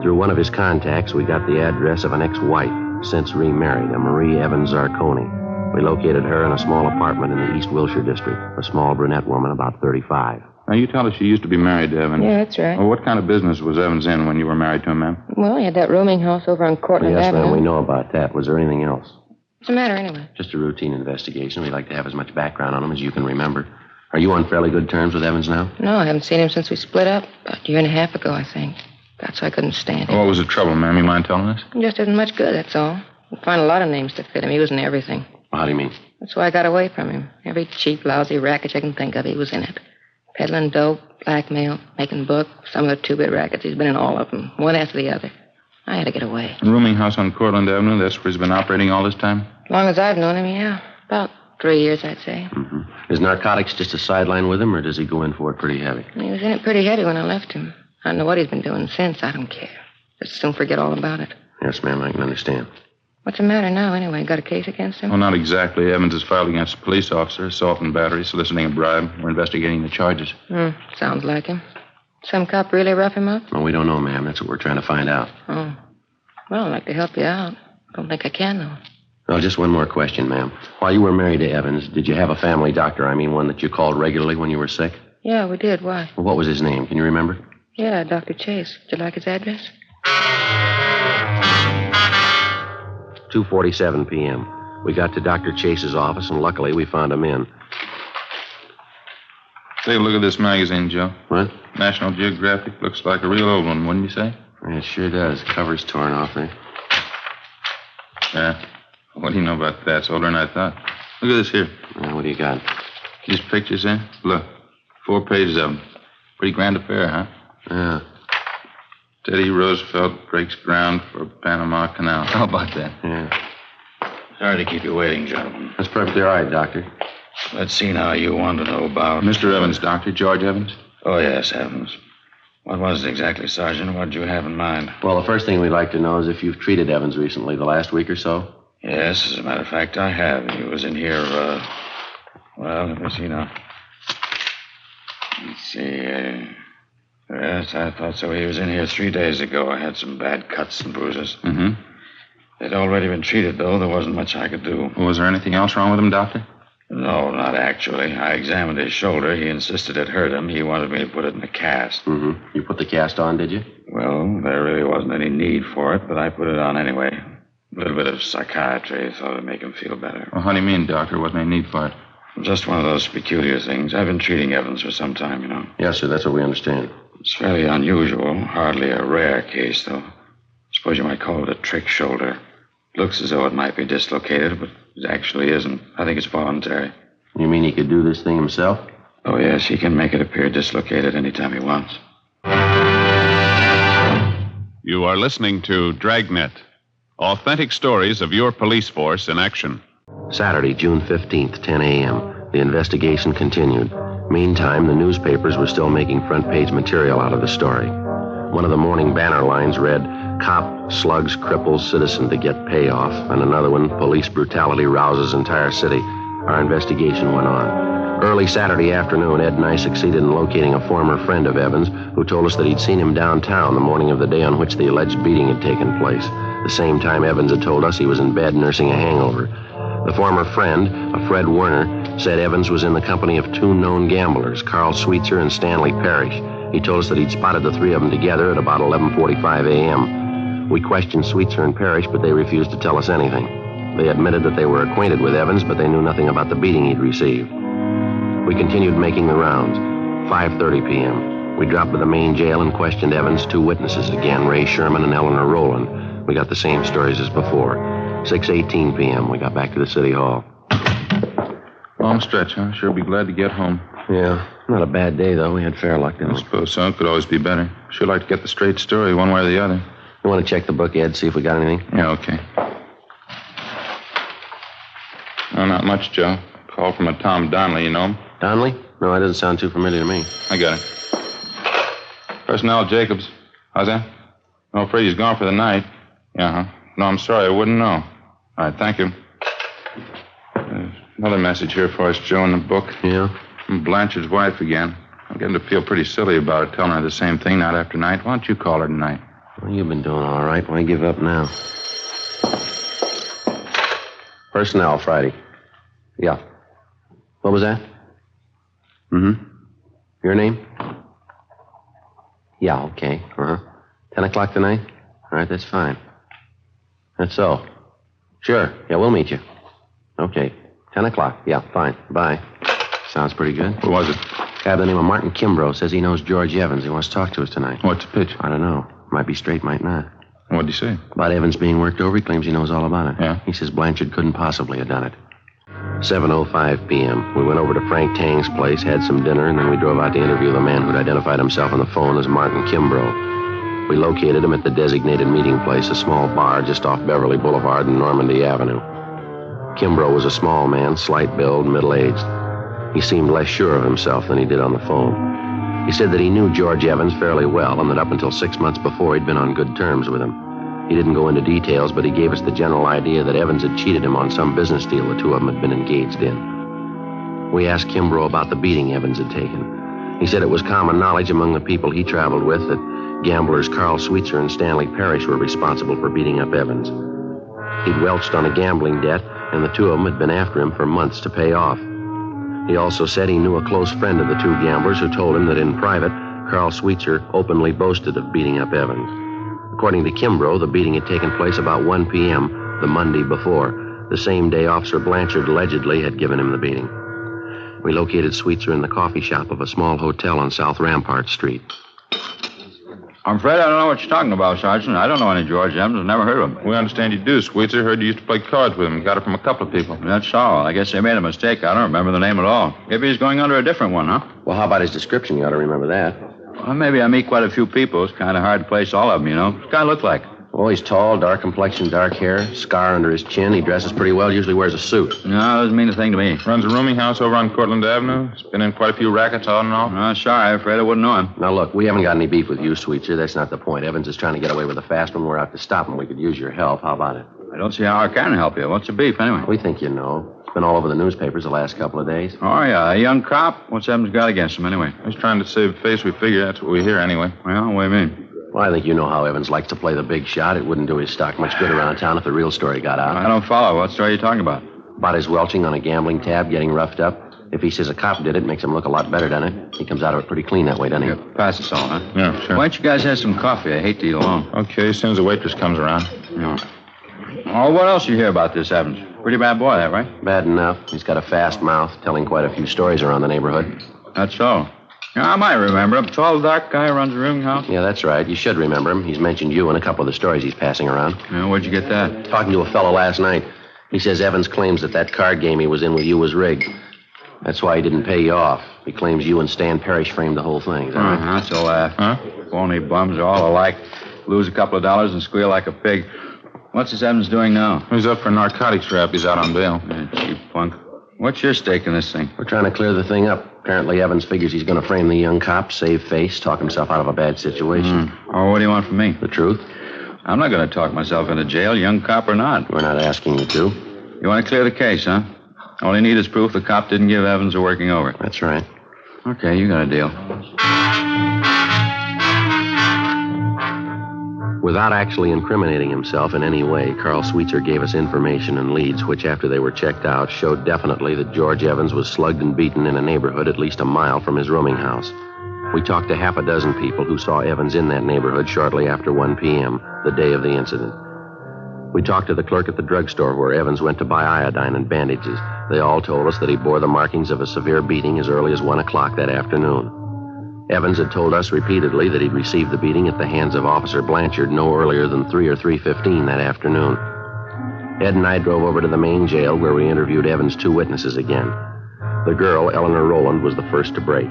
Speaker 1: Through one of his contacts, we got the address of an ex-wife, since remarried, a Marie Evans Zarconi. We located her in a small apartment in the East Wilshire district, a small brunette woman about 35.
Speaker 12: Now, you tell us you used to be married to Evans.
Speaker 11: Yeah, that's right.
Speaker 12: Well, what kind of business was Evans in when you were married to him, ma'am?
Speaker 11: Well, he had that rooming house over on Cortland
Speaker 1: Yes,
Speaker 11: Avenue.
Speaker 1: ma'am, we know about that. Was there anything else?
Speaker 11: What's the matter, anyway?
Speaker 1: Just a routine investigation. We'd like to have as much background on him as you can remember. Are you on fairly good terms with Evans now?
Speaker 11: No, I haven't seen him since we split up. About a year and a half ago, I think. That's why I couldn't stand him.
Speaker 12: What was the trouble, ma'am? You mind telling us?
Speaker 11: He just isn't much good, that's all. You find a lot of names to fit him. He was in everything.
Speaker 1: How do you mean?
Speaker 11: That's why I got away from him. Every cheap, lousy racket you can think of, he was in it. Peddling dope, blackmail, making book, some of the two-bit rackets. He's been in all of them, one after the other. I had to get away.
Speaker 12: A rooming house on Cortland Avenue, that's where he's been operating all this time?
Speaker 11: As long as I've known him, yeah. About 3 years, I'd say.
Speaker 1: Mm-hmm. Is narcotics just a sideline with him, or does he go in for it pretty heavy?
Speaker 11: He was in it pretty heavy when I left him. I don't know what he's been doing since. I don't care. Just soon forget all about it.
Speaker 1: Yes, ma'am, I can understand.
Speaker 11: What's the matter now, anyway? Got a case against him?
Speaker 12: Well, not exactly. Evans is filed against a police officer, assault and battery, soliciting a bribe. We're investigating the charges.
Speaker 11: Sounds like him. Some cop really rough him up?
Speaker 1: Well, we don't know, ma'am. That's what we're trying to find out.
Speaker 11: Oh. Well, I'd like to help you out. Don't think I can, though.
Speaker 1: Well, just one more question, ma'am. While you were married to Evans, did you have a family doctor? I mean, one that you called regularly when you were sick?
Speaker 11: Yeah, we did. Why?
Speaker 1: Well, what was his name? Can you remember?
Speaker 11: Yeah, Dr. Chase. Would you like his address?
Speaker 1: 2:47 p.m. We got to Dr. Chase's office, and luckily we found him in.
Speaker 12: Take a look at this magazine, Joe.
Speaker 1: What?
Speaker 12: National Geographic. Looks like a real old one, wouldn't you say?
Speaker 1: It sure does. Cover's torn off there.
Speaker 12: Yeah. What do you know about that? It's older than I thought. Look at this here.
Speaker 1: What do you got?
Speaker 12: These pictures, eh? Look. 4 pages of them. Pretty grand affair, huh?
Speaker 1: Yeah.
Speaker 12: Teddy Roosevelt breaks ground for Panama Canal. How about that?
Speaker 1: Yeah.
Speaker 9: Sorry to keep you waiting, gentlemen.
Speaker 1: That's perfectly all right, Doctor.
Speaker 9: Let's see now. You want to know about...
Speaker 12: Mr. Evans, Doctor. George Evans?
Speaker 9: Oh, yes, Evans. What was it exactly, Sergeant? What did you have in mind?
Speaker 1: Well, the first thing we'd like to know is if you've treated Evans recently, the last week or so.
Speaker 9: Yes, as a matter of fact, I have. He was in here, well, let me see now. Let's see, yes, I thought so. He was in here 3 days ago. I had some bad cuts and bruises.
Speaker 12: Mm-hmm.
Speaker 9: They'd already been treated, though. There wasn't much I could do.
Speaker 12: Was there anything else wrong with him, Doctor?
Speaker 9: No, not actually. I examined his shoulder. He insisted it hurt him. He wanted me to put it in a cast.
Speaker 1: Mm-hmm. You put the cast on, did you?
Speaker 9: Well, there really wasn't any need for it, but I put it on anyway. A little bit of psychiatry. Thought it'd make him feel better.
Speaker 12: Well, how do you mean, Doctor? Wasn't any need for it?
Speaker 9: Just one of those peculiar things. I've been treating Evans for some time, you know.
Speaker 1: Yes, sir. That's what we understand.
Speaker 9: It's fairly unusual. Hardly a rare case, though. Suppose you might call it a trick shoulder. Looks as though it might be dislocated, but it actually isn't. I think it's voluntary.
Speaker 1: You mean he could do this thing himself?
Speaker 9: Oh, yes, he can make it appear dislocated anytime he wants.
Speaker 5: You are listening to Dragnet, authentic stories of your police force in action.
Speaker 1: Saturday, June 15th, 10 a.m. The investigation continued. Meantime, the newspapers were still making front-page material out of the story. One of the morning banner lines read, "Cop slugs cripples citizen to get payoff," and another one, "Police brutality rouses entire city." Our investigation went on. Early Saturday afternoon, Ed and I succeeded in locating a former friend of Evans who told us that he'd seen him downtown the morning of the day on which the alleged beating had taken place. The same time Evans had told us he was in bed nursing a hangover. The former friend, a Fred Werner, said Evans was in the company of two known gamblers, Carl Sweetser and Stanley Parrish. He told us that he'd spotted the three of them together at about 11:45 a.m. We questioned Sweetser and Parrish, but they refused to tell us anything. They admitted that they were acquainted with Evans, but they knew nothing about the beating he'd received. We continued making the rounds. 5:30 p.m. We dropped to the main jail and questioned Evans' two witnesses again, Ray Sherman and Eleanor Rowland. We got the same stories as before. 6:18 p.m. We got back to the city hall.
Speaker 12: Long stretch, huh? Sure be glad to get home.
Speaker 1: Yeah, not a bad day, though. We had fair luck, didn't we?
Speaker 12: I suppose so. Could always be better. Sure like to get the straight story one way or the other.
Speaker 1: You want to check the book, Ed, see if we got anything?
Speaker 12: Yeah, okay. No, not much, Joe. Call from a Tom Donnelly, you know him?
Speaker 1: Donnelly? No, that doesn't sound too familiar to me.
Speaker 12: I got it. Personnel Jacobs. How's that? I'm afraid he's gone for the night. Yeah, huh? No, I'm sorry. I wouldn't know. All right, thank you. There's another message here for us, Joe, in the book.
Speaker 1: Yeah?
Speaker 12: From Blanchard's wife again. I'm getting to feel pretty silly about it, telling her the same thing night after night. Why don't you call her tonight?
Speaker 1: Well, you've been doing all right. Why give up now? Personnel, Friday. Yeah. What was that? Mm-hmm. Your name? Yeah, okay. Uh-huh. 10 o'clock tonight? All right, that's fine. That's so. Sure. Yeah, we'll meet you. Okay. 10 o'clock. Yeah, fine. Bye. Sounds pretty good.
Speaker 12: Who was it?
Speaker 1: Guy by the name of Martin Kimbrough says he knows George Evans. He wants to talk to us tonight.
Speaker 12: What's the pitch?
Speaker 1: I don't know. Might be straight, might not.
Speaker 12: What'd he say?
Speaker 1: About Evans being worked over. He claims he knows all about it.
Speaker 12: Yeah?
Speaker 1: He says Blanchard couldn't possibly have done it. 7:05 p.m. We went over to Frank Tang's place, had some dinner, and then we drove out to interview the man who'd identified himself on the phone as Martin Kimbrough. We located him at the designated meeting place, a small bar just off Beverly Boulevard and Normandy Avenue. Kimbrough was a small man, slight build, middle-aged. He seemed less sure of himself than he did on the phone. He said that he knew George Evans fairly well and that up until 6 months before he'd been on good terms with him. He didn't go into details, but he gave us the general idea that Evans had cheated him on some business deal the two of them had been engaged in. We asked Kimbrough about the beating Evans had taken. He said it was common knowledge among the people he traveled with that gamblers Carl Sweetser and Stanley Parrish were responsible for beating up Evans. He'd welched on a gambling debt, and the two of them had been after him for months to pay off. He also said he knew a close friend of the two gamblers who told him that in private, Carl Sweetser openly boasted of beating up Evans. According to Kimbrough, the beating had taken place about 1 p.m. the Monday before, the same day Officer Blanchard allegedly had given him the beating. We located Sweetser in the coffee shop of a small hotel on South Rampart Street.
Speaker 19: I'm afraid I don't know what you're talking about, Sergeant. I don't know any George Evans. I've never heard of him.
Speaker 12: We understand you do, Sweetser. Heard you used to play cards with him. Got it from a couple of people.
Speaker 19: That's all. I guess they made a mistake. I don't remember the name at all. Maybe he's going under a different one, huh?
Speaker 1: Well, how about his description? You ought to remember that.
Speaker 19: Well, maybe I meet quite a few people. It's kind of hard to place all of them, you know. What's the guy look like?
Speaker 1: Oh, he's tall, dark complexion, dark hair, scar under his chin. He dresses pretty well, usually wears a suit.
Speaker 19: No, doesn't mean a thing to me.
Speaker 12: Runs a rooming house over on Cortlandt Avenue. He's been in quite a few rackets on and off.
Speaker 19: No, sorry, I'm afraid I wouldn't know him.
Speaker 1: Now, look, we haven't got any beef with you, Sweetser. That's not the point. Evans is trying to get away with a fast one. We're out to stop him. We could use your help. How about it?
Speaker 19: I don't see how I can help you. What's the beef, anyway?
Speaker 1: We think you know. It's been all over the newspapers the last couple of days.
Speaker 19: Oh, yeah, a young cop? What's Evans got against him, anyway?
Speaker 12: He's trying to save face. We figure that's what we hear, anyway.
Speaker 19: Well, what do you mean?
Speaker 1: Well, I think you know how Evans likes to play the big shot. It wouldn't do his stock much good around town if the real story got out.
Speaker 19: I don't follow. What story are you talking about?
Speaker 1: About his welching on a gambling tab, getting roughed up. If he says a cop did it, makes him look a lot better, doesn't it? He comes out of it pretty clean that way, doesn't he?
Speaker 19: Yeah, pass us all, huh?
Speaker 12: Yeah, sure.
Speaker 19: Why don't you guys have some coffee? I hate to eat alone.
Speaker 12: Okay, as soon as the waitress comes around.
Speaker 19: Yeah. Oh, what else you hear about this Evans? Pretty bad boy, that, right?
Speaker 1: Bad enough. He's got a fast mouth, telling quite a few stories around the neighborhood.
Speaker 19: That's so. I might remember him. Tall, dark guy runs a rooming house.
Speaker 1: Yeah, that's right. You should remember him. He's mentioned you in a couple of the stories he's passing around.
Speaker 19: Yeah, where'd you get that?
Speaker 1: Talking to a fellow last night. He says Evans claims that card game he was in with you was rigged. That's why he didn't pay you off. He claims you and Stan Parrish framed the whole thing. Is that right?
Speaker 19: That's a laugh. Huh? Phony bums are all alike. Lose a couple of dollars and squeal like a pig. What's this Evans doing now?
Speaker 12: He's up for narcotics rap. He's out on bail.
Speaker 19: Cheap punk. What's your stake in this thing?
Speaker 1: We're trying to clear the thing up. Apparently, Evans figures he's going to frame the young cop, save face, talk himself out of a bad situation.
Speaker 19: Oh, what do you want from me?
Speaker 1: The truth.
Speaker 19: I'm not going to talk myself into jail, young cop or not.
Speaker 1: We're not asking you to.
Speaker 19: You want to clear the case, huh? All you need is proof the cop didn't give Evans a working over.
Speaker 1: That's right.
Speaker 19: Okay, you got a deal.
Speaker 1: Without actually incriminating himself in any way, Carl Sweetser gave us information and leads which, after they were checked out, showed definitely that George Evans was slugged and beaten in a neighborhood at least a mile from his rooming house. We talked to half a dozen people who saw Evans in that neighborhood shortly after 1 p.m., the day of the incident. We talked to the clerk at the drugstore where Evans went to buy iodine and bandages. They all told us that he bore the markings of a severe beating as early as 1 o'clock that afternoon. Evans had told us repeatedly that he'd received the beating at the hands of Officer Blanchard no earlier than 3 or 3:15 that afternoon. Ed and I drove over to the main jail where we interviewed Evans' 2 witnesses again. The girl, Eleanor Rowland, was the first to break.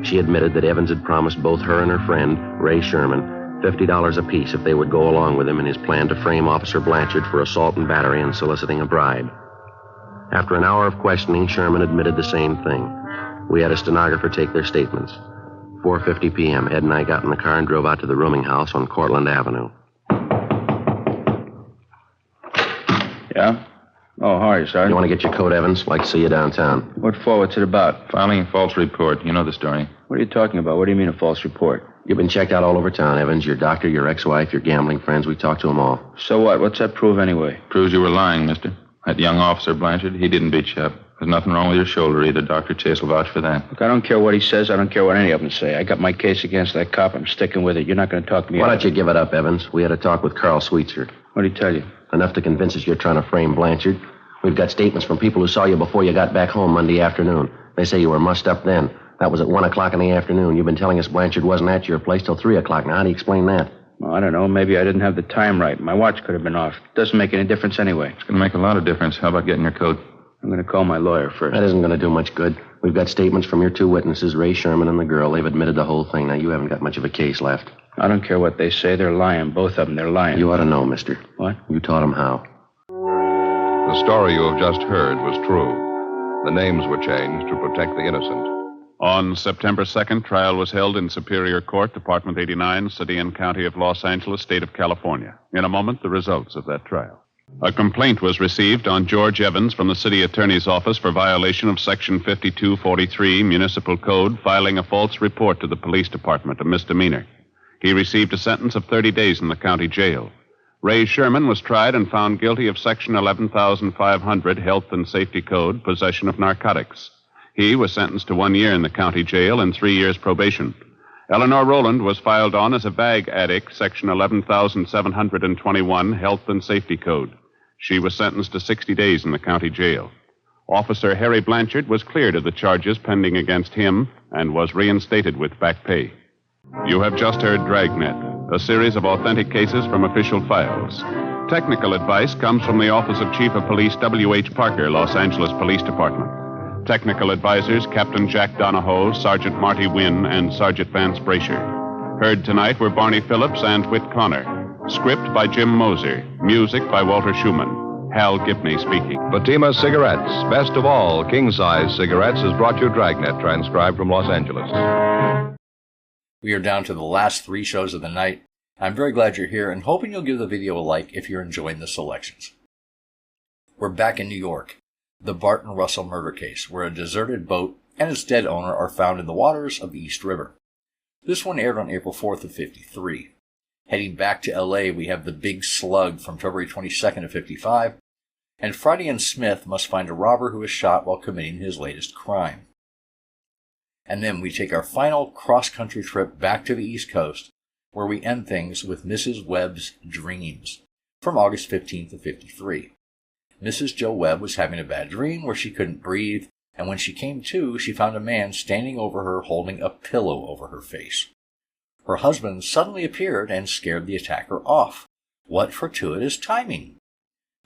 Speaker 1: She admitted that Evans had promised both her and her friend, Ray Sherman, $50 apiece if they would go along with him in his plan to frame Officer Blanchard for assault and battery and soliciting a bribe. After an hour of questioning, Sherman admitted the same thing. We had a stenographer take their statements. 4:50 p.m., Ed and I got in the car and drove out to the rooming house on Cortlandt Avenue.
Speaker 19: Yeah? Oh, how are you, Sergeant?
Speaker 1: You want to get your coat, Evans? Like to see you downtown.
Speaker 19: What for? What's it about?
Speaker 12: Filing a false report. You know the story.
Speaker 19: What are you talking about? What do you mean a false report?
Speaker 1: You've been checked out all over town, Evans. Your doctor, your ex-wife, your gambling friends. We talked to them all.
Speaker 19: So what? What's that prove anyway?
Speaker 12: Proves you were lying, mister. That young officer, Blanchard, he didn't beat you up. There's nothing wrong with your shoulder either. Dr. Chase will vouch for that.
Speaker 22: Look, I don't care what he says. I don't care what any of them say. I got my case against that cop. I'm sticking with it. You're not going to talk to me.
Speaker 1: Why don't you give it up, Evans? We had a talk with Carl Sweetser.
Speaker 22: What did he tell you?
Speaker 1: Enough to convince us you're trying to frame Blanchard. We've got statements from people who saw you before you got back home Monday afternoon. They say you were mussed up then. That was at 1 o'clock in the afternoon. You've been telling us Blanchard wasn't at your place till 3 o'clock. Now, how do you explain that?
Speaker 22: Well, I don't know. Maybe I didn't have the time right. My watch could have been off. Doesn't make any difference anyway.
Speaker 12: It's going to make a lot of difference. How about getting your coat?
Speaker 22: I'm going to call my lawyer first.
Speaker 1: That isn't going to do much good. We've got statements from your 2 witnesses, Ray Sherman and the girl. They've admitted the whole thing. Now, you haven't got much of a case left.
Speaker 22: I don't care what they say. They're lying. Both of them. They're lying.
Speaker 1: You ought to know, mister.
Speaker 22: What?
Speaker 1: You taught them how.
Speaker 18: The story you have just heard was true. The names were changed to protect the innocent.
Speaker 5: On September 2nd, trial was held in Superior Court, Department 89, City and County of Los Angeles, State of California. In a moment, the results of that trial. A complaint was received on George Evans from the city attorney's office for violation of Section 5243 Municipal Code, filing a false report to the police department, a misdemeanor. He received a sentence of 30 days in the county jail. Ray Sherman was tried and found guilty of Section 11,500 Health and Safety Code, possession of narcotics. He was sentenced to 1 year in the county jail and 3 years probation. Eleanor Rowland was filed on as a bag addict, Section 11,721 Health and Safety Code. She was sentenced to 60 days in the county jail. Officer Harry Blanchard was cleared of the charges pending against him and was reinstated with back pay. You have just heard Dragnet, a series of authentic cases from official files. Technical advice comes from the Office of Chief of Police W.H. Parker, Los Angeles Police Department. Technical advisors Captain Jack Donahoe, Sergeant Marty Wynn, and Sergeant Vance Brasher. Heard tonight were Barney Phillips and Whit Connor. Script by Jim Moser. Music by Walter Schumann. Hal Gibney speaking.
Speaker 18: Fatima Cigarettes, best of all king-size cigarettes, has brought you Dragnet, transcribed from Los Angeles.
Speaker 2: We are down to the last 3 shows of the night. I'm very glad you're here and hoping you'll give the video a like if you're enjoying the selections. We're back in New York. The Barton Russell murder case, where a deserted boat and its dead owner are found in the waters of the East River. This one aired on April 4th of 53. Heading back to L.A., we have The Big Slug from February 22nd of 55, and Friday and Smith must find a robber who was shot while committing his latest crime. And then we take our final cross-country trip back to the East Coast, where we end things with Mrs. Webb's Dreams from August 15th of 53. Mrs. Joe Webb was having a bad dream where she couldn't breathe and when she came to, she found a man standing over her holding a pillow over her face. Her husband suddenly appeared and scared the attacker off. What fortuitous timing!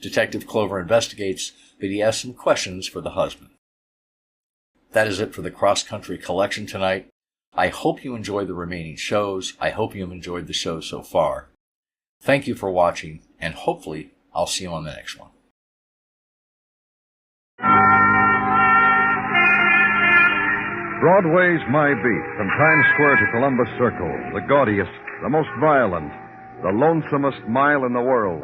Speaker 2: Detective Clover investigates, but he has some questions for the husband. That is it for the Cross Country Collection tonight. I hope you enjoyed the remaining shows. I hope you have enjoyed the show so far. Thank you for watching, and hopefully I'll see you on the next one.
Speaker 15: Broadway's my beat, from Times Square to Columbus Circle, the gaudiest, the most violent, the lonesomest mile in the world.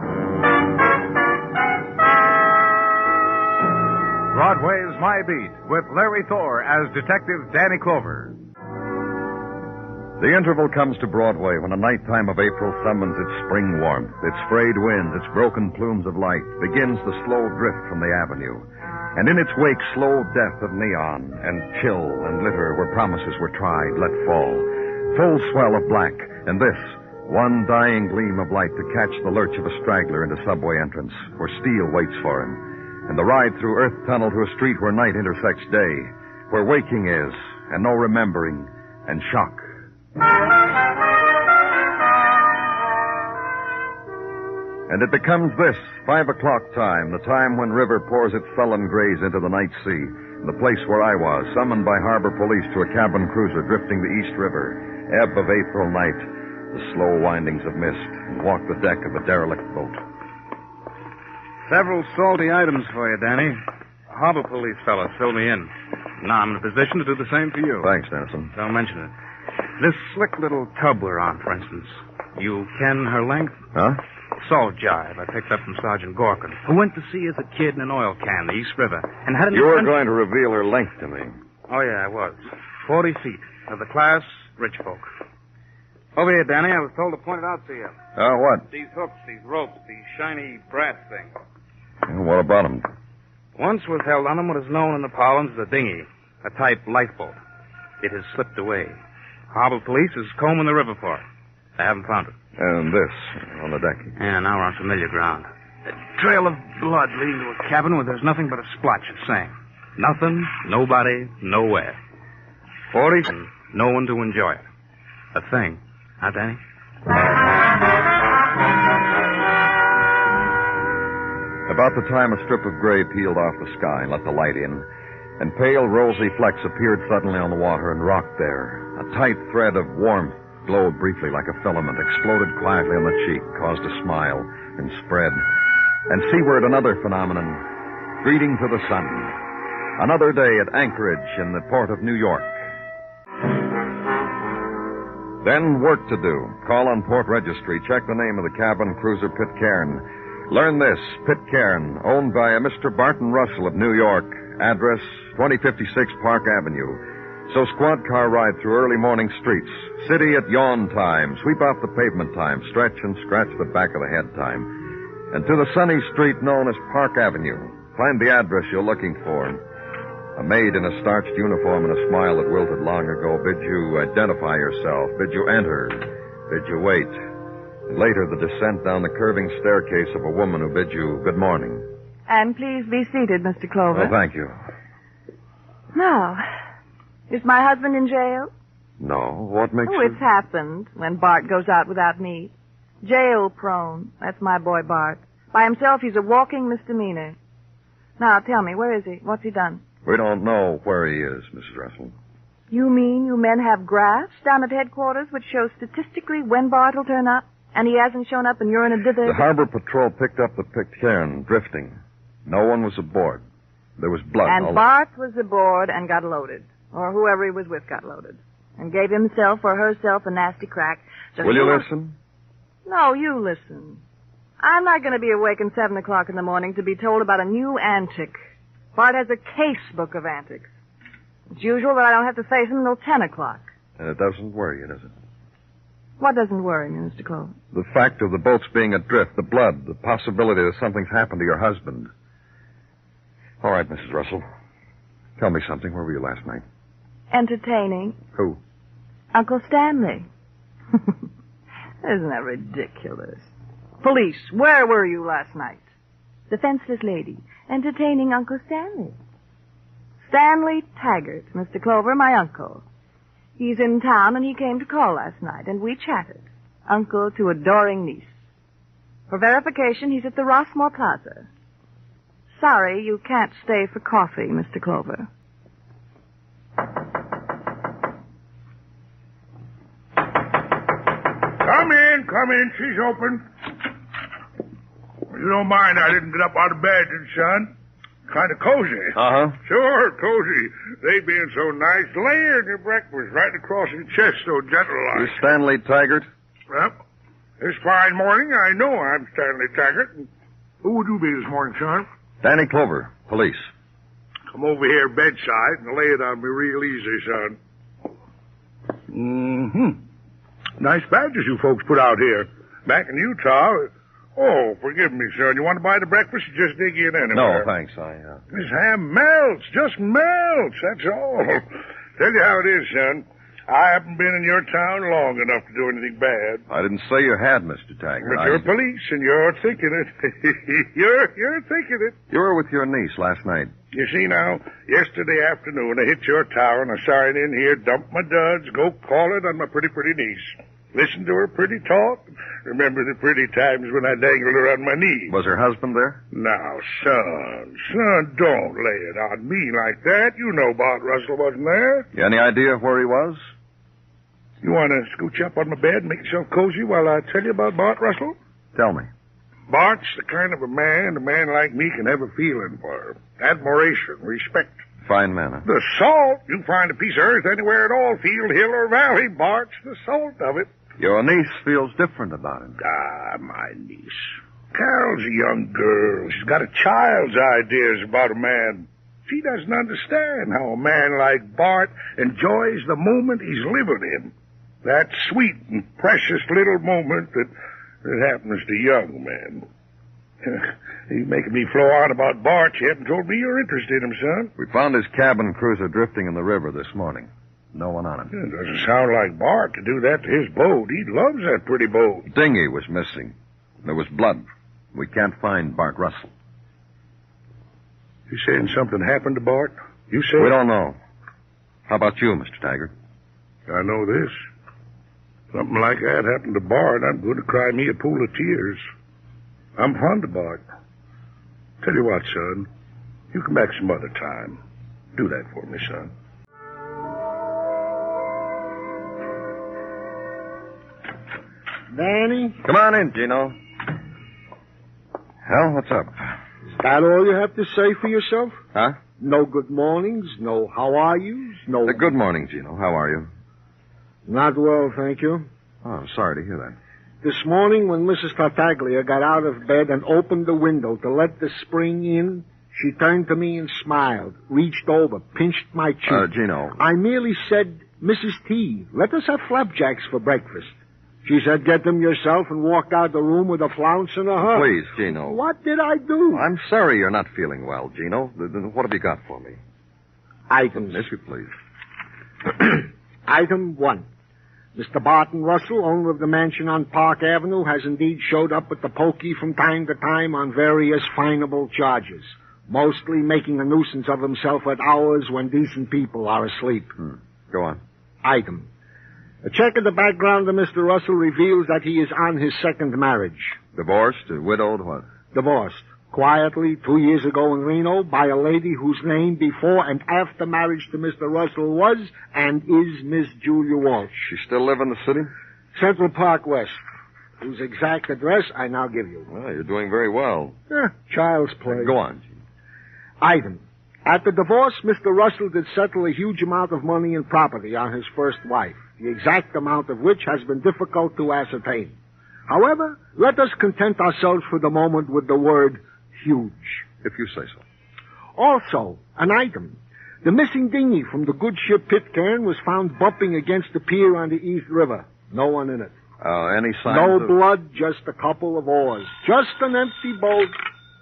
Speaker 20: Broadway's My Beat, with Larry Thor as Detective Danny Clover.
Speaker 15: The interval comes to Broadway when a nighttime of April summons its spring warmth, its frayed winds, its broken plumes of light, begins the slow drift from the avenue. And in its wake, slow death of neon, and chill and glitter where promises were tried, let fall. Full swell of black, and this, one dying gleam of light to catch the lurch of a straggler into subway entrance, where steel waits for him. And the ride through Earth Tunnel to a street where night intersects day, where waking is, and no remembering, and shock. And it becomes this, 5 o'clock time, the time when river pours its sullen grays into the night sea, the place where I was, summoned by harbor police to a cabin cruiser drifting the East River, ebb of April night, the slow windings of mist, and walk the deck of a derelict boat.
Speaker 12: Several salty items for you, Danny. A harbor police fellow filled me in. Now I'm in a position to do the same for you.
Speaker 15: Thanks, Dennison.
Speaker 12: Don't mention it. This slick little tub we're on, for instance. You ken her length?
Speaker 15: Huh?
Speaker 12: Salt jive I picked up from Sergeant Gorkin, who went to sea as a kid in an oil can, the East River, and had an...
Speaker 15: You were going to reveal her length to me.
Speaker 12: Oh, yeah, I was. 40 feet. Of the class, rich folk. Over here, Danny, I was told to point it out to you.
Speaker 15: What?
Speaker 12: These hooks, these ropes, these shiny brass things.
Speaker 15: What about them?
Speaker 12: Once was held on them what is known in the parlance as a dinghy, a type lifeboat. It has slipped away. Harbor police is combing the river for it. I haven't found it.
Speaker 15: And this, on the deck.
Speaker 12: Yeah, now we're on familiar ground. A trail of blood leading to a cabin where there's nothing but a splotch of sand. Nothing, nobody, nowhere. 40 and no one to enjoy it. A thing. Huh, Danny?
Speaker 15: About the time a strip of gray peeled off the sky and let the light in, and pale, rosy flecks appeared suddenly on the water and rocked there. A tight thread of warmth glowed briefly like a filament, exploded quietly on the cheek, caused a smile, and spread. And seaward another phenomenon, greeting to the sun. Another day at Anchorage in the port of New York. Then work to do. Call on Port Registry. Check the name of the cabin cruiser Pitcairn. Learn this. Pitcairn, owned by a Mr. Barton Russell of New York. Address, 2056 Park Avenue. So squad car ride through early morning streets. City at yawn time. Sweep off the pavement time. Stretch and scratch the back of the head time. And to the sunny street known as Park Avenue. Find the address you're looking for. A maid in a starched uniform and a smile that wilted long ago bid you identify yourself, bid you enter, bid you wait. And later, the descent down the curving staircase of a woman who bid you good morning.
Speaker 4: And please be seated, Mr. Clover.
Speaker 15: Oh, thank you.
Speaker 4: Now, is my husband in jail?
Speaker 15: No. What makes
Speaker 4: Oh,
Speaker 15: you...
Speaker 4: it's happened when Bart goes out without me. Jail prone. That's my boy Bart. By himself, he's a walking misdemeanor. Now, tell me, where is he? What's he done?
Speaker 15: We don't know where he is, Mrs. Russell.
Speaker 4: You mean you men have graphs down at headquarters which show statistically when Bart will turn up? And he hasn't shown up and you're in a dither?
Speaker 15: The harbor patrol picked up the Pitcairn drifting. No one was aboard. There was blood.
Speaker 4: And Bart was aboard and got loaded. Or whoever he was with got loaded. And gave himself or herself a nasty crack. So
Speaker 15: Will you listen?
Speaker 4: No, you listen. I'm not going to be awake at 7 o'clock in the morning to be told about a new antic. Bart has a case book of antics. It's usual that I don't have to face him until 10 o'clock.
Speaker 15: And it doesn't worry you, does it?
Speaker 4: What doesn't worry me, Mr. Clover?
Speaker 15: The fact of the boats being adrift, the blood, the possibility that something's happened to your husband. All right, Mrs. Russell. Tell me something. Where were you last night?
Speaker 4: Entertaining
Speaker 15: Who?
Speaker 4: Uncle Stanley. Isn't that ridiculous? Police, where were you last night? The fenceless lady, entertaining Uncle Stanley.
Speaker 10: Stanley Taggart, Mr. Clover, my uncle. He's in town, and he came to call last night, and we chatted. Uncle to adoring niece. For verification, he's at the Rossmore Plaza. Sorry, you can't stay for coffee, Mr. Clover.
Speaker 16: Come in. She's open. You don't mind I didn't get up out of bed, son. Kind of cozy.
Speaker 15: Uh-huh.
Speaker 16: Sure, cozy. They being so nice, laying your breakfast right across your chest so gentle-like.
Speaker 15: You Stanley Taggart?
Speaker 16: Well, this fine morning, I know I'm Stanley Taggart. Who would you be this morning, son?
Speaker 15: Danny Clover, police.
Speaker 16: Come over here bedside and lay it on me real easy, son. Mm-hmm. Nice badges you folks put out here. Back in Utah. Oh, forgive me, son. You want to buy the breakfast or just dig in anywhere?
Speaker 15: No, thanks.
Speaker 16: This ham melts. Just melts. That's all. Tell you how it is, son. I haven't been in your town long enough to do anything bad.
Speaker 15: I didn't say you had, Mr. Taggart.
Speaker 16: But you're police, and you're thinking it. You're thinking it.
Speaker 15: You were with your niece last night.
Speaker 16: You see now, yesterday afternoon I hit your tower and I signed in here, dump my duds, go call it on my pretty niece. Listen to her pretty talk. Remember the pretty times when I dangled her on my knee.
Speaker 15: Was her husband there?
Speaker 16: Now, son, don't lay it on me like that. You know Bart Russell wasn't there.
Speaker 15: You any idea where he was?
Speaker 16: You want to scooch up on my bed and make yourself cozy while I tell you about Bart Russell?
Speaker 15: Tell me.
Speaker 16: Bart's the kind of a man like me can have a feeling for. Admiration, respect.
Speaker 15: Fine man, huh?
Speaker 16: The salt. You find a piece of earth anywhere at all, field, hill, or valley. Bart's the salt of it.
Speaker 15: Your niece feels different about him.
Speaker 16: Ah, my niece. Carol's a young girl. She's got a child's ideas about a man. She doesn't understand how a man like Bart enjoys the moment he's living in. That sweet and precious little moment that happens to young men. He's making me flow on about Bart. You haven't told me you're interested in him, son.
Speaker 15: We found his cabin cruiser drifting in the river this morning. No one on it.
Speaker 16: It doesn't sound like Bart to do that to his boat. He loves that pretty boat.
Speaker 15: Dinghy was missing. There was blood. We can't find Bart Russell.
Speaker 16: You saying something happened to Bart? You say?
Speaker 15: We don't know. How about you, Mr. Taggart?
Speaker 16: I know this. Something like that happened to Bart, I'm going to cry me a pool of tears. I'm fond of Bart. Tell you what, son. You come back some other time. Do that for me, son.
Speaker 13: Danny?
Speaker 15: Come on in, Gino. Hal, what's up?
Speaker 13: Is that all you have to say for yourself?
Speaker 15: Huh?
Speaker 13: No good mornings, no how are yous, no...
Speaker 15: Good morning, Gino. How are you?
Speaker 13: Not well, thank you.
Speaker 15: Oh, I'm sorry to hear that.
Speaker 13: This morning, when Mrs. Tartaglia got out of bed and opened the window to let the spring in, she turned to me and smiled, reached over, pinched my cheek.
Speaker 15: Gino.
Speaker 13: I merely said, Mrs. T, let us have flapjacks for breakfast. She said, get them yourself, and walked out the room with a flounce and a hug.
Speaker 15: Please, Gino.
Speaker 13: What did I do?
Speaker 15: I'm sorry you're not feeling well, Gino. What have you got for me?
Speaker 13: Items.
Speaker 15: Yes, you please.
Speaker 13: Item 1. Mr. Barton Russell, owner of the mansion on Park Avenue, has indeed showed up at the pokey from time to time on various finable charges, mostly making a nuisance of himself at hours when decent people are asleep.
Speaker 15: Go on.
Speaker 13: Item. A check in the background of Mr. Russell reveals that he is on his second marriage.
Speaker 15: Divorced? Widowed? What?
Speaker 13: Divorced. Quietly, 2 years ago in Reno, by a lady whose name before and after marriage to Mr. Russell was and is Miss Julia Walsh.
Speaker 15: She still live in the city?
Speaker 13: Central Park West, whose exact address I now give you.
Speaker 15: Well, you're doing very well.
Speaker 13: Child's play.
Speaker 15: Go on.
Speaker 13: Item. At the divorce, Mr. Russell did settle a huge amount of money and property on his first wife, the exact amount of which has been difficult to ascertain. However, let us content ourselves for the moment with the word huge.
Speaker 15: If you say so.
Speaker 13: Also, an item. The missing dinghy from the good ship Pitcairn was found bumping against the pier on the East River. No one in it.
Speaker 15: Any signs
Speaker 13: No
Speaker 15: of...
Speaker 13: blood, just a couple of oars. Just an empty boat.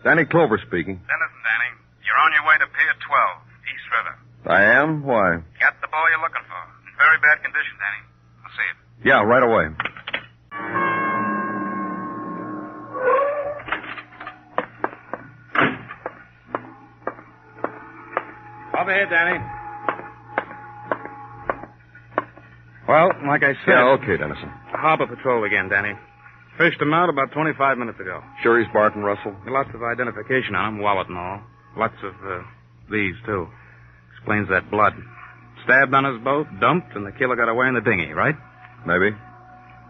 Speaker 15: Danny Clover speaking.
Speaker 21: Listen, Danny. You're on your way to Pier 12, East River.
Speaker 15: I am? Why?
Speaker 21: Got the boy you're looking for. In very bad condition, Danny. I'll see you.
Speaker 15: Yeah, right away.
Speaker 20: Over here, Danny. Well, like I said...
Speaker 15: Yeah, okay, Dennison.
Speaker 20: Harbor Patrol again, Danny. Fished him out about 25 minutes ago.
Speaker 15: Sure he's Barton Russell?
Speaker 20: Lots of identification on him, wallet and all. Lots of, these, too. Explains that blood. Stabbed on his boat, dumped, and the killer got away in the dinghy, right?
Speaker 15: Maybe.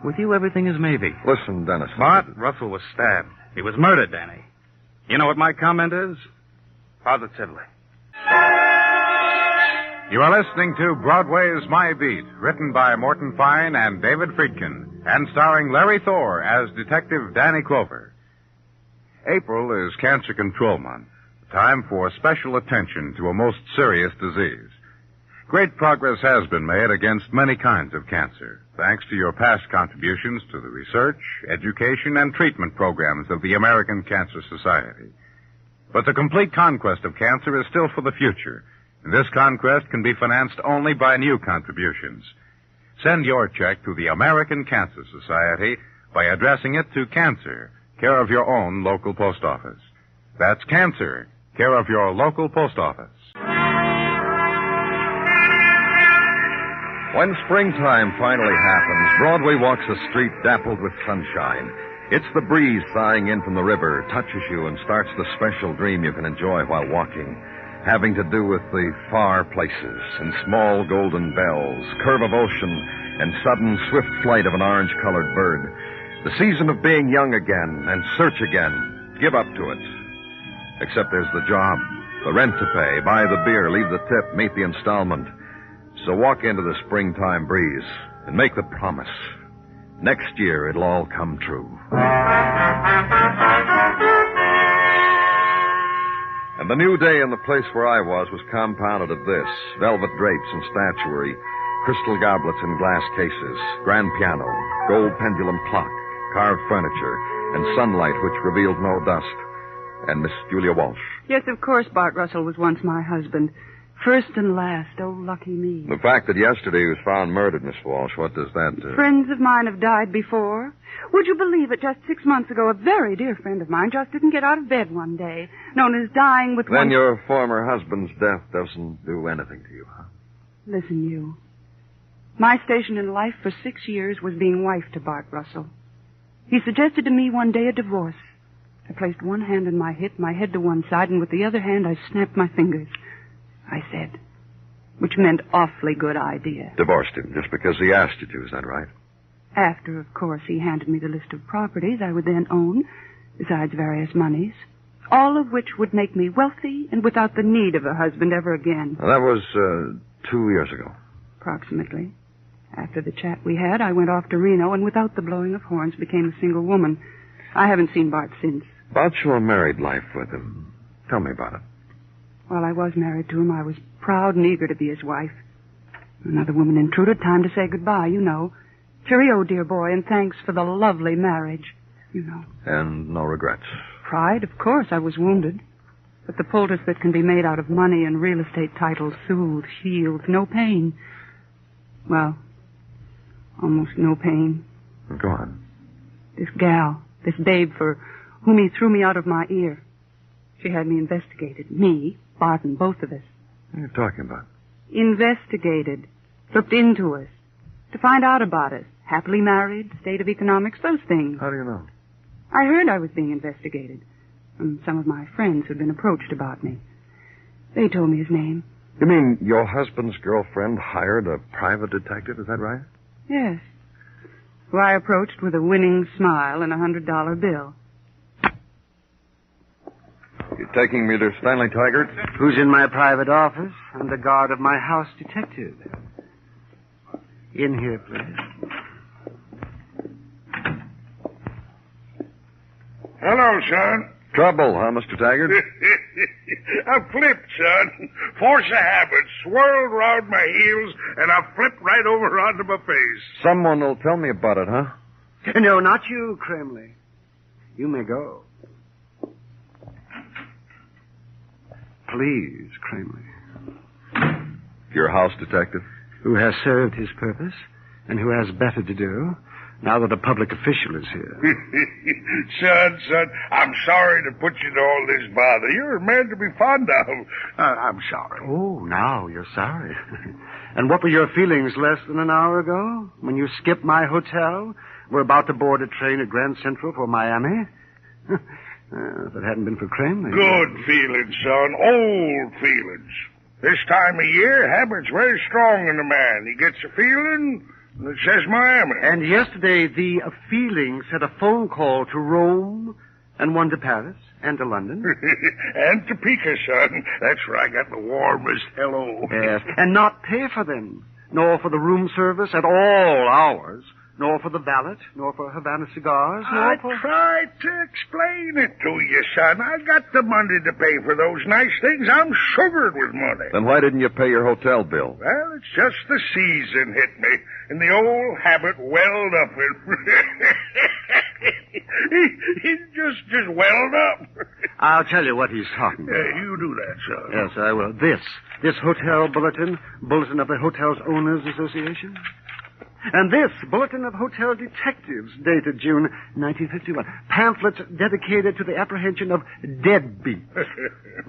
Speaker 20: With you, everything is maybe.
Speaker 15: Listen, Dennison.
Speaker 20: Bart Russell was stabbed. He was murdered, Danny. You know what my comment is? Positively.
Speaker 6: You are listening to Broadway's My Beat, written by Morton Fine and David Friedkin, and starring Larry Thor as Detective Danny Clover. April is Cancer Control Month, time for special attention to a most serious disease. Great progress has been made against many kinds of cancer, thanks to your past contributions to the research, education, and treatment programs of the American Cancer Society. But the complete conquest of cancer is still for the future. And this conquest can be financed only by new contributions. Send your check to the American Cancer Society by addressing it to Cancer, care of your own local post office. That's Cancer, care of your local post office.
Speaker 15: When springtime finally happens, Broadway walks a street dappled with sunshine. It's the breeze sighing in from the river, touches you, and starts the special dream you can enjoy while walking, having to do with the far places and small golden bells, curve of ocean, and sudden swift flight of an orange-colored bird. The season of being young again and search again. Give up to it. Except there's the job, the rent to pay, buy the beer, leave the tip, meet the installment. So walk into the springtime breeze and make the promise. Next year it'll all come true. And the new day in the place where I was compounded of this: velvet drapes and statuary, crystal goblets in glass cases, grand piano, gold pendulum clock, carved furniture, and sunlight which revealed no dust. And Miss Julia Walsh.
Speaker 8: Yes, of course, Bart Russell was once my husband. First and last. Oh, lucky me.
Speaker 15: The fact that yesterday he was found murdered, Miss Walsh, what does that...
Speaker 8: Friends of mine have died before. Would you believe it? Just 6 months ago, a very dear friend of mine just didn't get out of bed one day, known as dying with
Speaker 15: Then
Speaker 8: one...
Speaker 15: your former husband's death doesn't do anything to you, huh?
Speaker 8: Listen, you. My station in life for 6 years was being wife to Bart Russell. He suggested to me one day a divorce. I placed one hand on my hip, my head to one side, and with the other hand I snapped my fingers. I said, which meant awfully good idea.
Speaker 15: Divorced him just because he asked you to, is that right?
Speaker 8: After, of course, he handed me the list of properties I would then own, besides various moneys, all of which would make me wealthy and without the need of a husband ever again.
Speaker 15: Now, that was 2 years ago.
Speaker 8: Approximately. After the chat we had, I went off to Reno and without the blowing of horns became a single woman. I haven't seen Bart since.
Speaker 15: About your married life with him. Tell me about it.
Speaker 8: While I was married to him, I was proud and eager to be his wife. Another woman intruded. Time to say goodbye, you know. Cheerio, dear boy, and thanks for the lovely marriage, you know.
Speaker 15: And no regrets.
Speaker 8: Pride, of course, I was wounded. But the poultice that can be made out of money and real estate titles soothes, shields, no pain. Well, almost no pain.
Speaker 15: Go on.
Speaker 8: This gal, this babe for whom he threw me out of my ear. She had me investigated. Me, Barton, both of us.
Speaker 15: What are you talking about?
Speaker 8: Investigated. Looked into us. To find out about us. Happily married, state of economics, those things.
Speaker 15: How do you know?
Speaker 8: I heard I was being investigated from some of my friends who'd been approached about me. They told me his name.
Speaker 15: You mean your husband's girlfriend hired a private detective, is that right?
Speaker 8: Yes. Who I approached with a winning smile and $100 bill.
Speaker 15: You taking me to Stanley Taggart?
Speaker 23: Who's in my private office? I'm the guard of my house detective. In here, please.
Speaker 16: Hello, son.
Speaker 15: Trouble, huh, Mr. Taggart?
Speaker 16: I flipped, son. Force of habit swirled round my heels, and I flipped right over onto my face.
Speaker 15: Someone will tell me about it, huh?
Speaker 23: No, not you, Crimley. You may go. Please, Crimley.
Speaker 15: Your house detective?
Speaker 23: Who has served his purpose and who has better to do. now that a public official is here.
Speaker 16: Son, I'm sorry to put you to all this bother. You're a man to be fond of. I'm sorry.
Speaker 23: Oh, now you're sorry. And what were your feelings less than an hour ago when you skipped my hotel? We're about to board a train at Grand Central for Miami. If it hadn't been for Kramer.
Speaker 16: Good feelings, son. Old feelings. This time of year, habit's very strong in a man. He gets a feeling, and it says Miami.
Speaker 23: And yesterday, the feelings had a phone call to Rome, and one to Paris, and to London.
Speaker 16: And Topeka, son. That's where I got the warmest hello.
Speaker 23: Yes, and not pay for them, nor for the room service at all hours, nor for the valet, nor for Havana cigars, nor
Speaker 16: I tried to explain it to you, son. I got the money to pay for those nice things. I'm sugared with money.
Speaker 15: Then why didn't you pay your hotel bill?
Speaker 16: Well, it's just the season hit me, and the old habit welled up in... he just welled up.
Speaker 23: I'll tell you what he's talking about.
Speaker 16: Yeah, you do that, son.
Speaker 23: Yes, I will. This hotel bulletin of the Hotel's Owners Association. And this, Bulletin of Hotel Detectives, dated June 1951. Pamphlets dedicated to the apprehension of deadbeats.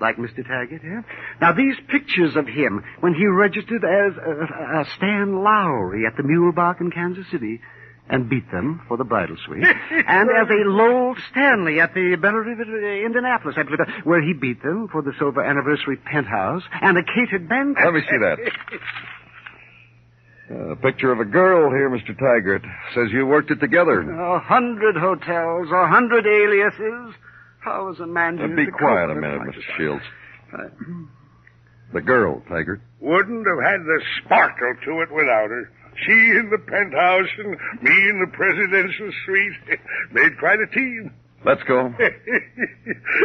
Speaker 23: Like Mr. Taggart, yeah? Now, these pictures of him when he registered as Stan Lowry at the Mule Bark in Kansas City and beat them for the bridal suite. And as a Lowell Stanley at the Bella River, Indianapolis, I believe, where he beat them for the silver anniversary penthouse and a catered banquet.
Speaker 15: Let me see that. A picture of a girl here, Mr. Taggart. Says you worked it together.
Speaker 23: 100 hotels, 100 aliases. How is a man to
Speaker 15: Be quiet a minute, Mr. Shields. The girl, Taggart.
Speaker 16: Wouldn't have had the sparkle to it without her. She in the penthouse and me in the presidential suite. Made quite a team.
Speaker 15: Let's go.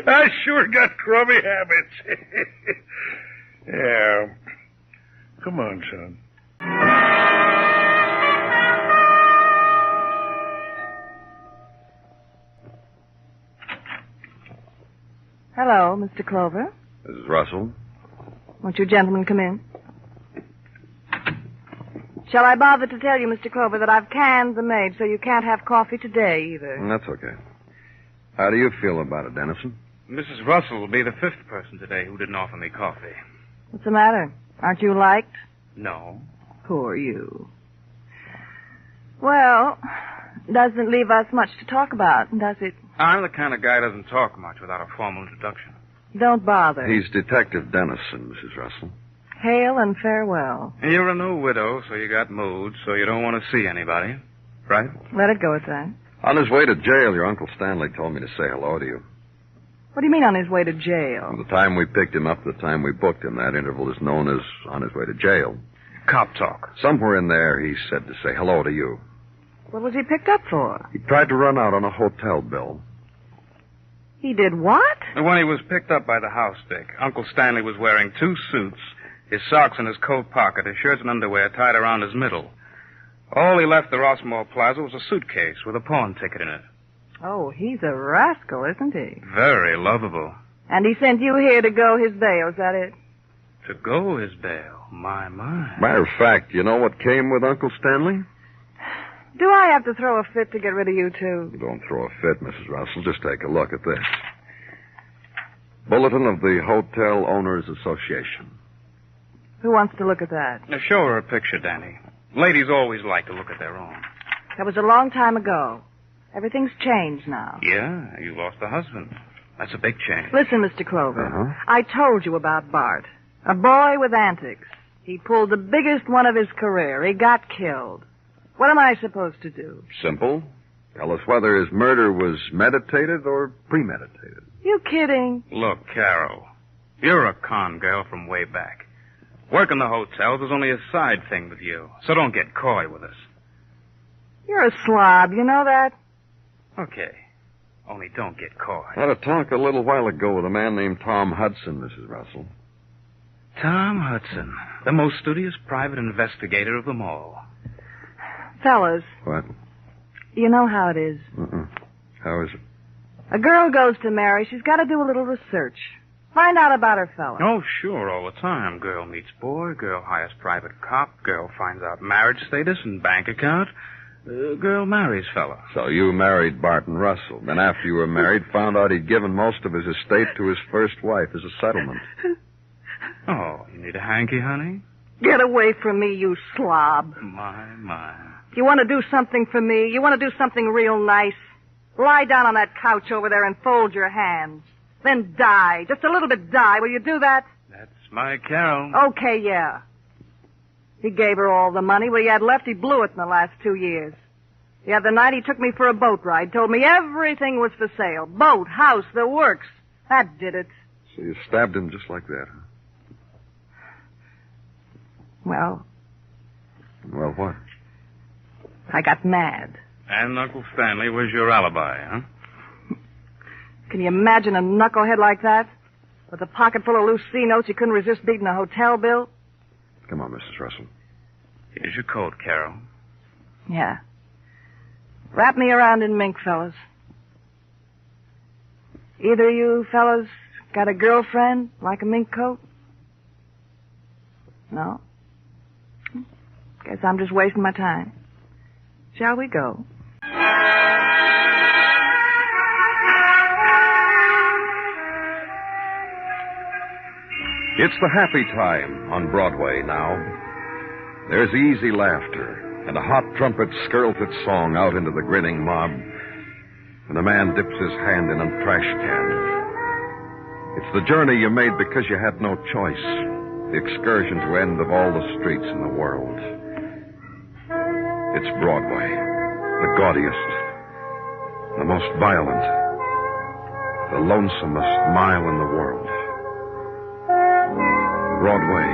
Speaker 16: I sure got crummy habits. Yeah. Come on, son.
Speaker 10: Hello, Mr. Clover.
Speaker 15: Mrs. Russell.
Speaker 10: Won't you gentlemen come in? Shall I bother to tell you, Mr. Clover, that I've canned the maid, so you can't have coffee today either?
Speaker 15: That's okay. How do you feel about it, Dennison?
Speaker 20: Mrs. Russell will be the fifth person today who didn't offer me coffee.
Speaker 10: What's the matter? Aren't you liked?
Speaker 20: No.
Speaker 10: Poor you. Well, doesn't leave us much to talk about, does it?
Speaker 20: I'm the kind of guy who doesn't talk much without a formal introduction.
Speaker 10: Don't bother.
Speaker 15: He's Detective Dennison, Mrs. Russell.
Speaker 10: Hail and farewell.
Speaker 20: And you're a new widow, so you got moods, so you don't want to see anybody. Right?
Speaker 10: Let it go at that.
Speaker 15: On his way to jail, your Uncle Stanley told me to say hello to you.
Speaker 10: What do you mean on his way to jail?
Speaker 15: From the time we picked him up to the time we booked him, that interval is known as on his way to jail.
Speaker 20: Cop talk.
Speaker 15: Somewhere in there, he said to say hello to you.
Speaker 10: What was he picked up for?
Speaker 15: He tried to run out on a hotel bill.
Speaker 10: He did what?
Speaker 20: And when he was picked up by the house dick, Uncle Stanley was wearing 2 suits, his socks in his coat pocket, his shirts and underwear tied around his middle. All he left the Rossmore Plaza was a suitcase with a pawn ticket in it.
Speaker 10: Oh, he's a rascal, isn't he?
Speaker 20: Very lovable.
Speaker 10: And he sent you here to go his bail, is that it?
Speaker 20: To go his bail? My.
Speaker 15: Matter of fact, you know what came with Uncle Stanley?
Speaker 10: Do I have to throw a fit to get rid of you two?
Speaker 15: Don't throw a fit, Mrs. Russell. Just take a look at this. Bulletin of the Hotel Owners Association.
Speaker 10: Who wants to look at that?
Speaker 20: Now, show her a picture, Danny. Ladies always like to look at their own.
Speaker 10: That was a long time ago. Everything's changed now.
Speaker 20: Yeah, you lost a husband. That's a big change.
Speaker 10: Listen, Mr. Clover.
Speaker 15: Uh-huh.
Speaker 10: I told you about Bart. A boy with antics. He pulled the biggest one of his career. He got killed. What am I supposed to do?
Speaker 15: Simple. Tell us whether his murder was meditated or premeditated.
Speaker 10: You kidding?
Speaker 20: Look, Carol, you're a con girl from way back. Working the hotels is only a side thing with you, so don't get coy with us.
Speaker 10: You're a slob, you know that?
Speaker 20: Okay. Only don't get coy.
Speaker 15: I had a talk a little while ago with a man named Tom Hudson, Mrs. Russell.
Speaker 20: Tom Hudson, the most studious private investigator of them all.
Speaker 10: Fellas.
Speaker 15: What?
Speaker 10: You know how it is.
Speaker 15: How is it?
Speaker 10: A girl goes to marry, she's got to do a little research. Find out about her fella.
Speaker 20: Oh, sure, all the time. Girl meets boy, girl hires private cop, girl finds out marriage status and bank account. The girl marries fella.
Speaker 15: So you married Barton Russell. Then after you were married, found out he'd given most of his estate to his first wife as a settlement.
Speaker 20: Oh, you need a hanky, honey?
Speaker 10: Get away from me, you slob.
Speaker 20: My.
Speaker 10: You want to do something for me? You want to do something real nice? Lie down on that couch over there and fold your hands. Then die. Just a little bit die. Will you do that?
Speaker 20: That's my Carol.
Speaker 10: Okay, yeah. He gave her all the money. What he had left, he blew it in the last 2 years. The other night, he took me for a boat ride, told me everything was for sale. Boat, house, the works. That did it.
Speaker 15: So you stabbed him just like that, huh?
Speaker 10: Well,
Speaker 15: Well, what?
Speaker 10: I got mad.
Speaker 20: And Uncle Stanley was your alibi, huh?
Speaker 10: Can you imagine a knucklehead like that? With a pocket full of loose C-notes, he couldn't resist beating a hotel bill?
Speaker 15: Come on, Mrs. Russell.
Speaker 20: Here's your coat, Carol.
Speaker 10: Yeah. Wrap me around in mink, fellas. Either of you fellas got a girlfriend like a mink coat? No? Guess I'm just wasting my time. Shall we go?
Speaker 15: It's the happy time on Broadway now. There's easy laughter, and a hot trumpet skirls its song out into the grinning mob, and a man dips his hand in a trash can. It's the journey you made because you had no choice, the excursion to end of all the streets in the world. It's Broadway, the gaudiest, the most violent, the lonesomest mile in the world. Broadway,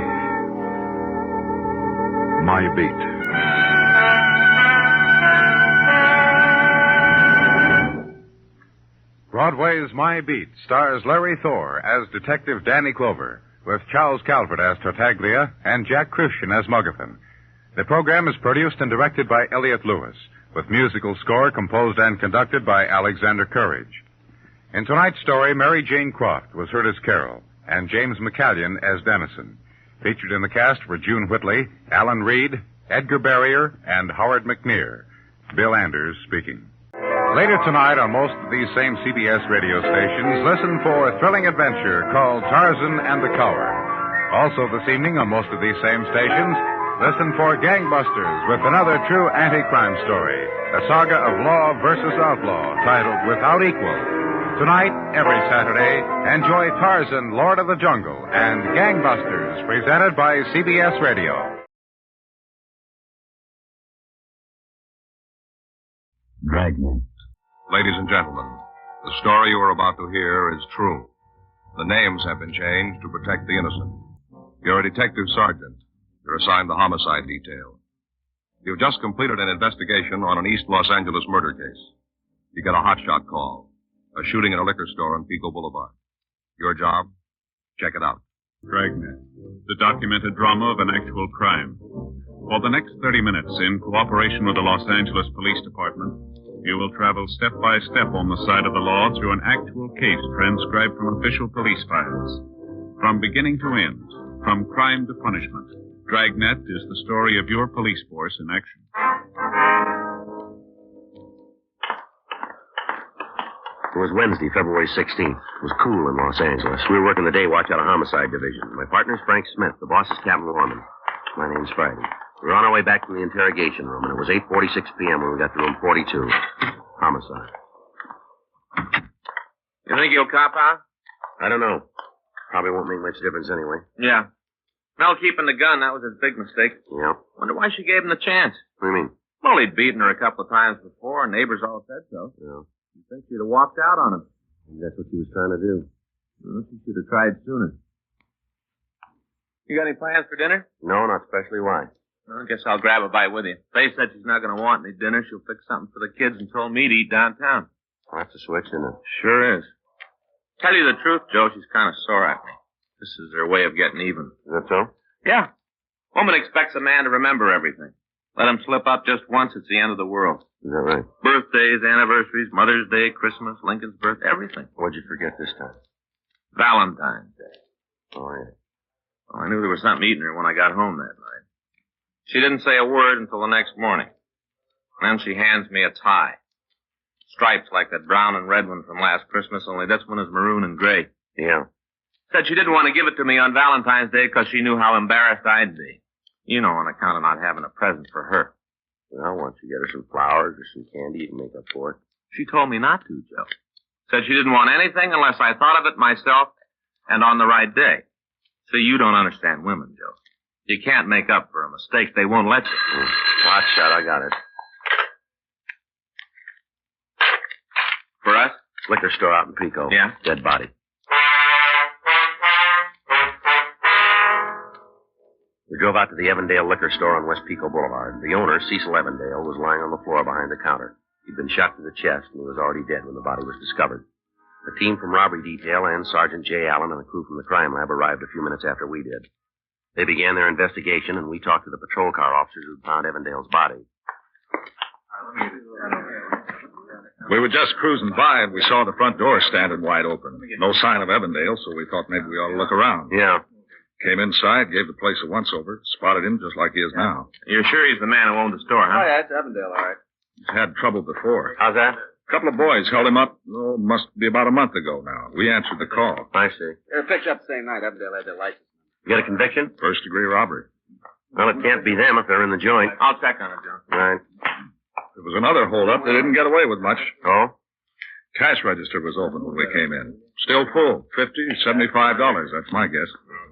Speaker 15: my beat.
Speaker 6: Broadway's My Beat stars Larry Thor as Detective Danny Clover, with Charles Calvert as Tartaglia and Jack Christian as Muggavan. The program is produced and directed by Elliott Lewis, with musical score composed and conducted by Alexander Courage. In tonight's story, Mary Jane Croft was heard as Carol, and James McCallion as Dennison. Featured in the cast were June Whitley, Alan Reed, Edgar Barrier, and Howard McNear. Bill Anders speaking. Later tonight on most of these same CBS radio stations, listen for a thrilling adventure called Tarzan and the Coward. Also this evening on most of these same stations, listen for Gangbusters with another true anti-crime story, a saga of law versus outlaw titled Without Equal. Tonight, every Saturday, enjoy Tarzan, Lord of the Jungle, and Gangbusters, presented by CBS Radio.
Speaker 18: Dragnet. Ladies and gentlemen, the story you are about to hear is true. The names have been changed to protect the innocent. You're a detective sergeant. You're assigned the homicide detail. You've just completed an investigation on an East Los Angeles murder case. You get a hotshot call. A shooting in a liquor store on Pico Boulevard. Your job? Check it out.
Speaker 5: Dragnet, the documented drama of an actual crime. For the next 30 minutes, in cooperation with the Los Angeles Police Department, you will travel step by step on the side of the law through an actual case transcribed from official police files. From beginning to end, from crime to punishment, Dragnet is the story of your police force in action.
Speaker 1: It was Wednesday, February 16th. It was cool in Los Angeles. We were working the day watch out of Homicide Division. My partner's Frank Smith. The boss is Captain Warman. My name's Friday. We were on our way back from the interrogation room, and it was 8:46 p.m. when we got to room 42. Homicide.
Speaker 19: You think he'll cop out?
Speaker 1: I don't know. Probably won't make much difference anyway.
Speaker 19: Yeah. Mel keeping the gun, that was his big mistake.
Speaker 1: Yeah.
Speaker 19: Wonder why she gave him the chance.
Speaker 1: What do you mean?
Speaker 19: Well, he'd beaten her a couple of times before, and neighbors all said so.
Speaker 1: Yeah.
Speaker 19: You think she'd have walked out on him?
Speaker 1: That's what she was trying to do.
Speaker 19: Well, she should have tried sooner. You got any plans for dinner?
Speaker 1: No, not especially. Why?
Speaker 19: Well, I guess I'll grab a bite with you. Faye said she's not going to want any dinner. She'll fix something for the kids and told me to eat downtown.
Speaker 1: Well, that's a switch, isn't it?
Speaker 19: Sure is. Tell you the truth, Joe, she's kind of sore at me. This is her way of getting even.
Speaker 1: Is that so?
Speaker 19: Yeah. Woman expects a man to remember everything. Let him slip up just once, it's the end of the world.
Speaker 1: Is that right?
Speaker 19: Birthdays, anniversaries, Mother's Day, Christmas, Lincoln's birth, everything.
Speaker 1: What'd you forget this time?
Speaker 19: Valentine's Day.
Speaker 1: Oh, yeah.
Speaker 19: Well, I knew there was something eating her when I got home that night. She didn't say a word until the next morning.
Speaker 3: And then she hands me a tie. Stripes like that brown and red one from last Christmas, only this one is maroon and gray.
Speaker 1: Yeah.
Speaker 3: Said she didn't want to give it to me on Valentine's Day because she knew how embarrassed I'd be. You know, on account of not having a present for her.
Speaker 1: Well, why don't you get her some flowers or some candy? You can make up for it.
Speaker 3: She told me not to, Joe. Said she didn't want anything unless I thought of it myself and on the right day. See, you don't understand women, Joe. You can't make up for a mistake. They won't let you.
Speaker 1: Hot shot, I got it.
Speaker 3: For us?
Speaker 1: Liquor store out in Pico.
Speaker 3: Yeah?
Speaker 1: Dead body. We drove out to the Evandale liquor store on West Pico Boulevard. The owner, Cecil Evandale, was lying on the floor behind the counter. He'd been shot through the chest, and he was already dead when the body was discovered. A team from robbery detail and Sergeant J. Allen and a crew from the crime lab arrived a few minutes after we did. They began their investigation, and we talked to the patrol car officers who found Evandale's body.
Speaker 7: We were just cruising by, and we saw the front door standing wide open. No sign of Evandale, so we thought maybe we ought to look around.
Speaker 1: Yeah.
Speaker 7: Came inside, gave the place a once-over, spotted him just like he is now.
Speaker 3: You're sure he's the man who owned the store, huh?
Speaker 21: Oh, yeah, it's Evandale, all right.
Speaker 7: He's had trouble before.
Speaker 1: How's that?
Speaker 7: A couple of boys held him up, must be about a month ago now. We answered the call.
Speaker 1: I see.
Speaker 21: They were picked up the same night. Evandale had their license.
Speaker 1: You got a conviction?
Speaker 7: First-degree robbery.
Speaker 1: Well, it can't be them if they're in the joint.
Speaker 3: I'll check on it, Joe.
Speaker 1: Right.
Speaker 7: There was another hold-up. They didn't get away with much.
Speaker 1: Oh?
Speaker 7: Cash register was open when we came in. Still full. $50, $75. That's my guess.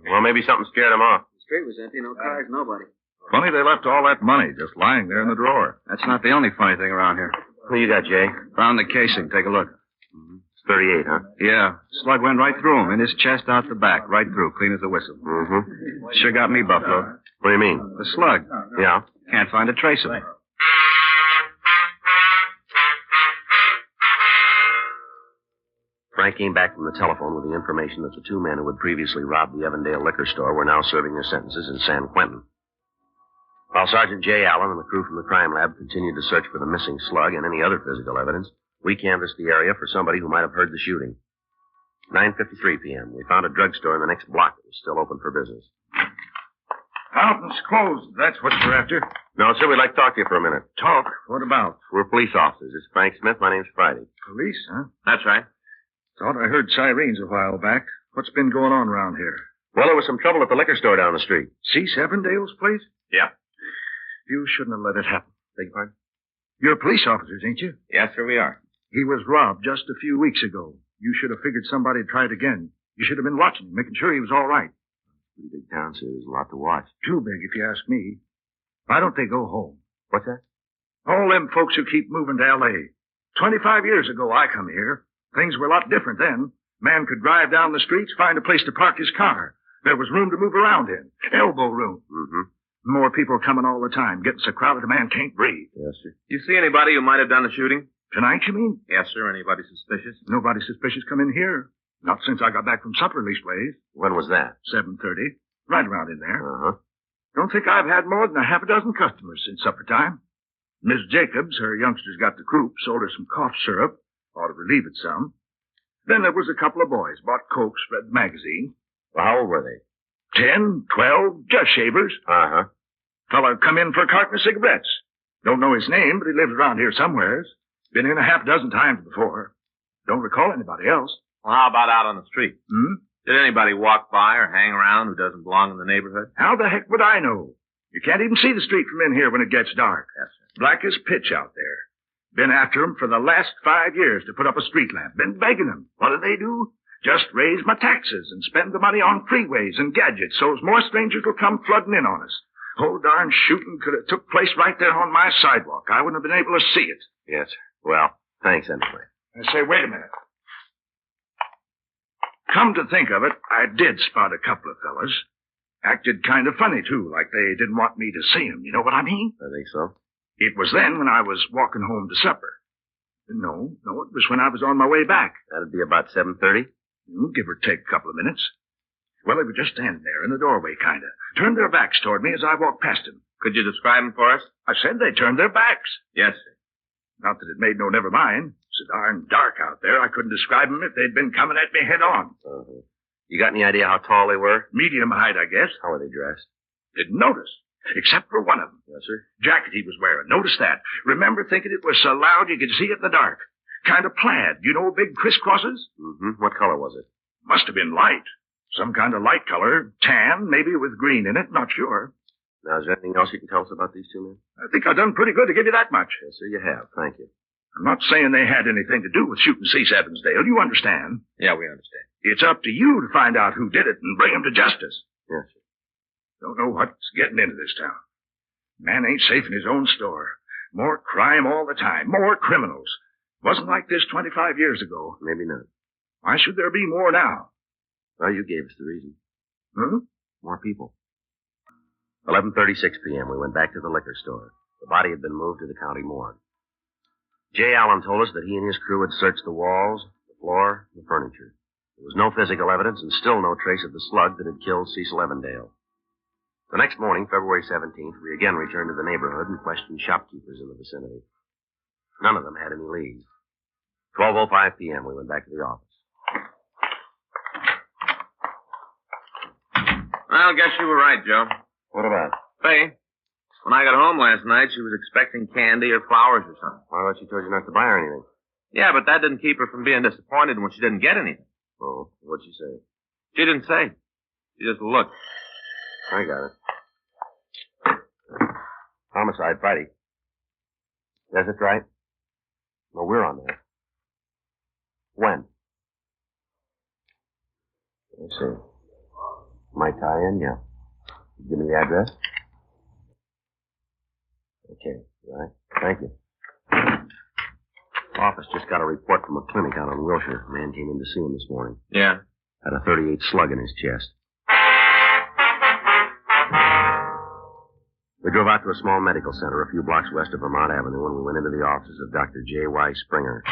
Speaker 1: Well, maybe something scared them off.
Speaker 21: The street was empty. No cars, nobody.
Speaker 7: Funny they left all that money just lying there in the drawer.
Speaker 21: That's not the only funny thing around here.
Speaker 1: Who you got, Jay?
Speaker 21: Found the casing. Take a look.
Speaker 1: It's 38, huh?
Speaker 21: Yeah. Slug went right through him. In his chest, out the back. Right through. Clean as a whistle.
Speaker 1: Mm-hmm.
Speaker 21: Sure got me, Buffalo.
Speaker 1: What do you mean?
Speaker 21: The slug.
Speaker 1: Yeah?
Speaker 21: Can't find a trace of it.
Speaker 1: Frank came back from the telephone with the information that the two men who had previously robbed the Evandale liquor store were now serving their sentences in San Quentin. While Sergeant J. Allen and the crew from the crime lab continued to search for the missing slug and any other physical evidence, we canvassed the area for somebody who might have heard the shooting. 9:53 p.m. We found a drugstore in the next block that was still open for business.
Speaker 16: Fountain's closed. That's what you're after.
Speaker 1: No, sir, we'd like to talk to you for a minute.
Speaker 16: Talk? What about?
Speaker 1: We're police officers. It's Frank Smith. My name's Friday.
Speaker 16: Police, huh?
Speaker 3: That's right.
Speaker 16: Thought I heard sirens a while back. What's been going on around here?
Speaker 1: Well, there was some trouble at the liquor store down the street.
Speaker 16: Cease Evandale's place?
Speaker 3: Yeah.
Speaker 16: You shouldn't have let it happen.
Speaker 3: Beg your pardon?
Speaker 16: You're police officers, ain't you?
Speaker 3: Yes, sir, we are.
Speaker 16: He was robbed just a few weeks ago. You should have figured somebody'd try it again. You should have been watching him, making sure he was all right.
Speaker 1: Pretty big town, sir. There's a lot to watch.
Speaker 16: Too big, if you ask me. Why don't they go home?
Speaker 1: What's that?
Speaker 16: All them folks who keep moving to L.A. 25 years ago, I come here. Things were a lot different then. Man could drive down the streets, find a place to park his car. There was room to move around in. Elbow room.
Speaker 1: Mm-hmm.
Speaker 16: More people coming all the time. Getting so crowded a man can't breathe.
Speaker 1: Yes, sir.
Speaker 3: You see anybody who might have done the shooting?
Speaker 16: Tonight, you mean?
Speaker 3: Yes, sir. Anybody suspicious?
Speaker 16: Nobody suspicious come in here. Not since I got back from supper, leastways.
Speaker 1: When was that?
Speaker 16: 7:30. Right around in there.
Speaker 1: Uh-huh.
Speaker 16: Don't think I've had more than a half a dozen customers since supper time. Miss Jacobs, her youngsters got the croup, sold her some cough syrup. Ought to relieve it some. Then there was a couple of boys, bought Cokes, read the magazine.
Speaker 1: Well, how old were they?
Speaker 16: 10, 12, just shavers.
Speaker 1: Uh-huh.
Speaker 16: Fella come in for a carton of cigarettes. Don't know his name, but he lives around here somewheres. Been in a half dozen times before. Don't recall anybody else.
Speaker 3: Well, how about out on the street?
Speaker 16: Hmm?
Speaker 3: Did anybody walk by or hang around who doesn't belong in the neighborhood?
Speaker 16: How the heck would I know? You can't even see the street from in here when it gets dark.
Speaker 3: Yes, sir.
Speaker 16: Black as pitch out there. Been after 'em for the last 5 years to put up a street lamp. Been begging 'em. What do? Just raise my taxes and spend the money on freeways and gadgets so's more strangers will come flooding in on us. Whole darn shooting could have took place right there on my sidewalk. I wouldn't have been able to see it.
Speaker 1: Yes, sir. Well, thanks anyway.
Speaker 16: I say, wait a minute. Come to think of it, I did spot a couple of fellas. Acted kind of funny, too, like they didn't want me to see 'em. You know what I mean?
Speaker 1: I think so.
Speaker 16: It was then when I was walking home to supper. No, it was when I was on my way back.
Speaker 1: That'd be about 7:30?
Speaker 16: Give or take a couple of minutes. Well, they were just standing there in the doorway, kind of. Turned their backs toward me as I walked past them.
Speaker 3: Could you describe them for us?
Speaker 16: I said they turned their backs.
Speaker 3: Yes, sir.
Speaker 16: Not that it made no never mind. So darn dark out there, I couldn't describe them if they'd been coming at me head on.
Speaker 1: Uh-huh. You got any idea how tall they were?
Speaker 16: Medium height, I guess.
Speaker 1: How were they dressed?
Speaker 16: Didn't notice.
Speaker 11: Except for one of them.
Speaker 1: Yes, sir.
Speaker 11: Jacket he was wearing. Notice that. Remember thinking it was so loud you could see it in the dark. Kind of plaid. You know big crisscrosses?
Speaker 1: Mm-hmm. What color was it?
Speaker 11: Must have been light. Some kind of light color. Tan, maybe with green in it. Not sure.
Speaker 1: Now, is there anything else you can tell us about these two men?
Speaker 11: I think I've done pretty good to give you that much.
Speaker 1: Yes, sir, you have. Thank you.
Speaker 11: I'm not saying they had anything to do with shooting Cease Evansdale. You understand?
Speaker 3: Yeah, we understand.
Speaker 11: It's up to you to find out who did it and bring him to justice.
Speaker 1: Yes, sir.
Speaker 11: Don't know what's getting into this town. Man ain't safe in his own store. More crime all the time. More criminals. Wasn't like this 25 years ago.
Speaker 1: Maybe not.
Speaker 11: Why should there be more now?
Speaker 1: Well, you gave us the reason.
Speaker 11: Hmm?
Speaker 1: More people. 11:36 p.m. We went back to the liquor store. The body had been moved to the county morgue. J. Allen told us that he and his crew had searched the walls, the floor, the furniture. There was no physical evidence and still no trace of the slug that had killed Cecil Evandale. The next morning, February 17th, we again returned to the neighborhood and questioned shopkeepers in the vicinity. None of them had any leads. 12:05 p.m., we went back to the office.
Speaker 3: Well, guess you were right, Joe.
Speaker 1: What about?
Speaker 3: Faye, when I got home last night, she was expecting candy or flowers or something.
Speaker 1: Why, she told you not to buy her anything.
Speaker 3: Yeah, but that didn't keep her from being disappointed when she didn't get anything.
Speaker 1: Oh, what'd she say?
Speaker 3: She didn't say. She just looked.
Speaker 1: I got it. Homicide, Friday. Is it right? Well, we're on there. When? Let's see. Might tie in, yeah. Give me the address. Okay, all right. Thank you. Office just got a report from a clinic out on Wilshire. A man came in to see him this morning.
Speaker 3: Yeah.
Speaker 1: Had a .38 slug in his chest. We drove out to a small medical center a few blocks west of Vermont Avenue, and we went into the offices of Dr. J.Y. Springer.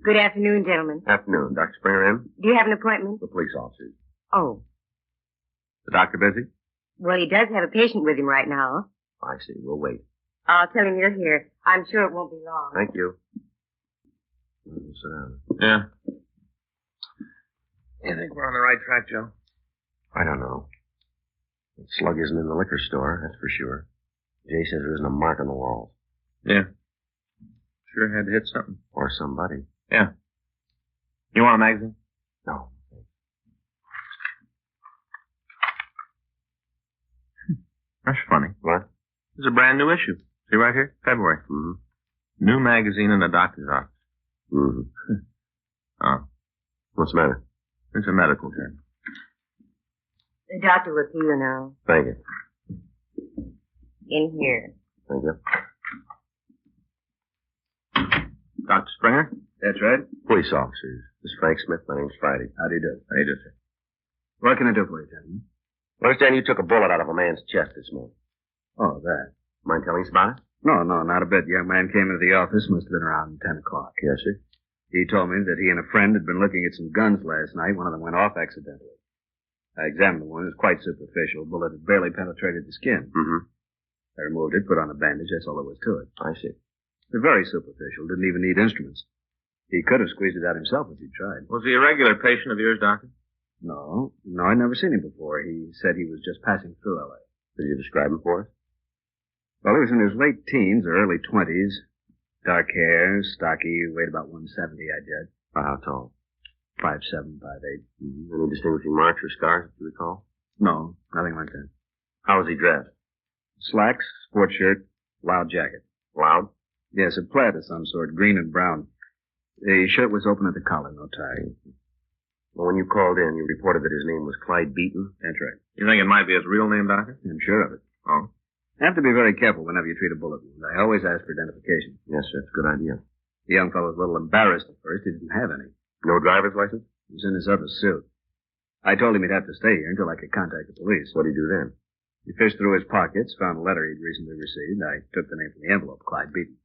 Speaker 14: Good afternoon, gentlemen.
Speaker 1: Afternoon. Dr. Springer in?
Speaker 14: Do you have an appointment?
Speaker 1: The police officers.
Speaker 14: Oh.
Speaker 1: The doctor busy?
Speaker 14: Well, he does have a patient with him right now.
Speaker 1: I see. We'll wait.
Speaker 14: I'll tell him you're here. I'm sure it won't be long.
Speaker 1: Thank you. Sit down.
Speaker 3: Yeah. You think we're on the right track, Joe?
Speaker 1: I don't know. The slug isn't in the liquor store, that's for sure. Jay says there isn't a mark on the walls.
Speaker 3: Yeah. Sure had to hit something.
Speaker 1: Or somebody.
Speaker 3: Yeah. You want a magazine?
Speaker 1: No.
Speaker 3: That's funny.
Speaker 1: What?
Speaker 3: It's a brand new issue. See right here? February.
Speaker 1: Mm-hmm.
Speaker 3: New magazine in the doctor's office.
Speaker 1: Mm-hmm.
Speaker 3: Oh.
Speaker 1: What's the matter?
Speaker 3: It's a medical journal.
Speaker 14: The doctor will see you now.
Speaker 1: Thank you.
Speaker 14: In here.
Speaker 1: Thank you.
Speaker 3: Dr. Springer?
Speaker 17: That's right.
Speaker 1: Police officers. This is Frank Smith. My name's Friday.
Speaker 17: How do you do?
Speaker 3: How do you do, sir?
Speaker 17: What can I do for you, gentlemen?
Speaker 1: I understand you took a bullet out of a man's chest this morning.
Speaker 17: Oh, that.
Speaker 1: Mind telling us about it?
Speaker 17: No, not a bit. Young man came into the office. Must have been around 10 o'clock.
Speaker 1: Yes, sir.
Speaker 17: He told me that he and a friend had been looking at some guns last night. One of them went off accidentally. I examined the one. It was quite superficial. The bullet had barely penetrated the skin.
Speaker 1: Mm-hmm.
Speaker 17: I removed it, put on a bandage. That's all there was to it.
Speaker 1: I see.
Speaker 17: Very superficial. Didn't even need instruments. He could have squeezed it out himself if he tried.
Speaker 3: Was he a regular patient of yours, Doctor?
Speaker 17: No, I'd never seen him before. He said he was just passing through L.A.
Speaker 1: Did you describe him for us?
Speaker 17: Well, he was in his late teens or early 20s. Dark hair, stocky, weighed about 170, I judge.
Speaker 1: How tall?
Speaker 17: 5'7", 5'8".
Speaker 1: Mm-hmm. Any distinguishing marks or scars, if you recall?
Speaker 17: No, nothing like that.
Speaker 1: How was he dressed?
Speaker 17: Slacks, sports shirt, loud jacket.
Speaker 1: Loud?
Speaker 17: Yes, a plaid of some sort, green and brown. The shirt was open at the collar, no tie.
Speaker 1: Well, when you called in, you reported that his name was Clyde Beaton?
Speaker 17: That's right.
Speaker 3: You think it might be his real name, Doctor?
Speaker 17: I'm sure of it.
Speaker 3: Oh.
Speaker 17: Have to be very careful whenever you treat a bullet wound. I always ask for identification.
Speaker 1: Yes, sir. That's a good idea.
Speaker 17: The young fellow was a little embarrassed at first. He didn't have any.
Speaker 1: No driver's license?
Speaker 17: He was in his other suit. I told him he'd have to stay here until I could contact the police.
Speaker 1: What did he do then?
Speaker 17: He fished through his pockets, found a letter he'd recently received. I took the name from the envelope, Clyde Beaton.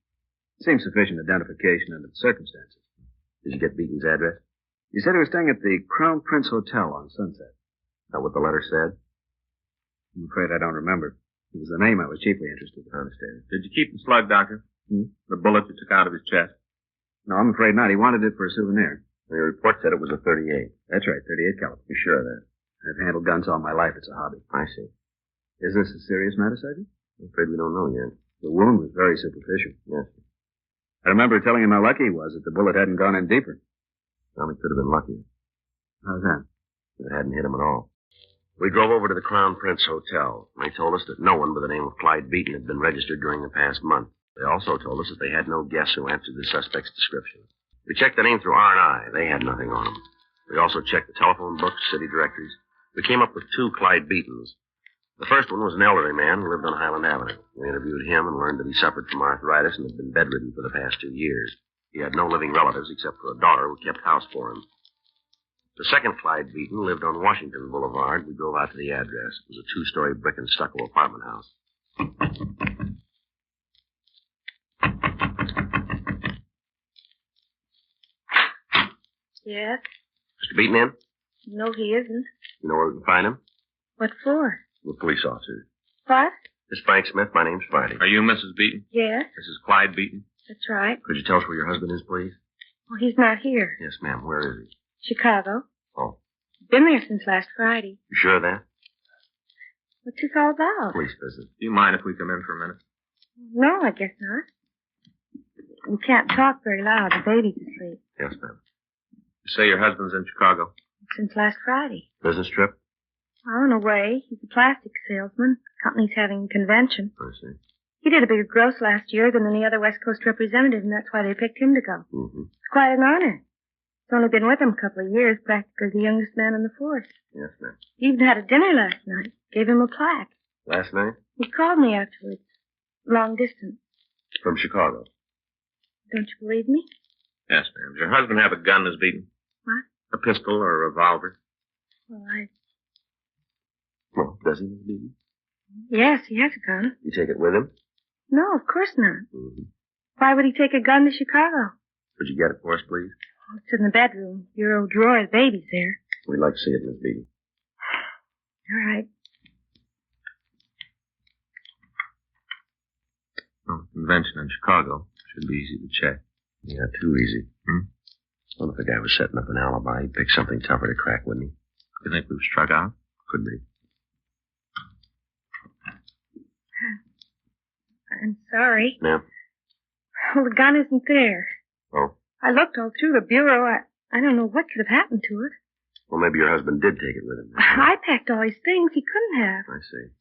Speaker 17: Seemed sufficient identification under the circumstances.
Speaker 1: Did you get Beaton's address?
Speaker 17: He said he was staying at the Crown Prince Hotel on Sunset.
Speaker 1: Is that what the letter said?
Speaker 17: I'm afraid I don't remember. It was the name I was chiefly interested in.
Speaker 1: I understand.
Speaker 3: Did you keep the slug, Doctor? The bullet you took out of his chest?
Speaker 17: No, I'm afraid not. He wanted it for a souvenir.
Speaker 1: Your report said it was a .38.
Speaker 17: That's right, .38 caliber.
Speaker 1: You sure of that?
Speaker 17: I've handled guns all my life. It's a hobby.
Speaker 1: I see.
Speaker 17: Is this a serious matter, Sergeant?
Speaker 1: I'm afraid we don't know yet.
Speaker 17: The wound was very superficial.
Speaker 1: Yes.
Speaker 17: I remember telling him how lucky he was that the bullet hadn't gone in deeper.
Speaker 1: Well, he could have been luckier.
Speaker 17: How's that?
Speaker 1: If it hadn't hit him at all. We drove over to the Crown Prince Hotel. They told us that no one by the name of Clyde Beaton had been registered during the past month. They also told us that they had no guests who answered the suspect's description. We checked the name through R&I. They had nothing on him. We also checked the telephone books, city directories. We came up with 2 Clyde Beatons. The first one was an elderly man who lived on Highland Avenue. We interviewed him and learned that he suffered from arthritis and had been bedridden for the past 2 years. He had no living relatives except for a daughter who kept house for him. The second Clyde Beaton lived on Washington Boulevard. We drove out to the address. It was a 2-story brick and stucco apartment house.
Speaker 2: Yes?
Speaker 1: Mr. Beaton in?
Speaker 2: No, he isn't.
Speaker 1: You know where we can find him?
Speaker 2: What for?
Speaker 1: We're police officers.
Speaker 2: What?
Speaker 1: Miss Frank Smith, my name's Friday.
Speaker 3: Are you Mrs. Beaton?
Speaker 2: Yes,
Speaker 3: This is Clyde Beaton.
Speaker 2: that's right.
Speaker 1: Could you tell us where your husband is, please?
Speaker 2: Well, he's not here.
Speaker 1: Yes, ma'am. Where is he?
Speaker 2: Chicago.
Speaker 1: Oh.
Speaker 2: Been there since last Friday.
Speaker 1: You sure of that?
Speaker 2: What's this all about?
Speaker 1: Police visit.
Speaker 3: Do you mind if we come in for a minute?
Speaker 2: No, I guess not. We can't talk very loud. The baby's asleep.
Speaker 1: Yes, ma'am.
Speaker 3: You say your husband's in Chicago?
Speaker 2: Since last Friday.
Speaker 1: Business trip?
Speaker 2: On a way. He's a plastic salesman. Company's having a convention.
Speaker 1: I see.
Speaker 2: He did a bigger gross last year than any other West Coast representative, and that's why they picked him to go.
Speaker 1: Mm-hmm.
Speaker 2: It's quite an honor. He's only been with them a couple of years, practically the youngest man in the force.
Speaker 1: Yes, ma'am.
Speaker 2: He even had a dinner last night. Gave him a plaque.
Speaker 1: Last night?
Speaker 2: He called me afterwards. Long distance.
Speaker 1: From Chicago.
Speaker 2: Don't you believe me?
Speaker 3: Yes, ma'am. Does your husband have a gun, Miss Beaton?
Speaker 2: What?
Speaker 3: A pistol or a revolver?
Speaker 2: Well,
Speaker 1: Well, does he, Miss Beaton?
Speaker 2: Yes, he has a gun.
Speaker 1: You take it with him?
Speaker 2: No, of course not.
Speaker 1: Mm-hmm.
Speaker 2: Why would he take a gun to Chicago?
Speaker 1: Could you get it for us, please?
Speaker 2: Oh, it's in the bedroom. Your old drawer, the baby's there.
Speaker 1: We'd like to see it, Miss Beaton.
Speaker 2: All right.
Speaker 3: Oh, convention in Chicago. Should be easy to check.
Speaker 1: Yeah, too easy. Well, if the guy was setting up an alibi, he'd pick something tougher to crack, wouldn't he?
Speaker 3: You think we've struck out?
Speaker 1: Could be.
Speaker 2: I'm sorry.
Speaker 1: Ma'am?
Speaker 2: Well, the gun isn't there.
Speaker 1: Oh.
Speaker 2: I looked all through the bureau. I don't know what could have happened to it.
Speaker 1: Well, maybe your husband did take it with him.
Speaker 2: I packed all his things. He couldn't have.
Speaker 1: I see.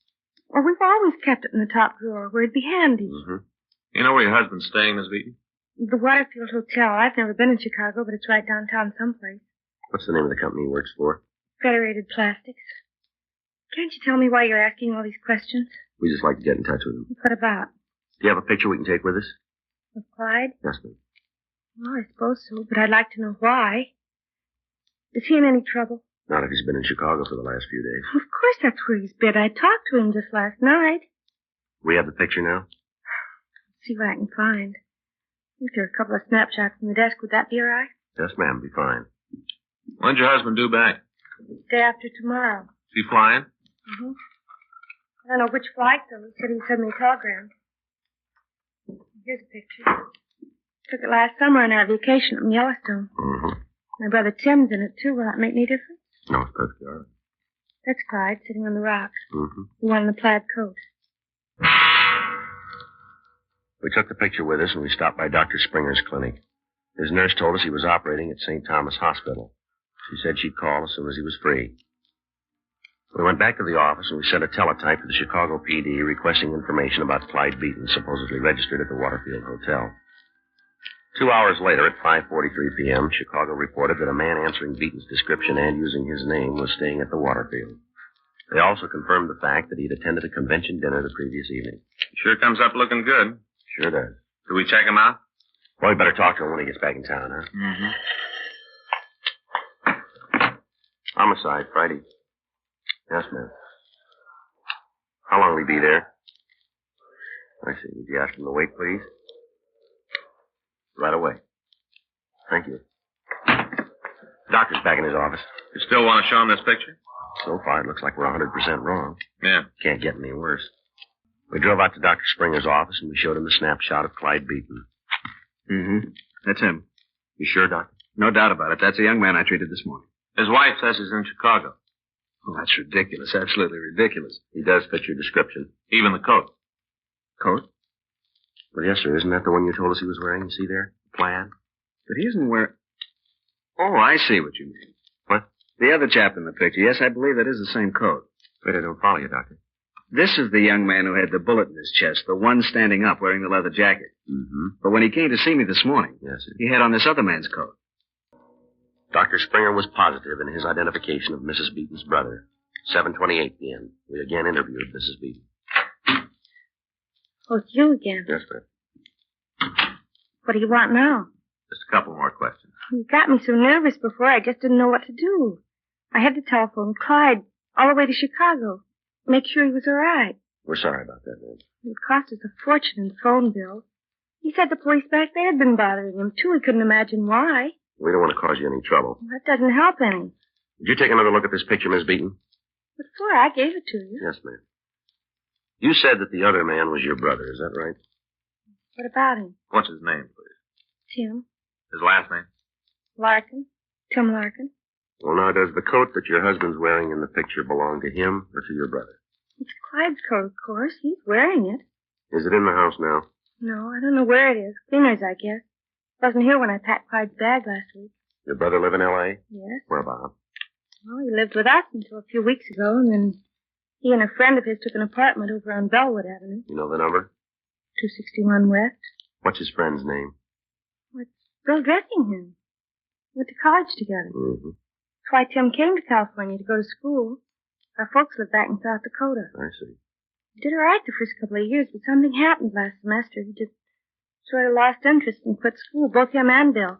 Speaker 2: Well, we've always kept it in the top drawer where it'd be handy.
Speaker 1: Mm-hmm.
Speaker 3: You know where your husband's staying, Miss Beaton?
Speaker 2: The Waterfield Hotel. I've never been in Chicago, but it's right downtown someplace.
Speaker 1: What's the name of the company he works for?
Speaker 2: Federated Plastics. Can't you tell me why you're asking all these questions?
Speaker 1: We just like to get in touch with him.
Speaker 2: What about?
Speaker 1: Do you have a picture we can take with us?
Speaker 2: Of Clyde?
Speaker 1: Yes, ma'am.
Speaker 2: Well, I suppose so, but I'd like to know why. Is he in any trouble?
Speaker 1: Not if he's been in Chicago for the last few days.
Speaker 2: Of course that's where he's been. I talked to him just last night.
Speaker 1: We have the picture now?
Speaker 2: Let's see what I can find. I think there are a couple of snapshots from the desk. Would that be all right?
Speaker 1: Yes, ma'am. Be fine.
Speaker 3: When's your husband due back?
Speaker 2: Day after tomorrow.
Speaker 3: Is he flying?
Speaker 2: Mm-hmm. I don't know which flight, though. He said he'd send me a telegram. Here's a picture. Took it last summer on our vacation in Yellowstone.
Speaker 1: Mm-hmm.
Speaker 2: My brother Tim's in it, too. Will that make any difference?
Speaker 1: No, it's perfectly all right.
Speaker 2: That's Clyde, sitting on the rock.
Speaker 1: Mm-hmm.
Speaker 2: The one in the plaid coat.
Speaker 1: We took the picture with us and we stopped by Dr. Springer's clinic. His nurse told us he was operating at St. Thomas Hospital. She said she'd call as soon as he was free. We went back to the office and we sent a teletype to the Chicago PD requesting information about Clyde Beaton, supposedly registered at the Waterfield Hotel. 2 hours later, at 5:43 p.m., Chicago reported that a man answering Beaton's description and using his name was staying at the Waterfield. They also confirmed the fact that he'd attended a convention dinner the previous evening.
Speaker 3: Sure comes up looking good.
Speaker 1: Sure does.
Speaker 3: Do we check him out?
Speaker 1: Well, we better talk to him when he gets back in town, huh?
Speaker 3: Mm-hmm.
Speaker 1: Homicide, Friday. Yes, ma'am. How long will he be there? I see. Would you ask him to wait, please? Right away. Thank you. Doctor's back in his office.
Speaker 3: You still want to show him this picture?
Speaker 1: So far, it looks like we're 100% wrong.
Speaker 3: Yeah.
Speaker 1: Can't get any worse. We drove out to Dr. Springer's office and we showed him the snapshot of Clyde Beaton.
Speaker 17: Mm-hmm. That's him.
Speaker 1: You sure, Doctor?
Speaker 17: No doubt about it. That's a young man I treated this morning.
Speaker 3: His wife says he's in Chicago.
Speaker 17: Oh, that's ridiculous. Absolutely ridiculous.
Speaker 1: He does fit your description.
Speaker 3: Even the coat.
Speaker 17: Coat?
Speaker 1: Well, yes, sir. Isn't that the one you told us he was wearing? You see there? Plaid.
Speaker 17: But he isn't wearing... Oh, I see what you mean.
Speaker 1: What?
Speaker 17: The other chap in the picture. Yes, I believe that is the same coat.
Speaker 1: Wait, I don't follow you, Doctor.
Speaker 17: This is the young man who had the bullet in his chest, the one standing up wearing the leather jacket.
Speaker 1: Mm-hmm.
Speaker 17: But when he came to see me this morning,
Speaker 1: yes, sir,
Speaker 17: he had on this other man's coat.
Speaker 1: Dr. Springer was positive in his identification of Mrs. Beaton's brother. 7:28 p.m. We again interviewed Mrs. Beaton.
Speaker 2: Oh, it's you again.
Speaker 1: Yes, sir.
Speaker 2: What do you want now?
Speaker 3: Just a couple more questions.
Speaker 2: You got me so nervous before, I just didn't know what to do. I had to telephone Clyde all the way to Chicago. Make sure he was all right.
Speaker 1: We're sorry about that, ma'am.
Speaker 2: It cost us a fortune in phone bills. He said the police back there had been bothering him, too. He couldn't imagine why.
Speaker 1: We don't want to cause you any trouble.
Speaker 2: Well, that doesn't help any.
Speaker 1: Did you take another look at this picture, Miss Beaton?
Speaker 2: Before I gave it to you.
Speaker 1: Yes, ma'am. You said that the other man was your brother, is that right?
Speaker 2: What about him?
Speaker 3: What's his name, please?
Speaker 2: Tim.
Speaker 3: His last name?
Speaker 2: Larkin. Tim Larkin.
Speaker 1: Well, now, does the coat that your husband's wearing in the picture belong to him or to your brother?
Speaker 2: It's Clyde's coat, of course. He's wearing it.
Speaker 1: Is it in the house now?
Speaker 2: No, I don't know where it is. Cleaner's, I guess. Wasn't here when I packed Clyde's bag last week.
Speaker 1: Your brother live in L.A.?
Speaker 2: Yes.
Speaker 1: Where about?
Speaker 2: Well, he lived with us until a few weeks ago, and then he and a friend of his took an apartment over on Bellwood Avenue.
Speaker 1: You know the number?
Speaker 2: 261 West.
Speaker 1: What's his friend's name?
Speaker 2: What's Bill Dressingham? Went to college together.
Speaker 1: Mm-hmm.
Speaker 2: That's why Tim came to California to go to school. Our folks live back in South Dakota.
Speaker 1: I see.
Speaker 2: He did all right the first couple of years, but something happened last semester. He just sort of lost interest and quit school, both him and Bill.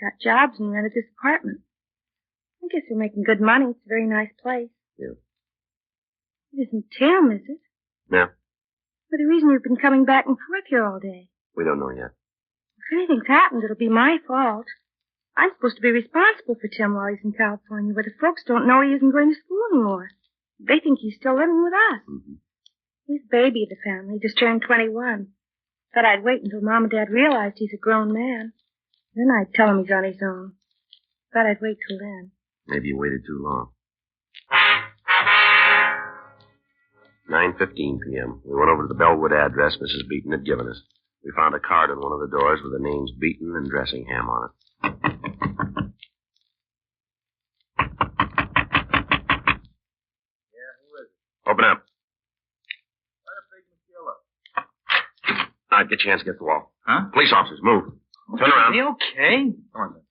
Speaker 2: Got jobs and rented this apartment. I guess they're making good money. It's a very nice place.
Speaker 1: Yeah.
Speaker 2: It isn't Tim, is it?
Speaker 1: No.
Speaker 2: For the reason you've been coming back and forth here all day.
Speaker 1: We don't know yet.
Speaker 2: If anything's happened, it'll be my fault. I'm supposed to be responsible for Tim while he's in California, but the folks don't know he isn't going to school anymore. They think he's still living with us.
Speaker 1: Mm-hmm.
Speaker 2: He's the baby of the family. He just turned 21. Thought I'd wait until Mom and Dad realized he's a grown man. Then I'd tell him he's on his own. Thought I'd wait till then.
Speaker 1: Maybe you waited too long. 9:15 p.m. We went over to the Bellwood address Mrs. Beaton had given us. We found a card on one of the doors with the names Beaton and Dressingham on it. Open up. All right, get your hands against the wall.
Speaker 3: Huh?
Speaker 1: Police officers, move. Turn around.
Speaker 3: Okay. Come on, then.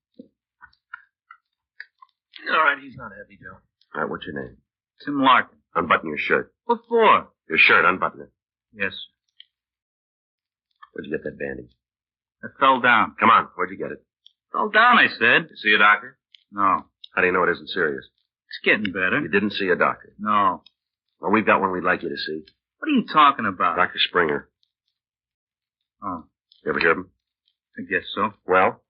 Speaker 3: All right, he's not heavy, Joe.
Speaker 1: All right, what's your name?
Speaker 3: Tim Larkin.
Speaker 1: Unbutton your shirt.
Speaker 3: What for?
Speaker 1: Your shirt, unbutton it.
Speaker 3: Yes.
Speaker 1: Where'd you get that bandage?
Speaker 3: I fell down.
Speaker 1: Come on, where'd you get it?
Speaker 3: Fell down, I said. You see a doctor? No.
Speaker 1: How do you know it isn't serious?
Speaker 3: It's getting better.
Speaker 1: You didn't see a doctor?
Speaker 3: No.
Speaker 1: Well, we've got one we'd like you to see.
Speaker 3: What are you talking about?
Speaker 1: Dr. Springer.
Speaker 3: Oh.
Speaker 1: You ever hear of him?
Speaker 3: I guess so.
Speaker 1: Well?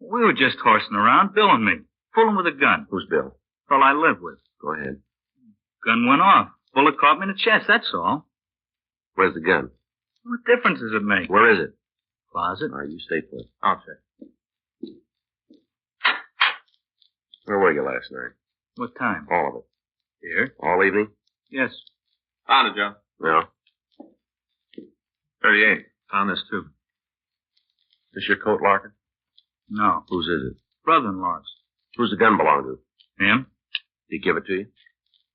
Speaker 3: We were just horsing around, Bill and me. Fooling with a gun.
Speaker 1: Who's Bill?
Speaker 3: Fellow I live with.
Speaker 1: Go ahead.
Speaker 3: Gun went off. Bullet caught me in the chest, that's all.
Speaker 1: Where's the gun?
Speaker 3: What difference does it make?
Speaker 1: Where is it?
Speaker 3: Closet.
Speaker 1: All right, you stay put.
Speaker 3: I'll check.
Speaker 1: Where were you last night?
Speaker 3: What time?
Speaker 1: All of it.
Speaker 3: Here.
Speaker 1: All evening?
Speaker 3: Yes. Found it, Joe.
Speaker 1: No.
Speaker 3: 38. Found this, too.
Speaker 1: Is this your coat, Larkin?
Speaker 3: No.
Speaker 1: Whose is it?
Speaker 3: Brother-in-law's.
Speaker 1: Who's the gun belong to?
Speaker 3: Him.
Speaker 1: Did he give it to you?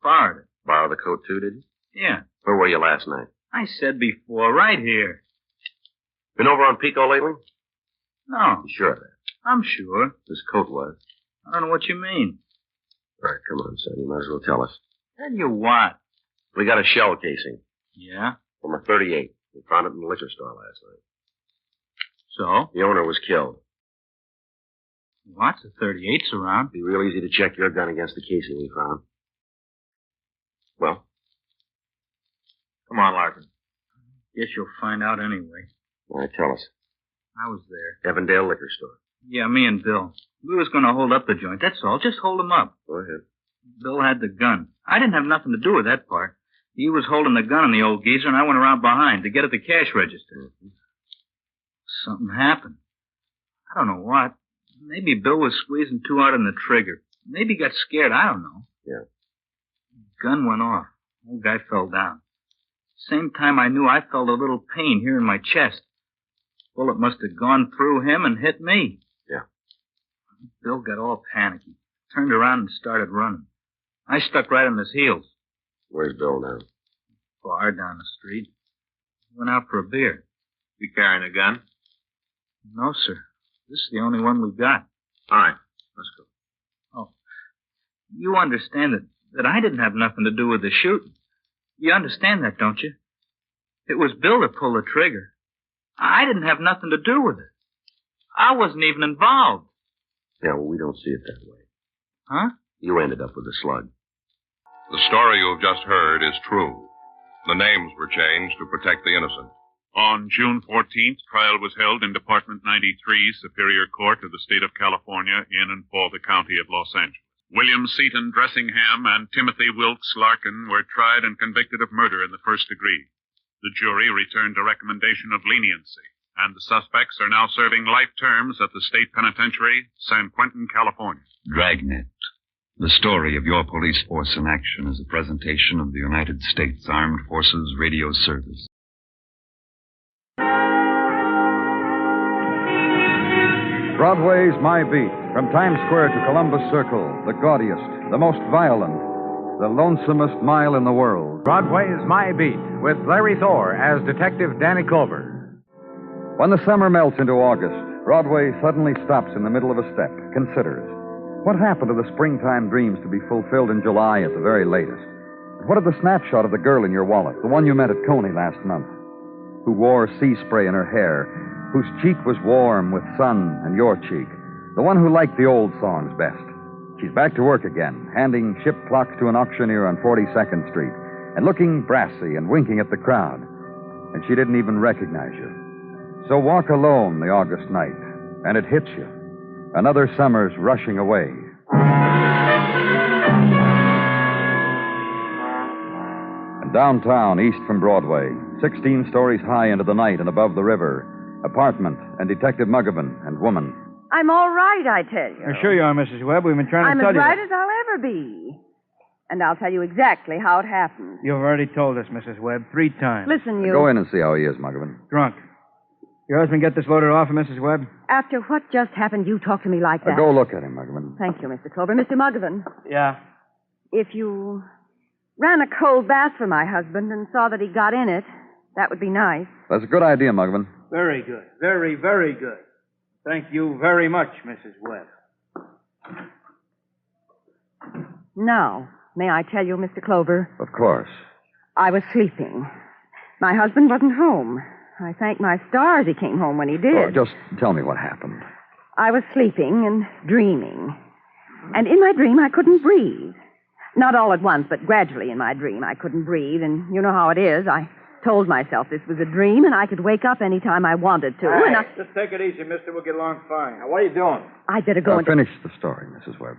Speaker 3: Borrowed it.
Speaker 1: Borrow the coat, too, did you?
Speaker 3: Yeah.
Speaker 1: Where were you last night?
Speaker 3: I said before, right here.
Speaker 1: Been over on Pico lately?
Speaker 3: No.
Speaker 1: You sure of that?
Speaker 3: I'm sure.
Speaker 1: This coat was.
Speaker 3: I don't know what you mean.
Speaker 1: All right, come on, son. You might as well tell us.
Speaker 3: Tell you what?
Speaker 1: We got a shell casing.
Speaker 3: Yeah?
Speaker 1: From a 38. We found it in the liquor store last night.
Speaker 3: So?
Speaker 1: The owner was killed.
Speaker 3: Lots of 38s around.
Speaker 1: Be real easy to check your gun against the casing we found. Well?
Speaker 3: Come on, Larkin. Guess you'll find out anyway.
Speaker 1: All right, tell us.
Speaker 3: I was there.
Speaker 1: Evandale Liquor Store.
Speaker 3: Yeah, me and Bill. We was going to hold up the joint, that's all. Just hold him up.
Speaker 1: Go ahead.
Speaker 3: Bill had the gun. I didn't have nothing to do with that part. He was holding the gun on the old geezer, and I went around behind to get at the cash register.
Speaker 1: Mm-hmm.
Speaker 3: Something happened. I don't know what. Maybe Bill was squeezing too hard on the trigger. Maybe he got scared. I don't know.
Speaker 1: Yeah.
Speaker 9: gun went off. The old guy fell down. Same time I knew I felt a little pain here in my chest. Bullet must have gone through him and hit me.
Speaker 1: Yeah.
Speaker 9: Bill got all panicky. Turned around and started running. I stuck right on his heels.
Speaker 1: Where's Bill now?
Speaker 9: Bar down the street. Went out for a beer.
Speaker 3: You carrying a gun?
Speaker 9: No, sir. This is the only one we got.
Speaker 3: All right. Let's go.
Speaker 9: Oh. You understand that I didn't have nothing to do with the shooting. You understand that, don't you? It was Bill that pulled the trigger. I didn't have nothing to do with it. I wasn't even involved.
Speaker 1: Yeah, well, we don't see it that way.
Speaker 9: Huh?
Speaker 1: You ended up with a slug.
Speaker 18: The story you've just heard is true. The names were changed to protect the innocent.
Speaker 5: On June 14th, trial was held in Department 93, Superior Court of the State of California, in and for the County of Los Angeles. William Seaton Dressingham and Timothy Wilkes Larkin were tried and convicted of murder in the first degree. The jury returned a recommendation of leniency, and the suspects are now serving life terms at the State Penitentiary, San Quentin, California.
Speaker 12: Dragnet. The story of your police force in action is a presentation of the United States Armed Forces Radio Service.
Speaker 15: Broadway's My Beat. From Times Square to Columbus Circle, the gaudiest, the most violent, the lonesomest mile in the world.
Speaker 6: Broadway's My Beat, with Larry Thor as Detective Danny Clover.
Speaker 15: When the summer melts into August, Broadway suddenly stops in the middle of a step, considers. What happened to the springtime dreams to be fulfilled in July at the very latest? What of the snapshot of the girl in your wallet, the one you met at Coney last month, who wore sea spray in her hair, whose cheek was warm with sun and your cheek, the one who liked the old songs best? She's back to work again, handing ship clocks to an auctioneer on 42nd Street, and looking brassy and winking at the crowd. And she didn't even recognize you. So walk alone the August night, and it hits you. Another summer's rushing away. And downtown, east from Broadway, 16 stories high into the night and above the river, apartment and Detective Muggavan and woman.
Speaker 10: I'm all right, I tell you.
Speaker 22: I'm sure you are, Mrs. Webb. We've been trying to tell you.
Speaker 10: I'm as right as I'll ever be. And I'll tell you exactly how it happened.
Speaker 22: You've already told us, Mrs. Webb, 3 times.
Speaker 10: Listen, you...
Speaker 15: Go in and see how he is, Muggavan.
Speaker 22: Drunk. Your husband get this loaded off, Mrs. Webb?
Speaker 10: After what just happened, you talk to me like that.
Speaker 15: Go look at him, Muggavan.
Speaker 10: Thank you, Mr. Clover. Mr. Muggavan.
Speaker 22: Yeah?
Speaker 10: If you ran a cold bath for my husband and saw that he got in it, that would be nice.
Speaker 15: That's a good idea, Muggavan.
Speaker 22: Very good. Very, very good. Thank you very much, Mrs. Webb.
Speaker 10: Now, may I tell you, Mr. Clover?
Speaker 15: Of course.
Speaker 10: I was sleeping. My husband wasn't home. I thank my stars he came home when he did.
Speaker 15: Oh, just tell me what happened.
Speaker 10: I was sleeping and dreaming. And in my dream, I couldn't breathe. Not all at once, but gradually in my dream, I couldn't breathe. And you know how it is. I told myself this was a dream, and I could wake up any time I wanted to.
Speaker 22: Hey,
Speaker 10: and I...
Speaker 22: just take it easy, mister. We'll get along fine. Now, what are you doing?
Speaker 10: I'd better go and...
Speaker 15: Finish the story, Mrs. Webb.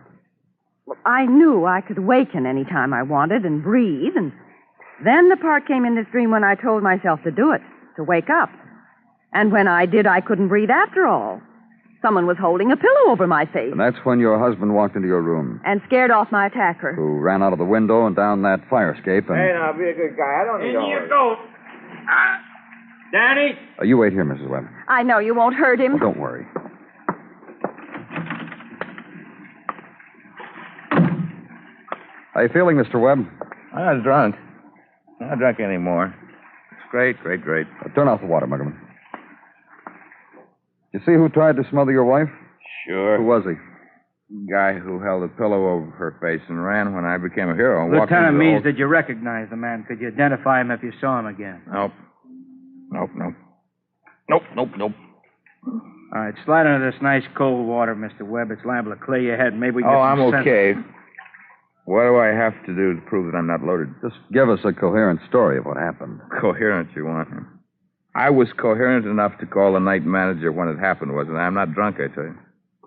Speaker 10: I knew I could awaken any time I wanted and breathe, and then the part came in this dream when I told myself to do it, to wake up. And when I did, I couldn't breathe after all. Someone was holding a pillow over my face.
Speaker 15: And that's when your husband walked into your room.
Speaker 10: And scared off my attacker.
Speaker 15: Who ran out of the window and down that fire escape and...
Speaker 22: Hey, now, be a good guy. I don't need all this. In you go. Danny?
Speaker 15: You wait here, Mrs. Webb.
Speaker 10: I know you won't hurt him.
Speaker 15: Oh, don't worry. How you feeling, Mr. Webb?
Speaker 17: I was drunk. Not drunk anymore. It's great.
Speaker 15: Turn off the water, Muggavan. You see who tried to smother your wife?
Speaker 17: Sure.
Speaker 15: Who was he?
Speaker 17: Guy who held a pillow over her face and ran when I became a hero.
Speaker 22: Lieutenant Means, did you recognize the man? Could you identify him if you saw him again?
Speaker 17: Nope.
Speaker 22: All right, slide into this nice cold water, Mr. Webb. It's liable to clear your head. Maybe we can get
Speaker 17: I'm
Speaker 22: some
Speaker 17: okay. What do I have to do to prove that I'm not loaded?
Speaker 15: Just give us a coherent story of what happened.
Speaker 17: Coherent, you want? I was coherent enough to call the night manager when it happened, wasn't I? I'm not drunk, I tell you.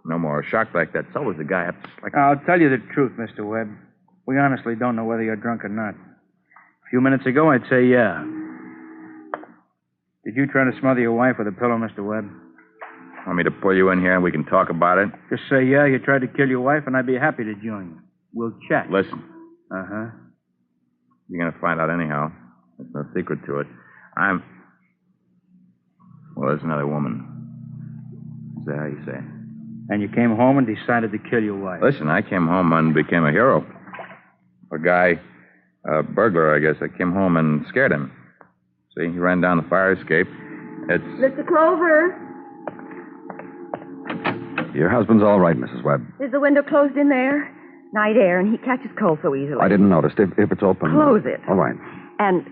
Speaker 17: No more. A shock like that. So was the guy.
Speaker 22: I'll tell you the truth, Mr. Webb. We honestly don't know whether you're drunk or not. A few minutes ago, I'd say yeah. Did you try to smother your wife with a pillow, Mr. Webb?
Speaker 17: Want me to pull you in here and we can talk about it?
Speaker 22: Just say yeah, you tried to kill your wife, and I'd be happy to join you. We'll chat.
Speaker 17: Listen.
Speaker 22: Uh-huh.
Speaker 19: You're going to find out anyhow. There's no secret to it. Well, there's another woman. Is that how you say?
Speaker 22: And you came home and decided to kill your wife.
Speaker 19: Listen, I came home and became a hero. A guy, a burglar, I guess. I came home and scared him. See, he ran down the fire escape.
Speaker 4: Mr. Clover,
Speaker 8: Your husband's all right, Mrs. Webb.
Speaker 4: is the window closed in there? Night air, and he catches cold so easily.
Speaker 8: I didn't notice. If it's open...
Speaker 4: Close it.
Speaker 8: All right.
Speaker 4: And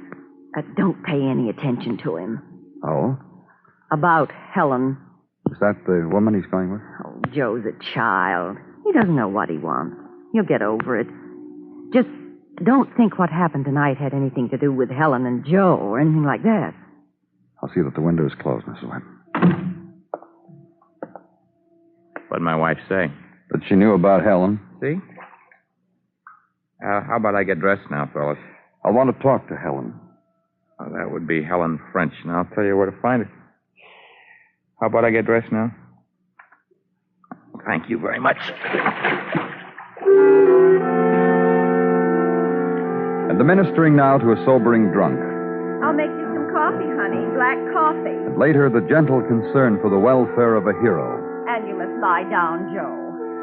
Speaker 4: don't pay any attention to him.
Speaker 8: Oh?
Speaker 4: About Helen.
Speaker 8: Is that the woman he's going with?
Speaker 4: Oh, Joe's a child. He doesn't know what he wants. He'll get over it. Just don't think what happened tonight had anything to do with Helen and Joe or anything like that.
Speaker 8: I'll see that the window is closed, Mrs. Webb.
Speaker 19: What'd my wife say?
Speaker 8: That she knew about Helen.
Speaker 19: See? How about I get dressed now, fellas?
Speaker 8: I want to talk to Helen.
Speaker 19: Oh, that would be Helen French, and I'll tell you where to find her. How about I get dressed now? Thank you very much.
Speaker 8: And the ministering now to a sobering drunk.
Speaker 4: I'll make you some coffee, honey. Black coffee.
Speaker 8: And later, the gentle concern for the welfare of a hero.
Speaker 4: And you must lie down, Joe.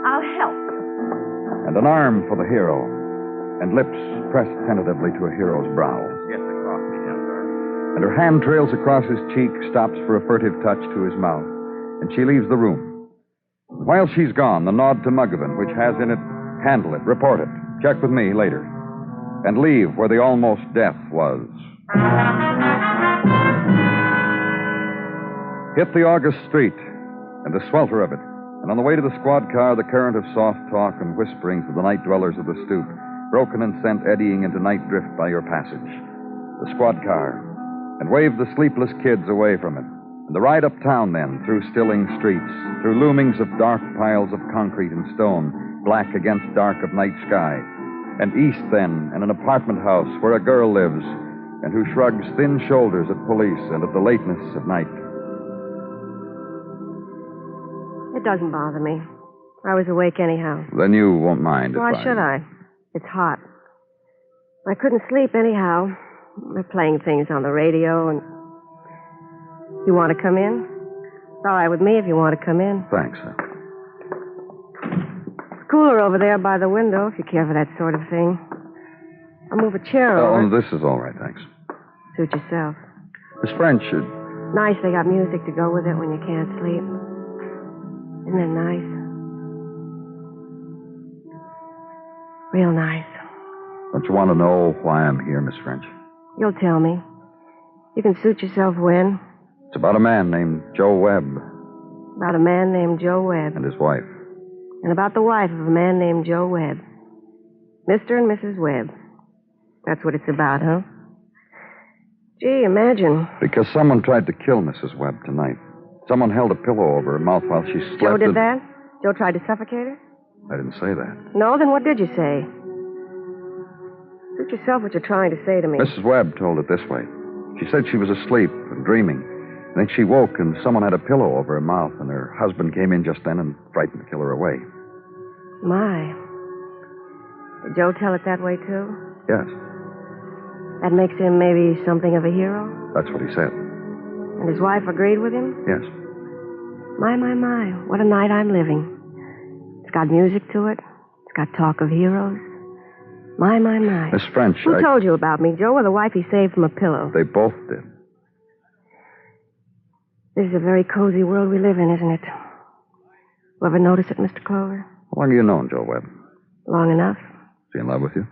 Speaker 4: I'll help you.
Speaker 8: And an arm for the hero. And lips pressed tentatively to a hero's brow.
Speaker 19: Get the coffee, sir.
Speaker 8: And her hand trails across his cheek, stops for a furtive touch to his mouth. And she leaves the room. While she's gone, the nod to Muggavan, which has in it, handle it, report it, check with me later. And leave where the almost death was. Hit the August street, and the swelter of it. And on the way to the squad car, the current of soft talk and whisperings of the night dwellers of the stoop, broken and sent eddying into night drift by your passage. The squad car, and wave the sleepless kids away from it. And the ride uptown then, through stilling streets, through loomings of dark piles of concrete and stone, black against dark of night sky. And east then, in an apartment house where a girl lives, and who shrugs thin shoulders at police and at the lateness of night.
Speaker 4: It doesn't bother me. I was awake anyhow.
Speaker 8: Then you won't mind
Speaker 4: Why should I? It's hot. I couldn't sleep anyhow. They're playing things on the radio, and... You want to come in? It's all right with me if you want to come in.
Speaker 8: Thanks, sir.
Speaker 4: It's cooler over there by the window, if you care for that sort of thing. I'll move a chair over.
Speaker 8: Oh, this is all right, thanks.
Speaker 4: Suit yourself.
Speaker 8: Miss French,
Speaker 4: Nice they got music to go with it when you can't sleep. Isn't it nice? Real nice.
Speaker 8: don't you want to know why I'm here, Miss French?
Speaker 4: You'll tell me. You can suit yourself when.
Speaker 8: It's about a man named Joe Webb.
Speaker 4: About a man named Joe Webb.
Speaker 8: And his wife.
Speaker 4: And about the wife of a man named Joe Webb. Mr. and Mrs. Webb. That's what it's about, huh? Gee, imagine.
Speaker 8: Because someone tried to kill Mrs. Webb tonight. Someone held a pillow over her mouth while she slept.
Speaker 4: Joe did that? Joe tried to suffocate her?
Speaker 8: I didn't say that.
Speaker 4: No, then what did you say? Suit yourself what you're trying to say to me.
Speaker 8: Mrs. Webb told it this way. She said she was asleep and dreaming. And then she woke and someone had a pillow over her mouth and her husband came in just then and frightened the killer away.
Speaker 4: My. Did Joe tell it that way, too?
Speaker 8: Yes.
Speaker 4: That makes him maybe something of a hero?
Speaker 8: That's what he said.
Speaker 4: And his wife agreed with him?
Speaker 8: Yes.
Speaker 4: My. What a night I'm living. It's got music to it. It's got talk of heroes. My.
Speaker 8: Miss French,
Speaker 4: Who told you about me, Joe, or the wife he saved from a pillow?
Speaker 8: They both did.
Speaker 4: This is a very cozy world we live in, isn't it? You ever notice it, Mr. Clover?
Speaker 8: How long have you known Joe Webb?
Speaker 4: Long enough.
Speaker 8: Is he in love with you?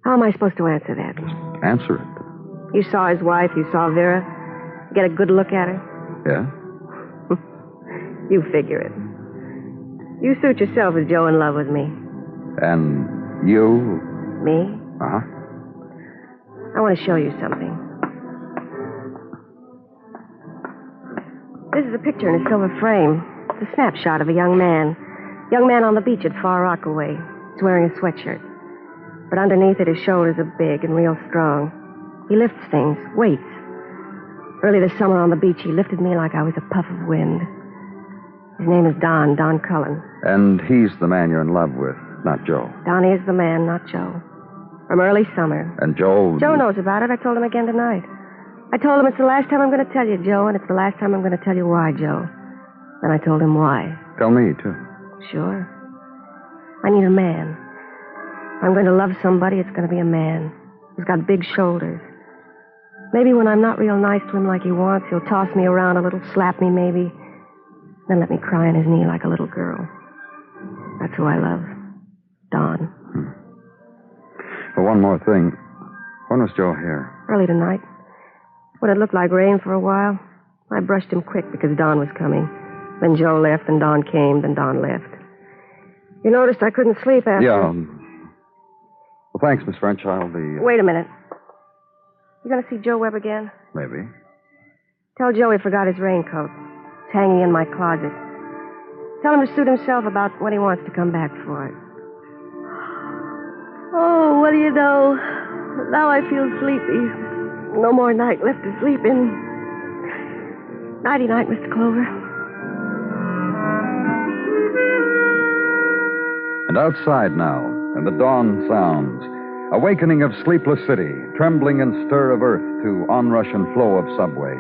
Speaker 4: How am I supposed to answer that?
Speaker 8: Answer it.
Speaker 4: You saw his wife, you saw Vera. Get a good look at her?
Speaker 8: Yeah?
Speaker 4: You figure it. You suit yourself as Joe in love with me.
Speaker 8: And you?
Speaker 4: Me?
Speaker 8: Uh-huh.
Speaker 4: I want to show you something. This is a picture in a silver frame. It's a snapshot of a young man. Young man on the beach at Far Rockaway. He's wearing a sweatshirt. But underneath it, his shoulders are big and real strong. He lifts things, weights. Early this summer on the beach, he lifted me like I was a puff of wind. His name is Don Cullen.
Speaker 8: And he's the man you're in love with, not Joe.
Speaker 4: Donnie is the man, not Joe. From early summer.
Speaker 8: And Joe...
Speaker 4: Joe knows about it. I told him again tonight. I told him it's the last time I'm going to tell you, Joe, and it's the last time I'm going to tell you why, Joe. Then I told him why.
Speaker 8: Tell me, too.
Speaker 4: Sure. I need a man. If I'm going to love somebody, it's going to be a man who's got big shoulders. Maybe when I'm not real nice to him like he wants, he'll toss me around a little, slap me maybe, then let me cry on his knee like a little girl. That's who I love. Don.
Speaker 8: Well, one more thing. When was Joe here?
Speaker 4: Early tonight. When it looked like rain for a while, I brushed him quick because Don was coming. Then Joe left, then Don came, then Don left. You noticed I couldn't sleep after...
Speaker 8: Yeah. Well, thanks, Miss French. I'll be...
Speaker 4: Wait a minute. You going to see Joe Webb again?
Speaker 8: Maybe.
Speaker 4: Tell Joe he forgot his raincoat. It's hanging in my closet. Tell him to suit himself about when he wants to come back for it. Oh, what do you know? Now I feel sleepy. No more night left to sleep in. Nighty-night, Mr. Clover.
Speaker 8: And outside now, and the dawn sounds. Awakening of sleepless city, trembling and stir of earth to onrush and flow of subway.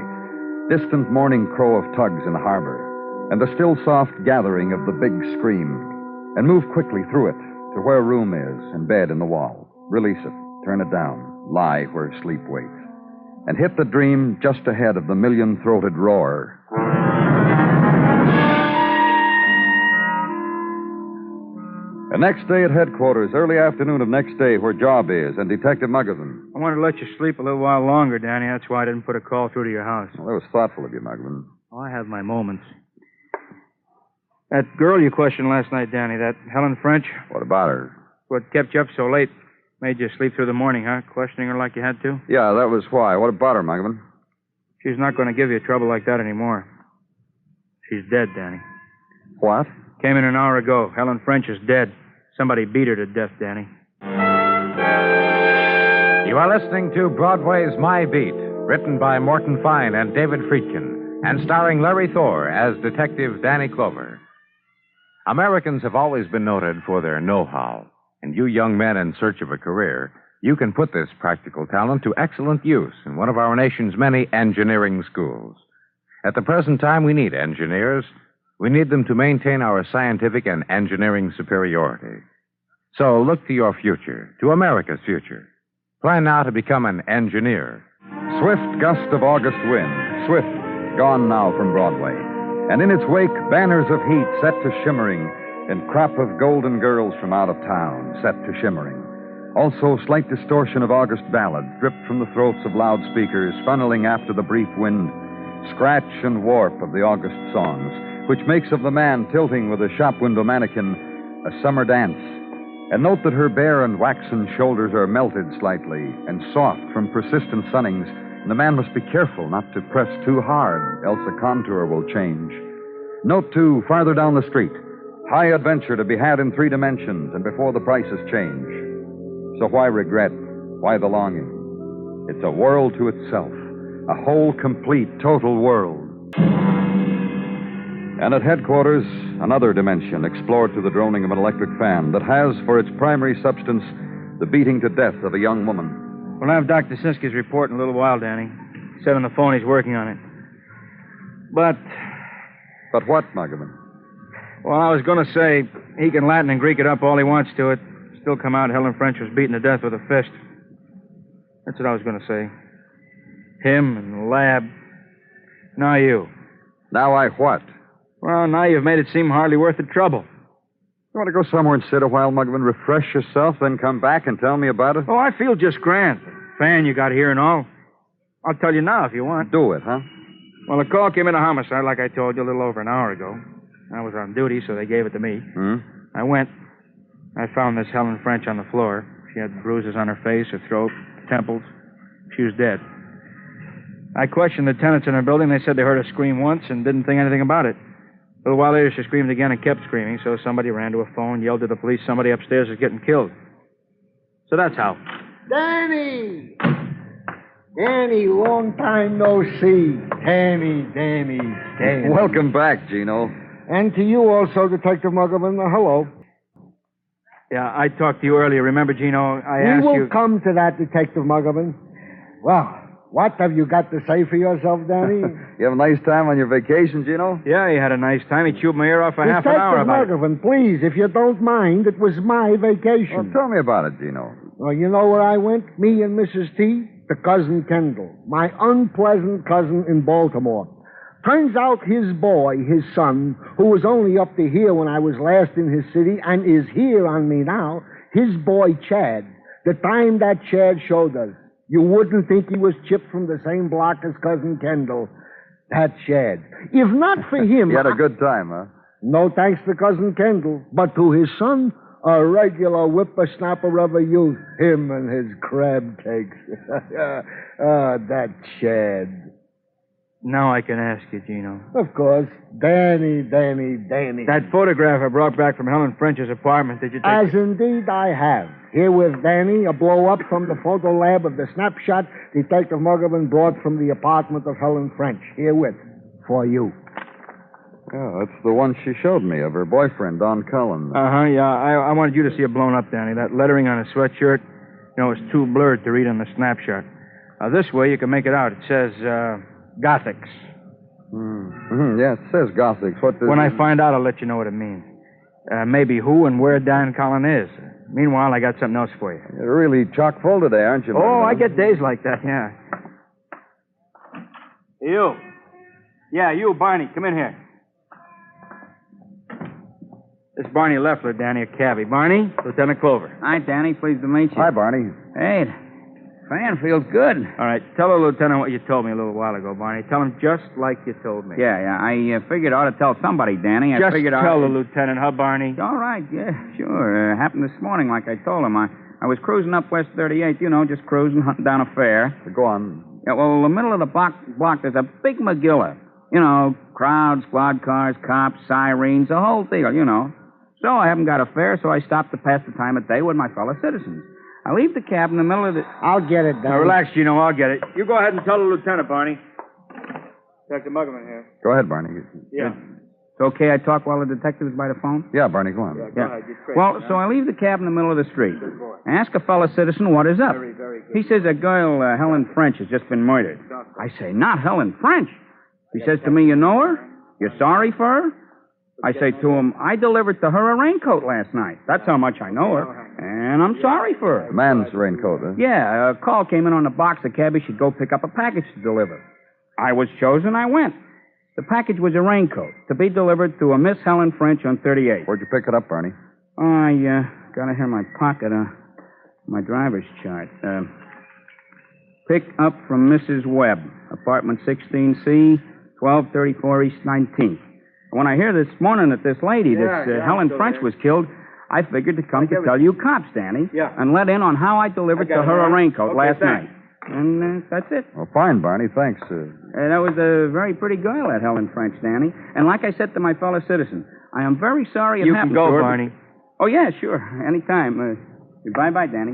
Speaker 8: Distant morning crow of tugs in harbor. And the still soft gathering of the big scream. And move quickly through it to where room is and bed in the wall. Release it, turn it down, lie where sleep waits. And hit the dream just ahead of the million-throated roar. The next day at headquarters, early afternoon of next day where Job is, and Detective Muggavan.
Speaker 22: I wanted to let you sleep a little while longer, Danny. That's why I didn't put a call through to your house.
Speaker 8: Well, that was thoughtful of you, Muggavan.
Speaker 22: Oh, I have my moments. That girl you questioned last night, Danny, that Helen French.
Speaker 8: What about her?
Speaker 22: What kept you up so late? Made you sleep through the morning, huh? Questioning her like you had to?
Speaker 8: Yeah, that was why. What about her, Muggavan?
Speaker 22: She's not going to give you trouble like that anymore. She's dead, Danny.
Speaker 8: What?
Speaker 22: Came in an hour ago. Helen French is dead. Somebody beat her to death, Danny.
Speaker 6: You are listening to Broadway's My Beat, written by Morton Fine and David Friedkin, and starring Larry Thor as Detective Danny Clover. Americans have always been noted for their know-how, and you young men in search of a career, you can put this practical talent to excellent use in one of our nation's many engineering schools. At the present time, we need engineers. We need them to maintain our scientific and engineering superiority. So look to your future, to America's future. Plan now to become an engineer.
Speaker 8: Swift gust of August wind, swift, gone now from Broadway. And in its wake, banners of heat set to shimmering, and crop of golden girls from out of town set to shimmering. Also, slight distortion of August ballads dripped from the throats of loudspeakers, funneling after the brief wind. Scratch and warp of the August songs, which makes of the man tilting with a shop window mannequin a summer dance. And note that her bare and waxen shoulders are melted slightly and soft from persistent sunnings, and the man must be careful not to press too hard, else the contour will change. Note, too, farther down the street, high adventure to be had in 3 dimensions and before the prices change. So why regret? Why the longing? It's a world to itself, a whole, complete, total world. And at headquarters, another dimension explored through the droning of an electric fan that has for its primary substance the beating to death of a young woman.
Speaker 22: We'll have Dr. Sinsky's report in a little while, Danny. He said on the phone he's working on it. But
Speaker 8: what, Muggavan?
Speaker 22: Well, I was going to say, he can Latin and Greek it up all he wants to it. Still come out Helen French was beaten to death with a fist. That's what I was going to say. Him and the lab. Now you.
Speaker 8: Now I what?
Speaker 22: Well, now you've made it seem hardly worth the trouble.
Speaker 8: You want to go somewhere and sit a while, Muggavan, refresh yourself, then come back and tell me about it?
Speaker 22: Oh, I feel just grand. The fan you got here and all. I'll tell you now if you want.
Speaker 8: Do it, huh?
Speaker 22: Well, a call came in a homicide, like I told you, a little over an hour ago. I was on duty, so they gave it to me. I went. I found this Helen French on the floor. She had bruises on her face, her throat, temples. She was dead. I questioned the tenants in her building. They said they heard her scream once and didn't think anything about it. A little while later, she screamed again and kept screaming, so somebody ran to a phone, yelled to the police, somebody upstairs is getting killed. So that's how.
Speaker 13: Danny! Danny, long time no see. Danny.
Speaker 8: Welcome back, Gino.
Speaker 13: And to you also, Detective Muggavan. Hello.
Speaker 22: Yeah, I talked to you earlier. Remember, Gino, I
Speaker 13: We
Speaker 22: asked
Speaker 13: will
Speaker 22: you...
Speaker 13: come to that, Detective Muggerman. Well, what have you got to say for yourself, Danny?
Speaker 8: You have a nice time on your vacation, Gino?
Speaker 22: Yeah, he had a nice time. He chewed my ear off for half an hour about it.
Speaker 13: Detective Muggerman, please, if you don't mind, it was my vacation.
Speaker 8: Well, tell me about it, Gino.
Speaker 13: Well, you know where I went? Me and Mrs. T? To Cousin Kendall, my unpleasant cousin in Baltimore. Turns out his boy, his son, who was only up to here when I was last in his city and is here on me now, his boy Chad, the time that Chad showed us, you wouldn't think he was chipped from the same block as Cousin Kendall. That Chad. If not for him...
Speaker 8: You had a good time, huh?
Speaker 13: No thanks to Cousin Kendall, but to his son, a regular whippersnapper of a youth, him and his crab cakes. That Chad.
Speaker 22: Now I can ask you, Gino.
Speaker 13: Of course. Danny.
Speaker 22: That photograph I brought back from Helen French's apartment, did you take
Speaker 13: As indeed I have. Here with Danny, a blow-up from the photo lab of the snapshot Detective Muggerman brought from the apartment of Helen French. Herewith. For you.
Speaker 8: Yeah, that's the one she showed me of her boyfriend, Don Cullen.
Speaker 22: Yeah. I wanted you to see it blown up, Danny. That lettering on his sweatshirt, it's too blurred to read on the snapshot. This way you can make it out. It says, Gothics.
Speaker 8: Yeah, it says Gothics. What does
Speaker 22: When I find out, I'll let you know what it means. Maybe who and where Dan Cullen is. Meanwhile, I got something else for you.
Speaker 8: You're really chock full today, aren't you?
Speaker 22: Oh, I get days like that, yeah. You. Yeah, you, Barney. Come in here. This is Barney Leffler, Danny, a cabbie. Barney, Lieutenant Clover.
Speaker 7: Hi, Danny. Pleased to meet you.
Speaker 8: Hi, Barney.
Speaker 7: Hey, fan feels good.
Speaker 22: All right, tell the lieutenant what you told me a little while ago, Barney. Tell him just like you told me.
Speaker 7: Yeah. I figured I ought to tell somebody, Danny.
Speaker 22: Just tell the lieutenant, huh, Barney?
Speaker 7: All right, yeah, sure. Happened this morning, like I told him. I was cruising up West 38th, just cruising, hunting down a fare.
Speaker 8: Go on.
Speaker 7: Yeah, well, in the middle of the block, there's a big McGilla. Crowd, squad cars, cops, sirens, the whole deal, So I haven't got a fare, so I stopped to pass the time of day with my fellow citizens. I leave the cab in the middle of the...
Speaker 13: I'll get it, Danny.
Speaker 22: Now, relax, Gino. I'll get it. You go ahead and tell the lieutenant, Barney. Detective Muggerman here.
Speaker 8: Go ahead, Barney.
Speaker 22: Yeah.
Speaker 7: It's okay I talk while the detective's by the phone?
Speaker 8: Yeah, Barney, go on.
Speaker 22: Yeah, go ahead.
Speaker 7: Well, so I leave the cab in the middle of the street. I ask a fellow citizen what is up.
Speaker 22: Very, very good.
Speaker 7: He says a girl, Helen French, has just been murdered. I say, not Helen French. He says to me, you know her? You're sorry for her? I say to him, I delivered to her a raincoat last night. That's how much I know her. And I'm sorry for her.
Speaker 8: A man's raincoat, huh?
Speaker 7: Yeah, a call came in on the box. The cabbie should go pick up a package to deliver. I was chosen. I went. The package was a raincoat to be delivered to a Miss Helen French on 38.
Speaker 8: Where'd you pick it up, Barney?
Speaker 7: I got it here in my pocket, my driver's chart. Pick up from Mrs. Webb, apartment 16C, 1234 East 19th. When I hear this morning that this lady, Helen French, was killed, I figured to come to tell you cops, Danny, and let in on how I delivered to her a raincoat last night. And that's it.
Speaker 8: Well, fine, Barney. Thanks.
Speaker 7: That was a very pretty girl, that Helen French, Danny. And like I said to my fellow citizen, I am very sorry it happened to her.
Speaker 22: You can go, Barney.
Speaker 7: Oh, yeah, sure. Anytime. Bye-bye, Danny.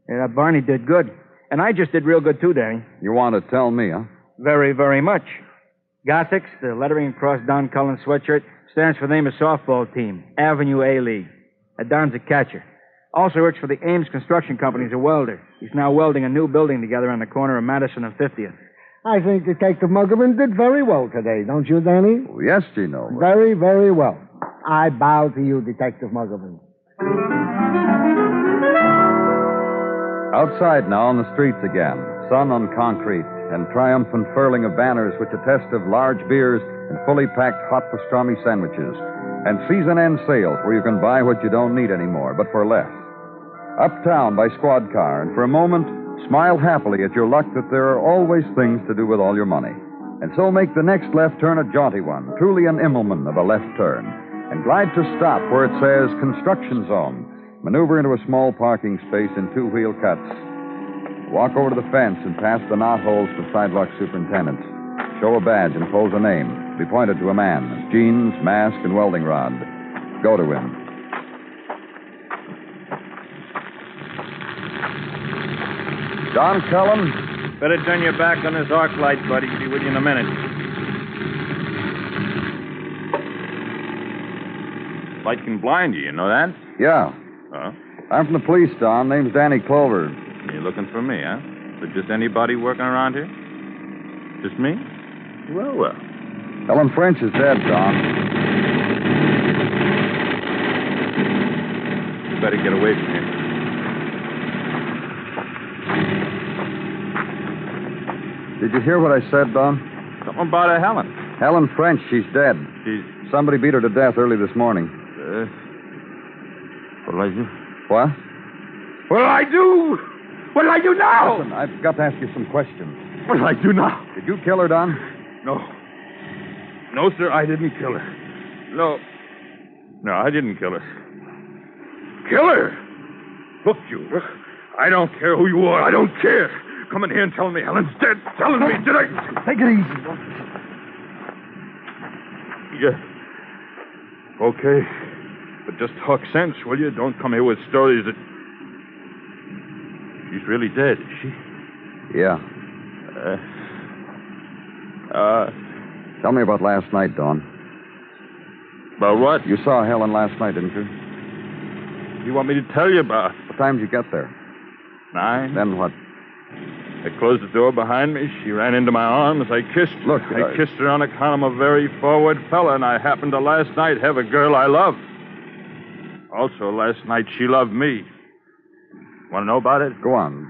Speaker 22: Yeah, that Barney did good. And I just did real good, too, Danny.
Speaker 8: You want to tell me, huh?
Speaker 22: Very, very much. Gothics, the lettering across Don Cullen's sweatshirt, stands for the name of softball team, Avenue A-League. Don's a catcher. Also works for the Ames Construction Company as a welder. He's now welding a new building together on the corner of Madison and 50th.
Speaker 13: I think Detective Muggerman did very well today, don't you, Danny?
Speaker 8: Oh, yes, Gino.
Speaker 13: Very, very well. I bow to you, Detective Muggerman.
Speaker 8: Outside now on the streets again, sun on concrete, and triumphant furling of banners which attest of large beers and fully packed hot pastrami sandwiches, and season-end sales where you can buy what you don't need anymore, but for less. Uptown by squad car, and for a moment, smile happily at your luck that there are always things to do with all your money. And so make the next left turn a jaunty one, truly an Immelman of a left turn, and glide to stop where it says Construction Zone. Maneuver into a small parking space in two-wheel cuts. Walk over to the fence and pass the knotholes for sidewalk superintendents. Show a badge and pose a name. Be pointed to a man. Jeans, mask, and welding rod. Go to him. Don Cullen?
Speaker 22: Better turn your back on this arc light, buddy. Be with you in a minute.
Speaker 19: Light can blind you know that?
Speaker 8: Yeah.
Speaker 19: Huh?
Speaker 8: I'm from the police, Don. Name's Danny Clover.
Speaker 19: You're looking for me, huh? Is just anybody working around here? Just me? Well.
Speaker 8: Helen French is dead, Don.
Speaker 19: You better get away from here.
Speaker 8: Did you hear what I said, Don?
Speaker 19: Something about a Helen.
Speaker 8: Helen French, she's dead. Somebody beat her to death early this morning.
Speaker 19: What'll I do?
Speaker 8: What?
Speaker 19: What'll I do? What'll I do now?
Speaker 8: Listen, I've got to ask you some questions.
Speaker 19: What'll I do now?
Speaker 8: Did you kill her, Don?
Speaker 19: No. No, sir, I didn't kill her. No, I didn't kill her. Kill her? Look, you. I don't care who you are. I don't care. Come in here and tell me Helen's dead. Telling me, did I...
Speaker 8: Take it easy.
Speaker 19: Yeah. Okay. But just talk sense, will you? Don't come here with stories that... She's really dead, is she?
Speaker 8: Yeah. Tell me about last night, Dawn.
Speaker 19: About what?
Speaker 8: You saw Helen last night, didn't you?
Speaker 19: You want me to tell you about?
Speaker 8: What time did you get there?
Speaker 19: 9.
Speaker 8: Then what?
Speaker 19: I closed the door behind me. She ran into my arms. I kissed her.
Speaker 8: Look,
Speaker 19: I kissed her on account I'm a very forward fella, and I happened to last night have a girl I love. Also, last night she loved me. Want to know about it?
Speaker 8: Go on.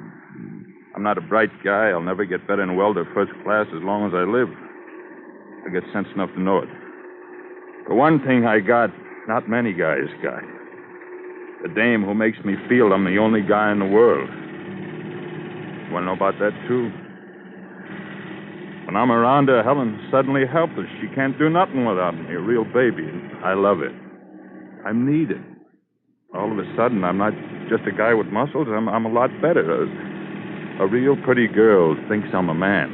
Speaker 19: I'm not a bright guy. I'll never get better in welder first class as long as I live. I get sense enough to know it. The one thing I got, not many guys got. A dame who makes me feel I'm the only guy in the world. You want to know about that, too? When I'm around her, Helen's suddenly helpless. She can't do nothing without me, a real baby. I love it. I'm needed. All of a sudden, I'm not just a guy with muscles. I'm a lot better. A real pretty girl thinks I'm a man.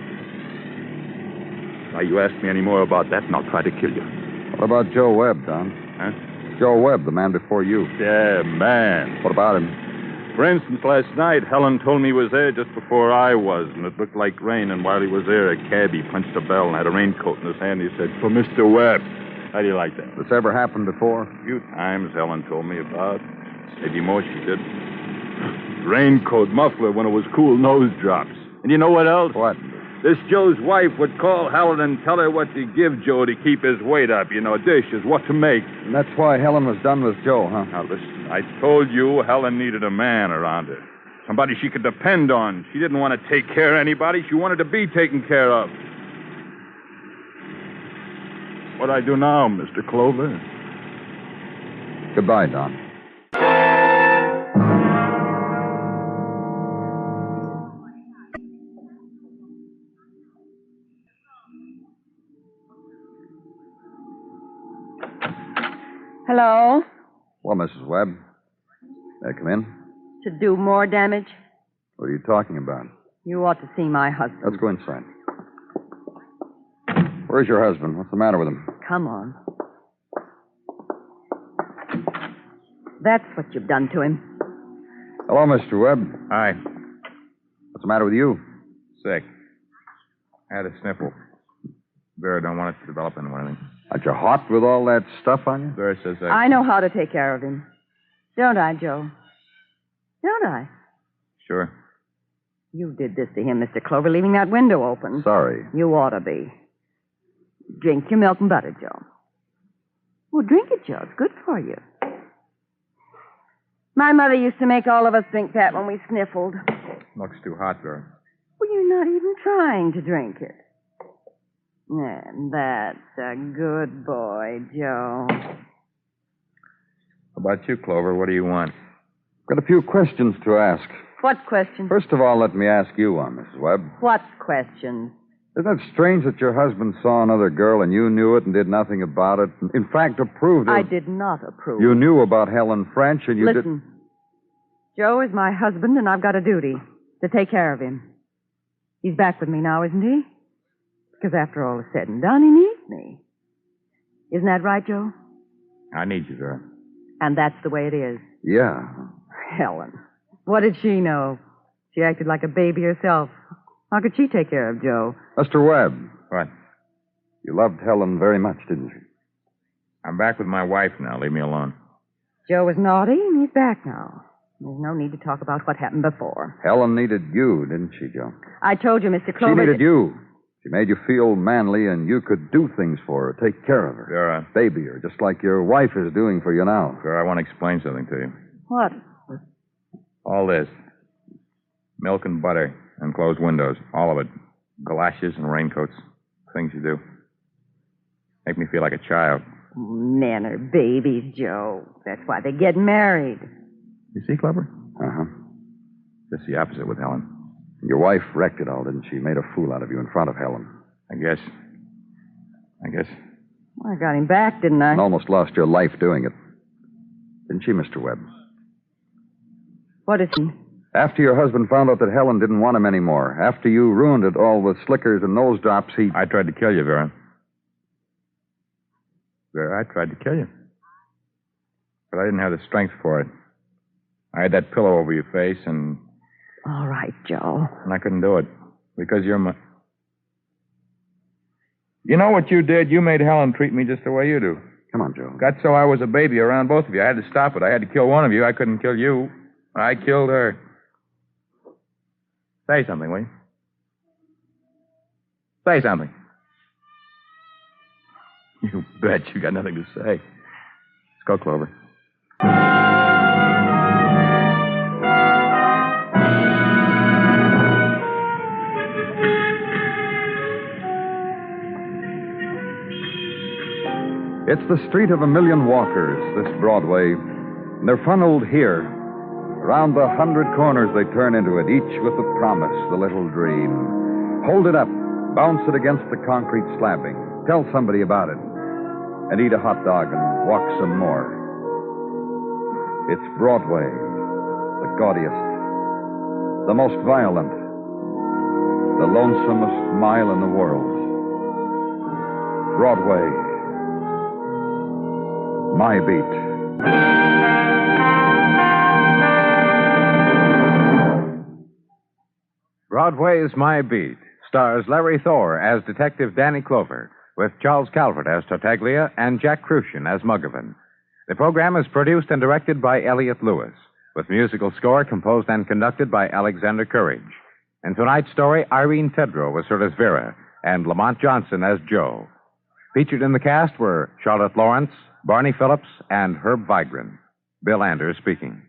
Speaker 19: Now, you ask me any more about that, and I'll try to kill you.
Speaker 8: What about Joe Webb, Don?
Speaker 19: Huh?
Speaker 8: Joe Webb, the man before you.
Speaker 19: Yeah, man.
Speaker 8: What about him?
Speaker 19: For instance, last night, Helen told me he was there just before I was, and it looked like rain, and while he was there, a cabbie punched a bell and had a raincoat in his hand. He said, "For Mr. Webb." How do you like that?
Speaker 8: This ever happened before?
Speaker 19: A few times, Helen told me about. Maybe more she did. Raincoat, muffler, when it was cool, nose drops. And you know what else?
Speaker 8: What?
Speaker 19: This Joe's wife would call Helen and tell her what to give Joe to keep his weight up. You know, dishes, what to make.
Speaker 8: And that's why Helen was done with Joe, huh?
Speaker 19: Now, listen, I told you Helen needed a man around her. Somebody she could depend on. She didn't want to take care of anybody. She wanted to be taken care of. What I do now, Mr. Clover?
Speaker 8: Goodbye, Don.
Speaker 4: Hello?
Speaker 8: Well, Mrs. Webb. May I come in?
Speaker 4: To do more damage?
Speaker 8: What are you talking about?
Speaker 4: You ought to see my husband.
Speaker 8: Let's go inside. Where's your husband? What's the matter with him?
Speaker 4: Come on. That's what you've done to him.
Speaker 8: Hello, Mr. Webb.
Speaker 19: Hi.
Speaker 8: What's the matter with you?
Speaker 19: Sick. I had a sniffle. Vera don't want it to develop into anything.
Speaker 8: Aren't you hot with all that stuff on you?
Speaker 19: Vera says
Speaker 4: I know how to take care of him. Don't I, Joe? Don't I?
Speaker 19: Sure.
Speaker 4: You did this to him, Mr. Clover, leaving that window open.
Speaker 8: Sorry.
Speaker 4: You ought to be. Drink your milk and butter, Joe. Well, drink it, Joe. It's good for you. My mother used to make all of us drink that when we sniffled.
Speaker 19: Looks too hot, Vera.
Speaker 4: Well, you're not even trying to drink it. And that's a good boy, Joe.
Speaker 19: How about you, Clover? What do you want?
Speaker 8: Got a few questions to ask.
Speaker 4: What questions?
Speaker 8: First of all, let me ask you one, Mrs. Webb.
Speaker 4: What questions?
Speaker 8: Isn't it strange that your husband saw another girl and you knew it and did nothing about it? In fact, approved it.
Speaker 4: I did not approve.
Speaker 8: You knew about Helen French and you
Speaker 4: Listen. Joe is my husband, and I've got a duty to take care of him. He's back with me now, isn't he? Because after all is said and done, he needs me. Isn't that right, Joe?
Speaker 19: I need you, Vera.
Speaker 4: And that's the way it is.
Speaker 8: Yeah.
Speaker 4: Helen. What did she know? She acted like a baby herself. How could she take care of Joe?
Speaker 8: Mr. Webb.
Speaker 19: What?
Speaker 8: You loved Helen very much, didn't you?
Speaker 19: I'm back with my wife now. Leave me alone.
Speaker 20: Joe was naughty, and he's back now. There's no need to talk about what happened before.
Speaker 8: Helen needed you, didn't she, Joe?
Speaker 20: I told you, Mr. Clover...
Speaker 8: She needed you. She made you feel manly, and you could do things for her, take care of her.
Speaker 19: Vera.
Speaker 8: Baby her, just like your wife is doing for you now.
Speaker 19: Vera, I want to explain something to you.
Speaker 20: What?
Speaker 19: All this. Milk and butter and closed windows. All of it. Galoshes and raincoats. Things you do. Make me feel like a child.
Speaker 20: Men are babies, Joe. That's why they get married.
Speaker 19: You see, Clover?
Speaker 8: Uh-huh.
Speaker 19: Just the opposite with Helen.
Speaker 8: Your wife wrecked it all, didn't she? Made a fool out of you in front of Helen.
Speaker 19: I guess.
Speaker 20: Well, I got him back, didn't I?
Speaker 8: And almost lost your life doing it. Didn't she, Mr. Webb?
Speaker 20: What is he?
Speaker 8: After your husband found out that Helen didn't want him anymore, after you ruined it all with slickers and nose drops,
Speaker 19: I tried to kill you, Vera. Vera, I tried to kill you. But I didn't have the strength for it. I had that pillow over your face, and...
Speaker 20: All right, Joe.
Speaker 19: And I couldn't do it. Because you're my... You know what you did? You made Helen treat me just the way you do.
Speaker 8: Come on, Joe.
Speaker 19: Got so I was a baby around both of you. I had to stop it. I had to kill one of you. I couldn't kill you. I killed her. Say something, will you? Say something. You bet you got nothing to say. Let's go, Clover.
Speaker 8: It's the street of a million walkers, this Broadway. And they're funneled here. Around the 100 corners they turn into it, each with the promise, the little dream. Hold it up, bounce it against the concrete slabbing, tell somebody about it, and eat a hot dog and walk some more. It's Broadway, the gaudiest, the most violent, the lonesomest mile in the world. Broadway, my beat.
Speaker 21: Broadway's My Beat stars Larry Thor as Detective Danny Clover, with Charles Calvert as Tartaglia and Jack Crucian as Muggavan. The program is produced and directed by Elliott Lewis, with musical score composed and conducted by Alexander Courage. In tonight's story, Irene Tedrow was heard as Vera and Lamont Johnson as Joe. Featured in the cast were Charlotte Lawrence, Barney Phillips, and Herb Vigran. Bill Anders speaking.